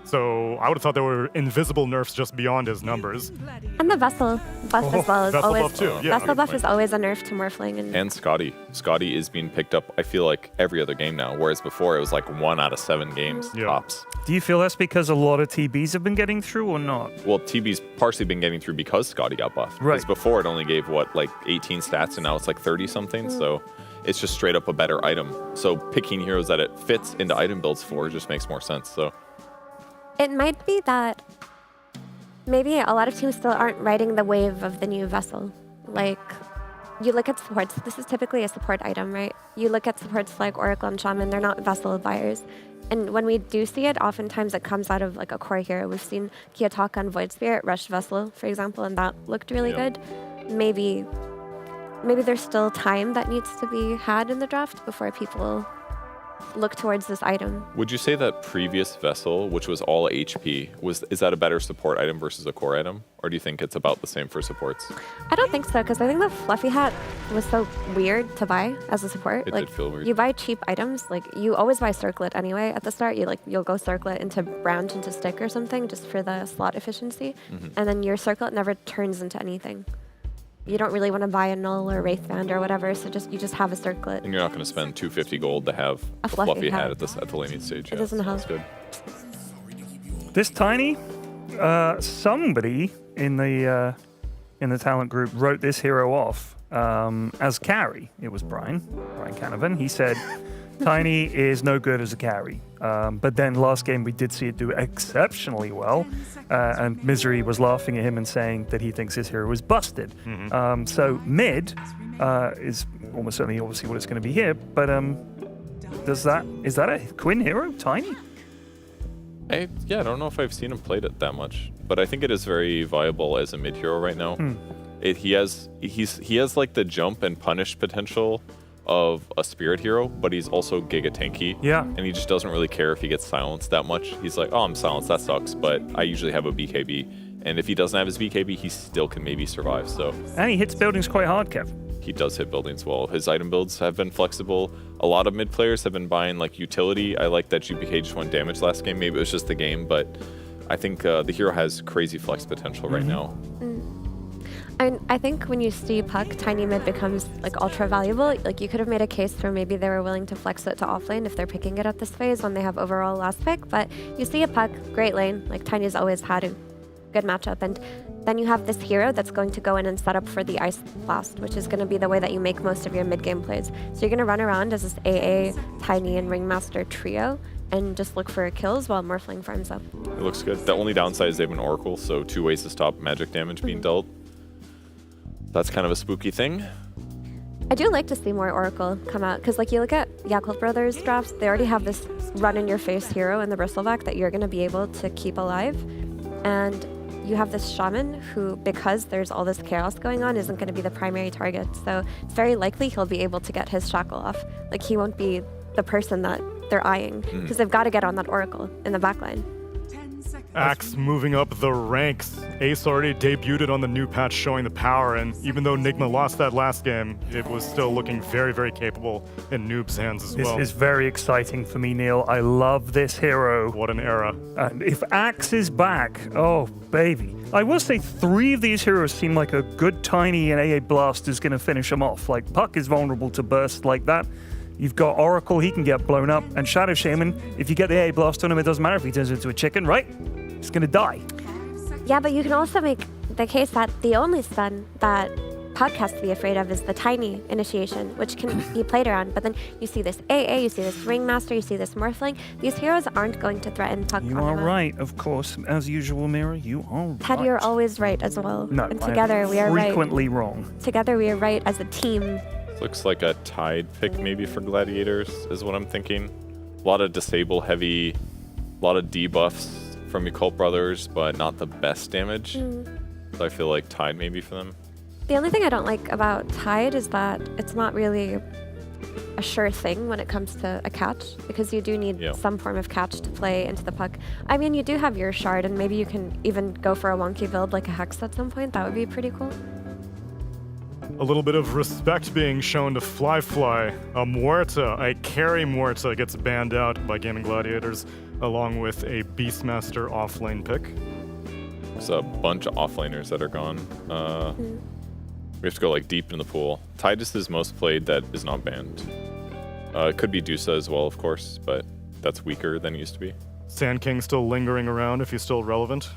So I would have thought there were invisible nerfs just beyond his numbers. And the Vessel buff as well is Vessel always buff too, yeah. Vessel buff is always a nerf to Morphling. And Scotty. Scotty is being picked up, I feel like, every other game now, whereas before it was like 1 out of 7 games tops. Do you feel that's because a lot of TBs have been getting through or not? Well, TB's partially been getting through because Scotty got buffed. Right. Because before it only gave, what, like 18 stats, and now it's like 30-something, so it's just straight up a better item. So picking heroes that it fits into item builds for just makes more sense, so... It might be that maybe a lot of teams still aren't riding the wave of the new Vessel. Like, you look at supports, this is typically a support item, right? You look at supports like Oracle and Shaman, they're not Vessel buyers. And when we do see it, oftentimes it comes out of like a core hero. We've seen Kiyotaka and Void Spirit rush Vessel, for example, and that looked really good. Maybe there's still time that needs to be had in the draft before people look towards this item. Would you say that previous Vessel, which was all HP, is that a better support item versus a core item? Or do you think it's about the same for supports? I don't think so, because I think the Fluffy Hat was so weird to buy as a support. It like, did feel weird. You buy cheap items, like you always buy Circlet anyway at the start. You'll go Circlet into Branch into Stick or something just for the slot efficiency, and then your Circlet never turns into anything. You don't really want to buy a Null or Wraithband or whatever, so you just have a Circlet. And you're not going to spend 250 gold to have A fluffy hat. at the laning stage. It doesn't help. That's good. This Tiny, somebody in the talent group wrote this hero off as carry. It was Brian Canavan. He said, Tiny is no good as a carry. But then last game we did see it do exceptionally well, and Misery was laughing at him and saying that he thinks his hero is busted. So mid is almost certainly obviously what it's going to be here, but is that a Quinn hero, Tiny? I don't know if I've seen him played it that much, but I think it is very viable as a mid hero right now. He has like the jump and punish potential of a spirit hero, but he's also giga tanky. Yeah. And he just doesn't really care if he gets silenced that much. He's like, oh, I'm silenced, that sucks, but I usually have a BKB. And if he doesn't have his BKB, he still can maybe survive, so. And he hits buildings quite hard, Kev. He does hit buildings well. His item builds have been flexible. A lot of mid players have been buying like utility. I like that GPK just went damage last game. Maybe it was just the game, but I think the hero has crazy flex potential right now. I think when you see Puck, Tiny mid becomes like ultra valuable. Like you could have made a case for maybe they were willing to flex it to offlane if they're picking it at this phase when they have overall last pick. But you see a Puck, great lane, like Tiny's always had good matchup. And then you have this hero that's going to go in and set up for the Ice Blast, which is going to be the way that you make most of your mid-game plays. So you're going to run around as this AA, Tiny, and Ringmaster trio and just look for kills while Morphling farms up. It looks good. The only downside is they have an Oracle, so 2 ways to stop magic damage being dealt. That's kind of a spooky thing. I do like to see more Oracle come out, because like you look at Yakult Brothers drafts, they already have this run-in-your-face hero in the Bristleback that you're going to be able to keep alive. And you have this Shaman who, because there's all this chaos going on, isn't going to be the primary target. So it's very likely he'll be able to get his shackle off. Like, he won't be the person that they're eyeing, because they've got to get on that Oracle in the backline. Axe moving up the ranks. Ace already debuted on the new patch showing the power, and even though Nigma lost that last game, it was still looking very, very capable in Noob's hands as well. This is very exciting for me, Neil. I love this hero. What an era. And if Axe is back, oh, baby. I will say 3 of these heroes seem like a good Tiny and AA Blast is going to finish them off. Like, Puck is vulnerable to burst like that. You've got Oracle, he can get blown up. And Shadow Shaman, if you get the AA Blast on him, it doesn't matter if he turns into a chicken, right? He's going to die. Yeah, but you can also make the case that the only stun that Puck has to be afraid of is the Tiny initiation, which can be played around. But then you see this AA, you see this Ringmaster, you see this Morphling. These heroes aren't going to threaten Puck. You are right, of course. As usual, Mira, you are right. Ted, you're always right as well. No, and together we are right. Frequently wrong. Together we are right as a team. Looks like a Tide pick maybe for Gladiators is what I'm thinking. A lot of disable heavy, a lot of debuffs from Yakult Brothers, but not the best damage. So I feel like Tide maybe for them. The only thing I don't like about Tide is that it's not really a sure thing when it comes to a catch, because you do need some form of catch to play into the Puck. I mean, you do have your Shard, and maybe you can even go for a wonky build like a Hex at some point. That would be pretty cool. A little bit of respect being shown to Fly. A Muerta, a carry Muerta, gets banned out by Gaming Gladiators, along with a Beastmaster offlane pick. There's a bunch of offlaners that are gone. We have to go like deep in the pool. Tidus is most played that is not banned. It could be Dusa as well, of course, but that's weaker than it used to be. Sand King still lingering around if he's still relevant.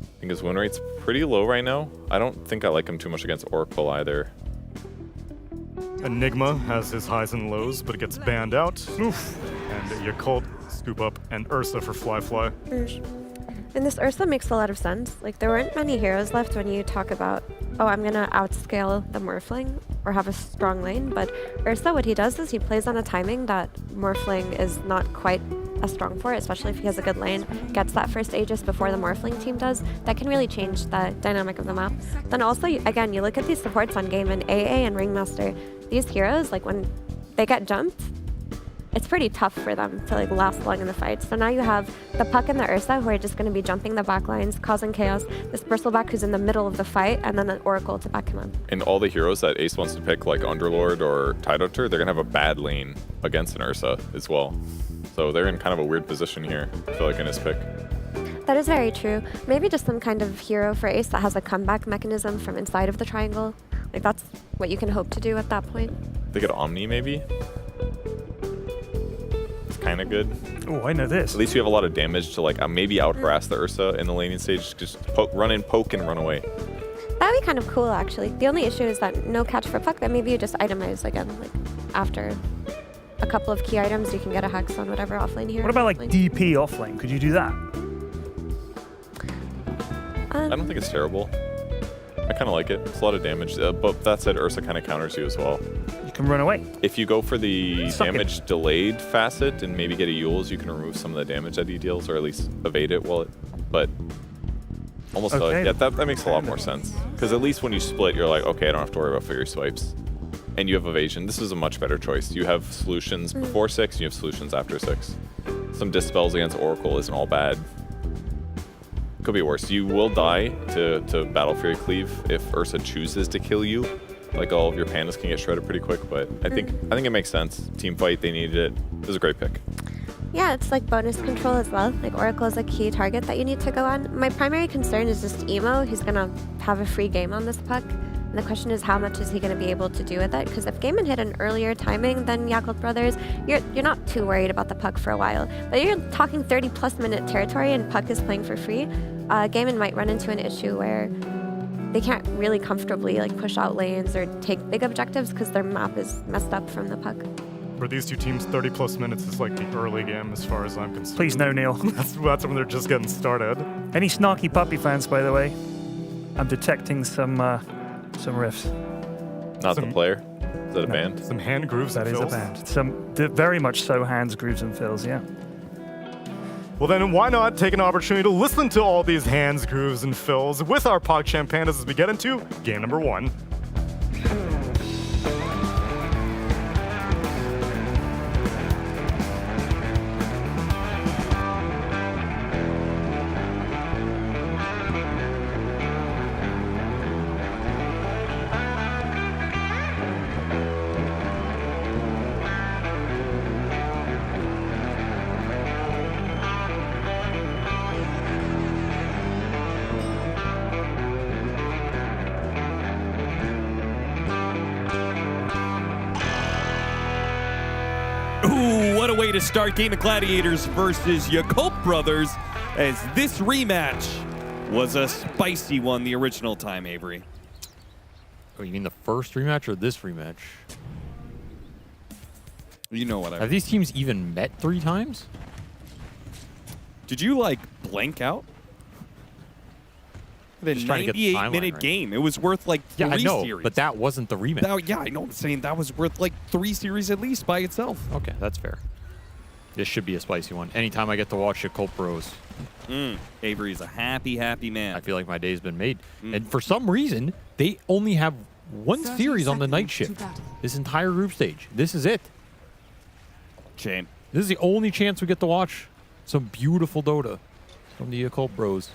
I think his win rate's pretty low right now. I don't think I like him too much against Oracle either. Enigma has his highs and lows, but it gets banned out. Oof. And Yakult scoop up, and Ursa for Fly. And this Ursa makes a lot of sense. Like, there weren't many heroes left when you talk about, oh, I'm going to outscale the Morphling or have a strong lane. But Ursa, what he does is he plays on a timing that Morphling is not quite as strong for, especially if he has a good lane, gets that first Aegis before the Morphling team does. That can really change the dynamic of the map. Then also, again, you look at these supports on game, and AA and Ringmaster, these heroes, like when they get jumped, it's pretty tough for them to like last long in the fight. So now you have the Puck and the Ursa who are just going to be jumping the back lines, causing chaos, this Bristleback who's in the middle of the fight, and then an Oracle to back him up. And all the heroes that Ace wants to pick, like Underlord or Tidehunter, they're going to have a bad lane against an Ursa as well. So they're in kind of a weird position here, I feel like, in his pick. That is very true. Maybe just some kind of hero for Ace that has a comeback mechanism from inside of the triangle. Like, that's what you can hope to do at that point. They get Omni, maybe? It's kind of good. Oh, I know this. At least you have a lot of damage to, like, maybe out-harass the Ursa in the laning stage. Just run in, poke, and run away. That would be kind of cool, actually. The only issue is that no catch for Puck, but maybe you just itemize again, like, after a couple of key items, you can get a Hex on whatever offlane hero. What about, like, DP offlane? Could you do that? I don't think it's terrible. I kind of like it. It's a lot of damage. But that said, Ursa kind of counters you as well. You can run away. If you go for the damage delayed facet and maybe get a Yules, you can remove some of the damage that he deals, or at least evade it while it. But almost yeah, that makes a lot more sense. Because at least when you split, you're like, okay, I don't have to worry about figure swipes. And you have evasion. This is a much better choice. You have solutions before 6, and you have solutions after 6. Some dispels against Oracle isn't all bad. Could be worse. You will die to Battle Fury Cleave if Ursa chooses to kill you. Like, all of your pandas can get shredded pretty quick, but I think it makes sense. Team fight, they needed it. It was a great pick. Yeah, it's like bonus control as well. Like, Oracle is a key target that you need to go on. My primary concern is just Emo. He's gonna have a free game on this Puck. And the question is, how much is he going to be able to do with it? Because if Gaiman hit an earlier timing than Yakult Brothers, you're not too worried about the Puck for a while. But you're talking 30-plus minute territory and Puck is playing for free. Gaiman might run into an issue where they can't really comfortably like push out lanes or take big objectives because their map is messed up from the puck. For these two teams, 30+ minutes is like the early game as far as I'm concerned. Please no, Neil. That's when they're just getting started. Any snarky puppy fans, by the way? I'm detecting some riffs. Not the player. Is that a band? Some hand grooves That and is a fills. band. Very much so hands, grooves, and fills, yeah. Well, then why not take an opportunity to listen to all these hands, grooves, and fills with our PogChamp Pandas as we get into game number 1. Ooh, what a way to start Game of Gladiators versus Yakult Brothers, as this rematch was a spicy one the original time, Avery. Oh, you mean the first rematch or this rematch? You know what I mean. Have these teams even met 3 times? Did you, like, blank out? The Just trying to get the timeline 98-minute right. game. It was worth, like, 3 Yeah, I know, series. but that wasn't the rematch. Yeah, I know. I'm saying that was worth, like, 3 series at least by itself. Okay, that's fair. This should be a spicy one. Anytime I get to watch Yakult Bros. Avery's a happy, happy man. I feel like my day's been made. And for some reason, they only have 1 series on the night shift. This entire group stage. This is it. Shame. This is the only chance we get to watch some beautiful Dota from the Yakult Bros.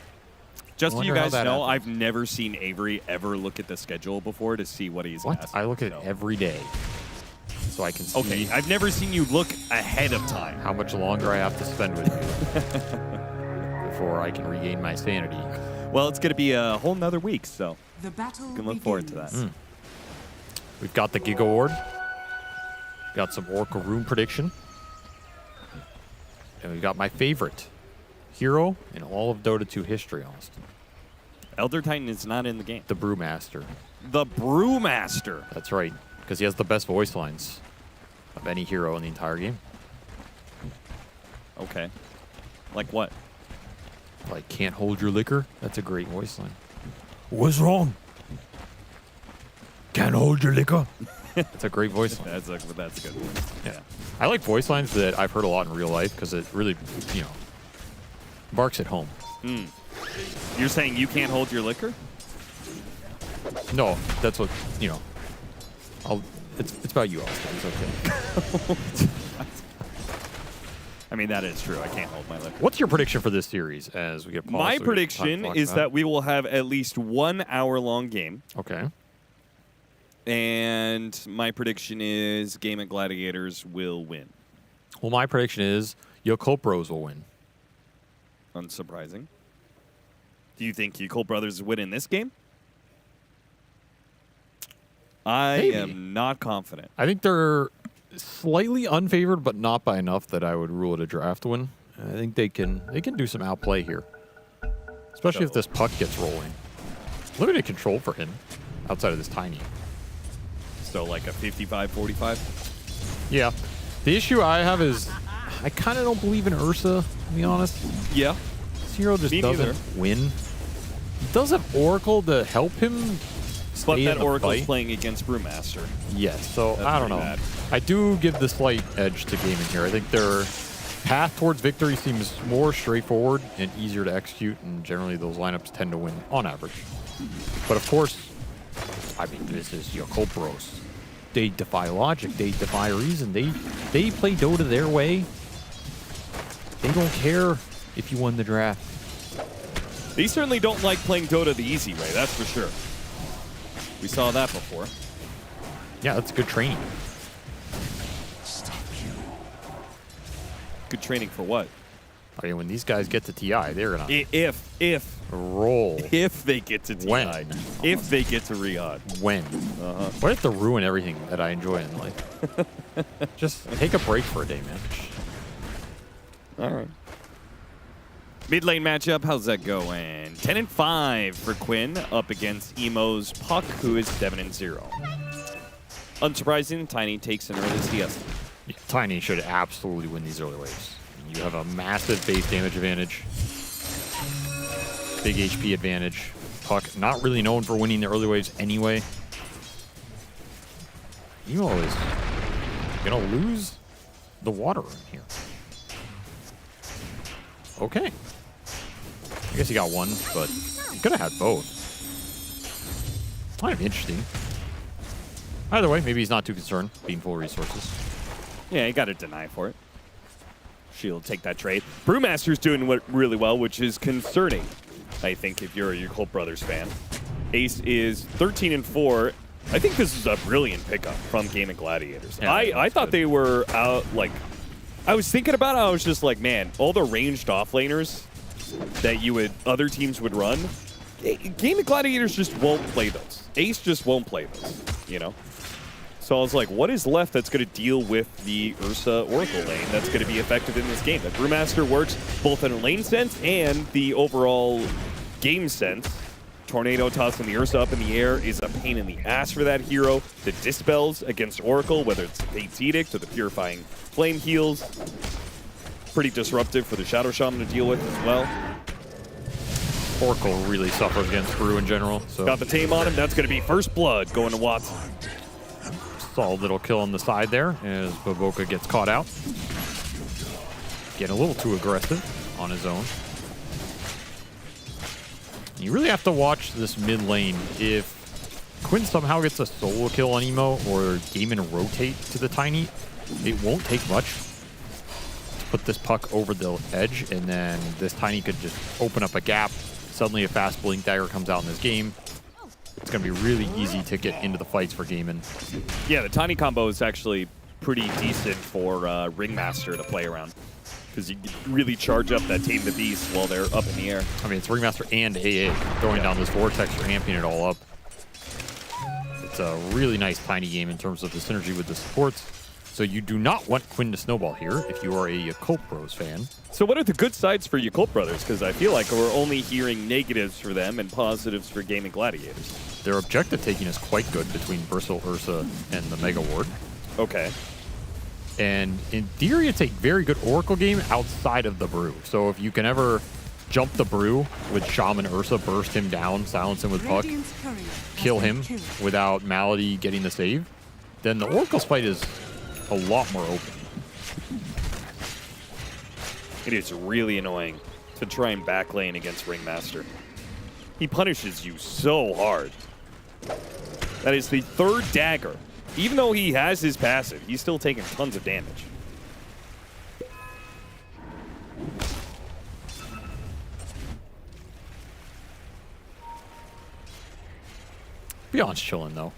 Just so you Wonder how guys that know, happened. I've never seen Avery ever look at the schedule before to see what he's What? asked. I look at it every day, so I can see. Okay, I've never seen you look ahead of time. How much longer I have to spend with you before I can regain my sanity. Well, it's going to be a whole nother week, so The battle you can look forward to that. We've got the Gig Award. Got some Oracle Room prediction. And we've got my favorite hero in all of Dota 2 history, Austin. Elder Titan is not in the game. The Brewmaster. The Brewmaster. That's right, because he has the best voice lines of any hero in the entire game. Okay. Like what? Like, can't hold your liquor? That's a great voice line. What's wrong? Can't hold your liquor? That's a great voice line. That's good. Yeah. I like voice lines that I've heard a lot in real life because it really, barks at home. You're saying you can't hold your liquor? No, that's what, it's about you, Austin. It's okay. I mean, that is true. I can't hold my liquor. What's your prediction for this series as we get paused? My so we get time to prediction talk is about that it? we will have at least 1 hour-long game. Okay. And my prediction is Game of Gladiators will win. Well, my prediction is Yakult Bros will win. Unsurprising. Do you think Yakult Brothers win in this game? I Maybe. am not confident. I think they're slightly unfavored, but not by enough that I would rule it a draft win. I think they can do some outplay here, especially if this puck gets rolling. Limited control for him outside of this tiny. So like a 55-45? Yeah. The issue I have is I kind of don't believe in Ursa, to be honest. Yeah. This hero just Me doesn't neither. win. He does have Oracle to help him But stay that in the Oracle's fight. playing against Brewmaster. Yes, so That's I don't know. pretty bad. I do give the slight edge to gaming here. I think their path towards victory seems more straightforward and easier to execute, and generally those lineups tend to win on average. But of course, I mean, this is Yakult Bros. They defy logic. They defy reason. They play Dota their way. They don't care if you won the draft. They certainly don't like playing Dota the easy way, that's for sure. We saw that before. Yeah, that's good training. Good training for what? I mean, when these guys get to TI, they're gonna If roll. If they get to TI. When? If they get to Riyadh. When? What if they ruin everything that I enjoy in life? Just take a break for a day, man. All right. Mid lane matchup, how's that going? 10-5 for Quinn up against Emo's Puck, who is 7-0. Unsurprising, Tiny takes an early CS. Tiny should absolutely win these early waves. You have a massive base damage advantage, big HP advantage. Puck not really known for winning the early waves anyway. Emo is gonna lose the water in here. Okay. I guess he got one, but he could have had both. Kind of interesting. Either way, maybe he's not too concerned being full resources. Yeah, he got a deny for it. Shield take that trade. Brewmaster's doing really well, which is concerning, I think, if you're a Yakult Brothers fan. Ace is 13-4. I think this is a brilliant pickup from Gaming Gladiators. Yeah, I thought they were out, like, I was thinking about it, I was just like, man, all the ranged offlaners that other teams would run, Gaming Gladiators just won't play those. Ace just won't play those, you know? So I was like, what is left that's going to deal with the Ursa Oracle lane that's going to be effective in this game? The Brewmaster works both in a lane sense and the overall game sense. Tornado tossing the Ursa up in the air is a pain in the ass for that hero. The Dispels against Oracle, whether it's the Fate's Edict or the Purifying Flame heals, pretty disruptive for the Shadow Shaman to deal with as well. Oracle really suffers against Brew in general. So Got the tame on him. That's going to be first blood going to Watson. Solid little kill on the side there as Baboka gets caught out. Getting a little too aggressive on his own. You really have to watch this mid lane. If Quinn somehow gets a solo kill on Emo or Gaiman rotate to the Tiny, it won't take much to put this puck over the edge, and then this Tiny could just open up a gap. Suddenly a fast Blink Dagger comes out in this game. It's going to be really easy to get into the fights for Gaiman. Yeah, the Tiny combo is actually pretty decent for Ringmaster to play around, because you really charge up that Tame the Beast while they're up in the air. I mean, it's Ringmaster and AA throwing down this Vortex or amping it all up. It's a really nice Tiny game in terms of the synergy with the supports. So you do not want Quinn to snowball here if you are a Yakult Bros fan. So what are the good sides for Yakult Brothers? Because I feel like we're only hearing negatives for them and positives for Gaming Gladiators. Their objective taking is quite good between Versal Ursa and the Mega Ward. Okay. And in theory, it's a very good Oracle game outside of the Brew. So if you can ever jump the Brew with Shaman Ursa, burst him down, silence him with Puck, kill him without Malady getting the save, then the Oracle's fight is a lot more open. It is really annoying to try and backlane against Ringmaster. He punishes you so hard. That is the third dagger. Even though he has his passive, he's still taking tons of damage. Beyond's chilling, though.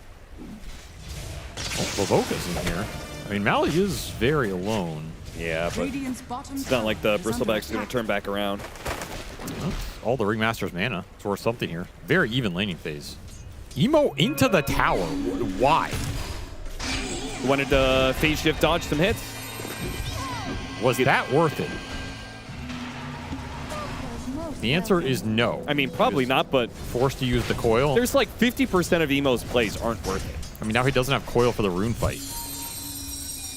Oh, Baboka's in here. I mean, Mally is very alone. Yeah, but it's not like the Bristleback's going to turn back around. Well, all the Ringmaster's mana. It's worth something here. Very even laning phase. Emo into the tower. Why? Wanted to phase shift dodge some hits. Was that worth it? The answer is no. I mean, probably not, but forced to use the coil. There's like 50% of Emo's plays aren't worth it. I mean, now he doesn't have coil for the rune fight.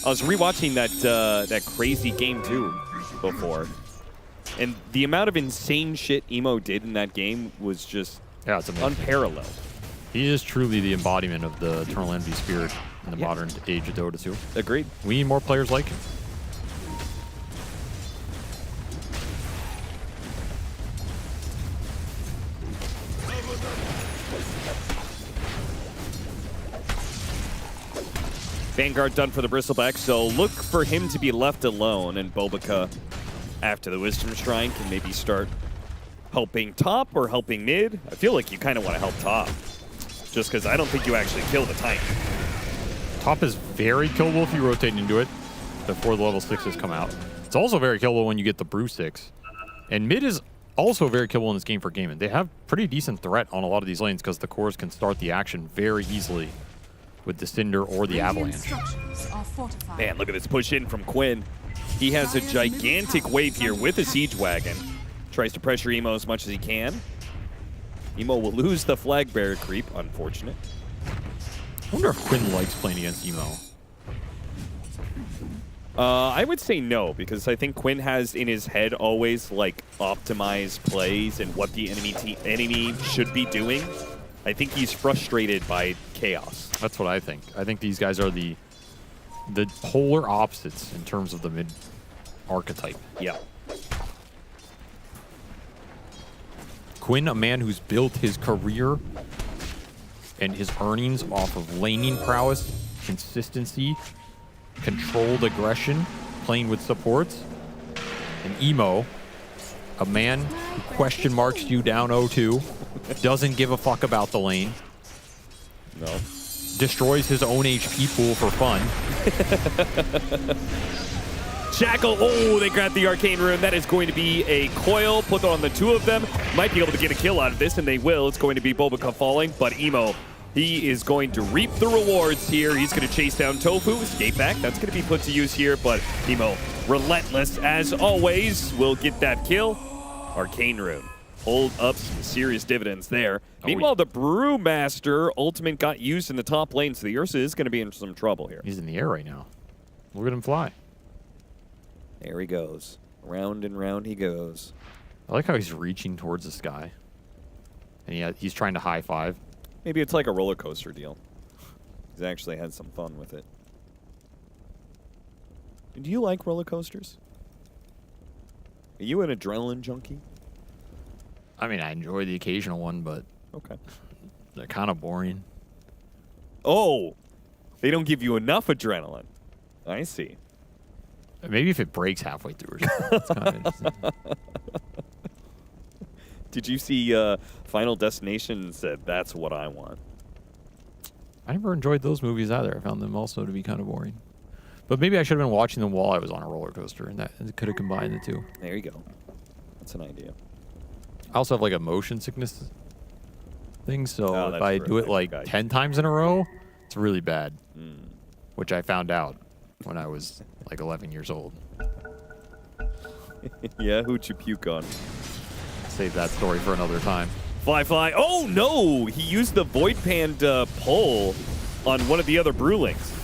I was rewatching that crazy game 2 before, and the amount of insane shit Emo did in that game was just it's unparalleled. He is truly the embodiment of the Eternal Envy spirit in the modern age of Dota 2. Agreed. We need more players like him. Vanguard done for the Bristleback, so look for him to be left alone, and Bobica, after the Wisdom Shrine, can maybe start helping top or helping mid. I feel like you kind of want to help top, just because I don't think you actually kill the Titan. Top is very killable if you rotate into it before the level 6s come out. It's also very killable when you get the Brew 6. And mid is also very killable in this game for Gaiman. They have pretty decent threat on a lot of these lanes because the cores can start the action very easily with the Cinder or the Avalanche. Man, look at this push in from Quinn. He has a gigantic wave here with a Siege Wagon. Tries to pressure Emo as much as he can. Emo will lose the flag bearer creep, unfortunate. I wonder if Quinn likes playing against Emo. I would say no, because I think Quinn has in his head always like optimized plays and what the enemy should be doing. I think he's frustrated by chaos. That's what I think. I think these guys are the polar opposites in terms of the mid archetype. Yeah. Quinn, a man who's built his career and his earnings off of laning prowess, consistency, controlled aggression, playing with supports. And Emo, a man who question marks you down 0-2, doesn't give a fuck about the lane. No. Destroys his own HP pool for fun. Shackle, oh, they grabbed the Arcane Rune. That is going to be a coil put on the two of them. Might be able to get a kill out of this, and they will. It's going to be Bulbaca falling, but Emo, he is going to reap the rewards here. He's going to chase down Tofu, escape back. That's going to be put to use here, but Emo, relentless as always, will get that kill. Arcane Rune, hold up some serious dividends there. Meanwhile, the Brewmaster ultimate got used in the top lane, so the Ursa is going to be in some trouble here. He's in the air right now. Look at him fly. There he goes. Round and round he goes. I like how he's reaching towards the sky. And he's trying to high five. Maybe it's like a roller coaster deal. He's actually had some fun with it. Do you like roller coasters? Are you an adrenaline junkie? I mean, I enjoy the occasional one, but okay, they're kind of boring. Oh, they don't give you enough adrenaline. I see. Maybe if it breaks halfway through or something. It's kind of interesting. Did you see Final Destination said, that's what I want? I never enjoyed those movies either. I found them also to be kind of boring. But maybe I should have been watching them while I was on a roller coaster, and that could have combined the two. There you go. That's an idea. I also have like a motion sickness thing, so if I true. do it like 10 times in a row, it's really bad. Mm. Which I found out when I was like 11 years old. Yeah, who'd you puke on? Save that story for another time. Fly. Oh, no! He used the Void Panda pull on one of the other Brewlings.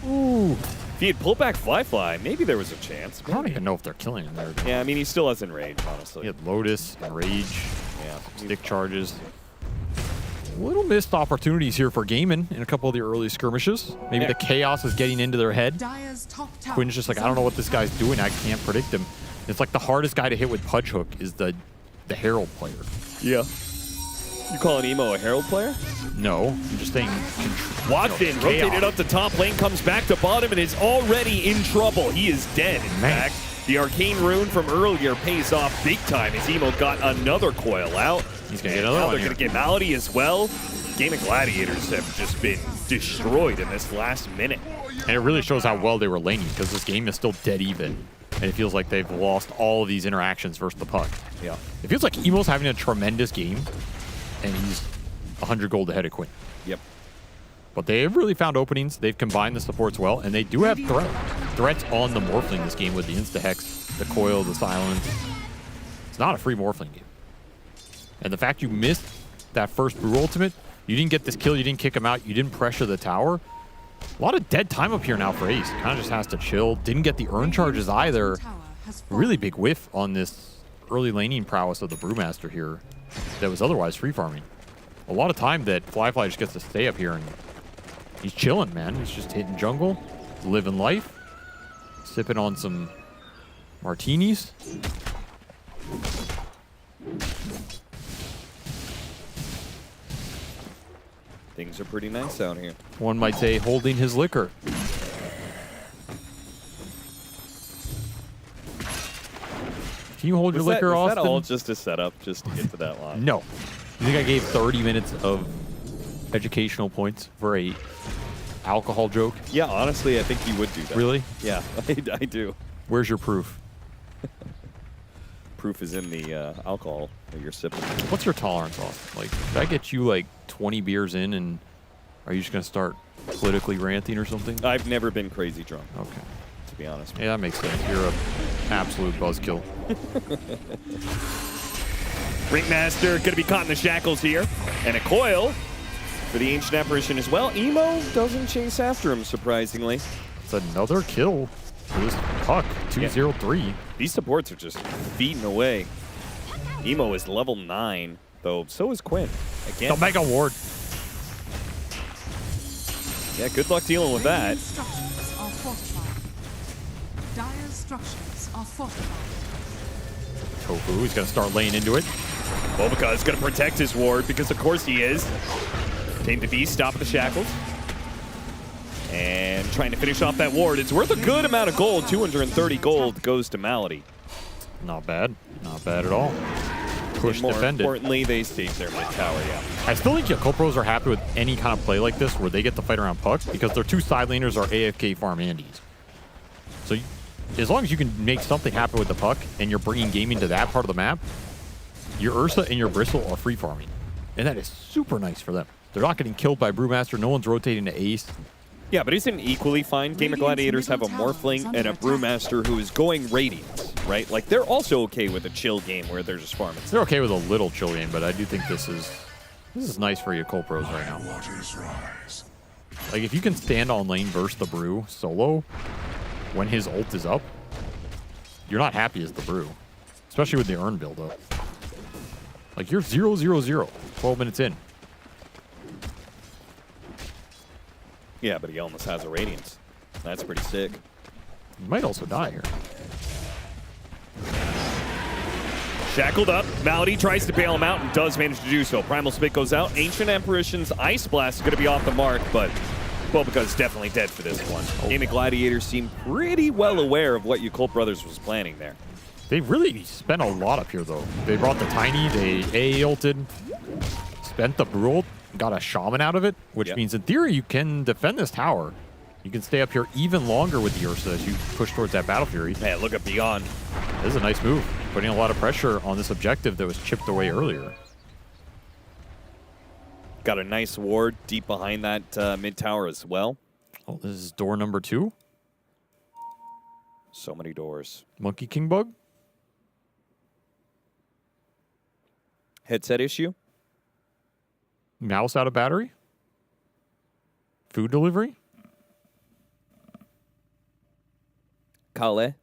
Ooh. If he had pulled back Fly, maybe there was a chance. I don't even know if they're killing him there. Yeah, I mean, he still has Enrage, honestly. He had Lotus, Enrage, yeah, stick charges. Little missed opportunities here for Gaiman in a couple of the early skirmishes. Maybe the chaos is getting into their head. Quinn's just like, I don't know what this guy's doing. I can't predict him. It's like the hardest guy to hit with Pudge Hook is the Herald player. Yeah. You calling Emo a Herald player? No, I'm just saying. Watson rotated up the top lane, comes back to bottom, and is already in trouble. He is dead, in fact. The Arcane Rune from earlier pays off big time as Emo got another coil out. He's going to get another one. They're going to get Malady as well. Game of Gladiators have just been destroyed in this last minute. And it really shows how well they were laning, because this game is still dead even. And it feels like they've lost all of these interactions versus the puck. Yeah. It feels like Emo's having a tremendous game, and he's 100 gold ahead of Quinn. Yep. But they've really found openings. They've combined the supports well, and they do have threats on the Morphling this game with the Insta-Hex, the Coil, the Silence. It's not a free Morphling game. And the fact you missed that first Brew ultimate, you didn't get this kill, you didn't kick him out, you didn't pressure the tower. A lot of dead time up here now for Ace. Kind of just has to chill. Didn't get the earn charges either. Really big whiff on this early laning prowess of the Brewmaster here that was otherwise free farming. A lot of time that Fly just gets to stay up here and he's chilling, man. He's just hitting jungle, living life, sipping on some martinis. Things are pretty nice out here. One might say holding his liquor. Can you hold your liquor, Austin? Is that all just a setup just to get to that line? No. You think I gave 30 minutes of educational points for a alcohol joke? Yeah, honestly, I think you would do that. Really? Yeah, I do. Where's your proof? Proof is in the alcohol that you're sipping. What's your tolerance, Austin? Like, did I get you like 20 beers in, and are you just going to start politically ranting or something? I've never been crazy drunk. Okay. be honest. Yeah, that makes sense. You're an absolute buzzkill. Ringmaster going to be caught in the shackles here. And a coil for the Ancient Apparition as well. Emo doesn't chase after him, surprisingly. It's another kill for this puck, 2-0-3. These supports are just feeding away. Emo is level 9, though so is Quinn. Again. The Mega Ward. Yeah, good luck dealing with that. Radiant structures are fortified. Dire's structures are fortified. Tofu, he's going to start laying into it. Bobica is going to protect his ward because, of course, he is. Tame the Beast, stop at the shackles. And trying to finish off that ward. It's worth a good amount of gold. 230 gold goes to Malady. Not bad. Not bad at all. Push More defended. importantly, they stayed their mid tower, yeah. I still think Yakult Pros are happy with any kind of play like this where they get to fight around pucks because their two side laners are AFK farm Andes. So as long as you can make something happen with the puck and you're bringing gaming to that part of the map, your Ursa and your Bristle are free farming. And that is super nice for them. They're not getting killed by Brewmaster. No one's rotating to Ace. Yeah, but isn't equally fine? Gamer Gladiators have a Morphling and a Brewmaster who is going Radiance, right? Like, they're also okay with a chill game where they're just farming. They're okay with a little chill game, but I do think this is nice for Yakult Pros right now. Like, if you can stand on lane versus the Brew solo when his ult is up, you're not happy as the Brew, especially with the Urn build-up. Like, you're 0-0-0, 12 minutes in. Yeah, but he almost has a Radiance. That's pretty sick. He might also die here. Shackled up. Malady tries to bail him out and does manage to do so. Primal Spit goes out. Ancient Apparition's Ice Blast is going to be off the mark, but Bobica's definitely dead for this one. Gaming Gladiators seem pretty well aware of what Yakult Brothers was planning there. They really spent a lot up here, though. They brought the Tiny, they A-ulted, spent the Brew ult, got a Shaman out of it, which means in theory you can defend this tower. You can stay up here even longer with the Ursa as you push towards that Battle Fury. Man, look at Beyond. This is a nice move, putting a lot of pressure on this objective that was chipped away earlier. Got a nice ward deep behind that mid tower as well. Oh, this is door number 2. So many doors. Monkey King Bug. Headset issue. Mouse out of battery. Food delivery. Kale.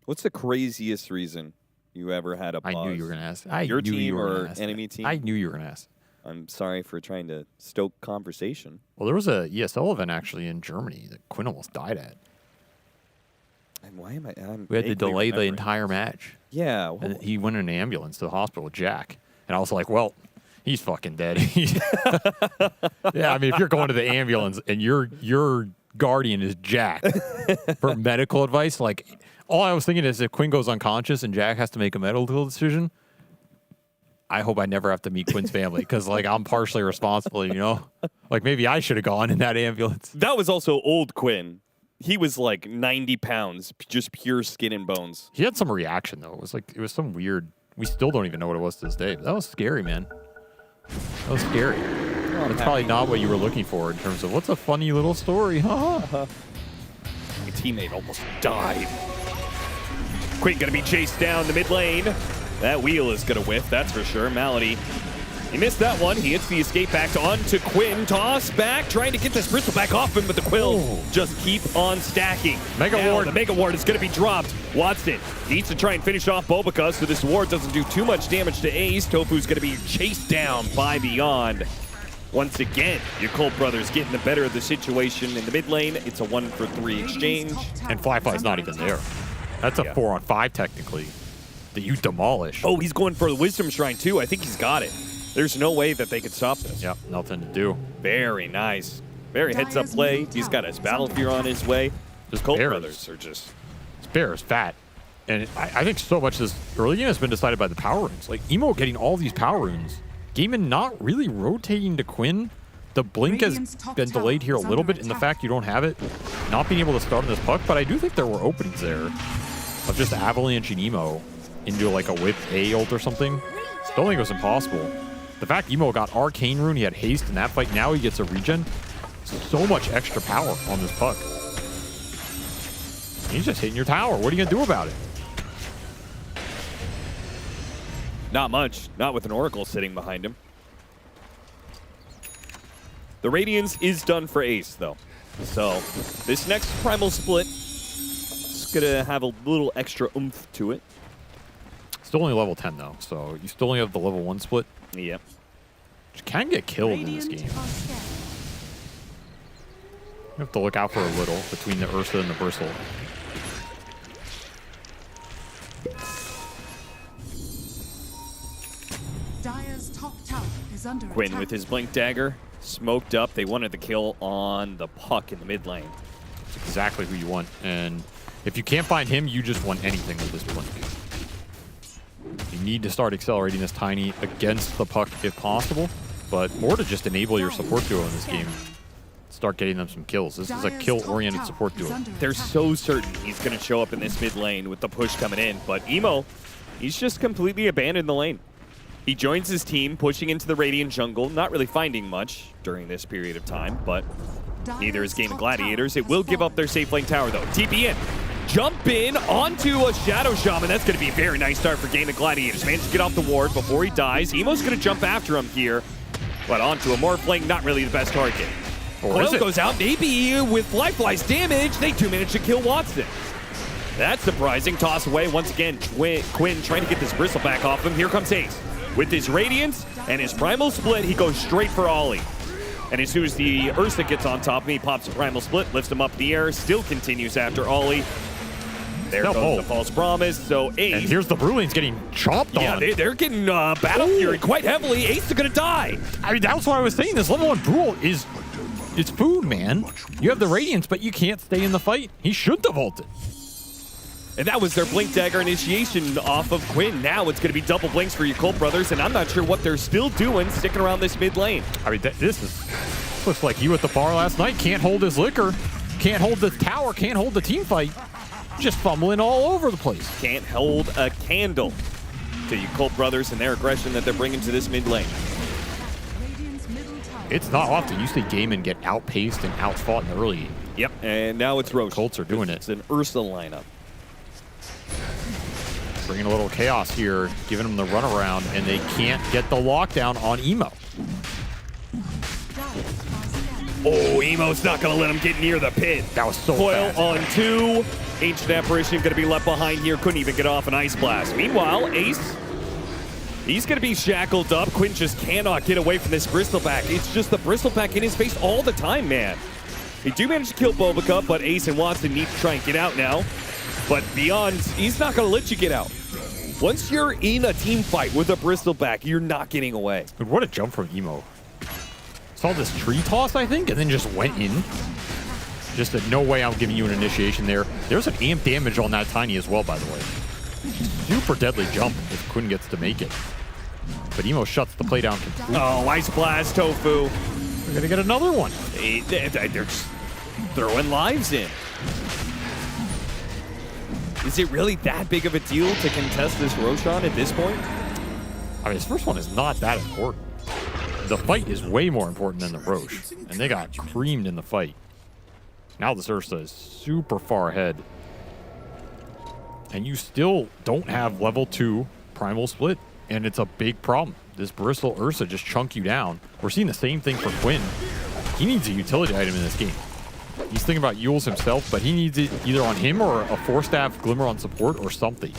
What's the craziest reason you ever had a pause? I knew you were going to ask. Your team or enemy team? I knew you were going to ask. I'm sorry for trying to stoke conversation. Well, there was a ESL event actually in Germany that Quinn almost died at. And why am I? We had to delay the entire match. Yeah. And he went in an ambulance to the hospital with Jack. And I was like, well, he's fucking dead. Yeah, I mean, if you're going to the ambulance and your guardian is Jack for medical advice, like, all I was thinking is if Quinn goes unconscious and Jack has to make a medical decision, I hope I never have to meet Quinn's family because, like, I'm partially responsible, you know? Like, maybe I should have gone in that ambulance. That was also old Quinn. He was like 90 pounds, just pure skin and bones. He had some reaction, though. It was some weird, we still don't even know what it was to this day. But that was scary, man. That was scary. That's probably not what you were looking for in terms of what's a funny little story, huh? My teammate almost died. Quinn gonna be chased down the mid lane. That wheel is gonna whiff, that's for sure. Malady, he missed that one. He hits the escape back onto Quinn. Toss back, trying to get this Bristle back off him, but the Quills just keep on stacking. Mega Ward. The Mega Ward is going to be dropped. Watson needs to try and finish off Bobica so this ward doesn't do too much damage to Ace. Tofu's going to be chased down by Beyond. Once again, Yakult Brothers getting the better of the situation in the mid lane. It's a 1-for-3 exchange. And Fly's not even there. That's a 4-on-5 technically that you demolish. Oh, he's going for the Wisdom Shrine too. I think he's got it. There's no way that they could stop this. Yep, nothing to do. Very nice. Very heads-up play. He's got his Battle Fear on his way. His Yakult Brothers are just... This bear is fat. And I think so much this early game has been decided by the power runes. Like, Emo getting all these power runes. Gaimin not really rotating to Quinn. The blink has been delayed here a little bit in the fact you don't have it. Not being able to start on this puck, but I do think there were openings there of just avalanching Emo into like a whip A ult or something. Don't think it was impossible. The fact Emo got Arcane Rune, he had haste in that fight, now he gets a regen. So much extra power on this puck. He's just hitting your tower. What are you going to do about it? Not much. Not with an Oracle sitting behind him. The Radiance is done for Ace, though. So this next Primal Split is going to have a little extra oomph to it. Still only level 10, though, so you still only have the level 1 split. Yep. Which can get killed in this game. You have to look out for a little between the Ursa and the Bristle. Dire's top tower is under Quinn attack. with his Blink Dagger, smoked up. They wanted the kill on the puck in the mid lane. It's exactly who you want, and if you can't find him, you just want anything with this Blink. You need to start accelerating this Tiny against the puck if possible, but more to just enable your support duo in this game. Start getting them some kills. This is a kill-oriented support duo. They're so certain he's going to show up in this mid lane with the push coming in, but Emo, he's just completely abandoned the lane. He joins his team, pushing into the Radiant jungle, not really finding much during this period of time, but neither is Game of Gladiators. It will give up their safe lane tower, though. TP in. Jump in onto a Shadow Shaman. That's going to be a very nice start for Game of Gladiators. Managed to get off the ward before he dies. Emo's going to jump after him here, but onto a Morphling, not really the best target. Coil goes out, maybe with Flyfly's damage. They do manage to kill Watson. That's surprising. Toss away once again. Quinn trying to get this Bristle back off him. Here comes Ace. With his Radiance and his Primal Split, he goes straight for Ollie. And as soon as the Ursa gets on top of him, he pops a Primal Split, lifts him up in the air, still continues after Ollie. There goes the False Promise. So Ace. And here's the Brewlings getting chopped on. Yeah, they're getting Battle Fury quite heavily. Ace is going to die. I mean, that's what I was saying. This level 1 Brule is it's food, man. You have the Radiance, but you can't stay in the fight. He shouldn't have ulted. And that was their Blink Dagger initiation off of Quinn. Now it's going to be double blinks for your Colt brothers, and I'm not sure what they're still doing sticking around this mid lane. I mean, this looks like you at the bar last night. Can't hold his liquor, can't hold the tower, can't hold the team fight. Just fumbling all over the place. Can't hold a candle to you Colt brothers and their aggression that they're bringing to this mid lane. It's not often you see Gaiman get outpaced and outfought in the early game. Yep, and now it's Roche. Colts are doing it. It's an Ursa lineup. Bringing a little chaos here, giving them the runaround, and they can't get the lockdown on Emo. Oh, Emo's not going to let him get near the pit. That was so Coil fast. on 2. Ancient Apparition going to be left behind here. Couldn't even get off an Ice Blast. Meanwhile, Ace, he's going to be shackled up. Quinn just cannot get away from this Bristleback. It's just the Bristleback in his face all the time, man. They do manage to kill Bobica, but Ace and Watson need to try and get out now. But beyond, he's not going to let you get out. Once you're in a team fight with a Bristleback, you're not getting away. But what a jump from Emo. Saw this tree toss, I think, and then just went in. Just no way I'm giving you an initiation there. There's an amp damage on that Tiny as well, by the way. Super deadly jump if Quinn gets to make it. But Emo shuts the play down completely. Oh, Ice Blast, Tofu. We're going to get another one. They're just throwing lives in. Is it really that big of a deal to contest this Roshan at this point? I mean, this first one is not that important. The fight is way more important than the Roche, and they got creamed in the fight. Now this Ursa is super far ahead. And you still don't have level 2 Primal Split, and it's a big problem. This Bristle Ursa just chunk you down. We're seeing the same thing for Quinn. He needs a utility item in this game. He's thinking about Yules himself, but he needs it either on him or a 4-staff Glimmer on support or something.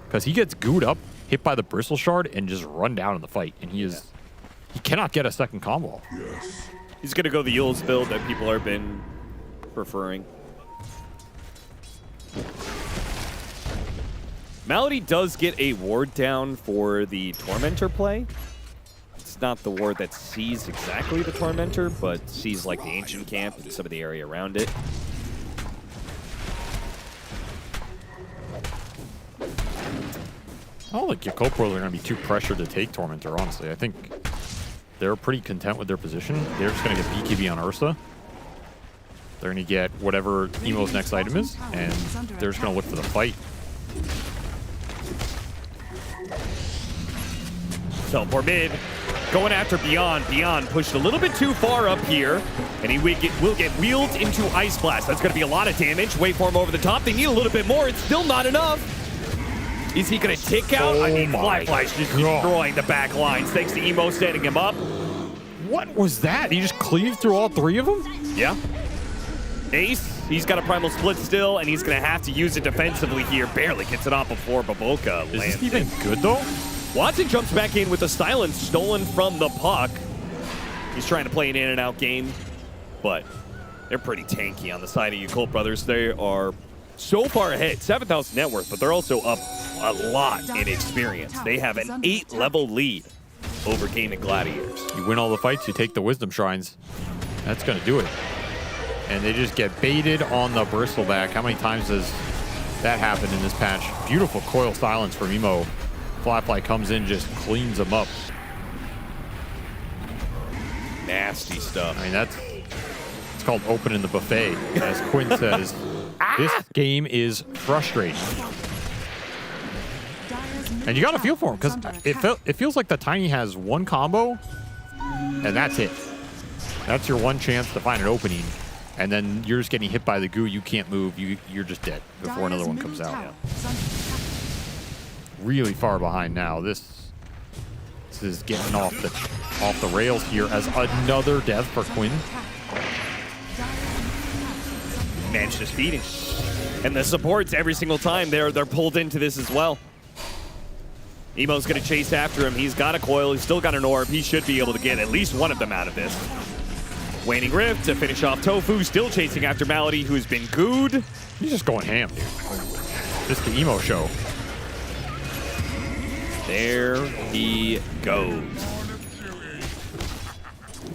Because he gets gooed up, hit by the Bristle Shard, and just run down in the fight. And he cannot get a second combo. He's going to go the Yules build that people have been preferring. Malady does get a ward down for the Tormentor play. It's not the ward that sees exactly the Tormentor, but sees like the Ancient Camp and some of the area around it. I don't think your Copros are going to be too pressured to take Tormentor, honestly. I think they're pretty content with their position. They're just going to get BKB on Ursa. They're going to get whatever Emo's next item is, and they're just going to look for the fight. Teleport mid. going after Beyond. Beyond pushed a little bit too far up here, and he will get wheeled into Ice Blast. That's going to be a lot of damage. Waveform over the top. They need a little bit more. It's still not enough. Is he going to tick out? Oh I mean, my Fly's just God. destroying the back lines thanks to Emo setting him up. What was that? He just cleaved through all three of them? Yeah. Ace, he's got a Primal Split still, and he's going to have to use it defensively here. Barely gets it off before Baboka lands. Is this even good, though? Watson jumps back in with the silence stolen from the puck. He's trying to play an in-and-out game, but they're pretty tanky on the side of you Colt Brothers. They are so far ahead, 7,000 net worth, but they're also up a lot in experience. They have an 8-level lead over Gaming Gladiators. You win all the fights, you take the Wisdom Shrines. That's going to do it. And they just get baited on the Bristleback. How many times has that happened in this patch? Beautiful coil silence from Emo. Fly comes in, just cleans them up. Nasty stuff. I mean, it's called opening the buffet, as Quinn says. This game is frustrating. And you got to feel for him, because it feels like the Tiny has one combo, and that's it. That's your one chance to find an opening. And then you're just getting hit by the goo. You can't move. You're just dead before another one comes out. Really far behind now. This is getting off the rails here as another death for Quinn. Man's just feeding. And the supports every single time they're pulled into this as well. Emo's going to chase after him. He's got a coil. He's still got an orb. He should be able to get at least one of them out of this. Waning Rift to finish off Tofu. Still chasing after Malady, who's been gooed. He's just going ham, dude. Just the Emo show. There he goes.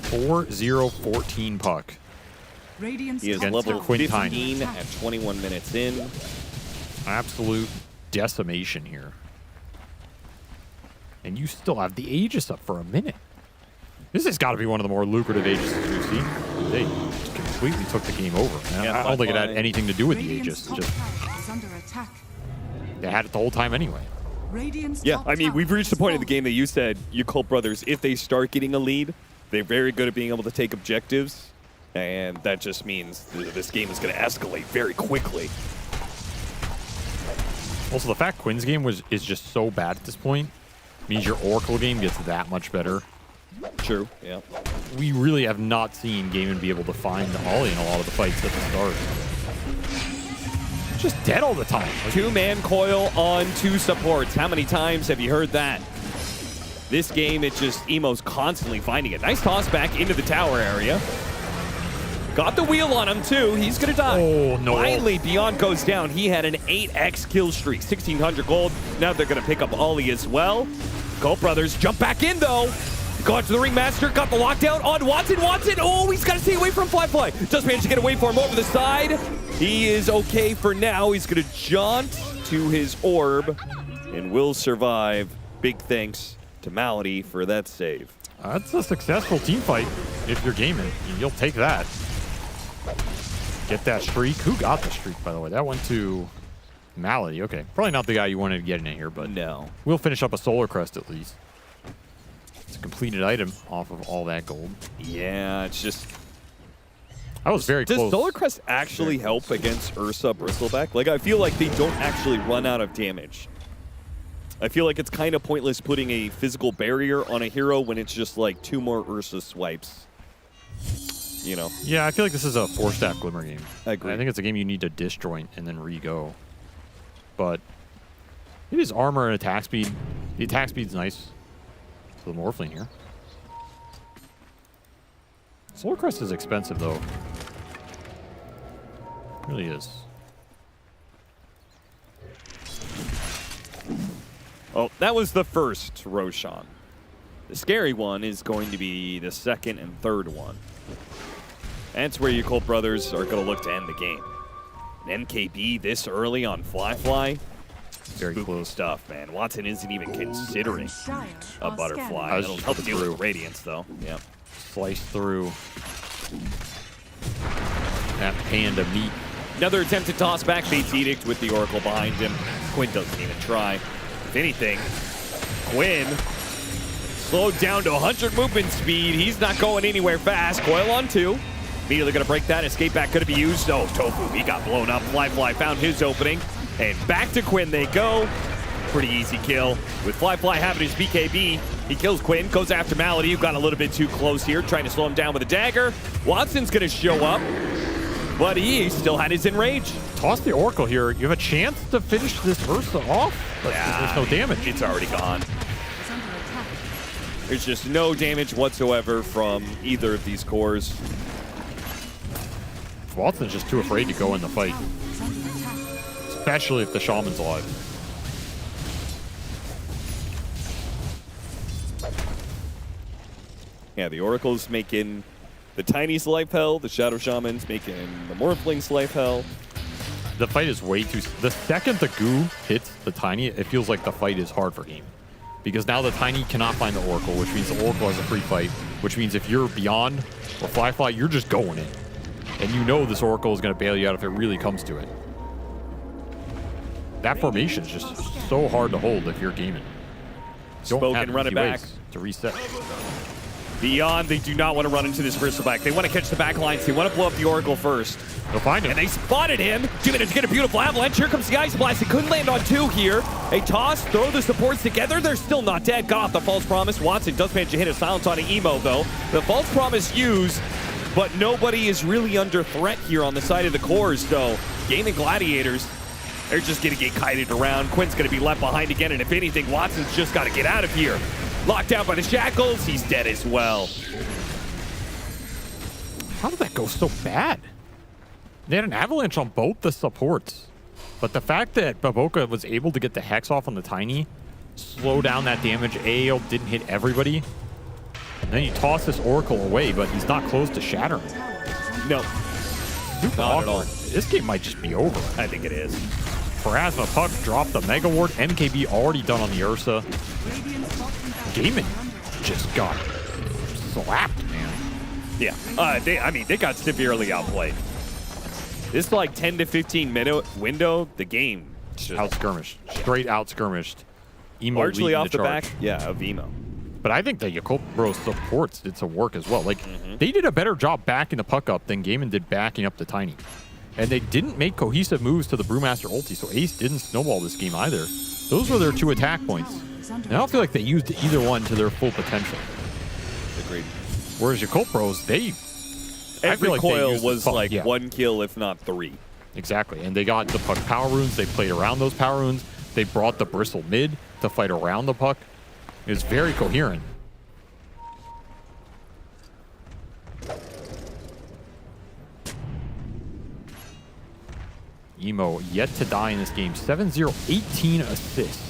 4-0-14 puck. He is level 15 at 21 minutes in. Absolute decimation here. And you still have the Aegis up for a minute. This has got to be one of the more lucrative Aegis we've seen. They just completely took the game over. I don't think it had anything to do with the Aegis. Just they had it the whole time anyway. Yeah, I mean, we've reached the point of the game that you said, you Colt Brothers, if they start getting a lead, they're very good at being able to take objectives. And that just means this game is going to escalate very quickly. Also, the fact Quinn's game is just so bad at this point means your Oracle game gets that much better. True, yeah. We really have not seen Gaiman be able to find the Ollie in a lot of the fights at the start. Just dead all the time. Two-man coil on two supports. How many times have you heard that? This game, it's just Emo's constantly finding it. Nice toss back into the tower area. Got the wheel on him, too. He's going to die. Oh, no. Finally, Beyond goes down. He had an 8x kill streak, 1,600 gold. Now they're going to pick up Ollie as well. Colt Brothers jump back in, though. Got to the Ringmaster, got the lockdown on Watson. Watson, oh, he's got to stay away from Fly. Just managed to get away from him over the side. He is okay for now. He's going to jaunt to his orb and will survive. Big thanks to Malady for that save. That's a successful team fight if you're gaming. You'll take that. Get that streak. Who got the streak, by the way? That went to Malady. Okay. Probably not the guy you wanted to get in here, but no. We'll finish up a Solar Crest at least. It's a completed item off of all that gold. Yeah, it's just... I was very close. Does Solar Crest actually help against Ursa Bristleback? Like, I feel like they don't actually run out of damage. I feel like it's kind of pointless putting a physical barrier on a hero when it's just like 2 more Ursa swipes. You know? Yeah, I feel like this is a 4-staff Glimmer game. I agree. I think it's a game you need to disjoint and then re-go. But it is armor and attack speed. The attack speed's nice. For the Morphling here. Solar Crest is expensive, though. It really is. Oh, that was the first Roshan. The scary one is going to be the second and third one. That's where you Colt Brothers are going to look to end the game. An MKB this early on Fly. Very close stuff, man. Watson isn't even considering a butterfly. That'll help deal with the Radiance, though. Yep. Slice through that panda meat. Another attempt to toss back Fate's Edict with the Oracle behind him. Quinn doesn't even try. If anything, Quinn Slowed down to 100 movement speed. He's not going anywhere fast. Coil on 2. Immediately going to break that. Escape back could be used. Oh, Tofu, he got blown up. Fly found his opening. And back to Quinn they go. Pretty easy kill. With Fly having his BKB, he kills Quinn, goes after Malady, who got a little bit too close here, trying to slow him down with a dagger. Watson's going to show up, but he still had his enrage. Toss the Oracle here. You have a chance to finish this Ursa off, but there's no damage. It's already gone. There's just no damage whatsoever from either of these cores. Watson's just too afraid to go in the fight, especially if the Shaman's alive. Yeah, the Oracle's making the Tiny's life hell, the Shadow Shaman's making the Morphling's life hell. The fight is way too... The second the goo hits the Tiny, it feels like the fight is hard for Game. Because now the Tiny cannot find the Oracle, which means the Oracle has a free fight, which means if you're beyond or Fly, you're just going in. And you know this Oracle is going to bail you out if it really comes to it. That formation is just so hard to hold if you're gaming. Spoken, run it back. To reset. Beyond, they do not want to run into this bristleback. They want to catch the back lines. They want to blow up the Oracle first. They'll find him. And they spotted him. 2 minutes to get a beautiful avalanche. Here comes the Ice Blast. He couldn't land on 2 here. A toss, throw the supports together. They're still not dead. Got off the False Promise. Watson does manage to hit a silence on an emo, though. The False Promise used, but nobody is really under threat here on the side of the cores. So, Gaming Gladiators, they're just going to get kited around. Quinn's going to be left behind again. And if anything, Watson's just got to get out of here. Locked down by the shackles. He's dead as well. How did that go so bad? They had an avalanche on both the supports. But the fact that Baboka was able to get the Hex off on the Tiny, slow down that damage, AAL didn't hit everybody. And then you toss this Oracle away, but he's not close to shattering. No. Super Not at all. This game might just be over. I think it is. Pharasma Puck dropped the Mega Ward. MKB already done on the Ursa. Gaming just got slapped, man. Yeah, they got severely outplayed. This like 10 to 15 minute window, the game just out-skirmished, straight out-skirmished. Emo largely off the charge. back, yeah, of Emo. But I think the Yakult Bros supports did some work as well. Like, they did a better job backing the puck up than Gaiman did backing up the Tiny. And they didn't make cohesive moves to the Brewmaster ulti, so Ace didn't snowball this game either. Those were their 2 attack points. And I don't feel like they used either one to their full potential. Agreed. Whereas Yakult Bros, every like coil was like 1 kill, if not 3. Exactly, and they got the puck power runes. They played around those power runes. They brought the bristle mid to fight around the puck. It was very coherent. Emo yet to die in this game. 7-0, 18 assists.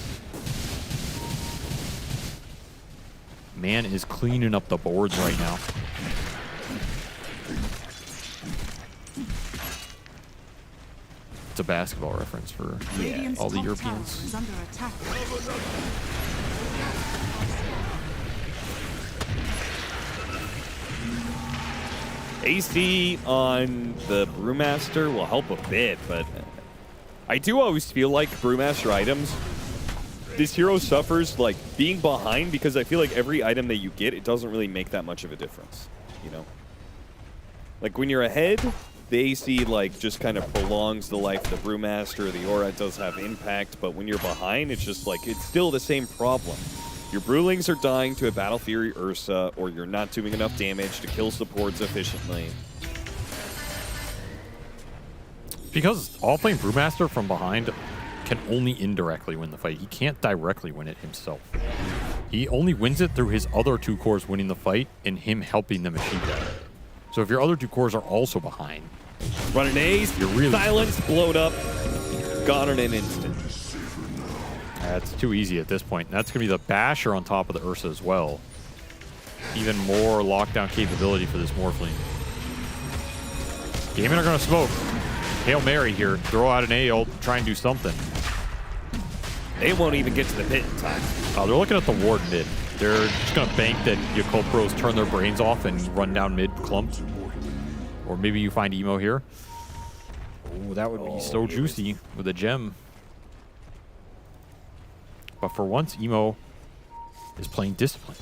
Man is cleaning up the boards right now. It's a basketball reference for all the Europeans. AC on the Brewmaster will help a bit, but I do always feel like Brewmaster items, this hero suffers like being behind because I feel like every item that you get, it doesn't really make that much of a difference, you know? Like when you're ahead, the AC like just kind of prolongs the life of the Brewmaster, the aura does have impact, but when you're behind, it's just like, it's still the same problem. Your Brewlings are dying to a Battle Fury Ursa, or you're not doing enough damage to kill supports efficiently. Because off-lane Brewmaster from behind can only indirectly win the fight. He can't directly win it himself. He only wins it through his other 2 cores winning the fight and him helping them achieve that. So if your other 2 cores are also behind, run an ace, you're really silence, blowed up, gone in an instant. That's too easy at this point. That's going to be the Basher on top of the Ursa as well. Even more lockdown capability for this Morphling. Gaiman are going to smoke. Hail Mary here. Throw out an AO, try and do something. They won't even get to the pit in time. Oh, they're looking at the ward mid. They're just going to bank that Yakult Bros turn their brains off and run down mid clump. Or maybe you find Emo here. Oh, that would be so juicy with a gem. But for once, Emo is playing discipline.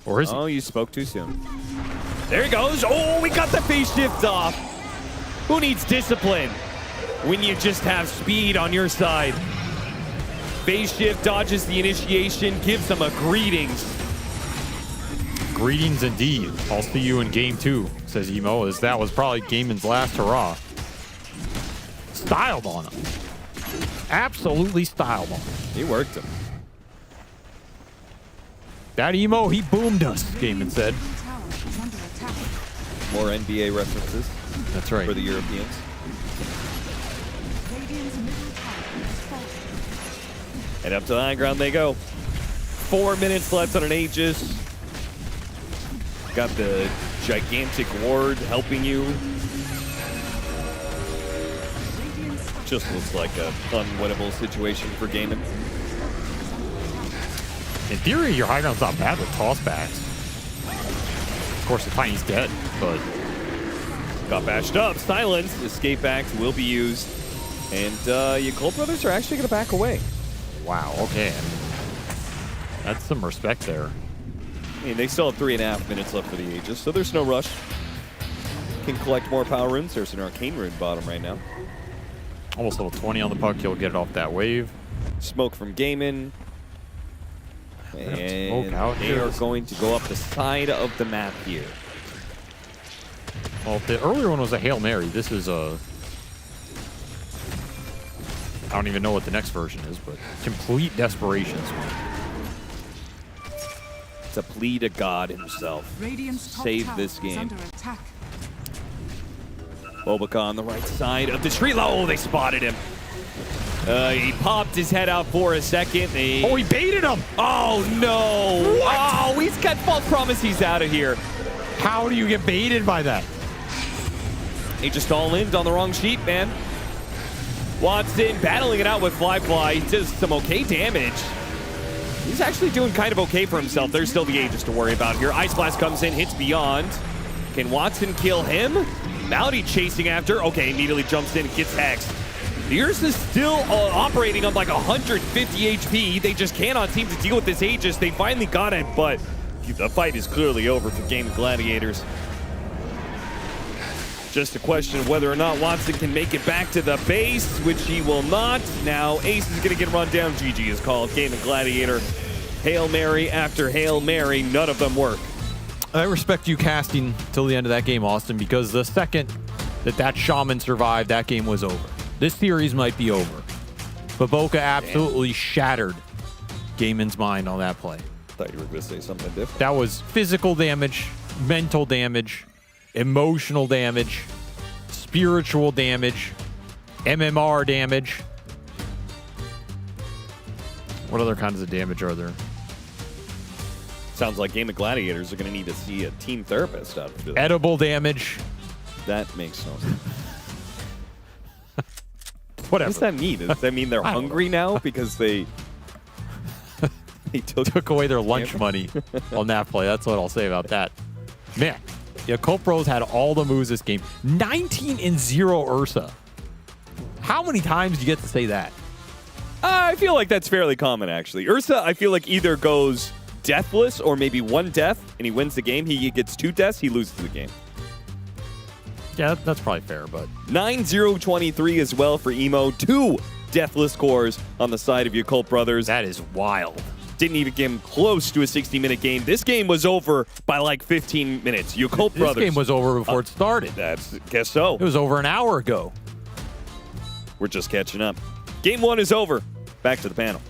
Or is he? Oh, you spoke too soon. There he goes. Oh, we got the phase shift off. Who needs discipline when you just have speed on your side? Phase shift dodges the initiation, gives him a greetings. Greetings indeed. I'll see you in game 2, says Emo, as that was probably Gaiman's last hurrah. Styled on him. Absolutely styled on him. He worked him. That Emo, he boomed us, Gaiman said. More NBA references. That's right. For the Europeans. And up to the high ground they go. 4 minutes left on an Aegis. Got the gigantic ward helping you. Just looks like a unwinnable situation for Gaiman. In theory, your high ground's not bad with tossbacks. Of course, the Tiny's dead, but... Got bashed up. Silence. Escape act will be used. And your Cold Brothers are actually going to back away. Wow, okay. That's some respect there. I mean, they still have 3.5 minutes left for the Aegis, so there's no rush. Can collect more power runes. There's an arcane rune bottom right now. Almost level 20 on the puck. He'll get it off that wave. Smoke from Gaiman. And out they here. are going to go up the side of the map here. Well, the earlier one was a Hail Mary. This is a... I don't even know what the next version is, but complete desperation. It's a plea to God himself. Save this game. Bobica on the right side of the tree. Oh, they spotted him. He popped his head out for a second. Oh, he baited him. Oh, no. What? Oh, he's got false promise. He's out of here. How do you get baited by that? He just all-in'd on the wrong sheet, man. Watson battling it out with Fly. He does some okay damage. He's actually doing kind of okay for himself. There's still the Aegis to worry about here. Ice Blast comes in, hits beyond. Can Watson kill him? Maldy chasing after. Okay, immediately jumps in, gets hexed. Fierce is still operating on like 150 HP. They just cannot seem to deal with this Aegis. They finally got it, but the fight is clearly over for Game of Gladiators. Just a question of whether or not Watson can make it back to the base, which he will not. Now Ace is going to get run down. GG is called. Game of Gladiator. Hail Mary after Hail Mary. None of them work. I respect you casting till the end of that game, Austin, because the second that Shaman survived, that game was over. This series might be over. But Boca absolutely shattered Gaiman's mind on that play. Thought you were going to say something different. That was physical damage, mental damage, emotional damage, spiritual damage, MMR damage. What other kinds of damage are there? Sounds like Game of Gladiators are going to need to see a team therapist out of this. Edible damage. That makes no sense. Whatever. What does that mean? Does that mean they're hungry now because they took away their lunch money on that play? That's what I'll say about that. Man, yeah, Cult Bros had all the moves this game. 19-0 Ursa. How many times do you get to say that? I feel like that's fairly common, actually. Ursa, I feel like either goes deathless or maybe one death, and he wins the game. He gets 2 deaths, he loses the game. Yeah, that's probably fair, but... 9-0-23 as well for Emo. 2 deathless scores on the side of your Cult Brothers. That is wild. Didn't even get him close to a 60-minute game. This game was over by like 15 minutes. Your Cult Brothers... This game was over before it started. Guess so. It was over an hour ago. We're just catching up. Game 1 is over. Back to the panel.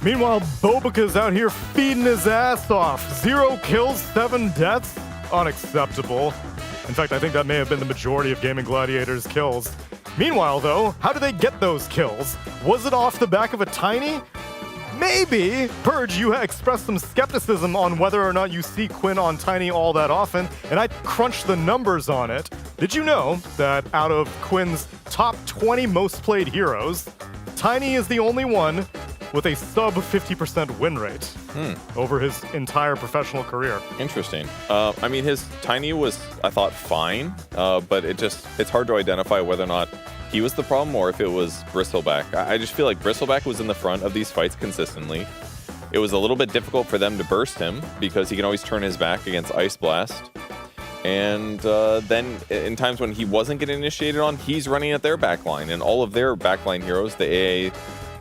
Meanwhile, Bobica's out here feeding his ass off. 0 kills, 7 deaths. Unacceptable. In fact, I think that may have been the majority of Gaming Gladiators' kills. Meanwhile, though, how did they get those kills? Was it off the back of a Tiny? Maybe. Purge, you expressed some skepticism on whether or not you see Quinn on Tiny all that often, and I crunched the numbers on it. Did you know that out of Quinn's top 20 most played heroes, Tiny is the only one with a sub 50% win rate over his entire professional career? Interesting. I mean, his Tiny was, I thought, fine, but it's hard to identify whether or not he was the problem or if it was Bristleback. I just feel like Bristleback was in the front of these fights consistently. It was a little bit difficult for them to burst him because he can always turn his back against Ice Blast. And then in times when he wasn't getting initiated on, he's running at their backline, and all of their backline heroes, the AA,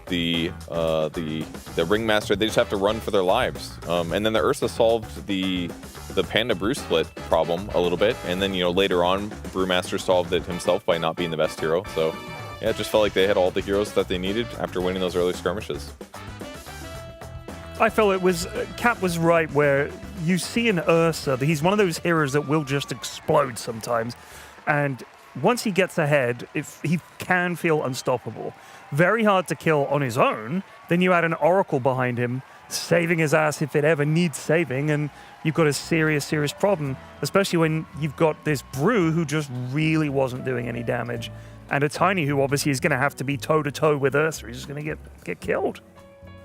the Ringmaster, they just have to run for their lives. And then the Ursa solved the Panda Brew split problem a little bit, and then later on, Brewmaster solved it himself by not being the best hero. So yeah, it just felt like they had all the heroes that they needed after winning those early skirmishes. I felt it was, Cap was right where you see an Ursa, he's one of those heroes that will just explode sometimes. And once he gets ahead, if he can feel unstoppable. Very hard to kill on his own. Then you add an Oracle behind him, saving his ass if it ever needs saving, and you've got a serious, serious problem, especially when you've got this Brew who just really wasn't doing any damage, and a Tiny who obviously is going to have to be toe-to-toe with Ursa. He's just going to get killed.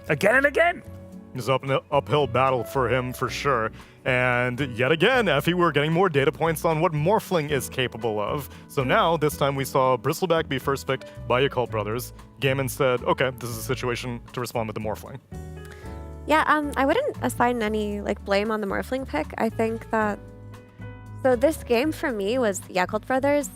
Again and again. It's an uphill battle for him, for sure. And yet again, Effie, we're getting more data points on what Morphling is capable of. So now, this time we saw Bristleback be first picked by Yakult Brothers. Gaiman said, okay, this is a situation to respond with the Morphling. Yeah, I wouldn't assign any blame on the Morphling pick. I think that... So this game for me was Yakult Brothers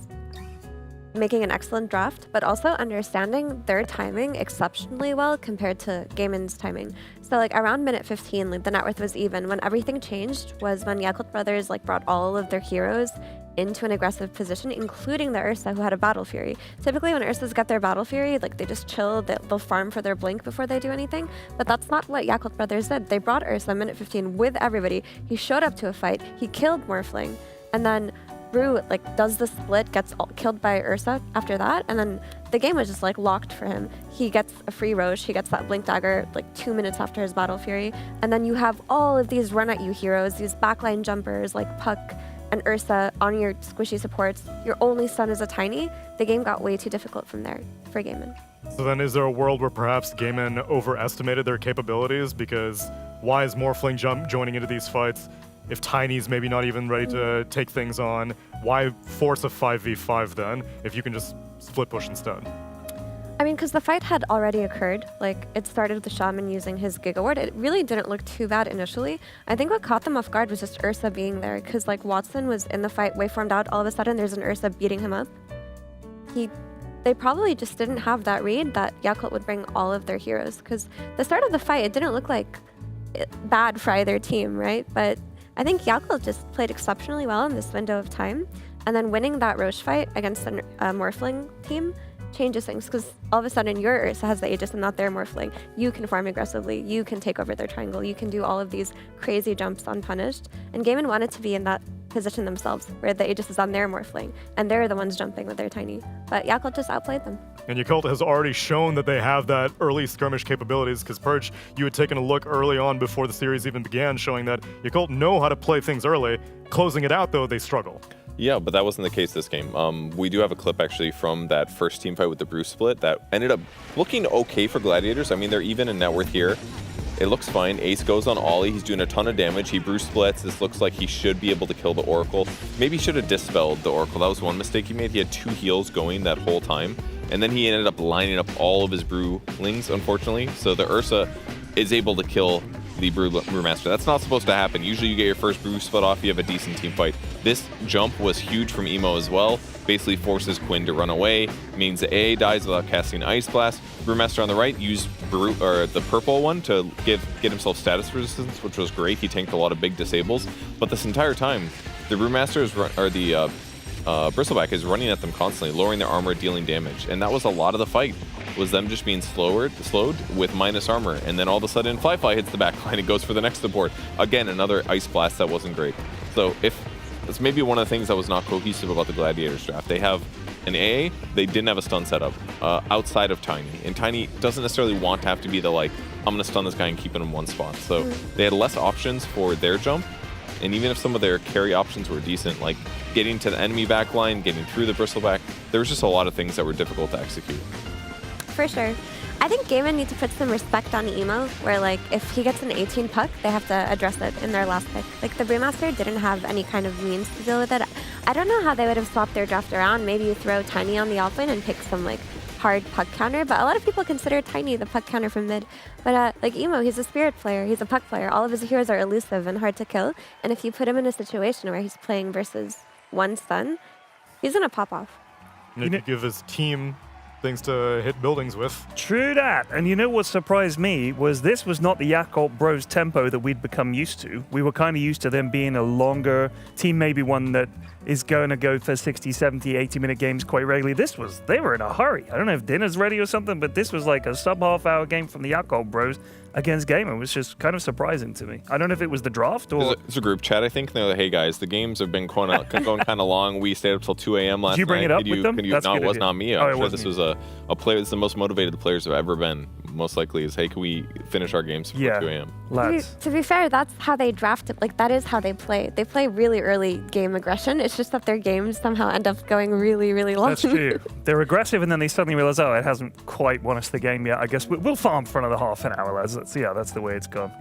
making an excellent draft, but also understanding their timing exceptionally well compared to Gaiman's timing. So around minute 15, the net worth was even. When everything changed was when Yakult Brothers brought all of their heroes into an aggressive position, including the Ursa, who had a Battle Fury. Typically when Ursas get their Battle Fury, they just chill, they'll farm for their blink before they do anything, but that's not what Yakult Brothers did. They brought Ursa minute 15 with everybody. He showed up to a fight, he killed Morphling, and then Brew does the split, gets killed by Ursa after that, and then the game was just locked for him. He gets a free Roche, he gets that Blink Dagger 2 minutes after his Battle Fury, and then you have all of these run at you heroes, these backline jumpers like Puck and Ursa on your squishy supports. Your only stun is a Tiny. The game got way too difficult from there for Gaiman. So then is there a world where perhaps Gaiman overestimated their capabilities? Because why is Morphling joining into these fights? If Tiny's maybe not even ready to take things on, why force a 5v5 then, if you can just split push instead? I mean, because the fight had already occurred. It started with the Shaman using his Giga Ward. It really didn't look too bad initially. I think what caught them off guard was just Ursa being there, because Watson was in the fight, waveformed out, all of a sudden there's an Ursa beating him up. They probably just didn't have that read that Yakult would bring all of their heroes, because the start of the fight, it didn't look bad for either team, right? But I think Yakult just played exceptionally well in this window of time, and then winning that Roche fight against a Morphling team changes things, because all of a sudden your Ursa has the Aegis and not their Morphling. You can farm aggressively, you can take over their triangle, you can do all of these crazy jumps unpunished, and Gaiman wanted to be in that position themselves, where the Aegis is on their Morphling, and they're the ones jumping with their Tiny. But Yakult just outplayed them. And Yakult has already shown that they have that early skirmish capabilities, because Purge, you had taken a look early on before the series even began, showing that Yakult know how to play things early. Closing it out, though, they struggle. Yeah, but that wasn't the case this game. We do have a clip actually from that first team fight with the Brew split that ended up looking okay for Gladiators. I mean, they're even in net worth here. It looks fine. Ace goes on Ollie. He's doing a ton of damage. He Brew splits. This looks like he should be able to kill the Oracle. Maybe he should have dispelled the Oracle. That was one mistake he made. He had 2 heals going that whole time. And then he ended up lining up all of his Brewlings, unfortunately. So the Ursa is able to kill the Brewmaster. That's not supposed to happen. Usually you get your first Brew split off, you have a decent team fight. This jump was huge from Emo as well. Basically forces Quinn to run away, means the AA dies without casting Ice Blast. Brewmaster on the right used the purple one to get himself status resistance, which was great. He tanked a lot of big disables. But this entire time, the Brewmaster Bristleback is running at them constantly, lowering their armor, dealing damage. And that was a lot of the fight, was them just being slowed with minus armor. And then all of a sudden, Fly hits the back line and goes for the next support. Again, another Ice Blast that wasn't great. So that's maybe one of the things that was not cohesive about the Gladiators draft. They have an AA, they didn't have a stun setup outside of Tiny. And Tiny doesn't necessarily want to have to be the I'm going to stun this guy and keep it in one spot. So they had less options for their jump. And even if some of their carry options were decent, like getting to the enemy backline, getting through the Bristleback, there was just a lot of things that were difficult to execute. For sure. I think Gaiman needs to put some respect on Emo, where if he gets an 18 puck, they have to address it in their last pick. The Brewmaster didn't have any kind of means to deal with it. I don't know how they would have swapped their draft around. Maybe you throw Tiny on the offlane and pick some hard puck counter, but a lot of people consider Tiny the puck counter from mid. But like Emo, he's a spirit player, he's a puck player. All of his heroes are elusive and hard to kill, and if you put him in a situation where he's playing versus one stun, he's gonna pop off. You need to give his team things to hit buildings with. True that. And you know what surprised me was this was not the Yakult Bros tempo that we'd become used to. We were kind of used to them being a longer team, maybe one that is going to go for 60, 70, 80-minute games quite regularly. They were in a hurry. I don't know if dinner's ready or something, but this was like a sub-half-hour game from the Yakult Bros against Gamer. It was just kind of surprising to me. I don't know if it was the draft or... It's a group chat, I think. They're like, hey, guys, the games have been going kind of long. We stayed up till 2 a.m. last night. Did you bring it up with them? No, it was not me. Oh, I'm sure this was a player. This is the most motivated the players have ever been. Most likely is, hey, can we finish our games before 2 a.m.? To be fair, that's how they draft it. Like, that is how they play. They play really early game aggression. It's just that their games somehow end up going really, really long. That's true. They're aggressive, and then they suddenly realize, oh, it hasn't quite won us the game yet. I guess we'll farm for another half an hour, lads. That's the way it's gone.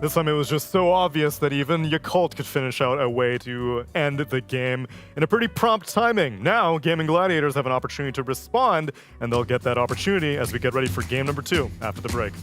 This time it was just so obvious that even Yakult could finish out a way to end the game in a pretty prompt timing. Now, Gaming Gladiators have an opportunity to respond, and they'll get that opportunity as we get ready for game number 2 after the break.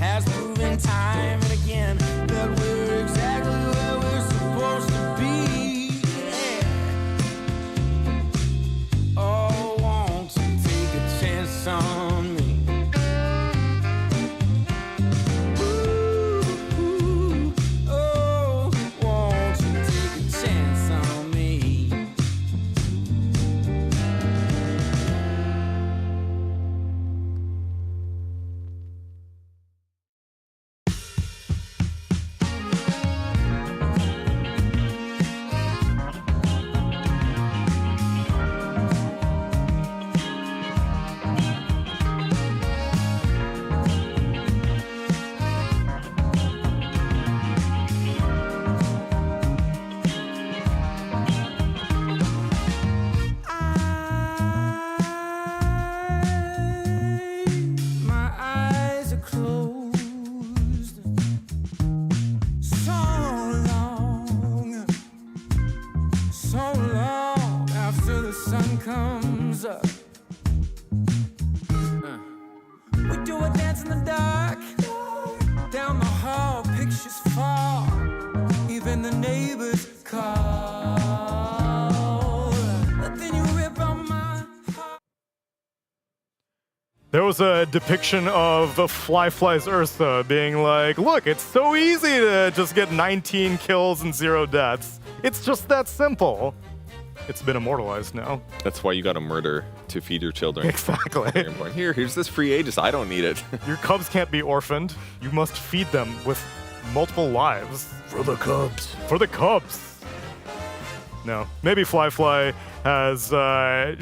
has proven time and again that we're exactly where we're supposed to be. Yeah. Oh, won't you take a chance on me? Ooh, oh, won't you take a chance on me? My eyes are closed so long after the sun comes up. We do a dance in the dark, down the hall, pictures fall, even the neighbors call. But then you rip out my There was a depiction of Fly's Ursa being like, look, it's so easy to just get 19 kills and 0 deaths. It's just that simple. It's been immortalized now. That's why you gotta murder to feed your children. Exactly. You're born, here's this free Aegis. I don't need it. Your cubs can't be orphaned. You must feed them with multiple lives. For the cubs. For the cubs. No. Maybe Fly has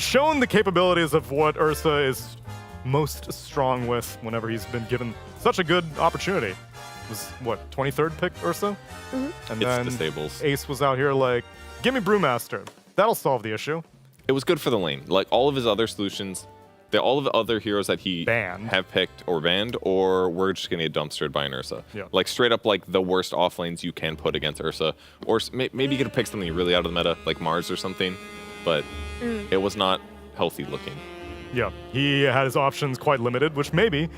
shown the capabilities of what Ursa is most strong with whenever he's been given such a good opportunity. It was, what, 23rd pick Ursa? Mhm. And It's then disables. Ace was out here like, give me Brewmaster. That'll solve the issue. It was good for the lane. Like all of his other solutions, all of the other heroes that he have picked or banned, or we're just gonna get dumpstered by an Ursa. Yeah. Like straight up like the worst off lanes you can put against Ursa. Or maybe you could pick something really out of the meta, like Mars or something. But it was not healthy looking. Yeah, he had his options quite limited, which maybe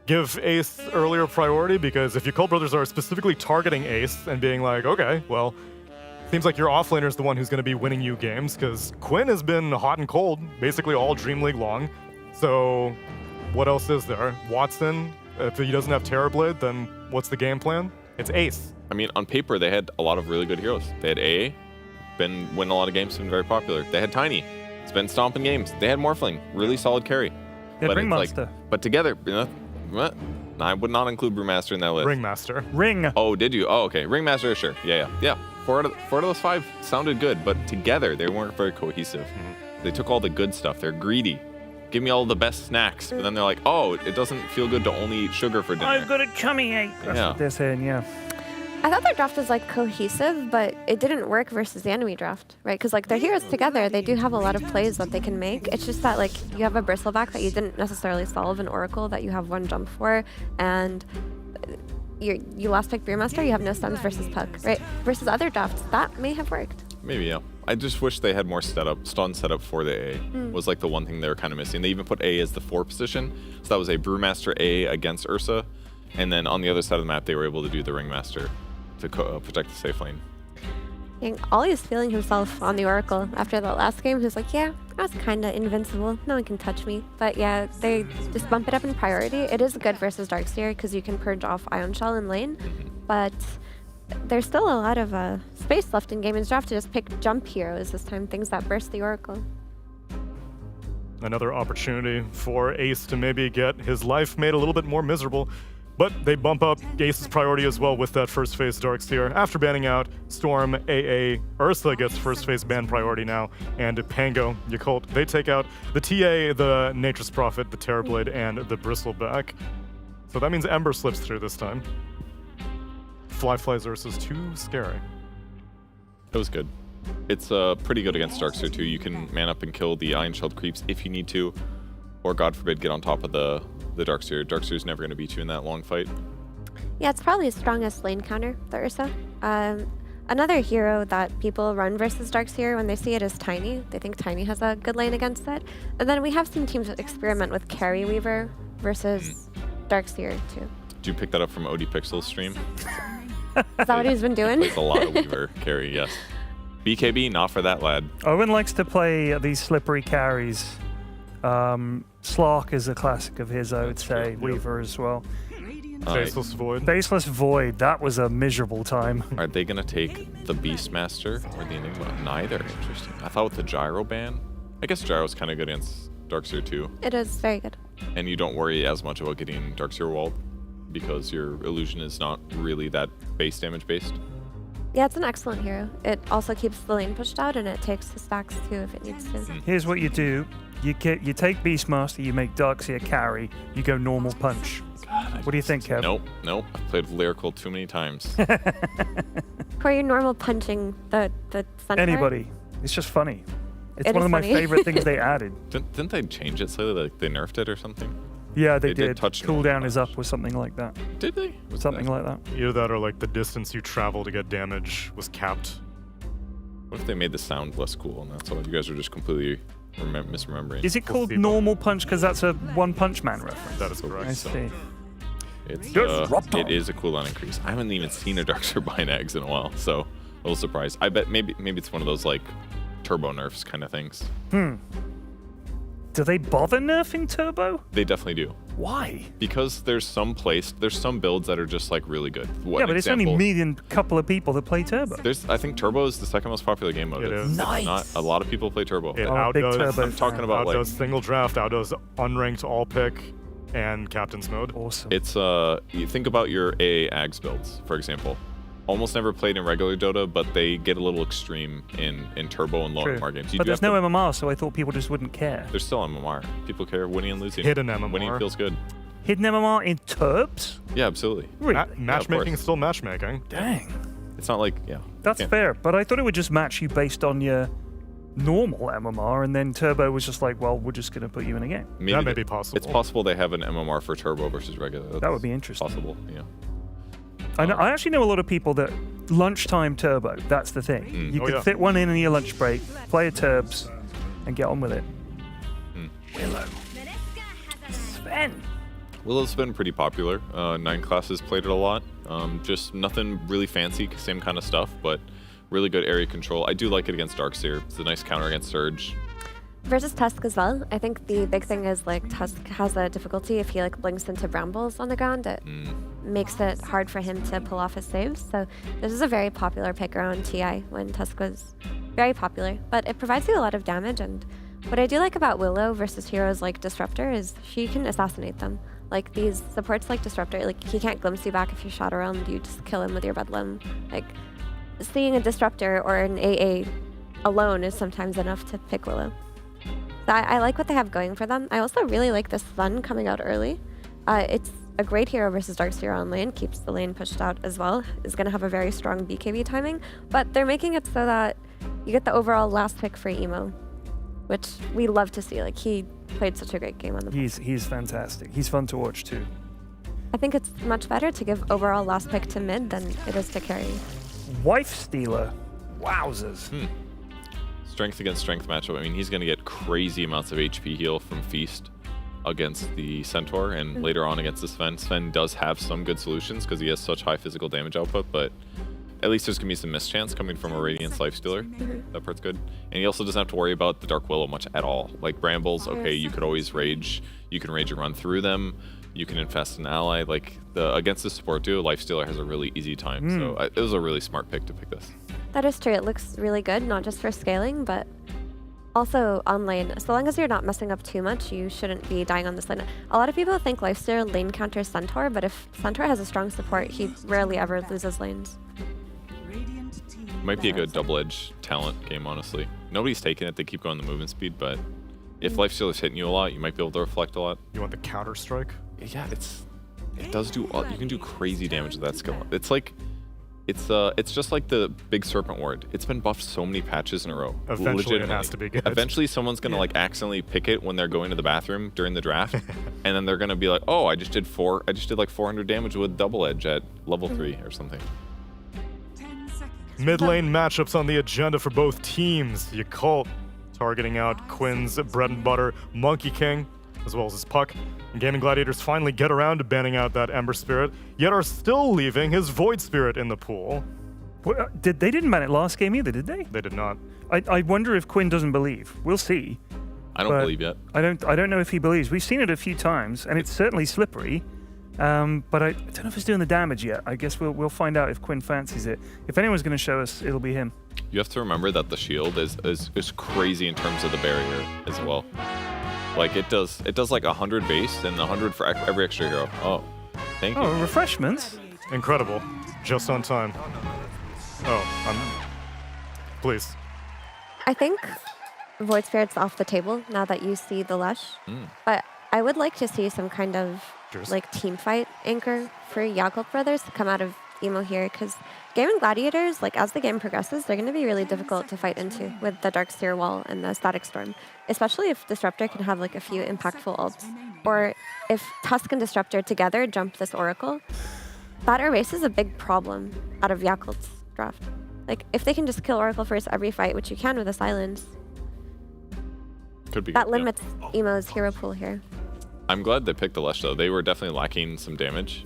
give Ace earlier priority, because if your Cult Brothers are specifically targeting Ace and being like, okay, well, seems like your offlaner is the one who's going to be winning you games, because Quinn has been hot and cold basically all Dream League long. So what else is there? Watson, if he doesn't have Terrorblade, then what's the game plan? It's Ace. I mean, on paper, they had a lot of really good heroes. They had AA, been winning a lot of games, been very popular. They had Tiny, it's been stomping games. They had Morphling, really solid carry. Yeah, but Ringmaster. But together, what? I would not include Brewmaster in that list. Ringmaster. Ring. Oh, did you? Oh, okay. Ringmaster, sure. Yeah. 4 out of those 5 sounded good, but together they weren't very cohesive. They took all the good stuff. They're greedy. Give me all the best snacks. But then they're like, oh, it doesn't feel good to only eat sugar for dinner. I've got a tummy ache. That's what they're saying, yeah. I thought their draft was like cohesive, but it didn't work versus the enemy draft, right? Because like their heroes together, they do have a lot of plays that they can make. It's just that like you have a Bristleback that you didn't necessarily solve, an Oracle that you have 1 jump for, and you last pick Brewmaster, you have no stuns versus Puck, right? Versus other drafts, that may have worked. Maybe, yeah. I just wish they had more stun setup for the A. Was like the one thing they were kind of missing. They even put A as the 4 position, so that was a Brewmaster A against Ursa, and then on the other side of the map, they were able to do the Ringmaster to protect the safe lane. And Ollie's feeling himself on the Oracle after that last game. He was like, yeah, I was kind of invincible. No one can touch me. But yeah, they just bump it up in priority. It is good versus Darkseer because you can purge off Ion Shell in lane. But there's still a lot of space left in Gaiman's draft to just pick jump heroes this time, things that burst the Oracle. Another opportunity for Ace to maybe get his life made a little bit more miserable. But they bump up Ace's priority as well with that first phase Darkseer. After banning out Storm, AA, Ursa gets first phase ban priority now, and Pango, Yakult, they take out the TA, the Nature's Prophet, the Terrorblade, and the Bristleback. So that means Ember slips through this time. Fly's Ursa's too scary. It was good. It's pretty good against Darkseer too. You can man up and kill the Iron Shield creeps if you need to, or God forbid, get on top of the Darkseer. Darkseer's never going to beat you in that long fight. Yeah, it's probably his strongest lane counter, the Ursa. Another hero that people run versus Darkseer when they see it is Tiny. They think Tiny has a good lane against it. And then we have seen teams experiment with Carry Weaver versus Darkseer too. Did you pick that up from OD Pixel's stream? Is that what he's been doing? Plays a lot of Weaver carry, yes. BKB, not for that lad. Owen likes to play these slippery carries. Slark is a classic of his, I would say. Weaver as well. Faceless Void. Faceless Void, that was a miserable time. Are they going to take the Beastmaster or the Enigma? Neither. Interesting. I thought with the Gyro ban, I guess Gyro's kind of good against Darkseer too. It is very good. And you don't worry as much about getting Darkseer walled because your illusion is not really that base damage based. Yeah, it's an excellent hero. It also keeps the lane pushed out, and it takes the stacks too if it needs to. Here's what you do. You take Beastmaster, you make Darkseer carry, you go normal punch. What do you think, Kev? Nope. I've played Lyrical too many times. For your normal punching the centaur? Anybody. It's just funny. It's It one is of my funny. favorite things they added. Didn't they change it slightly? Like they nerfed it or something? Yeah, they did did. touch Cooldown is up or something like that. Did they? Something like that. Either that or like the distance you travel to get damage was capped. What if they made the sound less cool and that's all? You guys are just completely misremembering. Is it called normal punch because that's a One Punch Man reference? That is correct. I see. It's Just it is a cooldown increase. I haven't even seen a Darkseer bind eggs in a while, so a little surprised. I bet maybe it's one of those like turbo nerfs kind of things. Do they bother nerfing Turbo? They definitely do. Why? Because there's some builds that are just like really good. Yeah, but it's only me and a couple of people that play Turbo. I think Turbo is the second most popular game mode. It is. Nice. Not a lot of people play Turbo. It big outdoes, Turbo I'm talking about like outdoes single draft, outdoes unranked all pick, and captain's mode. Awesome. it's you think about your AA Ags builds, for example. Almost never played in regular Dota, but they get a little extreme in Turbo and low True. MMR games. But there's no MMR, so I thought people just wouldn't care. There's still MMR. People care winning and losing. Hidden MMR. Winning feels good. Hidden MMR in Turbs? Yeah, absolutely. Really? Matchmaking is still matchmaking. Dang. It's not like, That's fair, but I thought it would just match you based on your normal MMR, and then Turbo was just like, well, we're just going to put you in a game. That may be possible. It's possible they have an MMR for Turbo versus regular. That would be interesting. Possible, yeah. I actually know a lot of people that lunchtime Turbo, that's the thing. You Oh, can yeah. fit one in your lunch break, play a Turbs, and get on with it. Willow. Sven. Willow's been pretty popular. 9 classes played it a lot. Just nothing really fancy, same kind of stuff, but really good area control. I do like it against Darkseer. It's a nice counter against Surge. Versus Tusk as well. I think the big thing is like Tusk has a difficulty if he like blinks into brambles on the ground. It makes it hard for him to pull off his saves. So this is a very popular pick around TI when Tusk was very popular. But it provides you a lot of damage, and what I do like about Willow versus heroes like Disruptor is she can assassinate them. Like these supports like Disruptor, like he can't glimpse you back if you shot around, you just kill him with your Bedlam. Like seeing a Disruptor or an AA alone is sometimes enough to pick Willow. So I like what they have going for them. I also really like this Sun coming out early. It's a great hero versus Darkseer on lane, keeps the lane pushed out as well, is going to have a very strong BKB timing, but they're making it so that you get the overall last pick for Emo, which we love to see. Like, he played such a great game on the He's fantastic. He's fun to watch too. I think it's much better to give overall last pick to mid than it is to carry. Wife Stealer. Wowzers. Strength against strength matchup. I mean, he's going to get crazy amounts of HP heal from Feast against the Centaur, and later on against the Sven. Sven does have some good solutions because he has such high physical damage output, but at least there's going to be some mischance coming from a Radiance Lifestealer. That part's good. And he also doesn't have to worry about the Dark Willow much at all. Like Brambles, okay, you could always rage. You can rage and run through them. You can infest an ally. Like, against the support duo, Lifestealer has a really easy time. So it was a really smart pick to pick this. That is true. It looks really good, not just for scaling, but also on lane. So long as you're not messing up too much, you shouldn't be dying on this lane. A lot of people think Lifestealer lane counters Centaur, but if Centaur has a strong support, he rarely ever loses lanes. Might be a good double-edged talent game, honestly. Nobody's taking it. They keep going the movement speed, but if Lifestealer's hitting you a lot, you might be able to reflect a lot. You want the counter strike? Yeah, it does do. You can do crazy damage with that skill. It's like, it's just like the big Serpent Ward. It's been buffed so many patches in a row. Eventually it has to be good. Eventually someone's gonna like accidentally pick it when they're going to the bathroom during the draft, and then they're gonna be like, oh, I just did like 400 damage with double edge at level 3 or something. Mid lane matchups on the agenda for both teams. Yakult targeting out Quinn's bread and butter Monkey King. as well as his puck. And Gaming Gladiators finally get around to banning out that Ember Spirit, yet are still leaving his Void Spirit in the pool. They didn't ban it last game either, did they? They did not. I wonder if Quinn doesn't believe. We'll see. I don't believe yet. I don't know if he believes. We've seen it a few times, and it's certainly slippery. But I don't know if it's doing the damage yet. I guess we'll find out if Quinn fancies it. If anyone's going to show us, it'll be him. You have to remember that the shield is crazy in terms of the barrier as well. Like it does like 100 base and 100 for every extra hero. Oh, thank you. Oh, refreshments. Incredible. Just on time. Oh, please. I think Void Spirit's off the table now that you see the Lush. But I would like to see some kind of like team fight anchor for Yakult Brothers to come out of Emo here, because Gaming Gladiators, like as the game progresses, they're going to be really difficult to fight into with the Darkseer Wall and the Static Storm, especially if Disruptor can have like a few impactful ults, or if Tusk and Disruptor together jump this Oracle. That erases a big problem out of Yakult's draft. Like if they can just kill Oracle first every fight, which you can with a Silence, could be that good, limits Emo's hero pool here. I'm glad they picked the Lush though. They were definitely lacking some damage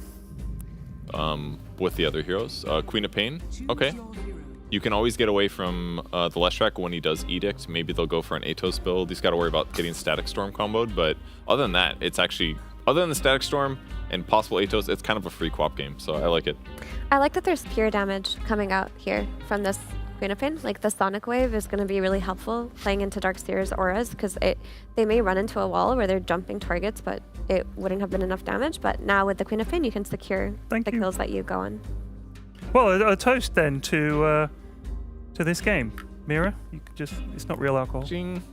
with the other heroes. Queen of Pain, okay. You can always get away from the Leshrac when he does Edict. Maybe they'll go for an Atos build. He's got to worry about getting Static Storm comboed, but other than that, it's actually, other than the Static Storm and possible Atos, it's kind of a free co-op game, so I like it. I like that there's pure damage coming out here from this Queen of Pain. Like the Sonic Wave is going to be really helpful playing into Darkseer's auras, because they may run into a wall where they're jumping targets, but it wouldn't have been enough damage. But now with the Queen of Pain, you can secure the kills that you go on. Well, a toast then to this game. Mira, you could just, it's not real alcohol. Ding.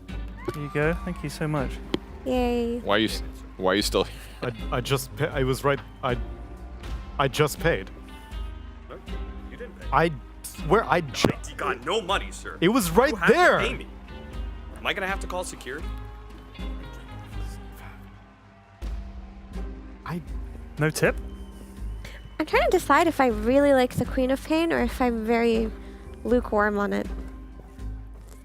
There you go. Thank you so much. Yay. Why are you still here? I just paid. You didn't pay. I swear I just... You got no money, sir. It was right You have to there. pay me. Am I gonna have to call security? No tip? I'm trying to decide if I really like the Queen of Pain or if I'm very lukewarm on it.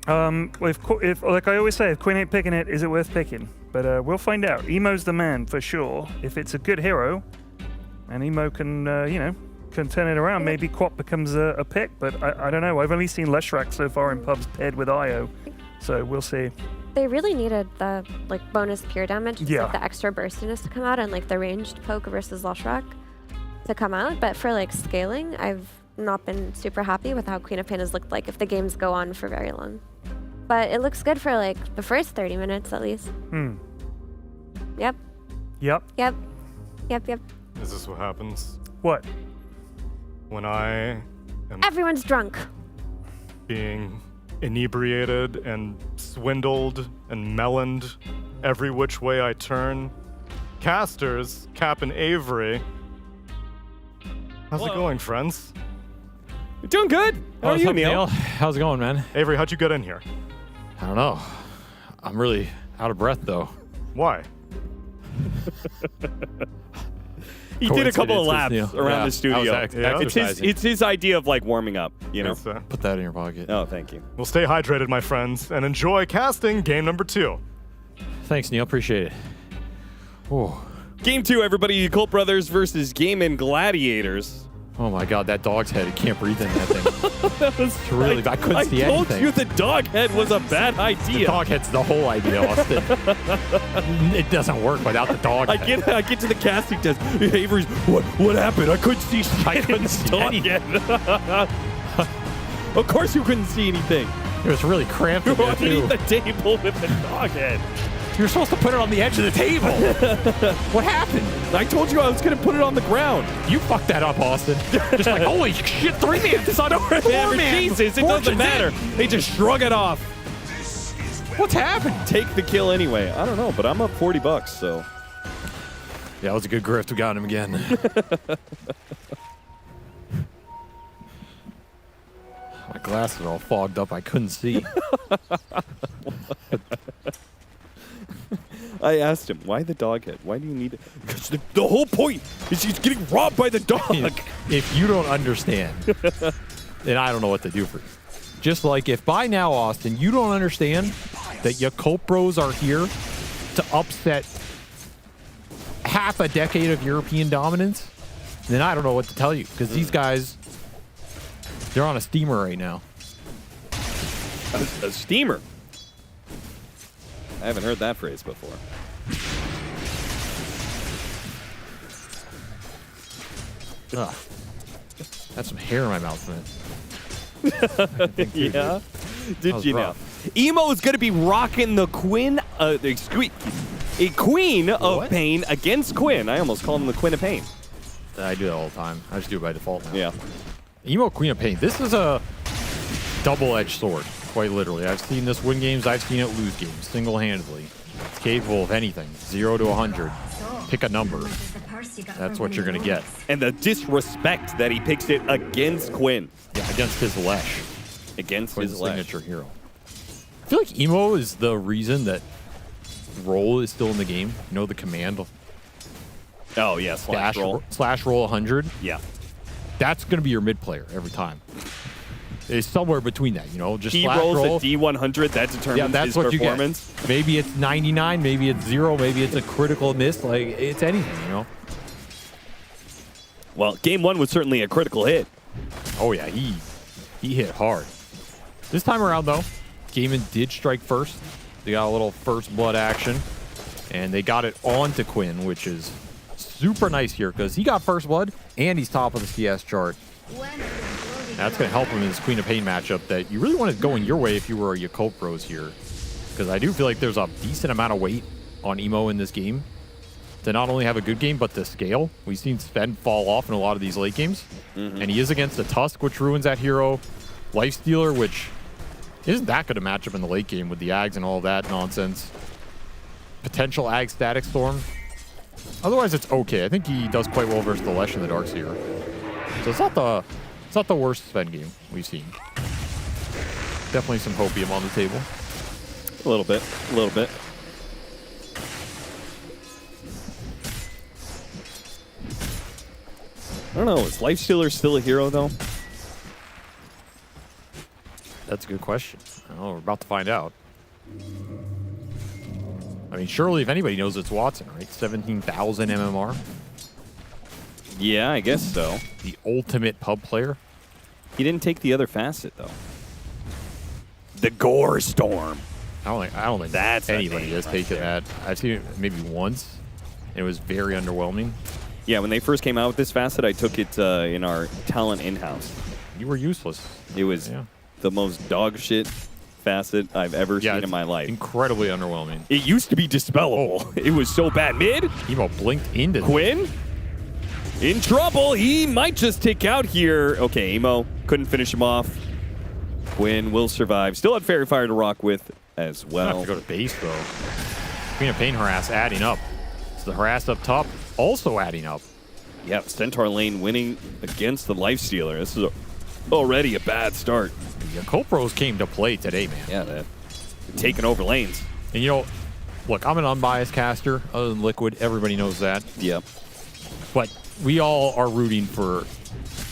If like I always say, if Queen ain't picking it, is it worth picking? But we'll find out. Emo's the man for sure. If it's a good hero, and Emo can, can turn it around, maybe Quap becomes a pick. But I don't know. I've only seen Leshrac so far in pubs paired with Io, so we'll see. They really needed the bonus pure damage, just, Yeah. like the extra burstiness to come out, and like the ranged poke versus Leshrac to come out. But for scaling, I've not been super happy with how Queen of Pain has looked like if the games go on for very long. But it looks good for the first 30 minutes at least. Yep. Yep. Yep. Yep. Yep. Is this what happens? What? When I am Everyone's drunk. being inebriated and swindled and meloned every which way I turn. Casters, Cap and Avery. How's it going, friends? You're doing good. How are what's you, up, Neil? How's it going, man? Avery, how'd you get in here? I don't know. I'm really out of breath, though. Why? He did a couple of laps Coincidences, around yeah. the studio. I was exercising. It's his idea of warming up, Yes, sir. Put that in your pocket. Oh, thank you. Well, stay hydrated, my friends, and enjoy casting game number 2. Thanks, Neil. Appreciate it. Oh. Game 2, everybody. Cult Brothers versus Gaming Gladiators. Oh my God, that dog's head! It can't breathe in that thing. That was It's really bad. I couldn't see I told anything. you the dog head was a bad idea. The dog head's the whole idea, Austin. It doesn't work without the dog I head. get to the casting test. Avery's, what happened? I couldn't see shit. I couldn't see dog anything. head. Of course you couldn't see anything. It was really cramped You're in there, underneath too. the table with the dog head. You're supposed to put it on the edge of the table. What happened? I told you I was going to put it on the ground. You fucked that up, Austin. Just like, holy shit, 3-man, son of a 4-man. Jesus, it doesn't matter. They just shrug it off. What's happened? Take the kill anyway. I don't know, but I'm up $40, so. Yeah, it was a good grift. We got him again. My glasses are all fogged up. I couldn't see. I asked him, why the dog head? Why do you need it? Because the whole point is he's getting robbed by the dog. If you don't understand, then I don't know what to do for you. Just like if by now, Austin, you don't understand that your cult bros are here to upset half a decade of European dominance, then I don't know what to tell you. Because these guys, they're on a steamer right now. A steamer? I haven't heard that phrase before. Ugh. That's some hair in my mouth, man. Yeah? Did you know? rough. Emo is going to be rocking the Queen of Pain against Quinn. I almost called him the Queen of Pain. I do that all the time. I just do it by default now. Yeah. Emo Queen of Pain. This is a double-edged sword, quite literally. I've seen this win games. I've seen it lose games single-handedly. It's capable of anything. 0 to 100. Pick a number. That's what you're going to get. And the disrespect that he picks it against Quinn. Yeah, against his Lesh. Against Quinn's his Lesh. signature hero. I feel like Emo is the reason that roll is still in the game. You know, the command. Oh, yeah, slash roll. Slash roll 100. Yeah. That's going to be your mid player every time. It's somewhere between that, you know. Just He slash rolls roll. a D100, that determines his performance. You get. Maybe it's 99, maybe it's 0, maybe it's a critical miss. Like, it's anything, you know. Well, game 1 was certainly a critical hit. Oh, yeah, he hit hard. This time around, though, Gaiman did strike first. They got a little first blood action, and they got it onto Quinn, which is super nice here because he got first blood, and he's top of the CS chart. That's going to help him in this Queen of Pain matchup that you really want to go in your way if you were a Yakult Bros here. Because I do feel like there's a decent amount of weight on Emo in this game to not only have a good game, but to scale. We've seen Sven fall off in a lot of these late games. And he is against a Tusk, which ruins that hero. Lifestealer, which isn't that good a matchup in the late game with the Ags and all that nonsense. Potential Ag Static Storm. Otherwise, it's okay. I think he does quite well versus the Lesh and the Darkseer. So it's not the worst Sven game we've seen. Definitely some hopium on the table. A little bit. A little bit. I don't know. Is Lifestealer still a hero, though? That's a good question. Oh, we're about to find out. I mean, surely if anybody knows, it's Watson, right? 17,000 MMR. Yeah, I guess so. The ultimate pub player. He didn't take the other facet, though. The Gore Storm. I don't think That's anybody has taken that. I've seen it maybe once, and it was very underwhelming. Yeah, when they first came out with this facet, I took it in our talent in-house. You were useless. It was the most dog shit facet I've ever seen in my life. Incredibly underwhelming. It used to be dispellable. It was so bad. Mid? Emo blinked into Quinn? In trouble. He might just tick out here. Okay, Emo couldn't finish him off. Quinn will survive. Still had Fairy Fire to rock with as well. Have to go to base, though. Queen of Pain harass adding up. So the harass up top also adding up. Yep, Centaur lane winning against the Lifestealer. This is already a bad start. The Yakult Bros came to play today, man. Yeah, they're taking over lanes. And you know, look, I'm an unbiased caster other than Liquid. Everybody knows that. Yep. But we all are rooting for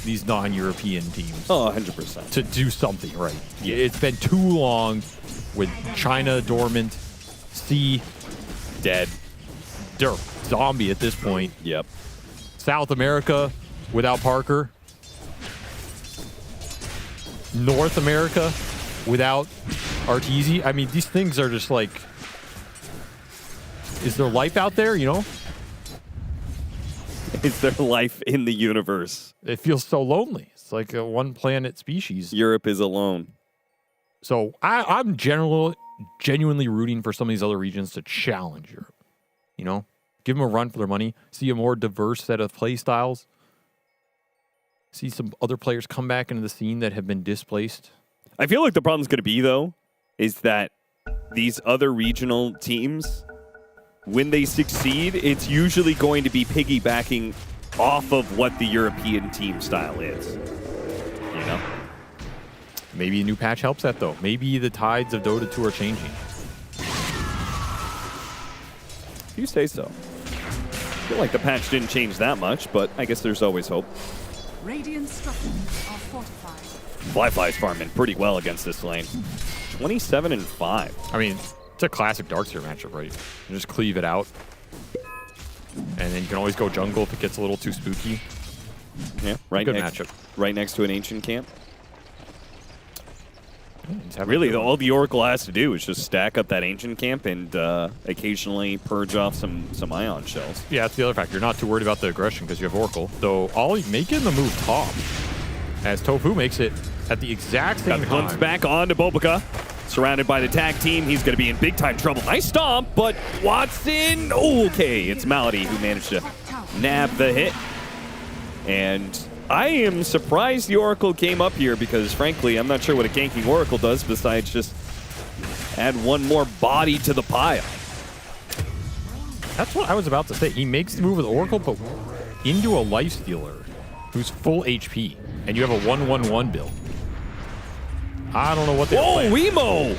these non-European teams. Oh, 100%. To do something right. Yeah. It's been too long with China dormant, C dead, zombie at this point. Yep. South America without Parker. North America without Arteezy. I mean, these things are just like, is there life out there, you know? Is there life in the universe? It feels so lonely. It's like a one planet species. Europe is alone. So I'm genuinely rooting for some of these other regions to challenge Europe. You know? Give them a run for their money. See a more diverse set of play styles. See some other players come back into the scene that have been displaced. I feel like the problem's going to be, though, is that these other regional teams, when they succeed, it's usually going to be piggybacking off of what the European team style is. You know? Maybe a new patch helps that, though. Maybe the tides of Dota 2 are changing. If you say so. I feel like the patch didn't change that much, but I guess there's always hope. Radiant structures are fortified. Flyfly's farming pretty well against this lane. 27-5. I mean, it's a classic Darkseer matchup, right? You just cleave it out. And then you can always go jungle if it gets a little too spooky. Yeah, right Good next, matchup. right next to an ancient camp. He's having Really, a good all the Oracle has to do is just stack up that ancient camp and occasionally purge off some ion shells. Yeah, that's the other factor. You're not too worried about the aggression because you have Oracle. Though Ollie making the move top as Tofu makes it at the exact same Got the glimpse time. back onto Bobica. Surrounded by the tag team. He's going to be in big time trouble. Nice stomp, but Watson. Okay, it's Malady who managed to nab the hit. And I am surprised the Oracle came up here because, frankly, I'm not sure what a ganking Oracle does besides just add one more body to the pile. That's what I was about to say. He makes the move with Oracle, but into a Lifestealer who's full HP, and you have a 1-1-1 build. I don't know what they're Whoa, Emo!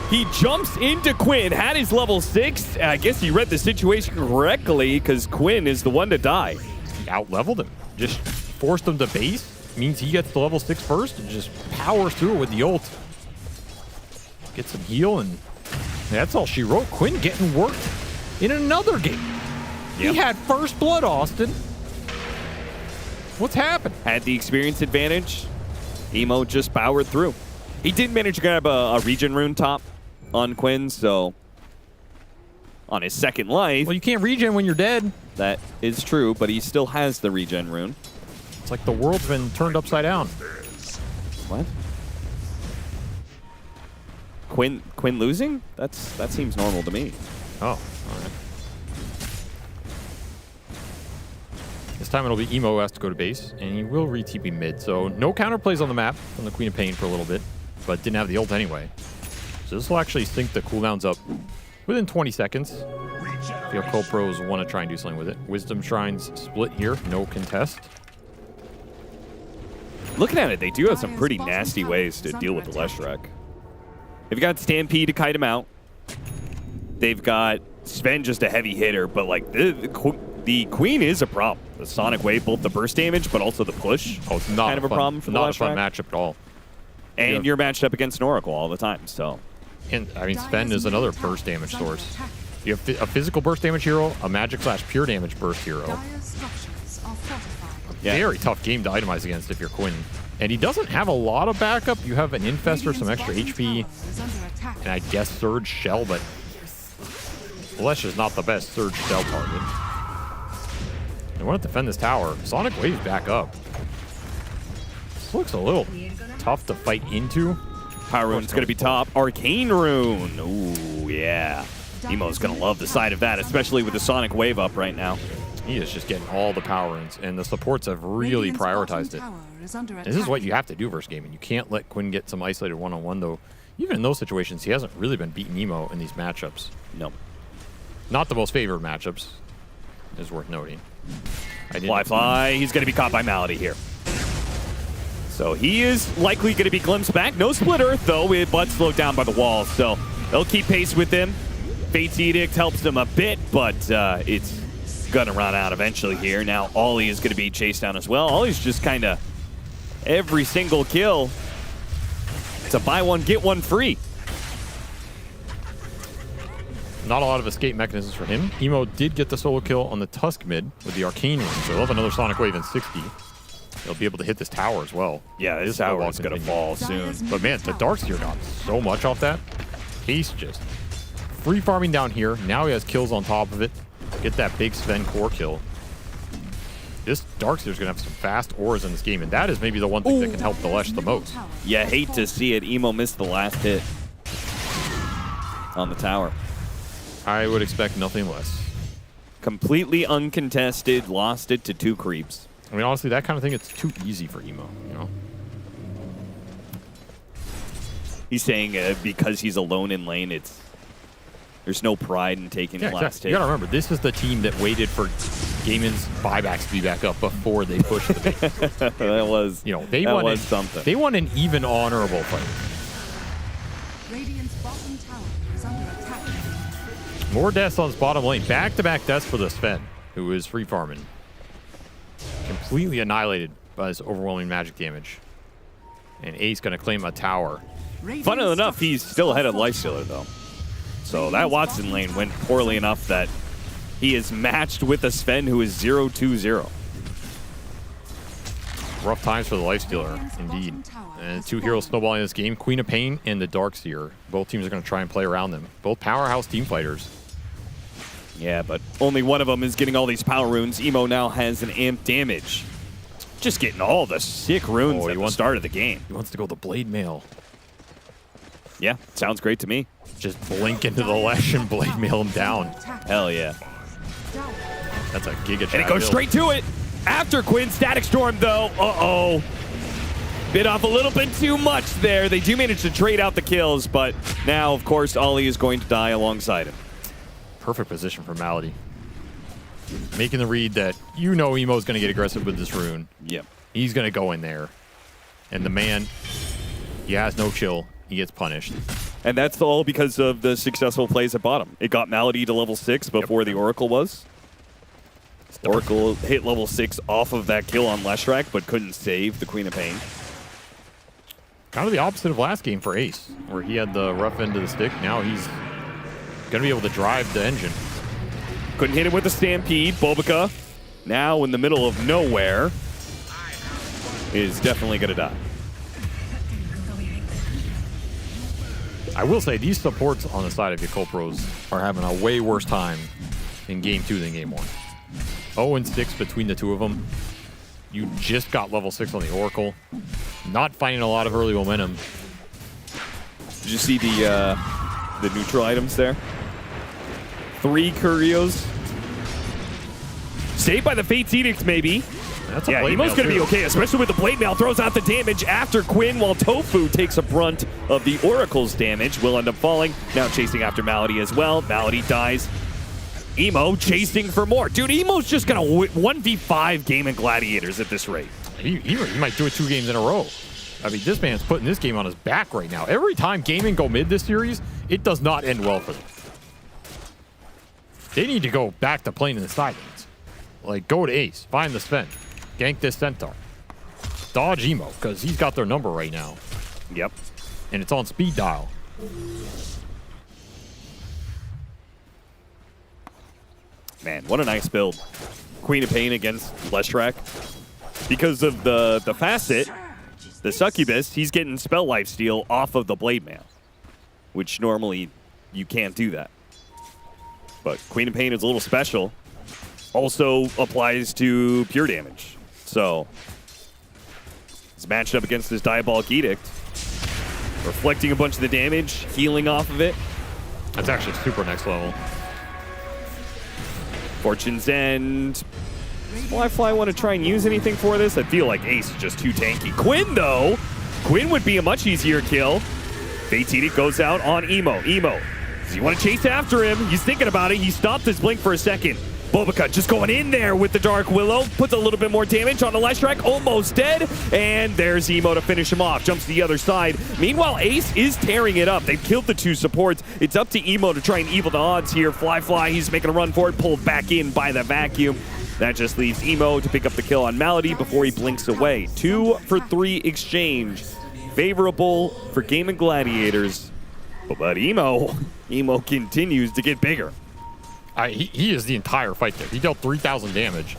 He jumps into Quinn, had his level 6. I guess he read the situation correctly because Quinn is the one to die. He out-leveled him. Just forced him to base. Means he gets the level 6 first and just powers through it with the ult. Gets some heal, and that's all she wrote. Quinn getting worked in another game. He had first blood, Austin. What's happened? Had the experience advantage. Emo just powered through. He did manage to grab a regen rune top on Quinn, so on his second life. Well, you can't regen when you're dead. That is true, but he still has the regen rune. It's like the world's been turned upside down. What? Quinn losing? That seems normal to me. Oh, all right. This time it'll be Emo who has to go to base, and he will re-TP mid. So no counterplays on the map from the Queen of Pain for a little bit, but didn't have the ult anyway. So this will actually sync the cooldowns up within 20 seconds. If your co-pros want to try and do something with it. Wisdom Shrines split here, no contest. Looking at it, they do have some pretty nasty ways to deal with the Leshrac. They've got Stampede to kite him out. They've got Sven just a heavy hitter, but like the Queen is a problem. The Sonic Wave, both the burst damage, but also the push. Oh, it's not kind of a problem for the not a fun Leshrac. matchup at all. And you're matched up against an Oracle all the time, so. And I mean, Sven is another burst damage source. You have a physical burst damage hero, a magic/pure damage burst hero. Very tough game to itemize against if you're Quinn. And he doesn't have a lot of backup. You have an Infestor, some extra HP, and I guess Surge Shell, but Lesh is not the best Surge Shell target. They want to defend this tower. Sonic Wave back up. This looks a little tough to fight into. Power Rune's going to be top. Arcane Rune. Ooh, yeah. Nemo's going to love the side of that, especially with the Sonic Wave up right now. He is just getting all the power runes, and the supports have really prioritized it. This is what you have to do versus gaming. You can't let Quinn get some isolated one-on-one, though. Even in those situations, he hasn't really been beating Emo in these matchups. No. Not the most favored matchups, is worth noting. Fly. He's going to be caught by Malady here. So he is likely going to be glimpsed back. No split earth, though, but slowed down by the wall. So they'll keep pace with him. Fate's Edict helps them a bit, but it's going to run out eventually here. Now Ollie is going to be chased down as well. Ollie's just kind of every single kill. It's a buy one, get one free. Not a lot of escape mechanisms for him. Emo did get the solo kill on the Tusk mid with the Arcane Ring, so they'll have another Sonic Wave in 60. They'll be able to hit this tower as well. Yeah, this tower is going to fall soon. But man, the Darkseer got so much off that. He's just free farming down here. Now he has kills on top of it. Get that big Sven core kill. This Darkseer's going to have some fast auras in this game, and that is maybe the one thing that can help the Lesh the most. Yeah, hate to see it. Emo missed the last hit on the tower. I would expect nothing less. Completely uncontested, lost it to 2 creeps. I mean, honestly, that kind of thing, it's too easy for Emo, you know? He's saying because he's alone in lane, there's no pride in taking the last hit. You gotta remember, this is the team that waited for Gaiman's buybacks to be back up before they pushed the base. That was, you know, they won something. They won an even honorable fight. Radiant's bottom tower is under attack. More deaths on his bottom lane. Back-to-back deaths for the Sven, who is free farming. Completely annihilated by his overwhelming magic damage. And Ace gonna claim a tower. Funnily enough, he's still ahead of Lifestealer, though. So that Watson lane went poorly enough that He is matched with a Sven who is 0-2-0. Rough times for the Lifestealer, indeed. And 2 heroes snowballing in this game, Queen of Pain and the Darkseer. Both teams are going to try and play around them. Both powerhouse team fighters. Yeah, but only one of them is getting all these power runes. Emo now has an amp damage. Just getting all the sick runes at the start of the game. He wants to go the Blade Mail. Yeah, sounds great to me. Just blink into the Lesh and Blade Mail him down. Hell yeah. That's a giga And it goes straight to it. After Quinn, Static Storm though. Uh-oh. Bit off a little bit too much there. They do manage to trade out the kills, but now, of course, Ollie is going to die alongside him. Perfect position for Malady. Making the read that you know Emo's going to get aggressive with this rune. Yep. He's going to go in there. And the man, he has no chill. He gets punished. And that's all because of the successful plays at bottom. It got Malady to level 6 before the Oracle was. Oracle hit level 6 off of that kill on Leshrac, but couldn't save the Queen of Pain. Kind of the opposite of last game for Ace, where he had the rough end of the stick. Now he's going to be able to drive the engine. Couldn't hit him with the Stampede. Bobica, now in the middle of nowhere, is definitely going to die. I will say, these supports on the side of Yakul Pros are having a way worse time in Game 2 than Game 1. 0-6 between the two of them. You just got level 6 on the Oracle. Not finding a lot of early momentum. Did you see the neutral items there? 3 Curios. Saved by the Fate's Edict, maybe. That's a yeah, Blade Emo's Mail, going to be too. okay, especially with the Blade Mail. Throws out the damage after Quinn, while Tofu takes a brunt of the Oracle's damage. Will end up falling. Now chasing after Malady as well. Malady dies. Emo chasing for more. Dude, Emo's just going to 1v5 Gaming Gladiators at this rate. He might do it 2 games in a row. I mean, this man's putting this game on his back right now. Every time Gaming go mid this series, it does not end well for them. They need to go back to playing in the side lanes. Like, go to Ace, find the Sven, gank this Centaur, dodge Emo, because he's got their number right now. Yep. And it's on speed dial. Man, what a nice build. Queen of Pain against Leshrac. Because of the facet, the Succubus, he's getting Spell Lifesteal off of the Blade Mail, which normally you can't do that. But Queen of Pain is a little special. Also applies to pure damage. So, it's matched up against this Diabolic Edict. Reflecting a bunch of the damage, healing off of it. That's actually super next level. Fortune's End. Will I want to try and use anything for this? I feel like Ace is just too tanky. Quinn, though. Quinn would be a much easier kill. Fate's Edict goes out on Emo. Emo, does he want to chase after him? He's thinking about it. He stopped his blink for a second. Bobica just going in there with the Dark Willow. Puts a little bit more damage on the Leshrac. Almost dead. And there's Emo to finish him off. Jumps to the other side. Meanwhile, Ace is tearing it up. They've killed the 2 supports. It's up to Emo to try and evil the odds here. Fly, he's making a run for it. Pulled back in by the vacuum. That just leaves Emo to pick up the kill on Malady before he blinks away. 2 for 3 exchange. Favorable for Gaming Gladiators. But Emo continues to get bigger. He is the entire fight there. He dealt 3,000 damage.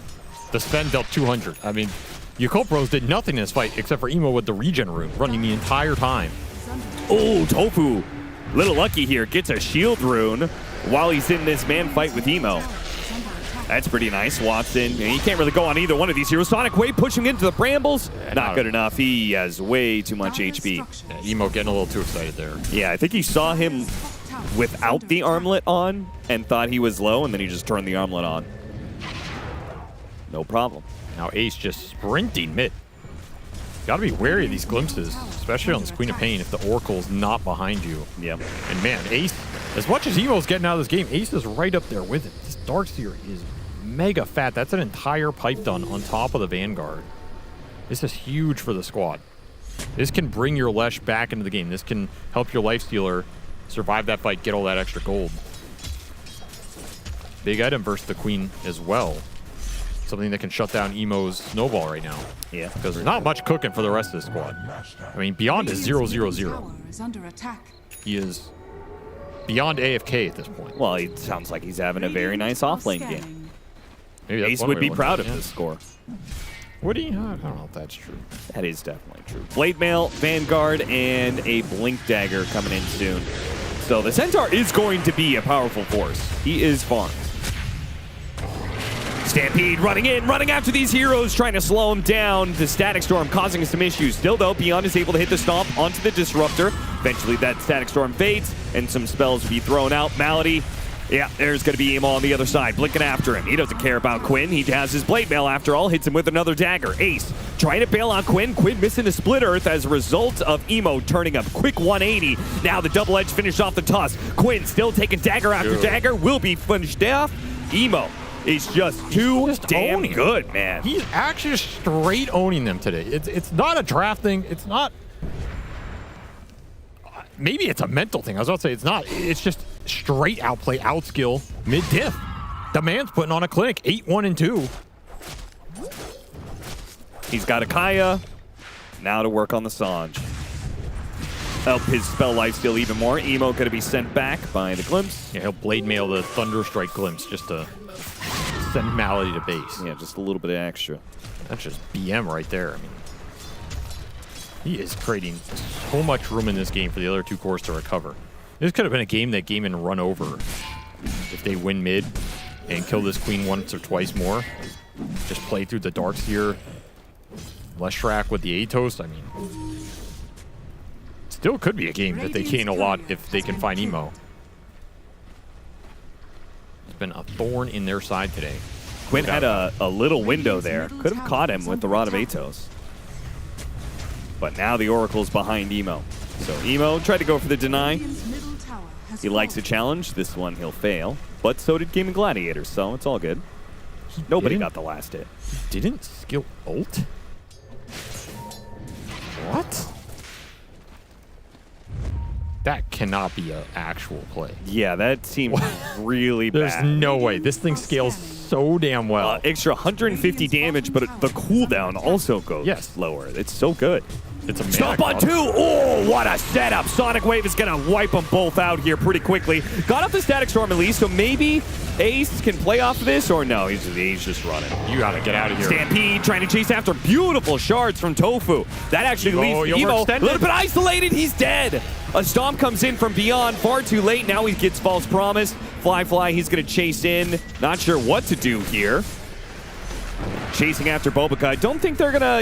The Sven dealt 200. I mean, Yakul Pros did nothing in this fight except for Emo with the regen rune running the entire time. Oh, Tofu. Little lucky here. Gets a shield rune while he's in this man fight with Emo. That's pretty nice. Watson, he can't really go on either one of these heroes. Sonic Wave pushing into the brambles. Not good enough. He has way too much HP. Yeah, Emo getting a little too excited there. Yeah, I think he saw him without the armlet on and thought he was low, and then he just turned the armlet on. No problem. Now Ace just sprinting mid. Got to be wary of these glimpses, especially on this Queen of Pain if the Oracle's not behind you. Yeah. And man, Ace, as much as Emo's getting out of this game, Ace is right up there with it. This Darkseer is mega fat. That's an entire pipe done on top of the Vanguard. This is huge for the squad. This can bring your Lesh back into the game. This can help your Lifestealer survive that fight, get all that extra gold. Big item versus the Queen as well. Something that can shut down Emo's snowball right now. Yeah. Because there's not much cooking for the rest of the squad. I mean, Beyond is 0-0-0. Is under attack. He is beyond AFK at this point. Well, it sounds like he's having a very nice off-lane game. Maybe that's Ace one would way be to look proud at of it, this score. Would he? I don't know if that's true. That is definitely true. Blade Mail, Vanguard, and a Blink Dagger coming in soon. So the Centaur is going to be a powerful force. He is farmed. Stampede running in, running after these heroes, trying to slow him down. The Static Storm causing some issues. Still, though, Beyond is able to hit the Stomp onto the Disruptor. Eventually, that Static Storm fades, and some spells will be thrown out. Malady, yeah, there's going to be Emo on the other side, blinking after him. He doesn't care about Quinn. He has his Blade Mail after all, hits him with another dagger. Ace trying to bail out Quinn. Quinn missing the Split Earth as a result of Emo turning up quick 180. Now the double edge finish off the Tusk. Quinn still taking dagger after dagger, will be finished off. Emo is just too damn good, man. He's actually straight owning them today. It's not a draft thing. It's not. Maybe it's a mental thing. I was about to say it's not. It's just straight outplay, outskill, mid-diff. The man's putting on a clinic, 8-1 and 2. He's got a Kaya. Now to work on the Sanj. Help his spell lifesteal even more. Emo going to be sent back by the Glimpse. Yeah, he'll Blade Mail the Thunderstrike Glimpse just to send Malady to base. Yeah, just a little bit of extra. That's just BM right there. I mean, he is creating so much room in this game for the other two cores to recover. This could have been a game that Game and run over if they win mid and kill this queen once or twice more. Just play through the Darkseer, Leshrac with the Atos. I mean, still could be a game that they gain a lot if they can find Emo. It's been a thorn in their side today. Quinn had a little window there. Could have caught him with the Rod of Atos. But now the Oracle's behind Emo. So Emo tried to go for the deny. He likes a challenge. This one he'll fail. But so did Game and Gladiators, so it's all good. Nobody got the last hit. He didn't skill ult? What? That cannot be an actual play. Yeah, that seems really bad. There's no way. This thing scales so damn well. Extra 150 damage, but the cooldown also goes lower. It's so good. It's a Stomp on 2. Oh, what a setup. Sonic Wave is going to wipe them both out here pretty quickly. Got off the Static Storm at least, so maybe Ace can play off of this, or no, he's just running. You got to get out of here. Stampede trying to chase after beautiful shards from Tofu. That actually leaves Emo a little bit isolated. He's dead. A Stomp comes in from Beyond far too late. Now he gets False Promise. Fly, he's going to chase in. Not sure what to do here. Chasing after Bobica. I don't think they're gonna.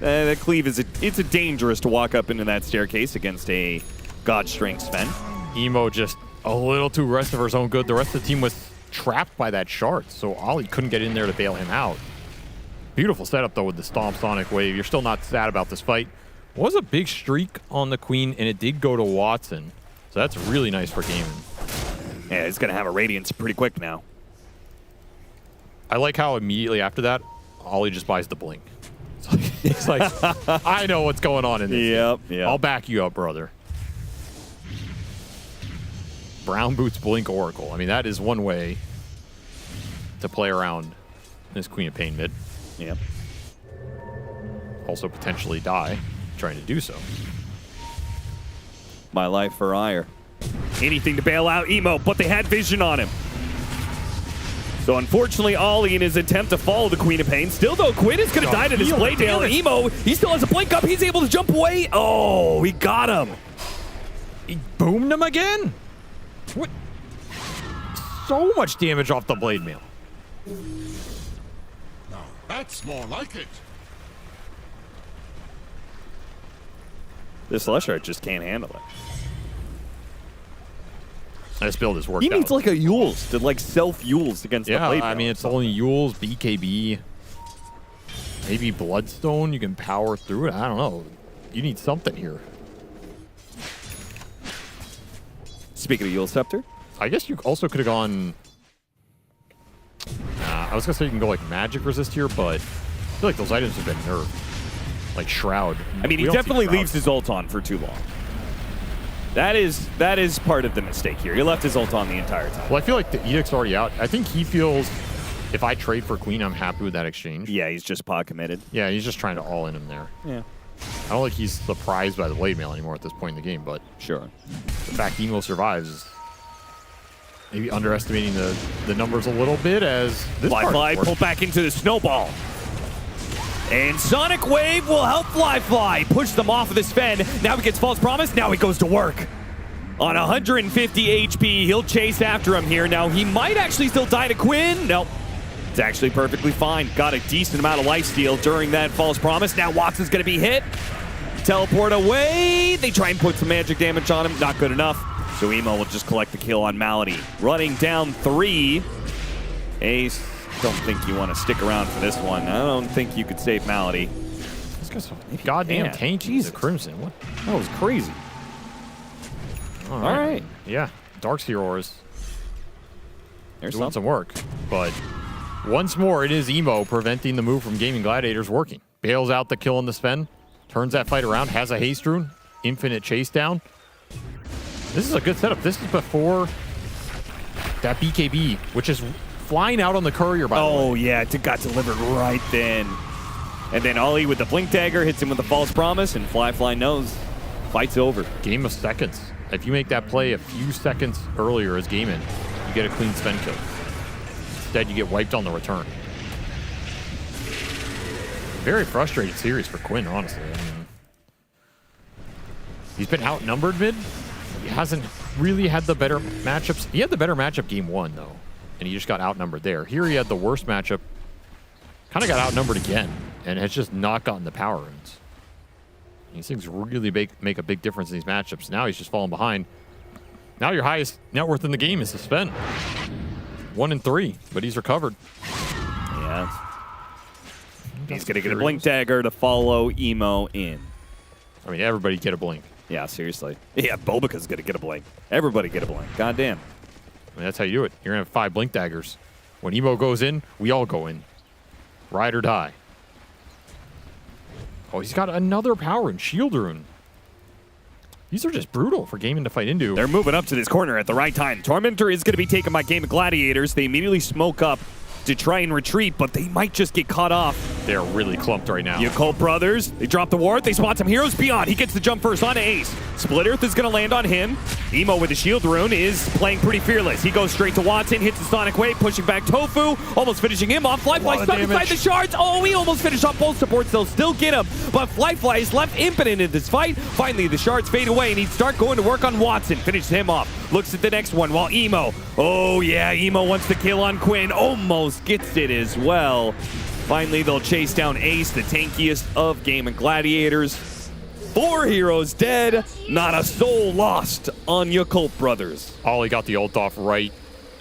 The cleave it's a dangerous to walk up into that staircase against a God Strength Sven. Emo just a little too rest of his own good. The rest of the team was trapped by that shard, so Ollie couldn't get in there to bail him out. Beautiful setup though with the Stomp Sonic Wave. You're still not sad about this fight. Was a big streak on the Queen, and it did go to Watson, so that's really nice for gaming. Yeah, he's gonna have a Radiance pretty quick now. I like how immediately after that, Ollie just buys the blink. It's like, I know what's going on in this. Yep. I'll back you up, brother. Brown Boots Blink Oracle. I mean, that is one way to play around this Queen of Pain mid. Yep. Also potentially die trying to do so. My life for ire. Anything to bail out Emo, but they had vision on him. So unfortunately, Ollie in his attempt to follow the Queen of Pain. Still though, Quinn is going to die to this Blade Mail. Emo, he still has a blink up. He's able to jump away. Oh, he got him. He boomed him again. What? So much damage off the Blade Mail. Now that's more like it. This Leshrac just can't handle it. This build has worked out. He needs like a Yules to like self-Yules against the Blade Mail. I mean, it's only Yules, BKB, maybe Bloodstone. You can power through it. I don't know. You need something here. Speaking of Yules Scepter, I guess you also could have gone... I was going to say you can go like Magic Resist here, but I feel like those items have been nerfed. Like Shroud. I mean, he definitely leaves his ult on for too long. That is part of the mistake here. He left his ult on the entire time. Well, I feel like the Edict's already out. I think he feels if I trade for Queen, I'm happy with that exchange. Yeah, he's just pod committed. Yeah, he's just trying to all in him there. Yeah. I don't think he's surprised by the Blade Mail anymore at this point in the game, but sure. The fact Emo survives is maybe underestimating the numbers a little bit as this Fly pulled back into the snowball. And Sonic Wave will help Fly push them off of this Sven. Now he gets False Promise. Now he goes to work. On 150 HP, he'll chase after him here. Now he might actually still die to Quinn. Nope. It's actually perfectly fine. Got a decent amount of lifesteal during that False Promise. Now Watson's going to be hit. Teleport away. They try and put some magic damage on him. Not good enough. So Emo will just collect the kill on Malady. Running down 3. Ace, don't think you want to stick around for this one. I don't think you could save Malady. This guy's so goddamn tanky. The Crimson. What? That was crazy. All right. Yeah. Darkseer There's doing some work. But once more, it is Emo preventing the move from Gaming Gladiators working. Bails out the kill on the Sven. Turns that fight around. Has a haste rune. Infinite chase down. This is a good setup. This is before that BKB, which is flying out on the courier, by the way. Oh, yeah. It got delivered right then. And then Ollie with the Blink Dagger hits him with the False Promise, and Fly knows. Fight's over. Game of seconds. If you make that play a few seconds earlier as Gaimin, you get a clean Sven kill. Instead, you get wiped on the return. Very frustrated series for Quinn, honestly. I mean, he's been outnumbered mid. He hasn't really had the better matchups. He had the better matchup game 1, though, and he just got outnumbered there. Here he had the worst matchup. Kind of got outnumbered again, and has just not gotten the power runes. These things really make a big difference in these matchups. Now he's just falling behind. Now your highest net worth in the game is the Sven. 1 and 3, but he's recovered. Yeah. He's going to get a Blink Dagger to follow Emo in. I mean, everybody get a Blink. Yeah, seriously. Yeah, Bulbika's going to get a Blink. Everybody get a Blink. Goddamn. I mean, that's how you do it. You're going to have 5 Blink Daggers. When Emo goes in, we all go in. Ride or die. Oh, he's got another power and shield rune. These are just brutal for Gaimin to fight into. They're moving up to this corner at the right time. Tormentor is going to be taken by Game of Gladiators. They immediately smoke up to try and retreat, but they might just get caught off. They're really clumped right now. Yakult Brothers, they drop the ward. They spot some heroes beyond. He gets the jump first on Ace. Split Earth is going to land on him. Emo with the shield rune is playing pretty fearless. He goes straight to Watson, hits the Sonic Wave, pushing back Tofu, almost finishing him off. Flyfly stuck inside the shards. Oh, he almost finished off both supports. They'll still get him, but Flyfly is left impotent in this fight. Finally, the shards fade away, and he'd start going to work on Watson. Finishes him off. Looks at the next one while Emo. Oh, yeah, Emo wants the kill on Quinn. Almost gets it as well. Finally, they'll chase down Ace, the tankiest of Game of Gladiators. 4 heroes dead, not a soul lost on Yakult Brothers. Ollie got the ult off right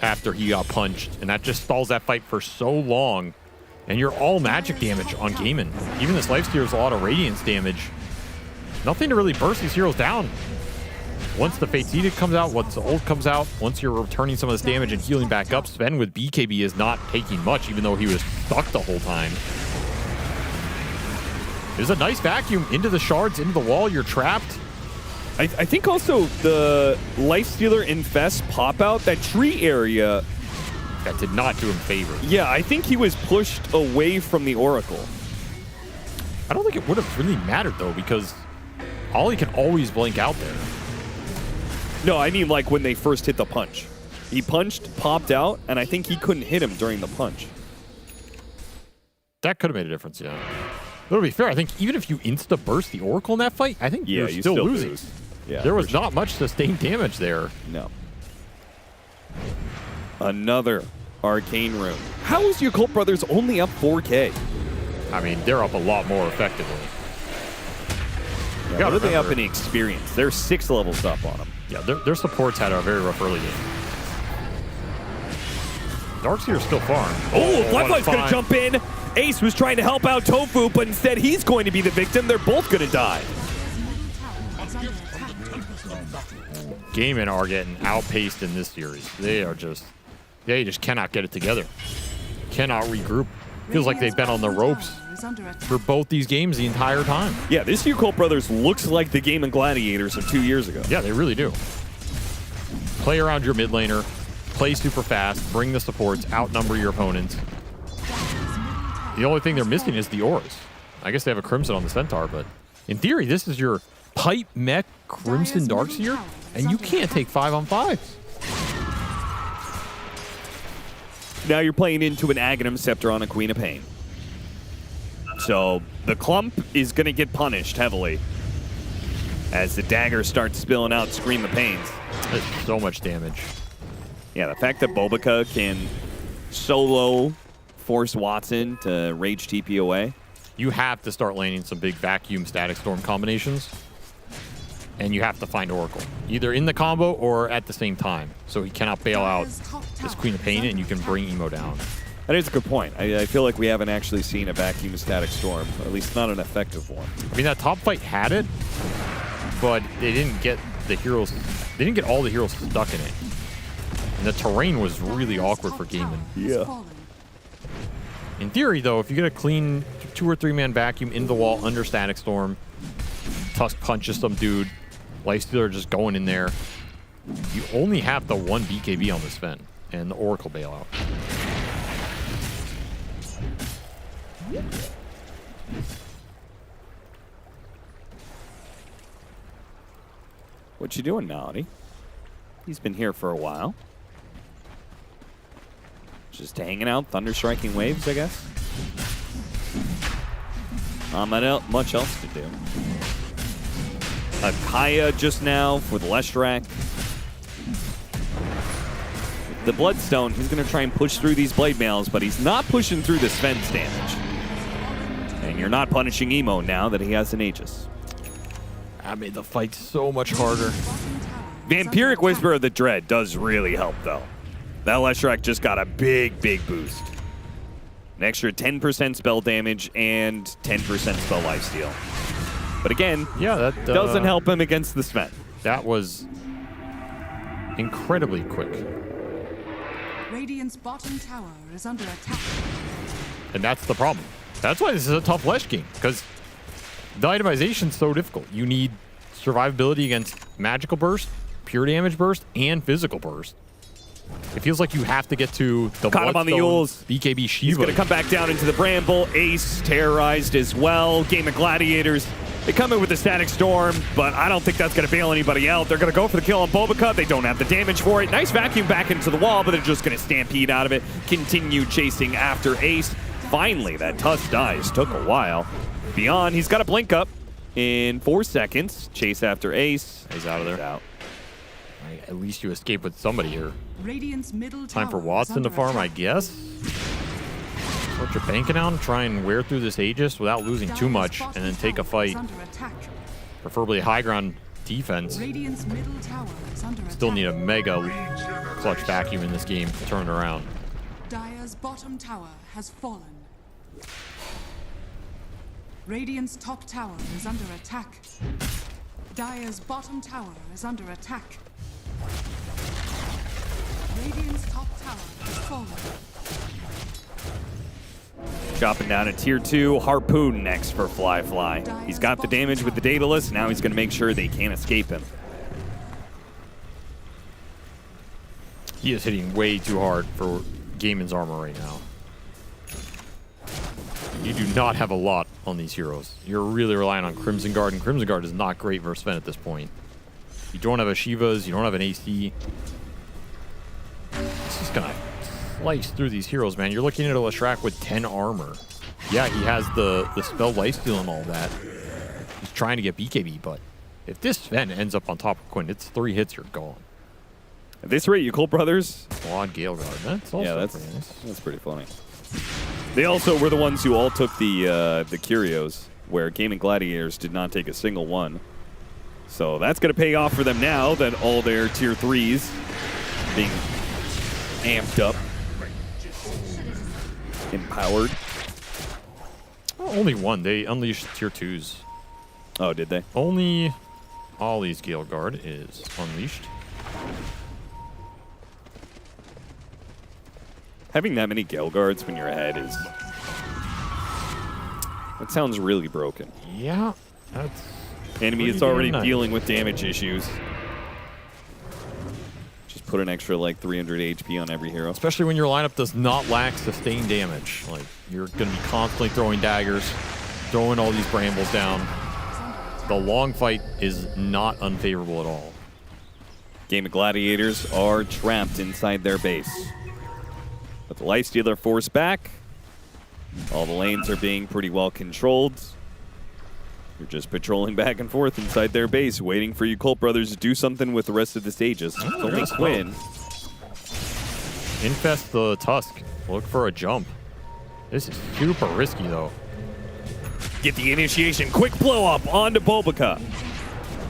after he got punched, and that just stalls that fight for so long. And you're all magic damage on Gaimin. Even this lifesteal is a lot of radiance damage. Nothing to really burst these heroes down. Once the Fate's Edict comes out, once the ult comes out, once you're returning some of this damage and healing back up, Sven with BKB is not taking much, even though he was stuck the whole time. There's a nice vacuum into the shards, into the wall. You're trapped. I think also the Lifestealer Infest pop-out, that tree area... That did not do him favor. Yeah, I think he was pushed away from the Oracle. I don't think it would have really mattered, though, because Ollie can always blink out there. No, I mean like when they first hit the punch. He punched, popped out, and I think he couldn't hit him during the punch. That could have made a difference, yeah. But to be fair, I think even if you insta-burst the Oracle in that fight, I think you're still losing. Lose. Yeah, there was not much sustained damage there. No. Another Arcane Rune. How is Yakult Brothers only up 4K? I mean, they're up a lot more effectively. Yeah, what are they up in the experience? They're 6 levels up on them. Yeah, their supports had a very rough early game. Darkseer's still farm. Oh, Flyfly's going to jump in. Ace was trying to help out Tofu, but instead he's going to be the victim. They're both going to die. Gaimin are getting outpaced in this series. They just cannot get it together. Cannot regroup. Feels like they've been on the ropes for both these games the entire time. Yeah, this Yakult Brothers looks like the Game of Gladiators of 2 years ago. Yeah, they really do. Play around your mid laner, play super fast, bring the supports, outnumber your opponents. The only thing they're missing is the auras. I guess they have a Crimson on the Centaur, but in theory, this is your pipe mech Crimson Darkseer, and you can't take 5-on-5s. Now you're playing into an Aghanim Scepter on a Queen of Pain. So the clump is going to get punished heavily as the dagger starts spilling out Scream of Pains. That's so much damage. Yeah, the fact that Bobica can solo force Watson to rage TP away. You have to start landing some big vacuum static storm combinations. And you have to find Oracle, either in the combo or at the same time. So he cannot bail out this Queen of Pain and you can bring Emo down. That is a good point. I feel like we haven't actually seen a vacuum static storm, or at least not an effective one. I mean, that top fight had it, but they didn't get the heroes, they didn't get all the heroes stuck in it. And the terrain was really awkward for Gaiman. Yeah. In theory, though, if you get a clean 2 or 3 man vacuum into the wall under static storm, Tusk punches some dude, Lifestealer just going in there, you only have the 1 BKB on this Sven and the Oracle bailout. What you doing, Melody? He's been here for a while. Just hanging out, thunder striking waves, I guess. Not much else to do. Kaya just now for the Leshrac. The Bloodstone, he's going to try and push through these Blade Mails, but he's not pushing through the Sven's damage. And you're not punishing Emo now that he has an Aegis. That made the fight so much harder. Vampiric Whisper of the Dread does really help, though. That Leshrac just got a big, big boost. An extra 10% spell damage and 10% spell lifesteal. But again, yeah, that doesn't help him against the Sven. That was incredibly quick. Radiant's bottom tower is under attack. And that's the problem. That's why this is a tough Lesh game, because the itemization's so difficult. You need survivability against magical burst, pure damage burst, and physical burst. It feels like you have to get to the Caught him on the Yules. BKB Shiva. He's going to come back down into the Bramble. Ace terrorized as well. Game of Gladiators. They come in with the Static Storm, but I don't think that's going to bail anybody out. They're going to go for the kill on Bobica. They don't have the damage for it. Nice vacuum back into the wall, but they're just going to stampede out of it. Continue chasing after Ace. Finally, that Tusk dies. Took a while. Beyond, he's got a blink up in 4 seconds. Chase after Ace. He's out of there. He's out. At least you escape with somebody here. Radiant's middle Time for tower Watson to is farm, under I guess. What you're banking on, try and wear through this Aegis without losing too much, and then take a fight. Preferably high ground defense. Radiant's middle tower is under Still attack. need a mega clutch vacuum in this game to turn it around. Dire's bottom tower has fallen. Radiant's top tower is under attack. Dire's bottom tower is under attack. Radiant's top tower has fallen. Chopping down a tier 2 Harpoon next for Fly. He's got the damage with the Daedalus. Now he's going to make sure they can't escape him. He is hitting way too hard for Gaiman's armor right now. You do not have a lot on these heroes. You're really relying on Crimson Guard, and Crimson Guard is not great versus Sven at this point. You don't have a Shivas, you don't have an AC. It's just gonna slice through these heroes, man. You're looking at a Leshrac with 10 armor. Yeah, he has the spell lifesteal and all that. He's trying to get BKB, but if this Sven ends up on top of Quinn, it's 3 hits, you're gone. At this rate, you Cole brothers. Quad Gale Guard. That's also pretty nice. That's pretty funny. They also were the ones who all took the Curios, where Game and Gladiators did not take a single one. So that's going to pay off for them now that all their tier 3s being amped up, empowered. Well, only one. They unleashed tier 2s. Oh, did they? Only Ollie's Gale Guard is unleashed. Having that many Gale Guards when you're ahead is... That sounds really broken. Yeah, that's... Enemy is already dealing with damage issues. Just put an extra, like, 300 HP on every hero. Especially when your lineup does not lack sustained damage. Like, you're going to be constantly throwing daggers, throwing all these brambles down. The long fight is not unfavorable at all. Game of Gladiators are trapped inside their base. But the Lifestealer forced back. All the lanes are being pretty well controlled. You're just patrolling back and forth inside their base, waiting for you Colt Brothers to do something with the rest of the stages. It's only Quinn. Infest the Tusk. Look for a jump. This is super risky, though. Get the initiation. Quick blow up onto Bulbica.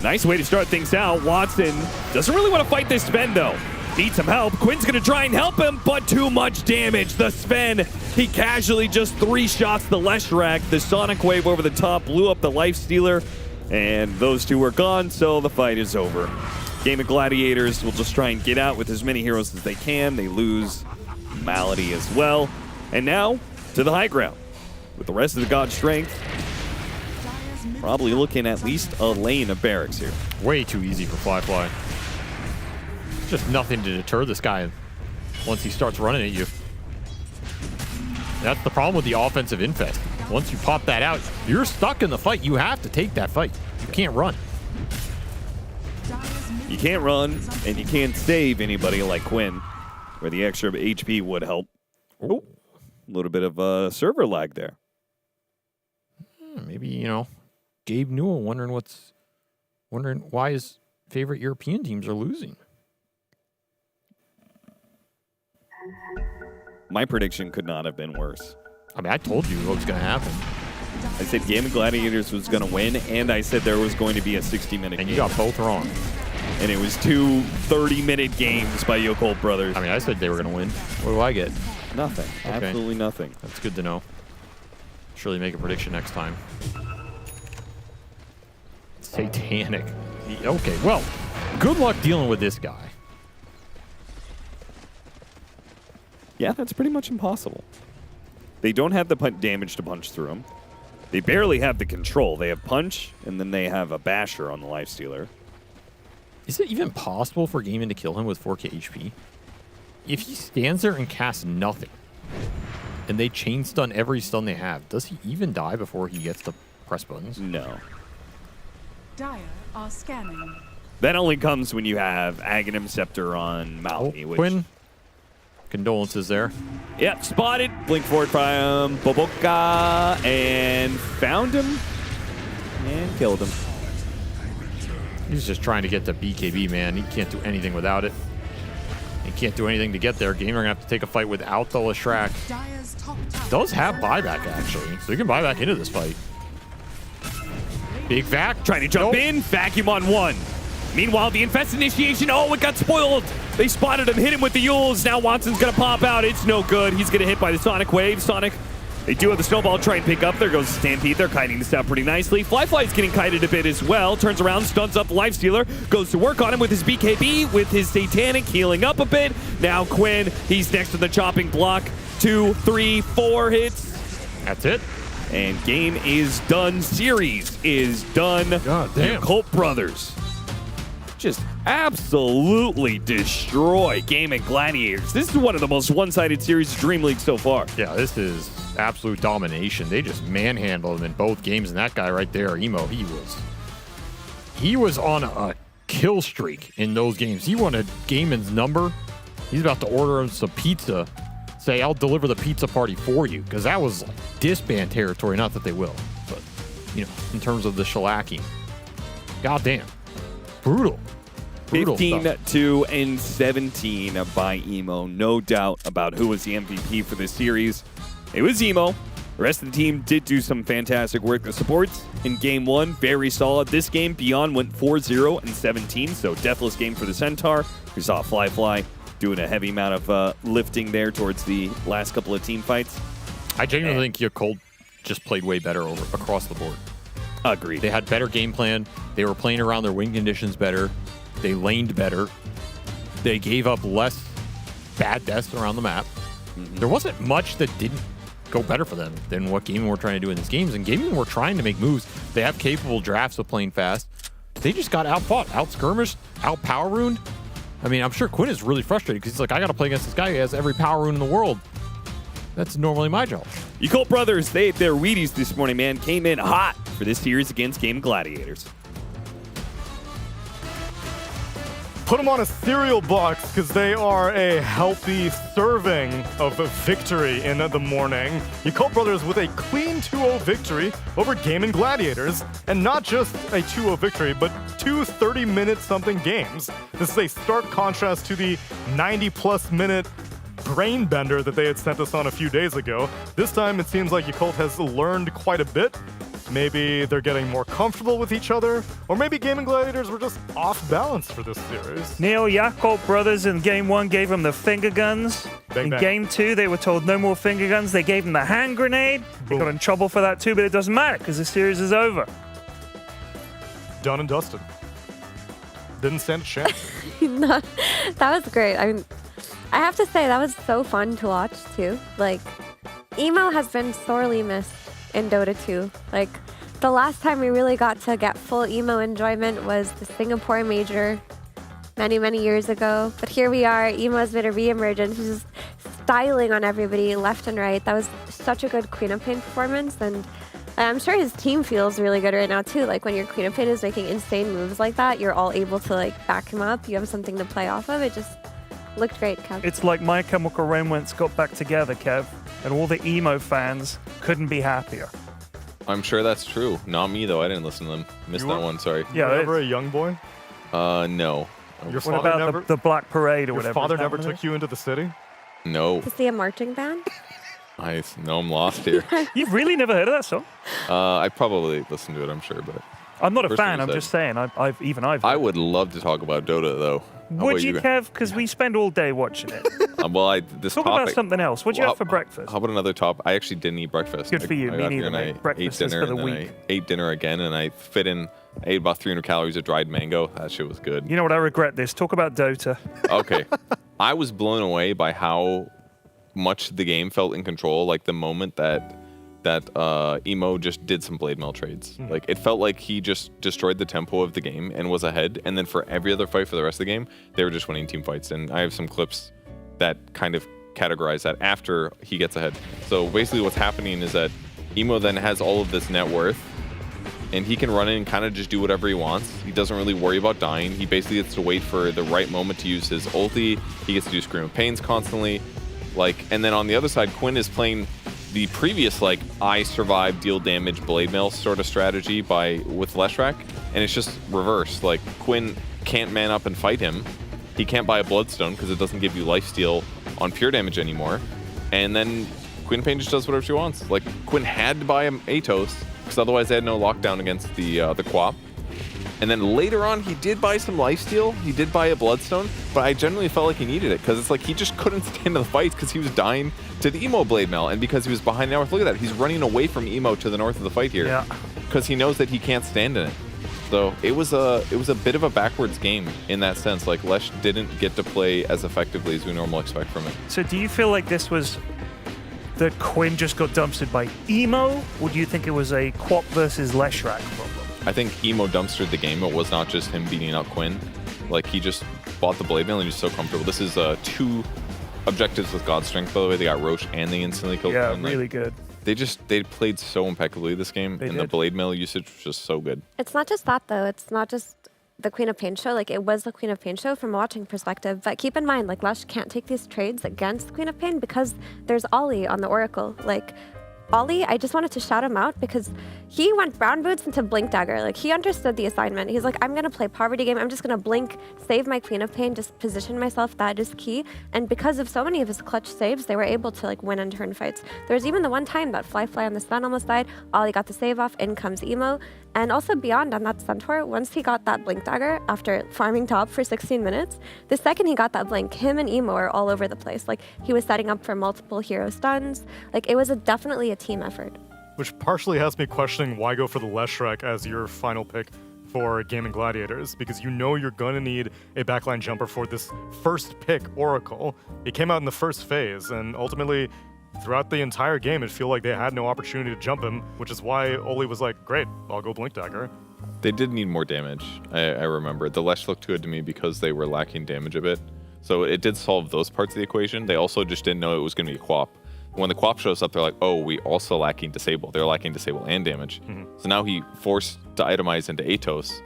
Nice way to start things out. Watson doesn't really want to fight this Sven, though. Needs some help. Quinn's going to try and help him, but too much damage. The Sven, he casually just 3 shots the Leshrac. The Sonic Wave over the top blew up the Lifestealer, and those 2 are gone, so the fight is over. Game of Gladiators will just try and get out with as many heroes as they can. They lose Malady as well. And now, to the high ground. With the rest of the God's Strength, probably looking at least a lane of barracks here. Way too easy for Fly. Just nothing to deter this guy once he starts running at you. That's the problem with the offensive Infest. Once you pop that out, you're stuck in the fight. You have to take that fight. You can't run. You can't run, and you can't save anybody like Quinn, where the extra HP would help. Oh, a little bit of server lag there. Maybe, you know, Gabe Newell wondering why his favorite European teams are losing. My prediction could not have been worse. I mean, I told you what was going to happen. I said Game of Gladiators was going to win, and I said there was going to be a 60-minute game. And you got both wrong. And it was 2 30-minute games by Colt Brothers. I mean, I said they were going to win. What do I get? Nothing. Okay. Absolutely nothing. That's good to know. Surely make a prediction next time. Satanic. Okay, well, good luck dealing with this guy. Yeah, that's pretty much impossible. They don't have the damage to punch through him. They barely have the control. They have punch, and then they have a basher on the Lifestealer. Is it even possible for Gaiman to kill him with 4k HP? If he stands there and casts nothing, and they chain stun every stun they have, does he even die before he gets to press buttons? No. Dire are scanning. That only comes when you have Aghanim Scepter on Malady. Which, Quinn, condolences there. Yep, spotted. Blink forward from Boboka, and found him, and killed him. He's just trying to get to BKB, man. He can't do anything without it. He can't do anything to get there. Gamer gonna have to take a fight without the Leshrac. Does have buyback, actually, so he can buy back into this fight. Big Vac. Trying to jump in. Vacuum on 1. Meanwhile, the Infest initiation. Oh, it got spoiled. They spotted him, hit him with the Yules. Now Watson's going to pop out. It's no good. He's going to hit by the Sonic Wave. Sonic, they do have the Snowball try and pick up. There goes Stampede. They're kiting this out pretty nicely. Fly's getting kited a bit as well. Turns around, stuns up the Lifestealer. Goes to work on him with his BKB, with his Satanic, healing up a bit. Now Quinn, he's next to the chopping block. 2, 3, 4 hits. That's it. And game is done. Series is done. God damn. The Colt Brothers just absolutely destroy Game of Gladiators. This is one of the most one-sided series of Dream League so far. Yeah, this is absolute domination. They just manhandled him in both games, and that guy right there, Emo, he was on a kill streak in those games. He wanted Gaiman's number. He's about to order him some pizza. Say, I'll deliver the pizza party for you, because that was like disband territory. Not that they will, but you know, in terms of the shellacking. Goddamn. Brutal. 15-2 and 17 by Emo. No doubt about who was the MVP for this series. It was Emo. The rest of the team did do some fantastic work. The supports in game 1, very solid. This game, Beyond went 4-0 and 17, so deathless game for the Centaur. We saw Fly doing a heavy amount of lifting there towards the last couple of team fights. I genuinely think Colt just played way better across the board. Agreed. They had better game plan. They were playing around their win conditions better. They laned better. They gave up less bad deaths around the map. Mm-hmm. There wasn't much that didn't go better for them than what Gaming were trying to do in these games. And Gaming were trying to make moves. They have capable drafts of playing fast. They just got outfought, out-skirmished, out-power-ruined. I mean, I'm sure Quinn is really frustrated because he's like, I got to play against this guy who has every power rune in the world. That's normally my job. You Colt Brothers, they ate their Wheaties this morning, man. Came in hot for this series against Game Gladiators. Put them on a cereal box because they are a healthy serving of victory in the morning. Yakult Brothers with a clean 2-0 victory over Gaming Gladiators. And not just a 2-0 victory, but 2 30-minute something games. This is a stark contrast to the 90-plus minute brain bender that they had sent us on a few days ago. This time it seems like Yakult has learned quite a bit. Maybe they're getting more comfortable with each other, or maybe Gaming Gladiators were just off balance for this series. Neil, Yakult Brothers in Game 1 gave them the finger guns. Bang, in bang. Game 2, they were told no more finger guns. They gave them the hand grenade. They got in trouble for that too, but it doesn't matter because the series is over. Done and dusted. Didn't stand a chance. No, that was great. I mean, I have to say that was so fun to watch too. Like, emo has been sorely missed in Dota 2. Like, the last time we really got to get full emo enjoyment was the Singapore Major many, many years ago. But here we are, emo's made a re-emergence. He's just styling on everybody left and right. That was such a good Queen of Pain performance, and I'm sure his team feels really good right now too. Like, when your Queen of Pain is making insane moves like that, you're all able to like back him up. You have something to play off of. It just looked great, Kev. It's like My Chemical Romance got back together, Kev, and all the emo fans couldn't be happier. I'm sure that's true. Not me, though. I didn't listen to them. Missed that one, sorry. You were ever a young boy? No. Your What father about never, the Black Parade or your whatever? father Is that never what it took you into the city? No. To see a marching band? I know I'm lost here. You've really never heard of that song? I probably listened to it, I'm sure, but... I'm not a First fan, thing I'm you just said. saying. I've I would love to talk about Dota, though. How Would about you, Kev? Because we spend all day watching it. Well, this Talk topic... about something else. What'd you have for breakfast? How about another top? I actually didn't eat breakfast. Good for you. I Me got neither, here and mate. I Breakfast ate is dinner for the and then weak. I ate dinner again and I ate about 300 calories of dried mango. That shit was good. You know what? I regret this. Talk about Dota. Okay. I was blown away by how much the game felt in control. Like the moment that Emo just did some blade mail trades. Like it felt like he just destroyed the tempo of the game and was ahead. And then for every other fight for the rest of the game, they were just winning team fights. And I have some clips that kind of categorize that after he gets ahead. So basically what's happening is that Emo then has all of this net worth and he can run in and kind of just do whatever he wants. He doesn't really worry about dying. He basically gets to wait for the right moment to use his ulti. He gets to do Scream of Pains constantly. And then on the other side, Quinn is playing the previous I survive, deal damage, blade mail sort of strategy with Leshrac, and it's just reversed. Like Quinn can't man up and fight him. He can't buy a Bloodstone because it doesn't give you lifesteal on pure damage anymore. And then Quinn Pain just does whatever she wants. Like Quinn had to buy him Atos because otherwise they had no lockdown against the Quap. And then later on, he did buy some lifesteal. He did buy a Bloodstone, but I generally felt like he needed it because it's like he just couldn't stand the fights because he was dying to the Emo blade mail, and because he was behind North. Look at that, he's running away from Emo to the north of the fight here because he knows that he can't stand in it. So it was a bit of a backwards game in that sense. Like Lesh didn't get to play as effectively as we normally expect from it. So do you feel like this was that Quinn just got dumpstered by Emo, or do you think it was a Quap versus Leshrac problem? I think Emo dumpstered the game. It was not just him beating out Quinn. Like, he just bought the blade mail and he's so comfortable. This is 2 objectives with God Strength, by the way. They got Roche and they instantly killed Yeah, Quinn. really good. They played so impeccably this game, They and the did. blade mail usage was just so good. It's not just that, though. It's not just the Queen of Pain show. Like, it was the Queen of Pain show from a watching perspective. But keep in mind, like, Lush can't take these trades against Queen of Pain because there's Ollie on the Oracle. Like, Ollie, I just wanted to shout him out because he went brown boots into Blink Dagger. Like, he understood the assignment. He's like, I'm going to play Poverty Game. I'm just going to blink, save my Queen of Pain, just position myself. That is key. And because of so many of his clutch saves, they were able to, win and turn fights. There was even the one time that Fly on the stun almost died. Ollie got the save off. In comes Emo. And also beyond on that Centaur, once he got that Blink Dagger after farming top for 16 minutes, the second he got that Blink, him and Emo are all over the place. Like, he was setting up for multiple hero stuns. Like, it was definitely a team effort. Which partially has me questioning why go for the Leshrac as your final pick for Gaming Gladiators, because you know you're going to need a backline jumper for this first pick, Oracle. It came out in the first phase, and ultimately, throughout the entire game, it felt like they had no opportunity to jump him, which is why Oli was like, great, I'll go Blink Dagger. They did need more damage, I remember. The Lesh looked good to me because they were lacking damage a bit. So it did solve those parts of the equation. They also just didn't know it was going to be a Quap. When the Quap shows up, they're like, oh, we also lacking Disable. They're lacking Disable and damage. So now he forced to itemize into Atos.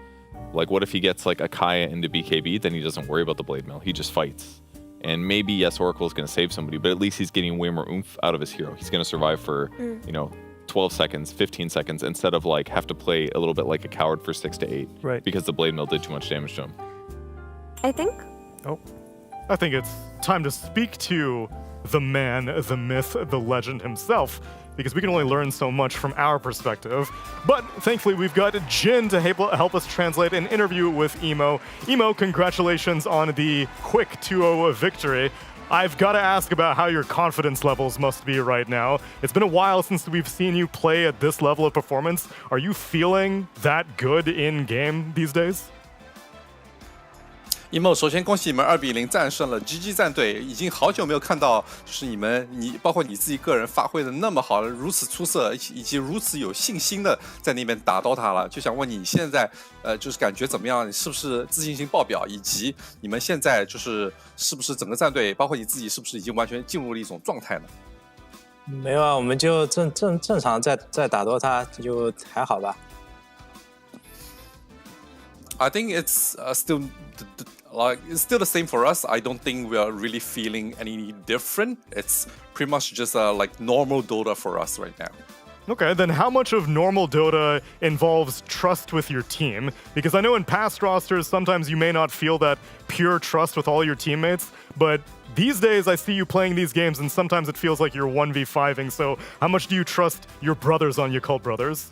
Like, what if he gets like a Kaya into BKB? Then he doesn't worry about the blade mill. He just fights. And maybe, yes, Oracle is going to save somebody, but at least he's getting way more oomph out of his hero. He's going to survive for, 12 seconds, 15 seconds, instead of like have to play a little bit like a coward for 6 to 8. Right. Because the blade mill did too much damage to him. I think. Oh. I think it's time to speak to the man, the myth, the legend himself, because we can only learn so much from our perspective. But thankfully, we've got Jin to help us translate an interview with Emo. Emo, congratulations on the quick 2-0 victory. I've got to ask about how your confidence levels must be right now. It's been a while since we've seen you play at this level of performance. Are you feeling that good in game these days? emo，首先恭喜你们2-0战胜了 GG 战队，已经好久没有看到，就是你包括你自己个人发挥的那么好，如此出色，以及如此有信心的在那边打 Dota 了。就想问你现在就是感觉怎么样？你是不是自信心爆表？以及你们现在是不是整个战队，包括你自己，是不是已经完全进入了一种状态呢？没有啊，我们就正常在打 Dota， 就还好吧。I think it's still it's still the same for us. I don't think we are really feeling any different. It's pretty much just like normal Dota for us right now. Okay, then how much of normal Dota involves trust with your team? Because I know in past rosters, sometimes you may not feel that pure trust with all your teammates, but these days I see you playing these games and sometimes it feels like you're 1v5ing, so how much do you trust your brothers on Yakult Brothers?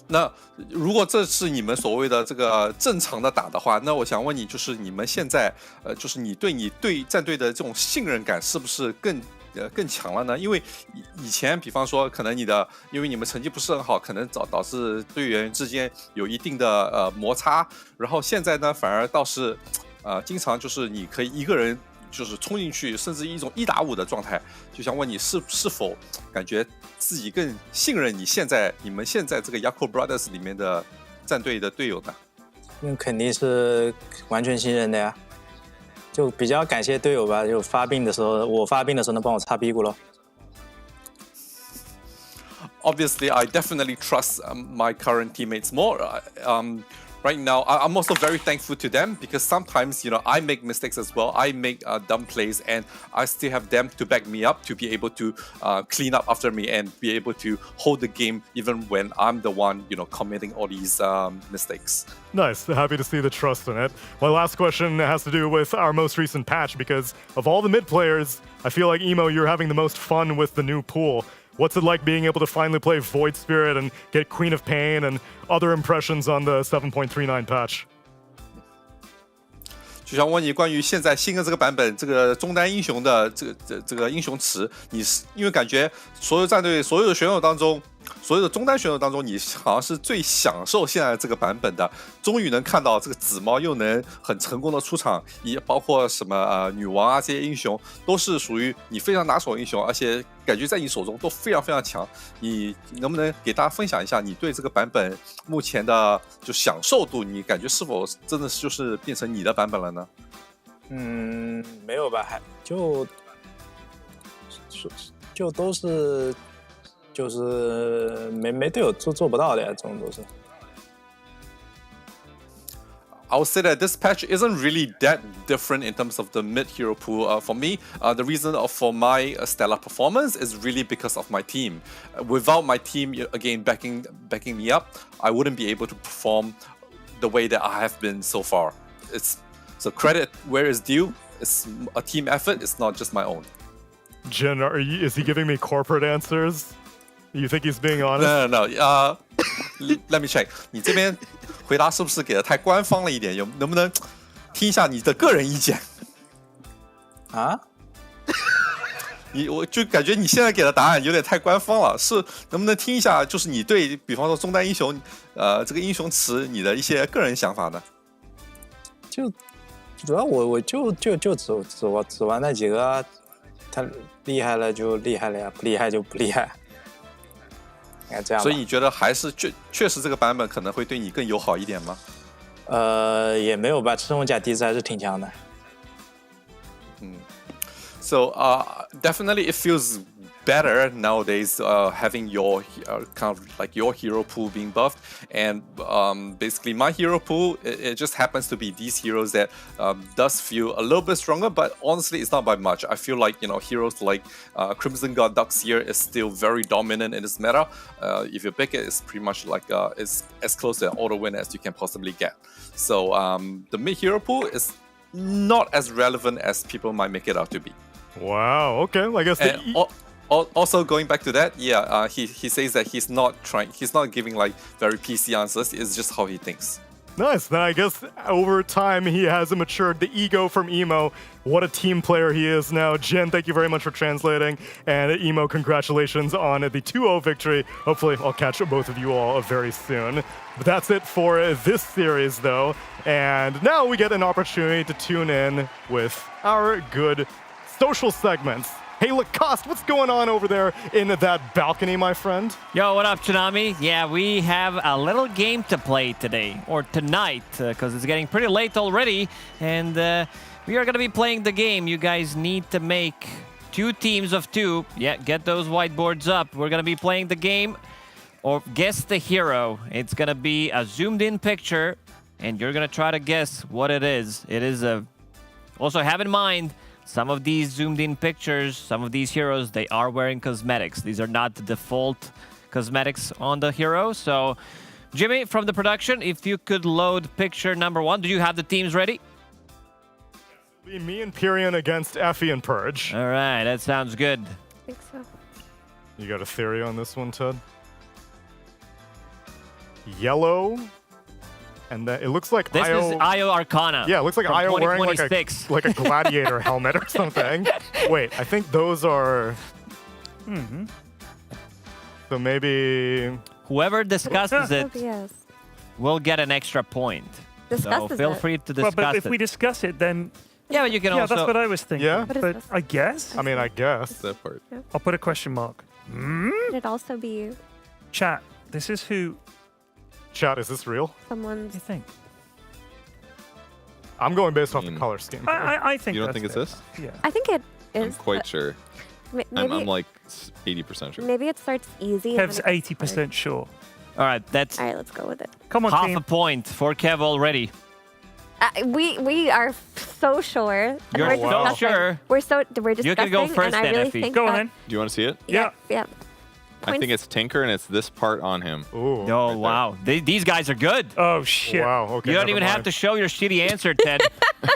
那如果这是你们所谓的这个正常的打的话，那我想问你，就是你们现在就是你对战队的这种信任感是不是更强了呢？因为以前比方说可能因为你们成绩不是很好，可能导致队员之间有一定的摩擦，然后现在呢反而倒是经常就是你可以一个人就是冲进去，甚至一种1打5的状态，就想问你是否感觉自己更信任你们现在这个 Yakult Brothers 里面的战队的队友呢？那肯定是完全信任的呀，就比较感谢队友吧。就我发病的时候能帮我擦屁股咯。Obviously, I definitely trust my current teammates more. Right now, I'm also very thankful to them because sometimes, I make mistakes as well. I make dumb plays and I still have them to back me up to be able to clean up after me and be able to hold the game even when I'm the one, committing all these mistakes. Nice. Happy to see the trust in it. My last question has to do with our most recent patch because of all the mid players, I feel like, Emo, you're having the most fun with the new pool. What's it like being able to finally play Void Spirit and get Queen of Pain and other impressions on the 7.39 patch? 就想问你关于现在新的这个版本这个中单英雄的这个英雄池，你是因为感觉所有战队所有的选手当中，所有的中单选手当中，你好像是最享受现在这个版本的，终于能看到这个紫猫又能很成功的出场，也包括什么女王啊这些英雄都是属于你非常拿手的英雄，而且感觉在你手中都非常非常强。你能不能给大家分享一下你对这个版本目前的就享受度？你感觉是否真的就是变成你的版本了呢？没有吧，就都是。就是没队友做不到的呀，这种都是。I would say that this patch isn't really that different in terms of the mid hero pool. For me, the reason for my stellar performance is really because of my team. Without my team, again, backing me up, I wouldn't be able to perform the way that I have been so far. So credit where is due. It's a team effort. It's not just my own. Jin, is he giving me corporate answers? You think he's being honest? No. Let me check. 你这边回答是不是给的太官方了一点？能不能听一下你的个人意见？啊？我就感觉你现在给的答案有点太官方了，是能不能听一下？就是你对比方说中单英雄，这个英雄池你的一些个人想法呢？就主要我就只玩那几个，他厉害了就厉害了呀，不厉害就不厉害。所以你觉得还是确实这个版本可能会对你更友好一点吗？也没有吧，赤红甲第一次还是挺强的。So definitely it feels better nowadays, having your kind of like your hero pool being buffed, and basically my hero pool, it just happens to be these heroes that does feel a little bit stronger, but honestly it's not by much. I feel like, you know, heroes like Crimson God Duxier is still very dominant in this meta. If you pick it, it's pretty much like it's as close to an auto win as you can possibly get. So the mid hero pool is not as relevant as people might make it out to be. Wow. Okay. I guess. Also going back to that, yeah, he says that he's not giving like very PC answers. It's just how he thinks. Nice. Then I guess over time he has matured the ego from Emo. What a team player he is now. Jin, thank you very much for translating. And Emo, congratulations on the 2-0 victory. Hopefully I'll catch both of you all very soon. But that's it for this series though. And now we get an opportunity to tune in with our good social segments. Hey, Lacoste, what's going on over there in that balcony, my friend? Yo, what up, Tsunami? Yeah, we have a little game to play today, or tonight, because it's getting pretty late already, and we are going to be playing the game. You guys need to make 2 teams of 2. Yeah, get those whiteboards up. We're going to be playing the game, or guess the hero. It's going to be a zoomed-in picture, and you're going to try to guess what it is. It is a... Also, have in mind, some of these zoomed-in pictures, some of these heroes, they are wearing cosmetics. These are not the default cosmetics on the hero. So, Jimmy, from the production, if you could load picture number 1. Do you have the teams ready? Me and Pyrion against Effie and Purge. All right, that sounds good. I think so. You got a theory on this one, Ted? Yellow. And then it looks like this Io... is Io Arcana. Yeah, it looks like from Io wearing like a gladiator helmet or something. Wait, I think those are... So maybe... Whoever discusses it Yes. will get an extra point. So Discusses feel it. free to Well, discuss but if it. we discuss it, then Yeah, but you can yeah, also... that's what I was thinking. Yeah? What is But this? I guess I mean, I guess. That part. I'll put a question mark. Could it also be Chat. This is who Chat, is this real? someone's... you think. I'm going based off the color scheme. I think You don't that's think it's fair. this? Yeah. I think it I'm is. quite sure. Maybe, I'm like 80% sure. maybe it starts easy. Kev's and then it gets 80% sure. All right, that's hard. All right, let's go with it. Come on, half team. a point for Kev already. We are so sure. and You're we're so discussing. sure. We're discussing. You can go first and I then, really Effie. think Go on that, then. Do you want to see it? Yeah. I think it's Tinker, and it's this part on him. Ooh. Oh, wow. These guys are good. Oh, shit. Wow, okay. You don't never even mind. have to show your shitty answer, Ted.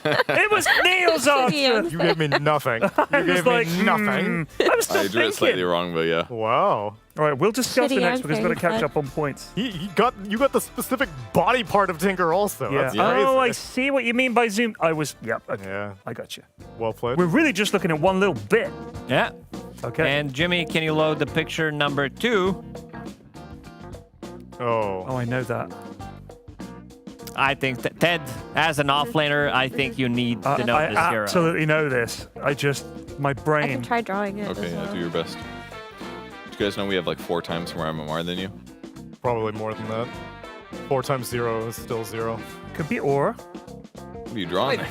It was Neil's answer. You gave me nothing. I You was gave like, me nothing. I was still I drew it slightly thinking. wrong, but yeah. Wow. All right, we'll discuss Shitty it next because we've got to catch answer, up on points. You got the specific body part of Tinker also. Yeah. That's crazy. Oh, I see what you mean by zoom. Yep. Okay. Yeah. I got you. Well played. We're really just looking at one little bit. Yeah. Okay. And Jimmy, can you load the picture number 2? Oh. Oh, I know that. I think that Ted, as an offlaner, I think you need to know I this hero. absolutely know this. My I brain. can try drawing it. Okay, as yeah, well. do your best. Do you guys know we have like 4 times more MMR than you? Probably more than that. 4 times 0 is still 0. Could be or. What are you drawing?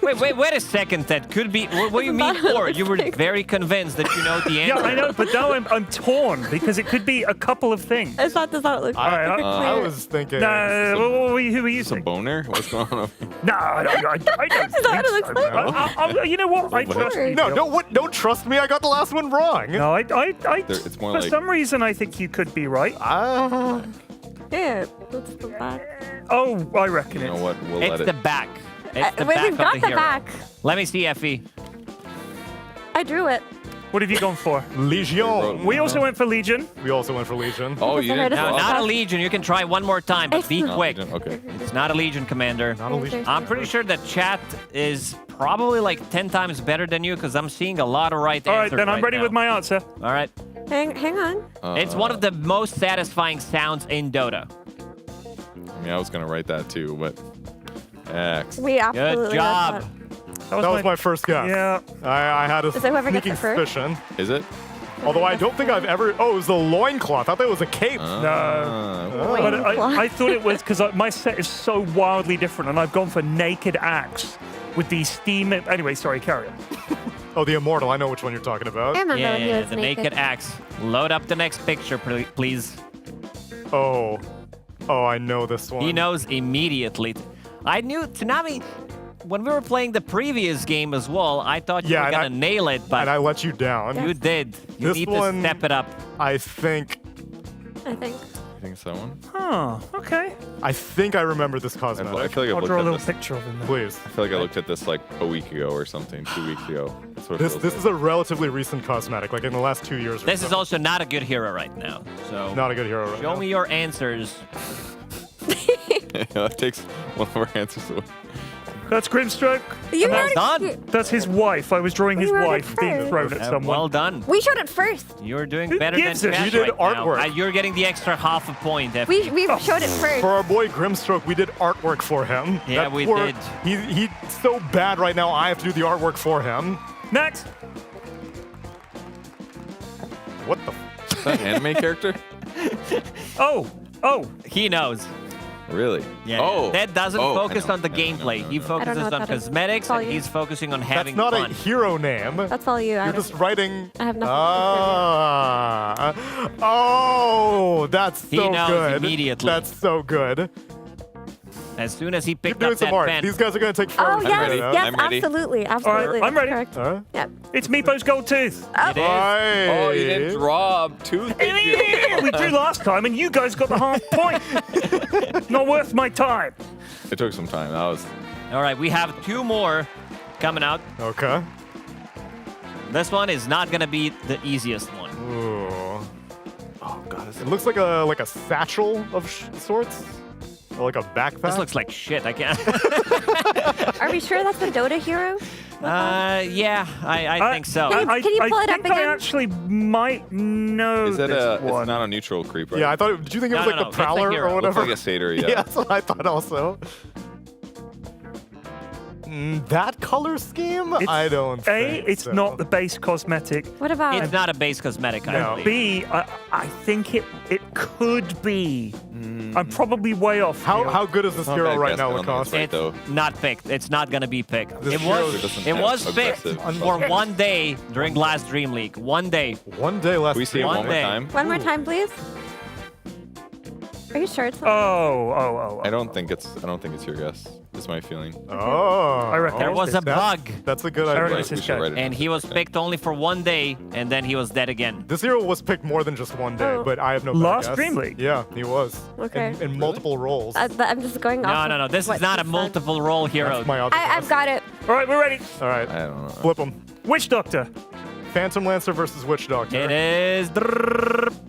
Wait a second, Ted. Could be. What do you mean or? You were very convinced that you know the answer. Yeah, I know, but now I'm torn because it could be a couple of things. It's not, does not look I was thinking. No, who are you Is this a boner? What's going on? No, I don't think so. You know what? I trust you. No, don't trust me. I got the last one wrong. No, It's more for like some reason, I think you could be right. Yeah, that's the back. Oh, I reckon You it. know what? We'll It's let the it. back. It's the Wait, back we've of got the the hero. back. Let me see, Effie. I drew it. What have you gone for? Legion. We also went for Legion. We also went for Legion. Oh, you didn't. No, draw? not a Legion. You can try one more time, but be Not quick. Legion? Okay. It's not a Legion, Commander. Not a Legion. I'm pretty sure that chat is probably like 10 times better than you because I'm seeing a lot of right All right, answers then I'm right ready now. with my answer. All right. Hang on. It's one of the most satisfying sounds in Dota. I mean, I was gonna write that too, but X. We absolutely Good job. That was my first guess. Yeah. I had a Is that whoever gets sneaking it first? suspicion. Is it? Although I don't think I've ever. Oh, it was the loincloth. I thought it was a cape. No. But I thought it was because my set is so wildly different, and I've gone for naked axe with these steam. Anyway, sorry, carry on. Oh, the Immortal. I know which one you're talking about. I remember when he was the naked axe. Load up the next picture, please. Oh, I know this one. He knows immediately. I knew Tsunami. When we were playing the previous game as well, I thought you were gonna nail it, but and I let you down. You did. You This need one, to step it up. I think. I think. I think it's that one. Huh. Okay. I think I remember this cosmetic. I feel like I'll I've draw a looked little at this. picture of him. There. Please. I feel like I looked at this like a week ago or something, 2 weeks ago. That's what it feels This is a relatively recent cosmetic, like in the last 2 years. This is also not a good hero right now. So not a good hero right show now. me your answers. That takes one of our answers away. That's Grimstroke. You Well already- done. That's his wife. I was drawing his We wrote wife it being first. thrown at someone. Well done. We showed it first. You're doing Who better than gives a Cash shit? We did right now. artwork. You're getting the extra half a point. We showed it first. For our boy Grimstroke, we did artwork for him. Yeah, That we poor- did. He's so bad right now, I have to do the artwork for him. Next. What the Is that an anime character? Oh. He knows. Really? Yeah. Oh. That doesn't Oh, I focus know. on the I know, gameplay. no, He no. I don't know focuses what on that is. cosmetics, That's all and you. he's focusing on That's having not fun. a hero name. That's all you. You're just writing. I have nothing. Oh, that's He so knows good. immediately. That's so good. As soon as he Keep picked doing up some that art. pen. These guys are going to take forever Oh to yes, figure it out. yes, I'm ready. absolutely. I'm That's ready. correct. Yep. It's Meepo's gold tooth. It is. Oh, you didn't draw two. We drew last time, and you guys got the half point. Not worth my time. It took some time. That was. All right, we have 2 more coming out. Okay. This one is not going to be the easiest one. Ooh. Oh god, it looks like a satchel of sorts, or like a backpack. This looks like shit. I can't. Are we sure that's a Dota hero? Yeah, I think so. Can you pull it up think I again? actually might know Is that this a? one. It's not a neutral creep, right? Yeah, I thought. Did you think it was No, like no, the it's a Prowler hero. or Looks whatever? Looks like a satyr. Yeah. Yeah, that's what I thought also. That color scheme? I don't think it's so. not the base cosmetic. What about? It's not a base cosmetic, I No. believe. B, I think it could be. I'm probably way off. here. How good is this Not hero bad right guess, now, but I don't think Lacoste? it's right, though. Not picked. It's not going to be picked. This It hero was. doesn't It have was picked aggressive for buzzers. 1 day during last Dream League. 1 day. One day left. Can we see it One one more day. time? One more time, please. Are you sure it's not? Oh. I don't think it's your guess. Is my feeling. Oh, I reckon There was a bug, That's a good I idea. reckon Like, it's we this should guy. write it and down. he was picked only for 1 day, and then he was dead again. This hero was picked more than just one day, Oh. but I have no better Last guess. Dream League? Yeah, he was. Okay. In multiple roles. I'm just going off. No. of This what is not he a said. multiple role hero. That's my other I've guess. got it. All right, we're ready. All right, I don't know. flip him. Witch Doctor. Phantom Lancer versus Witch Doctor. It is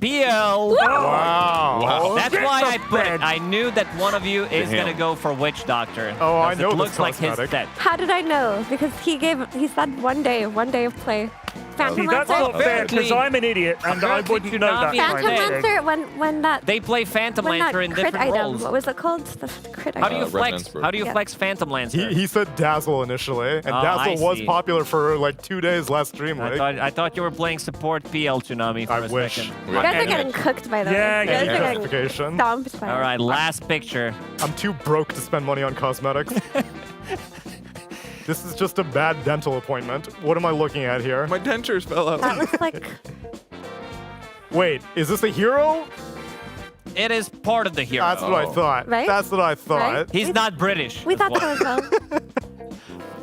PL. Wow. That's why I put it. bad. I knew that one of you is him. going to go for Witch Doctor. Oh, I 'cause know It this looks like his cosmetic. set. How did I know? Because he said 1 day of play. Phantom See, that's Lancer. not fair because I'm an idiot and I Apparently wouldn't know that. Tsunami Phantom Right. Lancer when that They play Phantom when that Lancer in crit different item. roles. What was it called? The crit How do item. you flex? Resonance Burst. How do you Yeah. flex Phantom Lancer? He said Dazzle initially, and Oh, Dazzle I was see. popular for like 2 days last Dream League. I thought you were playing support PL Tsunami for I a wish. second. You guys are getting cooked by the Yeah, way. You yeah, guys yeah. are getting Justification. stomped by All it. right, last picture. I'm too broke to spend money on cosmetics. This is just a bad dental appointment. What am I looking at here? My dentures fell out. That looks like Wait, is this a hero? It is part of the hero. That's what I thought. Right? That's what I thought. Right? He's not British. we as thought well. that was well.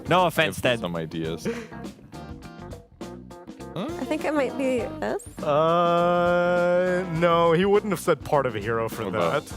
No offense, Ted. Some ideas. I think it might be this. No, he wouldn't have said part of a hero for What that. about-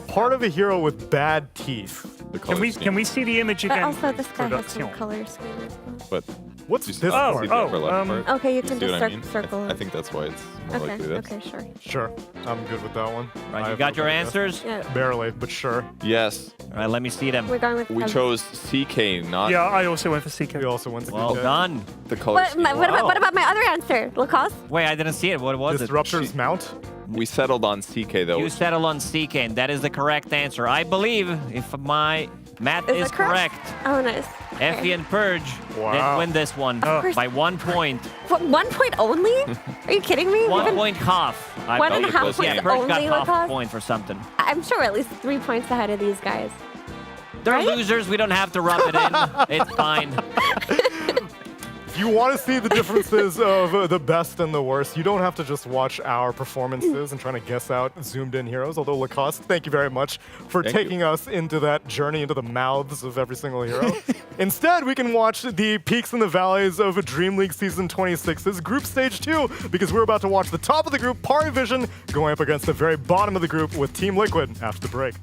Part of a hero with bad teeth. The Can color we scheme. see the image But again? also this guy has some Production. color scheme as well. But What's you this see part? the upper left um, part? Okay, you See can what just I mean? circle I it. think that's why it's more likely this. Okay, sure. Sure, I'm good with that one. I Right, you have got no your better guess. answers? Yeah. Barely, but sure. Yes. All right, let me see them. We're going with We Kevin. chose CK, not Yeah, I also went for CK. We also went to Well CK. done. the color What, scheme. what about my other answer? Lacoste? Wait, I didn't see it. What was it? Disruptor's mount? We settled on CK though. You settle on CK, and that is the correct answer. I believe, if my math Is is it correct? correct, Oh, nice. Effie and Purge Wow. did win this one course. by 1 point. What, 1 point only? Are you kidding me? 1 We've been- point half. I 1.5 believe. points Yeah, Purge got only, half a Lacoste? point for something. I'm sure we're at least 3 points ahead of these guys. They're Right? losers. We don't have to rub it in. It's fine. If you want to see the differences of the best and the worst, you don't have to just watch our performances and trying to guess out zoomed-in heroes. Although Lacoste, thank you very much for taking us into that journey into the mouths of every single hero. Instead, we can watch the peaks and the valleys of Dream League Season 26's Group Stage 2, because we're about to watch the top of the group, Pari Vision, going up against the very bottom of the group with Team Liquid after the break.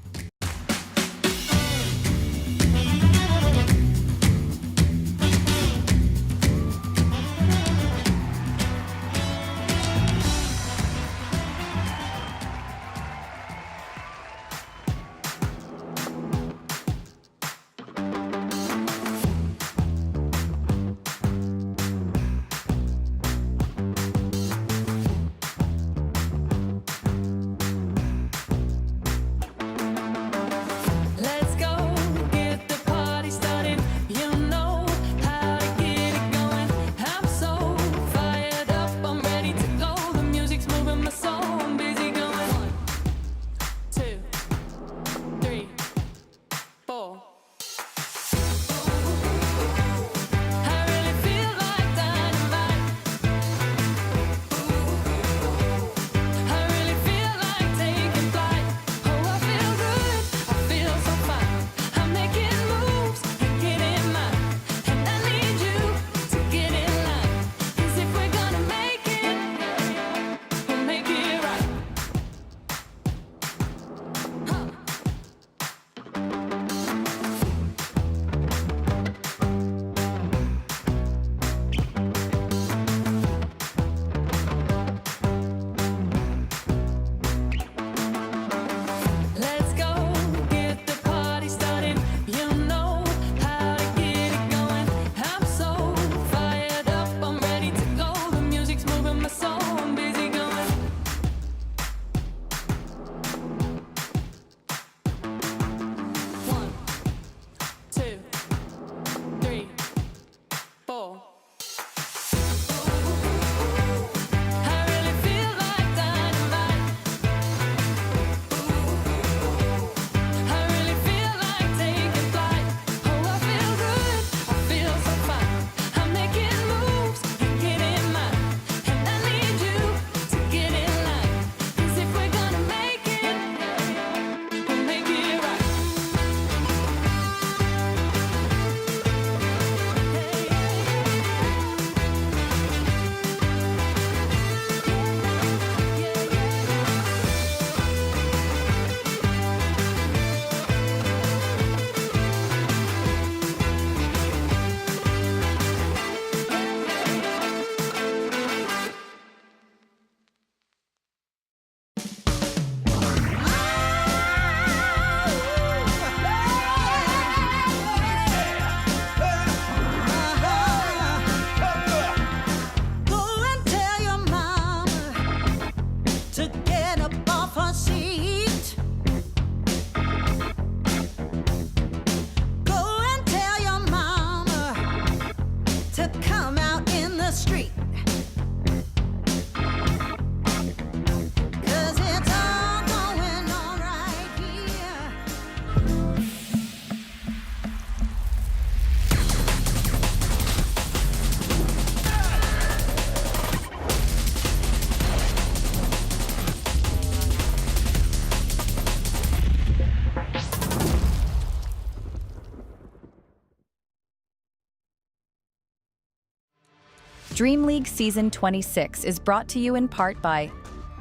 Dream League Season 26 is brought to you in part by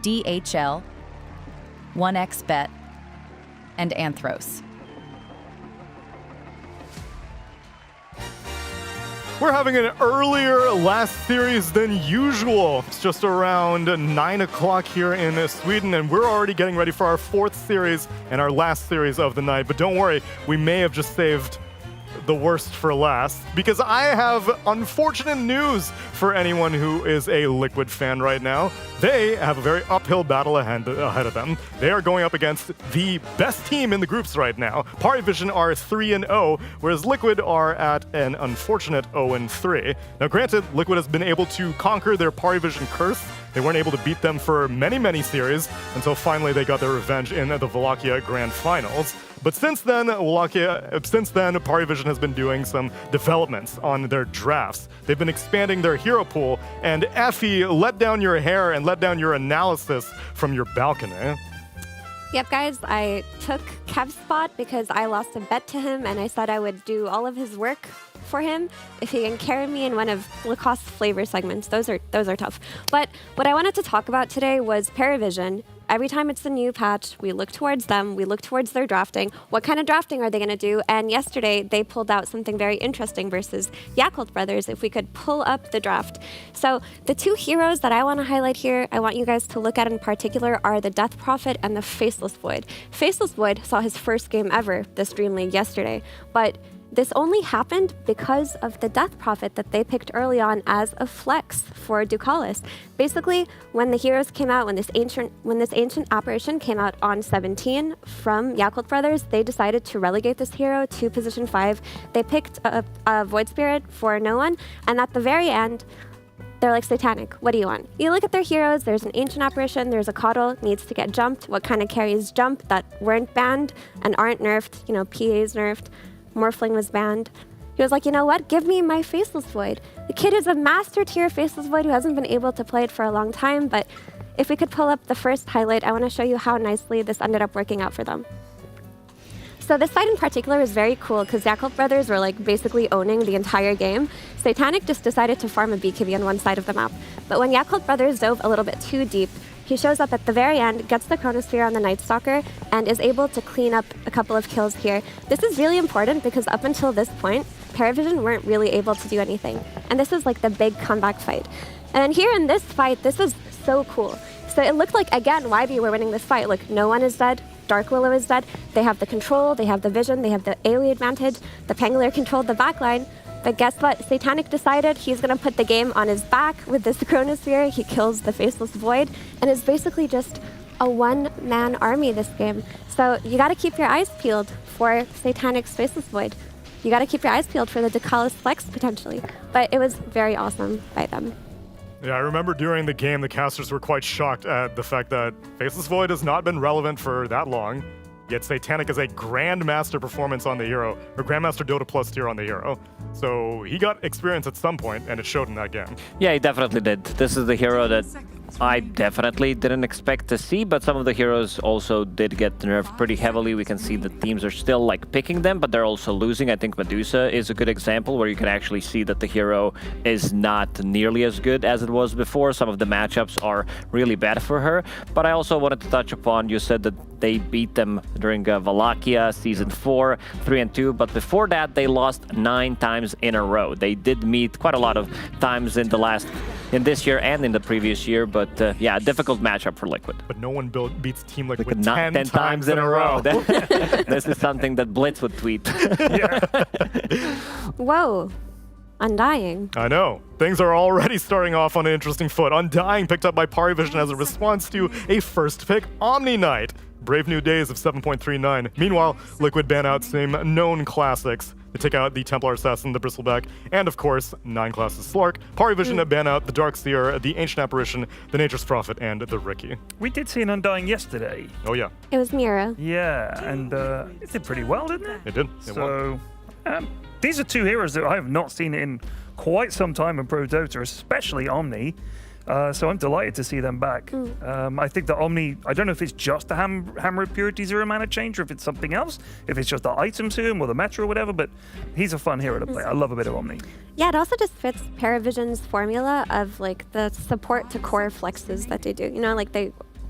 DHL, 1xBet, and Anthros. We're having an earlier last series than usual. It's just around 9 o'clock here in Sweden, and we're already getting ready for our fourth series and our last series of the night. But don't worry, we may have just saved the worst for last, because I have unfortunate news for anyone who is a Liquid fan right now. They have a very uphill battle ahead of them. They are going up against the best team in the groups right now. Pari Vision are 3-0, whereas Liquid are at an unfortunate 0-3. Now granted, Liquid has been able to conquer their Pari Vision curse They weren't able to beat them for many, many series until finally they got their revenge in the Wallachia Grand Finals. But since then, Parivision has been doing some developments on their drafts. They've been expanding their hero pool, and Effie, let down your hair and let down your analysis from your balcony. Yep, guys, I took Kev's spot because I lost a bet to him, and I said I would do all of his work for him if he can carry me in one of Lacoste's flavor segments. Those are tough. But what I wanted to talk about today was Parivision. Every time it's a new patch, we look towards them, we look towards their drafting. What kind of drafting are they going to do? And yesterday, they pulled out something very interesting versus Yakult Brothers, if we could pull up the draft. So the two heroes that I want to highlight here, I want you guys to look at in particular, are the Death Prophet and the Faceless Void. Faceless Void saw his first game ever this DreamLeague yesterday, but this only happened because of the Death Prophet that they picked early on as a flex for Ducalis. Basically, when the heroes came out, when this ancient apparition came out on 17 from Yakult Brothers, they decided to relegate this hero to position 5. They picked a Void Spirit for no one, and at the very end, they're like, Satanic, what do you want? You look at their heroes, there's an Ancient Apparition, there's a Coddle, needs to get jumped. What kind of carries jump that weren't banned and aren't nerfed? You know, PA's nerfed. Morphling was banned. He was like, you know what? Give me my Faceless Void. The kid is a master tier Faceless Void who hasn't been able to play it for a long time, but if we could pull up the first highlight, I want to show you how nicely this ended up working out for them. So this fight in particular is very cool because Yakult Brothers were like basically owning the entire game. Satanic just decided to farm a BKB on one side of the map. But when Yakult Brothers dove a little bit too deep, he shows up at the very end, gets the Chronosphere on the Night Stalker, and is able to clean up a couple of kills here. This is really important because up until this point, Parivision weren't really able to do anything. And this is like the big comeback fight. And here in this fight, this was so cool. So it looked like, again, YB were winning this fight. Look, no one is dead. Dark Willow is dead. They have the control, they have the vision, they have the AoE advantage. The Pangolier controlled the backline. But guess what? Satanic decided he's going to put the game on his back with this Chronosphere. He kills the Faceless Void and is basically just a one-man army this game. So you got to keep your eyes peeled for Satanic's Faceless Void. You got to keep your eyes peeled for the Ducalis Flex, potentially. But it was very awesome by them. Yeah, I remember during the game, the casters were quite shocked at the fact that Faceless Void has not been relevant for that long. Yet Satanic is a Grandmaster performance on the hero, or Grandmaster Dota Plus tier on the hero. So he got experience at some point, and it showed in that game. Yeah, he definitely did. This is the hero that I definitely didn't expect to see, but some of the heroes also did get nerfed pretty heavily. We can see the teams are still like picking them, but they're also losing. I think Medusa is a good example where you can actually see that the hero is not nearly as good as it was before. Some of the matchups are really bad for her, but I also wanted to touch upon, you said that they beat them during Wallachia Season 4, 3 and 2, but before that they lost 9 times in a row. They did meet quite a lot of times in this year and in the previous year, but yeah, a difficult matchup for Liquid. But no one beats Team Liquid not 10 times in a row. This is something that Blitz would tweet. Whoa. Undying. I know. Things are already starting off on an interesting foot. Undying picked up by Parivision as a response to a first pick Omni Knight. Brave New Days of 7.39. Meanwhile, Liquid ban out some known classics. They take out the Templar Assassin, the Bristleback, and of course, 9 classes Slark. Parivision ban out the Darkseer, the Ancient Apparition, the Nature's Prophet, and the Riki. We did see an Undying yesterday. Oh yeah. It was Mira. Yeah, and it did pretty well, didn't it? It did. So, these are two heroes that I have not seen in quite some time in Pro Dota, especially Omni. So I'm delighted to see them back. I think that Omni, I don't know if it's just the Hammer of Purity Zero Mana change or if it's something else, if it's just the items to him or the Metro or whatever, but he's a fun hero to play. I love a bit of Omni. Yeah, it also just fits Parivision's formula of like the support to core flexes that they do. You know, like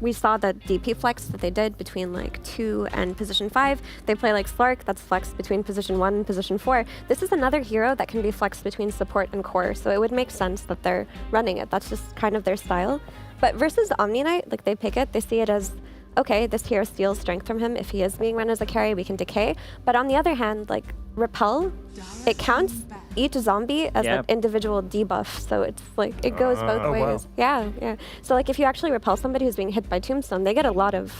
we saw the DP flex that they did between like 2 and position 5. They play like Slark, that's flexed between position 1 and position 4. This is another hero that can be flexed between support and core, so it would make sense that they're running it. That's just kind of their style. But versus Omni Knight, like they pick it, they see it as, okay, this hero steals strength from him. If he is being run as a carry, we can decay. But on the other hand, like Repel, it counts each zombie as an individual debuff. So it's like, it goes both ways. Wow. Yeah. So like if you actually repel somebody who's being hit by Tombstone, they get a lot of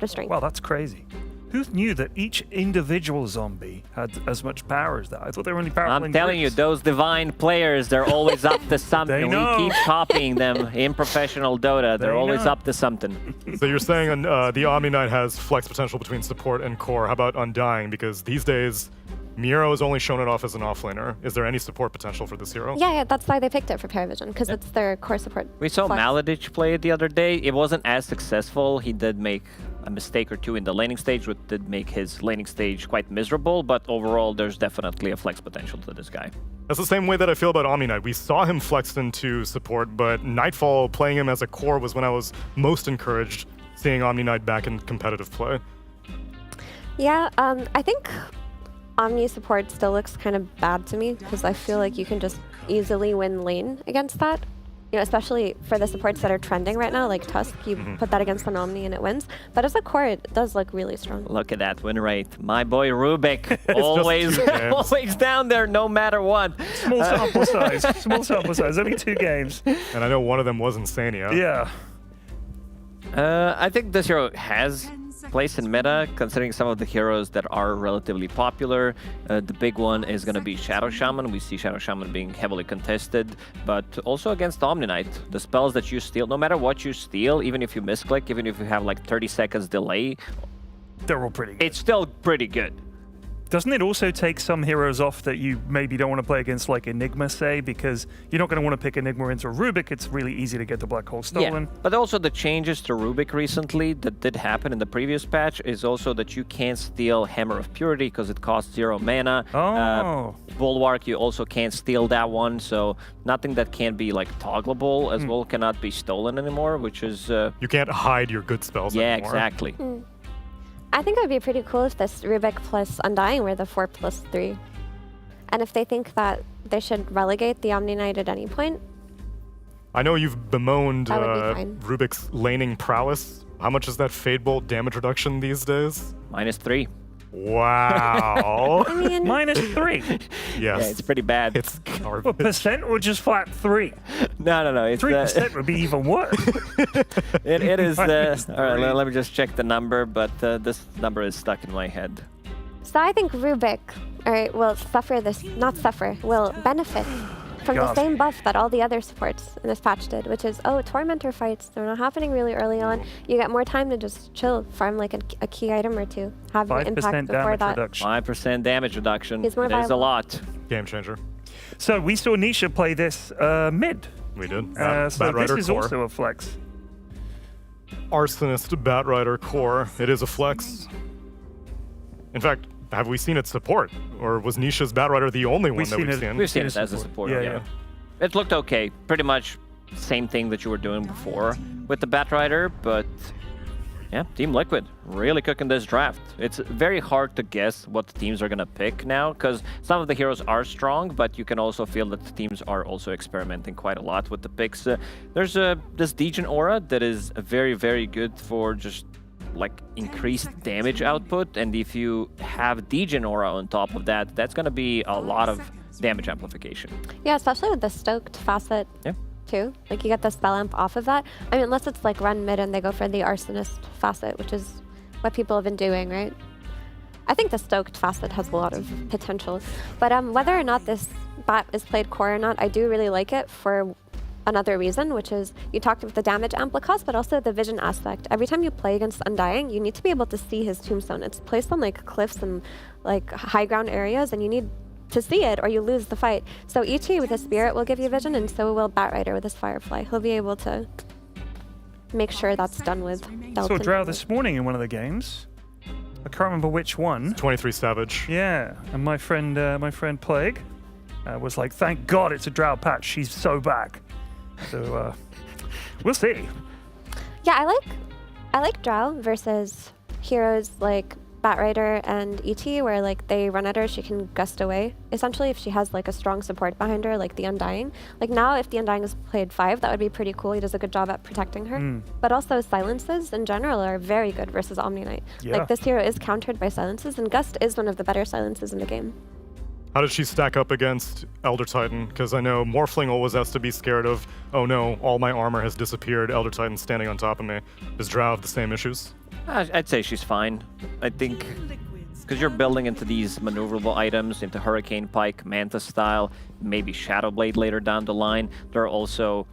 strength. Wow, that's crazy. Who knew that each individual zombie had as much power as that? I thought they were only powerful. I'm telling you, those divine players, they're always up to something. We keep copying them in professional Dota. They're always up to something. So you're saying the Omni Knight has flex potential between support and core. How about Undying? Because these days, Miro has only shown it off as an offlaner. Is there any support potential for this hero? Yeah, that's why they picked it for Paravision, because it's their core support. We saw flex. Maladich play it the other day. It wasn't as successful. He did make a mistake or two in the laning stage, which did make his laning stage quite miserable, but overall, there's definitely a flex potential to this guy. That's the same way that I feel about Omni Knight. We saw him flexed into support, but Nightfall playing him as a core was when I was most encouraged seeing Omni Knight back in competitive play. Yeah, I think Omni support still looks kind of bad to me, because I feel like you can just easily win lane against that. You know, especially for the supports that are trending right now, like Tusk, you put that against an Omni and it wins. But as a core, it does look really strong. Look at that win rate. My boy Rubik, always down there no matter what. Small sample size. Small sample size. Only 2 games. And I know one of them was Insania. Yeah. I think this hero has place in meta, considering some of the heroes that are relatively popular. The big one is going to be Shadow Shaman. We see Shadow Shaman being heavily contested, but also against Omni Knight. The spells that you steal, no matter what you steal, even if you misclick, even if you have like 30 seconds delay, they're all pretty good. It's still pretty good. Doesn't it also take some heroes off that you maybe don't want to play against, like Enigma, say, because you're not going to want to pick Enigma into a Rubik. It's really easy to get the Black Hole stolen. Yeah, but also the changes to Rubik recently that did happen in the previous patch is also that you can't steal Hammer of Purity because it costs 0 mana. Oh. Bulwark, you also can't steal that one, so nothing that can be like toggleable as well cannot be stolen anymore, which is... you can't hide your good spells anymore. Yeah, exactly. I think it would be pretty cool if this Rubik plus Undying were the 4+3. And if they think that they should relegate the Omni Knight at any point. I know you've bemoaned That would be fine. Rubik's laning prowess. How much is that Fade Bolt damage reduction these days? -3. Wow. I mean, -3. Yes. Yeah, it's pretty bad. It's garbage. What, percent or just flat 3? No. It's 3% would be even worse. it is. All -3. right, let me just check the number, but this number is stuck in my head. So I think Rubik, will suffer this, not suffer, will benefit from the same buff that all the other supports in this patch did, which is, Tormentor fights. They're not happening really early on. You get more time to just chill, farm like a key item or two, have an impact before that. 5% damage reduction. Is more It is a viable. lot. Game changer. So we saw Nisha play this mid. We did. So this is core. also a flex. Arsonist Batrider core. It is a flex. In fact, have we seen it support? Or was Nisha's Batrider the only one that we've seen? We've seen it as a support, yeah. It looked okay. Pretty much same thing that you were doing before with the Batrider, but yeah, Team Liquid really cooking this draft. It's very hard to guess what the teams are going to pick now, because some of the heroes are strong, but you can also feel that the teams are also experimenting quite a lot with the picks. There's this Degen Aura that is very, very good for just like increased damage output, and if you have Degen Aura on top of that, that's going to be a lot of damage amplification. Yeah, especially with the stoked facet too. Like you get the spell amp off of that. I mean, unless it's like run mid and they go for the Arsonist facet, which is what people have been doing, right? I think the stoked facet has a lot of potential. But whether or not this bot is played core or not, I do really like it for another reason, which is you talked about the damage ampli cost, but also the vision aspect. Every time you play against Undying, you need to be able to see his tombstone. It's placed on like cliffs and like high ground areas, and you need to see it or you lose the fight. So ET with his Spirit will give you vision, and so will Batrider with his Firefly. He'll be able to make sure that's done with. I saw Drow this morning in one of the games. I can't remember which one. 23 Savage. Yeah, and my friend Plague was like, "Thank God it's a Drow patch. She's so back." So we'll see. Yeah, I like Drow versus heroes like Batrider and ET, where like they run at her, she can gust away. Essentially, if she has like a strong support behind her, like the Undying. Like now, if the Undying is played 5, that would be pretty cool. He does a good job at protecting her. But also silences in general are very good versus Omni Knight. Yeah. Like this hero is countered by silences, and Gust is one of the better silences in the game. How does she stack up against Elder Titan? Because I know Morphling always has to be scared of, oh no, all my armor has disappeared, Elder Titan's standing on top of me. Does Drow have the same issues? I'd say she's fine. I think because you're building into these maneuverable items, into Hurricane Pike, Manta style, maybe Shadowblade later down the line. There are also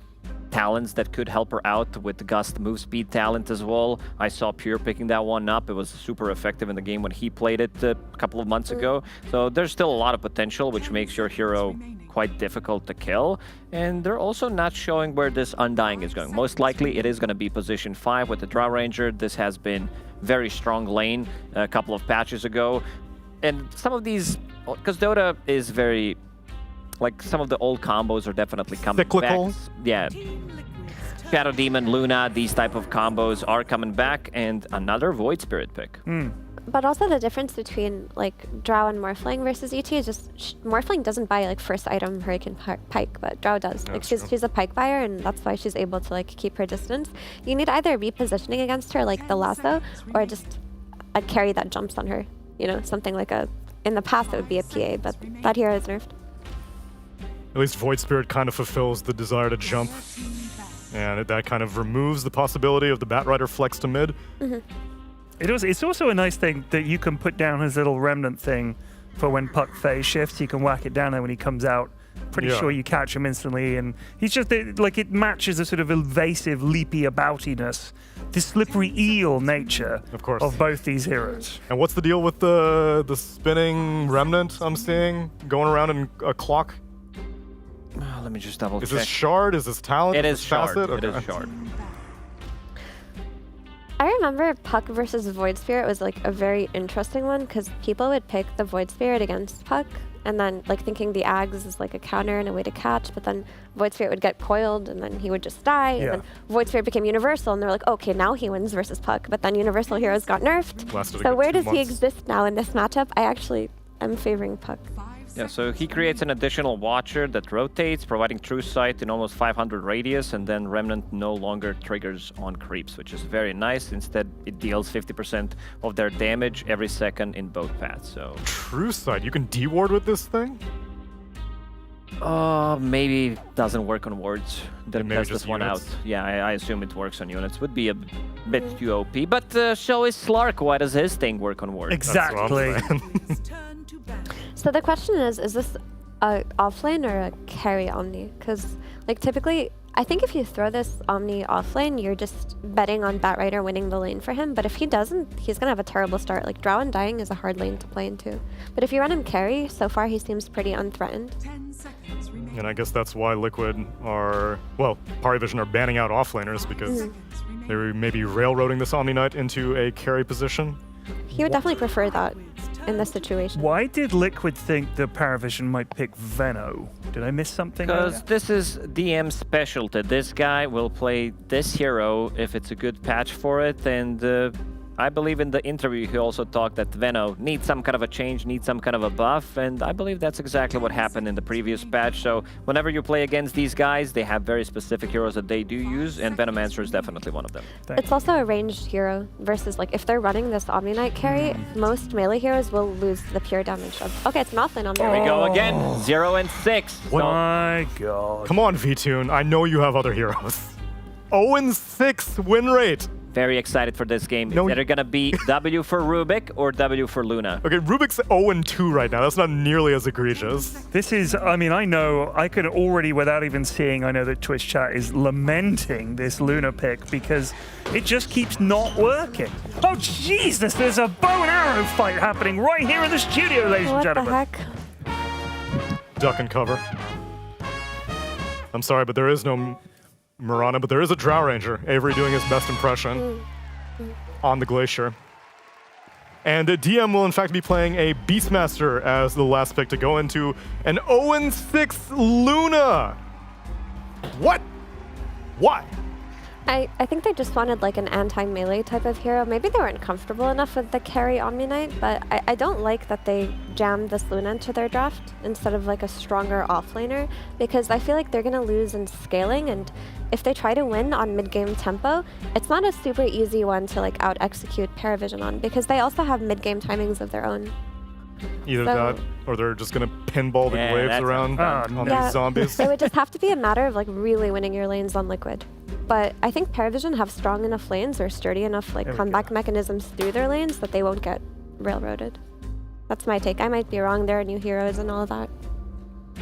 talents that could help her out with the Gust move speed talent as well. I saw Pure picking that one up. It was super effective in the game when he played it a couple of months ago. So there's still a lot of potential, which makes your hero quite difficult to kill. And they're also not showing where this Undying is going. Most likely it is going to be position 5 with the Drow Ranger. This has been very strong lane a couple of patches ago. And some of these, because Dota is very, like some of the old combos are definitely coming cyclical. Back. Yeah. Shadow Demon, Luna, these type of combos are coming back, and another Void Spirit pick. But also the difference between like Drow and Morphling versus ET is just Morphling doesn't buy like first item Hurricane Pike, but Drow does. Like she's a pike buyer, and that's why she's able to like keep her distance. You need either repositioning against her like the lasso, or just a carry that jumps on her. You know, something like a. In the past it would be a PA, but that hero is nerfed. At least Void Spirit kind of fulfills the desire to jump. And that kind of removes the possibility of the Batrider flex to mid. It's also a nice thing that you can put down his little remnant thing for when Puck phase shifts. You can whack it down there when he comes out. Pretty sure you catch him instantly. And he's just, like, it matches the sort of evasive, leapy aboutiness, the slippery eel nature of both these heroes. And what's the deal with the spinning remnant I'm seeing going around in a clock? Let me just double check. Is this shard? Is this talent? It is shard. Okay. It is shard. I remember Puck versus Void Spirit was like a very interesting one because people would pick the Void Spirit against Puck and then like thinking the Ags is like a counter and a way to catch, but then Void Spirit would get coiled and then he would just die, and then Void Spirit became universal and they're like, okay, now he wins versus Puck, but then universal heroes got nerfed. So where does he exist now in this matchup? I actually am favoring Puck. Yeah, so he creates an additional Watcher that rotates, providing True Sight in almost 500 radius, and then Remnant no longer triggers on creeps, which is very nice. Instead, it deals 50% of their damage every second in both paths. So True Sight, you can deward with this thing? Maybe doesn't work on wards. Then test this one units. out. Yeah, I assume it works on units. Would be a bit too OP, but so is Slark. Why does his thing work on wards? Exactly. So the question is this a offlane or a carry Omni? Because like typically, I think if you throw this Omni offlane, you're just betting on Batrider winning the lane for him. But if he doesn't, he's gonna have a terrible start. Like Drow Undying is a hard lane to play into. But if you run him carry, so far he seems pretty unthreatened. And I guess that's why Liquid are, well, Parivision are banning out offlaners because they were maybe railroading this Omni Knight into a carry position. He would definitely prefer that in this situation. Why did Liquid think that Parivision might pick Venno? Did I miss something? Because this is DM's specialty. This guy will play this hero if it's a good patch for it, and I believe in the interview he also talked that Venno needs some kind of a change, needs some kind of a buff, and I believe that's exactly what happened in the previous patch. So whenever you play against these guys, they have very specific heroes that they do use, and Venomancer is definitely one of them. It's also a ranged hero versus like if they're running this Omni Knight carry, most melee heroes will lose the pure damage of. Okay, it's an offlane on There we go again. 0 and 6. My God. Come on, VTune. I know you have other heroes. 0 and 6 win rate. Very excited for this game. It's either going to be W for Rubik or W for Luna. Okay, Rubik's 0 and 2 right now. That's not nearly as egregious. This is, I mean, I know, I can already, without even seeing, I know that Twitch chat is lamenting this Luna pick because it just keeps not working. Oh, Jesus, there's a bow and arrow fight happening right here in the studio, ladies and gentlemen. What the heck? Duck and cover. I'm sorry, but there is no Mirana, but there is a Drow Ranger. Avery doing his best impression on the Glacier. And DM will in fact be playing a Beastmaster as the last pick to go into an 0 and 6 Luna. What? Why? I think they just wanted like an anti-melee type of hero. Maybe they weren't comfortable enough with the carry Omni Knight, but I don't like that they jammed this Luna into their draft instead of like a stronger offlaner, because I feel like they're gonna lose in scaling, and if they try to win on mid-game tempo, it's not a super easy one to like out-execute Paravision on, because they also have mid-game timings of their own. Either So- that, or they're just gonna pinball the Yeah, waves that's around on Yeah, these zombies. it would just have to be a matter of like really winning your lanes on Liquid. But I think Paravision have strong enough lanes or sturdy enough like comeback mechanisms through their lanes that they won't get railroaded. That's my take. I might be wrong. There are new heroes and all of that.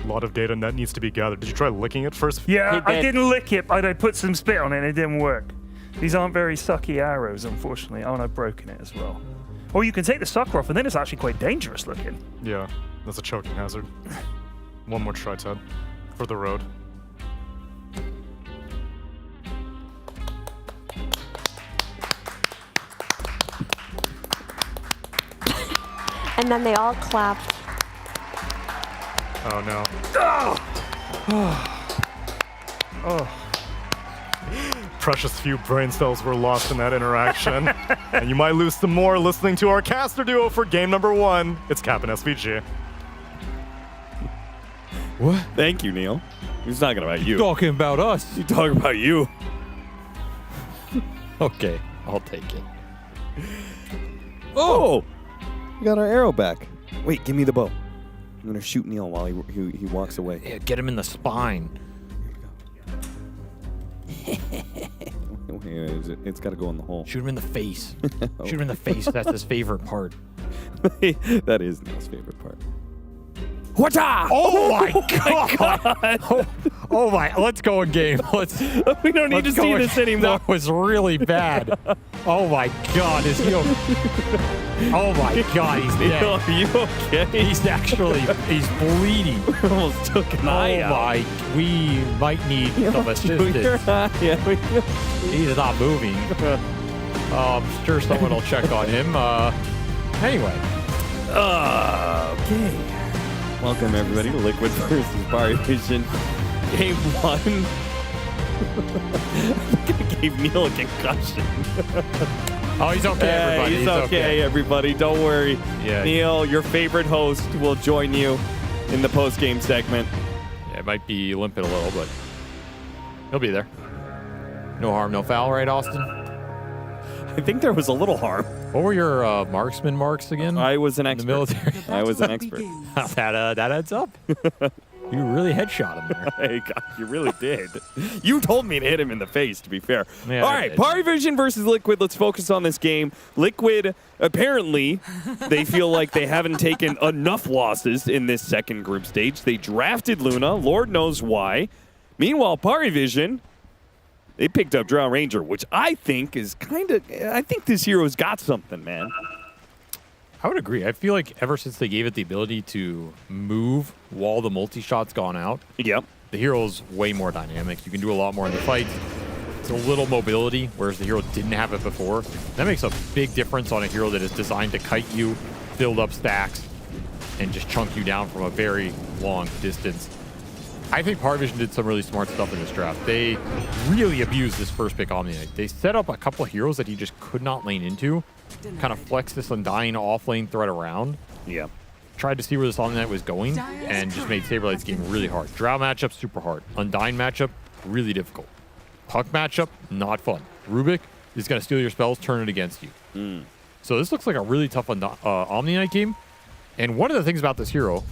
A lot of data that needs to be gathered. Did you try licking it first? Yeah, I didn't lick it, but I put some spit on it and it didn't work. These aren't very sucky arrows, unfortunately. Oh, and I've broken it as well. Or you can take the sucker off and then it's actually quite dangerous looking. Yeah, that's a choking hazard. One more try, Ted, for the road. And then they all clapped. Oh no. Oh. Precious few brain cells were lost in that interaction. And you might lose some more listening to our caster duo for game number 1. It's Cap and SVG. What? Thank you, Neil. He's talking about you. Talking about us. He's talking about you. Okay, I'll take it. Oh! We got our arrow back. Wait, give me the bow. I'm gonna shoot Neil while he walks away. Yeah, get him in the spine. It's got to go in the hole. Shoot him in the face. Shoot him in the face. That's his favorite part. That is Neil's favorite part. What's Oh my god! Oh my! Let's go in game. We don't need to see this anymore. That was really bad. Oh my god! Is he? Oh my god! He's dead. Are you okay? He's bleeding. Almost took an eye out. Oh my! We might need some assistance. He's not moving. I'm sure someone will check on him. Anyway. Okay. Welcome everybody to Liquid versus Paravision. Game 1. I think I gave Neil a concussion. Oh, he's okay, everybody. He's okay, everybody. Don't worry. Yeah. Neil, your favorite host, will join you in the post-game segment. Yeah, it might be limping a little, but he'll be there. No harm, no foul, right, Austin? I think there was a little harm. What were your marksman marks again? I was an expert. In the military. I was an expert. that adds up. You really headshot him there. Hey, God, you really did. You told me to hit him in the face, to be fair. Yeah, all right, Paravision versus Liquid. Let's focus on this game. Liquid, apparently, they feel like they haven't taken enough losses in this second group stage. They drafted Luna. Lord knows why. Meanwhile, Paravision, they picked up Drow Ranger, which I think is I think this hero's got something, man. I would agree. I feel like ever since they gave it the ability to move while the multi-shot's gone out, yep, the hero's way more dynamic. You can do a lot more in the fight. It's a little mobility, whereas the hero didn't have it before. That makes a big difference on a hero that is designed to kite you, build up stacks, and just chunk you down from a very long distance. I think Paravision did some really smart stuff in this draft. They really abused this first pick Omni Knight. They set up a couple of heroes that he just could not lane into, kind of flexed this Undying off-lane threat around. Yeah. Tried to see where this Omni Knight was going, and just made Saberlight's game really hard. Drow matchup, super hard. Undying matchup, really difficult. Puck matchup, not fun. Rubik is going to steal your spells, turn it against you. So this looks like a really tough Omni Knight game. And one of the things about this hero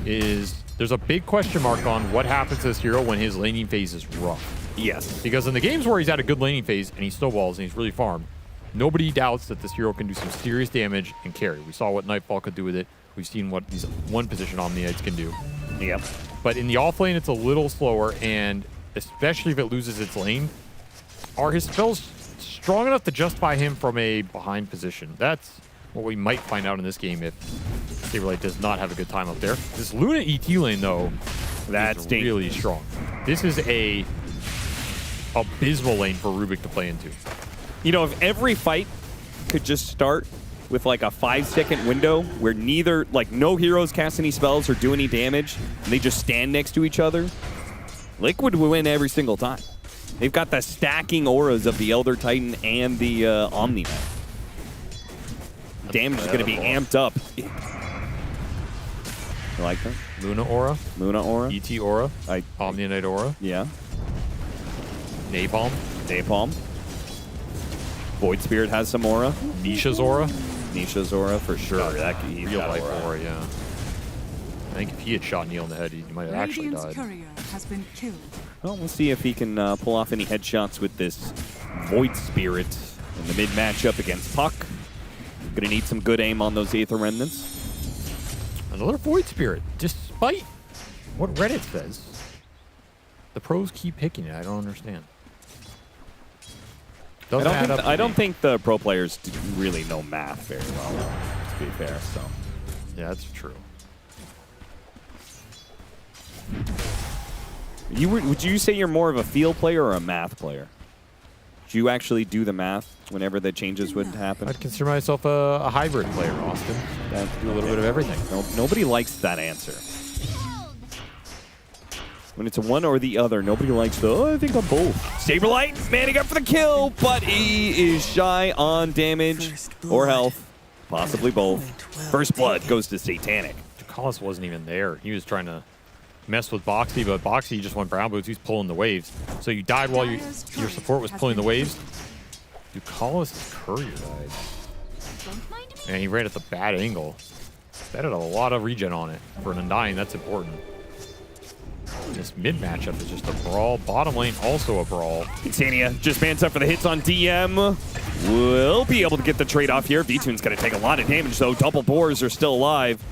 is there's a big question mark on what happens to this hero when his laning phase is rough. Yes. Because in the games where he's at a good laning phase and he snowballs and he's really farmed, nobody doubts that this hero can do some serious damage and carry. We saw what Nightfall could do with it. We've seen what these one-position Omni Knights can do. Yep. But in the off-lane, it's a little slower, and especially if it loses its lane, are his spells strong enough to justify him from a behind position? That's what we might find out in this game if Saberlight does not have a good time up there. This Luna ET lane, though, that's really strong. This is a abysmal lane for Rubik to play into. You know, if every fight could just start with like a 5-second window where neither, like no heroes cast any spells or do any damage, and they just stand next to each other, Liquid will win every single time. They've got the stacking auras of the Elder Titan and the Omni Knight. Damage is going to be amped up. You like that? Luna aura. Luna aura. ET aura. Omni Knight aura. Yeah. Napalm. Napalm. Void Spirit has some aura. Nisha's aura. Nisha's aura for sure. That he's Real got life aura. aura, yeah. I think if he had shot Neil in the head, he might have actually Radiant's died. courier has been killed. Well, we'll see if he can pull off any headshots with this Void Spirit in the mid matchup against Puck. Gonna need some good aim on those Aether Remnants. Another Void Spirit, despite what Reddit says. The pros keep picking it. I don't understand. Doesn't add up to I don't me. think the pro players really know math very well, to be fair. So, yeah, that's true. Would you say you're more of a feel player or a math player? Do you actually do the math whenever the changes would happen? I'd consider myself a hybrid player, Austin. I do a little bit of everything. Nobody likes that answer. When it's a one or the other, nobody likes the, oh, I think I'm both. Saberlight manning up for the kill, but he is shy on damage or health. Possibly both. First blood goes to Satanic. Ducalis wasn't even there. He was trying to mess with Boxy, but Boxy just went brown boots. He's pulling the waves. So you died while your support was pulling the waves. Ducalis' courier died. And he ran at the bad angle. That had a lot of regen on it. For an Undying, that's important. This mid matchup is just a brawl. Bottom lane also a brawl. Insania just bans up for the hits on DM. Will be able to get the trade off here. V-Tune's going to take a lot of damage, though. Double boars are still alive.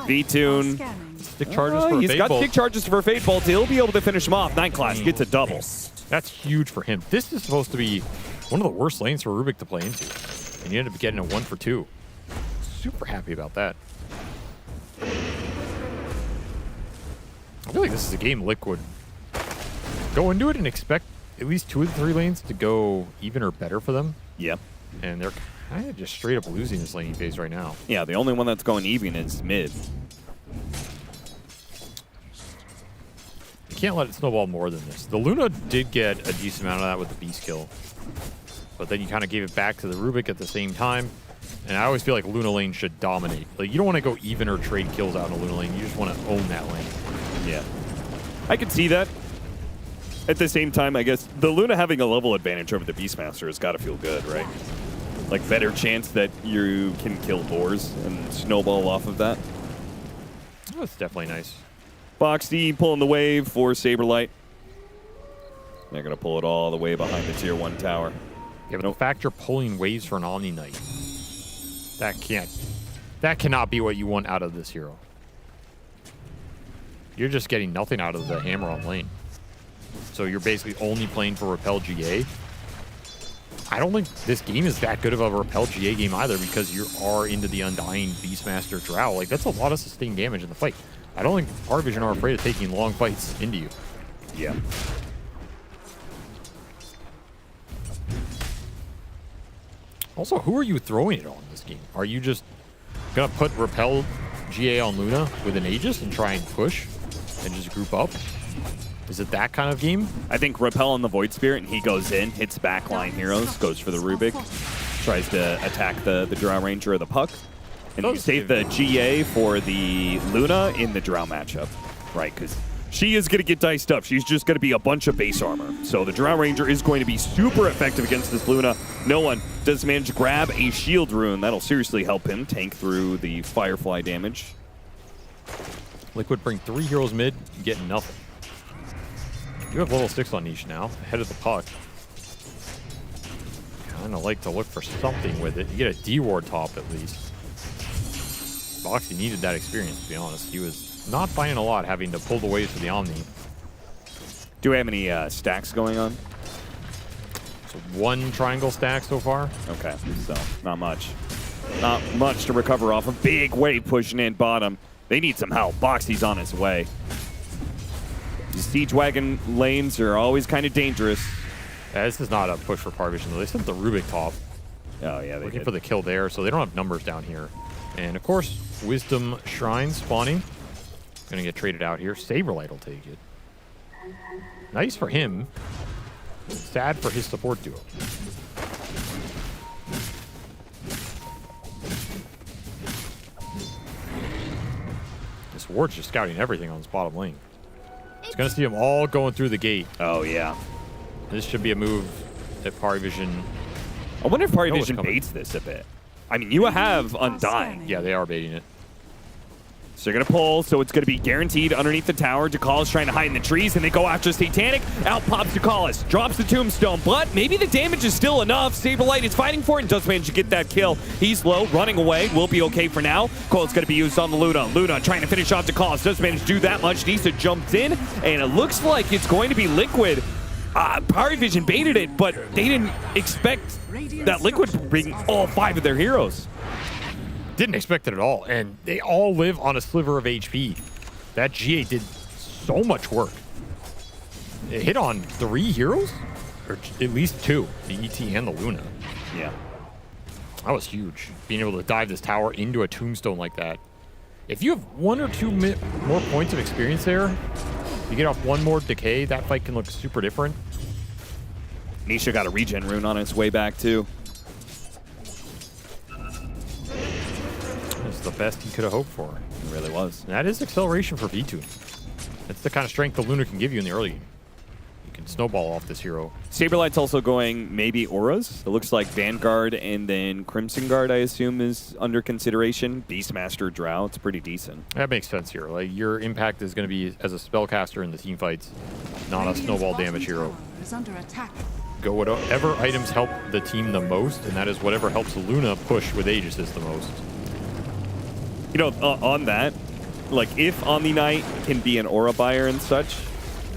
V-Tune. Stick charges for he's Fate got Bolt. stick charges for Fate Bolt. He'll be able to finish him off. Night Class gets a double. That's huge for him. This is supposed to be one of the worst lanes for Rubik to play into. And you ended up getting a 1 for 2. Super happy about that. I feel like this is a game Liquid go into it and expect at least 2 of the 3 lanes to go even or better for them. Yep. And they're kind of just straight up losing this laning phase right now. Yeah, the only one that's going even is mid. You can't let it snowball more than this. The Luna did get a decent amount of that with the Beast kill. But then you kind of gave it back to the Rubik at the same time. And I always feel like Luna lane should dominate. Like, you don't want to go even or trade kills out in a Luna lane. You just want to own that lane. Yeah. I could see that. At the same time, I guess the Luna having a level advantage over the Beastmaster has got to feel good, right? Like, better chance that you can kill boars and snowball off of that. Oh, that's definitely nice. Boxy pulling the wave for Saberlight. They're going to pull it all the way behind the tier 1 tower. Yeah, but the fact you're pulling waves for an Omni Knight, that cannot be what you want out of this hero. You're just getting nothing out of the hammer on lane. So you're basically only playing for Repel GA. I don't think this game is that good of a Repel GA game either, because you are into the Undying Beastmaster Drow. Like, that's a lot of sustained damage in the fight. I don't think Hardvision are afraid of taking long fights into you. Yeah. Also, who are you throwing it on this game? Are you just going to put Repel GA on Luna with an Aegis and try and push and just group up? Is it that kind of game? I think Repel on the Void Spirit, and he goes in, hits backline heroes, goes for the Rubik, tries to attack the Drow Ranger or the Puck. And you save the GA for the Luna in the Drow matchup, right? Because she is going to get diced up. She's just going to be a bunch of base armor. So the Drow Ranger is going to be super effective against this Luna. No one does manage to grab a shield rune. That'll seriously help him tank through the Firefly damage. Liquid bring 3 heroes mid, you get nothing. You have level 6 on Niche now, ahead of the Puck. Kind of like to look for something with it. You get a D-Ward top at least. Boxy needed that experience, to be honest. He was not buying a lot, having to pull the waves for the Omni. Do we have any stacks going on? So 1 triangle stack so far. Okay, so not much. Not much to recover off. A big wave pushing in bottom. They need some help. Boxy's on his way. These Siege Wagon lanes are always kind of dangerous. Yeah, this is not a push for Parvision, though. They sent the Rubik top. Oh, yeah, they looking did. for the kill there, so they don't have numbers down here. And, of course, Wisdom Shrine spawning. Going to get traded out here. Saberlight will take it. Nice for him. Sad for his support duo. This Ward's just scouting everything on his bottom lane. It's going to see them all going through the gate. Oh, yeah. This should be a move that Parvision... I wonder if Parvision baits this a bit. I mean, you have Undying. Yeah, they are baiting it. So they're going to pull, so it's going to be guaranteed underneath the tower. DeCallis trying to hide in the trees, and they go after Satanic. Out pops DeCallis, drops the tombstone, but maybe the damage is still enough. Saberlight is fighting for it and does manage to get that kill. He's low, running away, will be okay for now. Coil's going to be used on the Luna. Luna trying to finish off DeCallis, does manage to do that much. Nisa jumps in, and it looks like it's going to be Liquid. Power Vision baited it, but they didn't expect that Liquid would bring all 5 of their heroes. Didn't expect it at all, and they all live on a sliver of HP. That GA did so much work. It hit on 3 heroes, or at least 2, the ET and the Luna. Yeah. That was huge, being able to dive this tower into a tombstone like that. If you have 1 or 2 more points of experience there, you get off 1 more decay, that fight can look super different. Nisha got a regen rune on its way back, too. That's the best he could have hoped for. It really was. And that is acceleration for V2. That's the kind of strength the Luna can give you in the early game. You can snowball off this hero. Saberlight's also going maybe auras. It looks like Vanguard and then Crimson Guard, I assume, is under consideration. Beastmaster Drow, it's pretty decent. That makes sense here. Like, your impact is going to be as a spellcaster in the team fights, not a snowball damage hero. Is under attack. Go whatever items help the team the most, and that is whatever helps the Luna push with Aegis the most. You know, on that, like, if Omni Knight can be an aura buyer and such,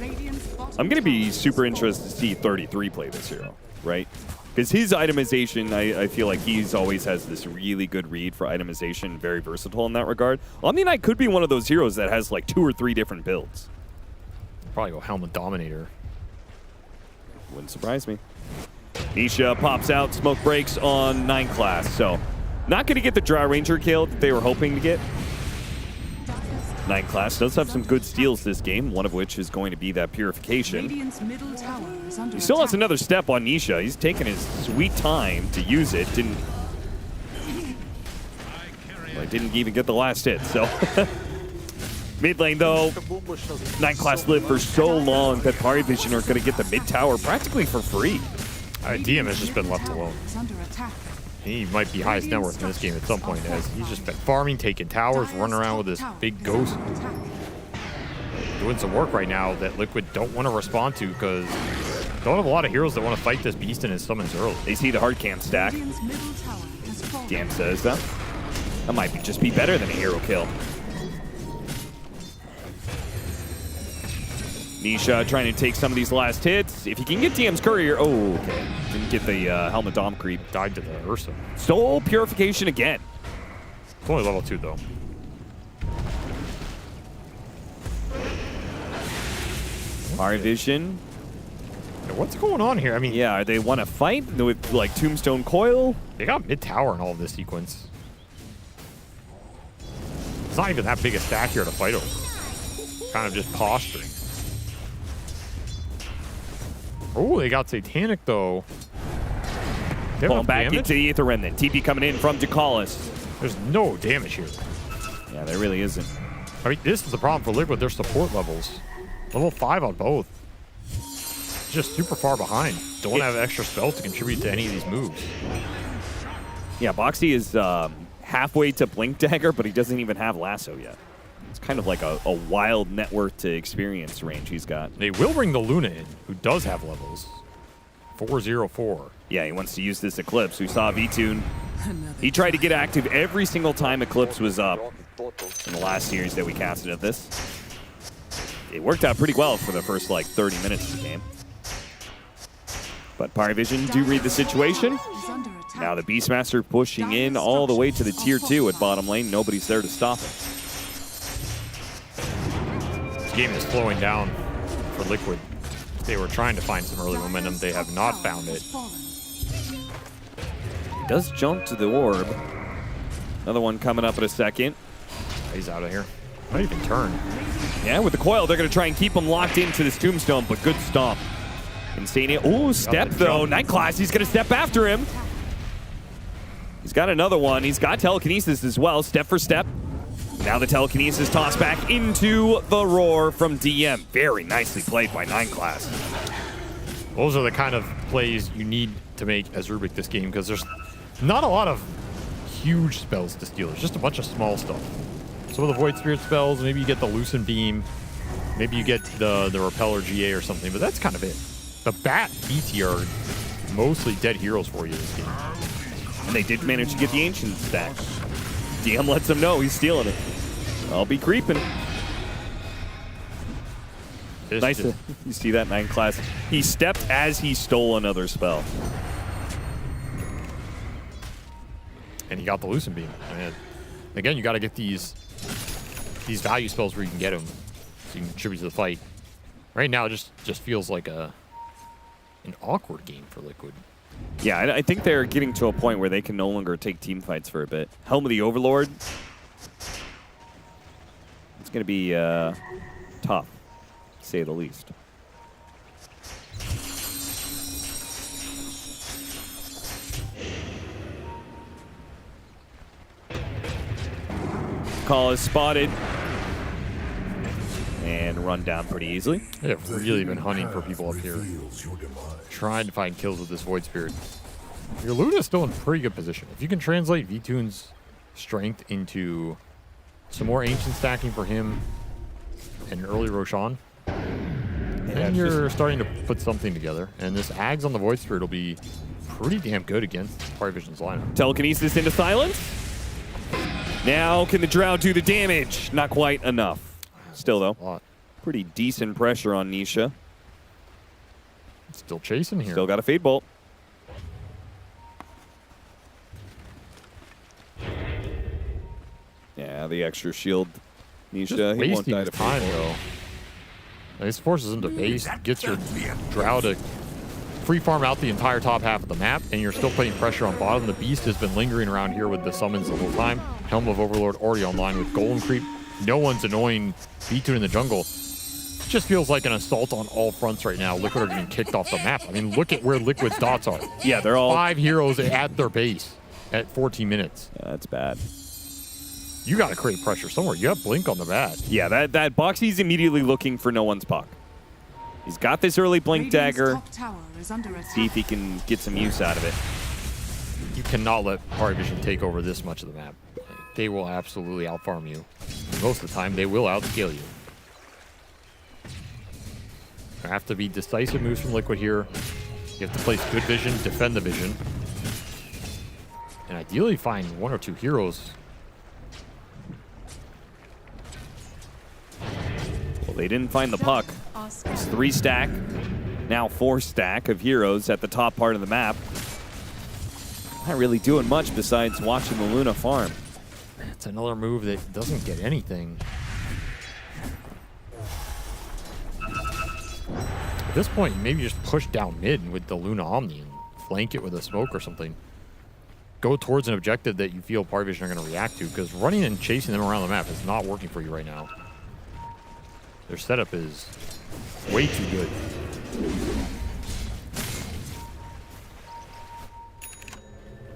I'm going to be super interested to see 33 play this hero, right? Because his itemization, I feel like he's always has this really good read for itemization, very versatile in that regard. Omni Knight could be one of those heroes that has like 2 or 3 different builds. Probably go Helmet Dominator. Wouldn't surprise me. Nisha pops out, smoke breaks on 9 class, so not going to get the Drow Ranger kill that they were hoping to get. 9 class does have some good steals this game, one of which is going to be that Purification. He still has another step on Nisha. He's taken his sweet time to use it. Didn't even get the last hit, so. Mid lane, though, 9 class lived for so long that Power Vision are going to get the mid tower practically for free. DM has just been left alone. He might be highest net worth in this game at some point, as he's just been farming, taking towers, running around with this big ghost. Doing some work right now that Liquid don't want to respond to, because don't have a lot of heroes that want to fight this beast in his summons early. They see the hard camp stack. DM says that might just be better than a hero kill. Nisha trying to take some of these last hits. If he can get DM's courier, oh, okay. Didn't get the Helmet Dom creep. Died to the Ursa. Stole Purification again. It's only level 2, though. Power Vision. What's going on here? I mean, yeah, they want to fight with like Tombstone Coil. They got mid tower in all of this sequence. It's not even that big a stack here to fight over. Kind of just posturing. Oh, they got Satanic, though. Falling back into the Aether Remnant. TP coming in from DeCallis. There's no damage here. Yeah, there really isn't. I mean, this is the problem for Liquid. Their support levels. Level 5 on both. Just super far behind. Don't have extra spells to contribute to any of these moves. Yeah, Boxy is halfway to Blink Dagger, but he doesn't even have Lasso yet. It's kind of like a wild net worth to experience range he's got. They will bring the Luna in, who does have levels. 404. Yeah, he wants to use this Eclipse. We saw V-Tune. He tried to get active every single time Eclipse was up in the last series that we casted of this. It worked out pretty well for the first, like, 30 minutes of the game. But Power Vision do read the situation. Now the Beastmaster pushing in all the way to the tier 2 at bottom lane. Nobody's there to stop him. This game is slowing down for Liquid. They were trying to find some early momentum. They have not found it. He does jump to the orb. Another one coming up in a second. He's out of here. Not even turn. Yeah, with the coil, they're going to try and keep him locked into this tombstone, but good stomp. Insania. Ooh, step though. Night Class, he's going to step after him. He's got another one. He's got telekinesis as well, step for step. Now the telekinesis tossed back into the roar from DM. Very nicely played by 9 Class. Those are the kind of plays you need to make as Rubik this game, because there's not a lot of huge spells to steal. It's just a bunch of small stuff. Some of the Void Spirit spells, maybe you get the Loosen Beam, maybe you get the Repeller GA or something, but that's kind of it. The Bat BT are mostly dead heroes for you this game. And they did manage to get the Ancient stack. DM lets him know he's stealing it. I'll be creeping. Nice to you see that 9 class. He stepped as he stole another spell. And he got the Loosen Beam. And again, you got to get these value spells where you can get them, so you can contribute to the fight. Right now, it just feels like an awkward game for Liquid. Yeah, I think they're getting to a point where they can no longer take team fights for a bit. Helm of the Overlord. It's going to be tough, to say the least. Call is spotted. And run down pretty easily. They've really been hunting for people up here. Trying to find kills with this Void Spirit. Your Luna's still in pretty good position. If you can translate V-Tune's strength into some more Ancient stacking for him and early Roshan, then you're starting to put something together. And this Ags on the Void Spirit will be pretty damn good against Fire Vision's lineup. Telekinesis into silence. Now can the Drow do the damage? Not quite enough. Still, though, pretty decent pressure on Nisha. Still chasing here. Still got a Fade Bolt. Yeah, the extra shield. Nisha, he won't die to time, though. This forces him to base, gets your Drow to free farm out the entire top half of the map, and you're still putting pressure on bottom. The Beast has been lingering around here with the summons the whole time. Helm of Overlord already online with Golem Creep. No one's annoying V2 in the jungle. It just feels like an assault on all fronts right now. Liquid are getting kicked off the map. I mean, look at where Liquid's dots are. Yeah, they're all 5 heroes at their base at 14 minutes. Yeah, that's bad. You got to create pressure somewhere. You have Blink on the bat. Yeah, that Boxy's immediately looking for no one's puck. He's got this early Blink dagger. See if he can get some use out of it. You cannot let Fire Vision take over this much of the map. They will absolutely outfarm you. Most of the time, they will outscale you. There have to be decisive moves from Liquid here. You have to place good vision, defend the vision, and ideally find 1 or 2 heroes. Well, they didn't find the puck. It's 3 stack, now 4 stack of heroes at the top part of the map. Not really doing much besides watching the Luna farm. It's another move that doesn't get anything. At this point, maybe just push down mid with the Luna Omni and flank it with a smoke or something. Go towards an objective that you feel Fire Vision are going to react to, because running and chasing them around the map is not working for you right now. Their setup is way too good.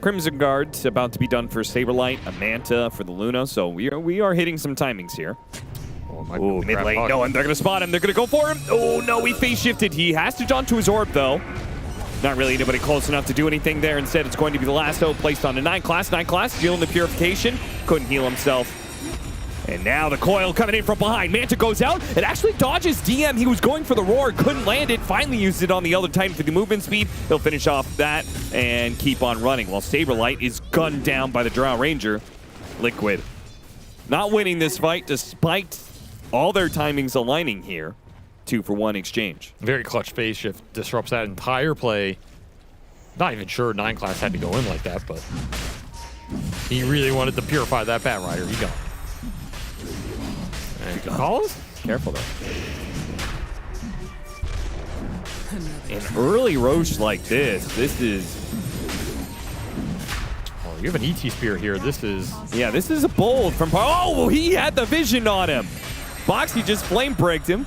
Crimson Guard's about to be done for Saberlight, a Manta for the Luna, so we are hitting some timings here. Oh, mid lane. No, and they're going to spot him. They're going to go for him. Oh, no, he face shifted. He has to jaunt to his orb, though. Not really anybody close enough to do anything there. Instead, it's going to be the lasso placed on a 9 class. 9 class dealing the purification. Couldn't heal himself. And now the coil coming in from behind. Manta goes out. It actually dodges DM. He was going for the roar. Couldn't land it. Finally used it on the other Titan for the movement speed. He'll finish off that and keep on running. While Saberlight is gunned down by the Drow Ranger. Liquid not winning this fight despite all their timings aligning here. 2-for-1 exchange. Very clutch phase shift. Disrupts that entire play. Not even sure 9 class had to go in like that, but he really wanted to purify that Bat Rider. He got it. And calls? Careful though. An early Roche like this is... Oh, you have an ET Spear here. This is... Yeah, this is a bold from... Oh, he had the vision on him. Boxy just flame bricked him.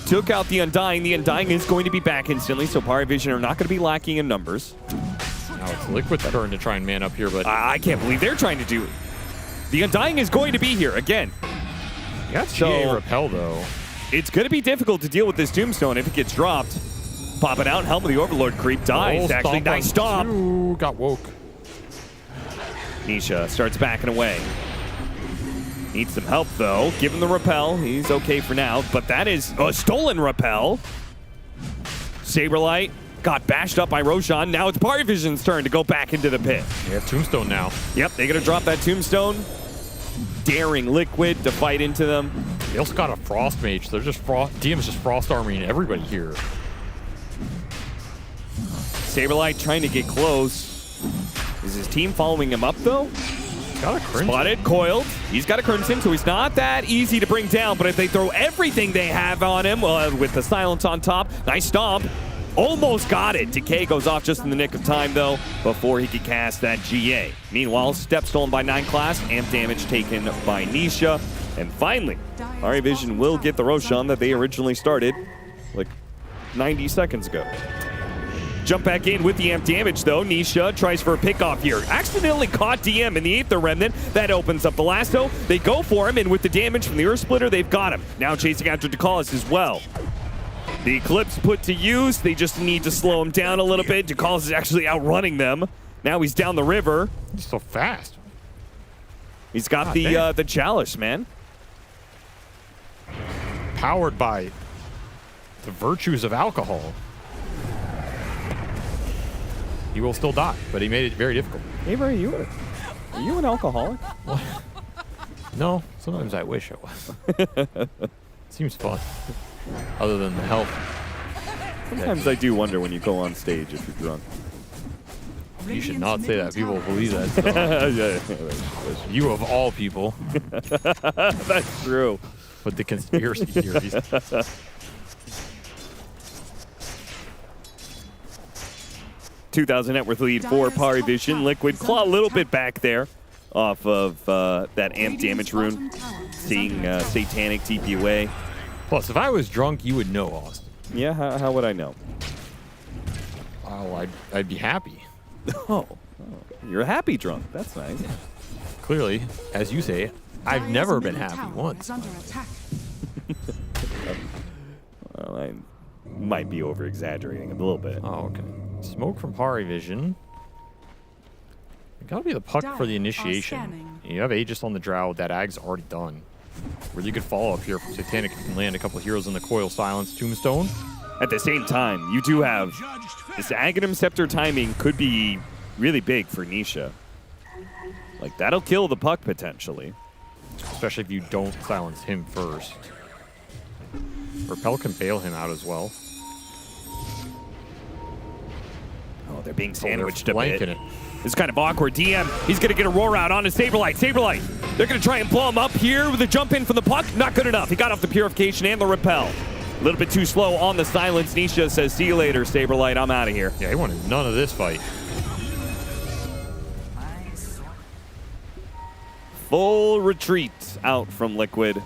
Took out the Undying. The Undying is going to be back instantly, so Fire Vision are not going to be lacking in numbers. Now it's Liquid's turn to try and man up here, but... I can't believe they're trying to do it. The Undying is going to be here again. You got GA Repel, though. It's going to be difficult to deal with this Tombstone if it gets dropped. Pop it out. Helm of the Overlord creep dies. Actually, nice stomp. Got woke. Nisha starts backing away. Needs some help, though. Give him the repel. He's okay for now, but that is a stolen repel. Saberlight got bashed up by Roshan. Now it's Parivision's turn to go back into the pit. They have Tombstone now. Yep, they're going to drop that Tombstone. Daring Liquid to fight into them. They also got a Frost Mage. They're just DM's just Frost arming everybody here. Saberlight trying to get close. Is his team following him up, though? Got a Crimson. Spotted, coiled. He's got a Crimson, so he's not that easy to bring down. But if they throw everything they have on him with the silence on top, nice stomp. Almost got it. Decay goes off just in the nick of time, though, before he could cast that GA. Meanwhile, step stolen by 9 class, amp damage taken by Nisha. And finally, Parivision will get the Roshan that they originally started like 90 seconds ago. Jump back in with the amp damage, though. Nisha tries for a pickoff here. Accidentally caught DM in the Aether Remnant. That opens up the lasso. They go for him, and with the damage from the Earth Splitter, they've got him. Now chasing after Dakalis as well. The Eclipse put to use. They just need to slow him down a little bit. Dakalis is actually outrunning them. Now he's down the river. He's so fast. He's got the Chalice, man. Powered by the virtues of alcohol. He will still die, but he made it very difficult. Avery, are you an alcoholic? No, sometimes I wish I was. Seems fun, other than the health. Sometimes I do wonder when you go on stage if you're drunk. You should not say that. People believe that stuff. You of all people. That's true. But the conspiracy theories. 2,000 net worth lead for Parivision. Liquid claw a little bit back there off of that amp damage rune. Seeing Satanic TP away. Plus, if I was drunk, you would know, Austin. Yeah, how would I know? Oh, I'd be happy. Oh, you're a happy drunk. That's nice. Clearly, as you say, I've never been happy once. Well, I might be over-exaggerating a little bit. Oh, okay. Smoke from Parivision. It gotta be the puck for the initiation. You have Aegis on the Drow. That Ag's already done. Really good follow-up here from Satanic. You can land a couple of heroes in the Coil Silence Tombstone. At the same time, you do have this Aghanim Scepter timing could be really big for Nisha. Like, that'll kill the puck potentially. Especially if you don't silence him first. Repel can bail him out as well. Oh, they're being sandwiched a bit. It. It's kind of awkward. DM, he's going to get a roar out on his Saberlight. Saberlight, they're going to try and blow him up here with a jump in from the puck. Not good enough. He got off the Purification and the Repel. A little bit too slow on the silence. Nisha says, see you later, Saberlight. I'm out of here. Yeah, he wanted none of this fight. Full retreat out from Liquid.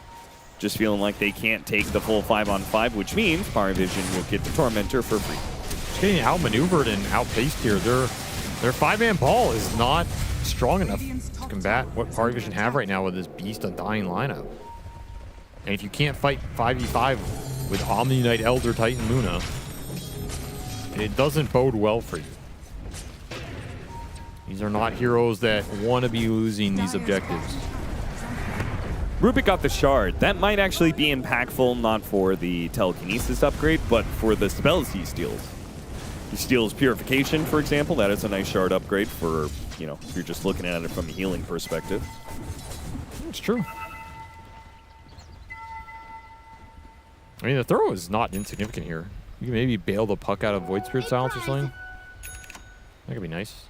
Just feeling like they can't take the full 5-on-5, which means Parivision will get the Tormentor for free. Just getting outmaneuvered and outpaced here. Their 5-man ball is not strong enough to combat what Parivision have right now with this Beast Undying lineup. And if you can't fight 5v5 with Omni Knight, Elder Titan, Luna, it doesn't bode well for you. These are not heroes that want to be losing these objectives. Rubik got the Shard. That might actually be impactful, not for the Telekinesis upgrade, but for the spells he steals. He steals Purification, for example. That is a nice Shard upgrade for, you know, if you're just looking at it from a healing perspective. It's true. I mean, the throw is not insignificant here. You can maybe bail the puck out of Void Spirit Silence or something. That could be nice.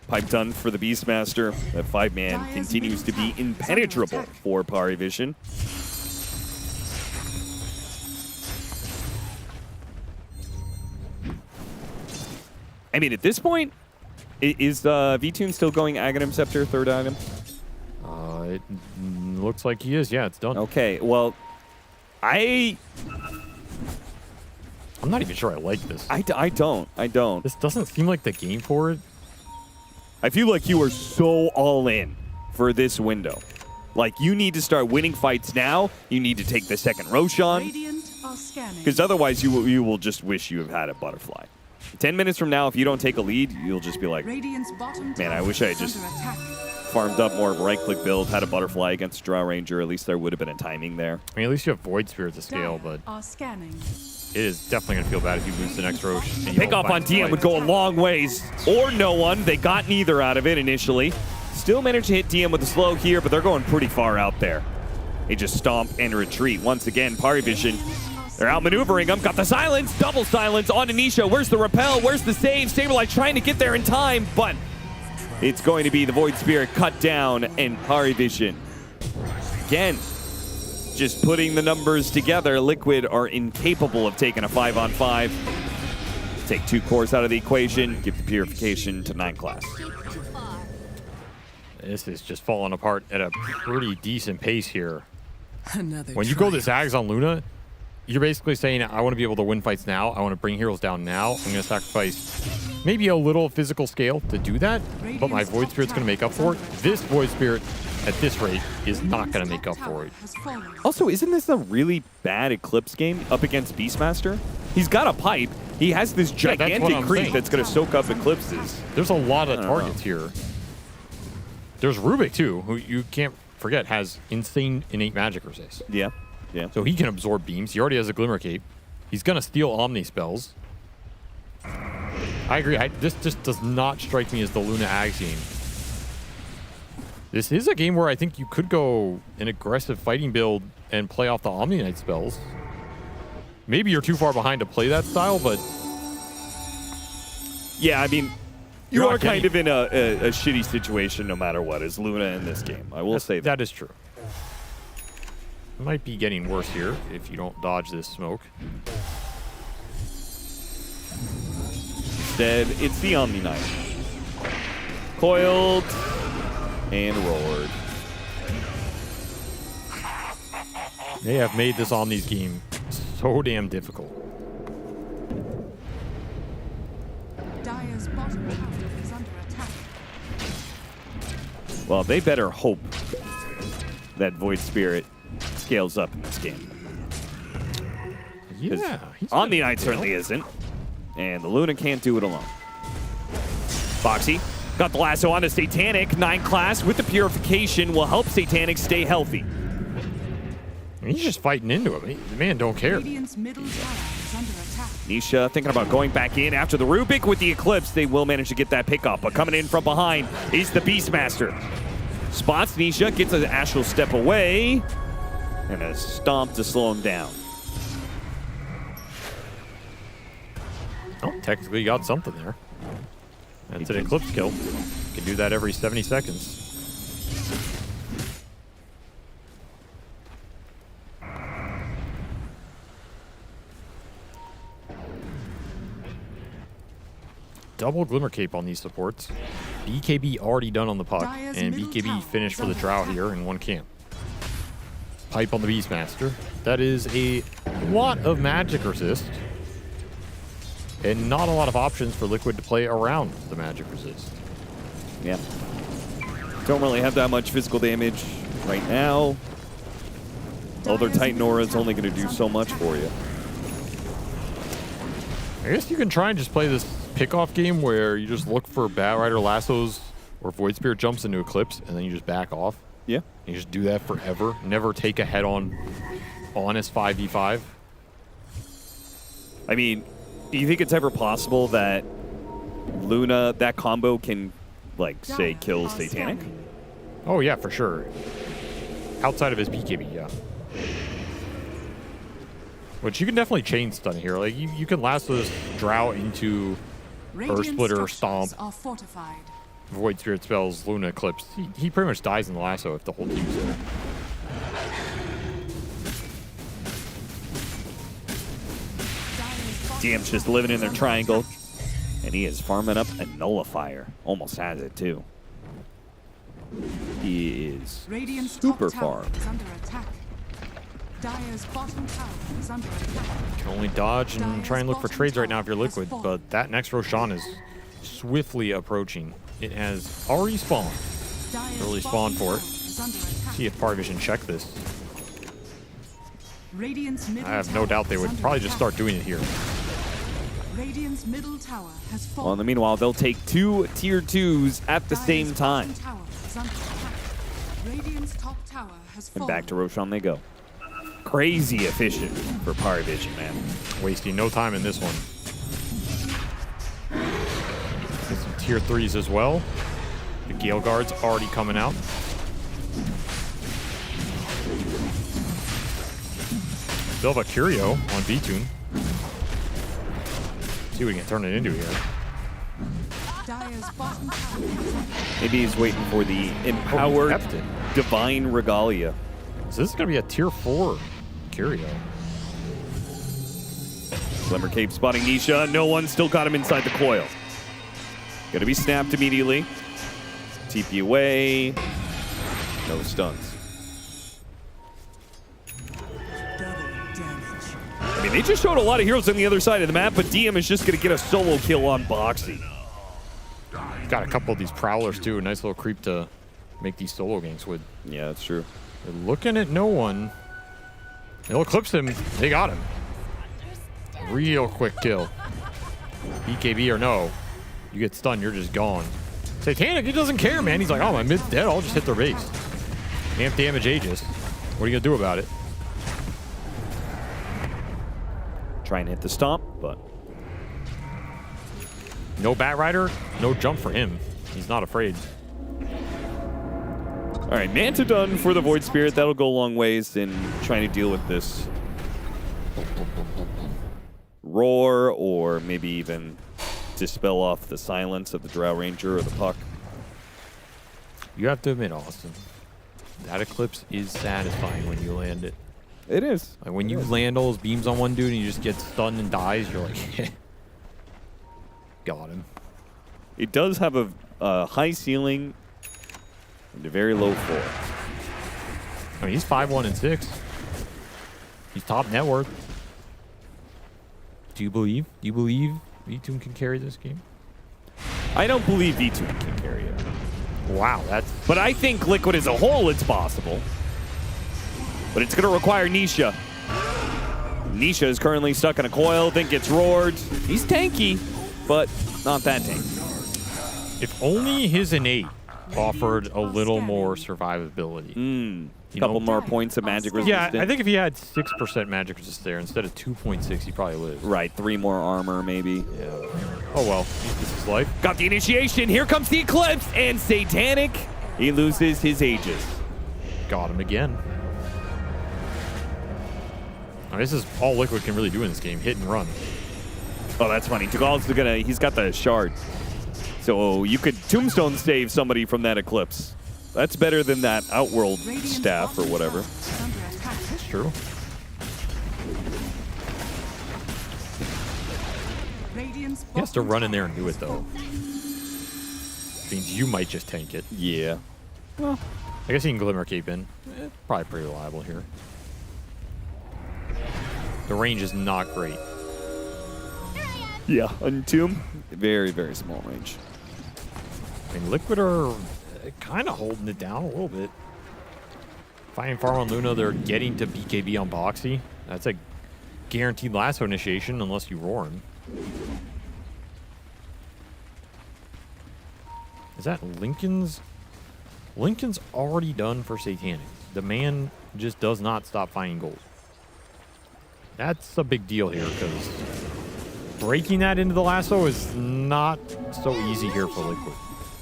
Pipe done for the Beastmaster. That 5-man continues to be impenetrable for Parivision. I mean, at this point, is V-Tune still going Aghanim Scepter, third item? It looks like he is. Yeah, it's done. Okay, well, I'm not even sure I like this. I don't. This doesn't seem like the game for it. I feel like you are so all in for this window. Like, you need to start winning fights now. You need to take the second Roshan. Because otherwise, you will just wish you have had a Butterfly. 10 minutes from now, if you don't take a lead, you'll just be like, man, I wish I had just farmed up more of a right-click build, had a butterfly against Drow Ranger, at least there would have been a timing there. I mean, at least you have Void Spirit to scale, but Are scanning. it is definitely going to feel bad if you lose the next Roche. Pick off on DM would go a long ways, or no one. They got neither out of it initially. Still managed to hit DM with the slow here, but they're going pretty far out there. They just stomp and retreat. Once again, Pari Vision, they're outmaneuvering them. Got the silence, double silence on Anisha. Where's the repel? Where's the save? Saberlight trying to get there in time, but it's going to be the Void Spirit cut down, and Pari Vision, again, just putting the numbers together. Liquid are incapable of taking a 5-on-5. Take 2 cores out of the equation, give the purification to 9 class. This is just falling apart at a pretty decent pace here. Another When you go this Ags on Luna, you're basically saying, I want to be able to win fights now. I want to bring heroes down now. I'm going to sacrifice maybe a little physical scale to do that, but my Void Spirit's going to make up for it. This Void Spirit, at this rate, is not going to make up for it. Also, isn't this a really bad Eclipse game up against Beastmaster? He's got a pipe. He has this gigantic creep that's going to soak up Eclipses. There's a lot of targets here. There's Rubik, too, who you can't forget has insane innate magic resist. Yeah, yeah. So he can absorb beams. He already has a Glimmer Cape. He's going to steal Omni spells. I agree. This just does not strike me as the Luna Ags game. This is a game where I think you could go an aggressive fighting build and play off the Omni Knight spells. Maybe you're too far behind to play that style, but... Yeah, I mean, you are kind of in a shitty situation no matter what, as Luna in this game. I will say that. That is true. It might be getting worse here if you don't dodge this smoke. Instead, it's the Omni Knight. Coiled and roared. They have made this Omni's game so damn difficult. Dire's bottom tower is under attack. Well, they better hope that Void Spirit scales up in this game. Yeah. Omni Knight certainly isn't. And the Luna can't do it alone. Foxy got the lasso onto Satanic. 9 class with the purification will help Satanic stay healthy. He's just fighting into him. The man don't care. Radiant's middle tower is under attack. Nisha thinking about going back in after the Rubik with the Eclipse. They will manage to get that pick up, but coming in from behind is the Beastmaster. Spots Nisha, gets an astral step away, and a stomp to slow him down. Oh, technically you got something there. That's an Eclipse kill. You can do that every 70 seconds. Double Glimmer Cape on these supports. BKB already done on the puck, and BKB finished for the Drow here in one camp. Pipe on the Beastmaster. That is a lot of magic resist. And not a lot of options for Liquid to play around the magic resist. Yeah. Don't really have that much physical damage right now. Oh, their Titan Aura is only going to do so much for you. I guess you can try and just play this pickoff game where you just look for Bat Rider lassos or Void Spirit jumps into Eclipse, and then you just back off. Yeah. And you just do that forever. Never take a head-on honest 5v5. I mean, do you think it's ever possible that Luna, that combo can, like, say, kill Satanic? Oh, yeah, for sure. Outside of his BKB, yeah. Which you can definitely chain stun here. Like, you can lasso this Drow into Earth Splitter, Stomp, are fortified. Void Spirit spells, Luna Eclipse. He pretty much dies in the lasso if the whole team's there. DM's just living in their triangle, and he is farming up a Nullifier. Almost has it, too. He is super farmed. Is under attack. Dire's bottom tower is under attack. You can only dodge and try and look for trades right now if you're Liquid, but that next Roshan is swiftly approaching. It has already spawned. Early spawn for it. See if Parvision check this. I have no doubt they would probably just start doing it here. Radiant's middle tower has fallen. Well, in the meanwhile, they'll take 2 tier 2s at the same time. is under attack. Radiant's top tower has And fallen. back to Roshan they go. Crazy efficient for Power Vision, man. Wasting no time in this one. Get some tier 3s as well. The Gale Guard's already coming out. Still have a Curio on V-Tune. See what we can turn it into here. Dire's bottom tower. Maybe he's waiting for the empowered divine regalia. So this is going to be a tier 4 Curio. Glimmer Cape spotting Nisha. No one still got him inside the coil. Gonna be snapped immediately. TP away. No stuns. I mean, they just showed a lot of heroes on the other side of the map, but DM is just gonna get a solo kill on Boxy. Got a couple of these Prowlers too. A nice little creep to make these solo ganks with. Yeah, that's true. They're looking at no one. They'll eclipse him. They got him. Real quick kill. BKB or no. You get stunned, you're just gone. Satanic, he doesn't care, man. He's like, oh, my mid's dead. I'll just hit their base. Amp damage Aegis. What are you going to do about it? Try and hit the stomp, but... No Bat Rider, no jump for him. He's not afraid. All right, Manta done for the Void Spirit. That'll go a long ways in trying to deal with this roar, or maybe even dispel off the silence of the Drow Ranger or the Puck. You have to admit, Austin, that Eclipse is satisfying when you land it. It is. Like when you land all those beams on one dude and you just get stunned and dies, you're like, got him. It does have a high ceiling and a very low floor. I mean, he's 5-1 and 6. He's top net worth. Do you believe? Do you believe V-Tune can carry this game? I don't believe V-Tune can carry it. Wow, that's... But I think Liquid as a whole, it's possible. But it's going to require Nisha. Nisha is currently stuck in a coil, then gets roared. He's tanky, but not that tanky. If only his innate offered a little more survivability. Couple more points of magic resistance. Yeah, I think if he had 6% magic resist there instead of 2.6, he probably lives. Right, 3 more armor maybe. Yeah. Oh well, this is life. Got the initiation. Here comes the Eclipse and Satanic. He loses his Aegis. Got him again. Now, this is all Liquid can really do in this game, hit and run. Oh, that's funny. Tugal's gonna, he's got the shard. So you could tombstone save somebody from that Eclipse. That's better than that Outworld staff or whatever. That's true. He has to run in there and do it, though. Means you might just tank it. Yeah. Well, I guess he can Glimmer Cape in. Probably pretty reliable here. The range is not great. Yeah, Entomb, very, very small range. I mean, Liquid are kind of holding it down a little bit. Finding Farm on Luna, they're getting to BKB on Boxy. That's a guaranteed lasso initiation unless you roar him. Is that Lincoln's? Lincoln's already done for Satanic. The man just does not stop finding gold. That's a big deal here because breaking that into the lasso is not so easy here for Liquid.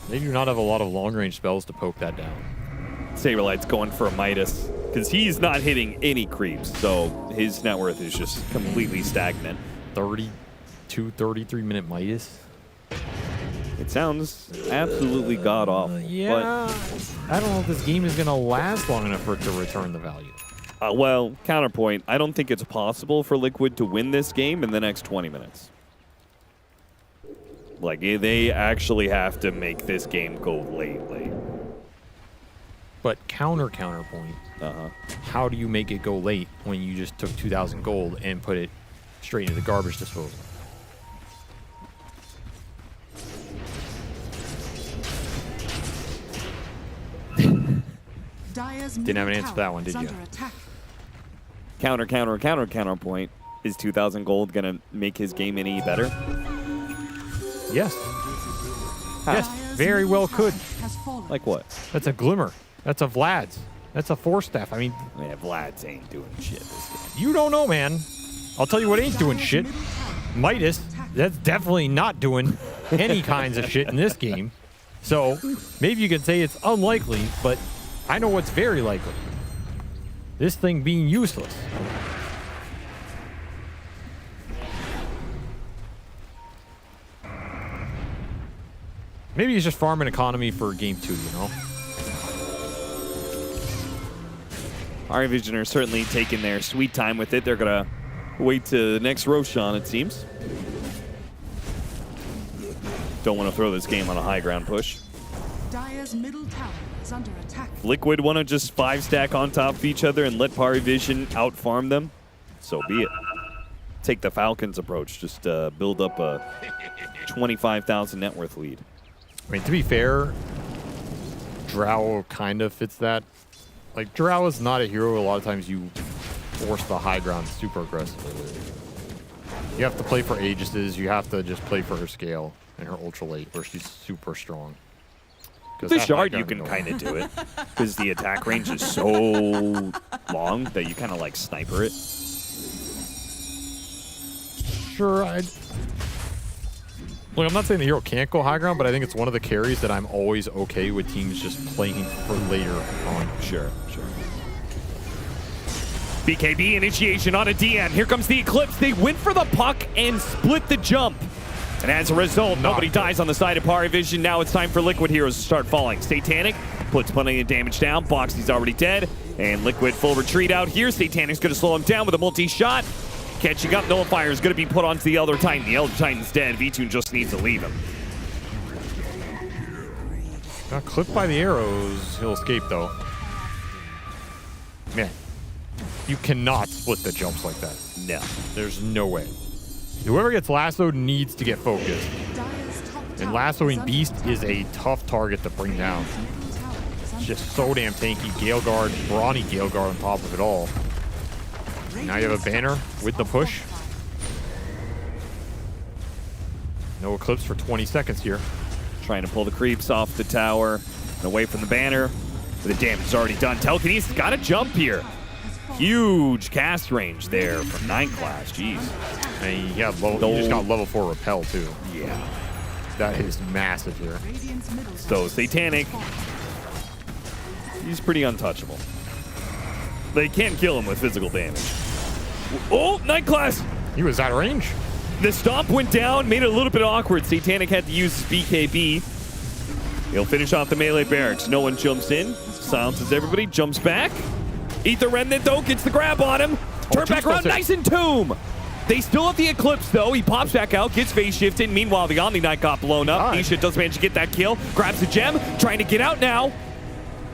They do not have a lot of long-range spells to poke that down. Saberlight's going for a Midas because he's not hitting any creeps, so his net worth is just completely stagnant. 32, 33-minute Midas. It sounds absolutely god-awful. Yeah, I don't know if this game is going to last long enough for it to return the value. Well, counterpoint, I don't think it's possible for Liquid to win this game in the next 20 minutes. Like, they actually have to make this game go late. But counterpoint, how do you make it go late when you just took 2,000 gold and put it straight into the garbage disposal? Didn't have an answer for that one, did you? Counterpoint. Is 2,000 gold going to make his game any better? Yes. Yes. Very well could. Like what? That's a Glimmer. That's a Vlad's. That's a Force Staff. I mean, Yeah, Vlad's ain't doing shit this game. you don't know, man. I'll tell you what ain't doing shit. Midas, that's definitely not doing any kinds of shit in this game. So maybe you can say it's unlikely, but I know what's very likely. This thing being useless. Maybe he's just farming economy for game 2, you know? Our Vision are certainly taking their sweet time with it. They're going to wait to the next Roshan, it seems. Don't want to throw this game on a high ground push. Dire's middle tower is under attack. Liquid want to just 5-stack on top of each other and let Parivision out-farm them. So be it. Take the Falcons approach. Just build up a 25,000 net worth lead. I mean, to be fair, Drow kind of fits that. Like, Drow is not a hero. A lot of times you force the high ground super aggressively. You have to play for Aegises. You have to just play for her scale and her ultra late, where she's super strong. With the shard, you can kind of do it. Because the attack range is so long that you kind of like sniper it. Sure, Look, I'm not saying the hero can't go high ground, but I think it's one of the carries that I'm always okay with teams just playing for later on. Sure. BKB initiation on a DN. Here comes the Eclipse. They went for the puck and split the jump. And as a result, nobody dies on the side of Parivision. Now it's time for Liquid Heroes to start falling. Satanic puts plenty of damage down. Boxy's already dead. And Liquid full retreat out here. Satanic's going to slow him down with a multi-shot. Catching up, Nullifier is going to be put onto the Elder Titan. The Elder Titan's dead. V-Tune just needs to leave him. Got clipped by the arrows. He'll escape, though. Man, you cannot split the jumps like that. No. There's no way. Whoever gets lassoed needs to get focused. And lassoing Beast is a tough target to bring down. It's just so damn tanky. Gale Guard, brawny Gale Guard on top of it all. Now you have a banner with the push. No Eclipse for 20 seconds here. Trying to pull the creeps off the tower and away from the banner. But the damage is already done. Telekinesis got a jump here. Huge cast range there from 9 class. Jeez. And you just got level 4 repel too. Yeah. That is massive here. So Satanic, he's pretty untouchable. They can't kill him with physical damage. Oh, 9 class. He was out of range. The stomp went down, made it a little bit awkward. Satanic had to use his BKB. He'll finish off the melee barracks. No one jumps in. Silences everybody, jumps back. Ether Remnant, though, gets the grab on him. Turn back around, nice and Tomb. They still have the Eclipse, though. He pops back out, gets phase shifted. Meanwhile, the Omni Knight got blown up. Nisha does manage to get that kill. Grabs the gem, trying to get out now.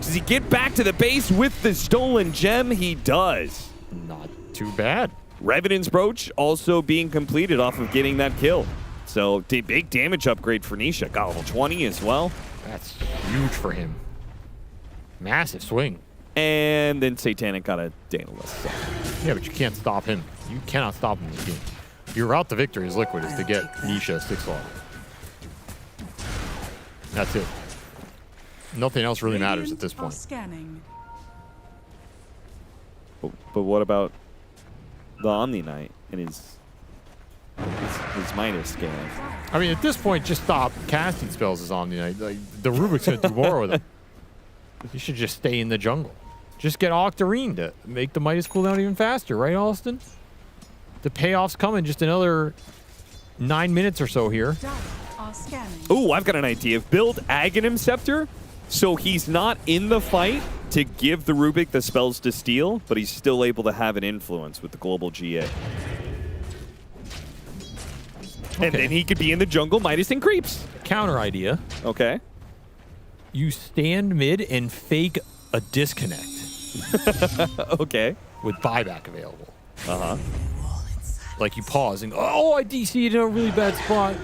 Does he get back to the base with the stolen gem? He does. Not too bad. Revenant's Brooch also being completed off of getting that kill. So, big damage upgrade for Nisha. Got level 20 as well. That's huge for him. Massive swing. And then Satanic got a Daedalus. So. Yeah, but you can't stop him. You cannot stop him in this game. Your route to victory as Liquid is to get Nisha 6 level. That's it. Nothing else really matters at this point. But what about the Omni Knight and his Midas scaling? I mean, at this point, just stop casting spells as Omni Knight. Like, the Rubik's going to do more with him. You should just stay in the jungle. Just get Octarine to make the Midas cooldown even faster, right, Austin? The payoff's coming. Just another 9 minutes or so here. Ooh, I've got an idea. Build Aghanim Scepter so he's not in the fight to give the Rubik the spells to steal, but he's still able to have an influence with the global GA. Okay. And then he could be in the jungle, Midas and creeps. Counter idea. Okay. You stand mid and fake a disconnect. Okay. With buyback available. Uh-huh. Like you pause and, oh, I DC'd in a really bad spot.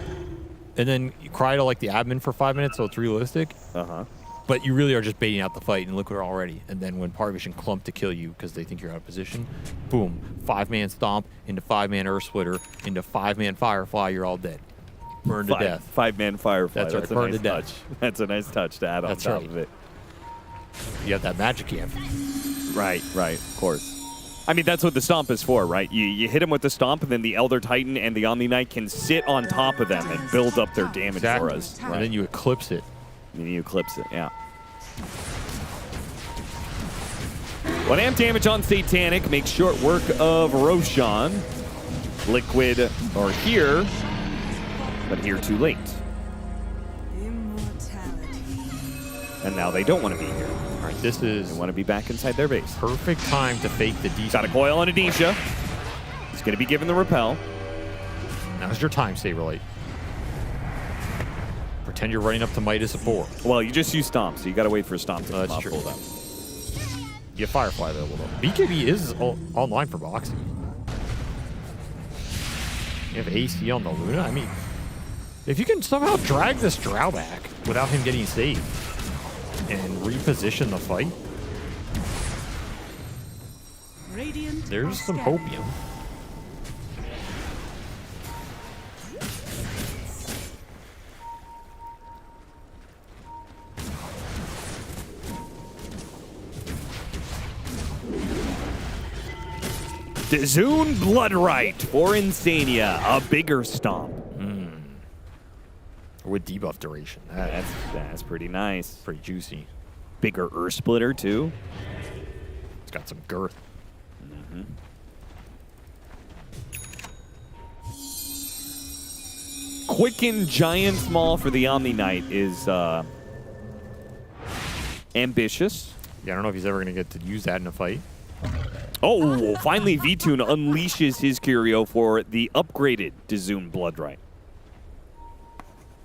And then you cry to like the admin for 5 minutes so it's realistic. Uh-huh. But you really are just baiting out the fight and Liquid already. And then when Parivision clump to kill you because they think you're out of position, boom, 5-man stomp into 5-man Earth Splitter into 5-man Firefly, you're all dead. Burned to death. Five-man firefly. That's right, a burned nice to death. touch. That's a nice touch to add on That's top right. of it. You have that magic camp. Right, of course. I mean, that's what the Stomp is for, right? You hit him with the Stomp, and then the Elder Titan and the Omni Knight can sit on top of them and build up their damage Exactly. for us. And then you eclipse it. And then you eclipse it, yeah. 1 amp damage on Satanic makes short work of Roshan. Liquid are here, but here too late. And now they don't want to be here. All right, this is... They want to be back inside their base. Perfect time to fake the D. Got a coil on Adisha. He's going to be given the repel. Now's your time, Saberlight. Pretend you're running up to Midas at 4. Well, you just use Stomp, so you got to wait for a Stomp to come up, true. pull that. You have Firefly available, though. BKB is online for Boxy. You have AC on the Luna. I mean, if you can somehow drag this Drow back without him getting saved and reposition the fight, there's some hopium. Dizoon Bloodright for Insania, a bigger Stomp. With debuff duration. That's pretty nice. Pretty juicy. Bigger Earth Splitter, too. It's got some girth. Quicken Giant Small for the Omni Knight is ambitious. Yeah, I don't know if he's ever going to get to use that in a fight. Oh, finally Vtune unleashes his Curio for the upgraded Dizoon Bloodright.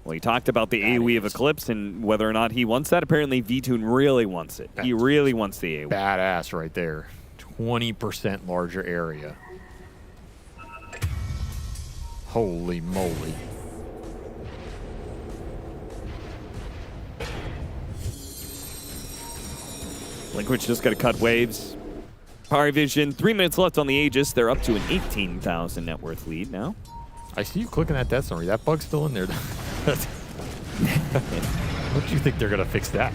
Well, he talked about the AoE of Eclipse and whether or not he wants that. Apparently, Vtune really wants it. He really wants the AoE. Badass right there. 20% larger area. Holy moly. Liquid's just got to cut waves. Power Vision, 3 minutes left on the Aegis. They're up to an 18,000 net worth lead now. I see you clicking that Death Summary. That bug's still in there. What do you think they're going to fix that?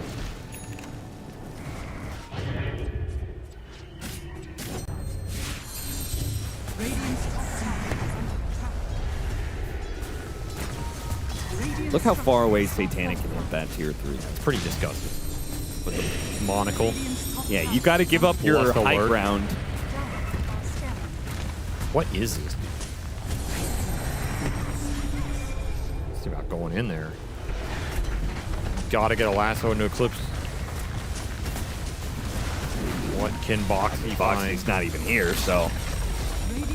Look how far away Satanic can hit that tier 3. It's pretty disgusting. With the monocle. Yeah, you got to give up your Left high alert. ground. What is this? See about going in there. Gotta get a lasso into Eclipse. What can Boxy find? Boxy's not even here, so. You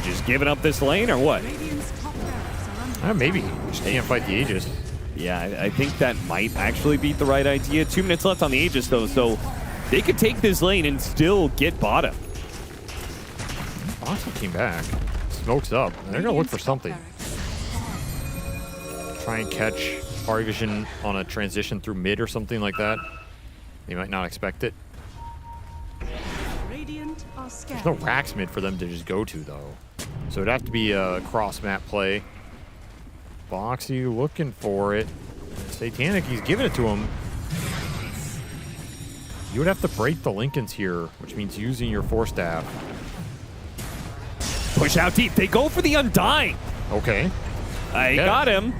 just giving up this lane or what? Maybe. Just can't fight the Aegis. Yeah, I think that might actually be the right idea. 2 minutes left on the Aegis, though, so they could take this lane and still get bottom. Boxy came back. Smokes up. They're going to look for something. Try and catch Power Vision on a transition through mid or something like that. They might not expect it. There's no racks mid for them to just go to, though. So it'd have to be a cross-map play. Boxy looking for it. Satanic, he's giving it to him. You would have to break the Lincolns here, which means using your Force Staff. Push out deep. They go for the Undying. Okay. I got him.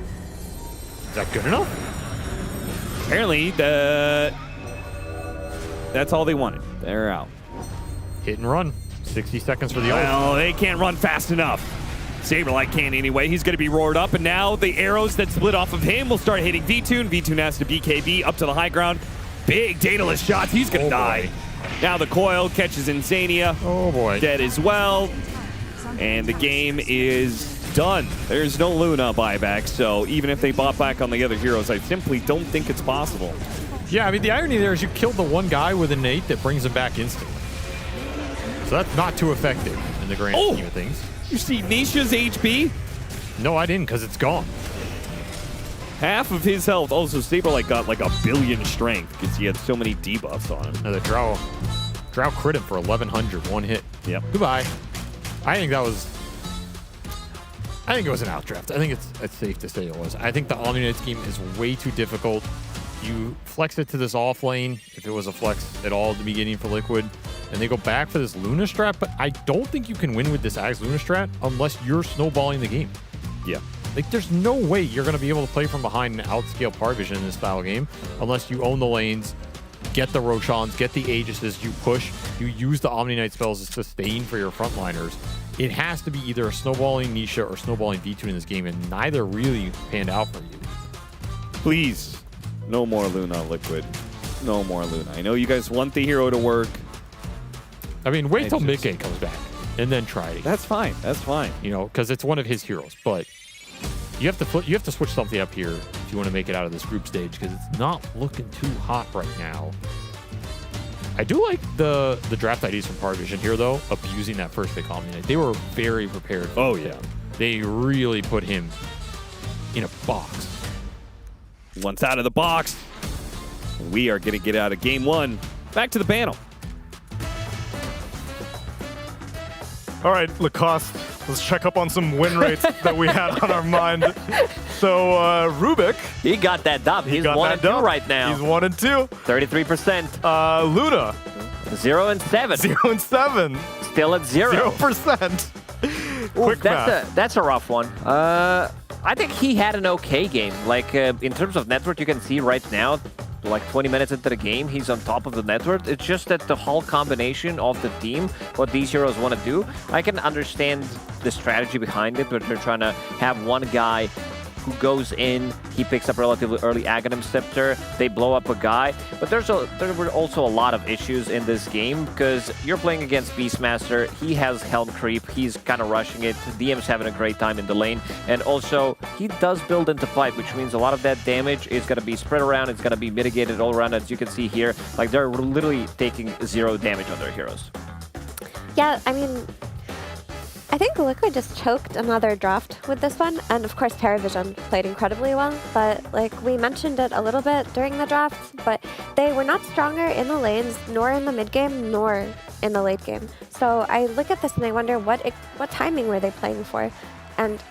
Is that good enough? Apparently, that's all they wanted. They're out. Hit and run. 60 seconds for the ult. Well, they can't run fast enough. Saberlight can anyway. He's going to be roared up, and now the arrows that split off of him will start hitting Vtune. Vtune has to BKB up to the high ground. Big Daedalus shots. He's going to die. Now the coil catches Insania. Oh, boy. Dead as well. And the game is done. There's no Luna buyback, so even if they bought back on the other heroes, I simply don't think it's possible. Yeah, I mean, the irony there is you killed the one guy with a nade that brings him back instantly. So that's not too effective in the grand scheme of things. You see Nisha's HP? No, I didn't, because it's gone. Half of his health. Also, Saberlight got like 1 billion strength because he had so many debuffs on him. Now the Drow crit him for 1100, one hit. Yep. Goodbye. I think that was I think it was an outdraft. I think it's safe to say it was. I think the Omni-Knight scheme is way too difficult. You flex it to this off lane, if it was a flex at all at the beginning for Liquid, and they go back for this Luna strat, but I don't think you can win with this Axe Luna strat unless you're snowballing the game. Yeah. Like, there's no way you're going to be able to play from behind and outscale Parvision in this style game unless you own the lanes, get the Roshans, get the Aegises, you push, you use the Omni-Knight spells as sustain for your frontliners. It has to be either a snowballing Nisha or snowballing V2 in this game, and neither really panned out for you. Please, no more Luna Liquid. No more Luna. I know you guys want the hero to work. I mean, wait till mid-game comes back and then try it. That's fine. That's fine. You know, because it's one of his heroes, but you have to switch something up here if you want to make it out of this group stage, because it's not looking too hot right now. I do like the draft IDs from Parvision here, though, abusing that first pick Omni-Knight. They were very prepared. Oh, yeah. They really put him in a box. Once out of the box, we are going to get out of game one. Back to the panel. All right, Lacoste, let's check up on some win rates that we had on our mind. So, Rubik. He got that dub. He's 1 and 2 right now. He's 1 and 2. 33%. Luna. 0 and 7. 0 and 7. Still at 0. 0%. Quick math. That's a rough one. I think he had an okay game. Like, in terms of network, you can see right now, like 20 minutes into the game, he's on top of the network. It's just that the whole combination of the team, what these heroes want to do, I can understand the strategy behind it, but they're trying to have one guy who goes in, he picks up relatively early Aghanim Scepter, they blow up a guy. But there were also a lot of issues in this game, because you're playing against Beastmaster, he has Helm Creep, he's kind of rushing it, DM's having a great time in the lane, and also he does build into fight, which means a lot of that damage is going to be spread around, it's going to be mitigated all around, as you can see here. Like, they're literally taking 0 damage on their heroes. Yeah, I mean, I think Liquid just choked another draft with this one, and of course Paravision played incredibly well, but like we mentioned it a little bit during the draft, but they were not stronger in the lanes, nor in the mid game, nor in the late game. So I look at this and I wonder what timing were they playing for? And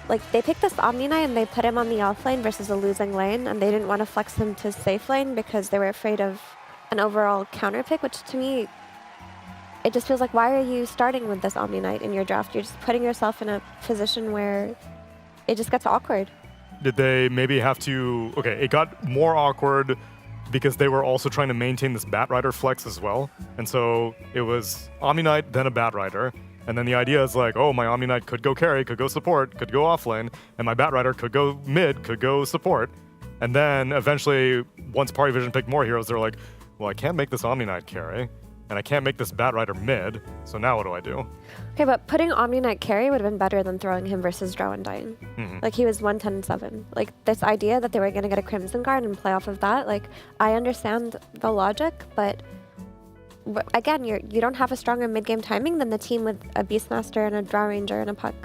like they picked this Omni-Knight and they put him on the off lane versus a losing lane, and they didn't want to flex him to safe lane because they were afraid of an overall counter pick, which to me, it just feels like, why are you starting with this Omni-Knight in your draft? You're just putting yourself in a position where it just gets awkward. Did they maybe have to... Okay, it got more awkward because they were also trying to maintain this Batrider flex as well. And so it was Omni-Knight, then a Batrider. And then the idea is like, oh, my Omni-Knight could go carry, could go support, could go offlane, and my Batrider could go mid, could go support. And then eventually, once Parvision picked more heroes, they're like, well, I can't make this Omni-Knight carry. And I can't make this Batrider mid, so now what do I do? Okay, but putting Omni-Knight carry would have been better than throwing him versus Drow and Dying. Like, he was 110-7. Like, this idea that they were going to get a Crimson Guard and play off of that, like, I understand the logic, but again, you don't have a stronger mid-game timing than the team with a Beastmaster and a Drow Ranger and a Puck.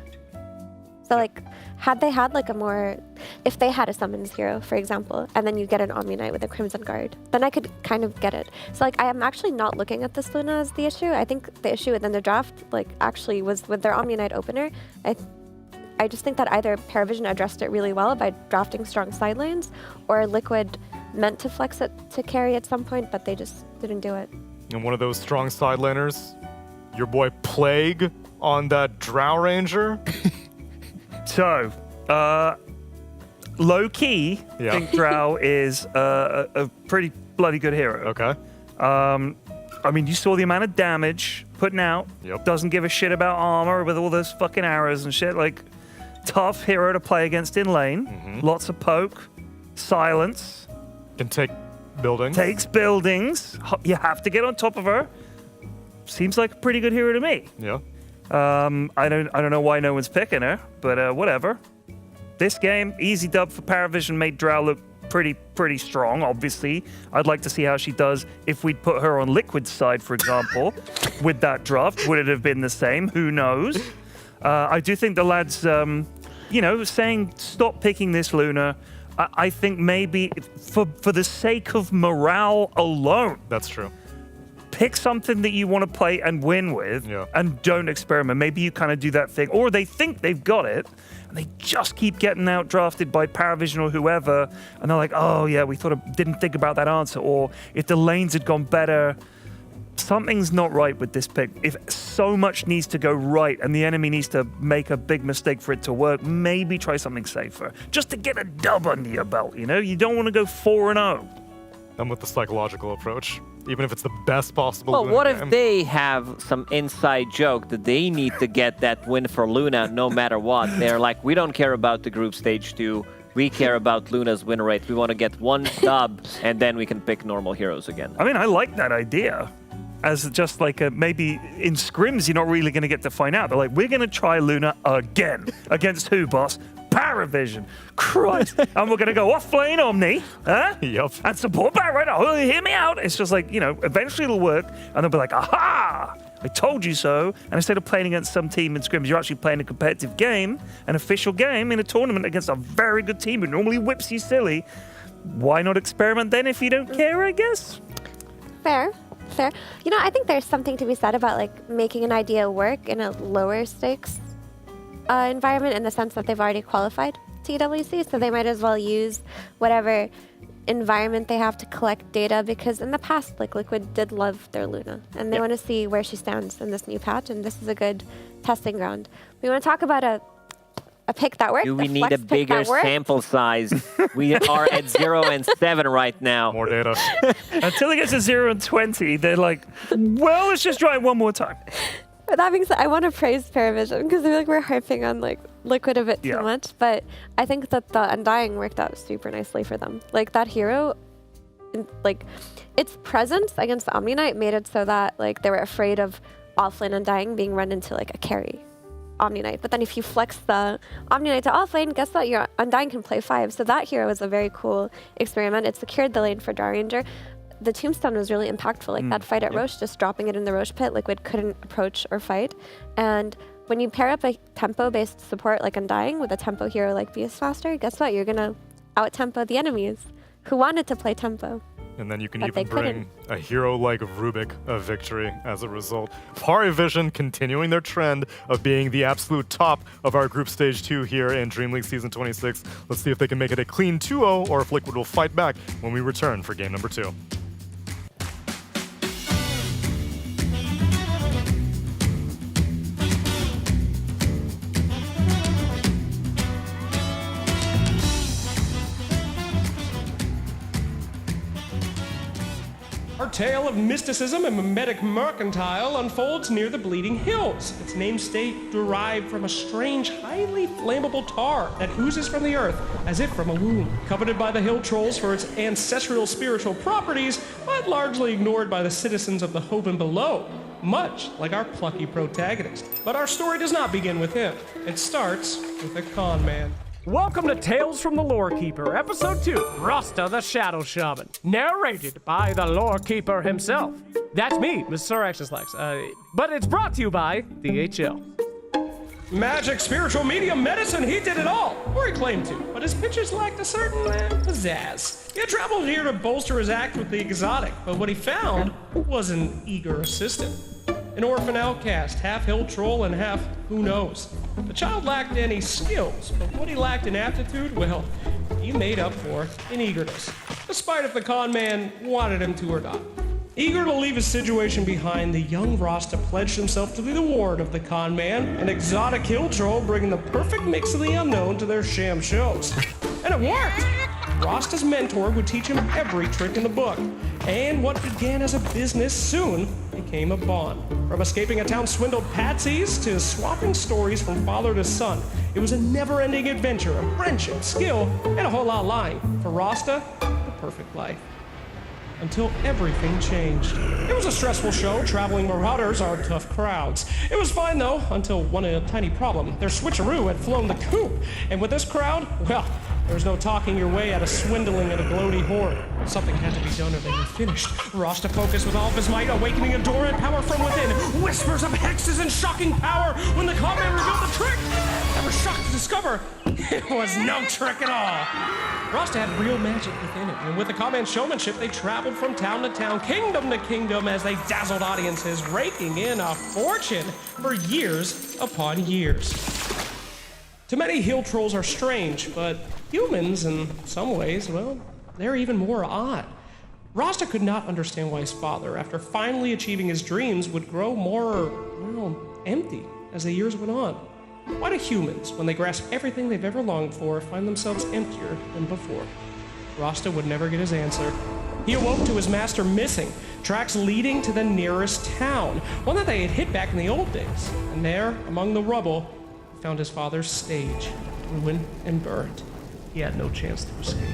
So, like, had they had, like, a more... If they had a Summons hero, for example, and then you get an Omni-Knight with a Crimson Guard, then I could kind of get it. So, like, I am actually not looking at this Luna as the issue. I think the issue within the draft, like, actually was with their Omni-Knight opener. I just think that either Paravision addressed it really well by drafting strong side lanes, or Liquid meant to flex it to carry at some point, but they just didn't do it. And one of those strong side laners, your boy Plague on that Drow Ranger. So, low-key, I think Drow is a pretty bloody good hero. Okay. I mean, you saw the amount of damage putting out. Yep. Doesn't give a shit about armor with all those fucking arrows and shit. Like, tough hero to play against in lane. Lots of poke. Silence. Can take buildings. Takes buildings. You have to get on top of her. Seems like a pretty good hero to me. Yeah. I don't know why no one's picking her, but whatever. This game, easy dub for Paravision, made Drow look pretty strong, obviously. I'd like to see how she does if we'd put her on Liquid's side, for example, with that draft. Would it have been the same? Who knows? I do think the lads, saying stop picking this Luna, I think maybe for the sake of morale alone. That's true. pick something that you want to play and win with, and don't experiment. Maybe you kind of do that thing, or they think they've got it, and they just keep getting outdrafted by Paravision or whoever, and they're like, oh yeah, we didn't think about that answer, or if the lanes had gone better, something's not right with this pick. If so much needs to go right and the enemy needs to make a big mistake for it to work, maybe try something safer, just to get a dub under your belt, you know? You don't want to go 4-0. I'm with the psychological approach, even if it's the best possible. Well, Luna what game. if they have some inside joke that they need to get that win for Luna no matter what? They're like, we don't care about the group stage 2. We care about Luna's win rate. We want to get one dub, and then we can pick normal heroes again. I mean, I like that idea. As just like maybe in scrims, you're not really going to get to find out. They're like, we're going to try Luna again. Against who, boss? Paravision. Christ. And we're going to go off-lane Omni. Huh? Yep. And support back right now. Oh, hear me out. It's just like, you know, eventually it'll work. And they'll be like, aha! I told you so. And instead of playing against some team in scrims, you're actually playing a competitive game, an official game in a tournament against a very good team who normally whips you silly. Why not experiment then if you don't care, I guess? Fair. You know, I think there's something to be said about like making an idea work in a lower stakes environment, in the sense that they've already qualified to EWC, so they might as well use whatever environment they have to collect data, because in the past, like Liquid did love their Luna, and they want to see where she stands in this new patch, and this is a good testing ground. We want to talk about a pick that worked. Do we need a bigger sample size? We are at 0 and 7 right now. More data. Until it gets to 0 and 20, they're like, well, let's just try it one more time. But that being said, I want to praise Paravision, because I feel like we're harping on like Liquid a bit too much, but I think that the Undying worked out super nicely for them. Like that hero, like its presence against the Omni Knight made it so that like they were afraid of offlane Undying being run into like a carry Omni Knight. But then if you flex the Omni Knight to offlane, guess what? Your Undying can play 5. So that hero was a very cool experiment. It secured the lane for Draw Ranger. The Tombstone was really impactful. Like that fight at Roche, just dropping it in the Roche pit, Liquid couldn't approach or fight. And when you pair up a tempo-based support like Undying with a tempo hero like Beastmaster, guess what? You're gonna out-tempo the enemies who wanted to play tempo. And then you can But even they bring couldn't. a hero like Rubik a victory as a result. Paravision continuing their trend of being the absolute top of our group stage 2 here in DreamLeague Season 26. Let's see if they can make it a clean 2-0 or if Liquid will fight back when we return for game number 2. Our tale of mysticism and mimetic mercantile unfolds near the Bleeding Hills. Its namesake derived from a strange, highly flammable tar that oozes from the earth as if from a womb. Coveted by the hill trolls for its ancestral spiritual properties, but largely ignored by the citizens of the Hoven below, much like our plucky protagonist. But our story does not begin with him. It starts with a con man. Welcome to Tales from the Lore Keeper, Episode 2, Rasta the Shadow Shaman, narrated by the Lore Keeper himself. That's me, Mr. Actionslax, but it's brought to you by DHL. Magic, spiritual, medium, medicine, he did it all, or he claimed to, but his pitches lacked a certain pizzazz. He had traveled here to bolster his act with the exotic, but what he found was an eager assistant. An orphan outcast, half hill troll and half who knows. The child lacked any skills, but what he lacked in aptitude, well, he made up for in eagerness, despite if the con man wanted him to or not. Eager to leave his situation behind, the young Rasta pledged himself to be the ward of the con man, an exotic hill troll bringing the perfect mix of the unknown to their sham shows. And it worked! Rasta's mentor would teach him every trick in the book, and what began as a business soon became a bond. From escaping a town swindled patsies to swapping stories from father to son, it was a never-ending adventure of friendship, skill, and a whole lot lying. For Rasta, the perfect life. Until everything changed. It was a stressful show. Traveling marauders are tough crowds. It was fine though, until one tiny problem. Their switcheroo had flown the coop, and with this crowd, well, there's no talking your way out of swindling at a gloaty horde. Something had to be done or they were finished. Rasta focused with all of his might, awakening a door and power from within. Whispers of hexes and shocking power when the combat revealed the trick. They were shocked to discover it was no trick at all. Rasta had real magic within it, and with the combat showmanship, they traveled from town to town, kingdom to kingdom, as they dazzled audiences, raking in a fortune for years upon years. To many, hill trolls are strange, but humans, in some ways, well, they're even more odd. Rasta could not understand why his father, after finally achieving his dreams, would grow more, well, empty as the years went on. Why do humans, when they grasp everything they've ever longed for, find themselves emptier than before? Rasta would never get his answer. He awoke to his master missing, tracks leading to the nearest town, one that they had hit back in the old days. And there, among the rubble, he found his father's stage, ruined and burned. He had no chance to escape.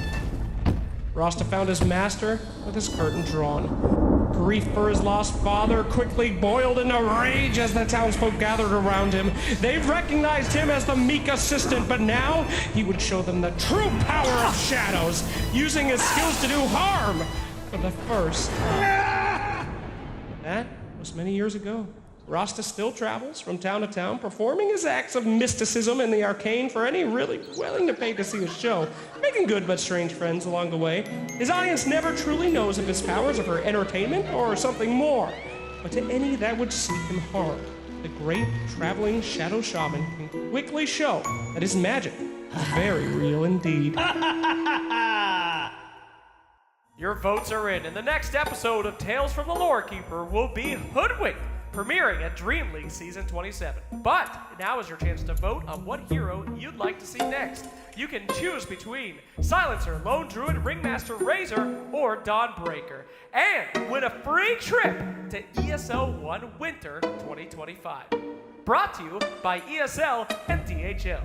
Rasta found his master with his curtain drawn. Grief for his lost father quickly boiled into rage as the townsfolk gathered around him. They recognized him as the meek assistant, but now he would show them the true power of shadows, using his skills to do harm for the first time. That was many years ago. Rasta still travels from town to town, performing his acts of mysticism and the arcane for any really willing to pay to see his show, making good but strange friends along the way. His audience never truly knows if his powers are for entertainment or something more, but to any that would seek him harm, the great traveling shadow shaman can quickly show that his magic is very real indeed. Your votes are in, and the next episode of Tales from the Lore Keeper will be Hoodwink, premiering at DreamLeague Season 27. But now is your chance to vote on what hero you'd like to see next. You can choose between Silencer, Lone Druid, Ringmaster Razor, or Dawnbreaker, and win a free trip to ESL 1 Winter 2025. Brought to you by ESL and DHL.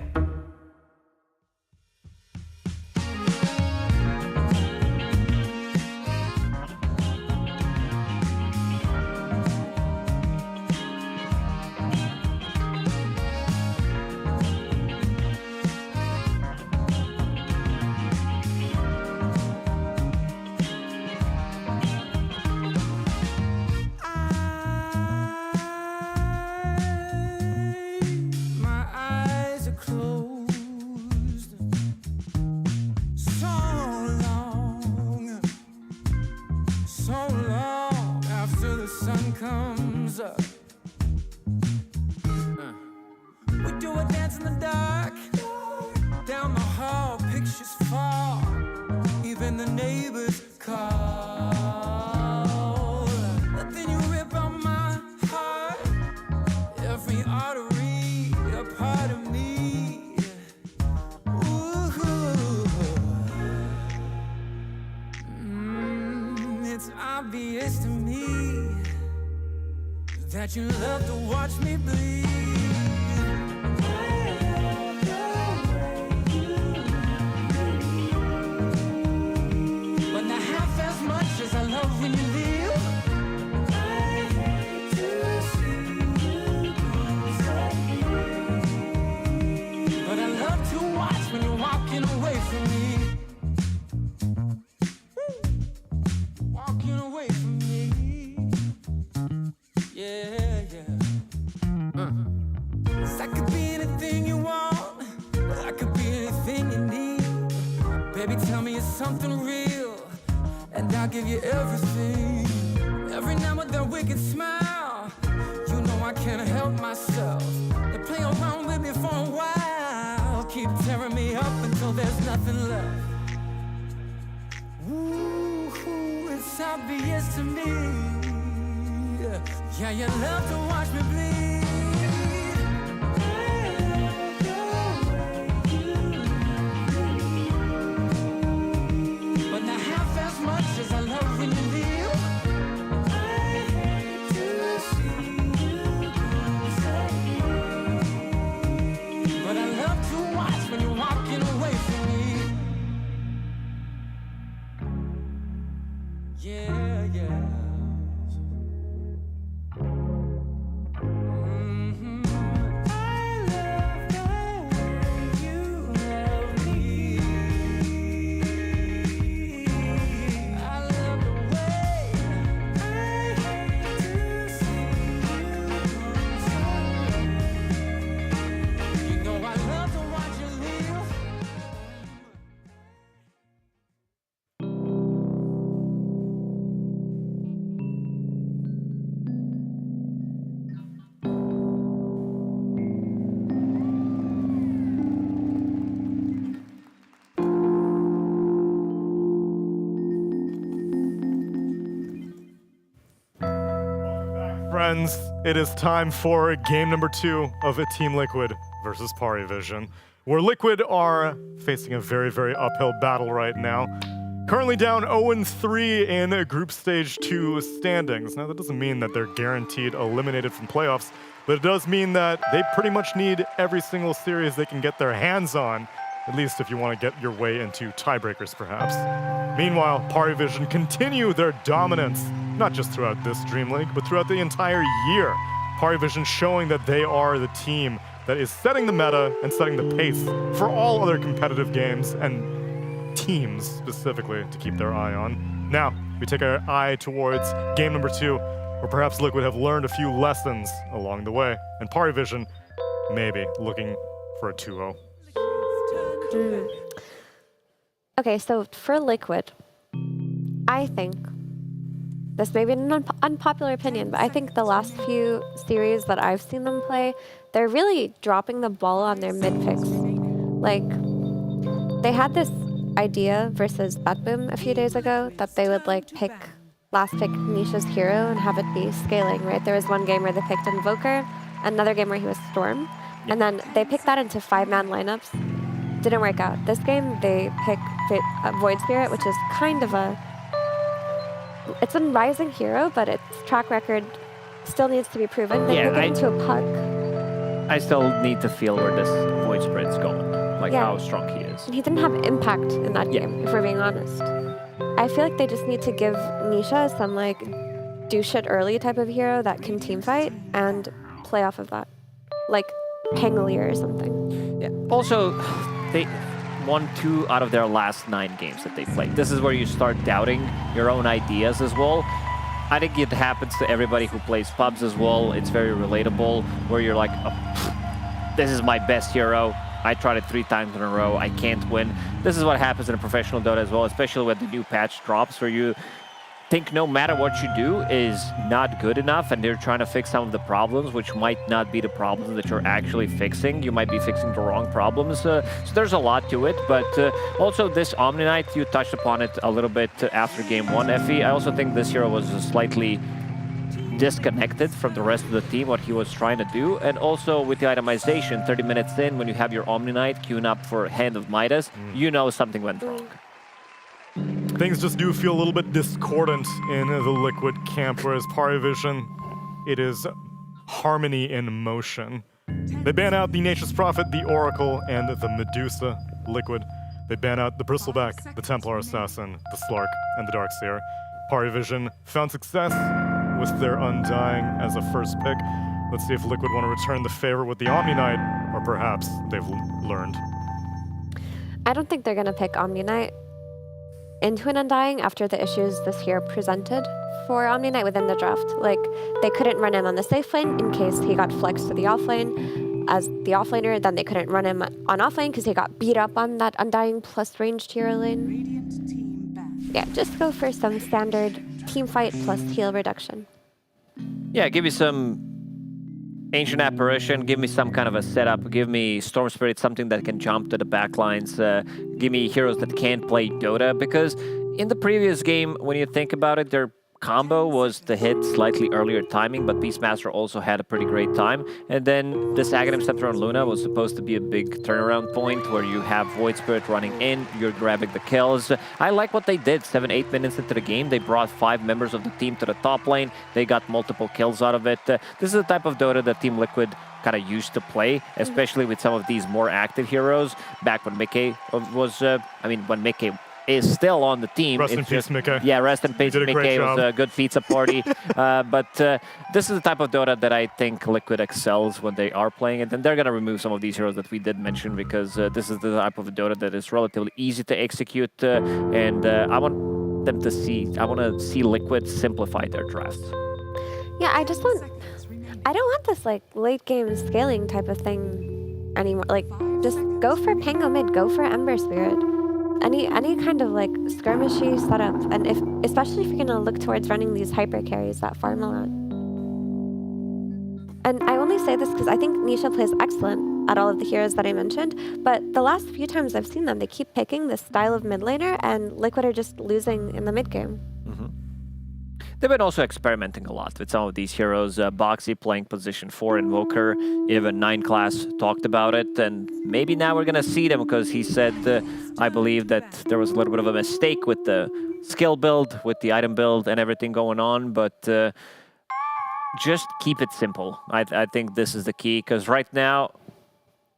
Obvious to me that you love to watch me bleed. But not half as much as I love when you leave. I hate to see you go. But I love to watch when you're walking away from me. Away from me, yeah, yeah. I could be anything you want, I could be anything you need. Baby, tell me it's something real, and I'll give you everything. Every night with that wicked smile, you know I can't help myself. They play around with me for a while, keep tearing me up until there's nothing left. Ooh, it's obvious to me. Yeah, you love to watch me bleed. But not half as much as I love when you leave. I hate to see you go. But I love to watch when you're walking away from me. Yeah, yeah. Friends, it is time for game number 2 of Team Liquid versus Parivision, where Liquid are facing a very, very uphill battle right now. Currently down 0-3 in Group Stage 2 standings. Now, that doesn't mean that they're guaranteed eliminated from playoffs, but it does mean that they pretty much need every single series they can get their hands on, at least if you want to get your way into tiebreakers, perhaps. Meanwhile, Parivision continue their dominance, not just throughout this DreamLeague, but throughout the entire year. Parivision showing that they are the team that is setting the meta and setting the pace for all other competitive games and teams specifically to keep their eye on. Now, we take our eye towards game number 2, where perhaps Liquid have learned a few lessons along the way, and Parivision maybe looking for a 2-0. Okay, so for Liquid, I think, this may be an unpopular opinion, but I think the last few series that I've seen them play, they're really dropping the ball on their mid picks. Like, they had this idea versus Batboom a few days ago that they would like last pick Nisha's hero and have it be scaling, right? There was one game where they picked Invoker, another game where he was Storm, and then they picked that into 5-man lineups. Didn't work out. This game they pick Void Spirit, which is kind of it's a rising hero, but its track record still needs to be proven. They pick it into a puck. I still need to feel where this Void Spirit's going, like how strong he is. He didn't have impact in that game, if we're being honest. I feel like they just need to give Nisha some like do shit early type of hero that can team fight and play off of that, like Pangolier or something. Yeah. Also, they won 2 out of their last 9 games that they played. This is where you start doubting your own ideas as well. I think it happens to everybody who plays pubs as well. It's very relatable, where you're like, oh, this is my best hero. I tried it 3 times in a row. I can't win. This is what happens in a professional Dota as well, especially when the new patch drops, where you think no matter what you do is not good enough, and they're trying to fix some of the problems, which might not be the problems that you're actually fixing. You might be fixing the wrong problems. So there's a lot to it, but also this Omni Knight, you touched upon it a little bit after game 1, Effie. I also think this hero was slightly disconnected from the rest of the team, what he was trying to do. And also with the itemization, 30 minutes in, when you have your Omni Knight queuing up for Hand of Midas, you know something went wrong. Things just do feel a little bit discordant in the Liquid camp, whereas Parivision, it is harmony in motion. They ban out the Nature's Prophet, the Oracle, and the Medusa. Liquid, they ban out the Bristleback, the Templar Assassin, the Slark, and the Darkseer. Parivision found success with their Undying as a first pick. Let's see if Liquid want to return the favor with the Omni Knight, or perhaps they've learned. I don't think they're going to pick Omni Knight into an Undying after the issues this year presented for Omni Knight within the draft. Like, they couldn't run him on the safe lane in case he got flexed to the offlane as the offlaner. Then they couldn't run him on offlane because he got beat up on that Undying plus ranged hero lane. Yeah, just go for some standard team fight plus heal reduction. Yeah, give me some Ancient Apparition, give me some kind of a setup, give me Storm Spirit, something that can jump to the backlines, give me heroes that can't play Dota, because in the previous game, when you think about it, their combo was the hit slightly earlier timing, but Beastmaster also had a pretty great time. And then this Aghanim Scepter on Luna was supposed to be a big turnaround point where you have Void Spirit running in, you're grabbing the kills. I like what they did. 7-8 minutes into the game, they brought 5 members of the team to the top lane. They got multiple kills out of it. This is the type of Dota that Team Liquid kind of used to play, especially with some of these more active heroes. Back when Mickey was, when Mickey is still on the team. Rest in peace, Mickey. Yeah, rest in peace, Mickey. It was a good pizza party. But this is the type of Dota that I think Liquid excels when they are playing it. And they're going to remove some of these heroes that we did mention, because this is the type of Dota that is relatively easy to execute. And I want to see Liquid simplify their drafts. Yeah, I don't want this like late game scaling type of thing anymore. Like, just go for Pango mid, go for Ember Spirit. Any kind of like skirmishy setup, and especially if you're gonna look towards running these hyper carries that farm a lot. And I only say this because I think Nisha plays excellent at all of the heroes that I mentioned, but the last few times I've seen them, they keep picking this style of mid laner, and Liquid are just losing in the mid game. they've been also experimenting a lot with some of these heroes. Boxy playing position 4 Invoker, even 9 Class talked about it, and maybe now we're gonna see them because he said, I believe that there was a little bit of a mistake with the skill build, with the item build and everything going on, but just keep it simple. I think this is the key, because right now,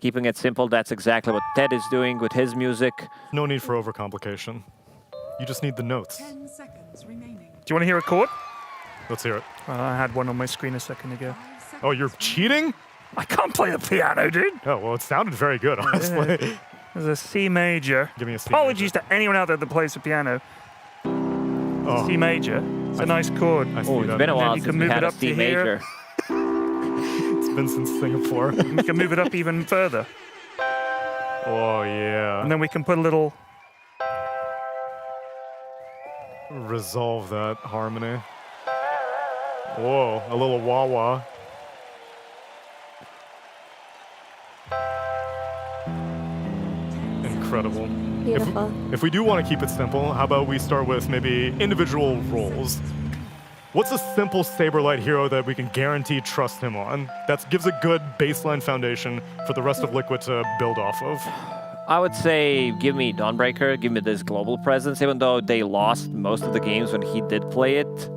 keeping it simple, that's exactly what Ted is doing with his music. No need for overcomplication. You just need the notes. 10 seconds remaining. Do you want to hear a chord? Let's hear it. I had one on my screen a second ago. Oh, you're cheating? I can't play the piano, dude. Oh, well, it sounded very good, honestly. There's a C major. Give me a C Apologies to anyone out there that plays the piano. Oh. C major. It's a nice chord. Oh, it's been a while you since can we move had it a up C to major. here. It's been since Singapore. We can move it up even further. Oh, yeah. And then we can put a little... Resolve that harmony. Whoa, a little wah-wah. Incredible. Beautiful. If we do want to keep it simple, how about we start with maybe individual roles? What's a simple Saberlight hero that we can guarantee trust him on? That gives a good baseline foundation for the rest of Liquid to build off of. I would say give me Dawnbreaker, give me this global presence, even though they lost most of the games when he did play it.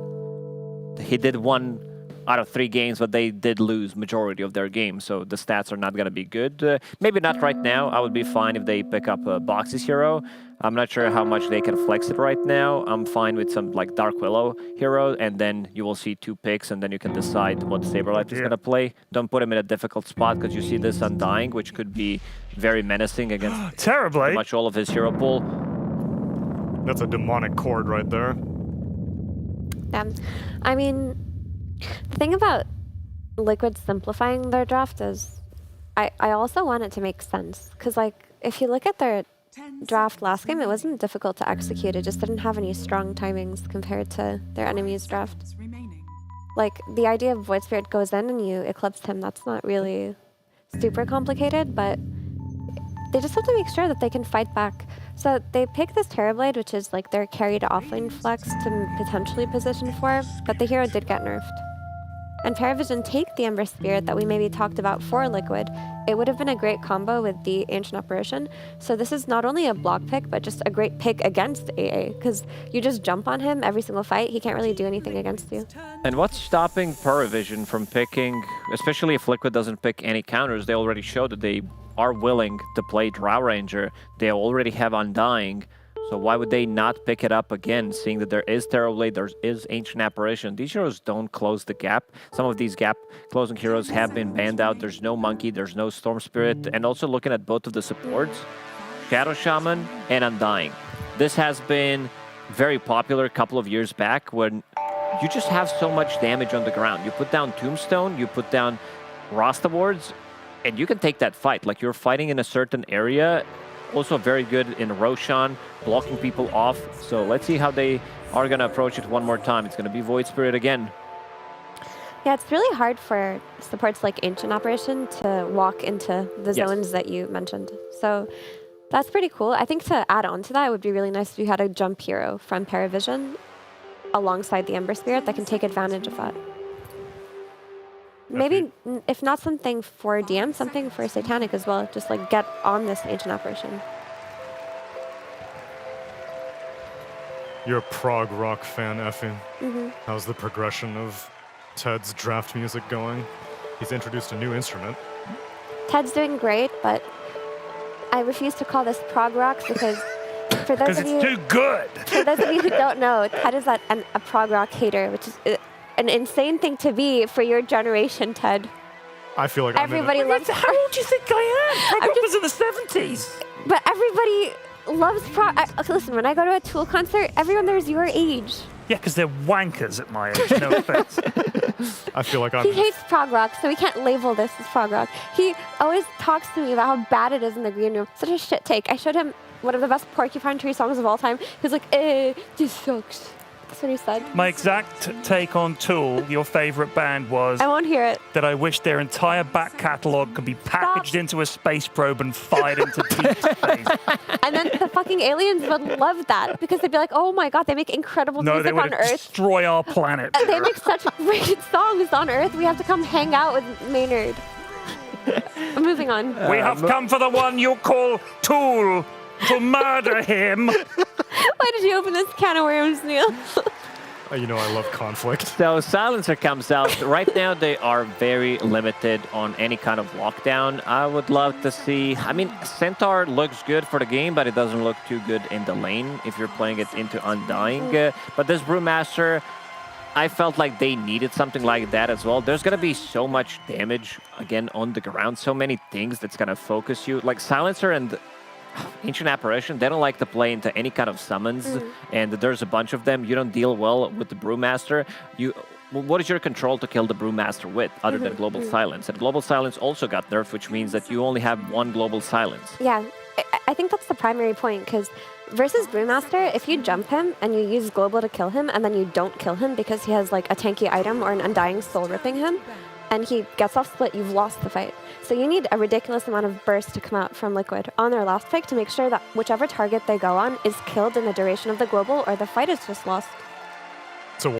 He did 1 out of 3 games, but they did lose majority of their games, so the stats are not going to be good. Maybe not right now. I would be fine if they pick up Boxy's hero. I'm not sure how much they can flex it right now. I'm fine with some like Dark Willow hero, and then you will see 2 picks, and then you can decide what Saberlight is going to play. Don't put him in a difficult spot, because you see this Undying, which could be very menacing against Terribly pretty much all of his hero pool. That's a demonic chord right there. Yeah. I mean, the thing about Liquid simplifying their draft is I also want it to make sense. Because, like, if you look at their draft last game, it wasn't difficult to execute. It just didn't have any strong timings compared to their enemy's draft. Like, the idea of Void Spirit goes in and you eclipse him, that's not really super complicated, but they just have to make sure that they can fight back. So they pick this Terrorblade, which is like their carry to offlane flex to potentially position for, but the hero did get nerfed. And Paravision take the Ember Spirit that we maybe talked about for Liquid. It would have been a great combo with the Ancient Apparition. So this is not only a block pick, but just a great pick against AA, because you just jump on him every single fight. He can't really do anything against you. And what's stopping Paravision from picking, especially if Liquid doesn't pick any counters? They already showed that they are willing to play Drow Ranger. They already have Undying. So why would they not pick it up again, seeing that there is Terrorblade, there is Ancient Apparition? These heroes don't close the gap. Some of these gap-closing heroes have been banned out. There's no Monkey, there's no Storm Spirit. And also looking at both of the supports, Shadow Shaman and Undying. This has been very popular a couple of years back when you just have so much damage on the ground. You put down Tombstone, you put down Rasta Wards, and you can take that fight. Like, you're fighting in a certain area. Also very good in Roshan, blocking people off. So let's see how they are going to approach it one more time. It's going to be Void Spirit again. Yeah, it's really hard for supports like Ancient Apparition to walk into the zones that you mentioned. So that's pretty cool. I think to add on to that, it would be really nice if you had a jump hero from Paravision alongside the Ember Spirit that can take advantage of that. Maybe, if not something for DM, something for Satanic as well. Just like get on this Ancient Apparition. You're a prog rock fan, Effie. Mm-hmm. How's the progression of Ted's draft music going? He's introduced a new instrument. Ted's doing great, but I refuse to call this prog rock because for those of you, it's too good. For those of you who don't know, Ted is a prog rock hater, which is an insane thing to be for your generation, Ted. I feel like everybody loves. How old do you think I am? Prog rock was in the 70s. But everybody loves prog. Okay, listen, when I go to a Tool concert, everyone there is your age. Yeah, because they're wankers at my age. No offense. I feel like He hates prog rock, so we can't label this as prog rock. He always talks to me about how bad it is in the green room. Such a shit take. I showed him one of the best Porcupine Tree songs of all time. He was like, this sucks. That's what he said. My exact take on Tool, your favorite band, was I won't hear it. that I wish their entire back catalogue could be packaged into a space probe and fired into deep space. And then the fucking aliens would love that because they'd be like, oh my god, they make incredible No, they music on would Earth. destroy our planet. And they make such great songs on Earth. We have to come hang out with Maynard. Moving on. We have come for the one you call Tool to murder him. Why did you open this can of worms, Neil? You know I love conflict. So Silencer comes out. Right now they are very limited on any kind of lockdown. I would love to see... I mean, Centaur looks good for the game, but it doesn't look too good in the lane if you're playing it into Undying. But this Brewmaster, I felt like they needed something like that as well. There's going to be so much damage, again, on the ground. So many things that's going to focus you. Like Silencer and Ancient Apparition, they don't like to play into any kind of summons, and there's a bunch of them. You don't deal well with the Brewmaster. What is your control to kill the Brewmaster with, other than Global Silence? And Global Silence also got nerfed, which means that you only have one Global Silence. Yeah, I think that's the primary point, because versus Brewmaster, if you jump him and you use Global to kill him, and then you don't kill him because he has like a tanky item or an Undying Soul ripping him, and he gets off split, you've lost the fight. So you need a ridiculous amount of burst to come out from Liquid on their last pick to make sure that whichever target they go on is killed in the duration of the global, or the fight is just lost.